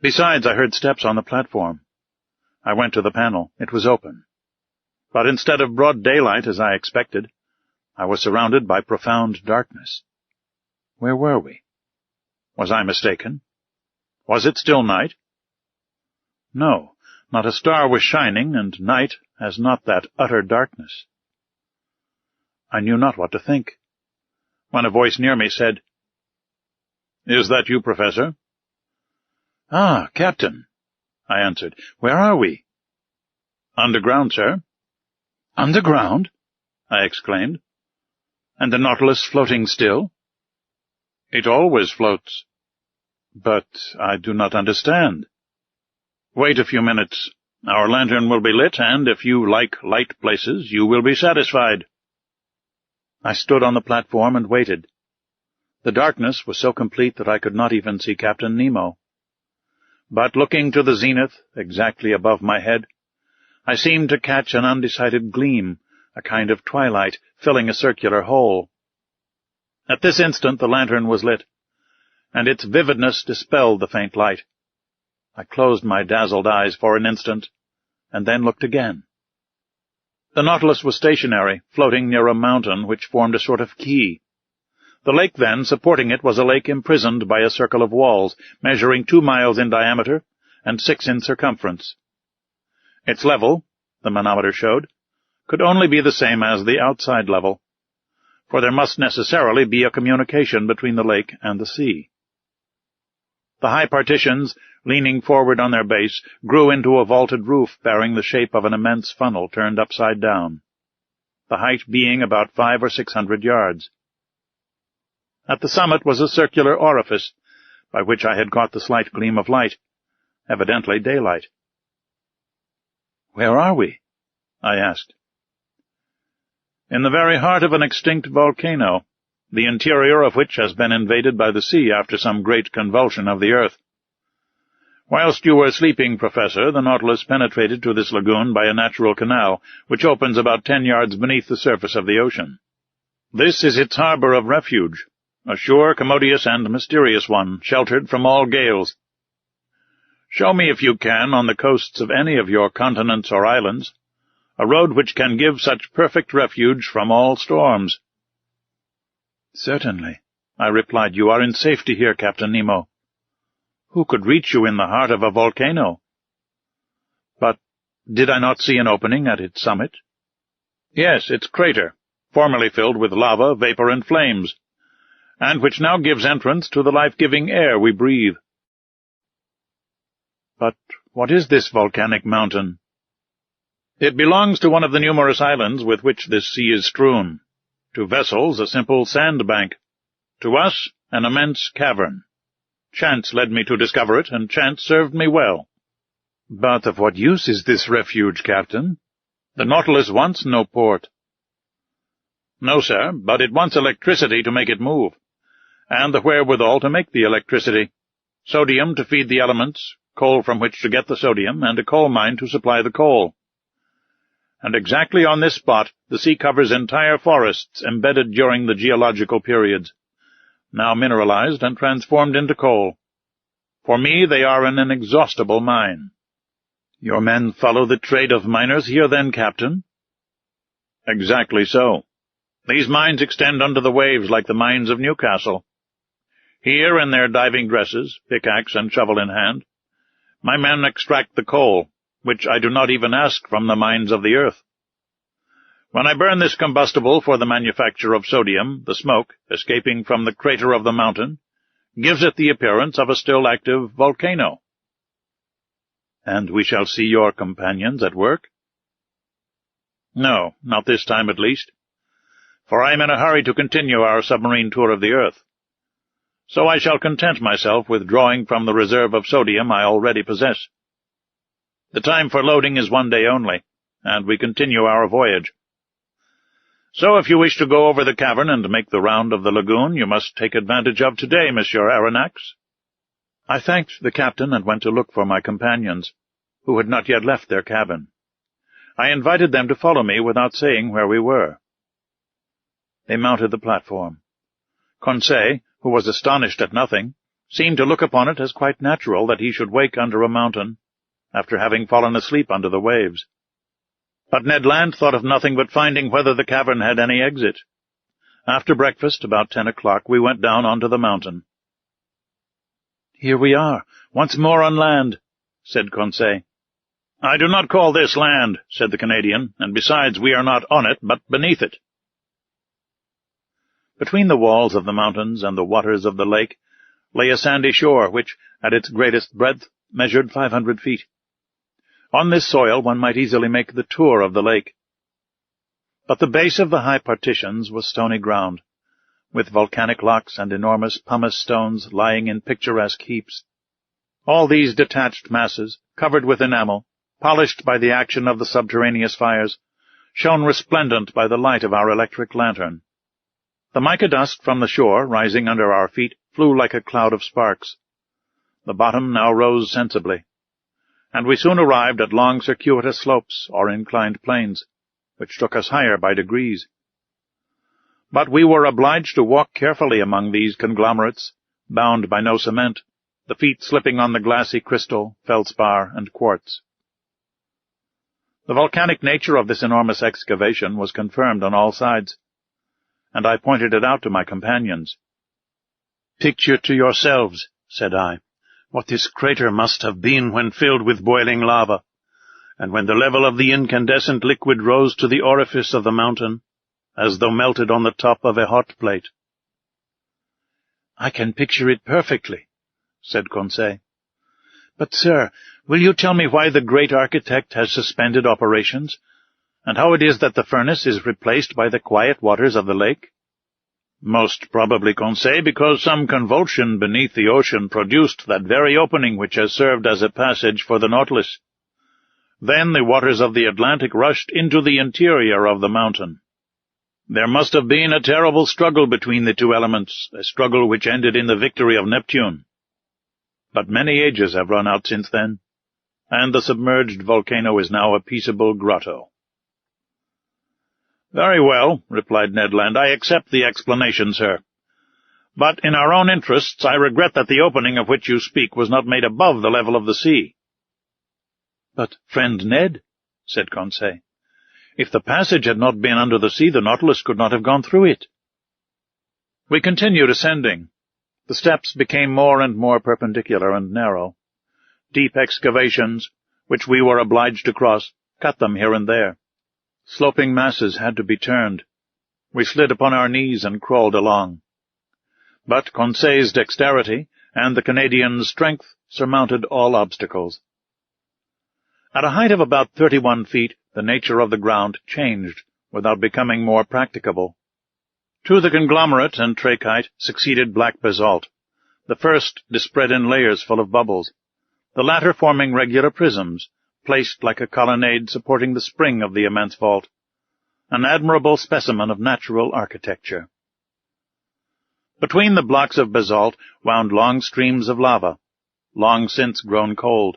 Besides, I heard steps on the platform. I went to the panel. It was open. But instead of broad daylight, as I expected, I was surrounded by profound darkness. Where were we? Was I mistaken? Was it still night? No, not a star was shining, and night has not that utter darkness. I knew not what to think, when a voice near me said, "Is that you, Professor?" "Ah, Captain," I answered. "Where are we?" "Underground, sir." "Underground?" I exclaimed. "And the Nautilus floating still?" "It always floats." "But I do not understand." "Wait a few minutes. Our lantern will be lit, and if you like light places, you will be satisfied." I stood on the platform and waited. The darkness was so complete that I could not even see Captain Nemo. But looking to the zenith, exactly above my head, I seemed to catch an undecided gleam, a kind of twilight, filling a circular hole. At this instant the lantern was lit, and its vividness dispelled the faint light. I closed my dazzled eyes for an instant, and then looked again. The Nautilus was stationary, floating near a mountain which formed a sort of quay. The lake, then, supporting it, was a lake imprisoned by a circle of walls, measuring 2 miles in diameter and 6 in circumference. Its level, the manometer showed, could only be the same as the outside level, for there must necessarily be a communication between the lake and the sea. The high partitions, leaning forward on their base, grew into a vaulted roof bearing the shape of an immense funnel turned upside down, the height being about 500 or 600 yards. At the summit was a circular orifice, by which I had caught the slight gleam of light, evidently daylight. "Where are we?" I asked. "In the very heart of an extinct volcano, the interior of which has been invaded by the sea after some great convulsion of the earth. Whilst you were sleeping, Professor, the Nautilus penetrated to this lagoon by a natural canal, which opens about 10 yards beneath the surface of the ocean. This is its harbor of refuge, a sure, commodious, and mysterious one, sheltered from all gales. Show me, if you can, on the coasts of any of your continents or islands, a road which can give such perfect refuge from all storms." "Certainly," I replied. "You are in safety here, Captain Nemo. Who could reach you in the heart of a volcano?" "But did I not see an opening at its summit?" "Yes, its crater, formerly filled with lava, vapor, and flames, and which now gives entrance to the life-giving air we breathe." "But what is this volcanic mountain?" "It belongs to one of the numerous islands with which this sea is strewn. To vessels, a simple sandbank. To us, an immense cavern. Chance led me to discover it, and chance served me well." "But of what use is this refuge, Captain? The Nautilus wants no port." "No, sir, but it wants electricity to make it move, and the wherewithal to make the electricity, sodium to feed the elements, coal from which to get the sodium, and a coal mine to supply the coal. And exactly on this spot the sea covers entire forests embedded during the geological periods, now mineralized and transformed into coal. For me they are an inexhaustible mine." "Your men follow the trade of miners here, then, Captain?" "Exactly so. These mines extend under the waves like the mines of Newcastle. Here, in their diving dresses, pickaxe and shovel in hand, my men extract the coal, which I do not even ask from the mines of the earth. When I burn this combustible for the manufacture of sodium, the smoke, escaping from the crater of the mountain, gives it the appearance of a still active volcano." "And we shall see your companions at work?" "No, not this time at least, for I am in a hurry to continue our submarine tour of the earth. So I shall content myself with drawing from the reserve of sodium I already possess. The time for loading is 1 day only, and we continue our voyage. So if you wish to go over the cavern and make the round of the lagoon, you must take advantage of today, Monsieur Aronnax." I thanked the captain and went to look for my companions, who had not yet left their cabin. I invited them to follow me without saying where we were. They mounted the platform. Conseil, who was astonished at nothing, seemed to look upon it as quite natural that he should wake under a mountain, after having fallen asleep under the waves. But Ned Land thought of nothing but finding whether the cavern had any exit, After breakfast, about 10 o'clock, we went down onto the mountain. "Here we are, once more on land," said Conseil. "I do not call this land," said the Canadian, "and besides, we are not on it, but beneath it." Between the walls of the mountains and the waters of the lake lay a sandy shore, which, at its greatest breadth, measured 500 feet. On this soil one might easily make the tour of the lake. But the base of the high partitions was stony ground, with volcanic locks and enormous pumice stones lying in picturesque heaps. All these detached masses, covered with enamel, polished by the action of the subterraneous fires, shone resplendent by the light of our electric lantern. The mica dust from the shore, rising under our feet, flew like a cloud of sparks. The bottom now rose sensibly, and we soon arrived at long circuitous slopes or inclined planes, which took us higher by degrees. But we were obliged to walk carefully among these conglomerates, bound by no cement, the feet slipping on the glassy crystal, feldspar, and quartz. The volcanic nature of this enormous excavation was confirmed on all sides, and I pointed it out to my companions. "Picture to yourselves," said I, "what this crater must have been when filled with boiling lava, and when the level of the incandescent liquid rose to the orifice of the mountain, as though melted on the top of a hot plate." "I can picture it perfectly," said Conseil. "But, sir, will you tell me why the great architect has suspended operations, and how it is that the furnace is replaced by the quiet waters of the lake?" "Most probably, Conseil, because some convulsion beneath the ocean produced that very opening which has served as a passage for the Nautilus. Then the waters of the Atlantic rushed into the interior of the mountain. There must have been a terrible struggle between the two elements, a struggle which ended in the victory of Neptune. But many ages have run out since then, and the submerged volcano is now a peaceable grotto." "Very well," replied Ned Land. "I accept the explanation, sir. But in our own interests, I regret that the opening of which you speak was not made above the level of the sea." "But, friend Ned," said Conseil, "if the passage had not been under the sea, the Nautilus could not have gone through it." We continued ascending. The steps became more and more perpendicular and narrow. Deep excavations, which we were obliged to cross, cut them here and there. Sloping masses had to be turned. We slid upon our knees and crawled along. But Conseil's dexterity and the Canadian's strength surmounted all obstacles. At a height of about 31 feet, the nature of the ground changed without becoming more practicable. To the conglomerate and trachyte succeeded black basalt, the first dispread in layers full of bubbles, the latter forming regular prisms, placed like a colonnade supporting the spring of the immense vault, an admirable specimen of natural architecture. Between the blocks of basalt wound long streams of lava, long since grown cold,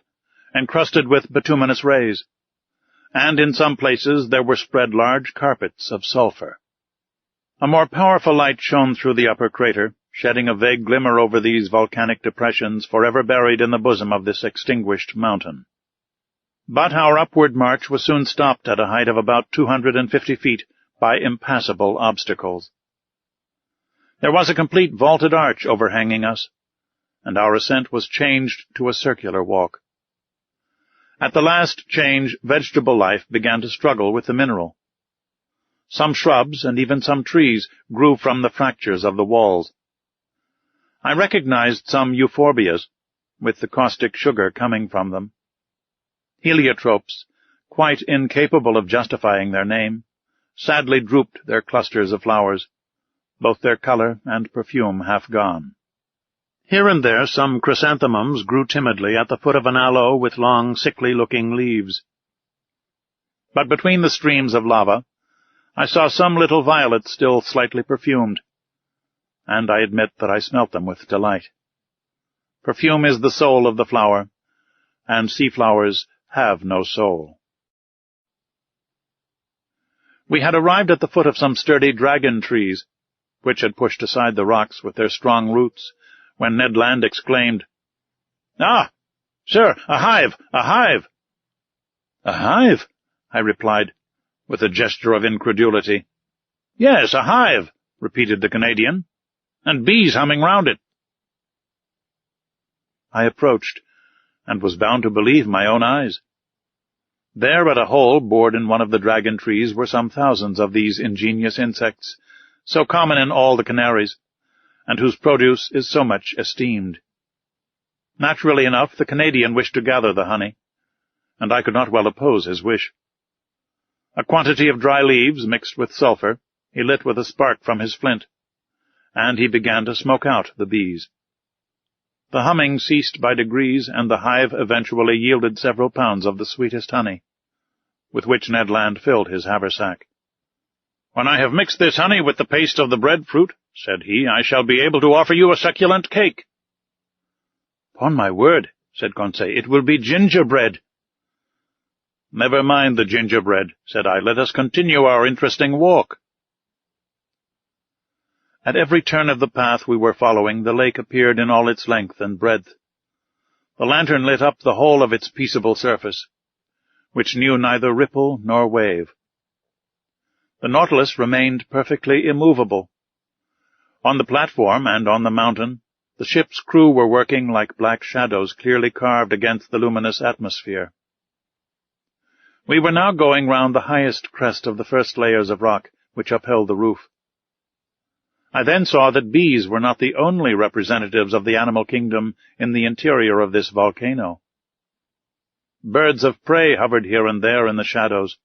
encrusted with bituminous rays, and in some places there were spread large carpets of sulphur. A more powerful light shone through the upper crater, shedding a vague glimmer over these volcanic depressions forever buried in the bosom of this extinguished mountain. But our upward march was soon stopped at a height of about 250 feet by impassable obstacles. There was a complete vaulted arch overhanging us, and our ascent was changed to a circular walk. At the last change, vegetable life began to struggle with the mineral. Some shrubs and even some trees grew from the fractures of the walls. I recognized some euphorbias, with the caustic sugar coming from them. Heliotropes, quite incapable of justifying their name, sadly drooped their clusters of flowers, both their color and perfume half gone. Here and there some chrysanthemums grew timidly at the foot of an aloe with long, sickly-looking leaves. But between the streams of lava, I saw some little violets still slightly perfumed, and I admit that I smelt them with delight. Perfume is the soul of the flower, and sea flowers have no soul. We had arrived at the foot of some sturdy dragon trees, which had pushed aside the rocks with their strong roots, when Ned Land exclaimed, "Ah, sir, a hive! A hive!" "A hive?" I replied, with a gesture of incredulity. "Yes, a hive," repeated the Canadian, "and bees humming round it." I approached, and was bound to believe my own eyes. There at a hole bored in one of the dragon trees were some thousands of these ingenious insects, so common in all the Canaries, and whose produce is so much esteemed. Naturally enough, the Canadian wished to gather the honey, and I could not well oppose his wish. A quantity of dry leaves mixed with sulphur he lit with a spark from his flint, and he began to smoke out the bees. The humming ceased by degrees, and the hive eventually yielded several pounds of the sweetest honey, with which Ned Land filled his haversack. "When I have mixed this honey with the paste of the breadfruit," said he, "I shall be able to offer you a succulent cake." "Upon my word," said Conseil, "it will be gingerbread." "Never mind the gingerbread," said I. "Let us continue our interesting walk." At every turn of the path we were following, the lake appeared in all its length and breadth. The lantern lit up the whole of its peaceable surface, which knew neither ripple nor wave. The Nautilus remained perfectly immovable. On the platform and on the mountain, the ship's crew were working like black shadows clearly carved against the luminous atmosphere. We were now going round the highest crest of the first layers of rock which upheld the roof. I then saw that bees were not the only representatives of the animal kingdom in the interior of this volcano. Birds of prey hovered here and there in the shadows,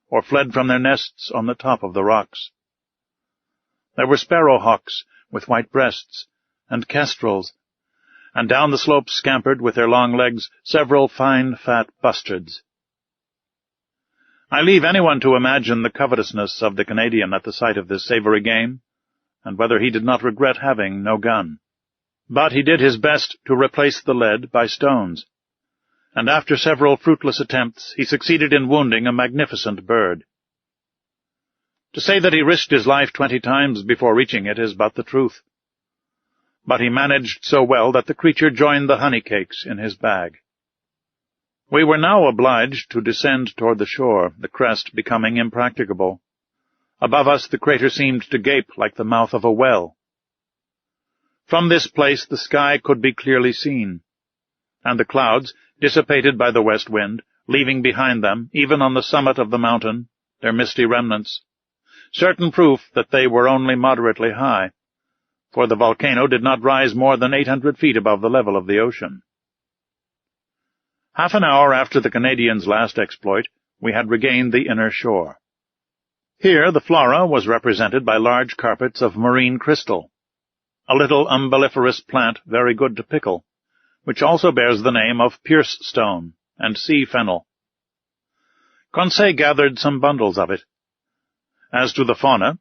or fled from their nests on the top of the rocks. There were sparrowhawks with white breasts, and kestrels, and down the slopes scampered with their long legs several fine fat bustards. I leave anyone to imagine the covetousness of the Canadian at the sight of this savoury game, and whether he did not regret having no gun. But he did his best to replace the lead by stones, and after several fruitless attempts he succeeded in wounding a magnificent bird. To say that he risked his life 20 times before reaching it is but the truth. But he managed so well that the creature joined the honey cakes in his bag. We were now obliged to descend toward the shore, the crest becoming impracticable. Above us the crater seemed to gape like the mouth of a well. From this place the sky could be clearly seen, and the clouds, dissipated by the west wind, leaving behind them, even on the summit of the mountain, their misty remnants, certain proof that they were only moderately high, for the volcano did not rise more than 800 feet above the level of the ocean. Half an hour after the Canadian's last exploit, we had regained the inner shore. Here the flora was represented by large carpets of marine crystal, a little umbelliferous plant very good to pickle, which also bears the name of pierce stone and sea fennel. Conseil gathered some bundles of it. As to the fauna,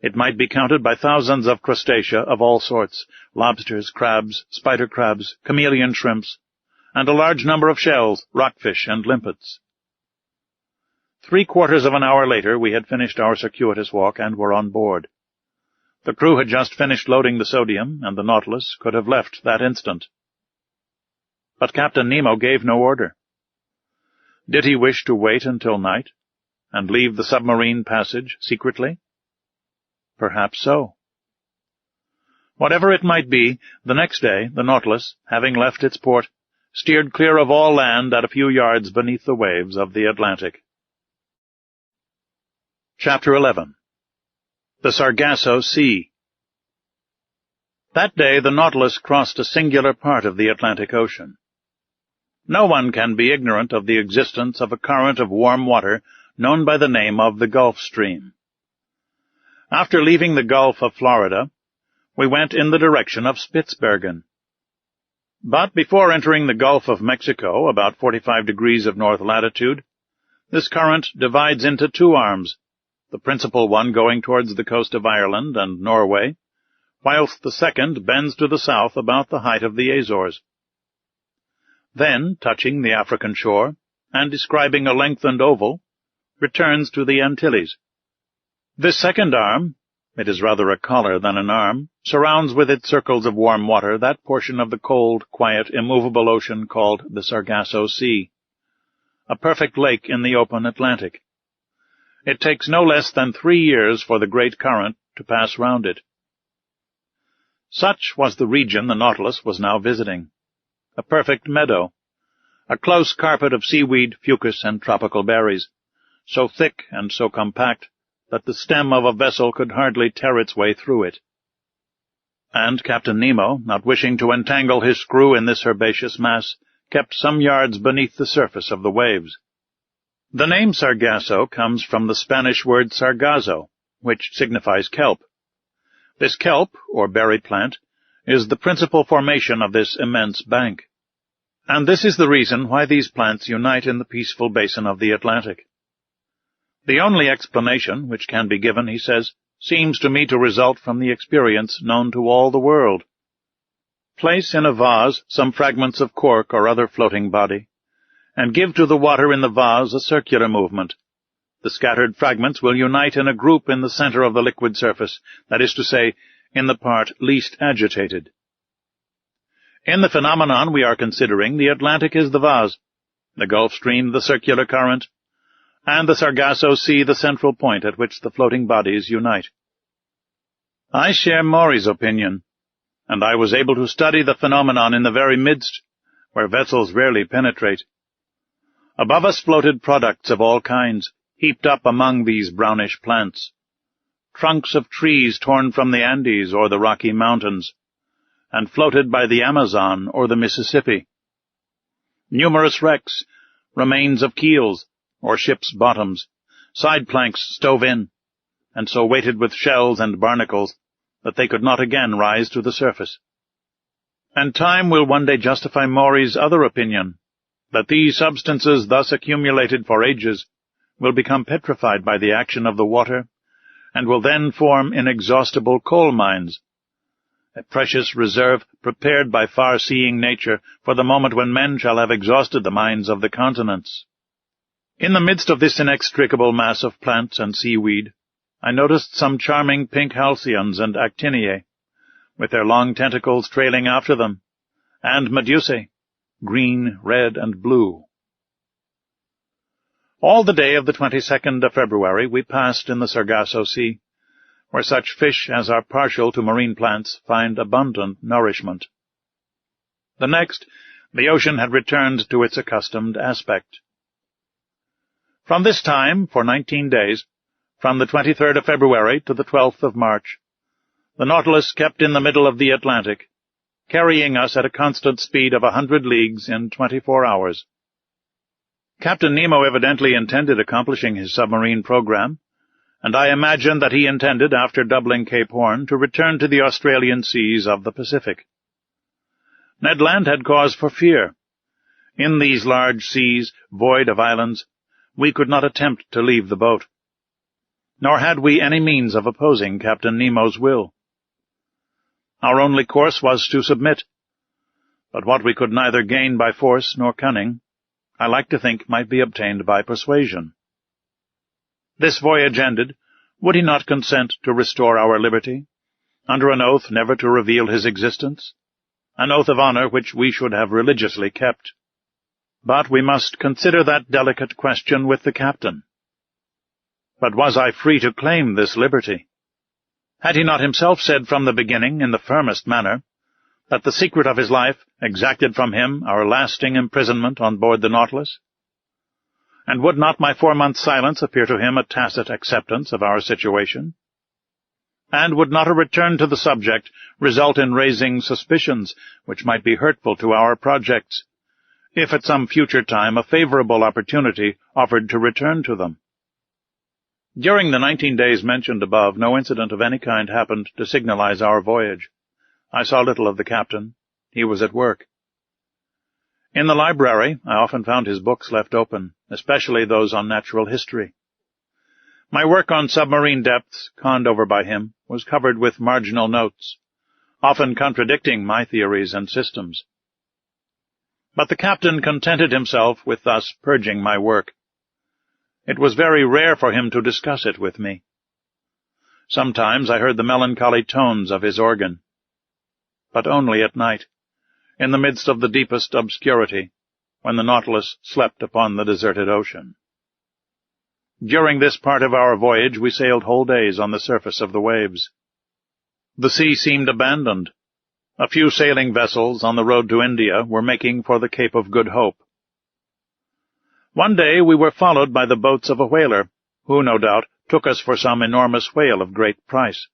it might be counted by thousands of crustacea of all sorts, lobsters, crabs, spider crabs, chameleon shrimps, and a large number of shells, rockfish, and limpets. 3/4 of an hour later we had finished our circuitous walk and were on board. The crew had just finished loading the sodium, and the Nautilus could have left that instant. But Captain Nemo gave no order. Did he wish to wait until night, and leave the submarine passage secretly? Perhaps so. Whatever it might be, the next day the Nautilus, having left its port, steered clear of all land at a few yards beneath the waves of the Atlantic. Chapter 11. The Sargasso Sea. That day the Nautilus crossed a singular part of the Atlantic Ocean. No one can be ignorant of the existence of a current of warm water known by the name of the Gulf Stream. After leaving the Gulf of Florida, we went in the direction of Spitzbergen. But before entering the Gulf of Mexico, about 45 degrees of north latitude, this current divides into 2 arms, the principal one going towards the coast of Ireland and Norway, whilst the second bends to the south about the height of the Azores. Then, touching the African shore, and describing a lengthened oval, returns to the Antilles. This second arm, it is rather a collar than an arm, surrounds with its circles of warm water that portion of the cold, quiet, immovable ocean called the Sargasso Sea, a perfect lake in the open Atlantic. It takes no less than 3 years for the great current to pass round it. Such was the region the Nautilus was now visiting. A perfect meadow, a close carpet of seaweed, fucus, and tropical berries, so thick and so compact that the stem of a vessel could hardly tear its way through it. And Captain Nemo, not wishing to entangle his screw in this herbaceous mass, kept some yards beneath the surface of the waves. The name Sargasso comes from the Spanish word sargazo, which signifies kelp. This kelp, or berry plant, is the principal formation of this immense bank. And this is the reason why these plants unite in the peaceful basin of the Atlantic. The only explanation which can be given, he says, seems to me to result from the experience known to all the world. Place in a vase some fragments of cork or other floating body, and give to the water in the vase a circular movement. The scattered fragments will unite in a group in the center of the liquid surface, that is to say, in the part least agitated. In the phenomenon we are considering, the Atlantic is the vase, the Gulf Stream the circular current, and the Sargasso Sea the central point at which the floating bodies unite. I share Maury's opinion, and I was able to study the phenomenon in the very midst, where vessels rarely penetrate. Above us floated products of all kinds, heaped up among these brownish plants. Trunks of trees torn from the Andes or the Rocky Mountains, and floated by the Amazon or the Mississippi. Numerous wrecks, remains of keels, or ships' bottoms, side planks stove in, and so weighted with shells and barnacles that they could not again rise to the surface. And time will one day justify Maury's other opinion, that these substances thus accumulated for ages will become petrified by the action of the water, and will then form inexhaustible coal mines, a precious reserve prepared by far-seeing nature for the moment when men shall have exhausted the mines of the continents. In the midst of this inextricable mass of plants and seaweed, I noticed some charming pink halcyons and actiniae, with their long tentacles trailing after them, and medusae, green, red, and blue. All the day of the 22nd of February we passed in the Sargasso Sea, where such fish as are partial to marine plants find abundant nourishment. The next, the ocean had returned to its accustomed aspect. From this time, for 19 days, from the 23rd of February to the 12th of March, the Nautilus kept in the middle of the Atlantic, carrying us at a constant speed of 100 leagues in 24 hours. Captain Nemo evidently intended accomplishing his submarine program, and I imagine that he intended, after doubling Cape Horn, to return to the Australian seas of the Pacific. Ned Land had cause for fear. In these large seas, void of islands, we could not attempt to leave the boat, nor had we any means of opposing Captain Nemo's will. Our only course was to submit, but what we could neither gain by force nor cunning, I like to think might be obtained by persuasion. This voyage ended, would he not consent to restore our liberty, under an oath never to reveal his existence, an oath of honor which we should have religiously kept? But we must consider that delicate question with the captain. But was I free to claim this liberty? Had he not himself said from the beginning, in the firmest manner, that the secret of his life exacted from him our lasting imprisonment on board the Nautilus? And would not my 4-month silence appear to him a tacit acceptance of our situation? And would not a return to the subject result in raising suspicions which might be hurtful to our projects, if at some future time a favorable opportunity offered to return to them? During the 19 days mentioned above, no incident of any kind happened to signalize our voyage. I saw little of the captain. He was at work. In the library, I often found his books left open, especially those on natural history. My work on submarine depths, conned over by him, was covered with marginal notes, often contradicting my theories and systems. But the captain contented himself with thus purging my work. It was very rare for him to discuss it with me. Sometimes I heard the melancholy tones of his organ, but only at night, in the midst of the deepest obscurity, when the Nautilus slept upon the deserted ocean. During this part of our voyage we sailed whole days on the surface of the waves. The sea seemed abandoned. A few sailing vessels on the road to India were making for the Cape of Good Hope. One day we were followed by the boats of a whaler, who, no doubt, took us for some enormous whale of great price.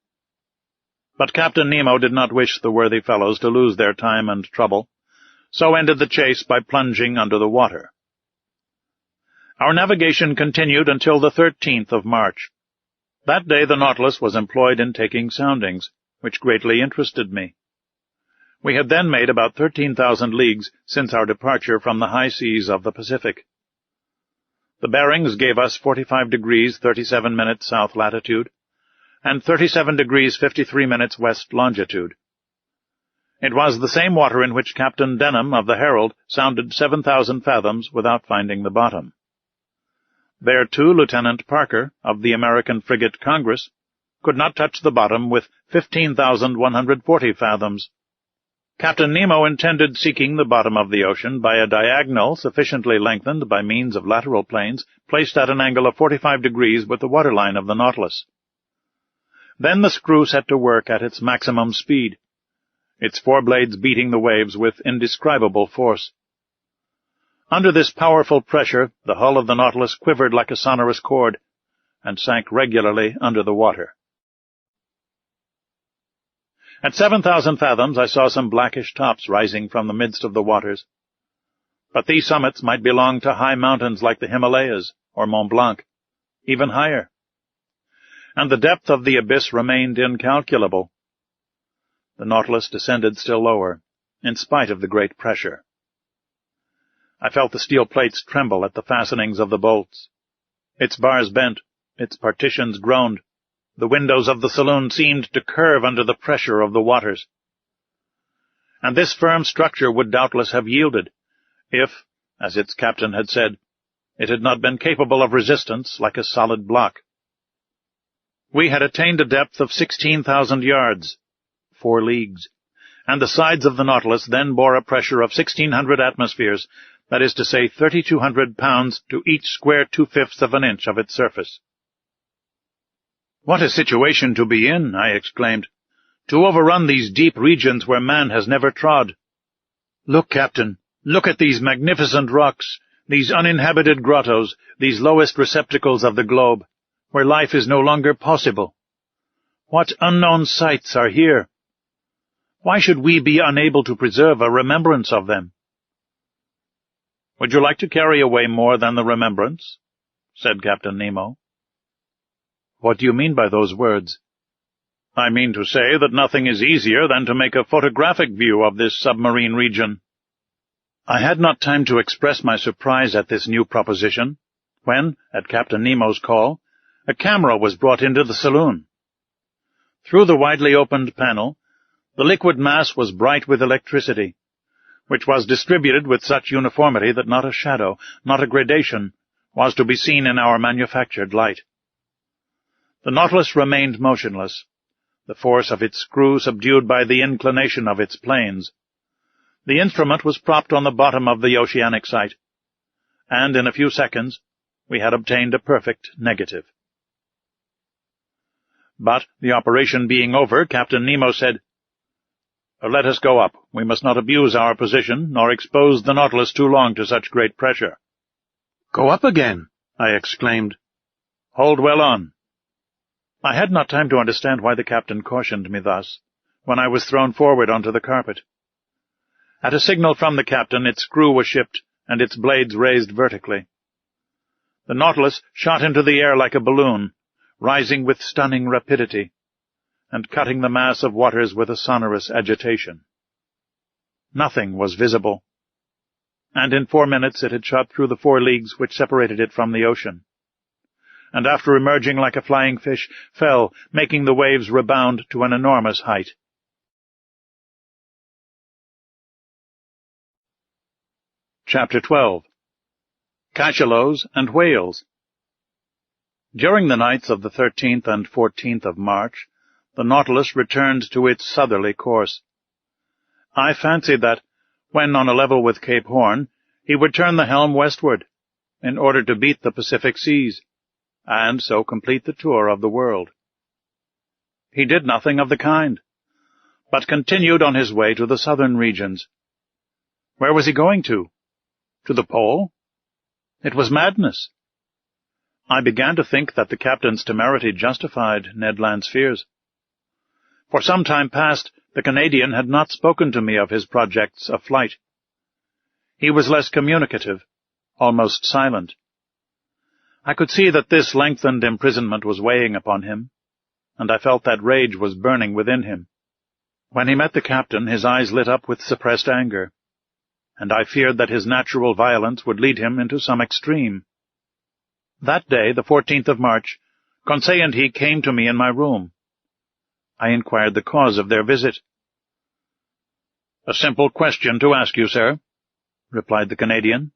But Captain Nemo did not wish the worthy fellows to lose their time and trouble, so ended the chase by plunging under the water. Our navigation continued until the 13th of March. That day the Nautilus was employed in taking soundings, which greatly interested me. We had then made about 13,000 leagues since our departure from the high seas of the Pacific. The bearings gave us 45 degrees 37 minutes south latitude, and 37 degrees 53 minutes west longitude. It was the same water in which Captain Denham of the Herald sounded 7,000 fathoms without finding the bottom. There, too, Lieutenant Parker, of the American frigate Congress, could not touch the bottom with 15,140 fathoms. Captain Nemo intended seeking the bottom of the ocean by a diagonal sufficiently lengthened by means of lateral planes placed at an angle of 45 degrees with the waterline of the Nautilus. Then the screw set to work at its maximum speed, its foreblades beating the waves with indescribable force. Under this powerful pressure, the hull of the Nautilus quivered like a sonorous cord, and sank regularly under the water. At 7,000 fathoms I saw some blackish tops rising from the midst of the waters, but these summits might belong to high mountains like the Himalayas or Mont Blanc, even higher, and the depth of the abyss remained incalculable. The Nautilus descended still lower, in spite of the great pressure. I felt the steel plates tremble at the fastenings of the bolts. Its bars bent, its partitions groaned. The windows of the saloon seemed to curve under the pressure of the waters. And this firm structure would doubtless have yielded, if, as its captain had said, it had not been capable of resistance like a solid block. We had attained a depth of 16,000 yards, 4 leagues, and the sides of the Nautilus then bore a pressure of 1,600 atmospheres, that is to say 3,200 pounds to each square 2/5 of an inch of its surface. "What a situation to be in," I exclaimed, "to overrun these deep regions where man has never trod. Look, Captain, look at these magnificent rocks, these uninhabited grottos, these lowest receptacles of the globe, where life is no longer possible. What unknown sights are here? Why should we be unable to preserve a remembrance of them?" "Would you like to carry away more than the remembrance?" said Captain Nemo. "What do you mean by those words?" "I mean to say that nothing is easier than to make a photographic view of this submarine region." I had not time to express my surprise at this new proposition, when, at Captain Nemo's call, a camera was brought into the saloon. Through the widely opened panel, the liquid mass was bright with electricity, which was distributed with such uniformity that not a shadow, not a gradation, was to be seen in our manufactured light. The Nautilus remained motionless, the force of its screw subdued by the inclination of its planes. The instrument was propped on the bottom of the oceanic sight, and in a few seconds we had obtained a perfect negative. But, the operation being over, Captain Nemo said, "Let us go up. We must not abuse our position, nor expose the Nautilus too long to such great pressure." "Go up again!" I exclaimed. "Hold well on." I had not time to understand why the captain cautioned me thus, when I was thrown forward onto the carpet. At a signal from the captain, its screw was shipped, and its blades raised vertically. The Nautilus shot into the air like a balloon, rising with stunning rapidity, and cutting the mass of waters with a sonorous agitation. Nothing was visible, and in 4 minutes it had shot through the 4 leagues which separated it from the ocean, and after emerging like a flying fish, fell, making the waves rebound to an enormous height. Chapter 12. Cachalots and Whales. During the nights of the 13th and 14th of March, the Nautilus returned to its southerly course. I fancied that, when on a level with Cape Horn, he would turn the helm westward, in order to beat the Pacific seas. and so complete the tour of the world. He did nothing of the kind, but continued on his way to the southern regions. Where was he going to? To the pole? It was madness. I began to think that the captain's temerity justified Ned Land's fears. For some time past, the Canadian had not spoken to me of his projects of flight. He was less communicative, almost silent. I could see that this lengthened imprisonment was weighing upon him, and I felt that rage was burning within him. When he met the captain, his eyes lit up with suppressed anger, and I feared that his natural violence would lead him into some extreme. That day, the 14th of March, Conseil and he came to me in my room. I inquired the cause of their visit. "A simple question to ask you, sir," replied the Canadian.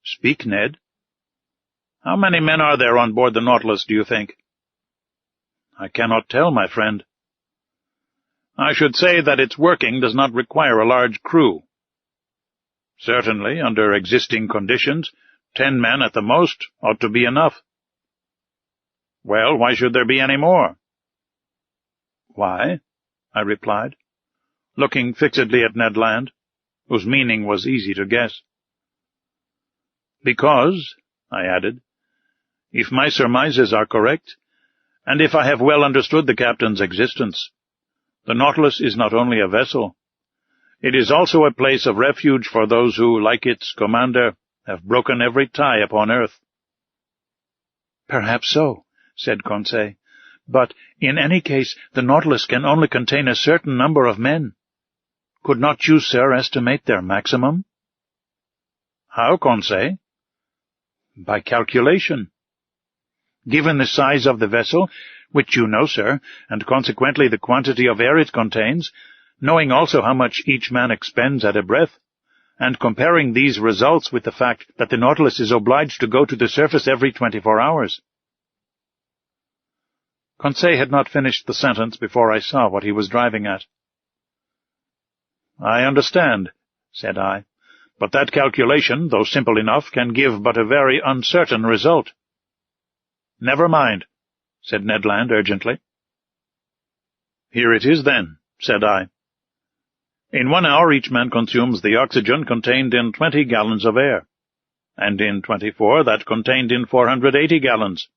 "Speak, Ned." "How many men are there on board the Nautilus, do you think?" "I cannot tell, my friend." "I should say that its working does not require a large crew." "Certainly, under existing conditions, 10 men at the most ought to be enough." "Well, why should there be any more?" "Why?" I replied, looking fixedly at Ned Land, whose meaning was easy to guess. "Because," I added, "if my surmises are correct, and if I have well understood the captain's existence, the Nautilus is not only a vessel, it is also a place of refuge for those who, like its commander, have broken every tie upon earth." "Perhaps so," said Conseil, "but in any case the Nautilus can only contain a certain number of men. Could not you, sir, estimate their maximum?" "How, Conseil?" "By calculation. Given the size of the vessel, which you know, sir, and consequently the quantity of air it contains, knowing also how much each man expends at a breath, and comparing these results with the fact that the Nautilus is obliged to go to the surface every 24 hours. Conseil had not finished the sentence before I saw what he was driving at. "I understand," said I, "but that calculation, though simple enough, can give but a very uncertain result." "Never mind," said Ned Land urgently. "Here it is, then," said I. "In 1 hour each man consumes the oxygen contained in 20 gallons of air, and in 24 that contained in 480 gallons.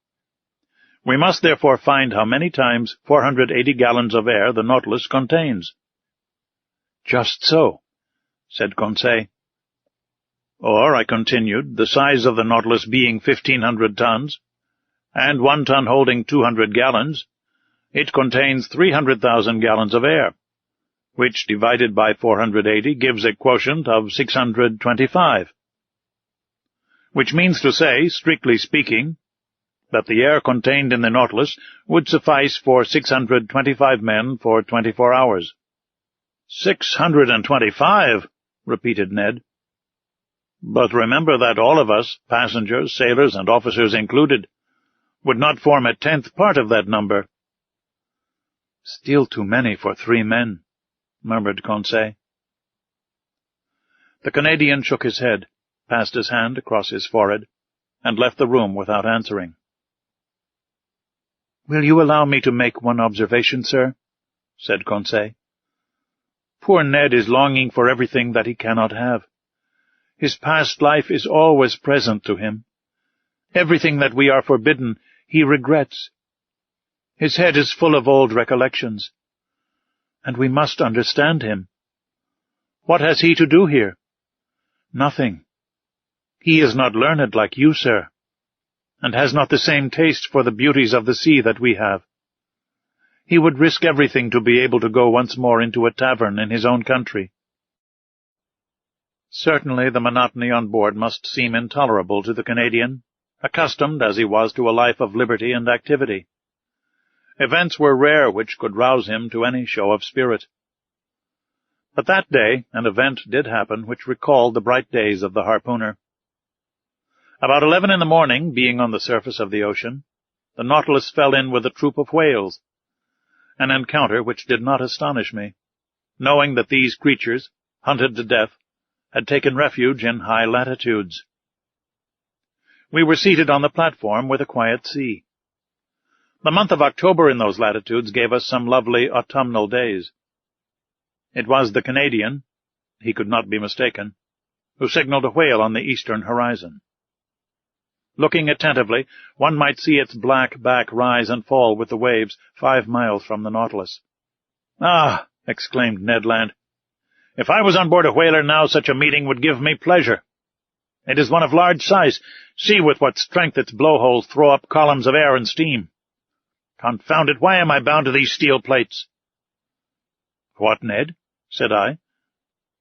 We must therefore find how many times 480 gallons of air the Nautilus contains." "Just so," said Conseil. "Or," I continued, "the size of the Nautilus being 1,500 tons, and 1 ton holding 200 gallons, it contains 300,000 gallons of air, which divided by 480 gives a quotient of 625. Which means to say, strictly speaking, that the air contained in the Nautilus would suffice for 625 men for 24 hours. 625, repeated Ned. But remember that all of us, passengers, sailors, and officers included, would not form a 10th part of that number. Still too many for 3 men, murmured Conseil. The Canadian shook his head, passed his hand across his forehead, and left the room without answering. "Will you allow me to make one observation, sir?" said Conseil. "Poor Ned is longing for everything that he cannot have. His past life is always present to him. Everything that we are forbidden, he regrets. His head is full of old recollections. And we must understand him. What has he to do here? Nothing. He is not learned like you, sir, and has not the same taste for the beauties of the sea that we have. He would risk everything to be able to go once more into a tavern in his own country." Certainly the monotony on board must seem intolerable to the Canadian, accustomed as he was to a life of liberty and activity. Events were rare which could rouse him to any show of spirit. But that day an event did happen which recalled the bright days of the harpooner. About 11 in the morning, being on the surface of the ocean, the Nautilus fell in with a troop of whales, an encounter which did not astonish me, knowing that these creatures, hunted to death, had taken refuge in high latitudes. we were seated on the platform with a quiet sea. The month of October in those latitudes gave us some lovely autumnal days. It was the Canadian, he could not be mistaken, who signaled a whale on the eastern horizon. Looking attentively, one might see its black back rise and fall with the waves 5 miles from the Nautilus. "Ah!" exclaimed Ned Land. "If I was on board a whaler now, such a meeting would give me pleasure. It is one of large size. See with what strength its blowholes throw up columns of air and steam. Confound it, why am I bound to these steel plates?" "What, Ned?" said I.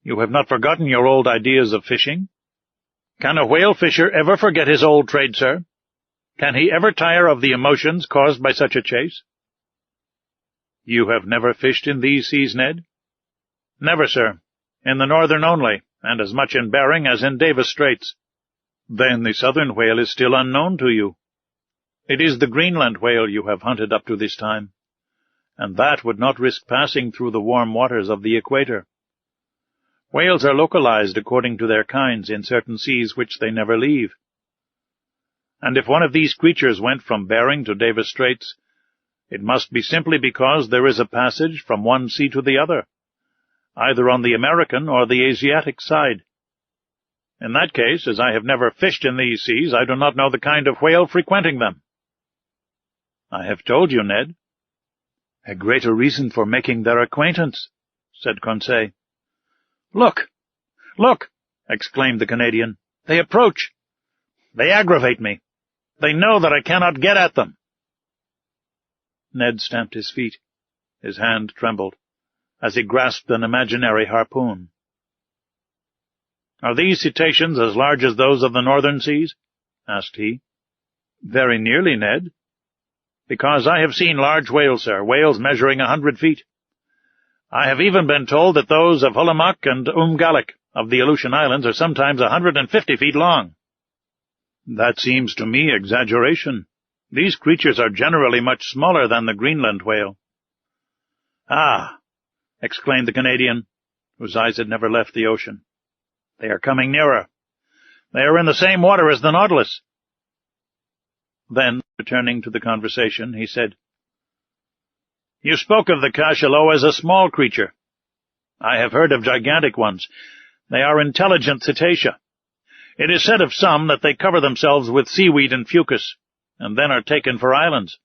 "You have not forgotten your old ideas of fishing? Can a whale-fisher ever forget his old trade, sir? Can he ever tire of the emotions caused by such a chase?" "You have never fished in these seas, Ned?" "Never, sir. In the northern only, and as much in Bering as in Davis Straits." "Then the southern whale is still unknown to you. It is the Greenland whale you have hunted up to this time, and that would not risk passing through the warm waters of the equator. Whales are localized according to their kinds in certain seas which they never leave. And if one of these creatures went from Bering to Davis Straits, it must be simply because there is a passage from one sea to the other, either on the American or the Asiatic side. In that case, as I have never fished in these seas, I do not know the kind of whale frequenting them." "I have told you, Ned." "A greater reason for making their acquaintance," said Conseil. "Look! Look!" exclaimed the Canadian. "They approach. They aggravate me. They know that I cannot get at them." Ned stamped his feet. His hand trembled, as he grasped an imaginary harpoon. "Are these cetaceans as large as those of the northern seas?" asked he. "Very nearly, Ned." "Because I have seen large whales, sir, whales measuring 100 feet. I have even been told that those of Hulimac and Umgallic of the Aleutian Islands are sometimes 150 feet long." "That seems to me exaggeration. These creatures are generally much smaller than the Greenland whale." "Ah!" exclaimed the Canadian, whose eyes had never left the ocean. "They are coming nearer. They are in the same water as the Nautilus." Then, returning to the conversation, he said, "You spoke of the cachalot as a small creature. I have heard of gigantic ones. They are intelligent cetacea. It is said of some that they cover themselves with seaweed and fucus, and then are taken for islands.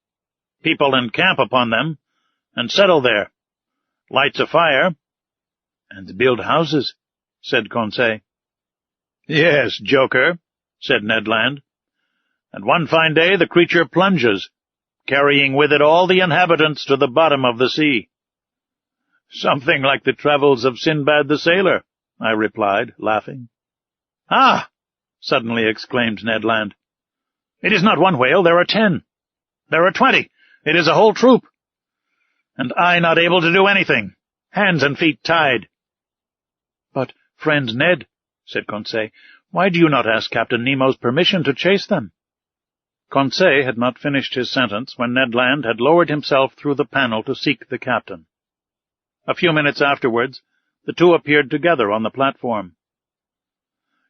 People encamp upon them, and settle there, lights a fire—" "And build houses," said Conseil. "Yes, joker," said Ned Land. "And one fine day the creature plunges, carrying with it all the inhabitants to the bottom of the sea." "Something like the travels of Sinbad the Sailor," I replied, laughing. "Ah!" suddenly exclaimed Ned Land. "It is not one whale, there are 10. There are 20. It is a whole troop. And I not able to do anything, hands and feet tied." "But, friend Ned," said Conseil, "why do you not ask Captain Nemo's permission to chase them?" Conseil had not finished his sentence when Ned Land had lowered himself through the panel to seek the captain. A few minutes afterwards, the two appeared together on the platform.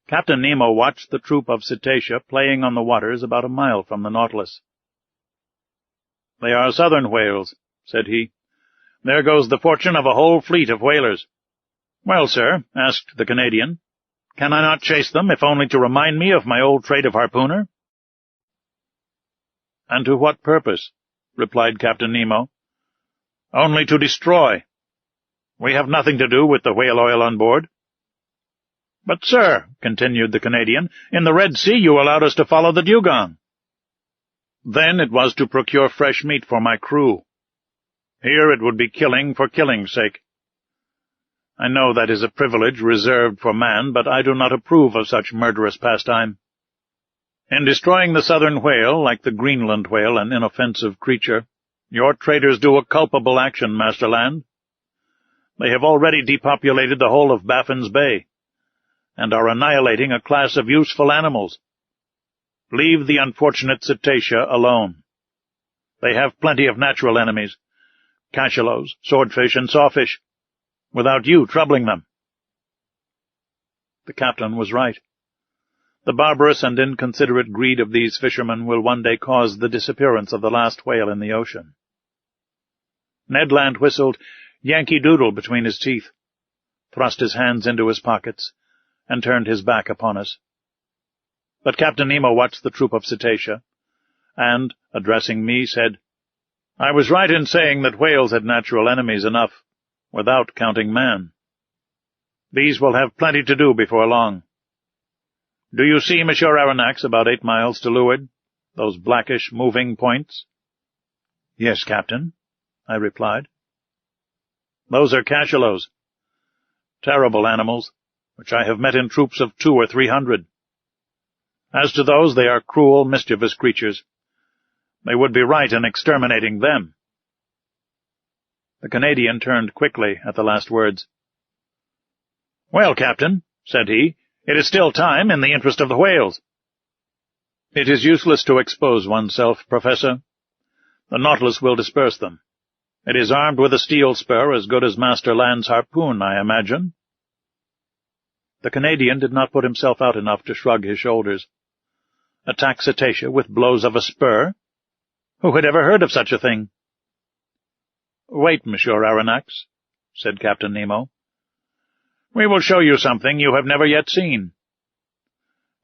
Captain Nemo watched the troop of cetacea playing on the waters about a mile from the Nautilus. "They are southern whales," said he. "There goes the fortune of a whole fleet of whalers." "Well, sir," asked the Canadian, "can I not chase them, if only to remind me of my old trade of harpooner?" "And to what purpose?" replied Captain Nemo. "Only to destroy. We have nothing to do with the whale oil on board." "But, sir," continued the Canadian, "in the Red Sea you allowed us to follow the dugong." "Then it was to procure fresh meat for my crew. Here it would be killing for killing's sake. I know that is a privilege reserved for man, but I do not approve of such murderous pastime. In destroying the southern whale, like the Greenland whale, an inoffensive creature, your traders do a culpable action, Master Land. They have already depopulated the whole of Baffin's Bay, and are annihilating a class of useful animals. Leave the unfortunate cetacea alone. They have plenty of natural enemies, cachalots, swordfish, and sawfish, without you troubling them." The captain was right. The barbarous and inconsiderate greed of these fishermen will one day cause the disappearance of the last whale in the ocean. Ned Land whistled Yankee Doodle between his teeth, thrust his hands into his pockets, and turned his back upon us. But Captain Nemo watched the troop of cetacea, and, addressing me, said, "I was right in saying that whales had natural enemies enough, without counting man. These will have plenty to do before long. Do you see, Monsieur Aronnax, about 8 miles to leeward, those blackish moving points?" "Yes, Captain," I replied. "Those are cachalots, terrible animals, which I have met in troops of 200 or 300. As to those, they are cruel, mischievous creatures. They would be right in exterminating them." The Canadian turned quickly at the last words. "Well, Captain," said he, "it is still time, in the interest of the whales." "It is useless to expose oneself, Professor. The Nautilus will disperse them. It is armed with a steel spur as good as Master Land's harpoon, I imagine." The Canadian did not put himself out enough to shrug his shoulders. Attack cetacea with blows of a spur? Who had ever heard of such a thing? "Wait, Monsieur Aronnax," said Captain Nemo. "We will show you something you have never yet seen.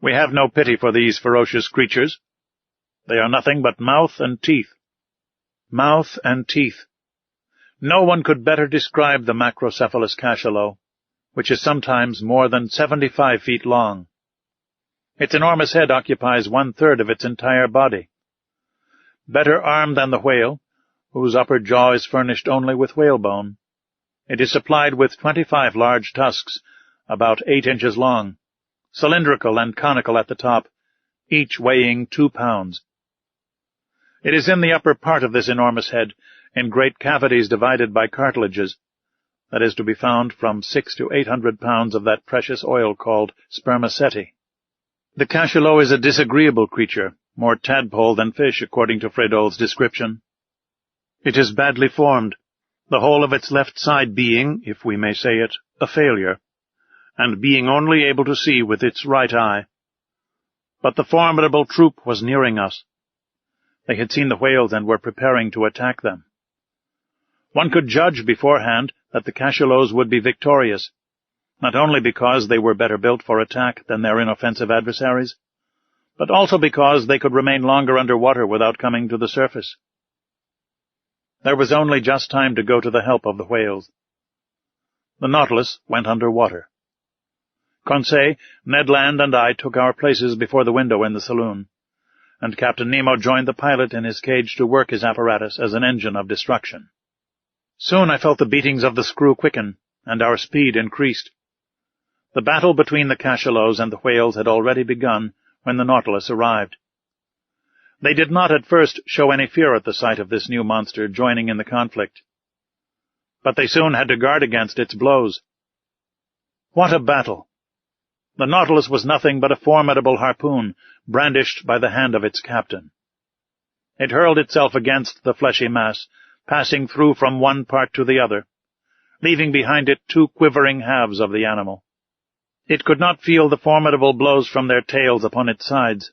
We have no pity for these ferocious creatures. They are nothing but mouth and teeth." Mouth and teeth. No one could better describe the macrocephalous cachalot, which is sometimes more than 75 feet long. Its enormous head occupies 1/3 of its entire body. Better armed than the whale, whose upper jaw is furnished only with whalebone, it is supplied with 25 large tusks, about 8 inches long, cylindrical and conical at the top, each weighing 2 pounds. It is in the upper part of this enormous head, in great cavities divided by cartilages, that is to be found from 600 to 800 pounds of that precious oil called spermaceti. The cachalot is a disagreeable creature, more tadpole than fish, according to Frédol's description. It is badly formed, the whole of its left side being, if we may say it, a failure, and being only able to see with its right eye. But the formidable troop was nearing us. They had seen the whales and were preparing to attack them. One could judge beforehand that the cachalots would be victorious, not only because they were better built for attack than their inoffensive adversaries, but also because they could remain longer under water without coming to the surface. There was only just time to go to the help of the whales. The Nautilus went under water. Conseil, Ned Land, and I took our places before the window in the saloon, and Captain Nemo joined the pilot in his cage to work his apparatus as an engine of destruction. Soon I felt the beatings of the screw quicken, and our speed increased. The battle between the cachalots and the whales had already begun when the Nautilus arrived. They did not at first show any fear at the sight of this new monster joining in the conflict, but they soon had to guard against its blows. What a battle! The Nautilus was nothing but a formidable harpoon, brandished by the hand of its captain. It hurled itself against the fleshy mass, passing through from one part to the other, leaving behind it 2 quivering halves of the animal. It could not feel the formidable blows from their tails upon its sides,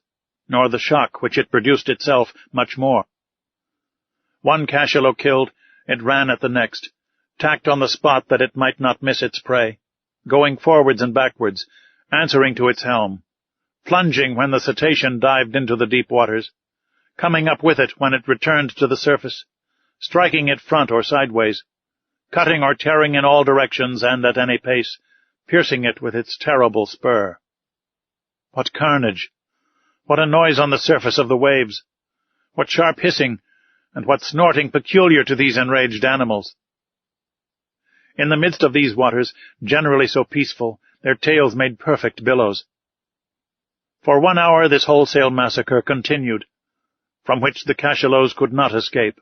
nor the shock which it produced itself much more. One cachalot killed, it ran at the next, tacked on the spot that it might not miss its prey, going forwards and backwards, answering to its helm, plunging when the cetacean dived into the deep waters, coming up with it when it returned to the surface, striking it front or sideways, cutting or tearing in all directions and at any pace, piercing it with its terrible spur. What carnage! What a noise on the surface of the waves! What sharp hissing, and what snorting peculiar to these enraged animals! In the midst of these waters, generally so peaceful, their tails made perfect billows. For 1 hour this wholesale massacre continued, from which the cachalots could not escape.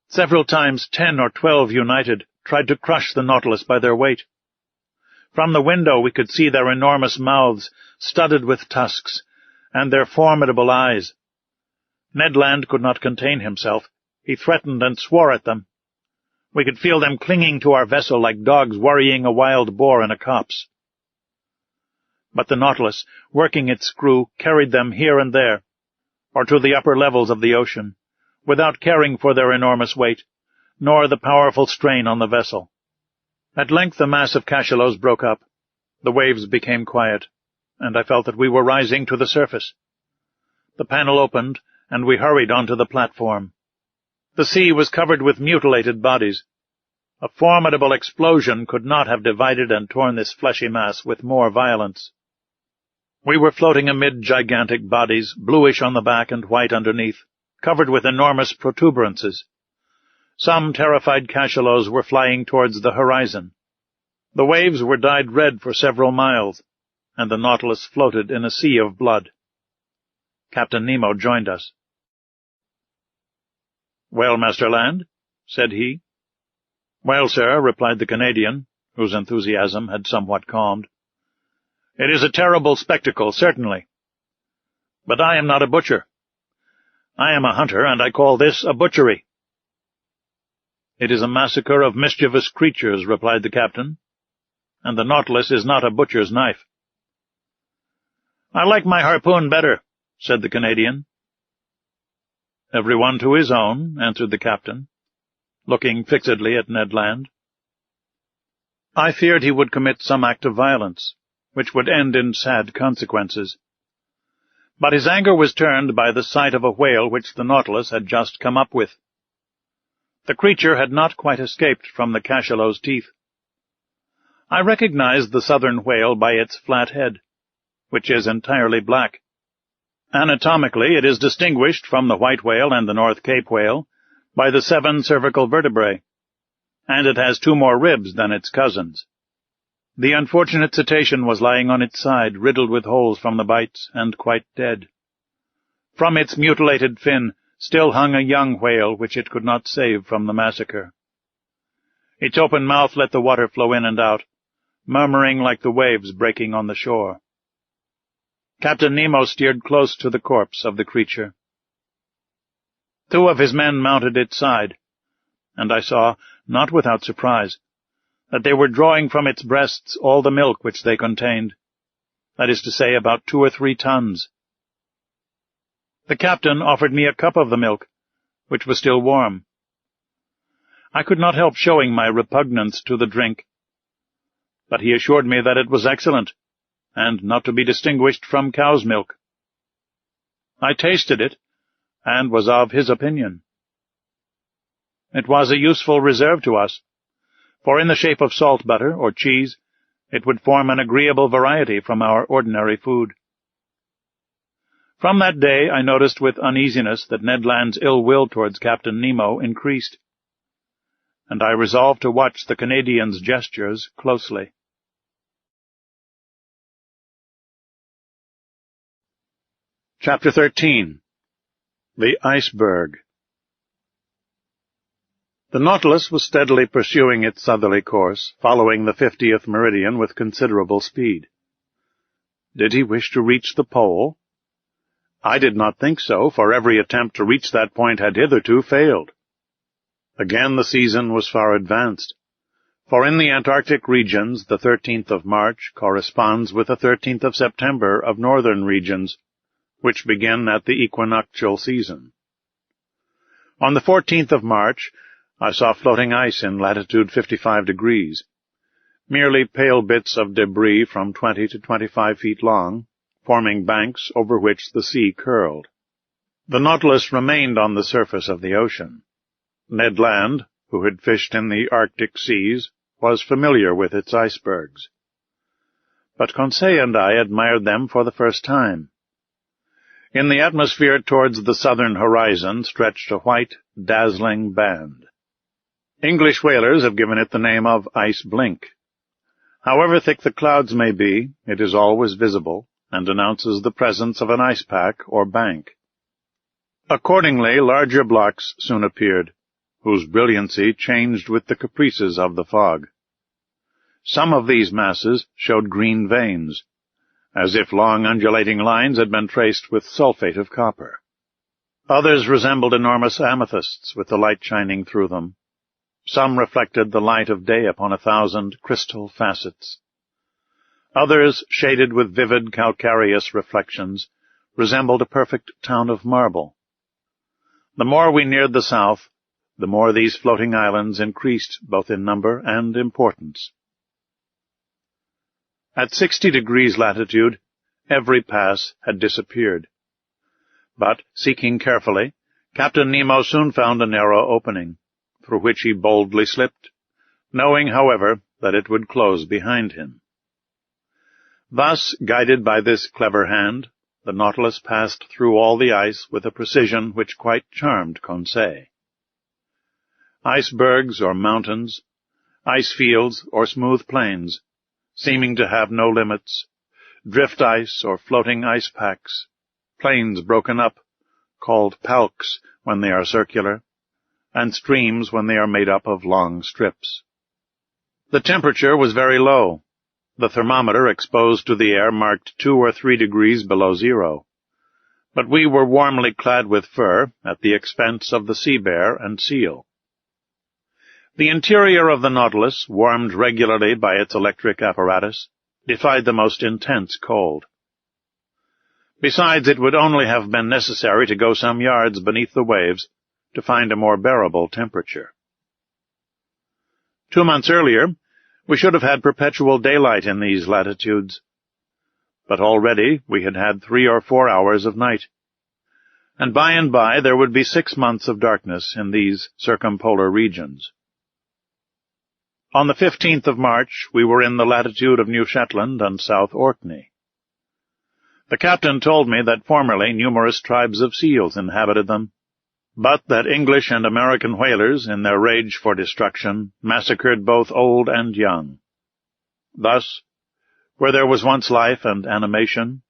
Several times 10 or 12 united tried to crush the Nautilus by their weight. From the window we could see their enormous mouths, studded with tusks, and their formidable eyes. Ned Land could not contain himself. He threatened and swore at them. We could feel them clinging to our vessel like dogs worrying a wild boar in a copse. but the Nautilus, working its screw, carried them here and there, or to the upper levels of the ocean, without caring for their enormous weight, nor the powerful strain on the vessel. At length the mass of cachalots broke up, the waves became quiet, and I felt that we were rising to the surface. The panel opened, and we hurried onto the platform. The sea was covered with mutilated bodies. A formidable explosion could not have divided and torn this fleshy mass with more violence. We were floating amid gigantic bodies, bluish on the back and white underneath, covered with enormous protuberances. Some terrified cachalots were flying towards the horizon. The waves were dyed red for several miles, and the Nautilus floated in a sea of blood. Captain Nemo joined us. "Well, Master Land?" said he. "Well, sir," replied the Canadian, whose enthusiasm had somewhat calmed. "It is a terrible spectacle, certainly. But I am not a butcher. I am a hunter, and I call this a butchery." "It is a massacre of mischievous creatures," replied the captain, "and the Nautilus is not a butcher's knife." "I like my harpoon better," said the Canadian. "Every one to his own," answered the captain, looking fixedly at Ned Land. I feared he would commit some act of violence, which would end in sad consequences. But his anger was turned by the sight of a whale which the Nautilus had just come up with. The creature had not quite escaped from the cachalot's teeth. I recognized the southern whale by its flat head, which is entirely black. Anatomically, it is distinguished from the white whale and the North Cape whale by the 7 cervical vertebrae, and it has 2 more ribs than its cousins. The unfortunate cetacean was lying on its side, riddled with holes from the bites, and quite dead. From its mutilated fin still hung a young whale which it could not save from the massacre. Its open mouth let the water flow in and out, murmuring like the waves breaking on the shore. Captain Nemo steered close to the corpse of the creature. 2 of his men mounted its side, and I saw, not without surprise, that they were drawing from its breasts all the milk which they contained, that is to say, about 2 or 3 tons. The captain offered me a cup of the milk, which was still warm. I could not help showing my repugnance to the drink, but he assured me that it was excellent, and not to be distinguished from cow's milk. I tasted it, and was of his opinion. It was a useful reserve to us, for in the shape of salt butter or cheese, it would form an agreeable variety from our ordinary food. From that day I noticed with uneasiness that Ned Land's ill will towards Captain Nemo increased, and I resolved to watch the Canadian's gestures closely. Chapter 13. The Iceberg. The Nautilus was steadily pursuing its southerly course, following the 50th meridian with considerable speed. Did he wish to reach the pole? I did not think so, for every attempt to reach that point had hitherto failed. Again the season was far advanced, for in the Antarctic regions the 13th of March corresponds with the 13th of September of northern regions, which begin at the equinoctial season. On the 14th of March, I saw floating ice in latitude 55 degrees, merely pale bits of debris from 20 to 25 feet long, forming banks over which the sea curled. The Nautilus remained on the surface of the ocean. Ned Land, who had fished in the Arctic seas, was familiar with its icebergs. But Conseil and I admired them for the first time. In the atmosphere towards the southern horizon stretched a white, dazzling band. English whalers have given it the name of ice blink. However thick the clouds may be, it is always visible, and announces the presence of an ice pack or bank. Accordingly, larger blocks soon appeared, whose brilliancy changed with the caprices of the fog. Some of these masses showed green veins, as if long undulating lines had been traced with sulfate of copper. Others resembled enormous amethysts with the light shining through them. Some reflected the light of day upon 1,000 crystal facets. Others, shaded with vivid calcareous reflections, resembled a perfect town of marble. The more we neared the south, the more these floating islands increased both in number and importance. At 60 degrees latitude, every pass had disappeared. But, seeking carefully, Captain Nemo soon found a narrow opening, through which he boldly slipped, knowing, however, that it would close behind him. Thus, guided by this clever hand, the Nautilus passed through all the ice with a precision which quite charmed Conseil. Icebergs or mountains, ice fields or smooth plains, seeming to have no limits, drift ice or floating ice packs, plains broken up, called palks when they are circular, and streams when they are made up of long strips. The temperature was very low. The thermometer exposed to the air marked 2 or 3 degrees below zero, but we were warmly clad with fur at the expense of the sea bear and seal. The interior of the Nautilus, warmed regularly by its electric apparatus, defied the most intense cold. Besides, it would only have been necessary to go some yards beneath the waves to find a more bearable temperature. 2 months earlier, we should have had perpetual daylight in these latitudes, but already we had had 3 or 4 hours of night, and by there would be 6 months of darkness in these circumpolar regions. On the 15th of March, we were in the latitude of New Shetland and South Orkney. The captain told me that formerly numerous tribes of seals inhabited them, but that English and American whalers, in their rage for destruction, massacred both old and young. Thus, where there was once life and animation,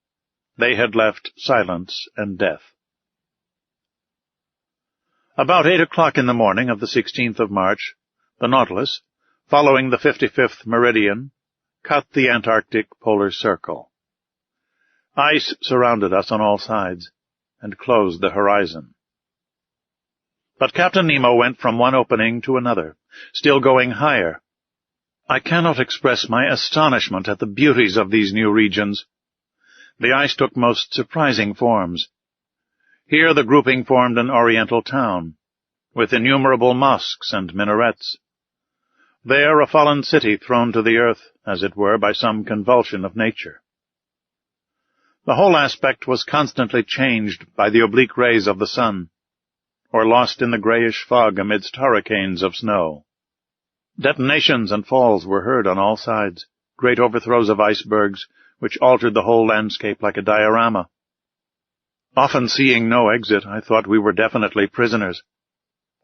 they had left silence and death. About 8 o'clock in the morning of the 16th of March, the Nautilus, following the 55th meridian, cut the Antarctic polar circle. Ice surrounded us on all sides, and closed the horizon. But Captain Nemo went from one opening to another, still going higher. I cannot express my astonishment at the beauties of these new regions. The ice took most surprising forms. Here the grouping formed an oriental town, with innumerable mosques and minarets. There a fallen city thrown to the earth, as it were, by some convulsion of nature. The whole aspect was constantly changed by the oblique rays of the sun, or lost in the grayish fog amidst hurricanes of snow. Detonations and falls were heard on all sides, great overthrows of icebergs, which altered the whole landscape like a diorama. Often seeing no exit, I thought we were definitely prisoners,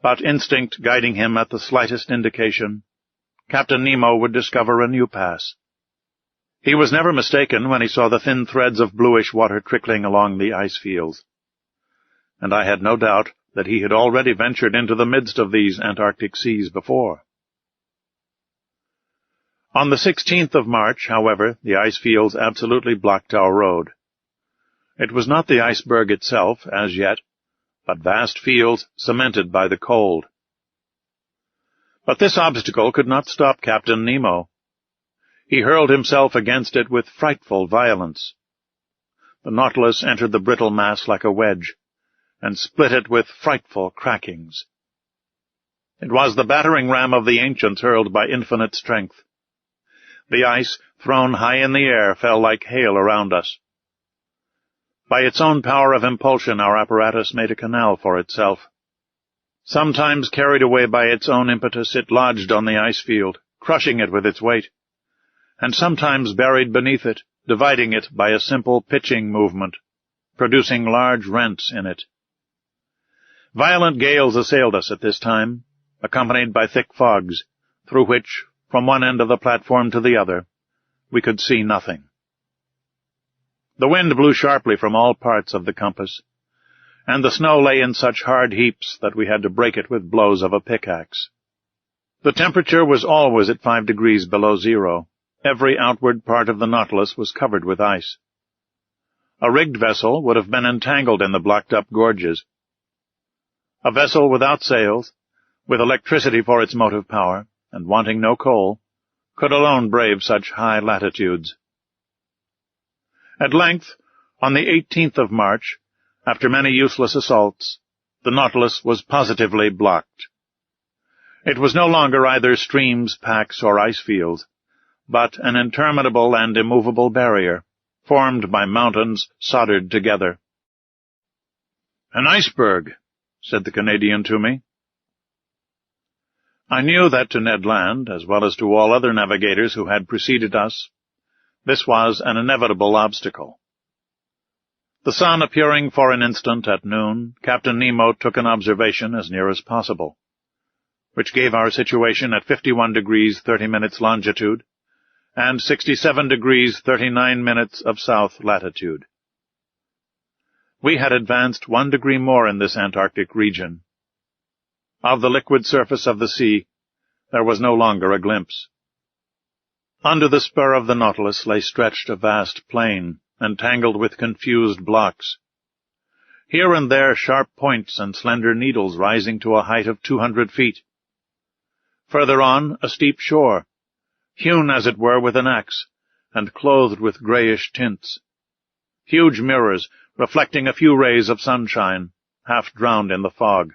but instinct guiding him at the slightest indication, Captain Nemo would discover a new pass. He was never mistaken when he saw the thin threads of bluish water trickling along the ice fields, and I had no doubt that he had already ventured into the midst of these Antarctic seas before. On the 16th of March, however, the ice fields absolutely blocked our road. It was not the iceberg itself, as yet, but vast fields cemented by the cold. But this obstacle could not stop Captain Nemo. He hurled himself against it with frightful violence. The Nautilus entered the brittle mass like a wedge, and split it with frightful crackings. It was the battering ram of the ancients hurled by infinite strength. The ice, thrown high in the air, fell like hail around us. By its own power of impulsion our apparatus made a canal for itself. Sometimes carried away by its own impetus, it lodged on the ice field, crushing it with its weight, and sometimes buried beneath it, dividing it by a simple pitching movement, producing large rents in it. Violent gales assailed us at this time, accompanied by thick fogs, through which, from one end of the platform to the other, we could see nothing. The wind blew sharply from all parts of the compass, and the snow lay in such hard heaps that we had to break it with blows of a pickaxe. The temperature was always at 5 degrees below zero. Every outward part of the Nautilus was covered with ice. A rigged vessel would have been entangled in the blocked-up gorges. A vessel without sails, with electricity for its motive power, and wanting no coal, could alone brave such high latitudes. At length, on the 18th of March, after many useless assaults, the Nautilus was positively blocked. It was no longer either streams, packs, or ice fields, but an interminable and immovable barrier, formed by mountains soldered together. "An iceberg," said the Canadian to me. I knew that to Ned Land, as well as to all other navigators who had preceded us, this was an inevitable obstacle. The sun appearing for an instant at noon, Captain Nemo took an observation as near as possible, which gave our situation at 51 degrees 30 minutes longitude and 67 degrees 39 minutes of south latitude. We had advanced 1 degree more in this Antarctic region. Of the liquid surface of the sea, there was no longer a glimpse. Under the spur of the Nautilus lay stretched a vast plain, entangled with confused blocks. Here and there sharp points and slender needles rising to a height of 200 feet. Further on, a steep shore, hewn as it were with an axe, and clothed with grayish tints. Huge mirrors, reflecting a few rays of sunshine, half drowned in the fog.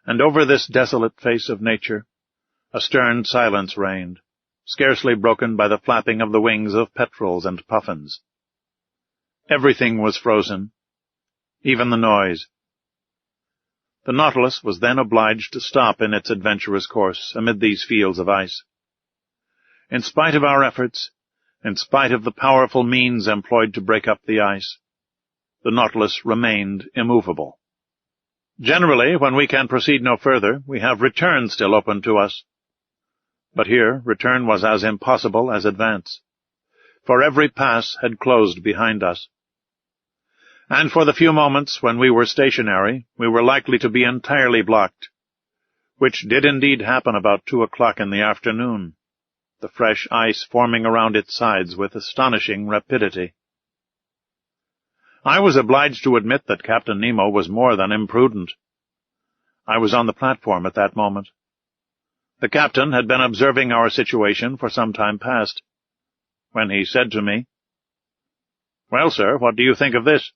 And over this desolate face of nature, a stern silence reigned, scarcely broken by the flapping of the wings of petrels and puffins. Everything was frozen, even the noise. The Nautilus was then obliged to stop in its adventurous course amid these fields of ice. In spite of our efforts, in spite of the powerful means employed to break up the ice, the Nautilus remained immovable. Generally, when we can proceed no further, we have return still open to us. But here return was as impossible as advance, for every pass had closed behind us. And for the few moments when we were stationary, we were likely to be entirely blocked, which did indeed happen about 2 o'clock in the afternoon, the fresh ice forming around its sides with astonishing rapidity. I was obliged to admit that Captain Nemo was more than imprudent. I was on the platform at that moment. The captain had been observing our situation for some time past, when he said to me, "Well, sir, what do you think of this?"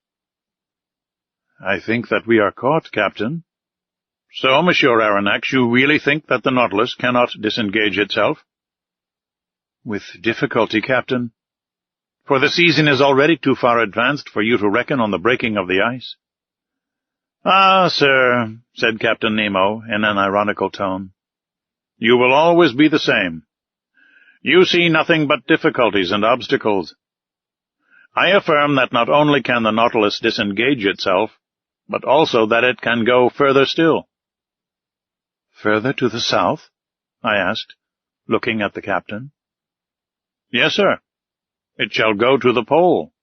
"I think that we are caught, Captain." "So, Monsieur Aronnax, you really think that the Nautilus cannot disengage itself?" "With difficulty, Captain, for the season is already too far advanced for you to reckon on the breaking of the ice." "Ah, sir," said Captain Nemo in an ironical tone, "you will always be the same. You see nothing but difficulties and obstacles. I affirm that not only can the Nautilus disengage itself, but also that it can go further still." "Further to the south?" I asked, looking at the captain. "Yes, sir. It shall go to the pole."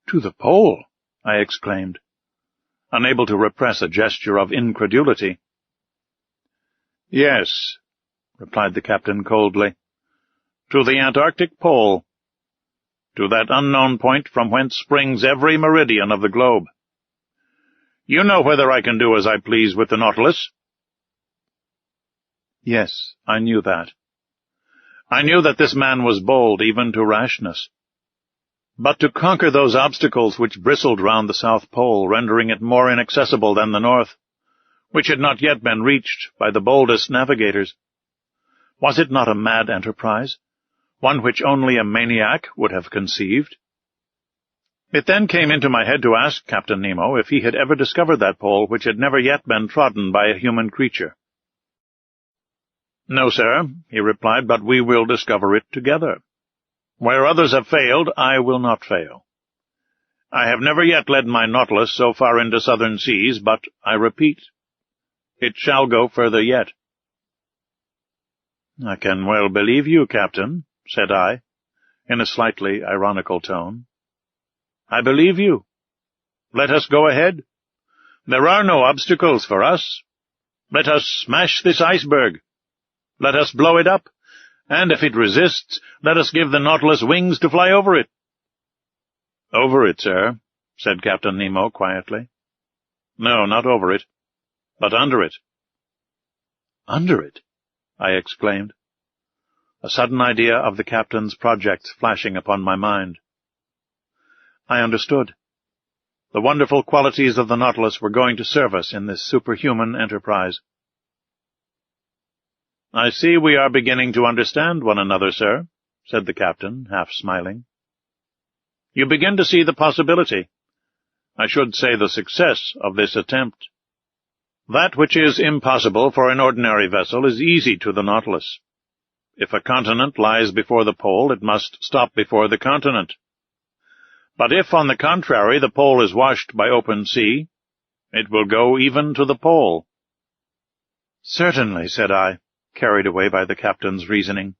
"To the pole?" I exclaimed, unable to repress a gesture of incredulity. "Yes," replied the captain coldly, "to the Antarctic pole, to that unknown point from whence springs every meridian of the globe. You know whether I can do as I please with the Nautilus?" Yes, I knew that. I knew that this man was bold even to rashness. But to conquer those obstacles which bristled round the South Pole, rendering it more inaccessible than the North, which had not yet been reached by the boldest navigators, was it not a mad enterprise, one which only a maniac would have conceived? It then came into my head to ask Captain Nemo if he had ever discovered that pole which had never yet been trodden by a human creature. "No, sir," he replied, "but we will discover it together. Where others have failed, I will not fail. I have never yet led my Nautilus so far into southern seas, but, I repeat, it shall go further yet." "I can well believe you, Captain," said I, in a slightly ironical tone. "I believe you. Let us go ahead. There are no obstacles for us. Let us smash this iceberg. Let us blow it up, and if it resists, let us give the Nautilus wings to fly over it." "Over it, sir," said Captain Nemo quietly. "No, not over it, but under it." "Under it?" I exclaimed. a sudden idea of the captain's projects flashing upon my mind. I understood. The wonderful qualities of the Nautilus were going to serve us in this superhuman enterprise. "I see we are beginning to understand one another, sir," said the captain, half smiling. "You begin to see the possibility, I should say the success, of this attempt. That which is impossible for an ordinary vessel is easy to the Nautilus. If a continent lies before the pole, it must stop before the continent. But if, on the contrary, the pole is washed by open sea, it will go even to the pole." "Certainly," said I, carried away by the captain's reasoning.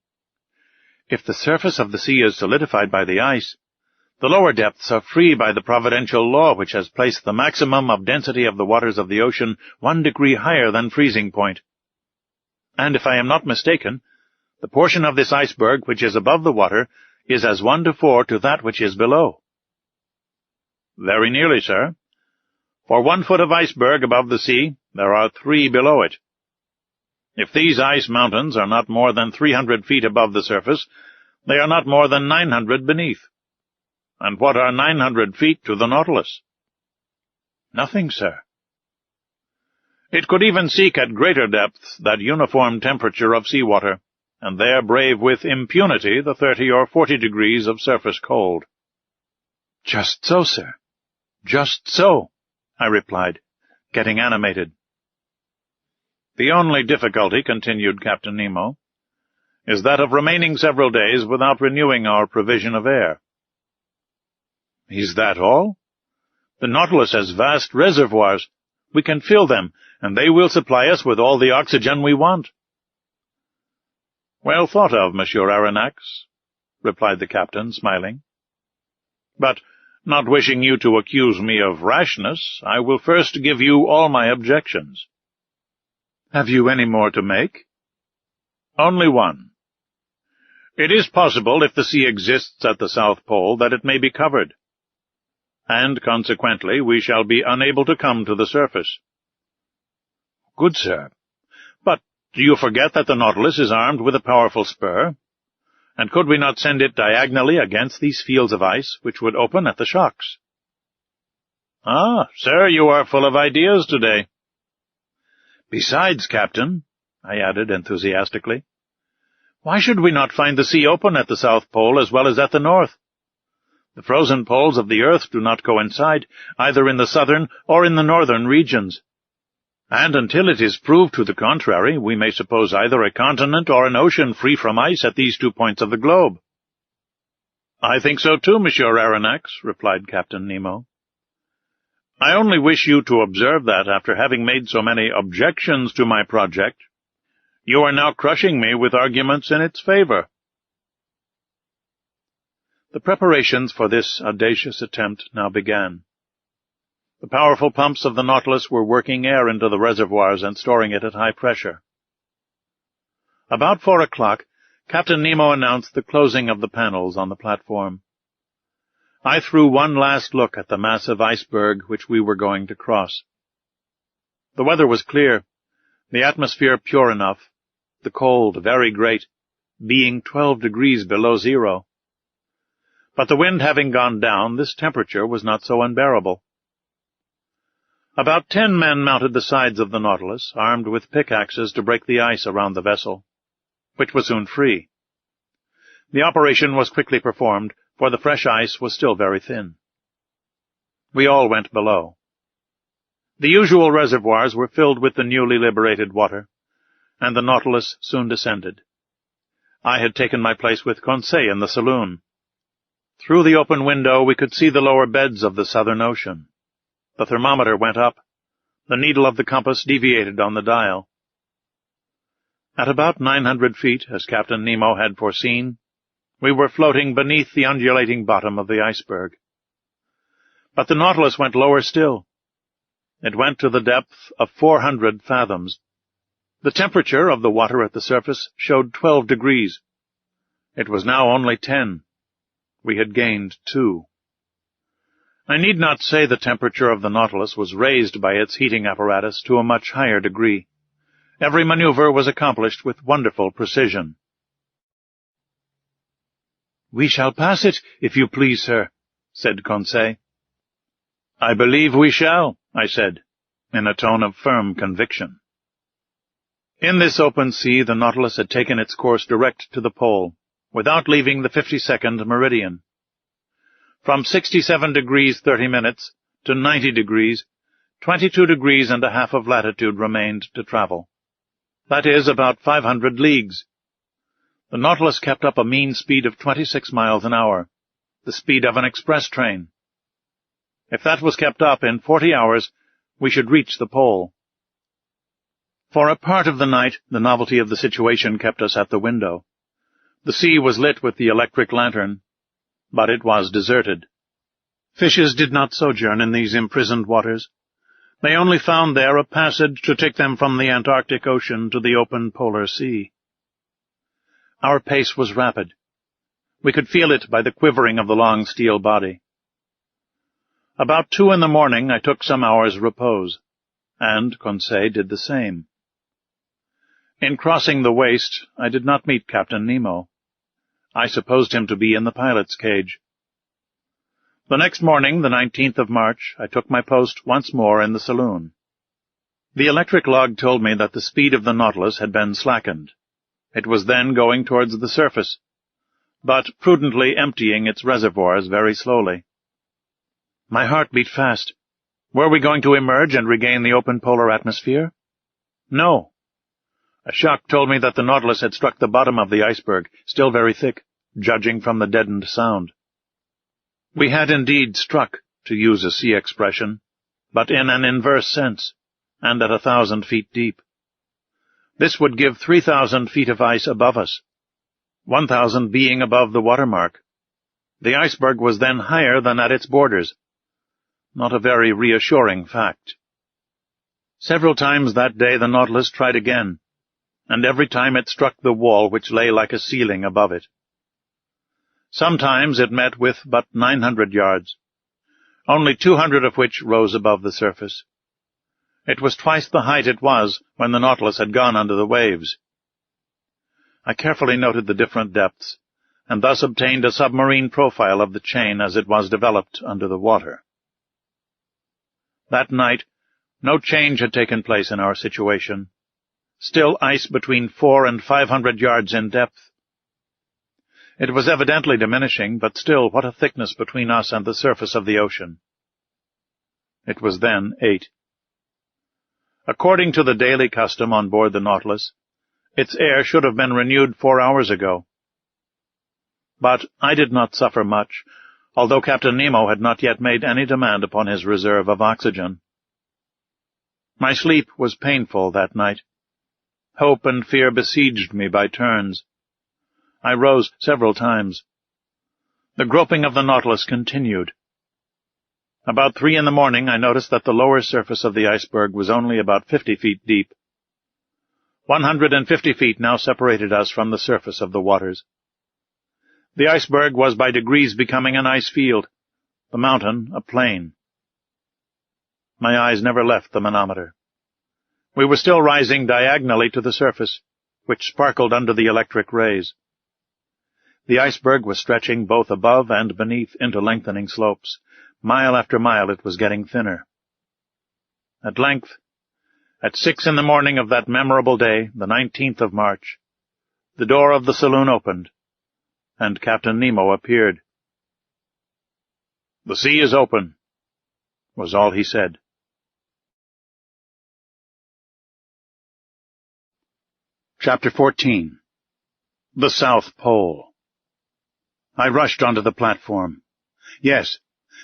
"If the surface of the sea is solidified by the ice, the lower depths are free by the providential law which has placed the maximum of density of the waters of the ocean 1 degree higher than freezing point. And if I am not mistaken, the portion of this iceberg which is above the water is as 1:4 to that which is below." "Very nearly, sir. For 1 foot of iceberg above the sea, there are 3 below it. If these ice mountains are not more than 300 feet above the surface, they are not more than 900 beneath. And what are 900 feet to the Nautilus?" "Nothing, sir." "It could even seek at greater depths that uniform temperature of sea-water, and there brave with impunity the 30 or 40 degrees of surface cold." "Just so, sir. Just so," I replied, getting animated. "The only difficulty," continued Captain Nemo, "is that of remaining several days without renewing our provision of air." "Is that all? The Nautilus has vast reservoirs. We can fill them, and they will supply us with all the oxygen we want." "Well thought of, Monsieur Aronnax," replied the captain, smiling. "But, not wishing you to accuse me of rashness, I will first give you all my objections." "Have you any more to make?" "Only one. It is possible, if the sea exists at the South Pole, that it may be covered, and consequently we shall be unable to come to the surface." "Good, sir. But do you forget that the Nautilus is armed with a powerful spur? And could we not send it diagonally against these fields of ice, which would open at the shocks?" "Ah, sir, you are full of ideas today." "Besides, Captain," I added enthusiastically, "why should we not find the sea open at the South Pole as well as at the North? The frozen poles of the earth do not coincide, either in the southern or in the northern regions. And until it is proved to the contrary, we may suppose either a continent or an ocean free from ice at these 2 points of the globe." "I think so too, Monsieur Aronnax," replied Captain Nemo. "I only wish you to observe that, after having made so many objections to my project, you are now crushing me with arguments in its favor." The preparations for this audacious attempt now began. The powerful pumps of the Nautilus were working air into the reservoirs and storing it at high pressure. About 4 o'clock, Captain Nemo announced the closing of the panels on the platform. I threw one last look at the massive iceberg which we were going to cross. The weather was clear, the atmosphere pure enough, the cold very great, being 12 degrees below zero. But the wind having gone down, this temperature was not so unbearable. About 10 men mounted the sides of the Nautilus, armed with pickaxes to break the ice around the vessel, which was soon free. The operation was quickly performed, for the fresh ice was still very thin. We all went below. The usual reservoirs were filled with the newly liberated water, and the Nautilus soon descended. I had taken my place with Conseil in the saloon. Through the open window we could see the lower beds of the Southern Ocean. The thermometer went up. The needle of the compass deviated on the dial. At about 900 feet, as Captain Nemo had foreseen, we were floating beneath the undulating bottom of the iceberg. But the Nautilus went lower still. It went to the depth of 400 fathoms. The temperature of the water at the surface showed 12 degrees. It was now only 10. We had gained 2. I need not say the temperature of the Nautilus was raised by its heating apparatus to a much higher degree. Every maneuver was accomplished with wonderful precision. "We shall pass it, if you please, sir," said Conseil. "I believe we shall," I said, in a tone of firm conviction. In this open sea, the Nautilus had taken its course direct to the pole, without leaving the 52nd meridian. From 67 degrees 30 minutes to 90 degrees, 22 degrees and a half of latitude remained to travel. That is about 500 leagues. The Nautilus kept up a mean speed of 26 miles an hour, the speed of an express train. If that was kept up in 40 hours, we should reach the pole. For a part of the night, the novelty of the situation kept us at the window. The sea was lit with the electric lantern, but it was deserted. Fishes did not sojourn in these imprisoned waters. They only found there a passage to take them from the Antarctic Ocean to the open polar sea. Our pace was rapid. We could feel it by the quivering of the long steel body. About 2 in the morning I took some hours' repose, and Conseil did the same. In crossing the waist, I did not meet Captain Nemo. I supposed him to be in the pilot's cage. The next morning, the 19th of March, I took my post once more in the saloon. The electric log told me that the speed of the Nautilus had been slackened. It was then going towards the surface, but prudently emptying its reservoirs very slowly. My heart beat fast. Were we going to emerge and regain the open polar atmosphere? No. A shock told me that the Nautilus had struck the bottom of the iceberg, still very thick, judging from the deadened sound. We had indeed struck, to use a sea expression, but in an inverse sense, and at 1,000 feet deep. This would give 3,000 feet of ice above us, 1,000 being above the watermark. The iceberg was then higher than at its borders. Not a very reassuring fact. Several times that day the Nautilus tried again, and every time it struck the wall which lay like a ceiling above it. Sometimes it met with but 900 yards, only 200 of which rose above the surface. It was twice the height it was when the Nautilus had gone under the waves. I carefully noted the different depths, and thus obtained a submarine profile of the chain as it was developed under the water. That night, no change had taken place in our situation. Still ice between 400 and 500 yards in depth. It was evidently diminishing, but still what a thickness between us and the surface of the ocean. It was then 8. According to the daily custom on board the Nautilus, its air should have been renewed 4 hours ago. But I did not suffer much, although Captain Nemo had not yet made any demand upon his reserve of oxygen. My sleep was painful that night. Hope and fear besieged me by turns. I rose several times. The groping of the Nautilus continued. About 3 in the morning I noticed that the lower surface of the iceberg was only about 50 feet deep. 150 feet now separated us from the surface of the waters. The iceberg was by degrees becoming an ice field, the mountain a plain. My eyes never left the manometer. We were still rising diagonally to the surface, which sparkled under the electric rays. The iceberg was stretching both above and beneath into lengthening slopes. Mile after mile it was getting thinner. At length, at 6 in the morning of that memorable day, the 19th of March, the door of the saloon opened, and Captain Nemo appeared. "The sea is open," was all he said. Chapter 14. The South Pole. I rushed onto the platform. Yes,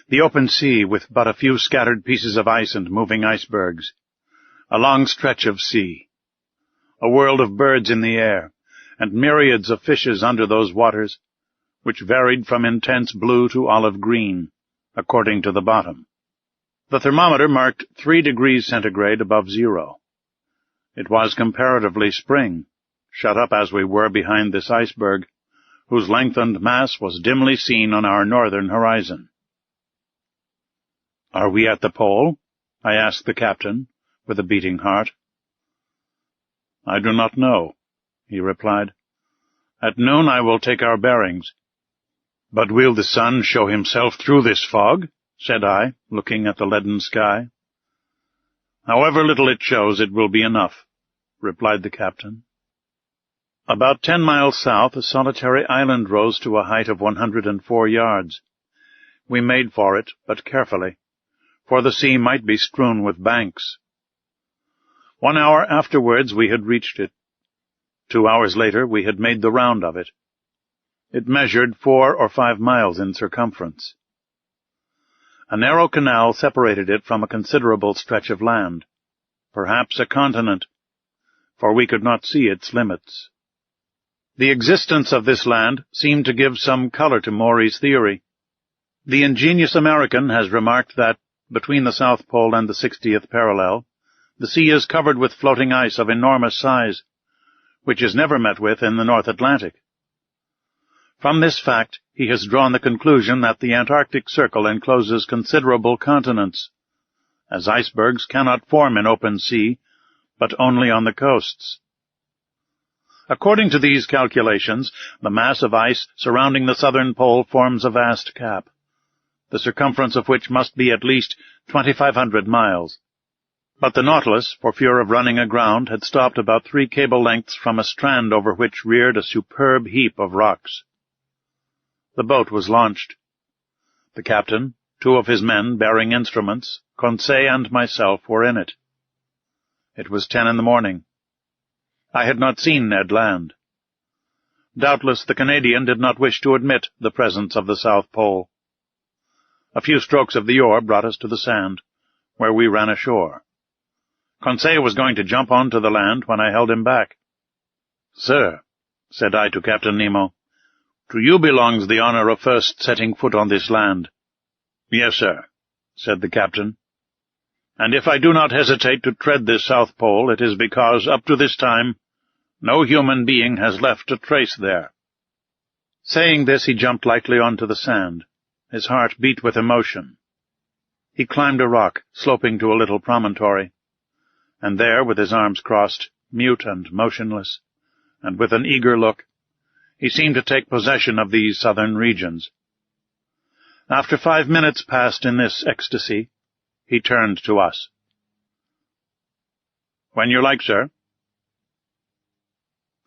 the open sea with but a few scattered pieces of ice and moving icebergs. A long stretch of sea. A world of birds in the air, and myriads of fishes under those waters, which varied from intense blue to olive green, according to the bottom. The thermometer marked 3 degrees centigrade above zero. It was comparatively spring, shut up as we were behind this iceberg, whose lengthened mass was dimly seen on our northern horizon. "Are we at the pole?" I asked the captain, with a beating heart. "I do not know," he replied. "At noon I will take our bearings. "But will the sun show himself through this fog?" said I, looking at the leaden sky. "However little it shows, it will be enough," replied the captain. About 10 miles south, a solitary island rose to a height of 104 yards. We made for it, but carefully, for the sea might be strewn with banks. 1 hour afterwards we had reached it. 2 hours later we had made the round of it. It measured 4 or 5 miles in circumference. A narrow canal separated it from a considerable stretch of land, perhaps a continent, for we could not see its limits. The existence of this land seemed to give some color to Maury's theory. The ingenious American has remarked that, between the South Pole and the 60th parallel, the sea is covered with floating ice of enormous size, which is never met with in the North Atlantic. From this fact, he has drawn the conclusion that the Antarctic Circle encloses considerable continents, as icebergs cannot form in open sea, but only on the coasts. According to these calculations, the mass of ice surrounding the southern pole forms a vast cap, the circumference of which must be at least 2,500 miles. But the Nautilus, for fear of running aground, had stopped about 3 cable lengths from a strand over which reared a superb heap of rocks. The boat was launched. The captain, 2 of his men bearing instruments, Conseil and myself were in it. It was 10 in the morning. I had not seen Ned land. Doubtless the Canadian did not wish to admit the presence of the South Pole. A few strokes of the oar brought us to the sand, where we ran ashore. Conseil was going to jump on to the land when I held him back. "Sir," said I to Captain Nemo, "to you belongs the honor of first setting foot on this land." "Yes, sir," said the captain. "And if I do not hesitate to tread this South Pole, it is because, up to this time, no human being has left a trace there." Saying this, he jumped lightly onto the sand. His heart beat with emotion. He climbed a rock, sloping to a little promontory, and there, with his arms crossed, mute and motionless, and with an eager look, he seemed to take possession of these southern regions. After 5 minutes passed in this ecstasy, he turned to us. "When you like, sir."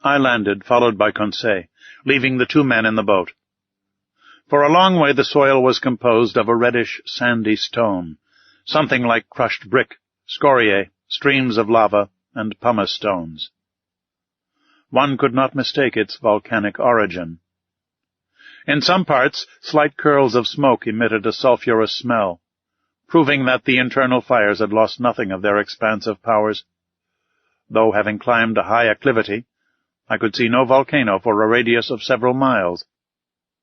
I landed, followed by Conseil, leaving the 2 men in the boat. For a long way the soil was composed of a reddish, sandy stone, something like crushed brick, scoriae, streams of lava, and pumice stones. One could not mistake its volcanic origin. In some parts, slight curls of smoke emitted a sulphurous smell, proving that the internal fires had lost nothing of their expansive powers. Though, having climbed a high acclivity, I could see no volcano for a radius of several miles.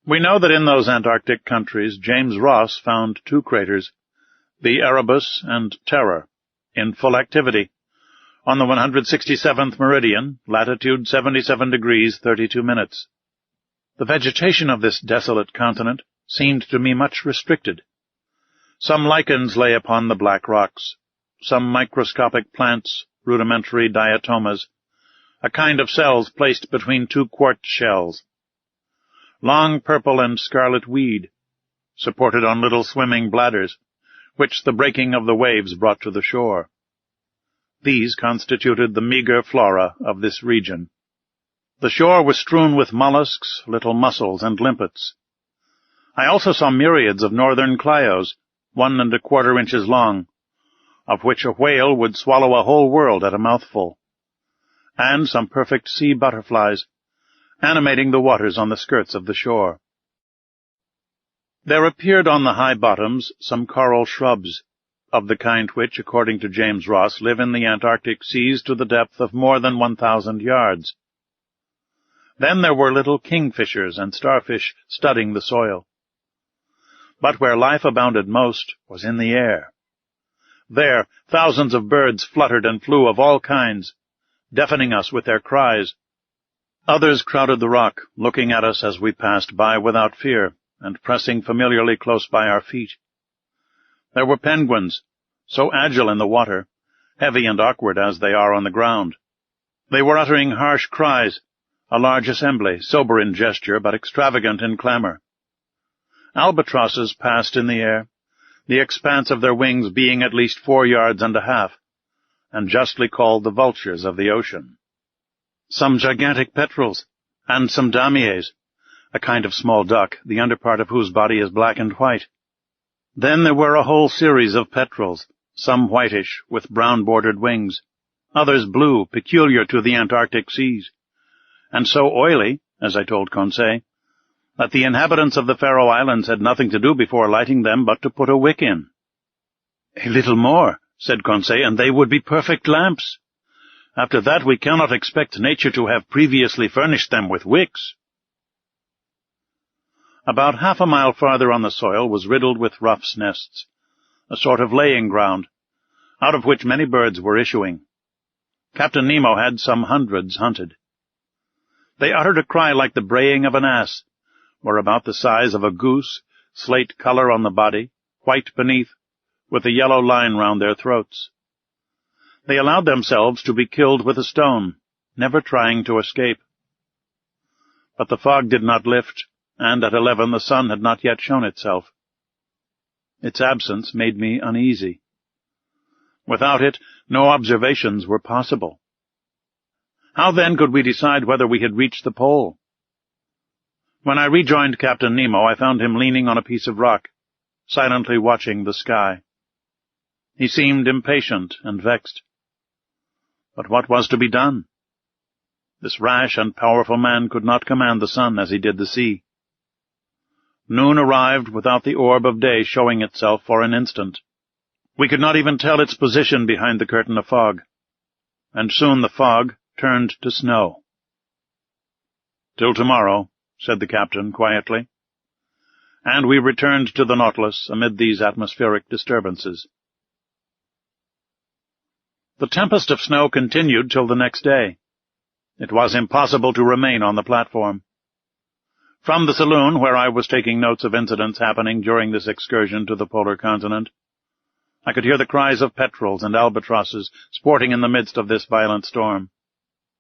We know that in those Antarctic countries James Ross found 2 craters, the Erebus and Terror, in full activity, on the 167th meridian, latitude 77 degrees 32 minutes. The vegetation of this desolate continent seemed to me much restricted. Some lichens lay upon the black rocks, some microscopic plants, rudimentary diatomas, a kind of cells placed between 2 quartz shells, long purple and scarlet weed, supported on little swimming bladders, which the breaking of the waves brought to the shore. These constituted the meager flora of this region. The shore was strewn with mollusks, little mussels, and limpets. I also saw myriads of northern clios, 1 1/4 inches long, of which a whale would swallow a whole world at a mouthful, and some perfect sea butterflies, animating the waters on the skirts of the shore. There appeared on the high bottoms some coral shrubs, of the kind which, according to James Ross, live in the Antarctic seas to the depth of more than 1,000 yards. Then there were little kingfishers and starfish studding the soil. But where life abounded most was in the air. There thousands of birds fluttered and flew of all kinds, deafening us with their cries. Others crowded the rock, looking at us as we passed by without fear, and pressing familiarly close by our feet. There were penguins, so agile in the water, heavy and awkward as they are on the ground. They were uttering harsh cries, a large assembly, sober in gesture but extravagant in clamor. Albatrosses passed in the air, the expanse of their wings being at least 4 yards and a half, and justly called the vultures of the ocean. Some gigantic petrels, and some damiers, a kind of small duck, the underpart of whose body is black and white. Then there were a whole series of petrels, some whitish, with brown-bordered wings, others blue, peculiar to the Antarctic seas, and so oily, as I told Conseil, that the inhabitants of the Faroe Islands had nothing to do before lighting them but to put a wick in. "A little more," said Conseil, "and they would be perfect lamps. After that we cannot expect nature to have previously furnished them with wicks." About half a mile farther on the soil was riddled with ruffs' nests, a sort of laying ground, out of which many birds were issuing. Captain Nemo had some hundreds hunted. They uttered a cry like the braying of an ass, were about the size of a goose, slate color on the body, white beneath, with a yellow line round their throats. They allowed themselves to be killed with a stone, never trying to escape. But the fog did not lift, and at 11 the sun had not yet shown itself. Its absence made me uneasy. Without it, no observations were possible. How then could we decide whether we had reached the pole? When I rejoined Captain Nemo, I found him leaning on a piece of rock, silently watching the sky. He seemed impatient and vexed. But what was to be done? This rash and powerful man could not command the sun as he did the sea. Noon arrived without the orb of day showing itself for an instant. We could not even tell its position behind the curtain of fog, and soon the fog turned to snow. "Till tomorrow," said the captain quietly, and we returned to the Nautilus amid these atmospheric disturbances. The tempest of snow continued till the next day. It was impossible to remain on the platform. From the saloon, where I was taking notes of incidents happening during this excursion to the polar continent, I could hear the cries of petrels and albatrosses sporting in the midst of this violent storm.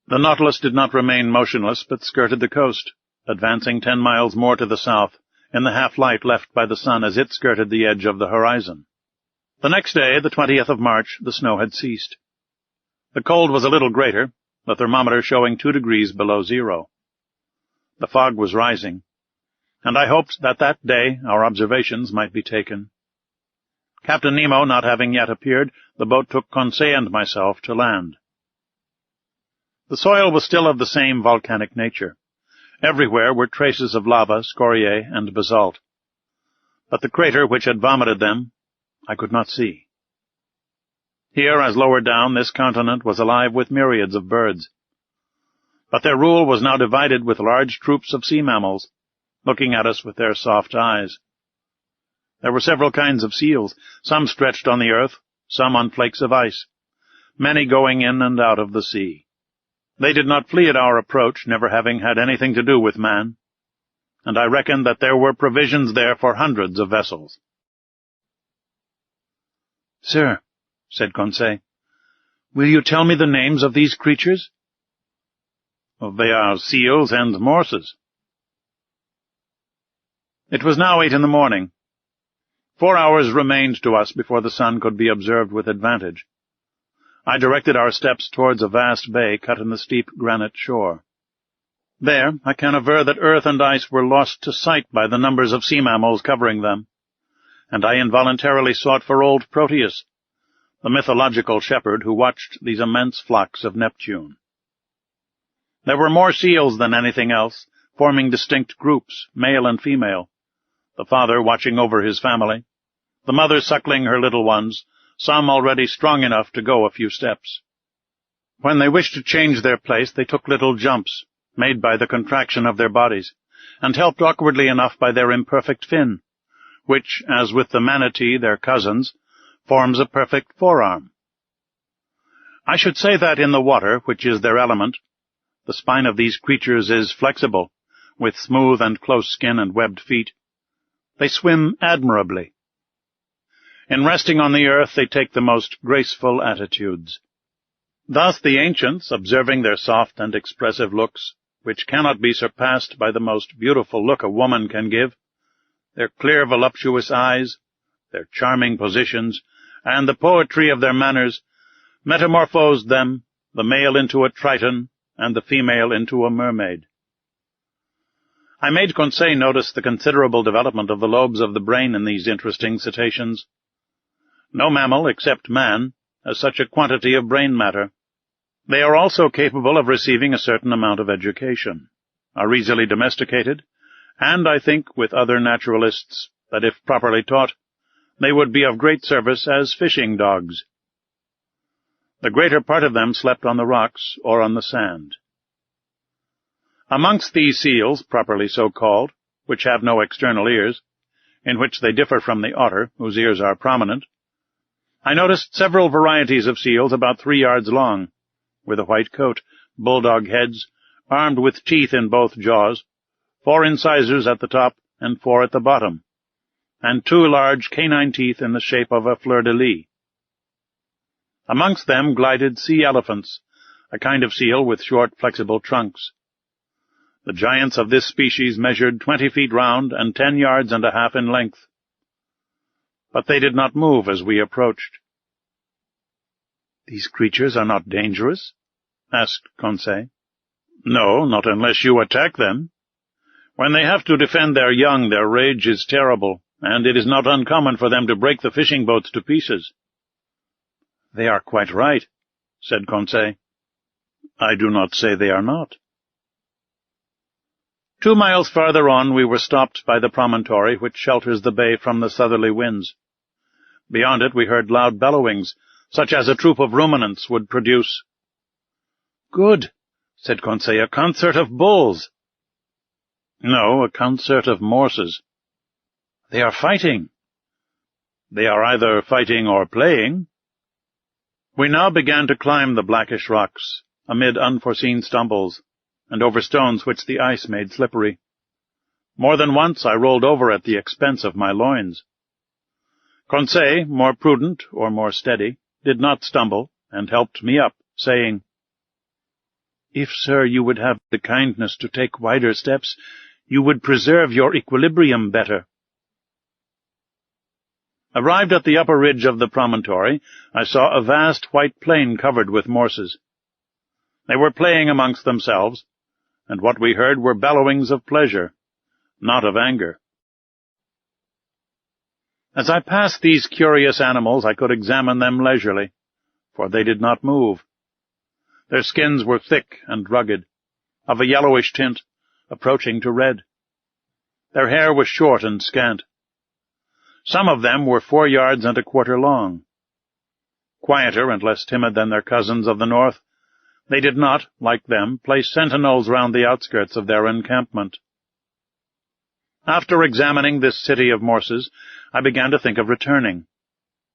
The Nautilus did not remain motionless, but skirted the coast, advancing 10 miles more to the south, in the half-light left by the sun as it skirted the edge of the horizon. The next day, the 20th of March, the snow had ceased. The cold was a little greater, the thermometer showing 2 degrees below zero. The fog was rising, and I hoped that that day our observations might be taken. Captain Nemo not having yet appeared, the boat took Conseil and myself to land. The soil was still of the same volcanic nature. Everywhere were traces of lava, scoriae, and basalt. But the crater which had vomited them I could not see. Here, as lower down, this continent was alive with myriads of birds. But their rule was now divided with large troops of sea mammals, looking at us with their soft eyes. There were several kinds of seals, some stretched on the earth, some on flakes of ice, many going in and out of the sea. They did not flee at our approach, never having had anything to do with man, and I reckoned that there were provisions there for hundreds of vessels. "Sir," said Conseil, "will you tell me the names of these creatures?" "They are seals and morses." It was now 8 in the morning. 4 hours remained to us before the sun could be observed with advantage. I directed our steps towards a vast bay cut in the steep granite shore. There I can aver that earth and ice were lost to sight by the numbers of sea mammals covering them, and I involuntarily sought for old Proteus, the mythological shepherd who watched these immense flocks of Neptune. There were more seals than anything else, forming distinct groups, male and female, the father watching over his family, the mother suckling her little ones, some already strong enough to go a few steps. When they wished to change their place, they took little jumps, made by the contraction of their bodies, and helped awkwardly enough by their imperfect fin, which, as with the manatee, their cousins, forms a perfect forearm. I should say that in the water, which is their element, the spine of these creatures is flexible, with smooth and close skin and webbed feet. They swim admirably. In resting on the earth, they take the most graceful attitudes. Thus the ancients, observing their soft and expressive looks, which cannot be surpassed by the most beautiful look a woman can give, their clear, voluptuous eyes, their charming positions, and the poetry of their manners metamorphosed them, the male into a Triton and the female into a mermaid. I made Conseil notice the considerable development of the lobes of the brain in these interesting cetaceans. No mammal, except man, has such a quantity of brain matter. They are also capable of receiving a certain amount of education, are easily domesticated, and I think, with other naturalists, that if properly taught, they would be of great service as fishing dogs. The greater part of them slept on the rocks or on the sand. Amongst these seals, properly so called, which have no external ears, in which they differ from the otter, whose ears are prominent, I noticed several varieties of seals about 3 yards long, with a white coat, bulldog heads, armed with teeth in both jaws, 4 incisors at the top and 4 at the bottom, and 2 large canine teeth in the shape of a fleur-de-lis. Amongst them glided sea elephants, a kind of seal with short, flexible trunks. The giants of this species measured 20 feet round and 10 yards and a half in length. But they did not move as we approached. "These creatures are not dangerous?" asked Conseil. "No, not unless you attack them. When they have to defend their young, their rage is terrible, and it is not uncommon for them to break the fishing boats to pieces." "They are quite right," said Conseil. "I do not say they are not." 2 miles farther on we were stopped by the promontory which shelters the bay from the southerly winds. Beyond it we heard loud bellowings, such as a troop of ruminants would produce. "Good," said Conseil, "a concert of bulls." "No, a concert of morses." "They are fighting." "They are either fighting or playing." We now began to climb the blackish rocks, amid unforeseen stumbles, and over stones which the ice made slippery. More than once I rolled over at the expense of my loins. Conseil, more prudent or more steady, did not stumble, and helped me up, saying, "If, sir, you would have the kindness to take wider steps, you would preserve your equilibrium better." Arrived at the upper ridge of the promontory, I saw a vast white plain covered with morses. They were playing amongst themselves, and what we heard were bellowings of pleasure, not of anger. As I passed these curious animals, I could examine them leisurely, for they did not move. Their skins were thick and rugged, of a yellowish tint, approaching to red. Their hair was short and scant. Some of them were 4 yards and a quarter long. Quieter and less timid than their cousins of the north, they did not, like them, place sentinels round the outskirts of their encampment. After examining this city of morses, I began to think of returning.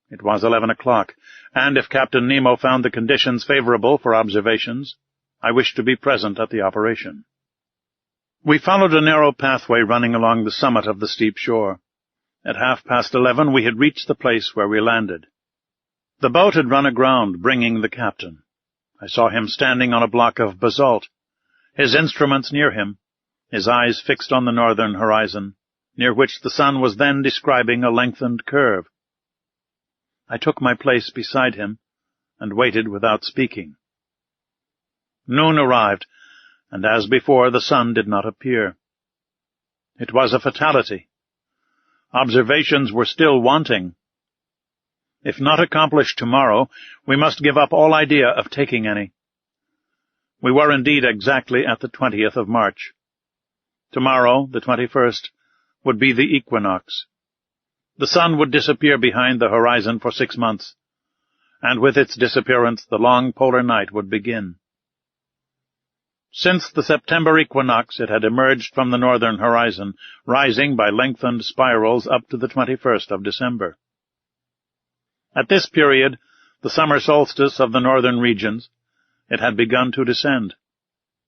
It was 11 o'clock, and if Captain Nemo found the conditions favorable for observations, I wished to be present at the operation. We followed a narrow pathway running along the summit of the steep shore. At 11:30 we had reached the place where we landed. The boat had run aground, bringing the captain. I saw him standing on a block of basalt, his instruments near him, his eyes fixed on the northern horizon, near which the sun was then describing a lengthened curve. I took my place beside him, and waited without speaking. Noon arrived, and as before the sun did not appear. It was a fatality. Observations were still wanting. If not accomplished tomorrow, we must give up all idea of taking any. We were indeed exactly at the 20th of March. Tomorrow, the 21st, would be the equinox. The sun would disappear behind the horizon for 6 months, and with its disappearance the long polar night would begin. Since the September equinox it had emerged from the northern horizon, rising by lengthened spirals up to the 21st of December. At this period, the summer solstice of the northern regions, it had begun to descend,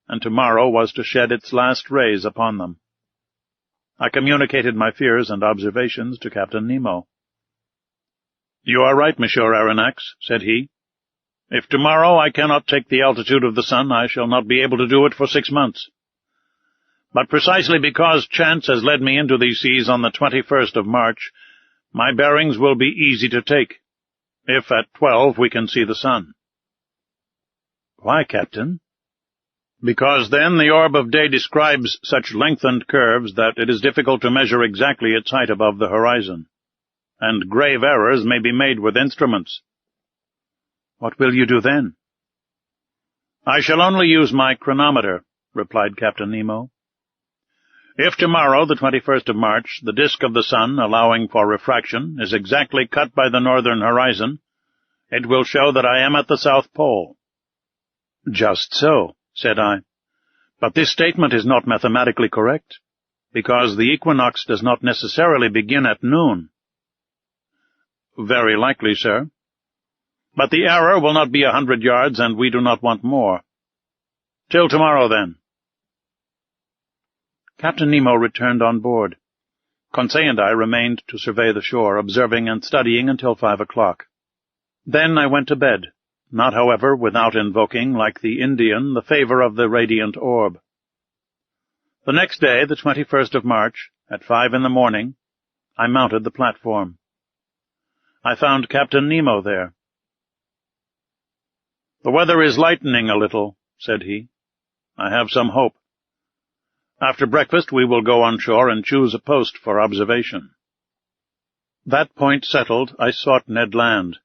and tomorrow was to shed its last rays upon them. I communicated my fears and observations to Captain Nemo. "You are right, Monsieur Aronnax," said he. "If tomorrow I cannot take the altitude of the sun, I shall not be able to do it for 6 months. But precisely because chance has led me into these seas on the 21st of March, my bearings will be easy to take, if at 12 we can see the sun. Why, Captain? Because then the orb of day describes such lengthened curves that it is difficult to measure exactly its height above the horizon, and grave errors may be made with instruments. What will you do then? I shall only use my chronometer, replied Captain Nemo. If tomorrow, the 21st of March, the disk of the sun, allowing for refraction, is exactly cut by the northern horizon, it will show that I am at the South Pole. Just so, said I. But this statement is not mathematically correct, because the equinox does not necessarily begin at noon. Very likely, sir. But the error will not be 100 yards, and we do not want more. Till tomorrow, then. Captain Nemo returned on board. Conseil and I remained to survey the shore, observing and studying until 5 o'clock. Then I went to bed, not, however, without invoking, like the Indian, the favor of the radiant orb. The next day, the 21st of March, at 5 in the morning, I mounted the platform. I found Captain Nemo there. "The weather is lightening a little," said he. "I have some hope. After breakfast we will go on shore and choose a post for observation." That point settled, I sought Ned Land.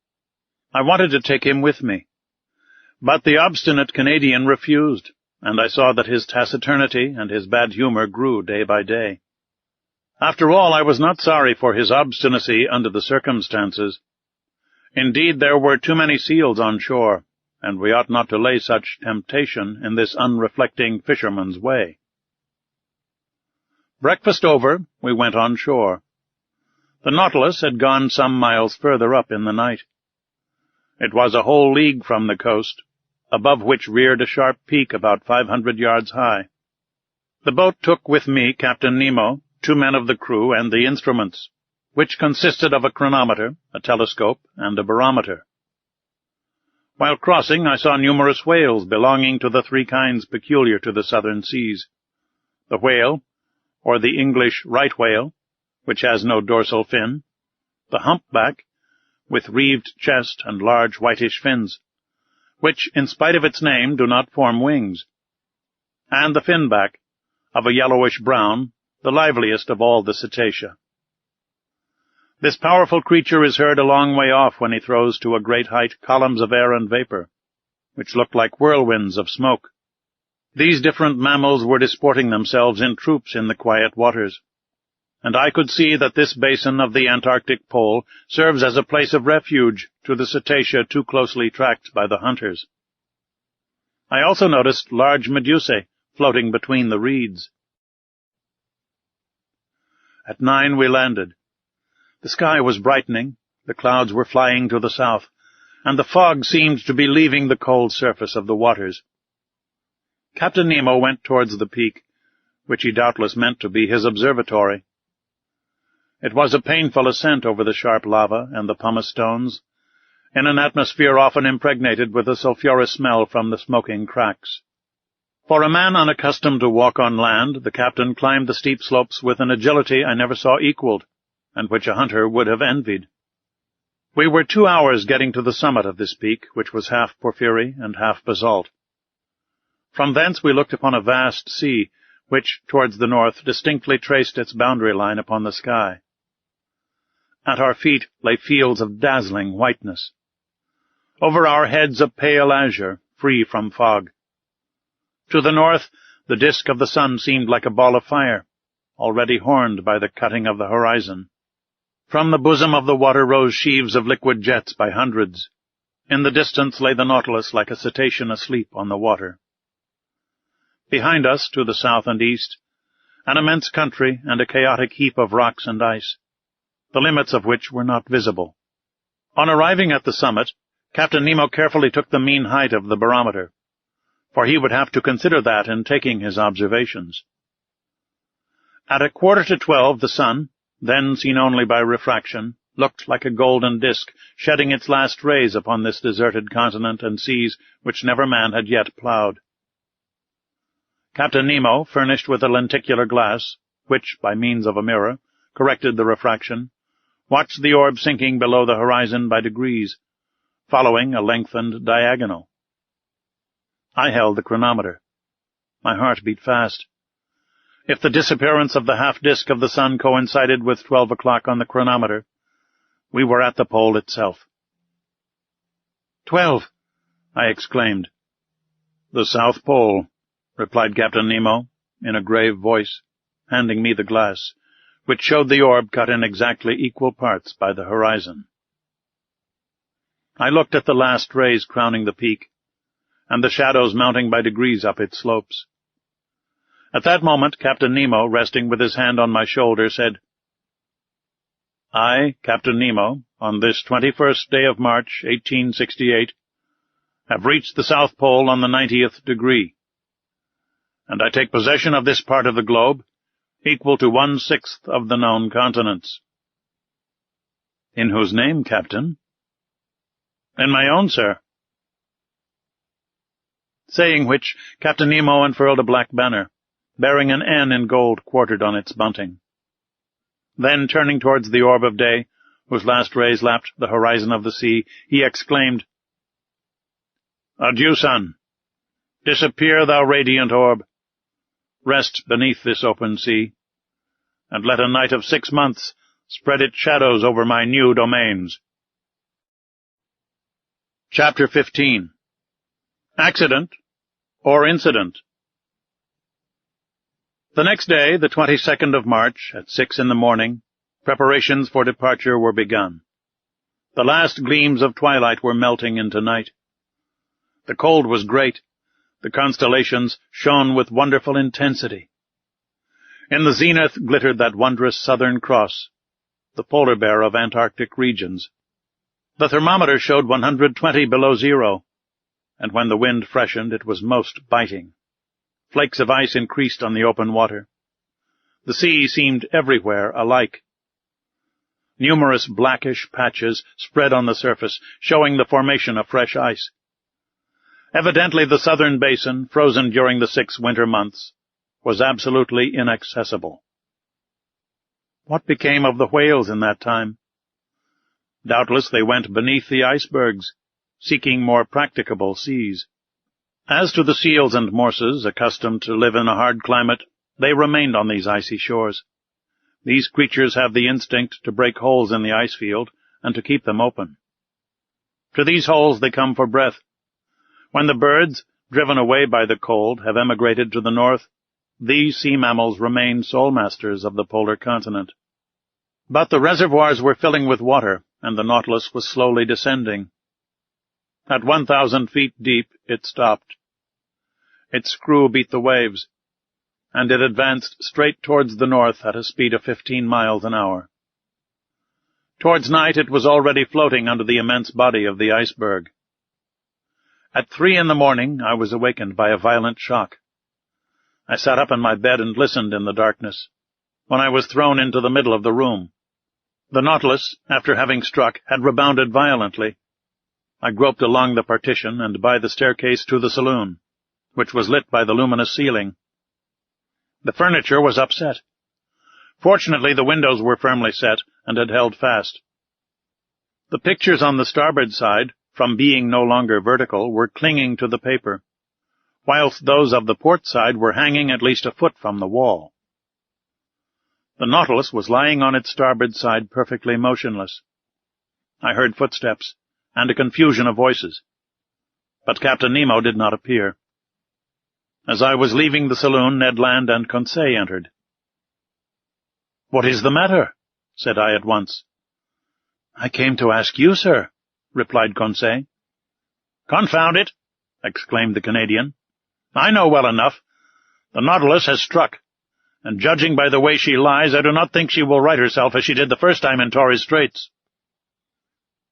I wanted to take him with me, but the obstinate Canadian refused, and I saw that his taciturnity and his bad humor grew day by day. After all, I was not sorry for his obstinacy under the circumstances. Indeed, there were too many seals on shore, and we ought not to lay such temptation in this unreflecting fisherman's way. Breakfast over, we went on shore. The Nautilus had gone some miles further up in the night. It was a whole league from the coast, above which reared a sharp peak about 500 yards high. The boat took with me Captain Nemo, 2 men of the crew, and the instruments, which consisted of a chronometer, a telescope, and a barometer. While crossing, I saw numerous whales belonging to the 3 kinds peculiar to the southern seas: the whale, or the English right whale, which has no dorsal fin, the humpback, with reeved chest and large whitish fins, which, in spite of its name, do not form wings, and the finback, of a yellowish-brown, the liveliest of all the cetacea. This powerful creature is heard a long way off when he throws to a great height columns of air and vapor, which look like whirlwinds of smoke. These different mammals were disporting themselves in troops in the quiet waters, and I could see that this basin of the Antarctic pole serves as a place of refuge to the cetacea too closely tracked by the hunters. I also noticed large medusae floating between the reeds. At 9 we landed. The sky was brightening, the clouds were flying to the south, and the fog seemed to be leaving the cold surface of the waters. Captain Nemo went towards the peak, which he doubtless meant to be his observatory. It was a painful ascent over the sharp lava and the pumice stones, in an atmosphere often impregnated with a sulphurous smell from the smoking cracks. For a man unaccustomed to walk on land, the captain climbed the steep slopes with an agility I never saw equaled, and which a hunter would have envied. We were 2 hours getting to the summit of this peak, which was half porphyry and half basalt. From thence we looked upon a vast sea, which, towards the north, distinctly traced its boundary line upon the sky. At our feet lay fields of dazzling whiteness. Over our heads a pale azure, free from fog. To the north, the disk of the sun seemed like a ball of fire, already horned by the cutting of the horizon. From the bosom of the water rose sheaves of liquid jets by hundreds. In the distance lay the Nautilus like a cetacean asleep on the water. Behind us, to the south and east, an immense country and a chaotic heap of rocks and ice, the limits of which were not visible. On arriving at the summit, Captain Nemo carefully took the mean height of the barometer, for he would have to consider that in taking his observations. At 11:45 the sun, then seen only by refraction, looked like a golden disk, shedding its last rays upon this deserted continent and seas which never man had yet ploughed. Captain Nemo, furnished with a lenticular glass, which, by means of a mirror, corrected the refraction, watched the orb sinking below the horizon by degrees, following a lengthened diagonal. I held the chronometer. My heart beat fast. If the disappearance of the half-disk of the sun coincided with 12 o'clock on the chronometer, we were at the pole itself. 12! I exclaimed. The South Pole, replied Captain Nemo, in a grave voice, handing me the glass, which showed the orb cut in exactly equal parts by the horizon. I looked at the last rays crowning the peak, and the shadows mounting by degrees up its slopes. At that moment, Captain Nemo, resting with his hand on my shoulder, said, I, Captain Nemo, on this 21st day of March, 1868, have reached the South Pole on the 90th degree, and I take possession of this part of the globe, equal to 1/6 of the known continents. In whose name, Captain? In my own, sir. Saying which, Captain Nemo unfurled a black banner, bearing an N in gold quartered on its bunting. Then, turning towards the orb of day, whose last rays lapped the horizon of the sea, he exclaimed, Adieu, sun! Disappear, thou radiant orb! Rest beneath this open sea, and let a night of 6 months spread its shadows over my new domains. Chapter 15. Accident or Incident. The next day, the 22nd of March, at 6 in the morning, preparations for departure were begun. The last gleams of twilight were melting into night. The cold was great. The constellations shone with wonderful intensity. In the zenith glittered that wondrous Southern Cross, the polar bear of Antarctic regions. The thermometer showed 120 below zero, and when the wind freshened it was most biting. Flakes of ice increased on the open water. The sea seemed everywhere alike. Numerous blackish patches spread on the surface, showing the formation of fresh ice. Evidently the southern basin, frozen during the 6 winter months, was absolutely inaccessible. What became of the whales in that time? Doubtless they went beneath the icebergs, seeking more practicable seas. As to the seals and morses, accustomed to live in a hard climate, they remained on these icy shores. These creatures have the instinct to break holes in the ice field and to keep them open. To these holes they come for breath. When the birds, driven away by the cold, have emigrated to the north, these sea mammals remain sole masters of the polar continent. But the reservoirs were filling with water, and the Nautilus was slowly descending. At 1,000 feet deep it stopped. Its screw beat the waves, and it advanced straight towards the north at a speed of 15 miles an hour. Towards night it was already floating under the immense body of the iceberg. At 3 in the morning I was awakened by a violent shock. I sat up in my bed and listened in the darkness, when I was thrown into the middle of the room. The Nautilus, after having struck, had rebounded violently. I groped along the partition and by the staircase to the saloon, which was lit by the luminous ceiling. The furniture was upset. Fortunately, the windows were firmly set and had held fast. The pictures on the starboard side, from being no longer vertical, were clinging to the paper, whilst those of the port side were hanging at least a foot from the wall. The Nautilus was lying on its starboard side perfectly motionless. I heard footsteps and a confusion of voices, but Captain Nemo did not appear. As I was leaving the saloon, Ned Land and Conseil entered. "What is the matter?" said I at once. "I came to ask you, sir," replied Conseil. "Confound it!" exclaimed the Canadian. "I know well enough. The Nautilus has struck, and judging by the way she lies, I do not think she will right herself as she did the first time in Torres Straits."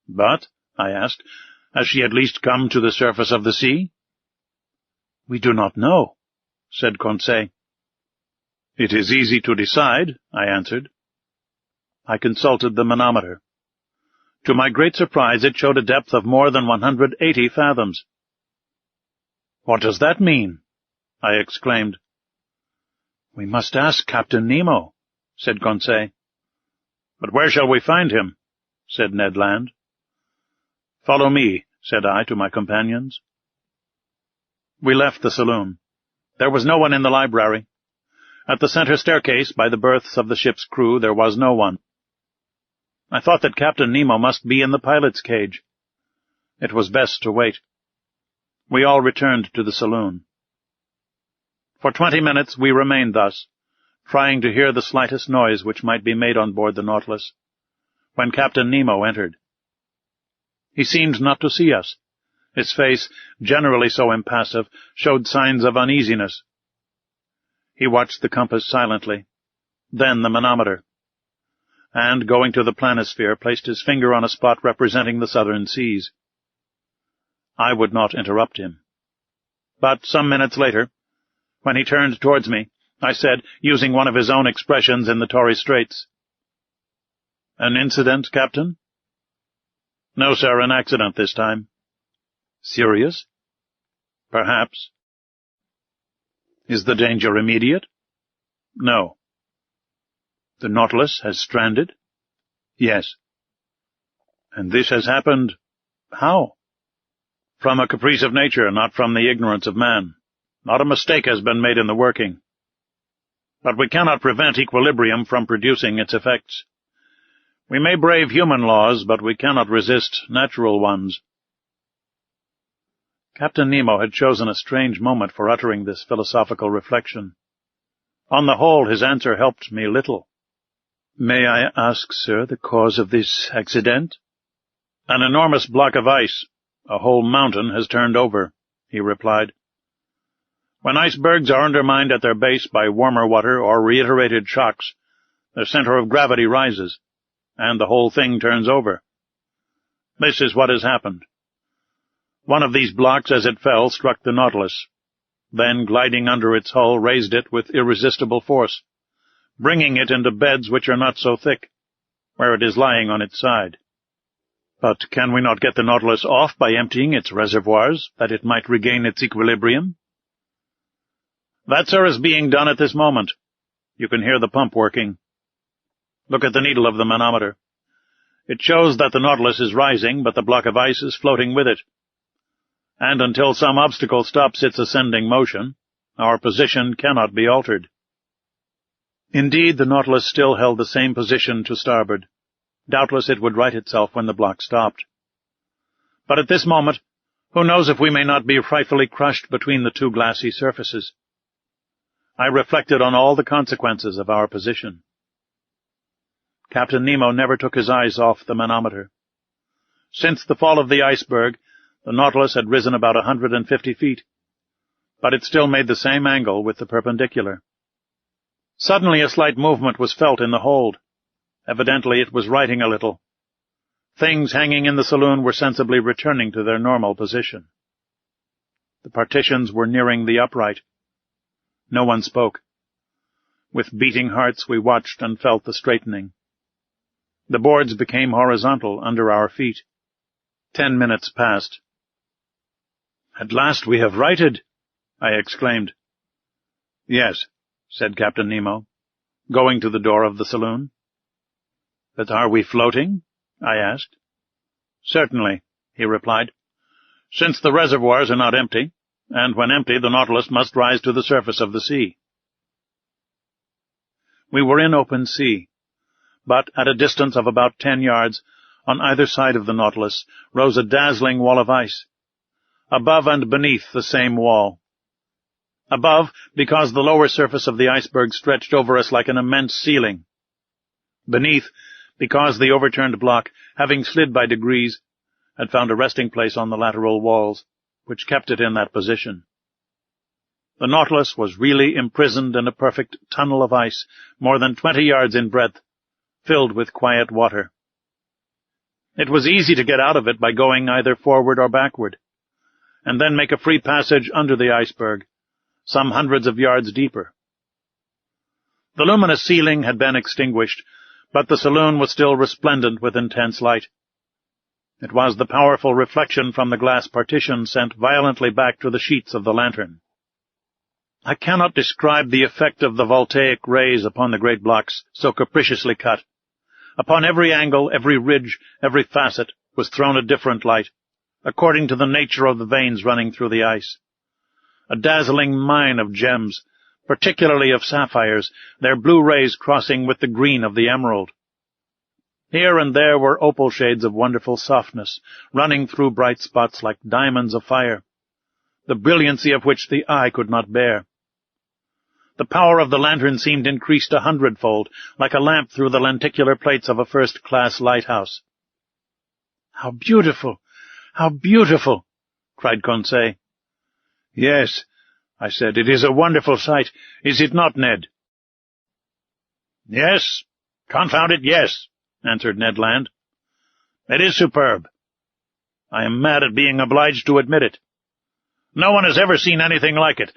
"But," I asked, "has she at least come to the surface of the sea?" "We do not know," said Conseil. "It is easy to decide," I answered. I consulted the manometer. To my great surprise, it showed a depth of more than 180 fathoms. "What does that mean?" I exclaimed, "We must ask Captain Nemo," said Conseil. "But where shall we find him?" said Ned Land. "Follow me," said I to my companions. We left the saloon. There was no one in the library. At the center staircase, by the berths of the ship's crew, there was no one. I thought that Captain Nemo must be in the pilot's cage. It was best to wait. We all returned to the saloon. For 20 minutes we remained thus, trying to hear the slightest noise which might be made on board the Nautilus, when Captain Nemo entered. He seemed not to see us. His face, generally so impassive, showed signs of uneasiness. He watched the compass silently, then the manometer, and, going to the planisphere, placed his finger on a spot representing the southern seas. I would not interrupt him. But some minutes later, when he turned towards me, I said, using one of his own expressions in the Torres Straits, "An incident, Captain?" "No, sir, an accident this time." "Serious?" "Perhaps." "Is the danger immediate?" "No." "The Nautilus has stranded?" "Yes." "And this has happened how?" "From a caprice of nature, not from the ignorance of man. Not a mistake has been made in the working. But we cannot prevent equilibrium from producing its effects. We may brave human laws, but we cannot resist natural ones." Captain Nemo had chosen a strange moment for uttering this philosophical reflection. On the whole, his answer helped me little. "May I ask, sir, the cause of this accident?" "An enormous block of ice. A whole mountain has turned over," he replied. "When icebergs are undermined at their base by warmer water or reiterated shocks, their center of gravity rises, and the whole thing turns over. This is what has happened. One of these blocks, as it fell, struck the Nautilus, then, gliding under its hull, raised it with irresistible force, bringing it into beds which are not so thick, where it is lying on its side." "But can we not get the Nautilus off by emptying its reservoirs, that it might regain its equilibrium?" "That, sir, is being done at this moment. You can hear the pump working. Look at the needle of the manometer. It shows that the Nautilus is rising, but the block of ice is floating with it. And until some obstacle stops its ascending motion, our position cannot be altered." Indeed, the Nautilus still held the same position to starboard. Doubtless it would right itself when the block stopped. But at this moment, who knows if we may not be frightfully crushed between the two glassy surfaces? I reflected on all the consequences of our position. Captain Nemo never took his eyes off the manometer. Since the fall of the iceberg, the Nautilus had risen about 150 feet, but it still made the same angle with the perpendicular. Suddenly a slight movement was felt in the hold. Evidently it was righting a little. Things hanging in the saloon were sensibly returning to their normal position. The partitions were nearing the upright. No one spoke. With beating hearts we watched and felt the straightening. The boards became horizontal under our feet. 10 minutes passed. "At last we have righted," I exclaimed. "Yes," said Captain Nemo, going to the door of the saloon. "But are we floating?" I asked. "Certainly," he replied, "since the reservoirs are not empty, and when empty the Nautilus must rise to the surface of the sea." We were in open sea, but at a distance of about 10 yards, on either side of the Nautilus, rose a dazzling wall of ice. Above and beneath the same wall. Above, because the lower surface of the iceberg stretched over us like an immense ceiling. Beneath, because the overturned block, having slid by degrees, had found a resting place on the lateral walls, which kept it in that position. The Nautilus was really imprisoned in a perfect tunnel of ice, more than 20 yards in breadth, filled with quiet water. It was easy to get out of it by going either forward or backward, and then make a free passage under the iceberg, some hundreds of yards deeper. The luminous ceiling had been extinguished, but the saloon was still resplendent with intense light. It was the powerful reflection from the glass partition sent violently back to the sheets of the lantern. I cannot describe the effect of the voltaic rays upon the great blocks so capriciously cut. Upon every angle, every ridge, every facet was thrown a different light, according to the nature of the veins running through the ice. A dazzling mine of gems, particularly of sapphires, their blue rays crossing with the green of the emerald. Here and there were opal shades of wonderful softness, running through bright spots like diamonds of fire, the brilliancy of which the eye could not bear. The power of the lantern seemed increased 100-fold, like a lamp through the lenticular plates of a first-class lighthouse. "How beautiful! How beautiful!" cried Conseil. "Yes," I said, "it is a wonderful sight, is it not, Ned?" "Yes, confound it, yes," answered Ned Land. "It is superb. I am mad at being obliged to admit it. No one has ever seen anything like it,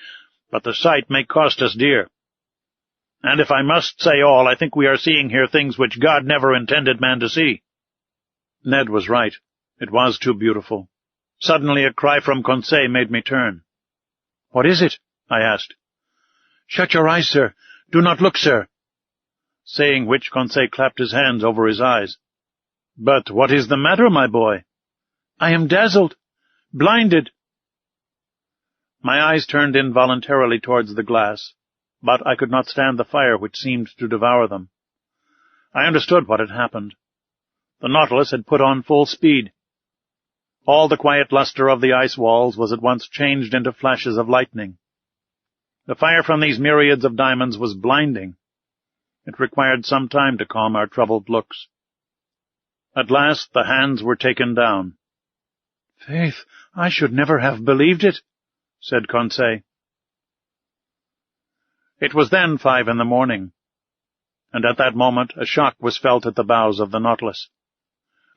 but the sight may cost us dear. And if I must say all, I think we are seeing here things which God never intended man to see." Ned was right. It was too beautiful. Suddenly a cry from Conseil made me turn. "What is it?" I asked. "Shut your eyes, sir. Do not look, sir." Saying which, Conseil clapped his hands over his eyes. "But what is the matter, my boy?" "I am dazzled, blinded." My eyes turned involuntarily towards the glass, but I could not stand the fire which seemed to devour them. I understood what had happened. The Nautilus had put on full speed. All the quiet luster of the ice walls was at once changed into flashes of lightning. The fire from these myriads of diamonds was blinding. It required some time to calm our troubled looks. At last the hands were taken down. "Faith, I should never have believed it," said Conseil. It was then 5 in the morning, and at that moment a shock was felt at the bows of the Nautilus.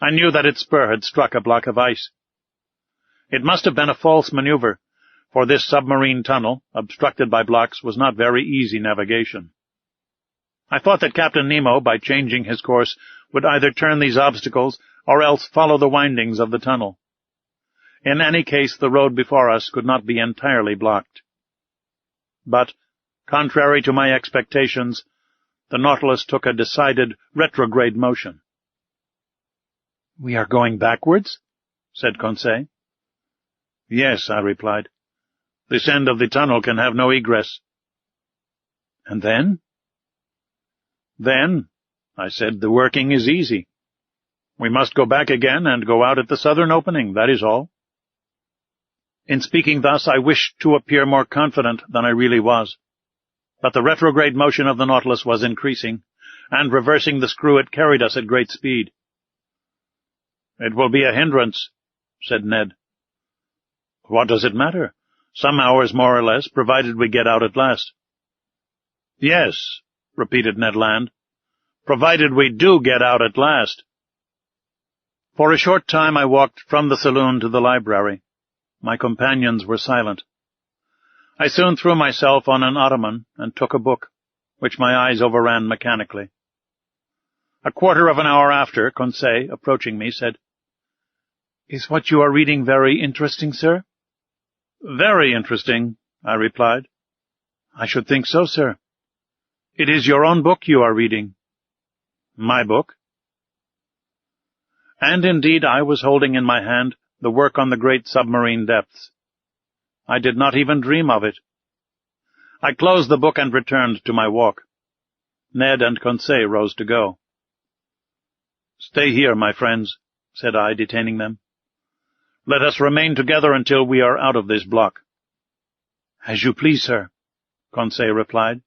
I knew that its spur had struck a block of ice. It must have been a false maneuver, for this submarine tunnel, obstructed by blocks, was not very easy navigation. I thought that Captain Nemo, by changing his course, would either turn these obstacles or else follow the windings of the tunnel. In any case, the road before us could not be entirely blocked. But, contrary to my expectations, the Nautilus took a decided retrograde motion. "We are going backwards?" said Conseil. "Yes," I replied. "This end of the tunnel can have no egress." "And then?" "Then," I said, "the working is easy. We must go back again and go out at the southern opening, that is all." In speaking thus, I wished to appear more confident than I really was. But the retrograde motion of the Nautilus was increasing, and reversing the screw it carried us at great speed. "It will be a hindrance," said Ned. "What does it matter? Some hours more or less, provided we get out at last." "Yes," repeated Ned Land, "provided we do get out at last." For a short time I walked from the saloon to the library. My companions were silent. I soon threw myself on an ottoman and took a book, which my eyes overran mechanically. A quarter of an hour after, Conseil, approaching me, said, "Is what you are reading very interesting, sir?" "Very interesting," I replied. "I should think so, sir. It is your own book you are reading." "My book?" And indeed I was holding in my hand the work on the great submarine depths. I did not even dream of it. I closed the book and returned to my walk. Ned and Conseil rose to go. "Stay here, my friends," said I, detaining them. "Let us remain together until we are out of this block." "As you please, sir," Conseil replied.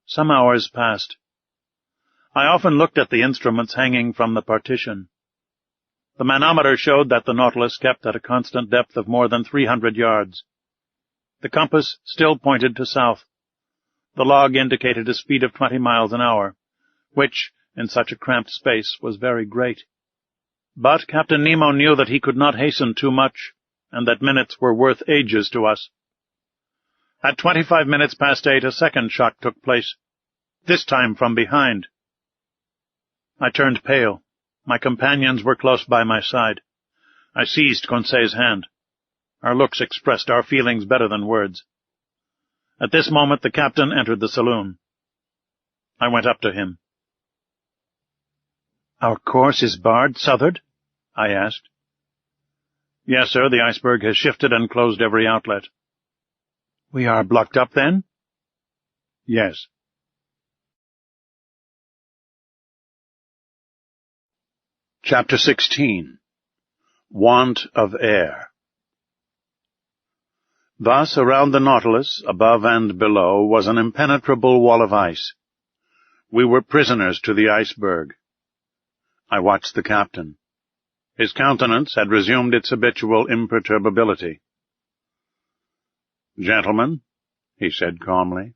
Some hours passed. I often looked at the instruments hanging from the partition. The manometer showed that the Nautilus kept at a constant depth of more than 300 yards. The compass still pointed to south. The log indicated a speed of 20 miles an hour, which, in such a cramped space, was very great. But Captain Nemo knew that he could not hasten too much, and that minutes were worth ages to us. At 25 minutes past 8, a second shock took place, this time from behind. I turned pale. My companions were close by my side. I seized Conseil's hand. Our looks expressed our feelings better than words. At this moment the captain entered the saloon. I went up to him. "Our course is barred southward?" I asked. "Yes, sir, the iceberg has shifted and closed every outlet." "We are blocked up, then?" "Yes." Chapter 16. Want of Air. Thus, around the Nautilus, above and below, was an impenetrable wall of ice. We were prisoners to the iceberg. I watched the captain. His countenance had resumed its habitual imperturbability. "Gentlemen," he said calmly,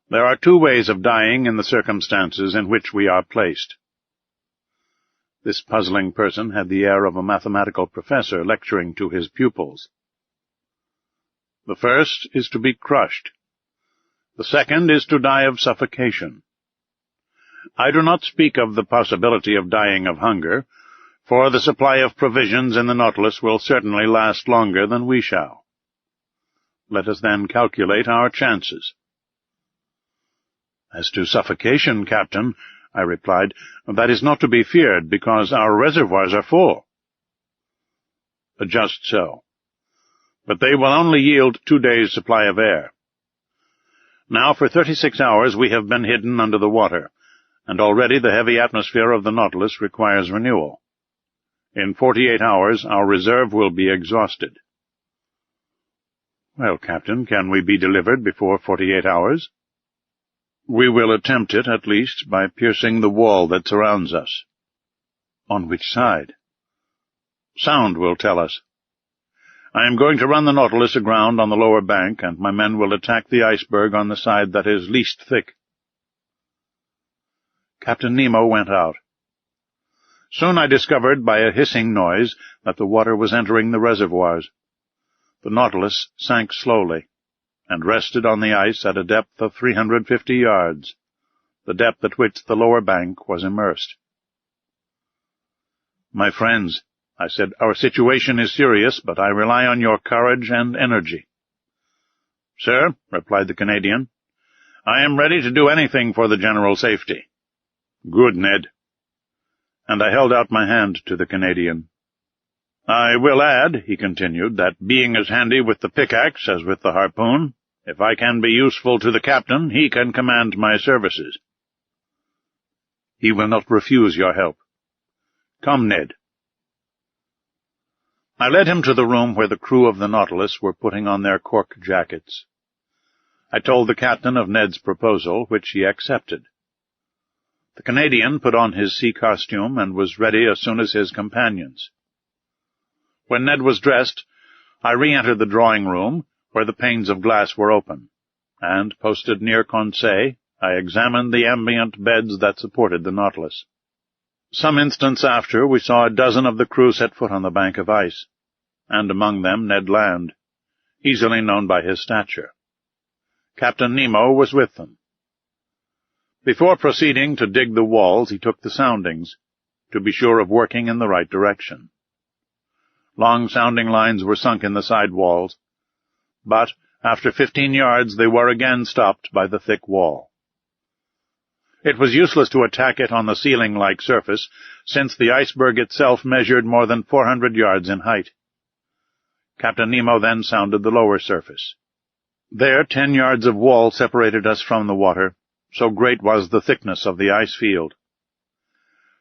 "there are two ways of dying in the circumstances in which we are placed." This puzzling person had the air of a mathematical professor lecturing to his pupils. "The first is to be crushed. The second is to die of suffocation. I do not speak of the possibility of dying of hunger, for the supply of provisions in the Nautilus will certainly last longer than we shall. Let us then calculate our chances." "As to suffocation, Captain," I replied, "that is not to be feared, because our reservoirs are full." "Just so. But they will only yield 2 days' supply of air. Now, for 36 hours we have been hidden under the water, and already the heavy atmosphere of the Nautilus requires renewal. In 48 hours our reserve will be exhausted." "Well, Captain, can we be delivered before 48 hours?" "We will attempt it, at least, by piercing the wall that surrounds us." "On which side?" "Sound will tell us. I am going to run the Nautilus aground on the lower bank, and my men will attack the iceberg on the side that is least thick." Captain Nemo went out. Soon I discovered by a hissing noise that the water was entering the reservoirs. The Nautilus sank slowly, and rested on the ice at a depth of 350 yards, the depth at which the lower bank was immersed. "My friends," I said, "our situation is serious, but I rely on your courage and energy." "Sir," replied the Canadian, "I am ready to do anything for the general safety." "Good, Ned." And I held out my hand to the Canadian. "I will add," he continued, "that being as handy with the pickaxe as with the harpoon, if I can be useful to the captain, he can command my services." "He will not refuse your help. Come, Ned." I led him to the room where the crew of the Nautilus were putting on their cork jackets. I told the captain of Ned's proposal, which he accepted. The Canadian put on his sea costume and was ready as soon as his companions. When Ned was dressed, I re-entered the drawing-room, where the panes of glass were open, and, posted near Conseil, I examined the ambient beds that supported the Nautilus. Some instants after, we saw a dozen of the crew set foot on the bank of ice, and among them Ned Land, easily known by his stature. Captain Nemo was with them. Before proceeding to dig the walls, he took the soundings, to be sure of working in the right direction. Long sounding lines were sunk in the side walls, but after 15 yards they were again stopped by the thick wall. It was useless to attack it on the ceiling-like surface, since the iceberg itself measured more than 400 yards in height. Captain Nemo then sounded the lower surface. There 10 yards of wall separated us from the water, so great was the thickness of the ice field.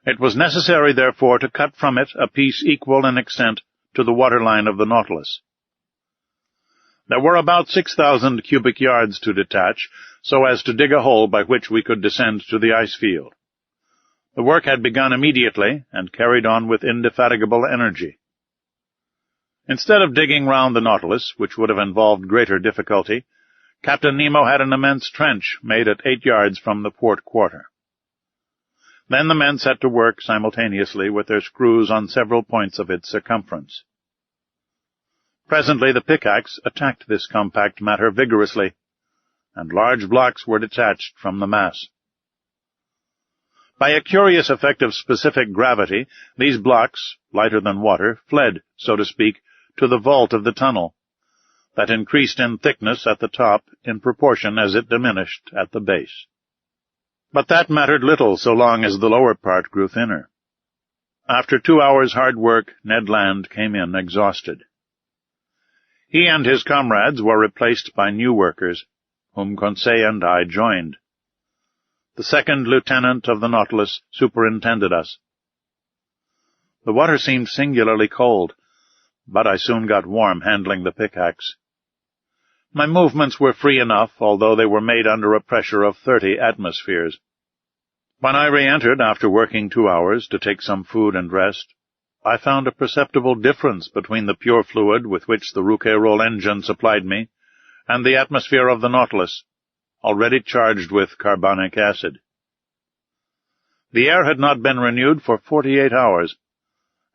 It was necessary, therefore, to cut from it a piece equal in extent to the waterline of the Nautilus. There were about 6,000 cubic yards to detach, so as to dig a hole by which we could descend to the ice field. The work had begun immediately, and carried on with indefatigable energy. Instead of digging round the Nautilus, which would have involved greater difficulty, Captain Nemo had an immense trench made at 8 yards from the port quarter. Then the men set to work simultaneously with their screws on several points of its circumference. Presently the pickaxe attacked this compact matter vigorously, and large blocks were detached from the mass. By a curious effect of specific gravity, these blocks, lighter than water, fled, so to speak, to the vault of the tunnel, that increased in thickness at the top in proportion as it diminished at the base. But that mattered little so long as the lower part grew thinner. After 2 hours' hard work, Ned Land came in exhausted. He and his comrades were replaced by new workers, whom Conseil and I joined. The second lieutenant of the Nautilus superintended us. The water seemed singularly cold, but I soon got warm handling the pickaxe. My movements were free enough, although they were made under a pressure of 30 atmospheres. When I re-entered after working 2 hours to take some food and rest, I found a perceptible difference between the pure fluid with which the Rouquayrol engine supplied me and the atmosphere of the Nautilus, already charged with carbonic acid. The air had not been renewed for 48 hours,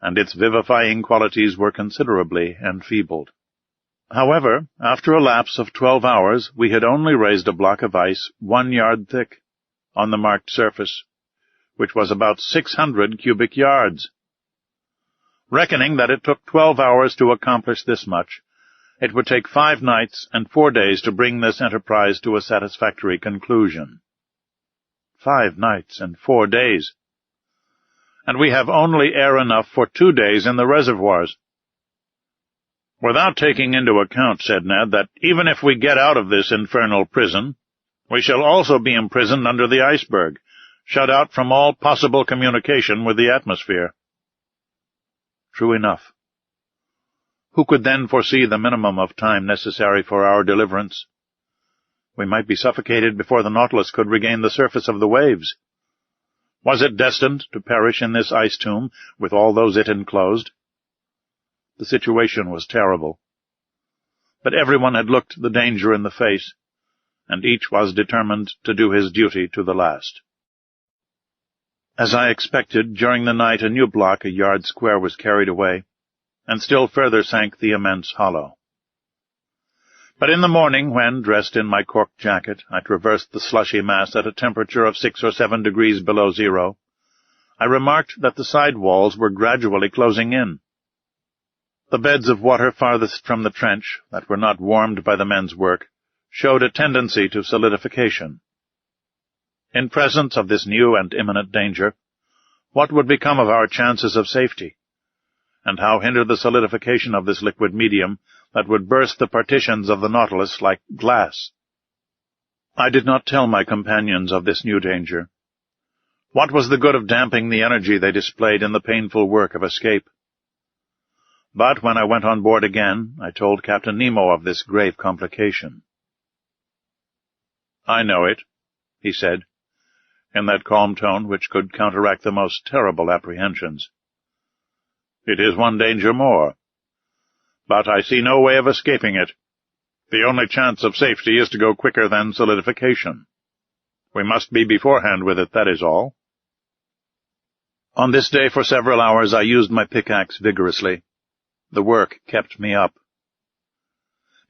and its vivifying qualities were considerably enfeebled. However, after a lapse of 12 hours, we had only raised a block of ice 1 yard thick on the marked surface, which was about 600 cubic yards. Reckoning that it took 12 hours to accomplish this much, it would take 5 nights and 4 days to bring this enterprise to a satisfactory conclusion. 5 nights and 4 days. And we have only air enough for 2 days in the reservoirs. Without taking into account, said Ned, that even if we get out of this infernal prison, we shall also be imprisoned under the iceberg, shut out from all possible communication with the atmosphere. True enough. Who could then foresee the minimum of time necessary for our deliverance? We might be suffocated before the Nautilus could regain the surface of the waves. Was it destined to perish in this ice tomb with all those it enclosed? The situation was terrible. But everyone had looked the danger in the face, and each was determined to do his duty to the last. As I expected, during the night a new block a yard square was carried away, and still further sank the immense hollow. But in the morning, when, dressed in my cork jacket, I traversed the slushy mass at a temperature of 6 or 7 degrees below zero, I remarked that the side walls were gradually closing in. The beds of water farthest from the trench, that were not warmed by the men's work, showed a tendency to solidification. In presence of this new and imminent danger, what would become of our chances of safety, and how hinder the solidification of this liquid medium that would burst the partitions of the Nautilus like glass? I did not tell my companions of this new danger. What was the good of damping the energy they displayed in the painful work of escape? But when I went on board again, I told Captain Nemo of this grave complication. "I know it," he said, in that calm tone which could counteract the most terrible apprehensions. "It is one danger more. But I see no way of escaping it. The only chance of safety is to go quicker than solidification. We must be beforehand with it, that is all." On this day for several hours I used my pickaxe vigorously. The work kept me up.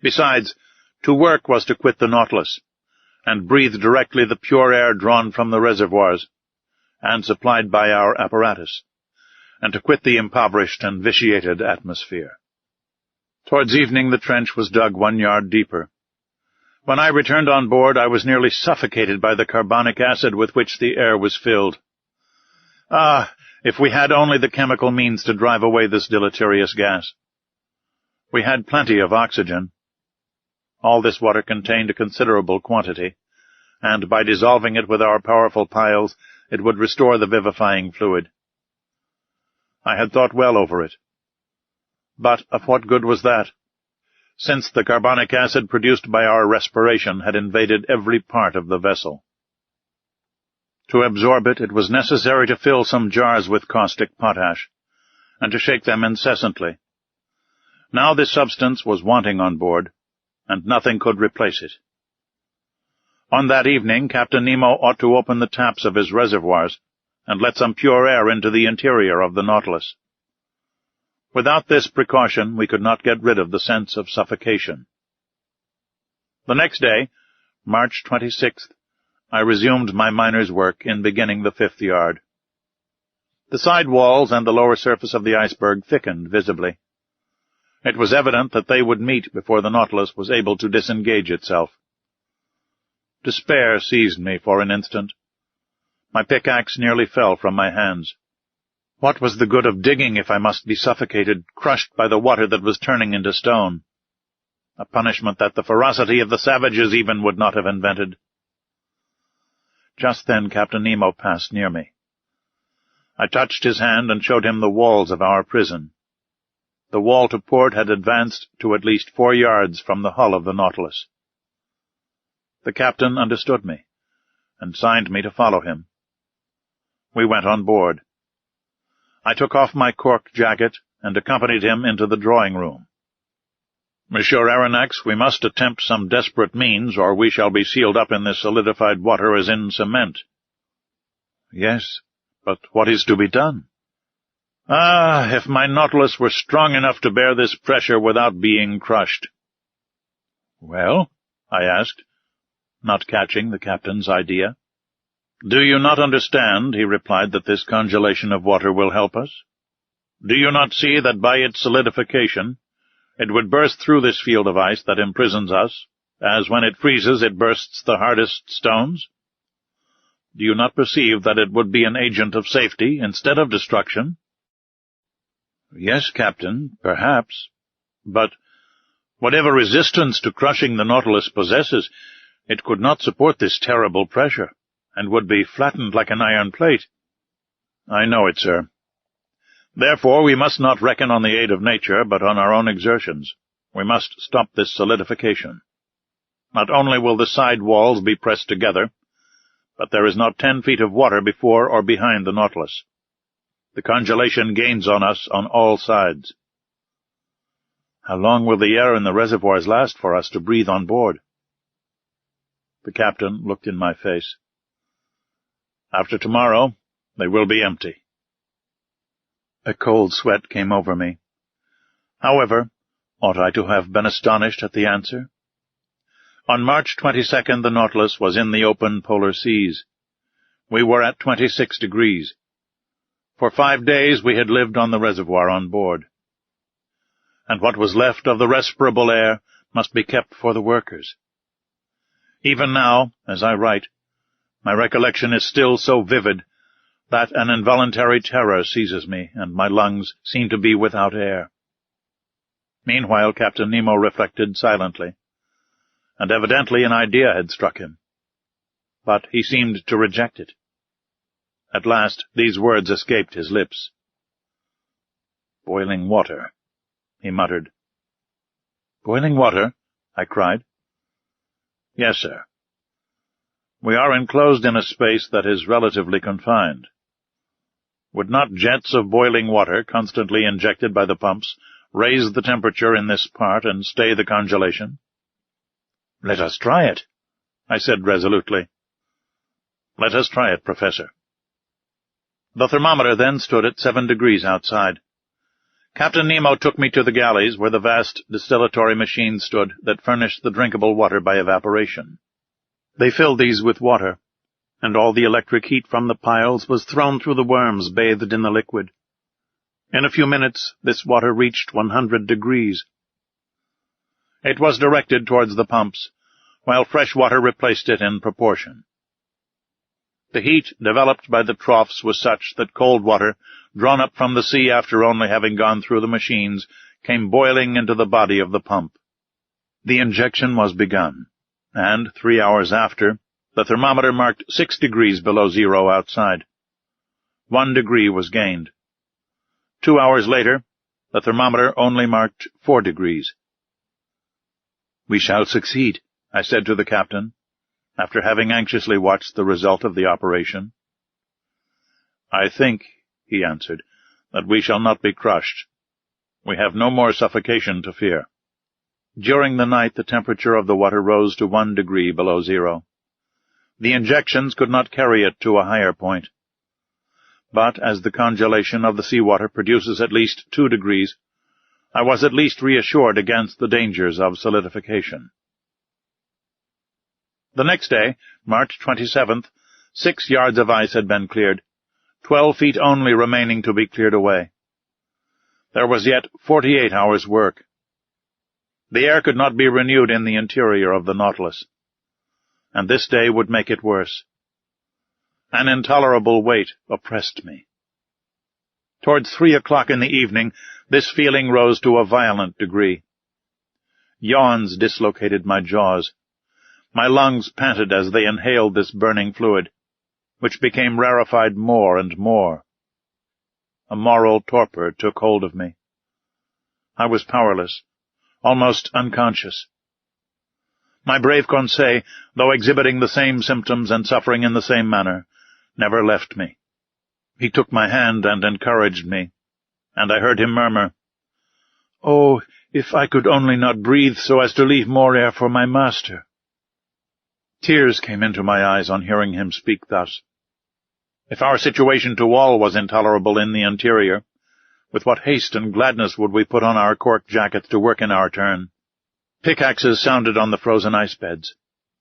Besides, to work was to quit the Nautilus, and breathe directly the pure air drawn from the reservoirs, and supplied by our apparatus, and to quit the impoverished and vitiated atmosphere. Towards evening the trench was dug 1 yard deeper. When I returned on board, I was nearly suffocated by the carbonic acid with which the air was filled. Ah, if we had only the chemical means to drive away this deleterious gas! We had plenty of oxygen. All this water contained a considerable quantity, and by dissolving it with our powerful piles, it would restore the vivifying fluid. I had thought well over it. But of what good was that, since the carbonic acid produced by our respiration had invaded every part of the vessel? To absorb it, it was necessary to fill some jars with caustic potash, and to shake them incessantly. Now this substance was wanting on board, and nothing could replace it. On that evening, Captain Nemo ought to open the taps of his reservoirs, and let some pure air into the interior of the Nautilus. Without this precaution, we could not get rid of the sense of suffocation. The next day, March 26th, I resumed my miner's work in beginning the 5th yard. The side walls and the lower surface of the iceberg thickened visibly. It was evident that they would meet before the Nautilus was able to disengage itself. Despair seized me for an instant. My pickaxe nearly fell from my hands. What was the good of digging if I must be suffocated, crushed by the water that was turning into stone? A punishment that the ferocity of the savages even would not have invented. Just then Captain Nemo passed near me. I touched his hand and showed him the walls of our prison. The wall to port had advanced to at least 4 yards from the hull of the Nautilus. The captain understood me, and signed me to follow him. We went on board. I took off my cork jacket and accompanied him into the drawing-room. "Monsieur Aronnax, we must attempt some desperate means, or we shall be sealed up in this solidified water as in cement." "Yes, but what is to be done?" "Ah, if my Nautilus were strong enough to bear this pressure without being crushed." "Well?" I asked, not catching the captain's idea. "Do you not understand," he replied, "that this congelation of water will help us? Do you not see that by its solidification it would burst through this field of ice that imprisons us, as when it freezes it bursts the hardest stones? Do you not perceive that it would be an agent of safety instead of destruction?" "Yes, Captain, perhaps. But whatever resistance to crushing the Nautilus possesses, it could not support this terrible pressure, and would be flattened like an iron plate." "I know it, sir. Therefore we must not reckon on the aid of nature, but on our own exertions. We must stop this solidification. Not only will the side walls be pressed together, but there is not 10 feet of water before or behind the Nautilus. The congelation gains on us on all sides." "How long will the air in the reservoirs last for us to breathe on board?" The captain looked in my face. "After tomorrow, they will be empty." A cold sweat came over me. However, ought I to have been astonished at the answer? On March 22nd the Nautilus was in the open polar seas. We were at 26 degrees. For 5 days we had lived on the reservoir on board. And what was left of the respirable air must be kept for the workers. Even now, as I write, my recollection is still so vivid that an involuntary terror seizes me, and my lungs seem to be without air. Meanwhile Captain Nemo reflected silently, and evidently an idea had struck him. But he seemed to reject it. At last these words escaped his lips. "Boiling water," he muttered. "Boiling water?" I cried. "Yes, sir. We are enclosed in a space that is relatively confined. Would not jets of boiling water, constantly injected by the pumps, raise the temperature in this part and stay the congelation?" "Let us try it," I said resolutely. "Let us try it, Professor." The thermometer then stood at 7 degrees outside. Captain Nemo took me to the galleys where the vast distillatory machines stood that furnished the drinkable water by evaporation. They filled these with water, and all the electric heat from the piles was thrown through the worms bathed in the liquid. In a few minutes this water reached 100 degrees. It was directed towards the pumps, while fresh water replaced it in proportion. The heat developed by the troughs was such that cold water, drawn up from the sea after only having gone through the machines, came boiling into the body of the pump. The injection was begun, and 3 hours after, the thermometer marked 6 degrees below zero outside. 1 degree was gained. 2 hours later, the thermometer only marked 4 degrees. "We shall succeed," I said to the captain, after having anxiously watched the result of the operation. "I think," he answered, "that we shall not be crushed. We have no more suffocation to fear." During the night the temperature of the water rose to 1 degree below zero. The injections could not carry it to a higher point. But as the congelation of the seawater produces at least 2 degrees, I was at least reassured against the dangers of solidification. The next day, March 27th, 6 yards of ice had been cleared, 12 feet only remaining to be cleared away. There was yet 48 hours' work, The air could not be renewed in the interior of the Nautilus, and this day would make it worse. An intolerable weight oppressed me. Towards 3 o'clock in the evening, this feeling rose to a violent degree. Yawns dislocated my jaws. My lungs panted as they inhaled this burning fluid, which became rarefied more and more. A moral torpor took hold of me. I was powerless, almost unconscious. My brave Conseil, though exhibiting the same symptoms and suffering in the same manner, never left me. He took my hand and encouraged me, and I heard him murmur, "Oh, if I could only not breathe so as to leave more air for my master." Tears came into my eyes on hearing him speak thus. If our situation to all was intolerable in the interior, with what haste and gladness would we put on our cork jackets to work in our turn. Pickaxes sounded on the frozen ice beds.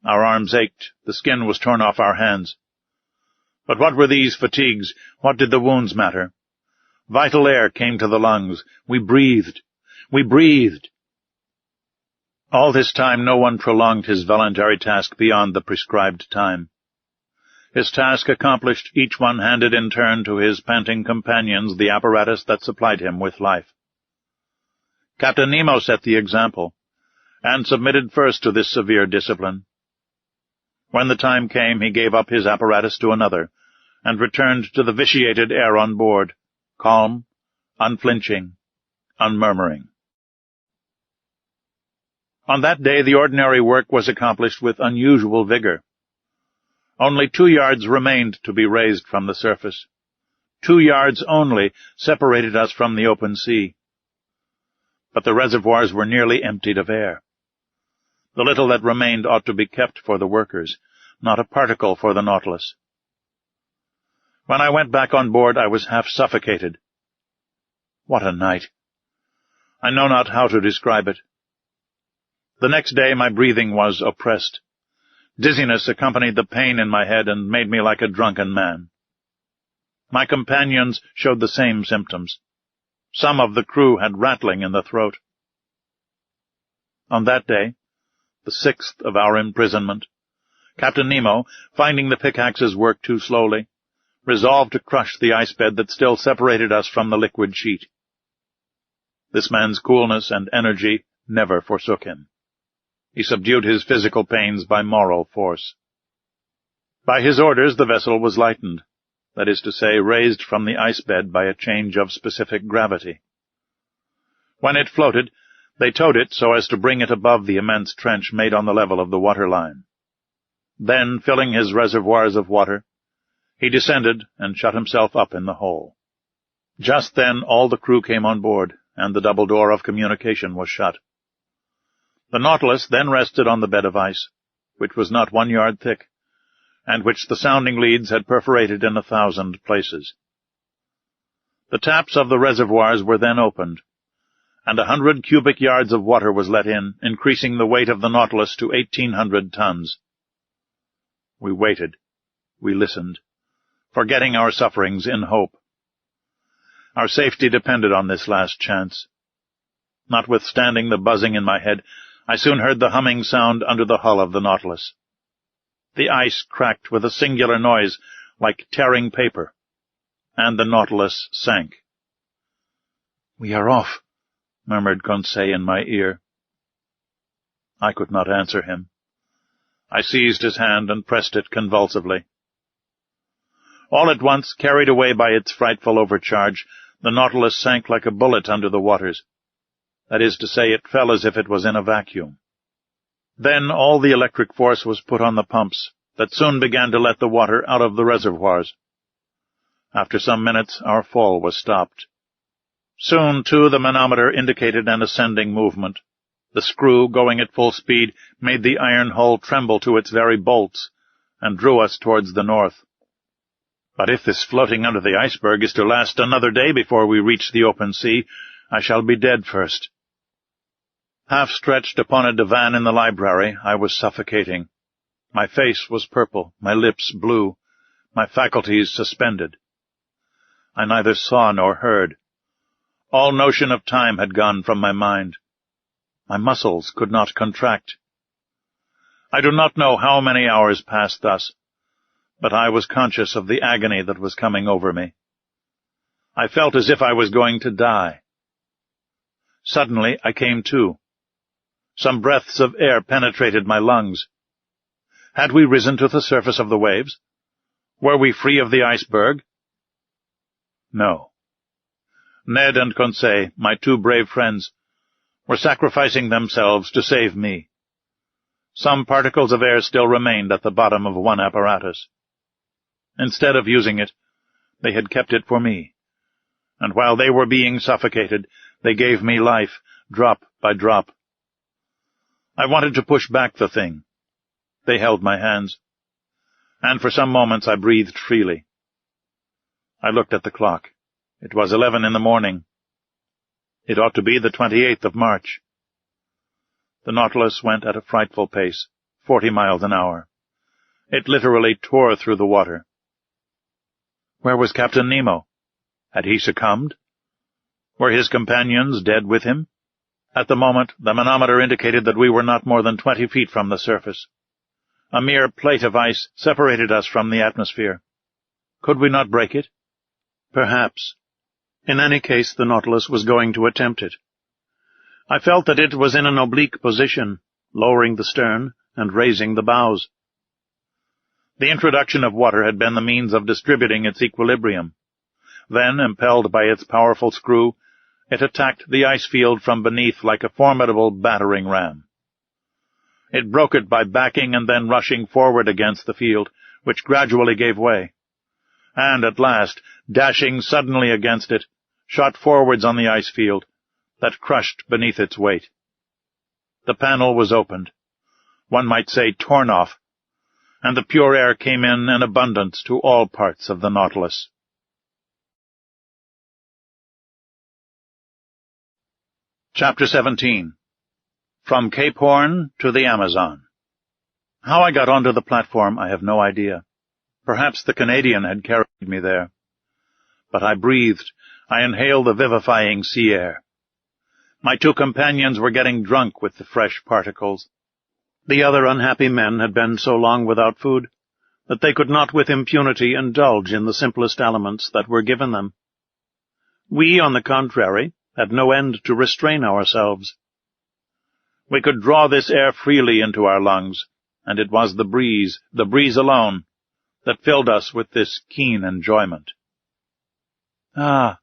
Our arms ached, the skin was torn off our hands. But what were these fatigues? What did the wounds matter? Vital air came to the lungs. We breathed. We breathed. All this time no one prolonged his voluntary task beyond the prescribed time. His task accomplished, each one handed in turn to his panting companions the apparatus that supplied him with life. Captain Nemo set the example, and submitted first to this severe discipline. When the time came, he gave up his apparatus to another, and returned to the vitiated air on board, calm, unflinching, unmurmuring. On that day the ordinary work was accomplished with unusual vigor. Only 2 yards remained to be raised from the surface. 2 yards only separated us from the open sea. But the reservoirs were nearly emptied of air. The little that remained ought to be kept for the workers, not a particle for the Nautilus. When I went back on board, I was half suffocated. What a night! I know not how to describe it. The next day my breathing was oppressed. Dizziness accompanied the pain in my head and made me like a drunken man. My companions showed the same symptoms. Some of the crew had rattling in the throat. On that day, the 6th of our imprisonment, Captain Nemo, finding the pickaxes work too slowly, resolved to crush the ice bed that still separated us from the liquid sheet. This man's coolness and energy never forsook him. He subdued his physical pains by moral force. By his orders the vessel was lightened, that is to say, raised from the ice bed by a change of specific gravity. When it floated, they towed it so as to bring it above the immense trench made on the level of the waterline. Then, filling his reservoirs of water, he descended and shut himself up in the hole. Just then all the crew came on board, and the double door of communication was shut. The Nautilus then rested on the bed of ice, which was not 1 yard thick, and which the sounding leads had perforated in 1,000 places. The taps of the reservoirs were then opened, and 100 cubic yards of water was let in, increasing the weight of the Nautilus to 1,800 tons. We waited. We listened, forgetting our sufferings in hope. Our safety depended on this last chance. Notwithstanding the buzzing in my head, I soon heard the humming sound under the hull of the Nautilus. The ice cracked with a singular noise, like tearing paper, and the Nautilus sank. "We are off," murmured Conseil in my ear. I could not answer him. I seized his hand and pressed it convulsively. All at once, carried away by its frightful overcharge, the Nautilus sank like a bullet under the waters. That is to say, it fell as if it was in a vacuum. Then all the electric force was put on the pumps, that soon began to let the water out of the reservoirs. After some minutes, our fall was stopped. Soon, too, the manometer indicated an ascending movement. The screw, going at full speed, made the iron hull tremble to its very bolts, and drew us towards the north. But if this floating under the iceberg is to last another day before we reach the open sea, I shall be dead first. Half stretched upon a divan in the library, I was suffocating. My face was purple, my lips blue, my faculties suspended. I neither saw nor heard. All notion of time had gone from my mind. My muscles could not contract. I do not know how many hours passed thus, but I was conscious of the agony that was coming over me. I felt as if I was going to die. Suddenly I came to. Some breaths of air penetrated my lungs. Had we risen to the surface of the waves? Were we free of the iceberg? No. Ned and Conseil, my two brave friends, were sacrificing themselves to save me. Some particles of air still remained at the bottom of one apparatus. Instead of using it, they had kept it for me, and while they were being suffocated, they gave me life, drop by drop. I wanted to push back the thing. They held my hands, and for some moments I breathed freely. I looked at the clock. It was 11 in the morning. It ought to be the 28th of March. The Nautilus went at a frightful pace, 40 miles an hour. It literally tore through the water. Where was Captain Nemo? Had he succumbed? Were his companions dead with him? At the moment, the manometer indicated that we were not more than 20 feet from the surface. A mere plate of ice separated us from the atmosphere. Could we not break it? Perhaps. In any case, the Nautilus was going to attempt it. I felt that it was in an oblique position, lowering the stern and raising the bows. The introduction of water had been the means of distributing its equilibrium. Then, impelled by its powerful screw, it attacked the ice field from beneath like a formidable battering ram. It broke it by backing and then rushing forward against the field, which gradually gave way, and at last, dashing suddenly against it, shot forwards on the ice field, that crushed beneath its weight. The panel was opened, one might say torn off, and the pure air came in abundance to all parts of the Nautilus. Chapter 17. From Cape Horn to the Amazon. How I got onto the platform, I have no idea. Perhaps the Canadian had carried me there. But I breathed, I inhaled the vivifying sea air. My two companions were getting drunk with the fresh particles. The other unhappy men had been so long without food that they could not with impunity indulge in the simplest aliments that were given them. We, on the contrary, had no end to restrain ourselves. We could draw this air freely into our lungs, and it was the breeze alone, that filled us with this keen enjoyment. "Ah,"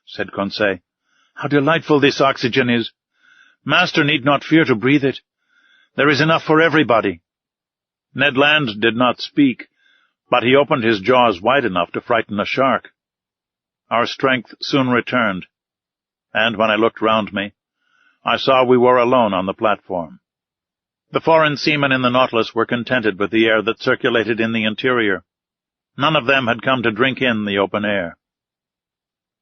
said Conseil, "how delightful this oxygen is! Master need not fear to breathe it. There is enough for everybody." Ned Land did not speak, but he opened his jaws wide enough to frighten a shark. Our strength soon returned, and when I looked round me, I saw we were alone on the platform. The foreign seamen in the Nautilus were contented with the air that circulated in the interior. None of them had come to drink in the open air.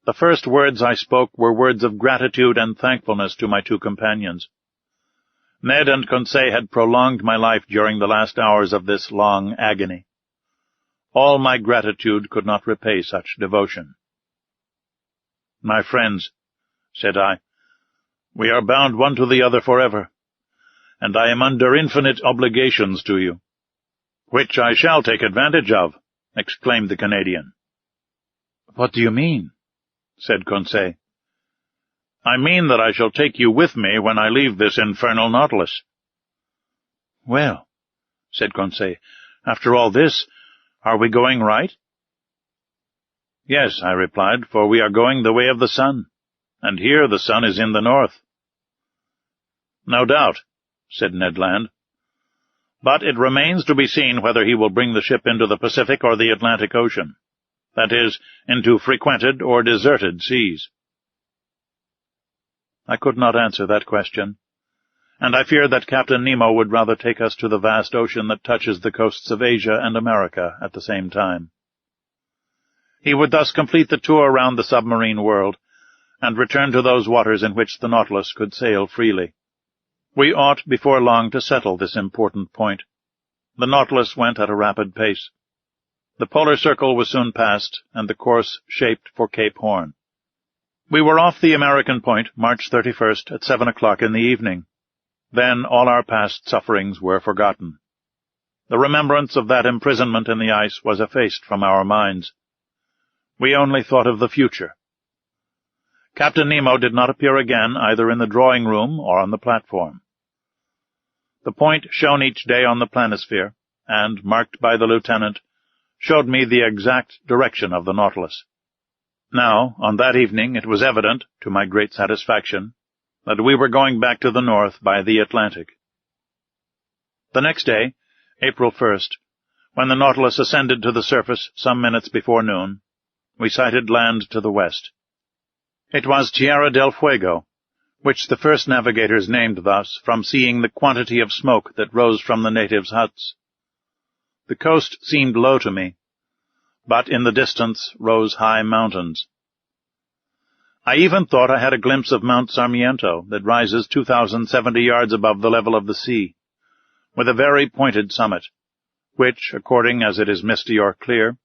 The first words I spoke were words of gratitude and thankfulness to my two companions. Ned and Conseil had prolonged my life during the last hours of this long agony. All my gratitude could not repay such devotion. "My friends," said I, "we are bound one to the other forever, and I am under infinite obligations to you." "Which I shall take advantage of," exclaimed the Canadian. "What do you mean?" said Conseil. "I mean that I shall take you with me when I leave this infernal Nautilus." "Well," said Conseil, "after all this, are we going right?" "Yes," I replied, "for we are going the way of the sun, and here the sun is in the north." "No doubt," said Ned Land. "But it remains to be seen whether he will bring the ship into the Pacific or the Atlantic Ocean, that is, into frequented or deserted seas." I could not answer that question, and I feared that Captain Nemo would rather take us to the vast ocean that touches the coasts of Asia and America at the same time. He would thus complete the tour around the submarine world, and return to those waters in which the Nautilus could sail freely. We ought, before long, to settle this important point. The Nautilus went at a rapid pace. The polar circle was soon passed, and the course shaped for Cape Horn. We were off the American point, March 31st, at 7 o'clock in the evening. Then all our past sufferings were forgotten. The remembrance of that imprisonment in the ice was effaced from our minds. We only thought of the future. Captain Nemo did not appear again either in the drawing-room or on the platform. The point shown each day on the planisphere, and marked by the lieutenant, showed me the exact direction of the Nautilus. Now, on that evening, it was evident, to my great satisfaction, that we were going back to the north by the Atlantic. The next day, April 1st, when the Nautilus ascended to the surface some minutes before noon, we sighted land to the west. It was Tierra del Fuego, which the first navigators named thus from seeing the quantity of smoke that rose from the natives' huts. The coast seemed low to me, but in the distance rose high mountains. I even thought I had a glimpse of Mount Sarmiento that rises 2,070 yards above the level of the sea, with a very pointed summit, which, according as it is misty or clear,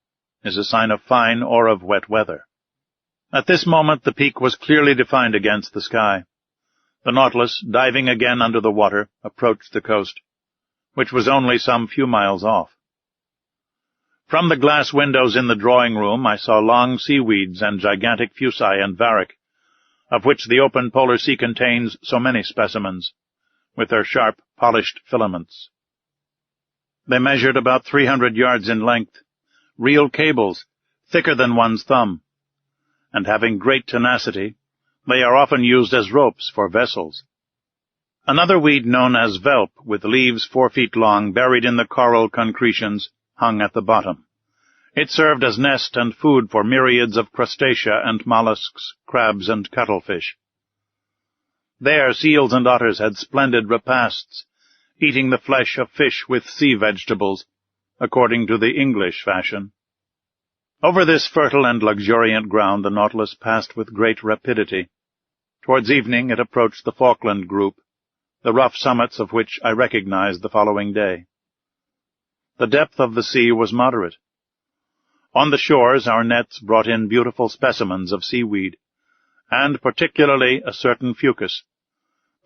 is a sign of fine or of wet weather. At this moment the peak was clearly defined against the sky. The Nautilus, diving again under the water, approached the coast, which was only some few miles off. From the glass windows in the drawing-room I saw long seaweeds and gigantic fuci and varech, of which the open polar sea contains so many specimens, with their sharp, polished filaments. They measured about 300 yards in length, real cables, thicker than one's thumb, and having great tenacity, they are often used as ropes for vessels. Another weed known as velp, with leaves 4 feet long, buried in the coral concretions, hung at the bottom. It served as nest and food for myriads of crustacea and mollusks, crabs and cuttlefish. There seals and otters had splendid repasts, eating the flesh of fish with sea vegetables, according to the English fashion. Over this fertile and luxuriant ground the Nautilus passed with great rapidity. Towards evening it approached the Falkland group, the rough summits of which I recognized the following day. The depth of the sea was moderate. On the shores our nets brought in beautiful specimens of seaweed, and particularly a certain fucus,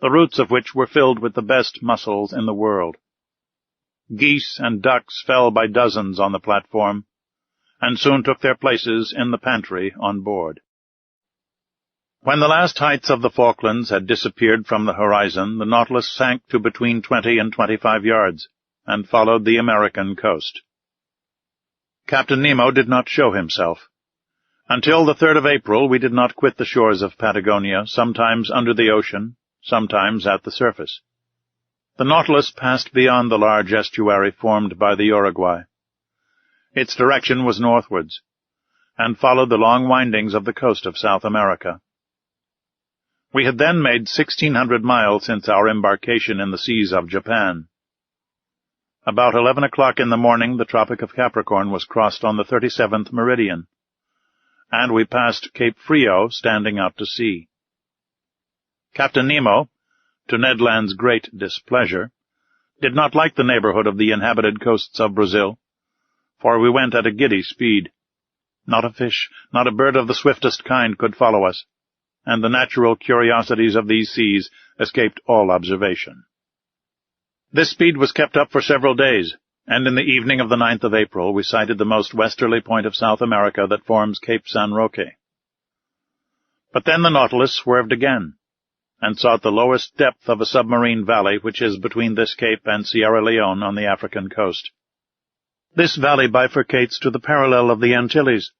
the roots of which were filled with the best mussels in the world. Geese and ducks fell by dozens on the platform, and soon took their places in the pantry on board. When the last heights of the Falklands had disappeared from the horizon, the Nautilus sank to between 20 and 25 yards, and followed the American coast. Captain Nemo did not show himself. Until the 3rd of April we did not quit the shores of Patagonia, sometimes under the ocean, sometimes at the surface. The Nautilus passed beyond the large estuary formed by the Uruguay. Its direction was northwards, and followed the long windings of the coast of South America. We had then made 1,600 miles since our embarkation in the seas of Japan. About 11 o'clock in the morning the Tropic of Capricorn was crossed on the 37th meridian, and we passed Cape Frio standing out to sea. Captain Nemo, to Ned Land's great displeasure, did not like the neighborhood of the inhabited coasts of Brazil, for we went at a giddy speed. Not a fish, not a bird of the swiftest kind could follow us, and the natural curiosities of these seas escaped all observation. This speed was kept up for several days, and in the evening of the 9th of April we sighted the most westerly point of South America that forms Cape San Roque. But then the Nautilus swerved again, and sought the lowest depth of a submarine valley which is between this cape and Sierra Leone on the African coast. This valley bifurcates to the parallel of the Antilles,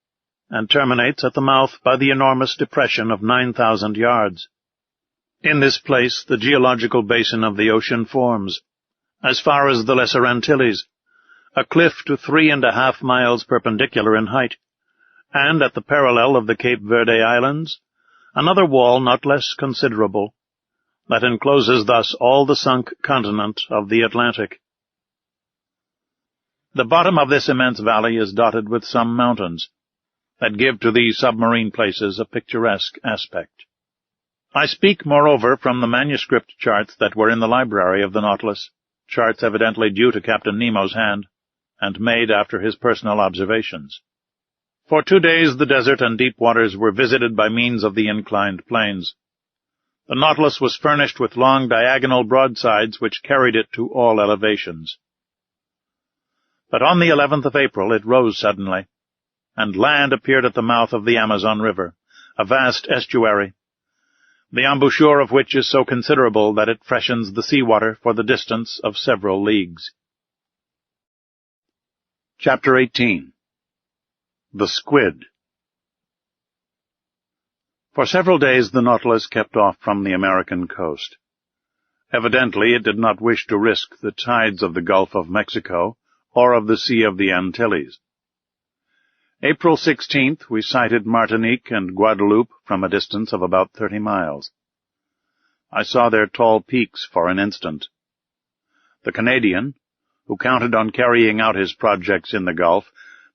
and terminates at the mouth by the enormous depression of 9,000 yards. In this place the geological basin of the ocean forms, as far as the Lesser Antilles, a cliff to 3.5 miles perpendicular in height, and at the parallel of the Cape Verde Islands, another wall not less considerable, that encloses thus all the sunk continent of the Atlantic. The bottom of this immense valley is dotted with some mountains, that give to these submarine places a picturesque aspect. I speak, moreover, from the manuscript charts that were in the library of the Nautilus, charts evidently due to Captain Nemo's hand, and made after his personal observations. For 2 days the desert and deep waters were visited by means of the inclined planes. The Nautilus was furnished with long diagonal broadsides which carried it to all elevations. But on the 11th of April it rose suddenly, and land appeared at the mouth of the Amazon River, a vast estuary, the embouchure of which is so considerable that it freshens the sea-water for the distance of several leagues. Chapter 18. The Squid. For several days the Nautilus kept off from the American coast. Evidently it did not wish to risk the tides of the Gulf of Mexico or of the Sea of the Antilles. April 16th we sighted Martinique and Guadeloupe from a distance of about 30 miles. I saw their tall peaks for an instant. The Canadian, who counted on carrying out his projects in the Gulf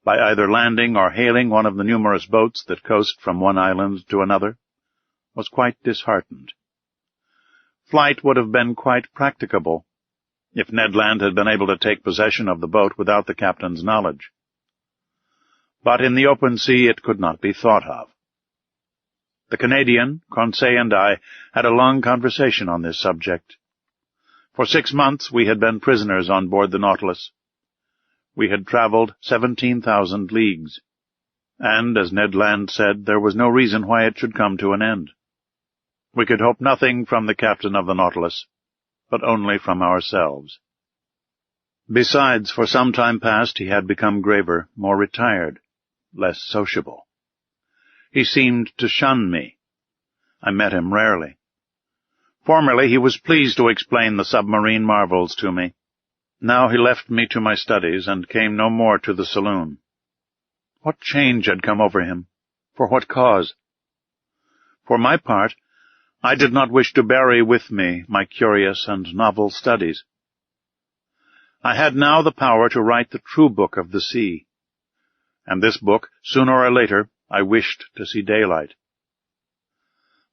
by either landing or hailing one of the numerous boats that coast from one island to another, was quite disheartened. Flight would have been quite practicable if Ned Land had been able to take possession of the boat without the captain's knowledge. But in the open sea it could not be thought of. The Canadian, Conseil, and I had a long conversation on this subject. For 6 months we had been prisoners on board the Nautilus. We had traveled 17,000 leagues, and, as Ned Land said, there was no reason why it should come to an end. We could hope nothing from the captain of the Nautilus, but only from ourselves. Besides, for some time past he had become graver, more retired, less sociable. He seemed to shun me. I met him rarely. Formerly he was pleased to explain the submarine marvels to me. Now he left me to my studies and came no more to the saloon. What change had come over him? For what cause? For my part, I did not wish to bury with me my curious and novel studies. I had now the power to write the true book of the sea, and this book, sooner or later, I wished to see daylight.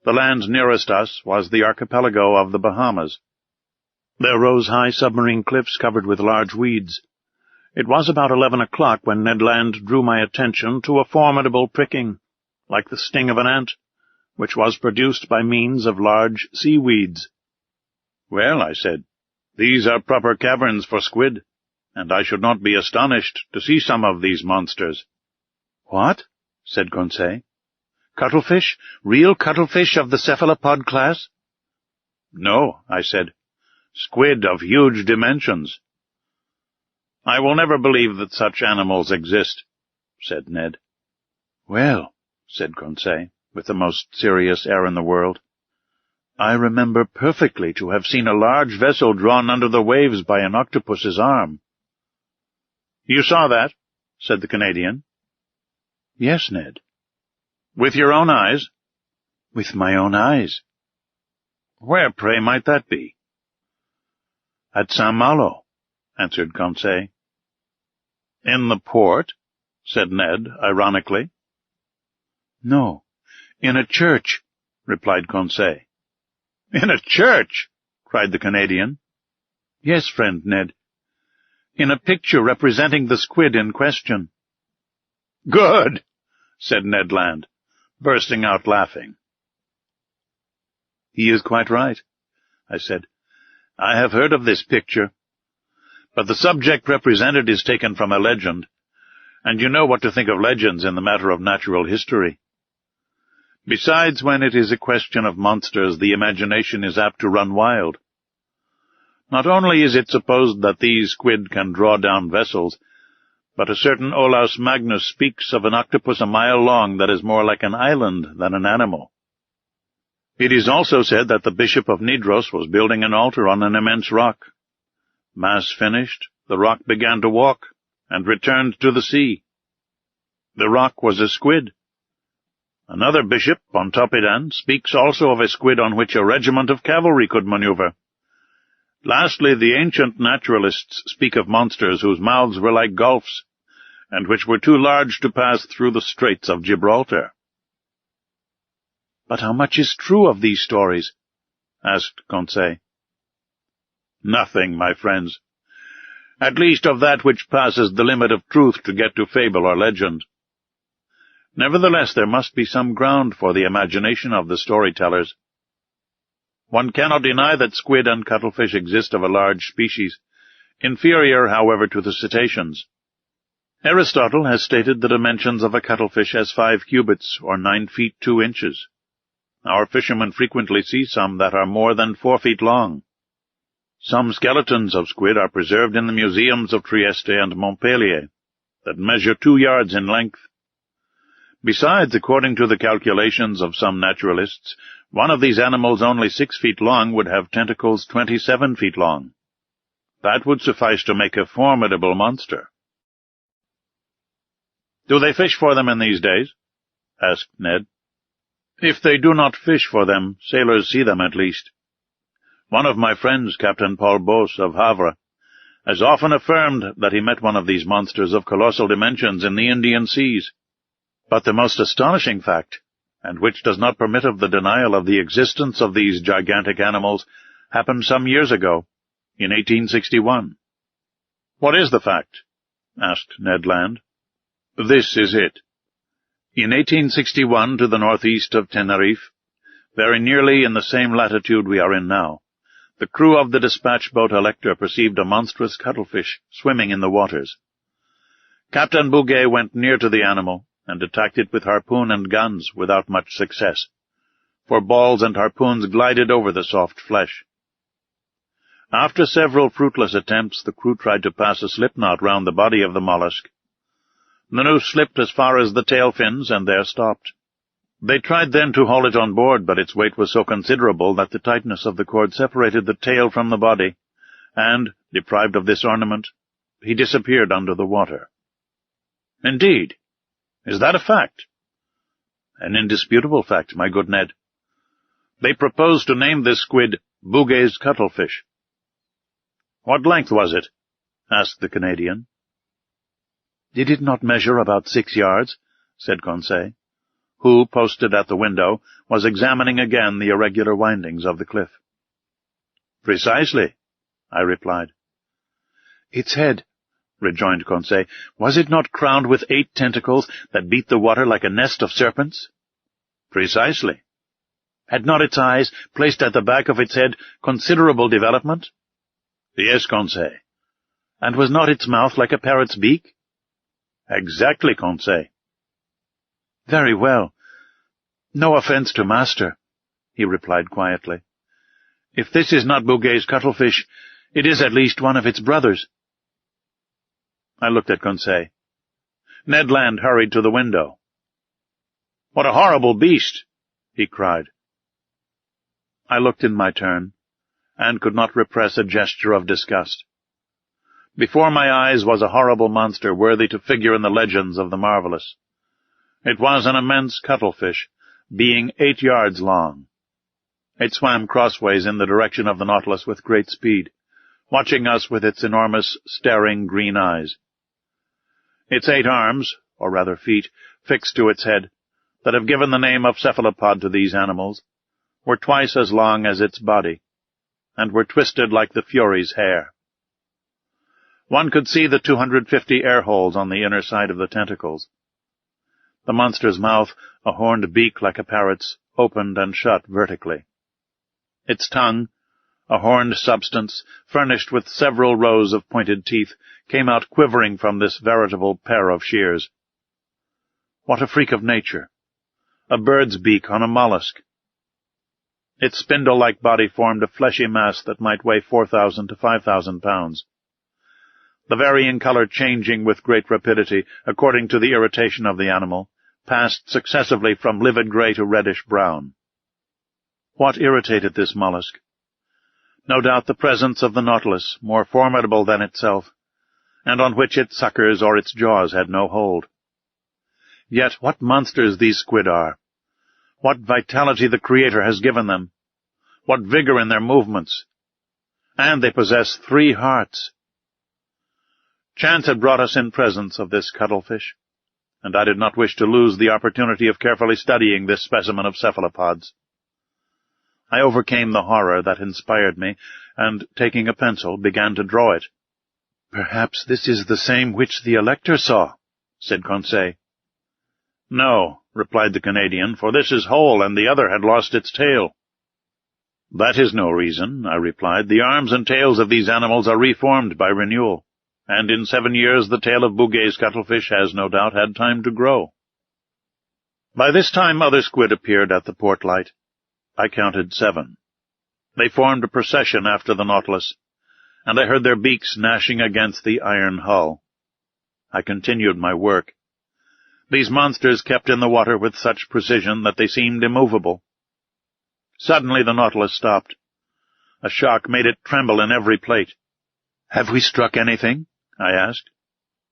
The land nearest us was the archipelago of the Bahamas. There rose high submarine cliffs covered with large weeds. It was about 11 o'clock when Ned Land drew my attention to a formidable pricking, like the sting of an ant, which was produced by means of large seaweeds. "Well," I said, "these are proper caverns for squid, and I should not be astonished to see some of these monsters." "What?" said Conseil. "Cuttlefish? Real cuttlefish of the cephalopod class?" "No," I said. "Squid of huge dimensions." "I will never believe that such animals exist," said Ned. "Well," said Conseil, with the most serious air in the world, "I remember perfectly to have seen a large vessel drawn under the waves by an octopus's arm." "You saw that?" said the Canadian. "Yes, Ned." "With your own eyes?" "With my own eyes." "Where, pray, might that be?" "At Saint-Malo," answered Conseil. "In the port?" said Ned, ironically. "No, in a church," replied Conseil. "In a church?" cried the Canadian. "Yes, friend Ned, in a picture representing the squid in question." "Good!" said Ned Land, bursting out laughing. "He is quite right," I said. "I have heard of this picture, but the subject represented is taken from a legend, and you know what to think of legends in the matter of natural history. Besides, when it is a question of monsters, the imagination is apt to run wild. Not only is it supposed that these squid can draw down vessels, but a certain Olaus Magnus speaks of an octopus a mile long that is more like an island than an animal. It is also said that the Bishop of Nidros was building an altar on an immense rock. Mass finished, the rock began to walk, and returned to the sea. The rock was a squid. Another bishop, Pontoppidan, speaks also of a squid on which a regiment of cavalry could maneuver. Lastly, the ancient naturalists speak of monsters whose mouths were like gulfs, and which were too large to pass through the Straits of Gibraltar." "But how much is true of these stories?" asked Conseil. "Nothing, my friends. At least of that which passes the limit of truth to get to fable or legend. Nevertheless, there must be some ground for the imagination of the storytellers. One cannot deny that squid and cuttlefish exist of a large species, inferior, however, to the cetaceans. Aristotle has stated the dimensions of a cuttlefish as 5 cubits, or 9 feet 2 inches. Our fishermen frequently see some that are more than 4 feet long. Some skeletons of squid are preserved in the museums of Trieste and Montpellier, that measure 2 yards in length. Besides, according to the calculations of some naturalists, one of these animals only 6 feet long would have tentacles 27 feet long. That would suffice to make a formidable monster. "Do they fish for them in these days?" asked Ned. "If they do not fish for them, sailors see them at least. One of my friends, Captain Paul Bos of Havre, has often affirmed that he met one of these monsters of colossal dimensions in the Indian seas. But the most astonishing fact, and which does not permit of the denial of the existence of these gigantic animals, happened some years ago, in 1861. "What is the fact?" asked Ned Land. "This is it. In 1861, to the northeast of Tenerife, very nearly in the same latitude we are in now, the crew of the dispatch boat Elector perceived a monstrous cuttlefish swimming in the waters. Captain Bouguer went near to the animal and attacked it with harpoon and guns without much success, for balls and harpoons glided over the soft flesh. After several fruitless attempts, the crew tried to pass a slipknot round the body of the mollusk. The noose slipped as far as the tail fins, and there stopped. They tried then to haul it on board, but its weight was so considerable that the tightness of the cord separated the tail from the body, and, deprived of this ornament, he disappeared under the water." "Indeed? Is that a fact?" "An indisputable fact, my good Ned. They proposed to name this squid Bouguer's cuttlefish." "What length was it?" asked the Canadian. "Did it not measure about 6 yards?" said Conseil, who, posted at the window, was examining again the irregular windings of the cliff. "Precisely," I replied. "Its head," rejoined Conseil, "was it not crowned with 8 tentacles that beat the water like a nest of serpents?" "Precisely." "Had not its eyes, placed at the back of its head, considerable development?" "Yes, Conseil." "And was not its mouth like a parrot's beak?" "Exactly, Conseil." "Very well. No offense to master," he replied quietly. "If this is not Bouguer's cuttlefish, it is at least one of its brothers." I looked at Conseil. Ned Land hurried to the window. "What a horrible beast!" he cried. I looked in my turn, and could not repress a gesture of disgust. Before my eyes was a horrible monster worthy to figure in the legends of the marvelous. It was an immense cuttlefish, being 8 yards long. It swam crossways in the direction of the Nautilus with great speed, watching us with its enormous, staring green eyes. Its 8 arms, or rather feet, fixed to its head, that have given the name of cephalopod to these animals, were twice as long as its body, and were twisted like the Fury's hair. One could see the 250 air holes on the inner side of the tentacles. The monster's mouth, a horned beak like a parrot's, opened and shut vertically. Its tongue, a horned substance, furnished with several rows of pointed teeth, came out quivering from this veritable pair of shears. What a freak of nature! A bird's beak on a mollusk! Its spindle-like body formed a fleshy mass that might weigh 4,000 to 5,000 pounds. The varying color changing with great rapidity, according to the irritation of the animal, passed successively from livid gray to reddish-brown. What irritated this mollusk? No doubt the presence of the Nautilus, more formidable than itself, and on which its suckers or its jaws had no hold. Yet what monsters these squid are! What vitality the Creator has given them! What vigor in their movements! And they possess 3 hearts! Chance had brought us in presence of this cuttlefish, and I did not wish to lose the opportunity of carefully studying this specimen of cephalopods. I overcame the horror that inspired me, and, taking a pencil, began to draw it. "Perhaps this is the same which the Elector saw," said Conseil. "No," replied the Canadian, "for this is whole, and the other had lost its tail." "That is no reason," I replied. "The arms and tails of these animals are reformed by renewal, and in 7 years the tail of Bouguer's cuttlefish has no doubt had time to grow." By this time other squid appeared at the port light. I counted 7. They formed a procession after the Nautilus, and I heard their beaks gnashing against the iron hull. I continued my work. These monsters kept in the water with such precision that they seemed immovable. Suddenly the Nautilus stopped. A shock made it tremble in every plate. "Have we struck anything?" I asked.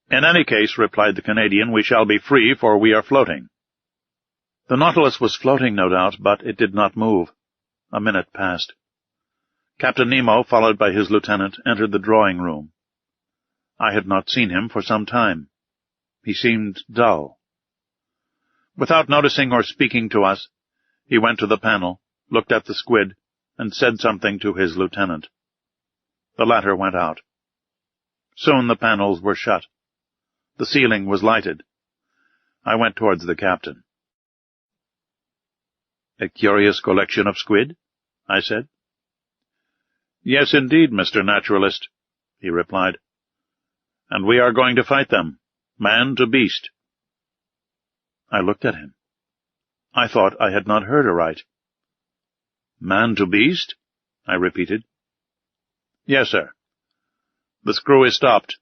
"In any case," replied the Canadian, "we shall be free, for we are floating." The Nautilus was floating, no doubt, but it did not move. A minute passed. Captain Nemo, followed by his lieutenant, entered the drawing-room. I had not seen him for some time. He seemed dull. Without noticing or speaking to us, he went to the panel, looked at the squid, and said something to his lieutenant. The latter went out. Soon the panels were shut. The ceiling was lighted. I went towards the captain. "A curious collection of squid?" I said. "Yes, indeed, Mr. Naturalist," he replied. "And we are going to fight them, man to beast." I looked at him. I thought I had not heard aright. "Man to beast?" I repeated. "Yes, sir. The screw is stopped.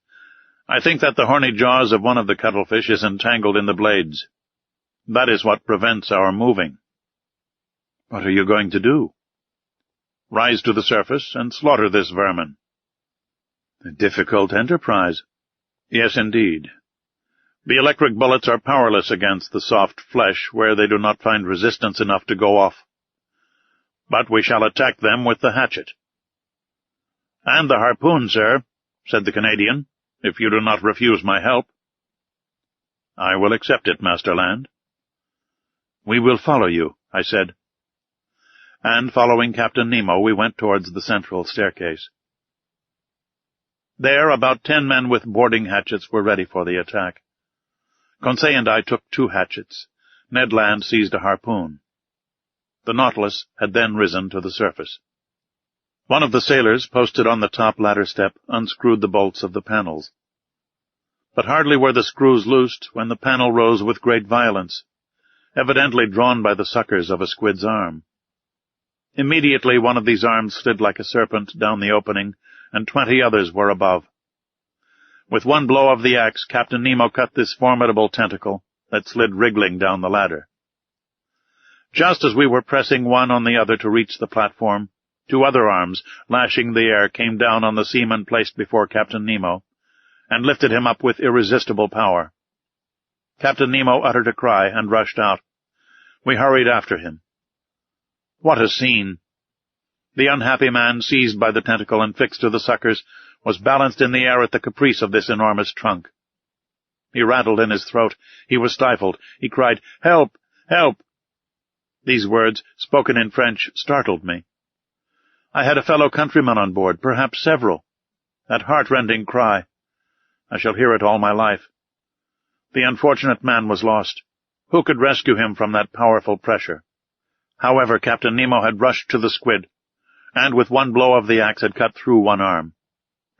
I think that the horny jaws of one of the cuttlefish is entangled in the blades. That is what prevents our moving." "What are you going to do?" "Rise to the surface and slaughter this vermin." "A difficult enterprise." "Yes, indeed. The electric bullets are powerless against the soft flesh where they do not find resistance enough to go off. But we shall attack them with the hatchet." "And the harpoon, sir," said the Canadian, "if you do not refuse my help." "I will accept it, Master Land." "We will follow you," I said. And, following Captain Nemo, we went towards the central staircase. There, about 10 men with boarding hatchets were ready for the attack. Conseil and I took 2 hatchets. Ned Land seized a harpoon. The Nautilus had then risen to the surface. One of the sailors, posted on the top ladder step, unscrewed the bolts of the panels. But hardly were the screws loosed when the panel rose with great violence, evidently drawn by the suckers of a squid's arm. Immediately one of these arms slid like a serpent down the opening, and 20 others were above. With one blow of the axe, Captain Nemo cut this formidable tentacle that slid wriggling down the ladder. Just as we were pressing one on the other to reach the platform, 2 other arms, lashing the air, came down on the seaman placed before Captain Nemo, and lifted him up with irresistible power. Captain Nemo uttered a cry and rushed out. We hurried after him. What a scene! The unhappy man, seized by the tentacle and fixed to the suckers, was balanced in the air at the caprice of this enormous trunk. He rattled in his throat. He was stifled. He cried, "Help! Help!" These words, spoken in French, startled me. I had a fellow countryman on board, perhaps several. That heart-rending cry! I shall hear it all my life. The unfortunate man was lost. Who could rescue him from that powerful pressure? However, Captain Nemo had rushed to the squid, and with one blow of the axe had cut through one arm.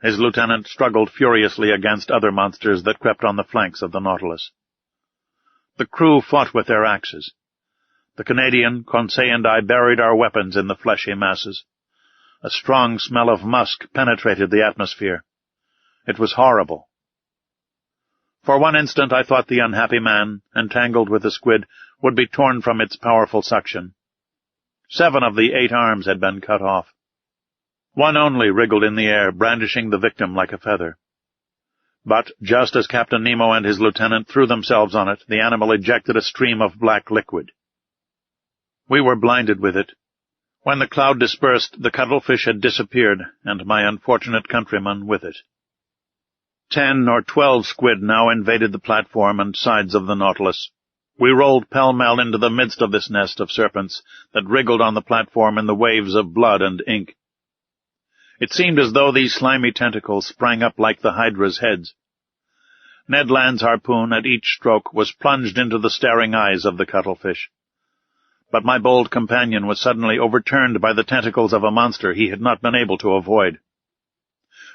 His lieutenant struggled furiously against other monsters that crept on the flanks of the Nautilus. The crew fought with their axes. The Canadian, Conseil, and I buried our weapons in the fleshy masses. A strong smell of musk penetrated the atmosphere. It was horrible. For one instant I thought the unhappy man, entangled with the squid, would be torn from its powerful suction. 7 of the 8 arms had been cut off. One only wriggled in the air, brandishing the victim like a feather. But just as Captain Nemo and his lieutenant threw themselves on it, the animal ejected a stream of black liquid. We were blinded with it. When the cloud dispersed, the cuttlefish had disappeared, and my unfortunate countryman with it. 10 or 12 squid now invaded the platform and sides of the Nautilus. We rolled pell-mell into the midst of this nest of serpents that wriggled on the platform in the waves of blood and ink. It seemed as though these slimy tentacles sprang up like the hydra's heads. Ned Land's harpoon, at each stroke, was plunged into the staring eyes of the cuttlefish. but my bold companion was suddenly overturned by the tentacles of a monster he had not been able to avoid.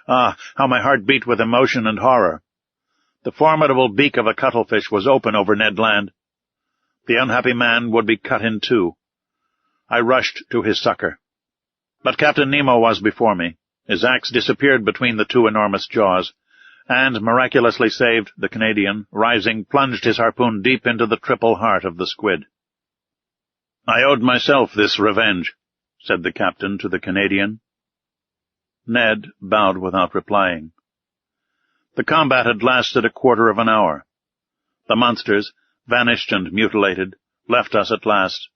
Ah, how my heart beat with emotion and horror! The formidable beak of a cuttlefish was open over Ned Land. The unhappy man would be cut in two. I rushed to his succor. But Captain Nemo was before me. His axe disappeared between the two enormous jaws, and, miraculously saved, the Canadian, rising, plunged his harpoon deep into the triple heart of the squid. "I owed myself this revenge," said the captain to the Canadian. Ned bowed without replying. The combat had lasted a quarter of an hour. The monsters, vanished and mutilated, left us at last,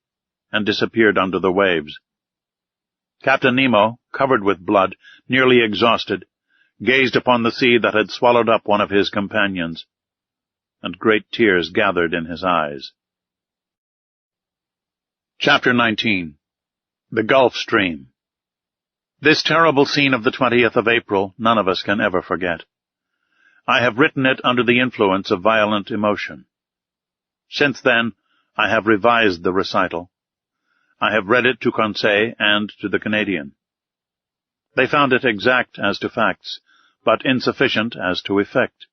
and disappeared under the waves. Captain Nemo, covered with blood, nearly exhausted, gazed upon the sea that had swallowed up one of his companions, and great tears gathered in his eyes. Chapter 19. The Gulf Stream. This terrible scene of the 20th of April none of us can ever forget. I have written it under the influence of violent emotion. Since then, I have revised the recital. I have read it to Conseil and to the Canadian. They found it exact as to facts, but insufficient as to effect.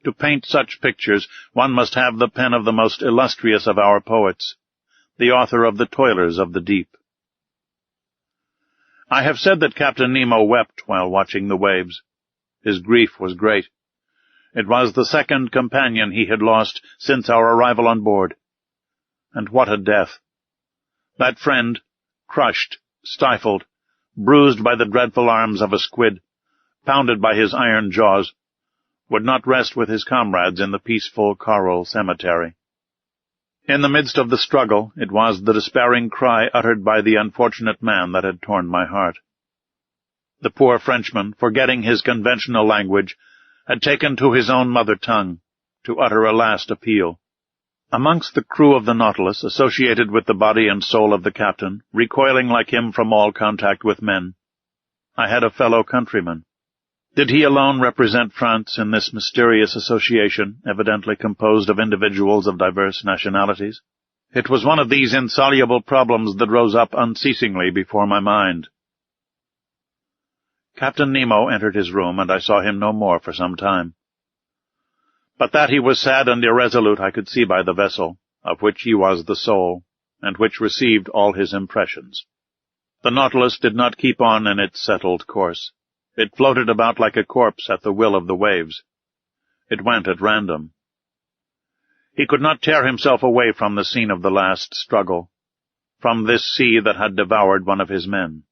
To paint such pictures, one must have the pen of the most illustrious of our poets, the author of The Toilers of the Deep. I have said that Captain Nemo wept while watching the waves. His grief was great. It was the second companion he had lost since our arrival on board. And what a death! That friend, crushed, stifled, bruised by the dreadful arms of a squid, pounded by his iron jaws, would not rest with his comrades in the peaceful coral cemetery. In the midst of the struggle, it was the despairing cry uttered by the unfortunate man that had torn my heart. The poor Frenchman, forgetting his conventional language, had taken to his own mother tongue, to utter a last appeal. Amongst the crew of the Nautilus, associated with the body and soul of the captain, recoiling like him from all contact with men, I had a fellow countryman. Did he alone represent France in this mysterious association, evidently composed of individuals of diverse nationalities? It was one of these insoluble problems that rose up unceasingly before my mind. Captain Nemo entered his room, and I saw him no more for some time. But that he was sad and irresolute I could see by the vessel, of which he was the soul, and which received all his impressions. The Nautilus did not keep on in its settled course. It floated about like a corpse at the will of the waves. It went at random. He could not tear himself away from the scene of the last struggle, from this sea that had devoured one of his men.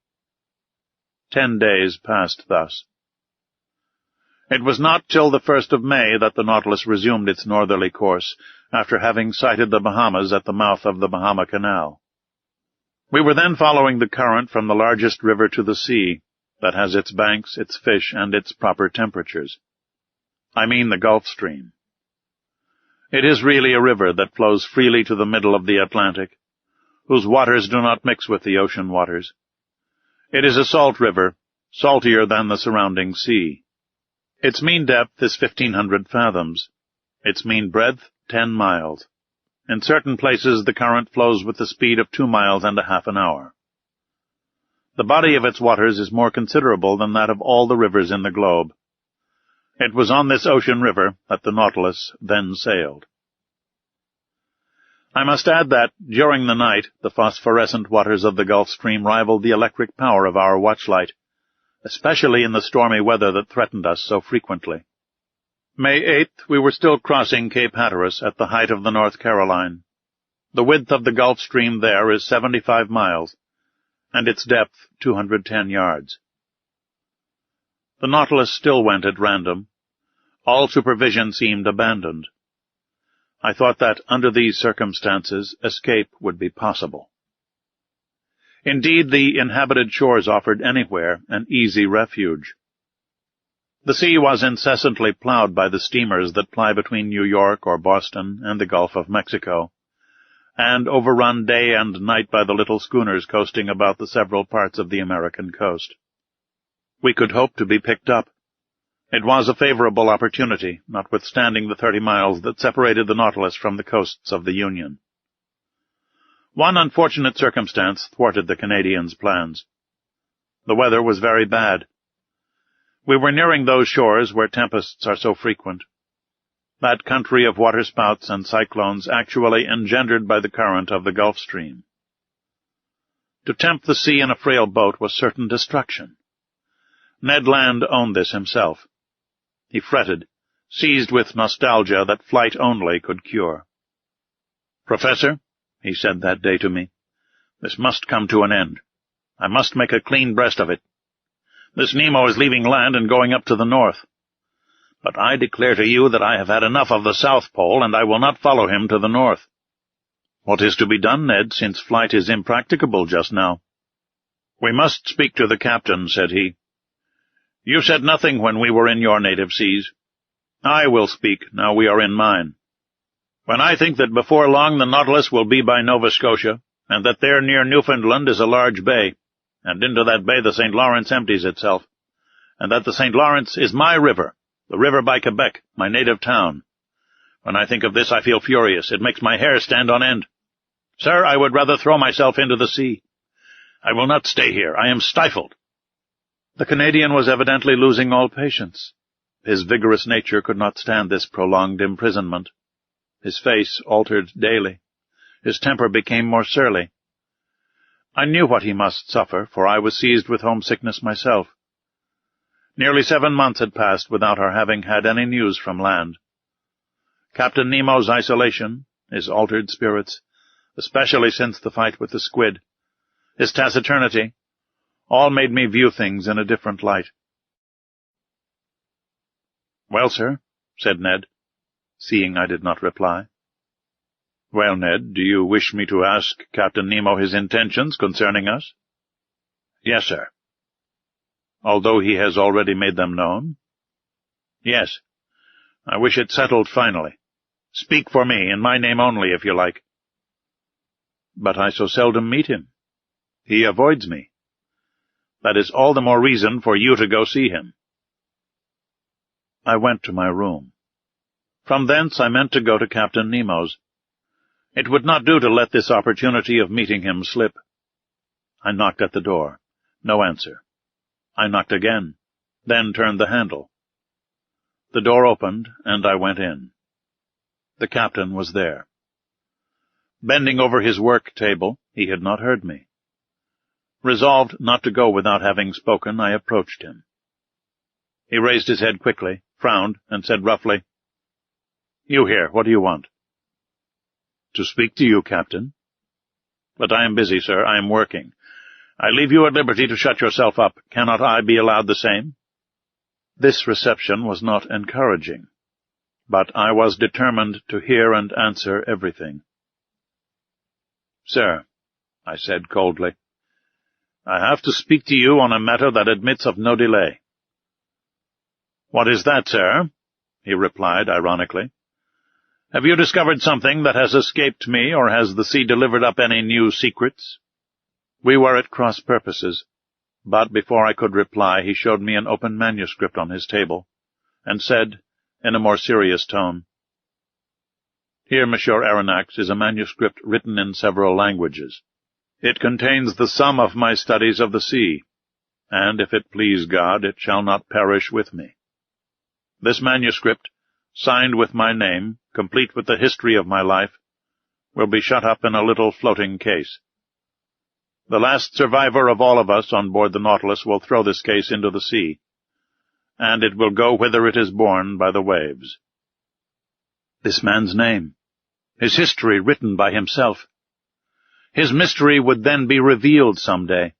10 days passed thus. It was not till the 1st of May that the Nautilus resumed its northerly course, after having sighted the Bahamas at the mouth of the Bahama Canal. We were then following the current from the largest river to the sea, that has its banks, its fish, and its proper temperatures. I mean the Gulf Stream. It is really a river that flows freely to the middle of the Atlantic, whose waters do not mix with the ocean waters. It is a salt river, saltier than the surrounding sea. Its mean depth is 1,500 fathoms. Its mean breadth, 10 miles. In certain places the current flows with the speed of 2 miles and a half an hour. The body of its waters is more considerable than that of all the rivers in the globe. It was on this ocean river that the Nautilus then sailed. I must add that, during the night, the phosphorescent waters of the Gulf Stream rivaled the electric power of our watchlight, especially in the stormy weather that threatened us so frequently. May 8th, we were still crossing Cape Hatteras at the height of the North Caroline. The width of the Gulf Stream there is 75 miles, and its depth 210 yards. The Nautilus still went at random. All supervision seemed abandoned. I thought that, under these circumstances, escape would be possible. Indeed, the inhabited shores offered anywhere an easy refuge. The sea was incessantly plowed by the steamers that ply between New York or Boston and the Gulf of Mexico, and overrun day and night by the little schooners coasting about the several parts of the American coast. We could hope to be picked up. It was a favorable opportunity, notwithstanding the 30 miles that separated the Nautilus from the coasts of the Union. One unfortunate circumstance thwarted the Canadians' plans. The weather was very bad. We were nearing those shores where tempests are so frequent, that country of waterspouts and cyclones actually engendered by the current of the Gulf Stream. To tempt the sea in a frail boat was certain destruction. Ned Land owned this himself. He fretted, seized with nostalgia that flight only could cure. "Professor," he said that day to me, "this must come to an end. I must make a clean breast of it. This Nemo is leaving land and going up to the north. But I declare to you that I have had enough of the South Pole, and I will not follow him to the north." "What is to be done, Ned, since flight is impracticable just now?" "We must speak to the captain," said he. "You said nothing when we were in your native seas. I will speak, now we are in mine. When I think that before long the Nautilus will be by Nova Scotia, and that there near Newfoundland is a large bay, and into that bay the St. Lawrence empties itself, and that the St. Lawrence is my river, the river by Quebec, my native town. When I think of this I feel furious. It makes my hair stand on end. Sir, I would rather throw myself into the sea. I will not stay here. I am stifled." The Canadian was evidently losing all patience. His vigorous nature could not stand this prolonged imprisonment. His face altered daily. His temper became more surly. I knew what he must suffer, for I was seized with homesickness myself. Nearly 7 months had passed without our having had any news from land. Captain Nemo's isolation, his altered spirits, especially since the fight with the squid, his taciturnity, all made me view things in a different light. "Well, sir," said Ned, seeing I did not reply. "Well, Ned, do you wish me to ask Captain Nemo his intentions concerning us?" "Yes, sir." "Although he has already made them known?" "Yes. I wish it settled finally. Speak for me, in my name only, if you like." "But I so seldom meet him. He avoids me." "That is all the more reason for you to go see him." I went to my room. From thence I meant to go to Captain Nemo's. It would not do to let this opportunity of meeting him slip. I knocked at the door. No answer. I knocked again, then turned the handle. The door opened, and I went in. The captain was there. Bending over his work table, he had not heard me. Resolved not to go without having spoken, I approached him. He raised his head quickly, frowned, and said roughly, "You here, what do you want?" "To speak to you, Captain." "But I am busy, sir. I am working. I leave you at liberty to shut yourself up. Cannot I be allowed the same?" This reception was not encouraging, but I was determined to hear and answer everything. "Sir," I said coldly, "I have to speak to you on a matter that admits of no delay." "What is that, sir?" he replied ironically. "Have you discovered something that has escaped me, or has the sea delivered up any new secrets?" We were at cross purposes, but before I could reply he showed me an open manuscript on his table, and said, in a more serious tone, "Here, Monsieur Aronnax, is a manuscript written in several languages. It contains the sum of my studies of the sea, and if it please God, it shall not perish with me. This manuscript, signed with my name, complete with the history of my life, will be shut up in a little floating case. The last survivor of all of us on board the Nautilus will throw this case into the sea, and it will go whither it is borne by the waves." This man's name, his history written by himself. His mystery would then be revealed some day.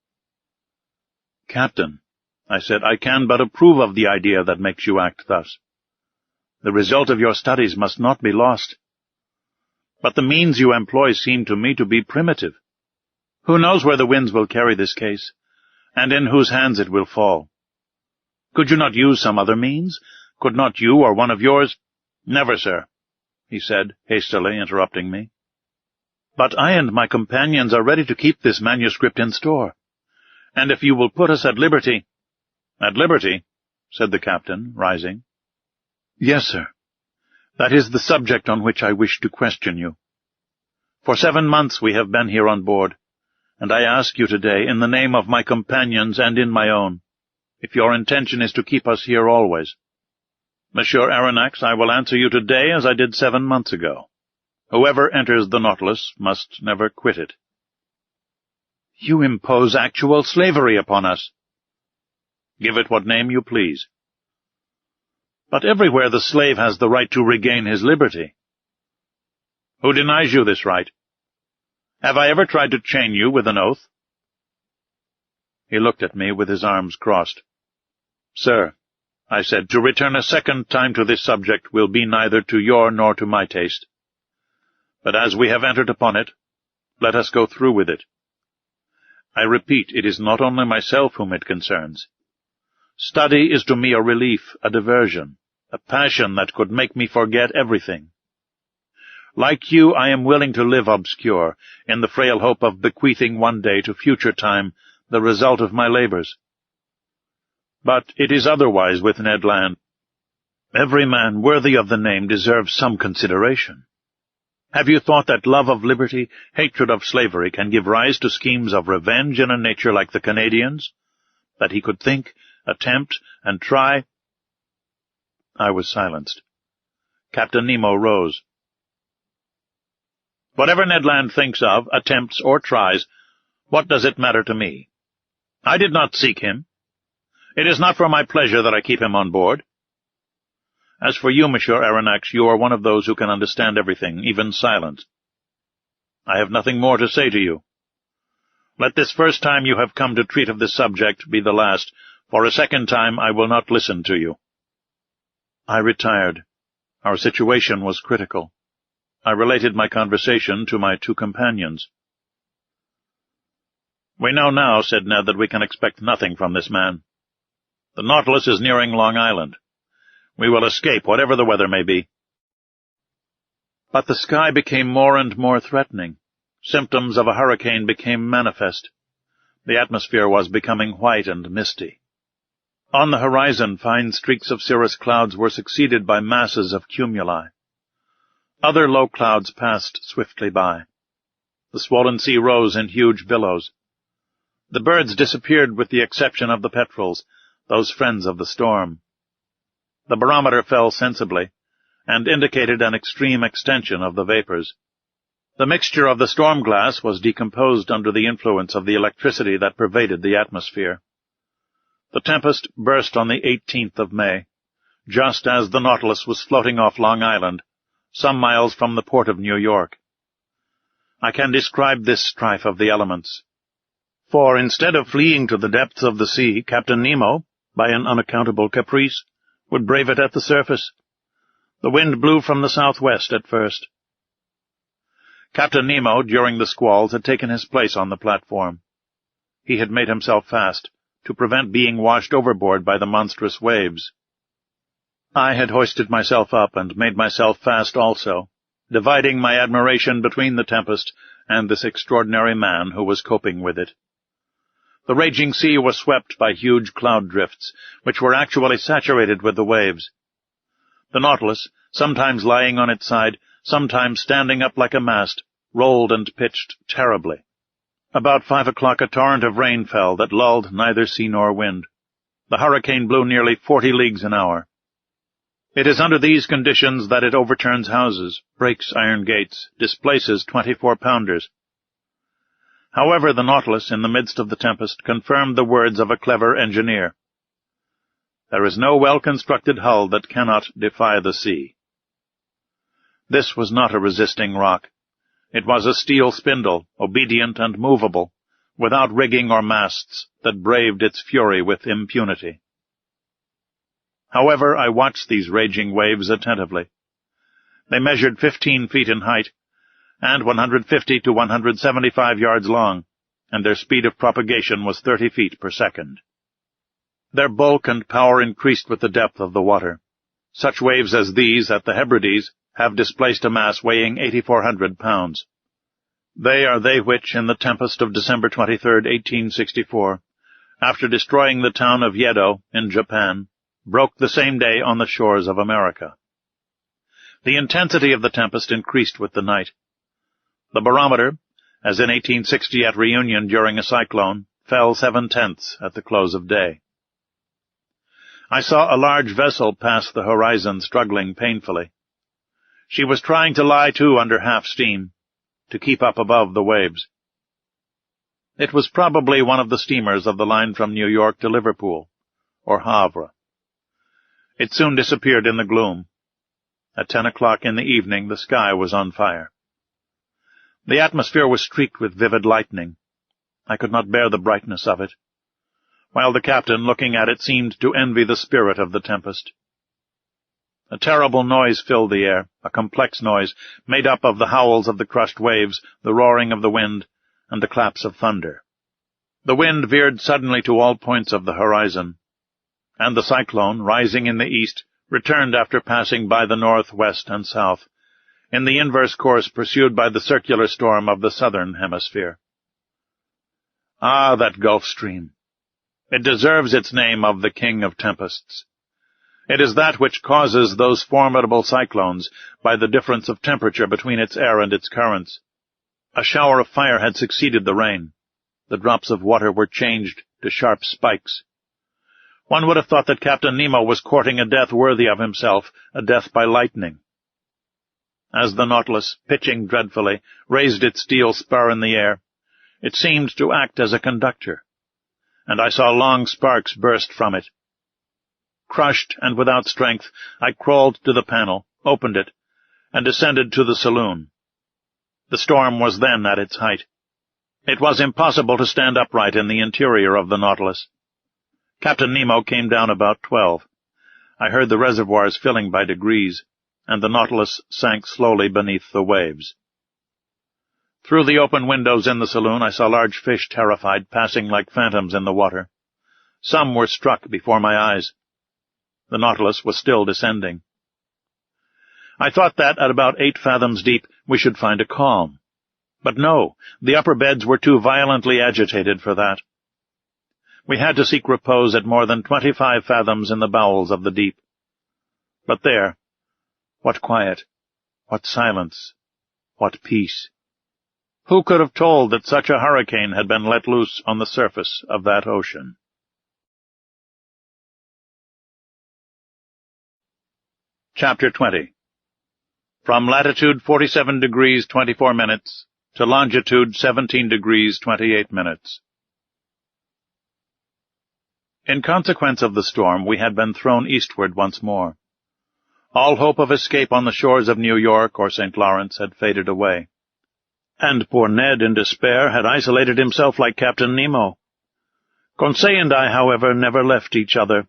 "Captain," I said, "I can but approve of the idea that makes you act thus. The result of your studies must not be lost. But the means you employ seem to me to be primitive. Who knows where the winds will carry this case, and in whose hands it will fall? Could you not use some other means? Could not you or one of yours—" "Never, sir," he said, hastily interrupting me. "But I and my companions are ready to keep this manuscript in store, and if you will put us at liberty—" "At liberty?" said the captain, rising. "Yes, sir. That is the subject on which I wish to question you. For 7 months we have been here on board, and I ask you today, in the name of my companions and in my own, if your intention is to keep us here always. Monsieur Aronnax, I will answer you today as I did 7 months ago. Whoever enters the Nautilus must never quit it. You impose actual slavery upon us. Give it what name you please. But everywhere the slave has the right to regain his liberty. Who denies you this right? Have I ever tried to chain you with an oath? He looked at me with his arms crossed. Sir, I said, to return a second time to this subject will be neither to your nor to my taste. But as we have entered upon it, let us go through with it. I repeat, it is not only myself whom it concerns. Study is to me a relief, a diversion, a passion that could make me forget everything. Like you, I am willing to live obscure, in the frail hope of bequeathing one day to future time the result of my labors. But it is otherwise with Ned Land. Every man worthy of the name deserves some consideration. Have you thought that love of liberty, hatred of slavery can give rise to schemes of revenge in a nature like the Canadian's? That he could think, attempt, and try? I was silenced. Captain Nemo rose. Whatever Ned Land thinks of, attempts, or tries, what does it matter to me? I did not seek him. It is not for my pleasure that I keep him on board. As for you, Monsieur Aronnax, you are one of those who can understand everything, even silence. I have nothing more to say to you. Let this first time you have come to treat of this subject be the last. For a second time I will not listen to you. I retired. Our situation was critical. I related my conversation to my 2 companions. We know now, said Ned, that we can expect nothing from this man. The Nautilus is nearing Long Island. We will escape, whatever the weather may be. But the sky became more and more threatening. Symptoms of a hurricane became manifest. The atmosphere was becoming white and misty. On the horizon, fine streaks of cirrus clouds were succeeded by masses of cumuli. Other low clouds passed swiftly by. The swollen sea rose in huge billows. The birds disappeared with the exception of the petrels, those friends of the storm. The barometer fell sensibly, and indicated an extreme extension of the vapors. The mixture of the storm glass was decomposed under the influence of the electricity that pervaded the atmosphere. The tempest burst on the 18th of May, just as the Nautilus was floating off Long Island, some miles from the port of New York. I can describe this strife of the elements. For instead of fleeing to the depths of the sea, Captain Nemo, by an unaccountable caprice, would brave it at the surface. The wind blew from the southwest at first. Captain Nemo, during the squalls, had taken his place on the platform. He had made himself fast, to prevent being washed overboard by the monstrous waves. I had hoisted myself up and made myself fast also, dividing my admiration between the tempest and this extraordinary man who was coping with it. The raging sea was swept by huge cloud drifts, which were actually saturated with the waves. The Nautilus, sometimes lying on its side, sometimes standing up like a mast, rolled and pitched terribly. About 5 o'clock a torrent of rain fell that lulled neither sea nor wind. The hurricane blew nearly 40 leagues an hour. It is under these conditions that it overturns houses, breaks iron gates, displaces 24-pounders. However, the Nautilus, in the midst of the tempest, confirmed the words of a clever engineer. There is no well-constructed hull that cannot defy the sea. This was not a resisting rock. It was a steel spindle, obedient and movable, without rigging or masts, that braved its fury with impunity. However, I watched these raging waves attentively. They measured 15 feet in height, and 150 to 175 yards long, and their speed of propagation was 30 feet per second. Their bulk and power increased with the depth of the water. Such waves as these at the Hebrides have displaced a mass weighing 8,400 pounds. They are they which, in the tempest of December 23, 1864, after destroying the town of Yedo in Japan, broke the same day on the shores of America. The intensity of the tempest increased with the night. The barometer, as in 1860 at Reunion during a cyclone, fell 7/10 at the close of day. I saw a large vessel pass the horizon, struggling painfully. She was trying to lie to under half steam, to keep up above the waves. It was probably one of the steamers of the line from New York to Liverpool, or Havre. It soon disappeared in the gloom. At 10 o'clock in the evening the sky was on fire. The atmosphere was streaked with vivid lightning. I could not bear the brightness of it, while the captain, looking at it, seemed to envy the spirit of the tempest. A terrible noise filled the air, a complex noise, made up of the howls of the crushed waves, the roaring of the wind, and the claps of thunder. The wind veered suddenly to all points of the horizon, and the cyclone, rising in the east, returned after passing by the north, west, and south, in the inverse course pursued by the circular storm of the southern hemisphere. Ah, that Gulf Stream! It deserves its name of the King of Tempests. It is that which causes those formidable cyclones by the difference of temperature between its air and its currents. A shower of fire had succeeded the rain. The drops of water were changed to sharp spikes. One would have thought that Captain Nemo was courting a death worthy of himself, a death by lightning. As the Nautilus, pitching dreadfully, raised its steel spar in the air, it seemed to act as a conductor, and I saw long sparks burst from it. Crushed and without strength, I crawled to the panel, opened it, and descended to the saloon. The storm was then at its height. It was impossible to stand upright in the interior of the Nautilus. Captain Nemo came down about 12. I heard the reservoirs filling by degrees, and the Nautilus sank slowly beneath the waves. Through the open windows in the saloon I saw large fish, terrified, passing like phantoms in the water. Some were struck before my eyes. The Nautilus was still descending. I thought that, at about 8 fathoms deep, we should find a calm. But no, the upper beds were too violently agitated for that. We had to seek repose at more than 25 fathoms in the bowels of the deep. But there, what quiet, what silence, what peace! Who could have told that such a hurricane had been let loose on the surface of that ocean? Chapter 20. From latitude 47 degrees 24 minutes to longitude 17 degrees 28 minutes. In consequence of the storm, we had been thrown eastward once more. All hope of escape on the shores of New York or St. Lawrence had faded away, and poor Ned, in despair, had isolated himself like Captain Nemo. Conseil and I, however, never left each other.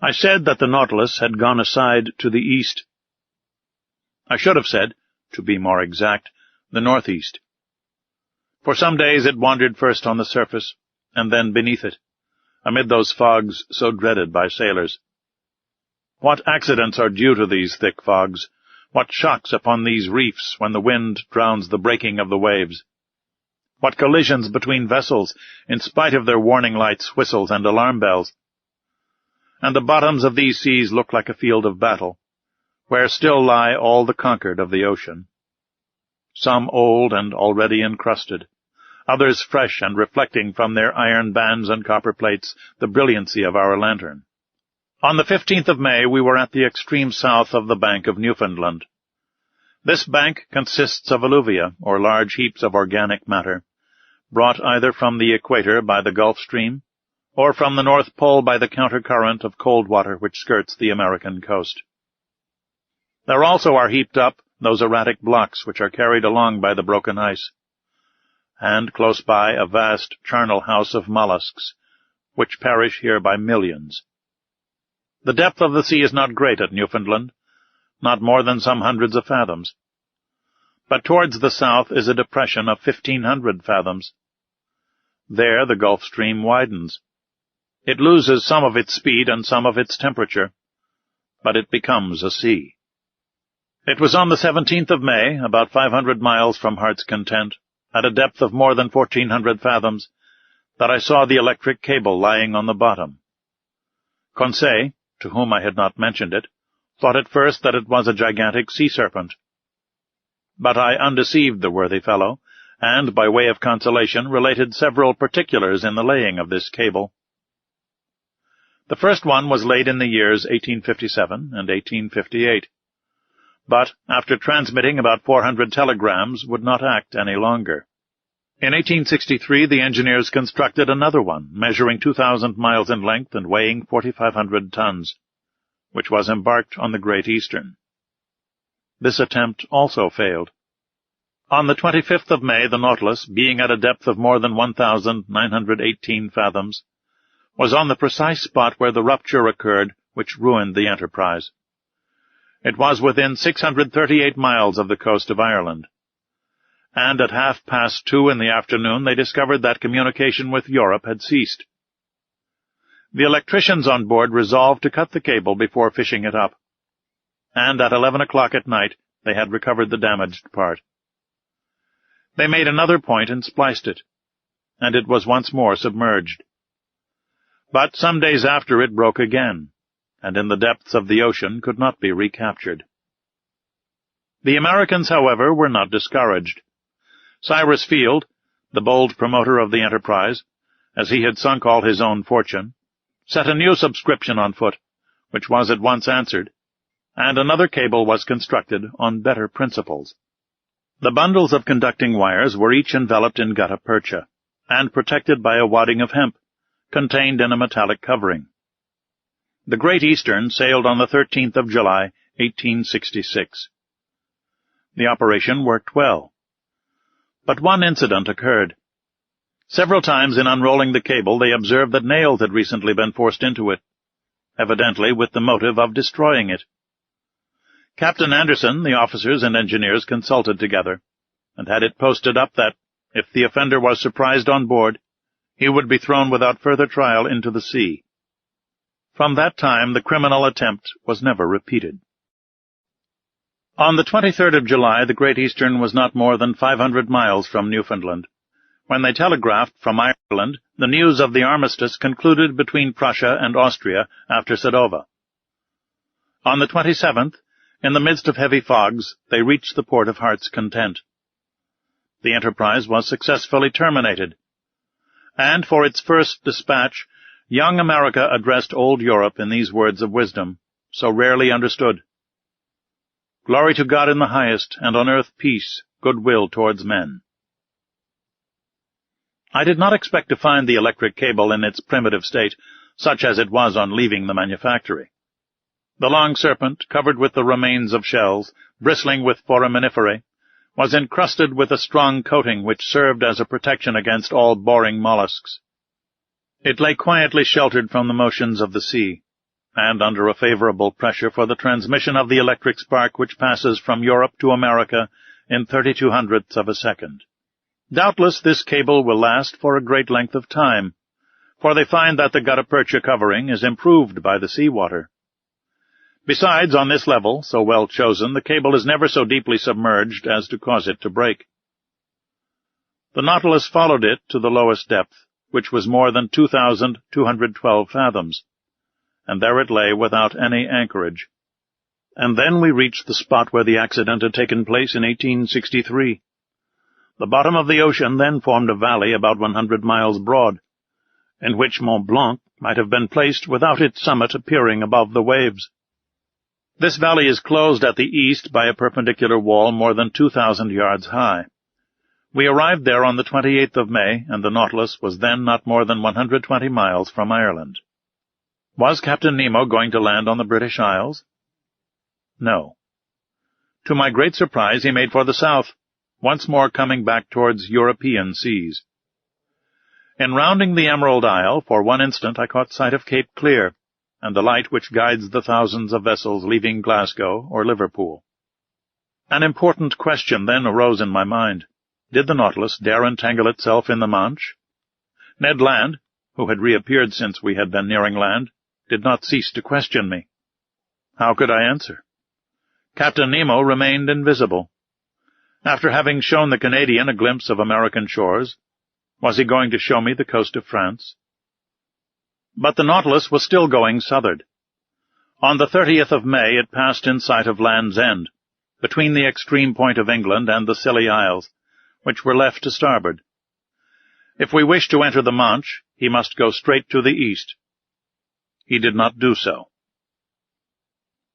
I said that the Nautilus had gone aside to the east. I should have said, to be more exact, the northeast. For some days it wandered first on the surface, and then beneath it, amid those fogs so dreaded by sailors. What accidents are due to these thick fogs? What shocks upon these reefs when the wind drowns the breaking of the waves? What collisions between vessels, in spite of their warning lights, whistles, and alarm bells? And the bottoms of these seas look like a field of battle, where still lie all the conquered of the ocean. Some old and already encrusted, others fresh and reflecting from their iron bands and copper plates the brilliancy of our lantern. On the 15th of May we were at the extreme south of the bank of Newfoundland. This bank consists of alluvia, or large heaps of organic matter, brought either from the equator by the Gulf Stream, or from the North Pole by the counter-current of cold water which skirts the American coast. There also are heaped up those erratic blocks which are carried along by the broken ice, and close by a vast charnel house of mollusks, which perish here by millions. The depth of the sea is not great at Newfoundland, not more than some hundreds of fathoms. But towards the south is a depression of 1,500 fathoms. There the Gulf Stream widens. It loses some of its speed and some of its temperature, but it becomes a sea. It was on the 17th of May, about 500 miles from Heart's Content, at a depth of more than 1,400 fathoms, that I saw the electric cable lying on the bottom. Conseil, to whom I had not mentioned it, thought at first that it was a gigantic sea serpent. But I undeceived the worthy fellow, and, by way of consolation, related several particulars in the laying of this cable. The first one was laid in the years 1857 and 1858, but, after transmitting about 400 telegrams, would not act any longer. In 1863 the engineers constructed another one, measuring 2,000 miles in length and weighing 4,500 tons, which was embarked on the Great Eastern. This attempt also failed. On the 25th of May, the Nautilus, being at a depth of more than 1,918 fathoms, was on the precise spot where the rupture occurred which ruined the enterprise. It was within 638 miles of the coast of Ireland, and at 2:30 in the afternoon they discovered that communication with Europe had ceased. The electricians on board resolved to cut the cable before fishing it up, and at 11 o'clock at night they had recovered the damaged part. They made another point and spliced it, and it was once more submerged. But some days after it broke again, and in the depths of the ocean could not be recaptured. The Americans, however, were not discouraged. Cyrus Field, the bold promoter of the enterprise, as he had sunk all his own fortune, set a new subscription on foot, which was at once answered, and another cable was constructed on better principles. The bundles of conducting wires were each enveloped in gutta percha, and protected by a wadding of hemp, contained in a metallic covering. The Great Eastern sailed on the 13th of July, 1866. The operation worked well. But one incident occurred. Several times in unrolling the cable they observed that nails had recently been forced into it, evidently with the motive of destroying it. Captain Anderson, the officers and engineers consulted together, and had it posted up that, if the offender was surprised on board, he would be thrown without further trial into the sea. From that time the criminal attempt was never repeated. On the 23rd of July the Great Eastern was not more than 500 miles from Newfoundland, when they telegraphed from Ireland the news of the armistice concluded between Prussia and Austria after Sadova. On the 27th, in the midst of heavy fogs, they reached the port of Heart's Content. The enterprise was successfully terminated, and for its first dispatch, young America addressed old Europe in these words of wisdom, so rarely understood. Glory to God in the highest, and on earth peace, goodwill towards men. I did not expect to find the electric cable in its primitive state, such as it was on leaving the manufactory. The long serpent, covered with the remains of shells, bristling with foraminiferae, was encrusted with a strong coating which served as a protection against all boring mollusks. It lay quietly sheltered from the motions of the sea, and under a favorable pressure for the transmission of the electric spark which passes from Europe to America in 32/100ths of a second. Doubtless this cable will last for a great length of time, for they find that the gutta percha covering is improved by the sea-water. Besides, on this level, so well chosen, the cable is never so deeply submerged as to cause it to break. The Nautilus followed it to the lowest depth, which was more than 2,212 fathoms, and there it lay without any anchorage. And then we reached the spot where the accident had taken place in 1863. The bottom of the ocean then formed a valley about 100 miles broad, in which Mont Blanc might have been placed without its summit appearing above the waves. This valley is closed at the east by a perpendicular wall more than 2,000 yards high. We arrived there on the 28th of May, and the Nautilus was then not more than 120 miles from Ireland. Was Captain Nemo going to land on the British Isles? No. To my great surprise, he made for the south, once more coming back towards European seas. In rounding the Emerald Isle, for one instant I caught sight of Cape Clear, and the light which guides the thousands of vessels leaving Glasgow or Liverpool. An important question then arose in my mind. Did the Nautilus dare entangle itself in the Manche? Ned Land, who had reappeared since we had been nearing land, did not cease to question me. How could I answer? Captain Nemo remained invisible. After having shown the Canadian a glimpse of American shores, was he going to show me the coast of France? But the Nautilus was still going southward. On the 30th of May it passed in sight of Land's End, between the extreme point of England and the Scilly Isles, which were left to starboard. If we wished to enter the Manche, he must go straight to the east. He did not do so.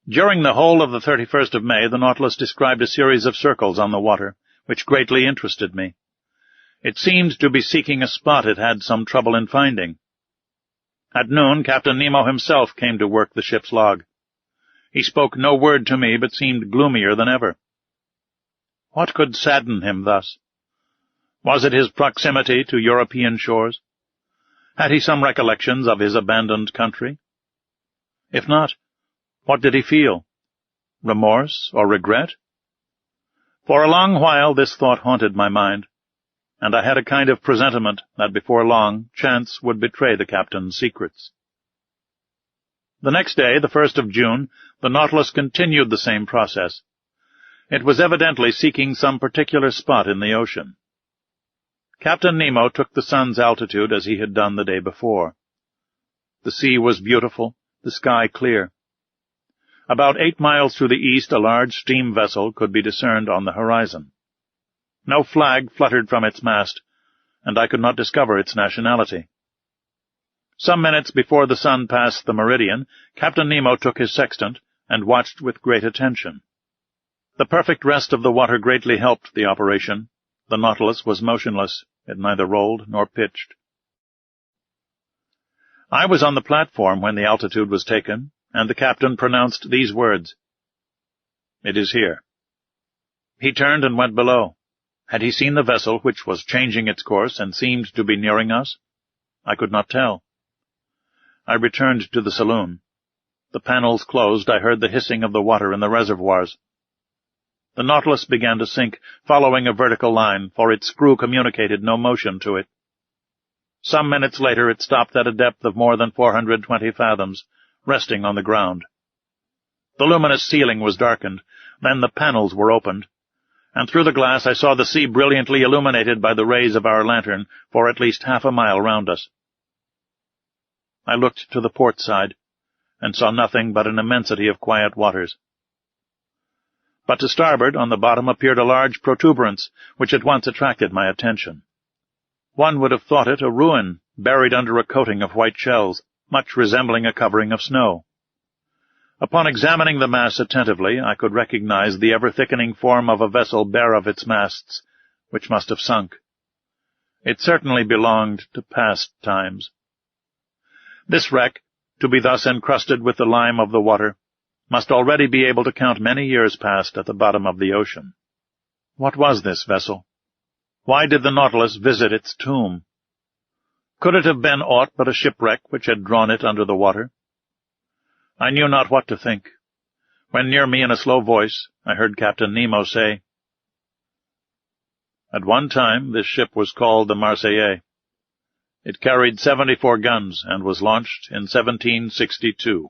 During the whole of the 31st of May, the Nautilus described a series of circles on the water, which greatly interested me. It seemed to be seeking a spot it had some trouble in finding. At noon, Captain Nemo himself came to work the ship's log. He spoke no word to me, but seemed gloomier than ever. What could sadden him thus? Was it his proximity to European shores? Had he some recollections of his abandoned country? If not, what did he feel? Remorse or regret? For a long while this thought haunted my mind, and I had a kind of presentiment that before long chance would betray the captain's secrets. The next day, the 1st of June, the Nautilus continued the same process. It was evidently seeking some particular spot in the ocean. Captain Nemo took the sun's altitude as he had done the day before. The sea was beautiful, the sky clear. About 8 miles to the east a large steam vessel could be discerned on the horizon. No flag fluttered from its mast, and I could not discover its nationality. Some minutes before the sun passed the meridian, Captain Nemo took his sextant and watched with great attention. The perfect rest of the water greatly helped the operation. The Nautilus was motionless. It neither rolled nor pitched. I was on the platform when the altitude was taken, and the captain pronounced these words, "It is here." He turned and went below. Had he seen the vessel, which was changing its course and seemed to be nearing us? I could not tell. I returned to the saloon. The panels closed, I heard the hissing of the water in the reservoirs. The Nautilus began to sink, following a vertical line, for its screw communicated no motion to it. Some minutes later it stopped at a depth of more than 420 fathoms, resting on the ground. The luminous ceiling was darkened, then the panels were opened, and through the glass I saw the sea brilliantly illuminated by the rays of our lantern for at least half a mile round us. I looked to the port side, and saw nothing but an immensity of quiet waters. But to starboard, on the bottom, appeared a large protuberance, which at once attracted my attention. One would have thought it a ruin, buried under a coating of white shells, much resembling a covering of snow. Upon examining the mass attentively, I could recognize the ever-thickening form of a vessel bare of its masts, which must have sunk. It certainly belonged to past times. This wreck, to be thus encrusted with the lime of the water, must already be able to count many years past at the bottom of the ocean. What was this vessel? Why did the Nautilus visit its tomb? Could it have been aught but a shipwreck which had drawn it under the water? I knew not what to think, when near me in a slow voice I heard Captain Nemo say, "At one time this ship was called the Marseillais. It carried 74 guns and was launched in 1762.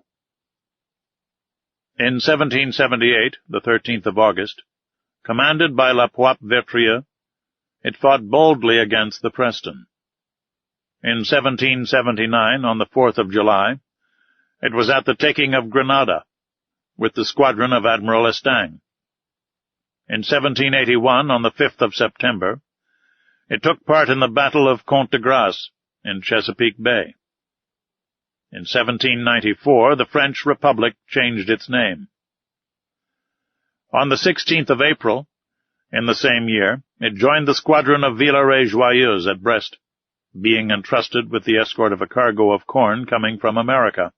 In 1778, the 13th of August, commanded by La Poisse-Vertrieux, it fought boldly against the Preston. In 1779, on the 4th of July, it was at the taking of Grenada, with the squadron of Admiral Estaing. In 1781, on the 5th of September, it took part in the Battle of Comte de Grasse in Chesapeake Bay. In 1794, the French Republic changed its name. On the 16th of April, in the same year, it joined the squadron of Villeray-Joyeuse at Brest, being entrusted with the escort of a cargo of corn coming from America,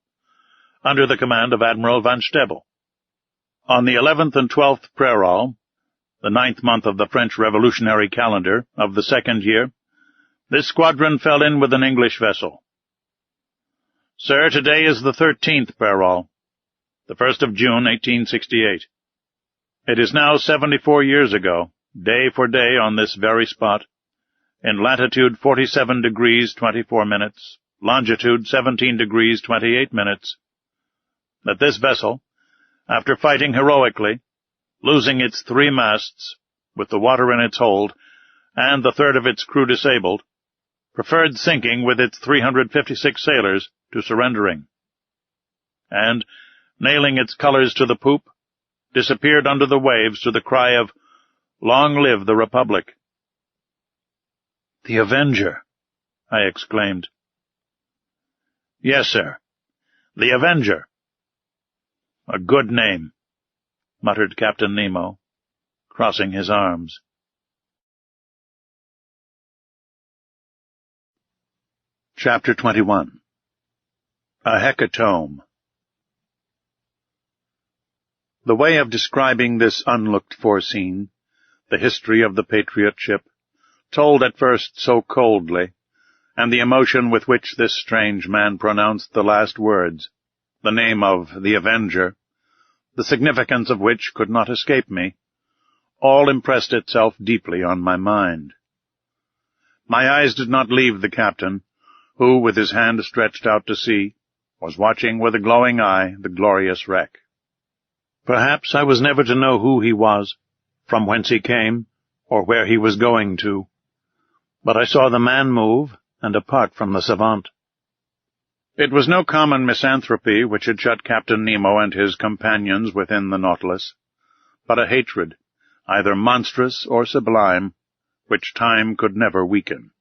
under the command of Admiral Van Stabel. On the 11th and 12th Prairol, the 9th month of the French Revolutionary calendar of the second year, this squadron fell in with an English vessel. Sir, today is the 13th Prairol, the 1st of June, 1868. It is now 74 years ago, day for day on this very spot, in latitude 47 degrees 24 minutes, longitude 17 degrees 28 minutes, that this vessel, after fighting heroically, losing its 3 masts, with the water in its hold, and the third of its crew disabled, preferred sinking with its 356 sailors to surrendering, and, nailing its colors to the poop, disappeared under the waves to the cry of, "Long live the Republic!" "The Avenger!" I exclaimed. "Yes, sir. The Avenger." "A good name," muttered Captain Nemo, crossing his arms. Chapter 21. A Hecatomb. The way of describing this unlooked-for scene, the history of the Patriot ship, told at first so coldly, and the emotion with which this strange man pronounced the last words, the name of the Avenger, the significance of which could not escape me, all impressed itself deeply on my mind. My eyes did not leave the captain, who, with his hand stretched out to sea, was watching with a glowing eye the glorious wreck. Perhaps I was never to know who he was, from whence he came, or where he was going to, but I saw the man move, and depart from the savant. It was no common misanthropy which had shut Captain Nemo and his companions within the Nautilus, but a hatred, either monstrous or sublime, which time could never weaken.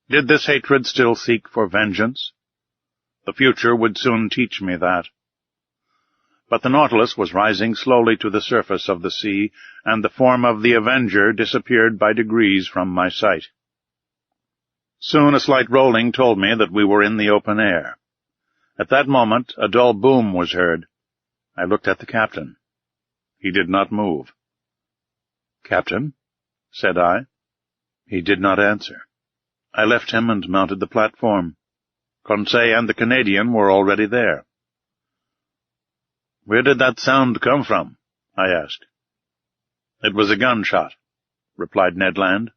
Did this hatred still seek for vengeance? The future would soon teach me that. But the Nautilus was rising slowly to the surface of the sea, and the form of the Avenger disappeared by degrees from my sight. Soon a slight rolling told me that we were in the open air. At that moment a dull boom was heard. I looked at the captain. He did not move. "Captain?" said I. He did not answer. I left him and mounted the platform. Conseil and the Canadian were already there. "Where did that sound come from?" I asked. "It was a gunshot," replied Ned Land.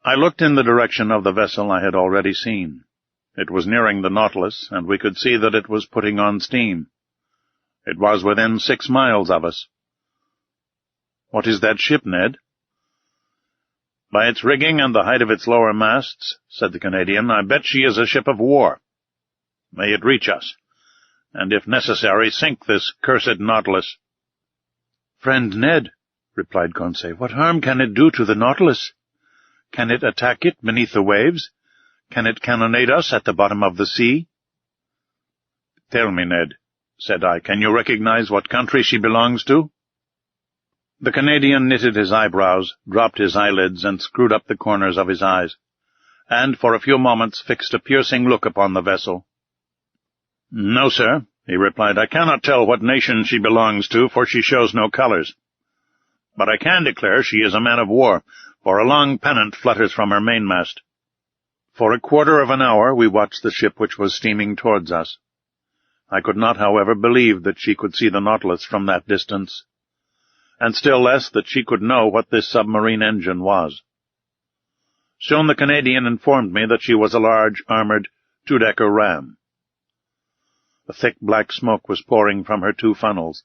I looked in the direction of the vessel I had already seen. It was nearing the Nautilus, and we could see that it was putting on steam. It was within 6 miles of us. "What is that ship, Ned?" "By its rigging and the height of its lower masts," said the Canadian, "I bet she is a ship of war. May it reach us, and if necessary sink this cursed Nautilus." "Friend Ned," replied Conseil, "what harm can it do to the Nautilus? Can it attack it beneath the waves? Can it cannonade us at the bottom of the sea?" "Tell me, Ned," said I, "can you recognize what country she belongs to?" The Canadian knitted his eyebrows, dropped his eyelids, and screwed up the corners of his eyes, and for a few moments fixed a piercing look upon the vessel. "No, sir," he replied, "I cannot tell what nation she belongs to, for she shows no colors. But I can declare she is a man of war, for a long pennant flutters from her mainmast." For a quarter of an hour we watched the ship which was steaming towards us. I could not, however, believe that she could see the Nautilus from that distance, and still less that she could know what this submarine engine was. Soon the Canadian informed me that she was a large, armored, 2-decker ram. A thick black smoke was pouring from her 2 funnels.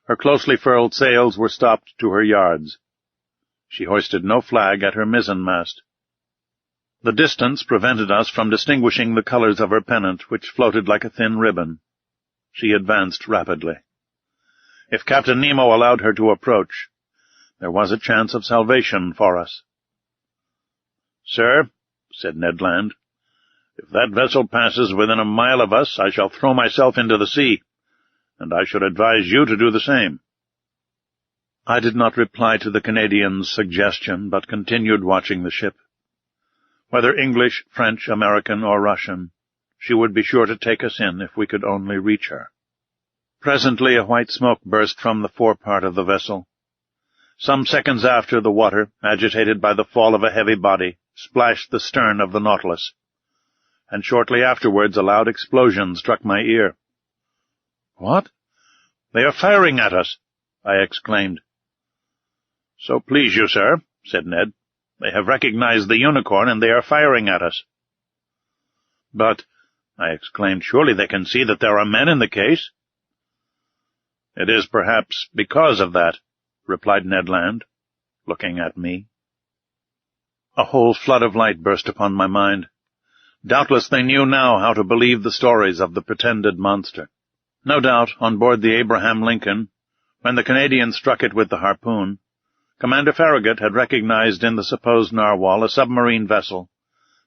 Her closely furled sails were stopped to her yards. She hoisted no flag at her mizzenmast. The distance prevented us from distinguishing the colors of her pennant, which floated like a thin ribbon. She advanced rapidly. If Captain Nemo allowed her to approach, there was a chance of salvation for us. "Sir," said Ned Land, "if that vessel passes within a mile of us, I shall throw myself into the sea, and I should advise you to do the same." I did not reply to the Canadian's suggestion, but continued watching the ship. Whether English, French, American, or Russian, she would be sure to take us in if we could only reach her. Presently a white smoke burst from the forepart of the vessel. Some seconds after, the water, agitated by the fall of a heavy body, splashed the stern of the Nautilus, and shortly afterwards a loud explosion struck my ear. "What? They are firing at us!" I exclaimed. "So please you, sir," said Ned, "they have recognized the Unicorn, and they are firing at us." "But," I exclaimed, "surely they can see that there are men in the case." "It is perhaps because of that," replied Ned Land, looking at me. A whole flood of light burst upon my mind. Doubtless they knew now how to believe the stories of the pretended monster, No doubt, on board the Abraham Lincoln, when the Canadian struck it with the harpoon, Commander Farragut had recognized in the supposed narwhal a submarine vessel,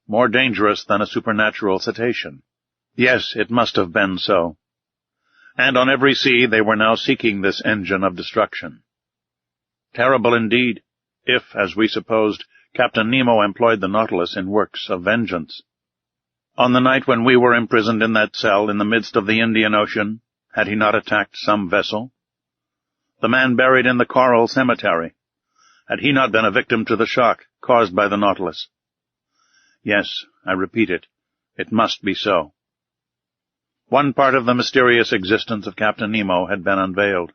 more dangerous than a supernatural cetacean. Yes, it must have been so. And on every sea they were now seeking this engine of destruction. Terrible indeed, if, as we supposed, Captain Nemo employed the Nautilus in works of vengeance. On the night when we were imprisoned in that cell in the midst of the Indian Ocean, had he not attacked some vessel? The man buried in the Coral Cemetery, had he not been a victim to the shock caused by the Nautilus? Yes, I repeat it must be so. One part of the mysterious existence of Captain Nemo had been unveiled.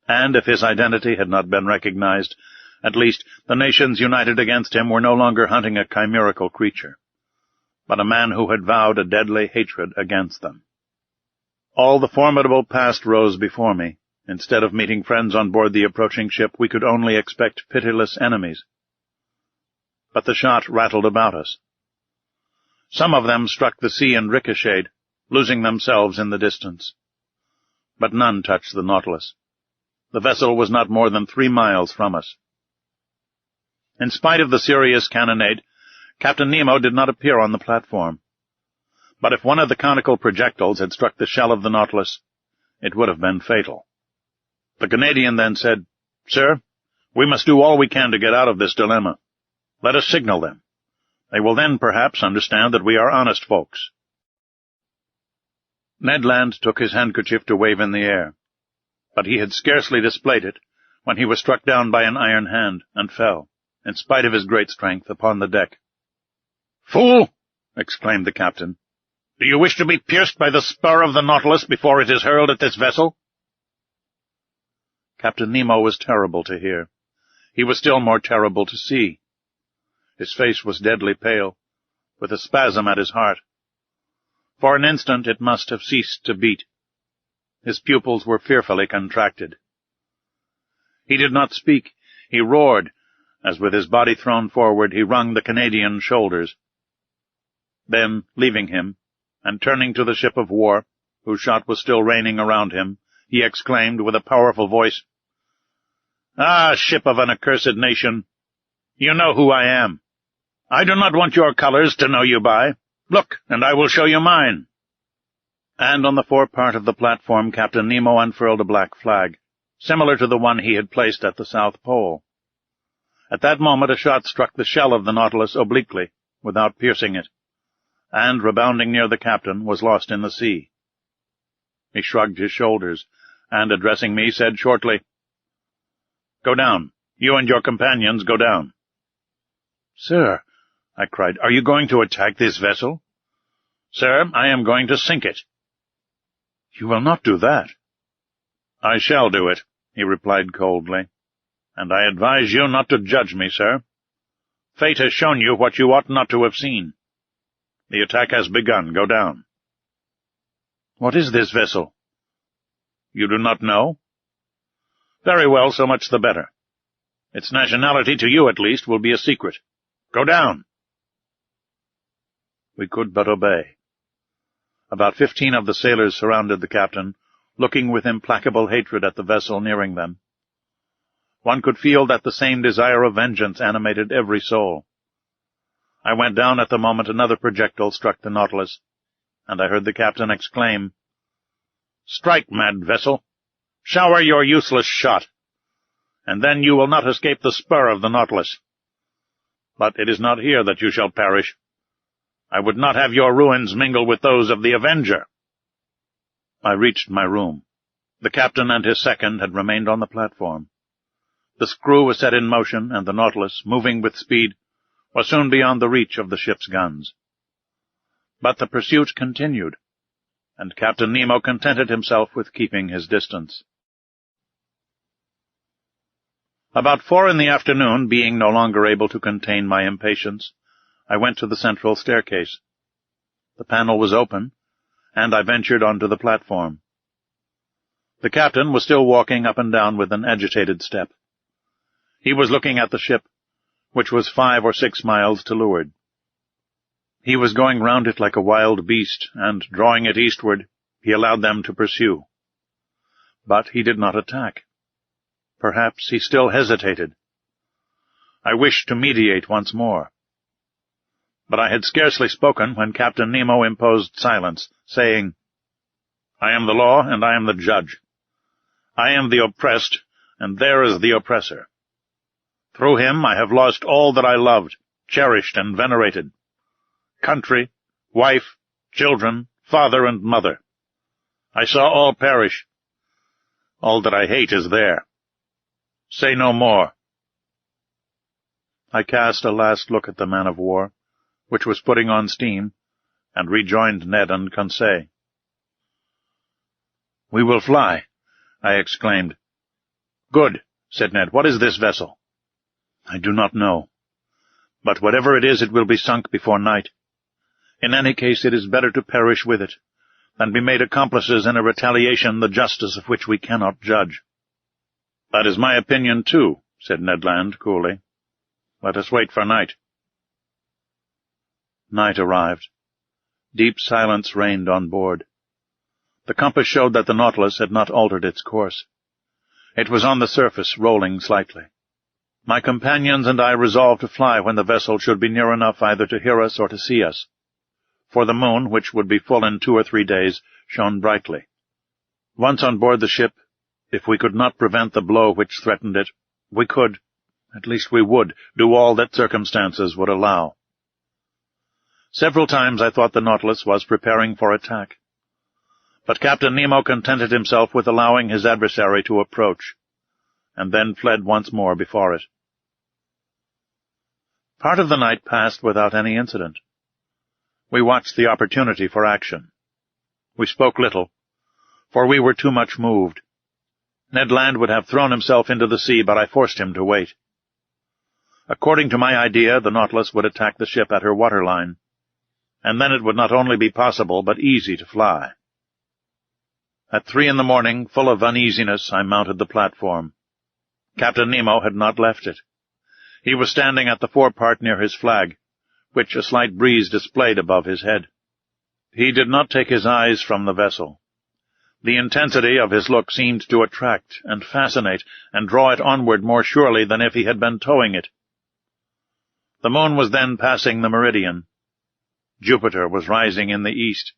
And if his identity had not been recognized, at least the nations united against him were no longer hunting a chimerical creature, but a man who had vowed a deadly hatred against them. All the formidable past rose before me. Instead of meeting friends on board the approaching ship, we could only expect pitiless enemies. But the shot rattled about us. Some of them struck the sea and ricocheted, losing themselves in the distance. But none touched the Nautilus. The vessel was not more than 3 miles from us. In spite of the serious cannonade, Captain Nemo did not appear on the platform. But if one of the conical projectiles had struck the shell of the Nautilus, it would have been fatal. The Canadian then said, "Sir, we must do all we can to get out of this dilemma. Let us signal them. They will then perhaps understand that we are honest folks." Ned Land took his handkerchief to wave in the air, but he had scarcely displayed it when he was struck down by an iron hand and fell, in spite of his great strength, upon the deck. "Fool!" exclaimed the captain. "Do you wish to be pierced by the spur of the Nautilus before it is hurled at this vessel?" Captain Nemo was terrible to hear. He was still more terrible to see. His face was deadly pale, with a spasm at his heart. For an instant it must have ceased to beat. His pupils were fearfully contracted. He did not speak. He roared, as with his body thrown forward he wrung the Canadian's shoulders. Then, leaving him, and turning to the ship of war, whose shot was still raining around him, he exclaimed with a powerful voice, "Ah, ship of an accursed nation, you know who I am. I do not want your colors to know you by. Look, and I will show you mine." And on the forepart of the platform Captain Nemo unfurled a black flag, similar to the one he had placed at the South Pole. At that moment a shot struck the shell of the Nautilus obliquely, without piercing it, and, rebounding near the captain, was lost in the sea. He shrugged his shoulders, and, addressing me, said shortly, "Go down. You and your companions go down." "Sir," I cried, "are you going to attack this vessel?" "Sir, I am going to sink it." "You will not do that." "I shall do it," he replied coldly, "and I advise you not to judge me, sir. Fate has shown you what you ought not to have seen. The attack has begun. Go down." "What is this vessel?" "You do not know? Very well, so much the better. Its nationality, to you at least, will be a secret. Go down." We could but obey. About 15 of the sailors surrounded the captain, looking with implacable hatred at the vessel nearing them. One could feel that the same desire of vengeance animated every soul. I went down at the moment another projectile struck the Nautilus, and I heard the captain exclaim, "Strike, mad vessel! Shower your useless shot, and then you will not escape the spur of the Nautilus. But it is not here that you shall perish. I would not have your ruins mingle with those of the Avenger." I reached my room. The captain and his second had remained on the platform. The screw was set in motion, and the Nautilus, moving with speed, was soon beyond the reach of the ship's guns. But the pursuit continued, and Captain Nemo contented himself with keeping his distance. About 4 in the afternoon, being no longer able to contain my impatience, I went to the central staircase. The panel was open, and I ventured onto the platform. The captain was still walking up and down with an agitated step. He was looking at the ship, which was 5 or 6 miles to leeward. He was going round it like a wild beast, and, drawing it eastward, he allowed them to pursue. But he did not attack. Perhaps he still hesitated. I wished to mediate once more. But I had scarcely spoken when Captain Nemo imposed silence, saying, "I am the law, and I am the judge. I am the oppressed, and there is the oppressor. Through him I have lost all that I loved, cherished, and venerated. Country, wife, children, father, and mother. I saw all perish. All that I hate is there. Say no more." I cast a last look at the man-of-war, which was putting on steam, and rejoined Ned and Conseil. "We will fly," I exclaimed. "Good," said Ned. "What is this vessel?" "I do not know. But whatever it is, it will be sunk before night. In any case, it is better to perish with it than be made accomplices in a retaliation the justice of which we cannot judge." "That is my opinion, too," said Ned Land coolly. "Let us wait for night." Night arrived. Deep silence reigned on board. The compass showed that the Nautilus had not altered its course. It was on the surface, rolling slightly. My companions and I resolved to fly when the vessel should be near enough either to hear us or to see us, for the moon, which would be full in 2 or 3 days, shone brightly. Once on board the ship, if we could not prevent the blow which threatened it, we could, at least we would, do all that circumstances would allow. Several times I thought the Nautilus was preparing for attack, but Captain Nemo contented himself with allowing his adversary to approach, and then fled once more before it. Part of the night passed without any incident. We watched the opportunity for action. We spoke little, for we were too much moved. Ned Land would have thrown himself into the sea, but I forced him to wait. According to my idea, the Nautilus would attack the ship at her waterline, and then it would not only be possible, but easy to fly. At 3 in the morning, full of uneasiness, I mounted the platform. Captain Nemo had not left it. He was standing at the forepart near his flag, which a slight breeze displayed above his head. He did not take his eyes from the vessel. The intensity of his look seemed to attract and fascinate and draw it onward more surely than if he had been towing it. The moon was then passing the meridian. Jupiter was rising in the east.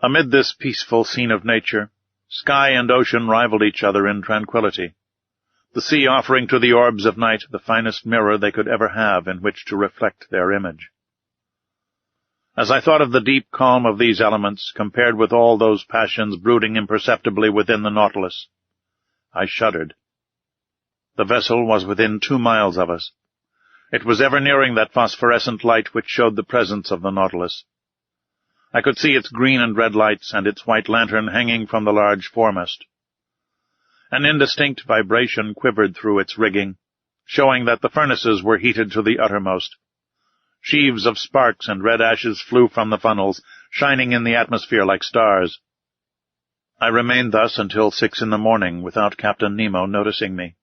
Amid this peaceful scene of nature, sky and ocean rivaled each other in tranquillity, the sea offering to the orbs of night the finest mirror they could ever have in which to reflect their image. As I thought of the deep calm of these elements, compared with all those passions brooding imperceptibly within the Nautilus, I shuddered. The vessel was within 2 miles of us. It was ever nearing that phosphorescent light which showed the presence of the Nautilus. I could see its green and red lights and its white lantern hanging from the large foremast. An indistinct vibration quivered through its rigging, showing that the furnaces were heated to the uttermost. Sheaves of sparks and red ashes flew from the funnels, shining in the atmosphere like stars. I remained thus until 6 in the morning, without Captain Nemo noticing me.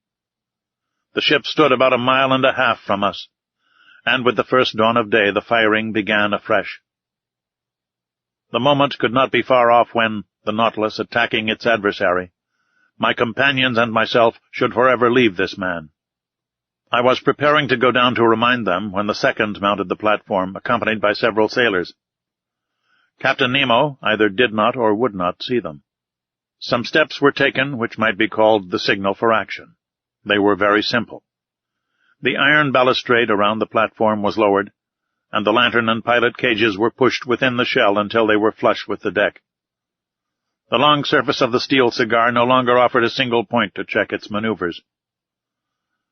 The ship stood about 1.5 miles from us, and with the first dawn of day the firing began afresh. The moment could not be far off when, the Nautilus attacking its adversary, my companions and myself should forever leave this man. I was preparing to go down to remind them when the second mounted the platform, accompanied by several sailors. Captain Nemo either did not or would not see them. Some steps were taken which might be called the signal for action. They were very simple. The iron balustrade around the platform was lowered, and the lantern and pilot cages were pushed within the shell until they were flush with the deck. The long surface of the steel cigar no longer offered a single point to check its maneuvers.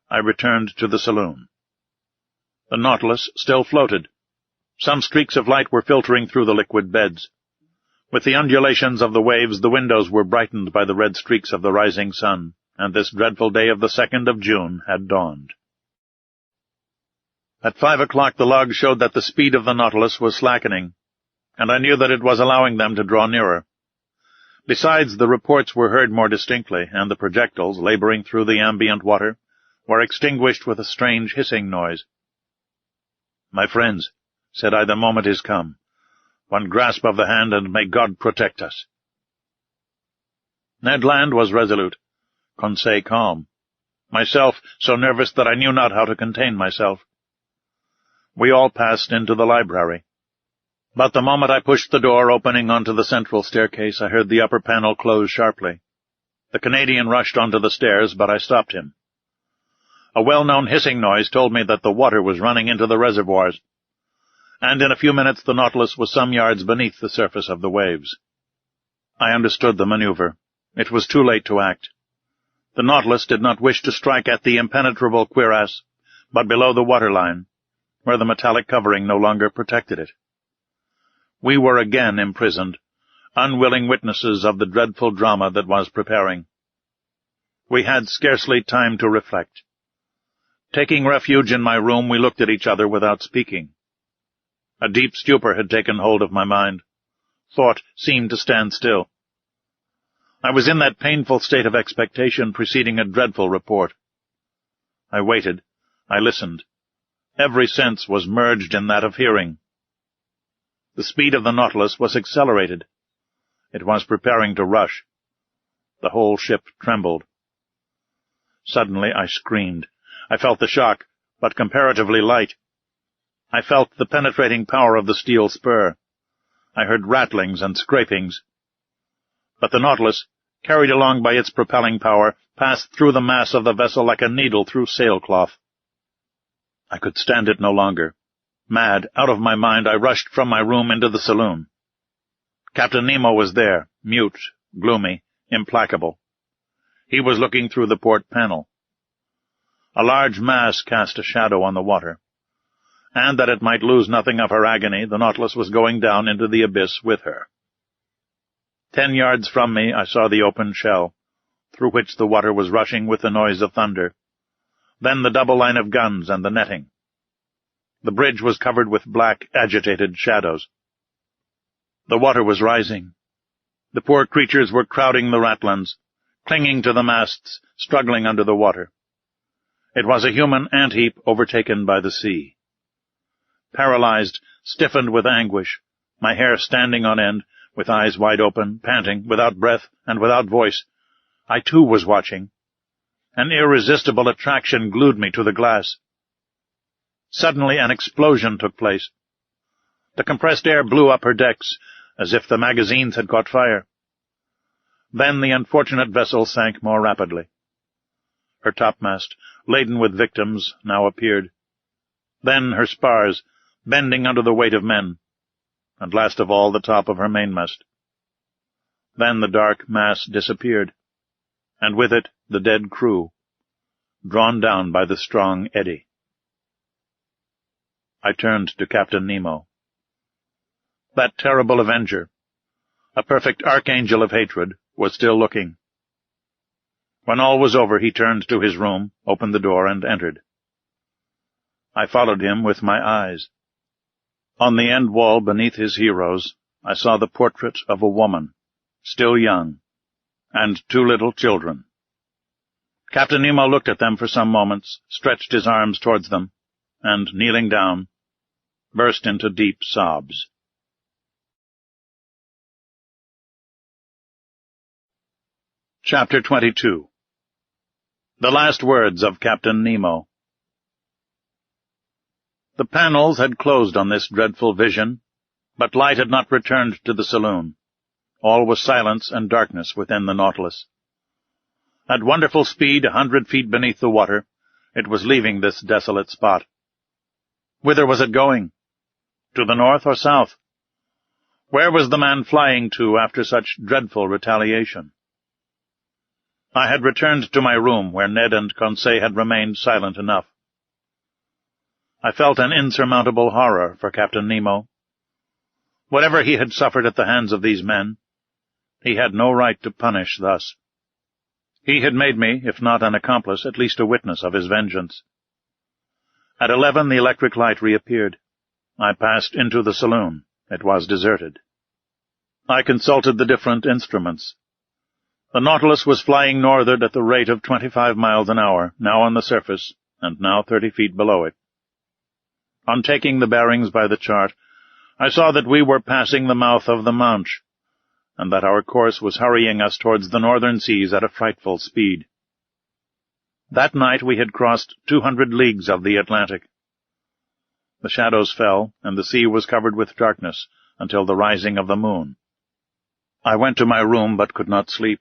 I returned to the saloon. The Nautilus still floated. Some streaks of light were filtering through the liquid beds. With the undulations of the waves, the windows were brightened by the red streaks of the rising sun, and this dreadful day of the 2nd of June had dawned. At 5 o'clock the log showed that the speed of the Nautilus was slackening, and I knew that it was allowing them to draw nearer. Besides, the reports were heard more distinctly, and the projectiles, laboring through the ambient water, were extinguished with a strange hissing noise. "My friends," said I, "the moment is come. One grasp of the hand, and may God protect us. Ned Land was resolute, Conseil calm, myself so nervous that I knew not how to contain myself. We all passed into the library. But the moment I pushed the door opening onto the central staircase, I heard the upper panel close sharply. The Canadian rushed onto the stairs, but I stopped him. A well-known hissing noise told me that the water was running into the reservoirs, and in a few minutes the Nautilus was some yards beneath the surface of the waves. I understood the maneuver. It was too late to act. The Nautilus did not wish to strike at the impenetrable cuirass, but below the waterline, where the metallic covering no longer protected it. We were again imprisoned, unwilling witnesses of the dreadful drama that was preparing. We had scarcely time to reflect. Taking refuge in my room, we looked at each other without speaking. A deep stupor had taken hold of my mind. Thought seemed to stand still. I was in that painful state of expectation preceding a dreadful report. I waited. I listened. Every sense was merged in that of hearing. The speed of the Nautilus was accelerated. It was preparing to rush. The whole ship trembled. Suddenly I screamed. I felt the shock, but comparatively light. I felt the penetrating power of the steel spur. I heard rattlings and scrapings. But the Nautilus, carried along by its propelling power, passed through the mass of the vessel like a needle through sailcloth. I could stand it no longer. Mad, out of my mind, I rushed from my room into the saloon. Captain Nemo was there, mute, gloomy, implacable. He was looking through the port panel. A large mass cast a shadow on the water, and that it might lose nothing of her agony, the Nautilus was going down into the abyss with her. 10 yards from me I saw the open shell, through which the water was rushing with the noise of thunder, then the double line of guns and the netting. The bridge was covered with black, agitated shadows. The water was rising. The poor creatures were crowding the ratlins, clinging to the masts, struggling under the water. It was a human ant-heap overtaken by the sea. Paralyzed, stiffened with anguish, my hair standing on end, with eyes wide open, panting, without breath and without voice, I too was watching. An irresistible attraction glued me to the glass. Suddenly an explosion took place. The compressed air blew up her decks, as if the magazines had caught fire. Then the unfortunate vessel sank more rapidly. Her topmast, laden with victims, now appeared. Then her spars, bending under the weight of men, and last of all the top of her mainmast. Then the dark mass disappeared, and with it the dead crew, drawn down by the strong eddy. I turned to Captain Nemo. That terrible avenger, a perfect archangel of hatred, was still looking. When all was over, he turned to his room, opened the door, and entered. I followed him with my eyes. On the end wall beneath his heroes, I saw the portrait of a woman, still young, and 2 little children. Captain Nemo looked at them for some moments, stretched his arms towards them, and, kneeling down, burst into deep sobs. Chapter 22. The Last Words of Captain Nemo. The panels had closed on this dreadful vision, but light had not returned to the saloon. All was silence and darkness within the Nautilus. At wonderful speed, 100 feet beneath the water, it was leaving this desolate spot. Whither was it going? To the north or south? Where was the man flying to after such dreadful retaliation? I had returned to my room, where Ned and Conseil had remained silent enough. I felt an insurmountable horror for Captain Nemo. Whatever he had suffered at the hands of these men, he had no right to punish thus. He had made me, if not an accomplice, at least a witness of his vengeance. At 11 the electric light reappeared. I passed into the saloon. It was deserted. I consulted the different instruments. The Nautilus was flying northward at the rate of 25 miles an hour, now on the surface, and now 30 feet below it. On taking the bearings by the chart, I saw that we were passing the mouth of the Manche, and that our course was hurrying us towards the northern seas at a frightful speed. That night we had crossed 200 leagues of the Atlantic. The shadows fell, and the sea was covered with darkness until the rising of the moon. I went to my room, but could not sleep.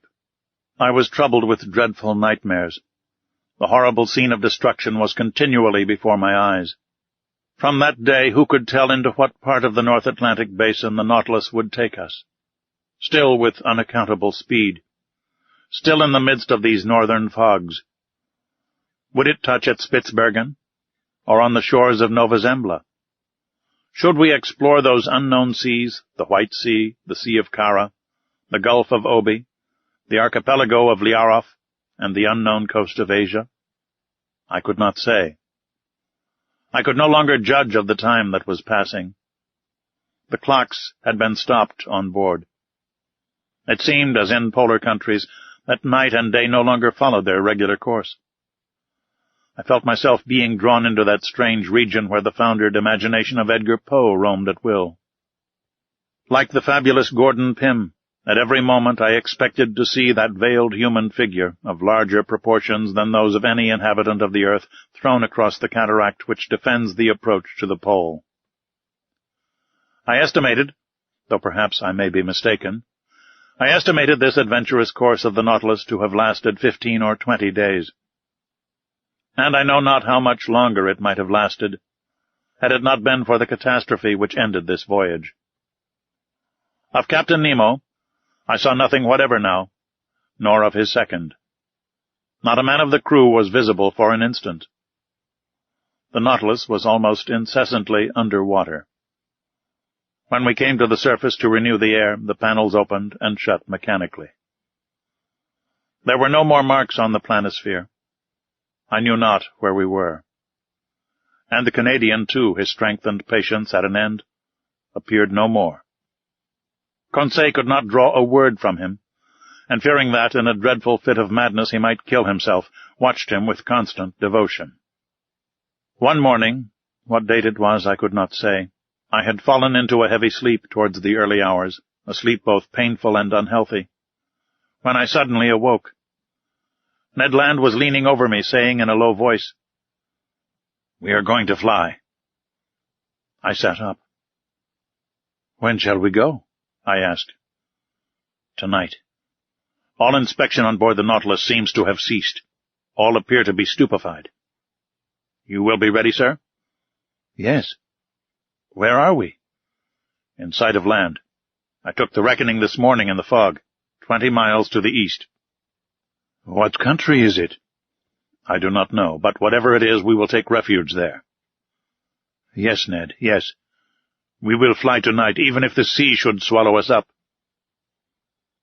I was troubled with dreadful nightmares. The horrible scene of destruction was continually before my eyes. From that day, who could tell into what part of the North Atlantic basin the Nautilus would take us? Still with unaccountable speed. Still in the midst of these northern fogs. Would it touch at Spitzbergen, or on the shores of Nova Zembla? Should we explore those unknown seas, the White Sea, the Sea of Kara, the Gulf of Obi, the archipelago of Liaroth, and the unknown coast of Asia? I could not say. I could no longer judge of the time that was passing. The clocks had been stopped on board. It seemed, as in polar countries, that night and day no longer followed their regular course. I felt myself being drawn into that strange region where the foundered imagination of Edgar Poe roamed at will. Like the fabulous Gordon Pym, at every moment I expected to see that veiled human figure, of larger proportions than those of any inhabitant of the earth, thrown across the cataract which defends the approach to the pole. I estimated, though perhaps I may be mistaken, I estimated this adventurous course of the Nautilus to have lasted 15 or 20 days. And I know not how much longer it might have lasted, had it not been for the catastrophe which ended this voyage. Of Captain Nemo, I saw nothing whatever now, nor of his second. Not a man of the crew was visible for an instant. The Nautilus was almost incessantly under water. When we came to the surface to renew the air, the panels opened and shut mechanically. There were no more marks on the planisphere. I knew not where we were. And the Canadian, too, his strength and patience at an end, appeared no more. Conseil could not draw a word from him, and fearing that, in a dreadful fit of madness, he might kill himself, watched him with constant devotion. One morning, what date it was I could not say, I had fallen into a heavy sleep towards the early hours, a sleep both painful and unhealthy, when I suddenly awoke. Ned Land was leaning over me, saying in a low voice, "We are going to fly." I sat up. "When shall we go?" I asked. "Tonight. All inspection on board the Nautilus seems to have ceased. All appear to be stupefied." "You will be ready, sir?" "Yes." "Where are we?" "In sight of land. I took the reckoning this morning in the fog, 20 miles to the east." "What country is it?" "I do not know, but whatever it is, we will take refuge there." "Yes, Ned, yes. We will fly tonight, even if the sea should swallow us up."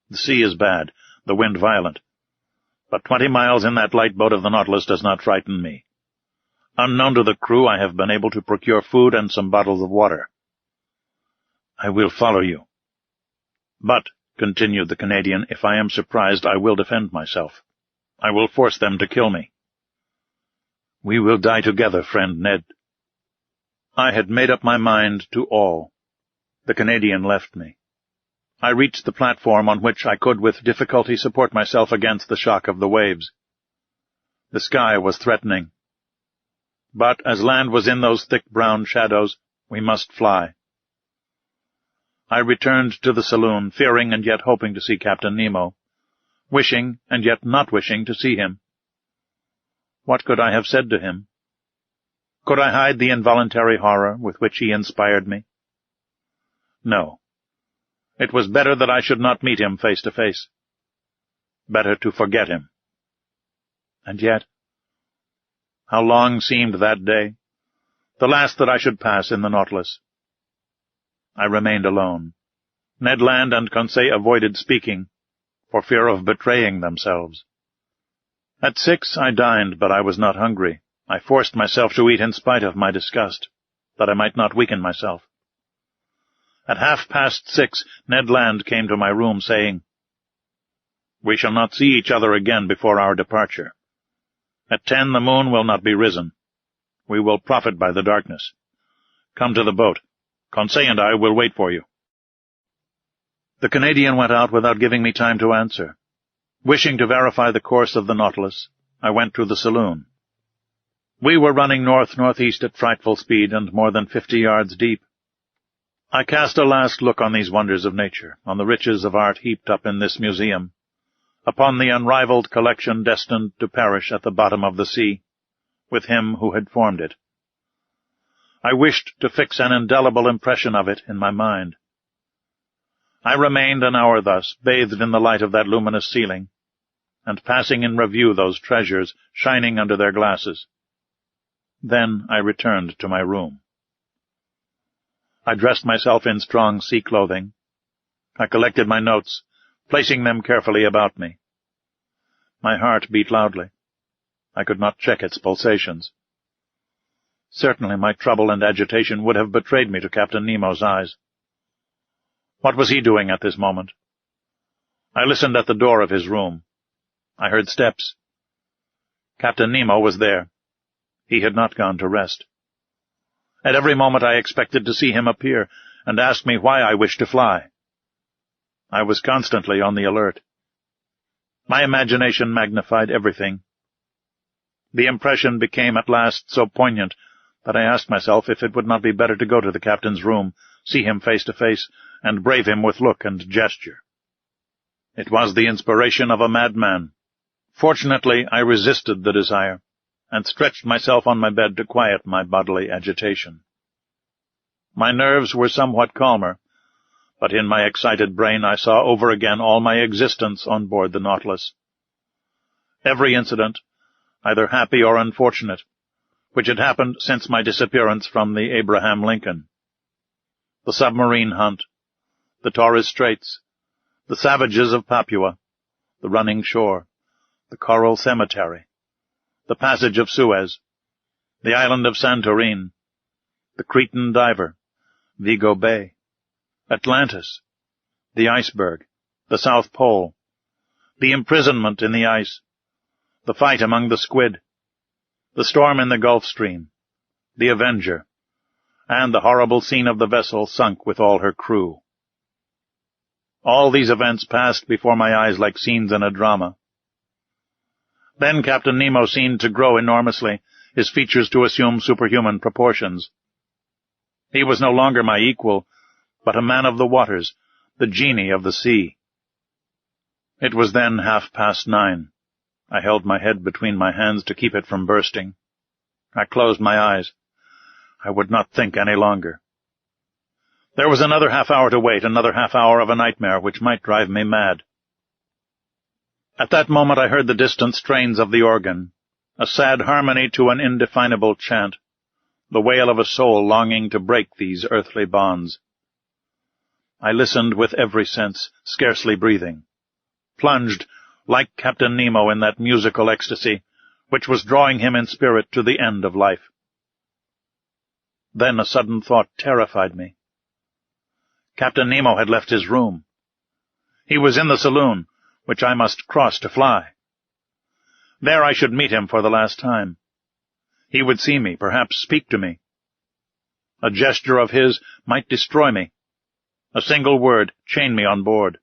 "The sea is bad, the wind violent. But 20 miles in that light boat of the Nautilus does not frighten me. Unknown to the crew, I have been able to procure food and some bottles of water." "I will follow you." "But," continued the Canadian, "if I am surprised, I will defend myself. I will force them to kill me." "We will die together, friend Ned." I had made up my mind to all. The Canadian left me. I reached the platform on which I could with difficulty support myself against the shock of the waves. The sky was threatening. But as land was in those thick brown shadows, we must fly. I returned to the saloon, fearing and yet hoping to see Captain Nemo, wishing and yet not wishing to see him. What could I have said to him? Could I hide the involuntary horror with which he inspired me? No. It was better that I should not meet him face to face. Better to forget him. And yet, how long seemed that day, the last that I should pass in the Nautilus. I remained alone. Ned Land and Conseil avoided speaking, for fear of betraying themselves. At 6 I dined, but I was not hungry. I forced myself to eat in spite of my disgust, that I might not weaken myself. At 6:30, Ned Land came to my room, saying, "We shall not see each other again before our departure. At 10 the moon will not be risen. We will profit by the darkness. Come to the boat. Conseil and I will wait for you." The Canadian went out without giving me time to answer. Wishing to verify the course of the Nautilus, I went to the saloon. We were running north-northeast at frightful speed and more than 50 yards deep. I cast a last look on these wonders of nature, on the riches of art heaped up in this museum, upon the unrivaled collection destined to perish at the bottom of the sea, with him who had formed it. I wished to fix an indelible impression of it in my mind. I remained an hour thus, bathed in the light of that luminous ceiling, and passing in review those treasures shining under their glasses. Then I returned to my room. I dressed myself in strong sea clothing. I collected my notes, placing them carefully about me. My heart beat loudly. I could not check its pulsations. Certainly my trouble and agitation would have betrayed me to Captain Nemo's eyes. What was he doing at this moment? I listened at the door of his room. I heard steps. Captain Nemo was there. He had not gone to rest. At every moment I expected to see him appear and ask me why I wished to fly. I was constantly on the alert. My imagination magnified everything. The impression became at last so poignant that I asked myself if it would not be better to go to the captain's room, see him face to face, and brave him with look and gesture. It was the inspiration of a madman. Fortunately, I resisted the desire, and stretched myself on my bed to quiet my bodily agitation. My nerves were somewhat calmer, but in my excited brain I saw over again all my existence on board the Nautilus. Every incident, either happy or unfortunate, which had happened since my disappearance from the Abraham Lincoln. The submarine hunt, the Torres Straits, the savages of Papua, the running shore, the coral cemetery, the passage of Suez, the island of Santorin, the Cretan diver, Vigo Bay, Atlantis, the iceberg, the South Pole, the imprisonment in the ice, the fight among the squid, the storm in the Gulf Stream, the Avenger, and the horrible scene of the vessel sunk with all her crew. All these events passed before my eyes like scenes in a drama. Then Captain Nemo seemed to grow enormously, his features to assume superhuman proportions. He was no longer my equal, but a man of the waters, the genie of the sea. It was then 9:30. I held my head between my hands to keep it from bursting. I closed my eyes. I would not think any longer. There was another half-hour to wait, another half-hour of a nightmare which might drive me mad. At that moment I heard the distant strains of the organ, a sad harmony to an indefinable chant, the wail of a soul longing to break these earthly bonds. I listened with every sense, scarcely breathing, plunged, like Captain Nemo, in that musical ecstasy, which was drawing him in spirit to the end of life. Then a sudden thought terrified me. Captain Nemo had left his room. He was in the saloon, which I must cross to fly. There I should meet him for the last time. He would see me, perhaps speak to me. A gesture of his might destroy me. A single word chain me on board.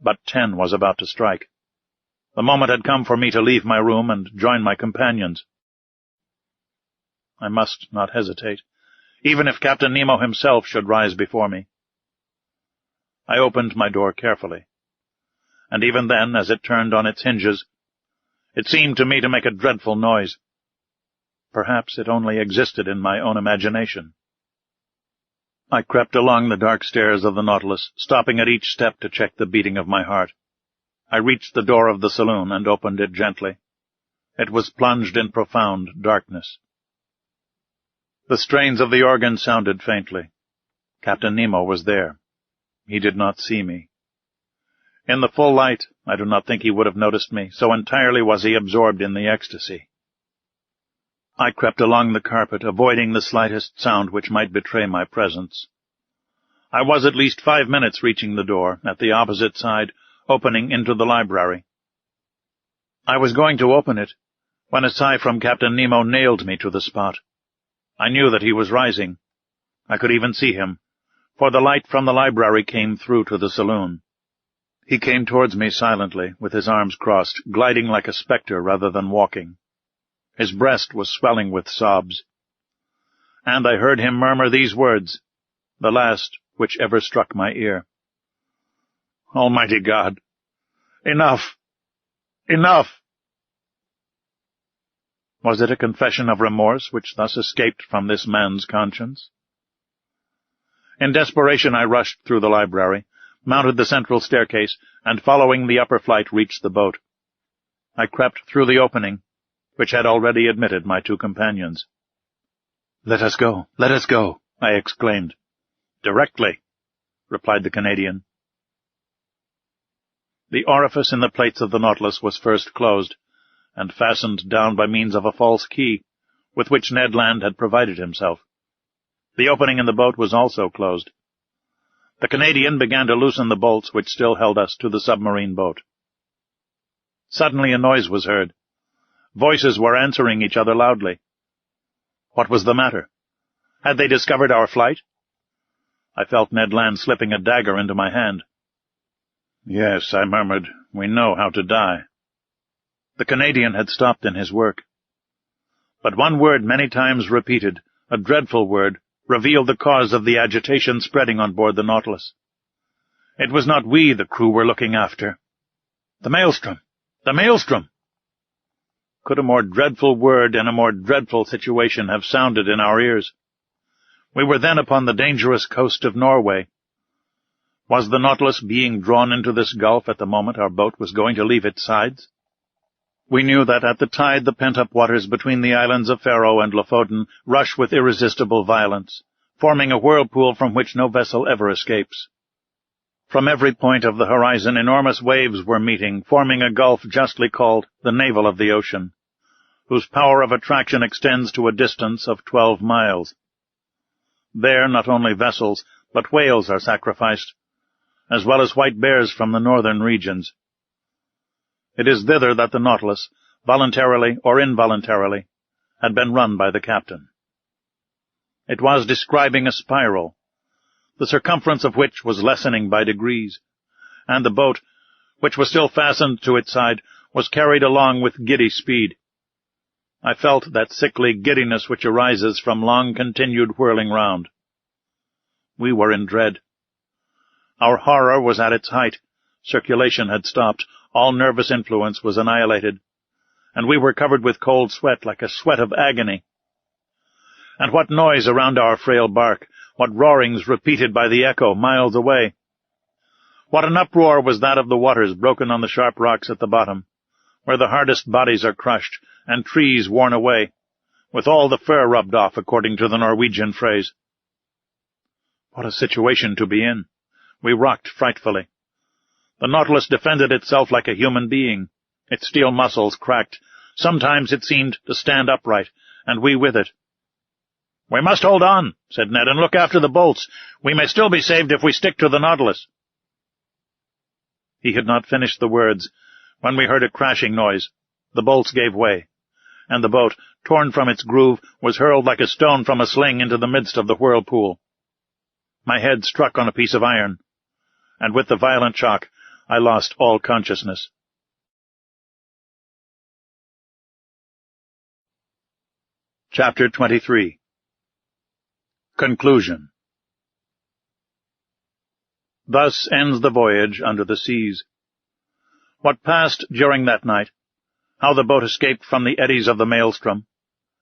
But 10 was about to strike. The moment had come for me to leave my room and join my companions. I must not hesitate, even if Captain Nemo himself should rise before me. I opened my door carefully, and even then, as it turned on its hinges, it seemed to me to make a dreadful noise. Perhaps it only existed in my own imagination. I crept along the dark stairs of the Nautilus, stopping at each step to check the beating of my heart. I reached the door of the saloon and opened it gently. It was plunged in profound darkness. The strains of the organ sounded faintly. Captain Nemo was there. He did not see me. In the full light, I do not think he would have noticed me, so entirely was he absorbed in the ecstasy. I crept along the carpet, avoiding the slightest sound which might betray my presence. I was at least 5 minutes reaching the door, at the opposite side, opening into the library. I was going to open it, when a sigh from Captain Nemo nailed me to the spot. I knew that he was rising. I could even see him, for the light from the library came through to the saloon. He came towards me silently, with his arms crossed, gliding like a spectre rather than walking. His breast was swelling with sobs. And I heard him murmur these words, the last which ever struck my ear. "Almighty God! Enough! Enough!" Was it a confession of remorse which thus escaped from this man's conscience? In desperation I rushed through the library, mounted the central staircase, and following the upper flight reached the boat. I crept through the opening, which had already admitted my two companions. "Let us go, let us go," I exclaimed. "Directly," replied the Canadian. The orifice in the plates of the Nautilus was first closed, and fastened down by means of a false key, with which Ned Land had provided himself. The opening in the boat was also closed. The Canadian began to loosen the bolts which still held us to the submarine boat. Suddenly a noise was heard. Voices were answering each other loudly. What was the matter? Had they discovered our flight? I felt Ned Land slipping a dagger into my hand. "Yes," I murmured, "we know how to die." The Canadian had stopped in his work. But one word many times repeated, a dreadful word, revealed the cause of the agitation spreading on board the Nautilus. It was not we the crew were looking after. The maelstrom! The maelstrom! Could a more dreadful word in a more dreadful situation have sounded in our ears? We were then upon the dangerous coast of Norway. Was the Nautilus being drawn into this gulf at the moment our boat was going to leave its sides? We knew that at the tide the pent-up waters between the islands of Faroe and Lofoten rush with irresistible violence, forming a whirlpool from which no vessel ever escapes. From every point of the horizon enormous waves were meeting, forming a gulf justly called the navel of the ocean, whose power of attraction extends to a distance of 12 miles. There not only vessels, but whales are sacrificed, as well as white bears from the northern regions. It is thither that the Nautilus, voluntarily or involuntarily, had been run by the captain. It was describing a spiral, the circumference of which was lessening by degrees, and the boat, which was still fastened to its side, was carried along with giddy speed. I felt that sickly giddiness which arises from long-continued whirling round. We were in dread. Our horror was at its height. Circulation had stopped. All nervous influence was annihilated, and we were covered with cold sweat like a sweat of agony. And what noise around our frail bark, what roarings repeated by the echo miles away! What an uproar was that of the waters broken on the sharp rocks at the bottom, where the hardest bodies are crushed, and trees worn away, with all the fur rubbed off, according to the Norwegian phrase. What a situation to be in! We rocked frightfully. The Nautilus defended itself like a human being. Its steel muscles cracked. Sometimes it seemed to stand upright, and we with it. "We must hold on," said Ned, "and look after the bolts. We may still be saved if we stick to the Nautilus." He had not finished the words when we heard a crashing noise. The bolts gave way, and the boat, torn from its groove, was hurled like a stone from a sling into the midst of the whirlpool. My head struck on a piece of iron, and with the violent shock I lost all consciousness. Chapter 23. Conclusion. Thus ends the voyage under the seas. What passed during that night, how the boat escaped from the eddies of the maelstrom,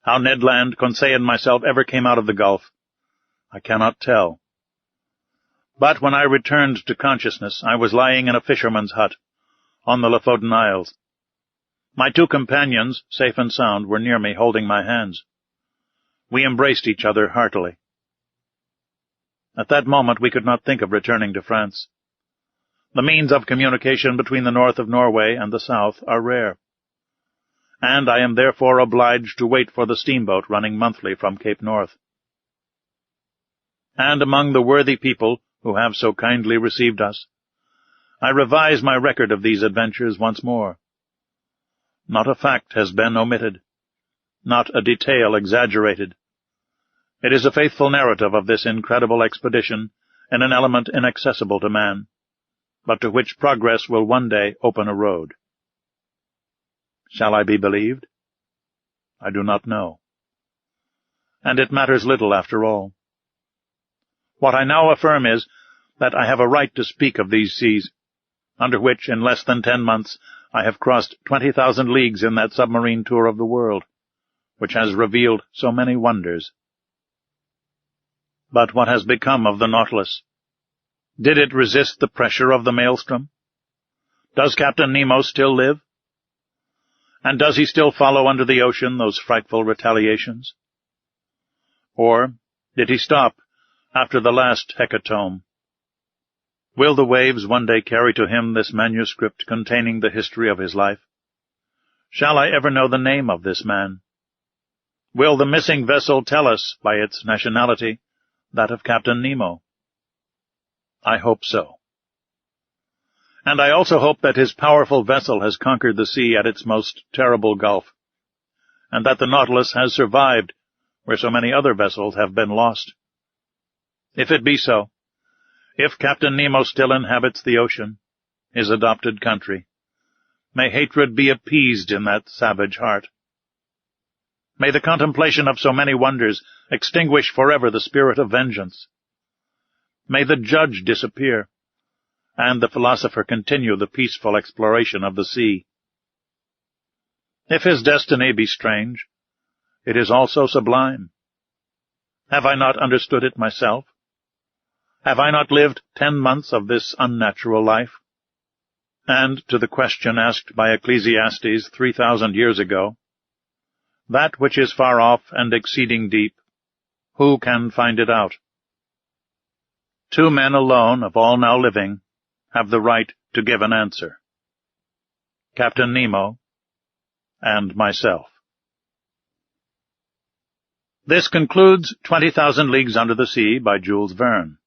how Ned Land, Conseil, and myself ever came out of the gulf, I cannot tell. But when I returned to consciousness, I was lying in a fisherman's hut on the Lofoten Isles. My two companions, safe and sound, were near me, holding my hands. We embraced each other heartily. At that moment we could not think of returning to France. The means of communication between the north of Norway and the south are rare, and I am therefore obliged to wait for the steamboat running monthly from Cape North. And among the worthy people who have so kindly received us, I revise my record of these adventures once more. Not a fact has been omitted, not a detail exaggerated. It is a faithful narrative of this incredible expedition, in an element inaccessible to man, but to which progress will one day open a road. Shall I be believed? I do not know. And it matters little after all. What I now affirm is that I have a right to speak of these seas, under which, in less than 10 months, I have crossed 20,000 leagues in that submarine tour of the world, which has revealed so many wonders. But what has become of the Nautilus? Did it resist the pressure of the maelstrom? Does Captain Nemo still live? And does he still follow under the ocean those frightful retaliations? Or did he stop after the last hecatomb? Will the waves one day carry to him this manuscript containing the history of his life? Shall I ever know the name of this man? Will the missing vessel tell us, by its nationality, that of Captain Nemo? I hope so. And I also hope that his powerful vessel has conquered the sea at its most terrible gulf, and that the Nautilus has survived where so many other vessels have been lost. If it be so, if Captain Nemo still inhabits the ocean, his adopted country, may hatred be appeased in that savage heart. May the contemplation of so many wonders extinguish forever the spirit of vengeance. May the judge disappear, and the philosopher continue the peaceful exploration of the sea. If his destiny be strange, it is also sublime. Have I not understood it myself? Have I not lived 10 months of this unnatural life? And to the question asked by Ecclesiastes 3,000 years ago, that which is far off and exceeding deep, who can find it out? 2 men alone of all now living have the right to give an answer: Captain Nemo and myself. This concludes 20,000 Leagues Under the Sea by Jules Verne.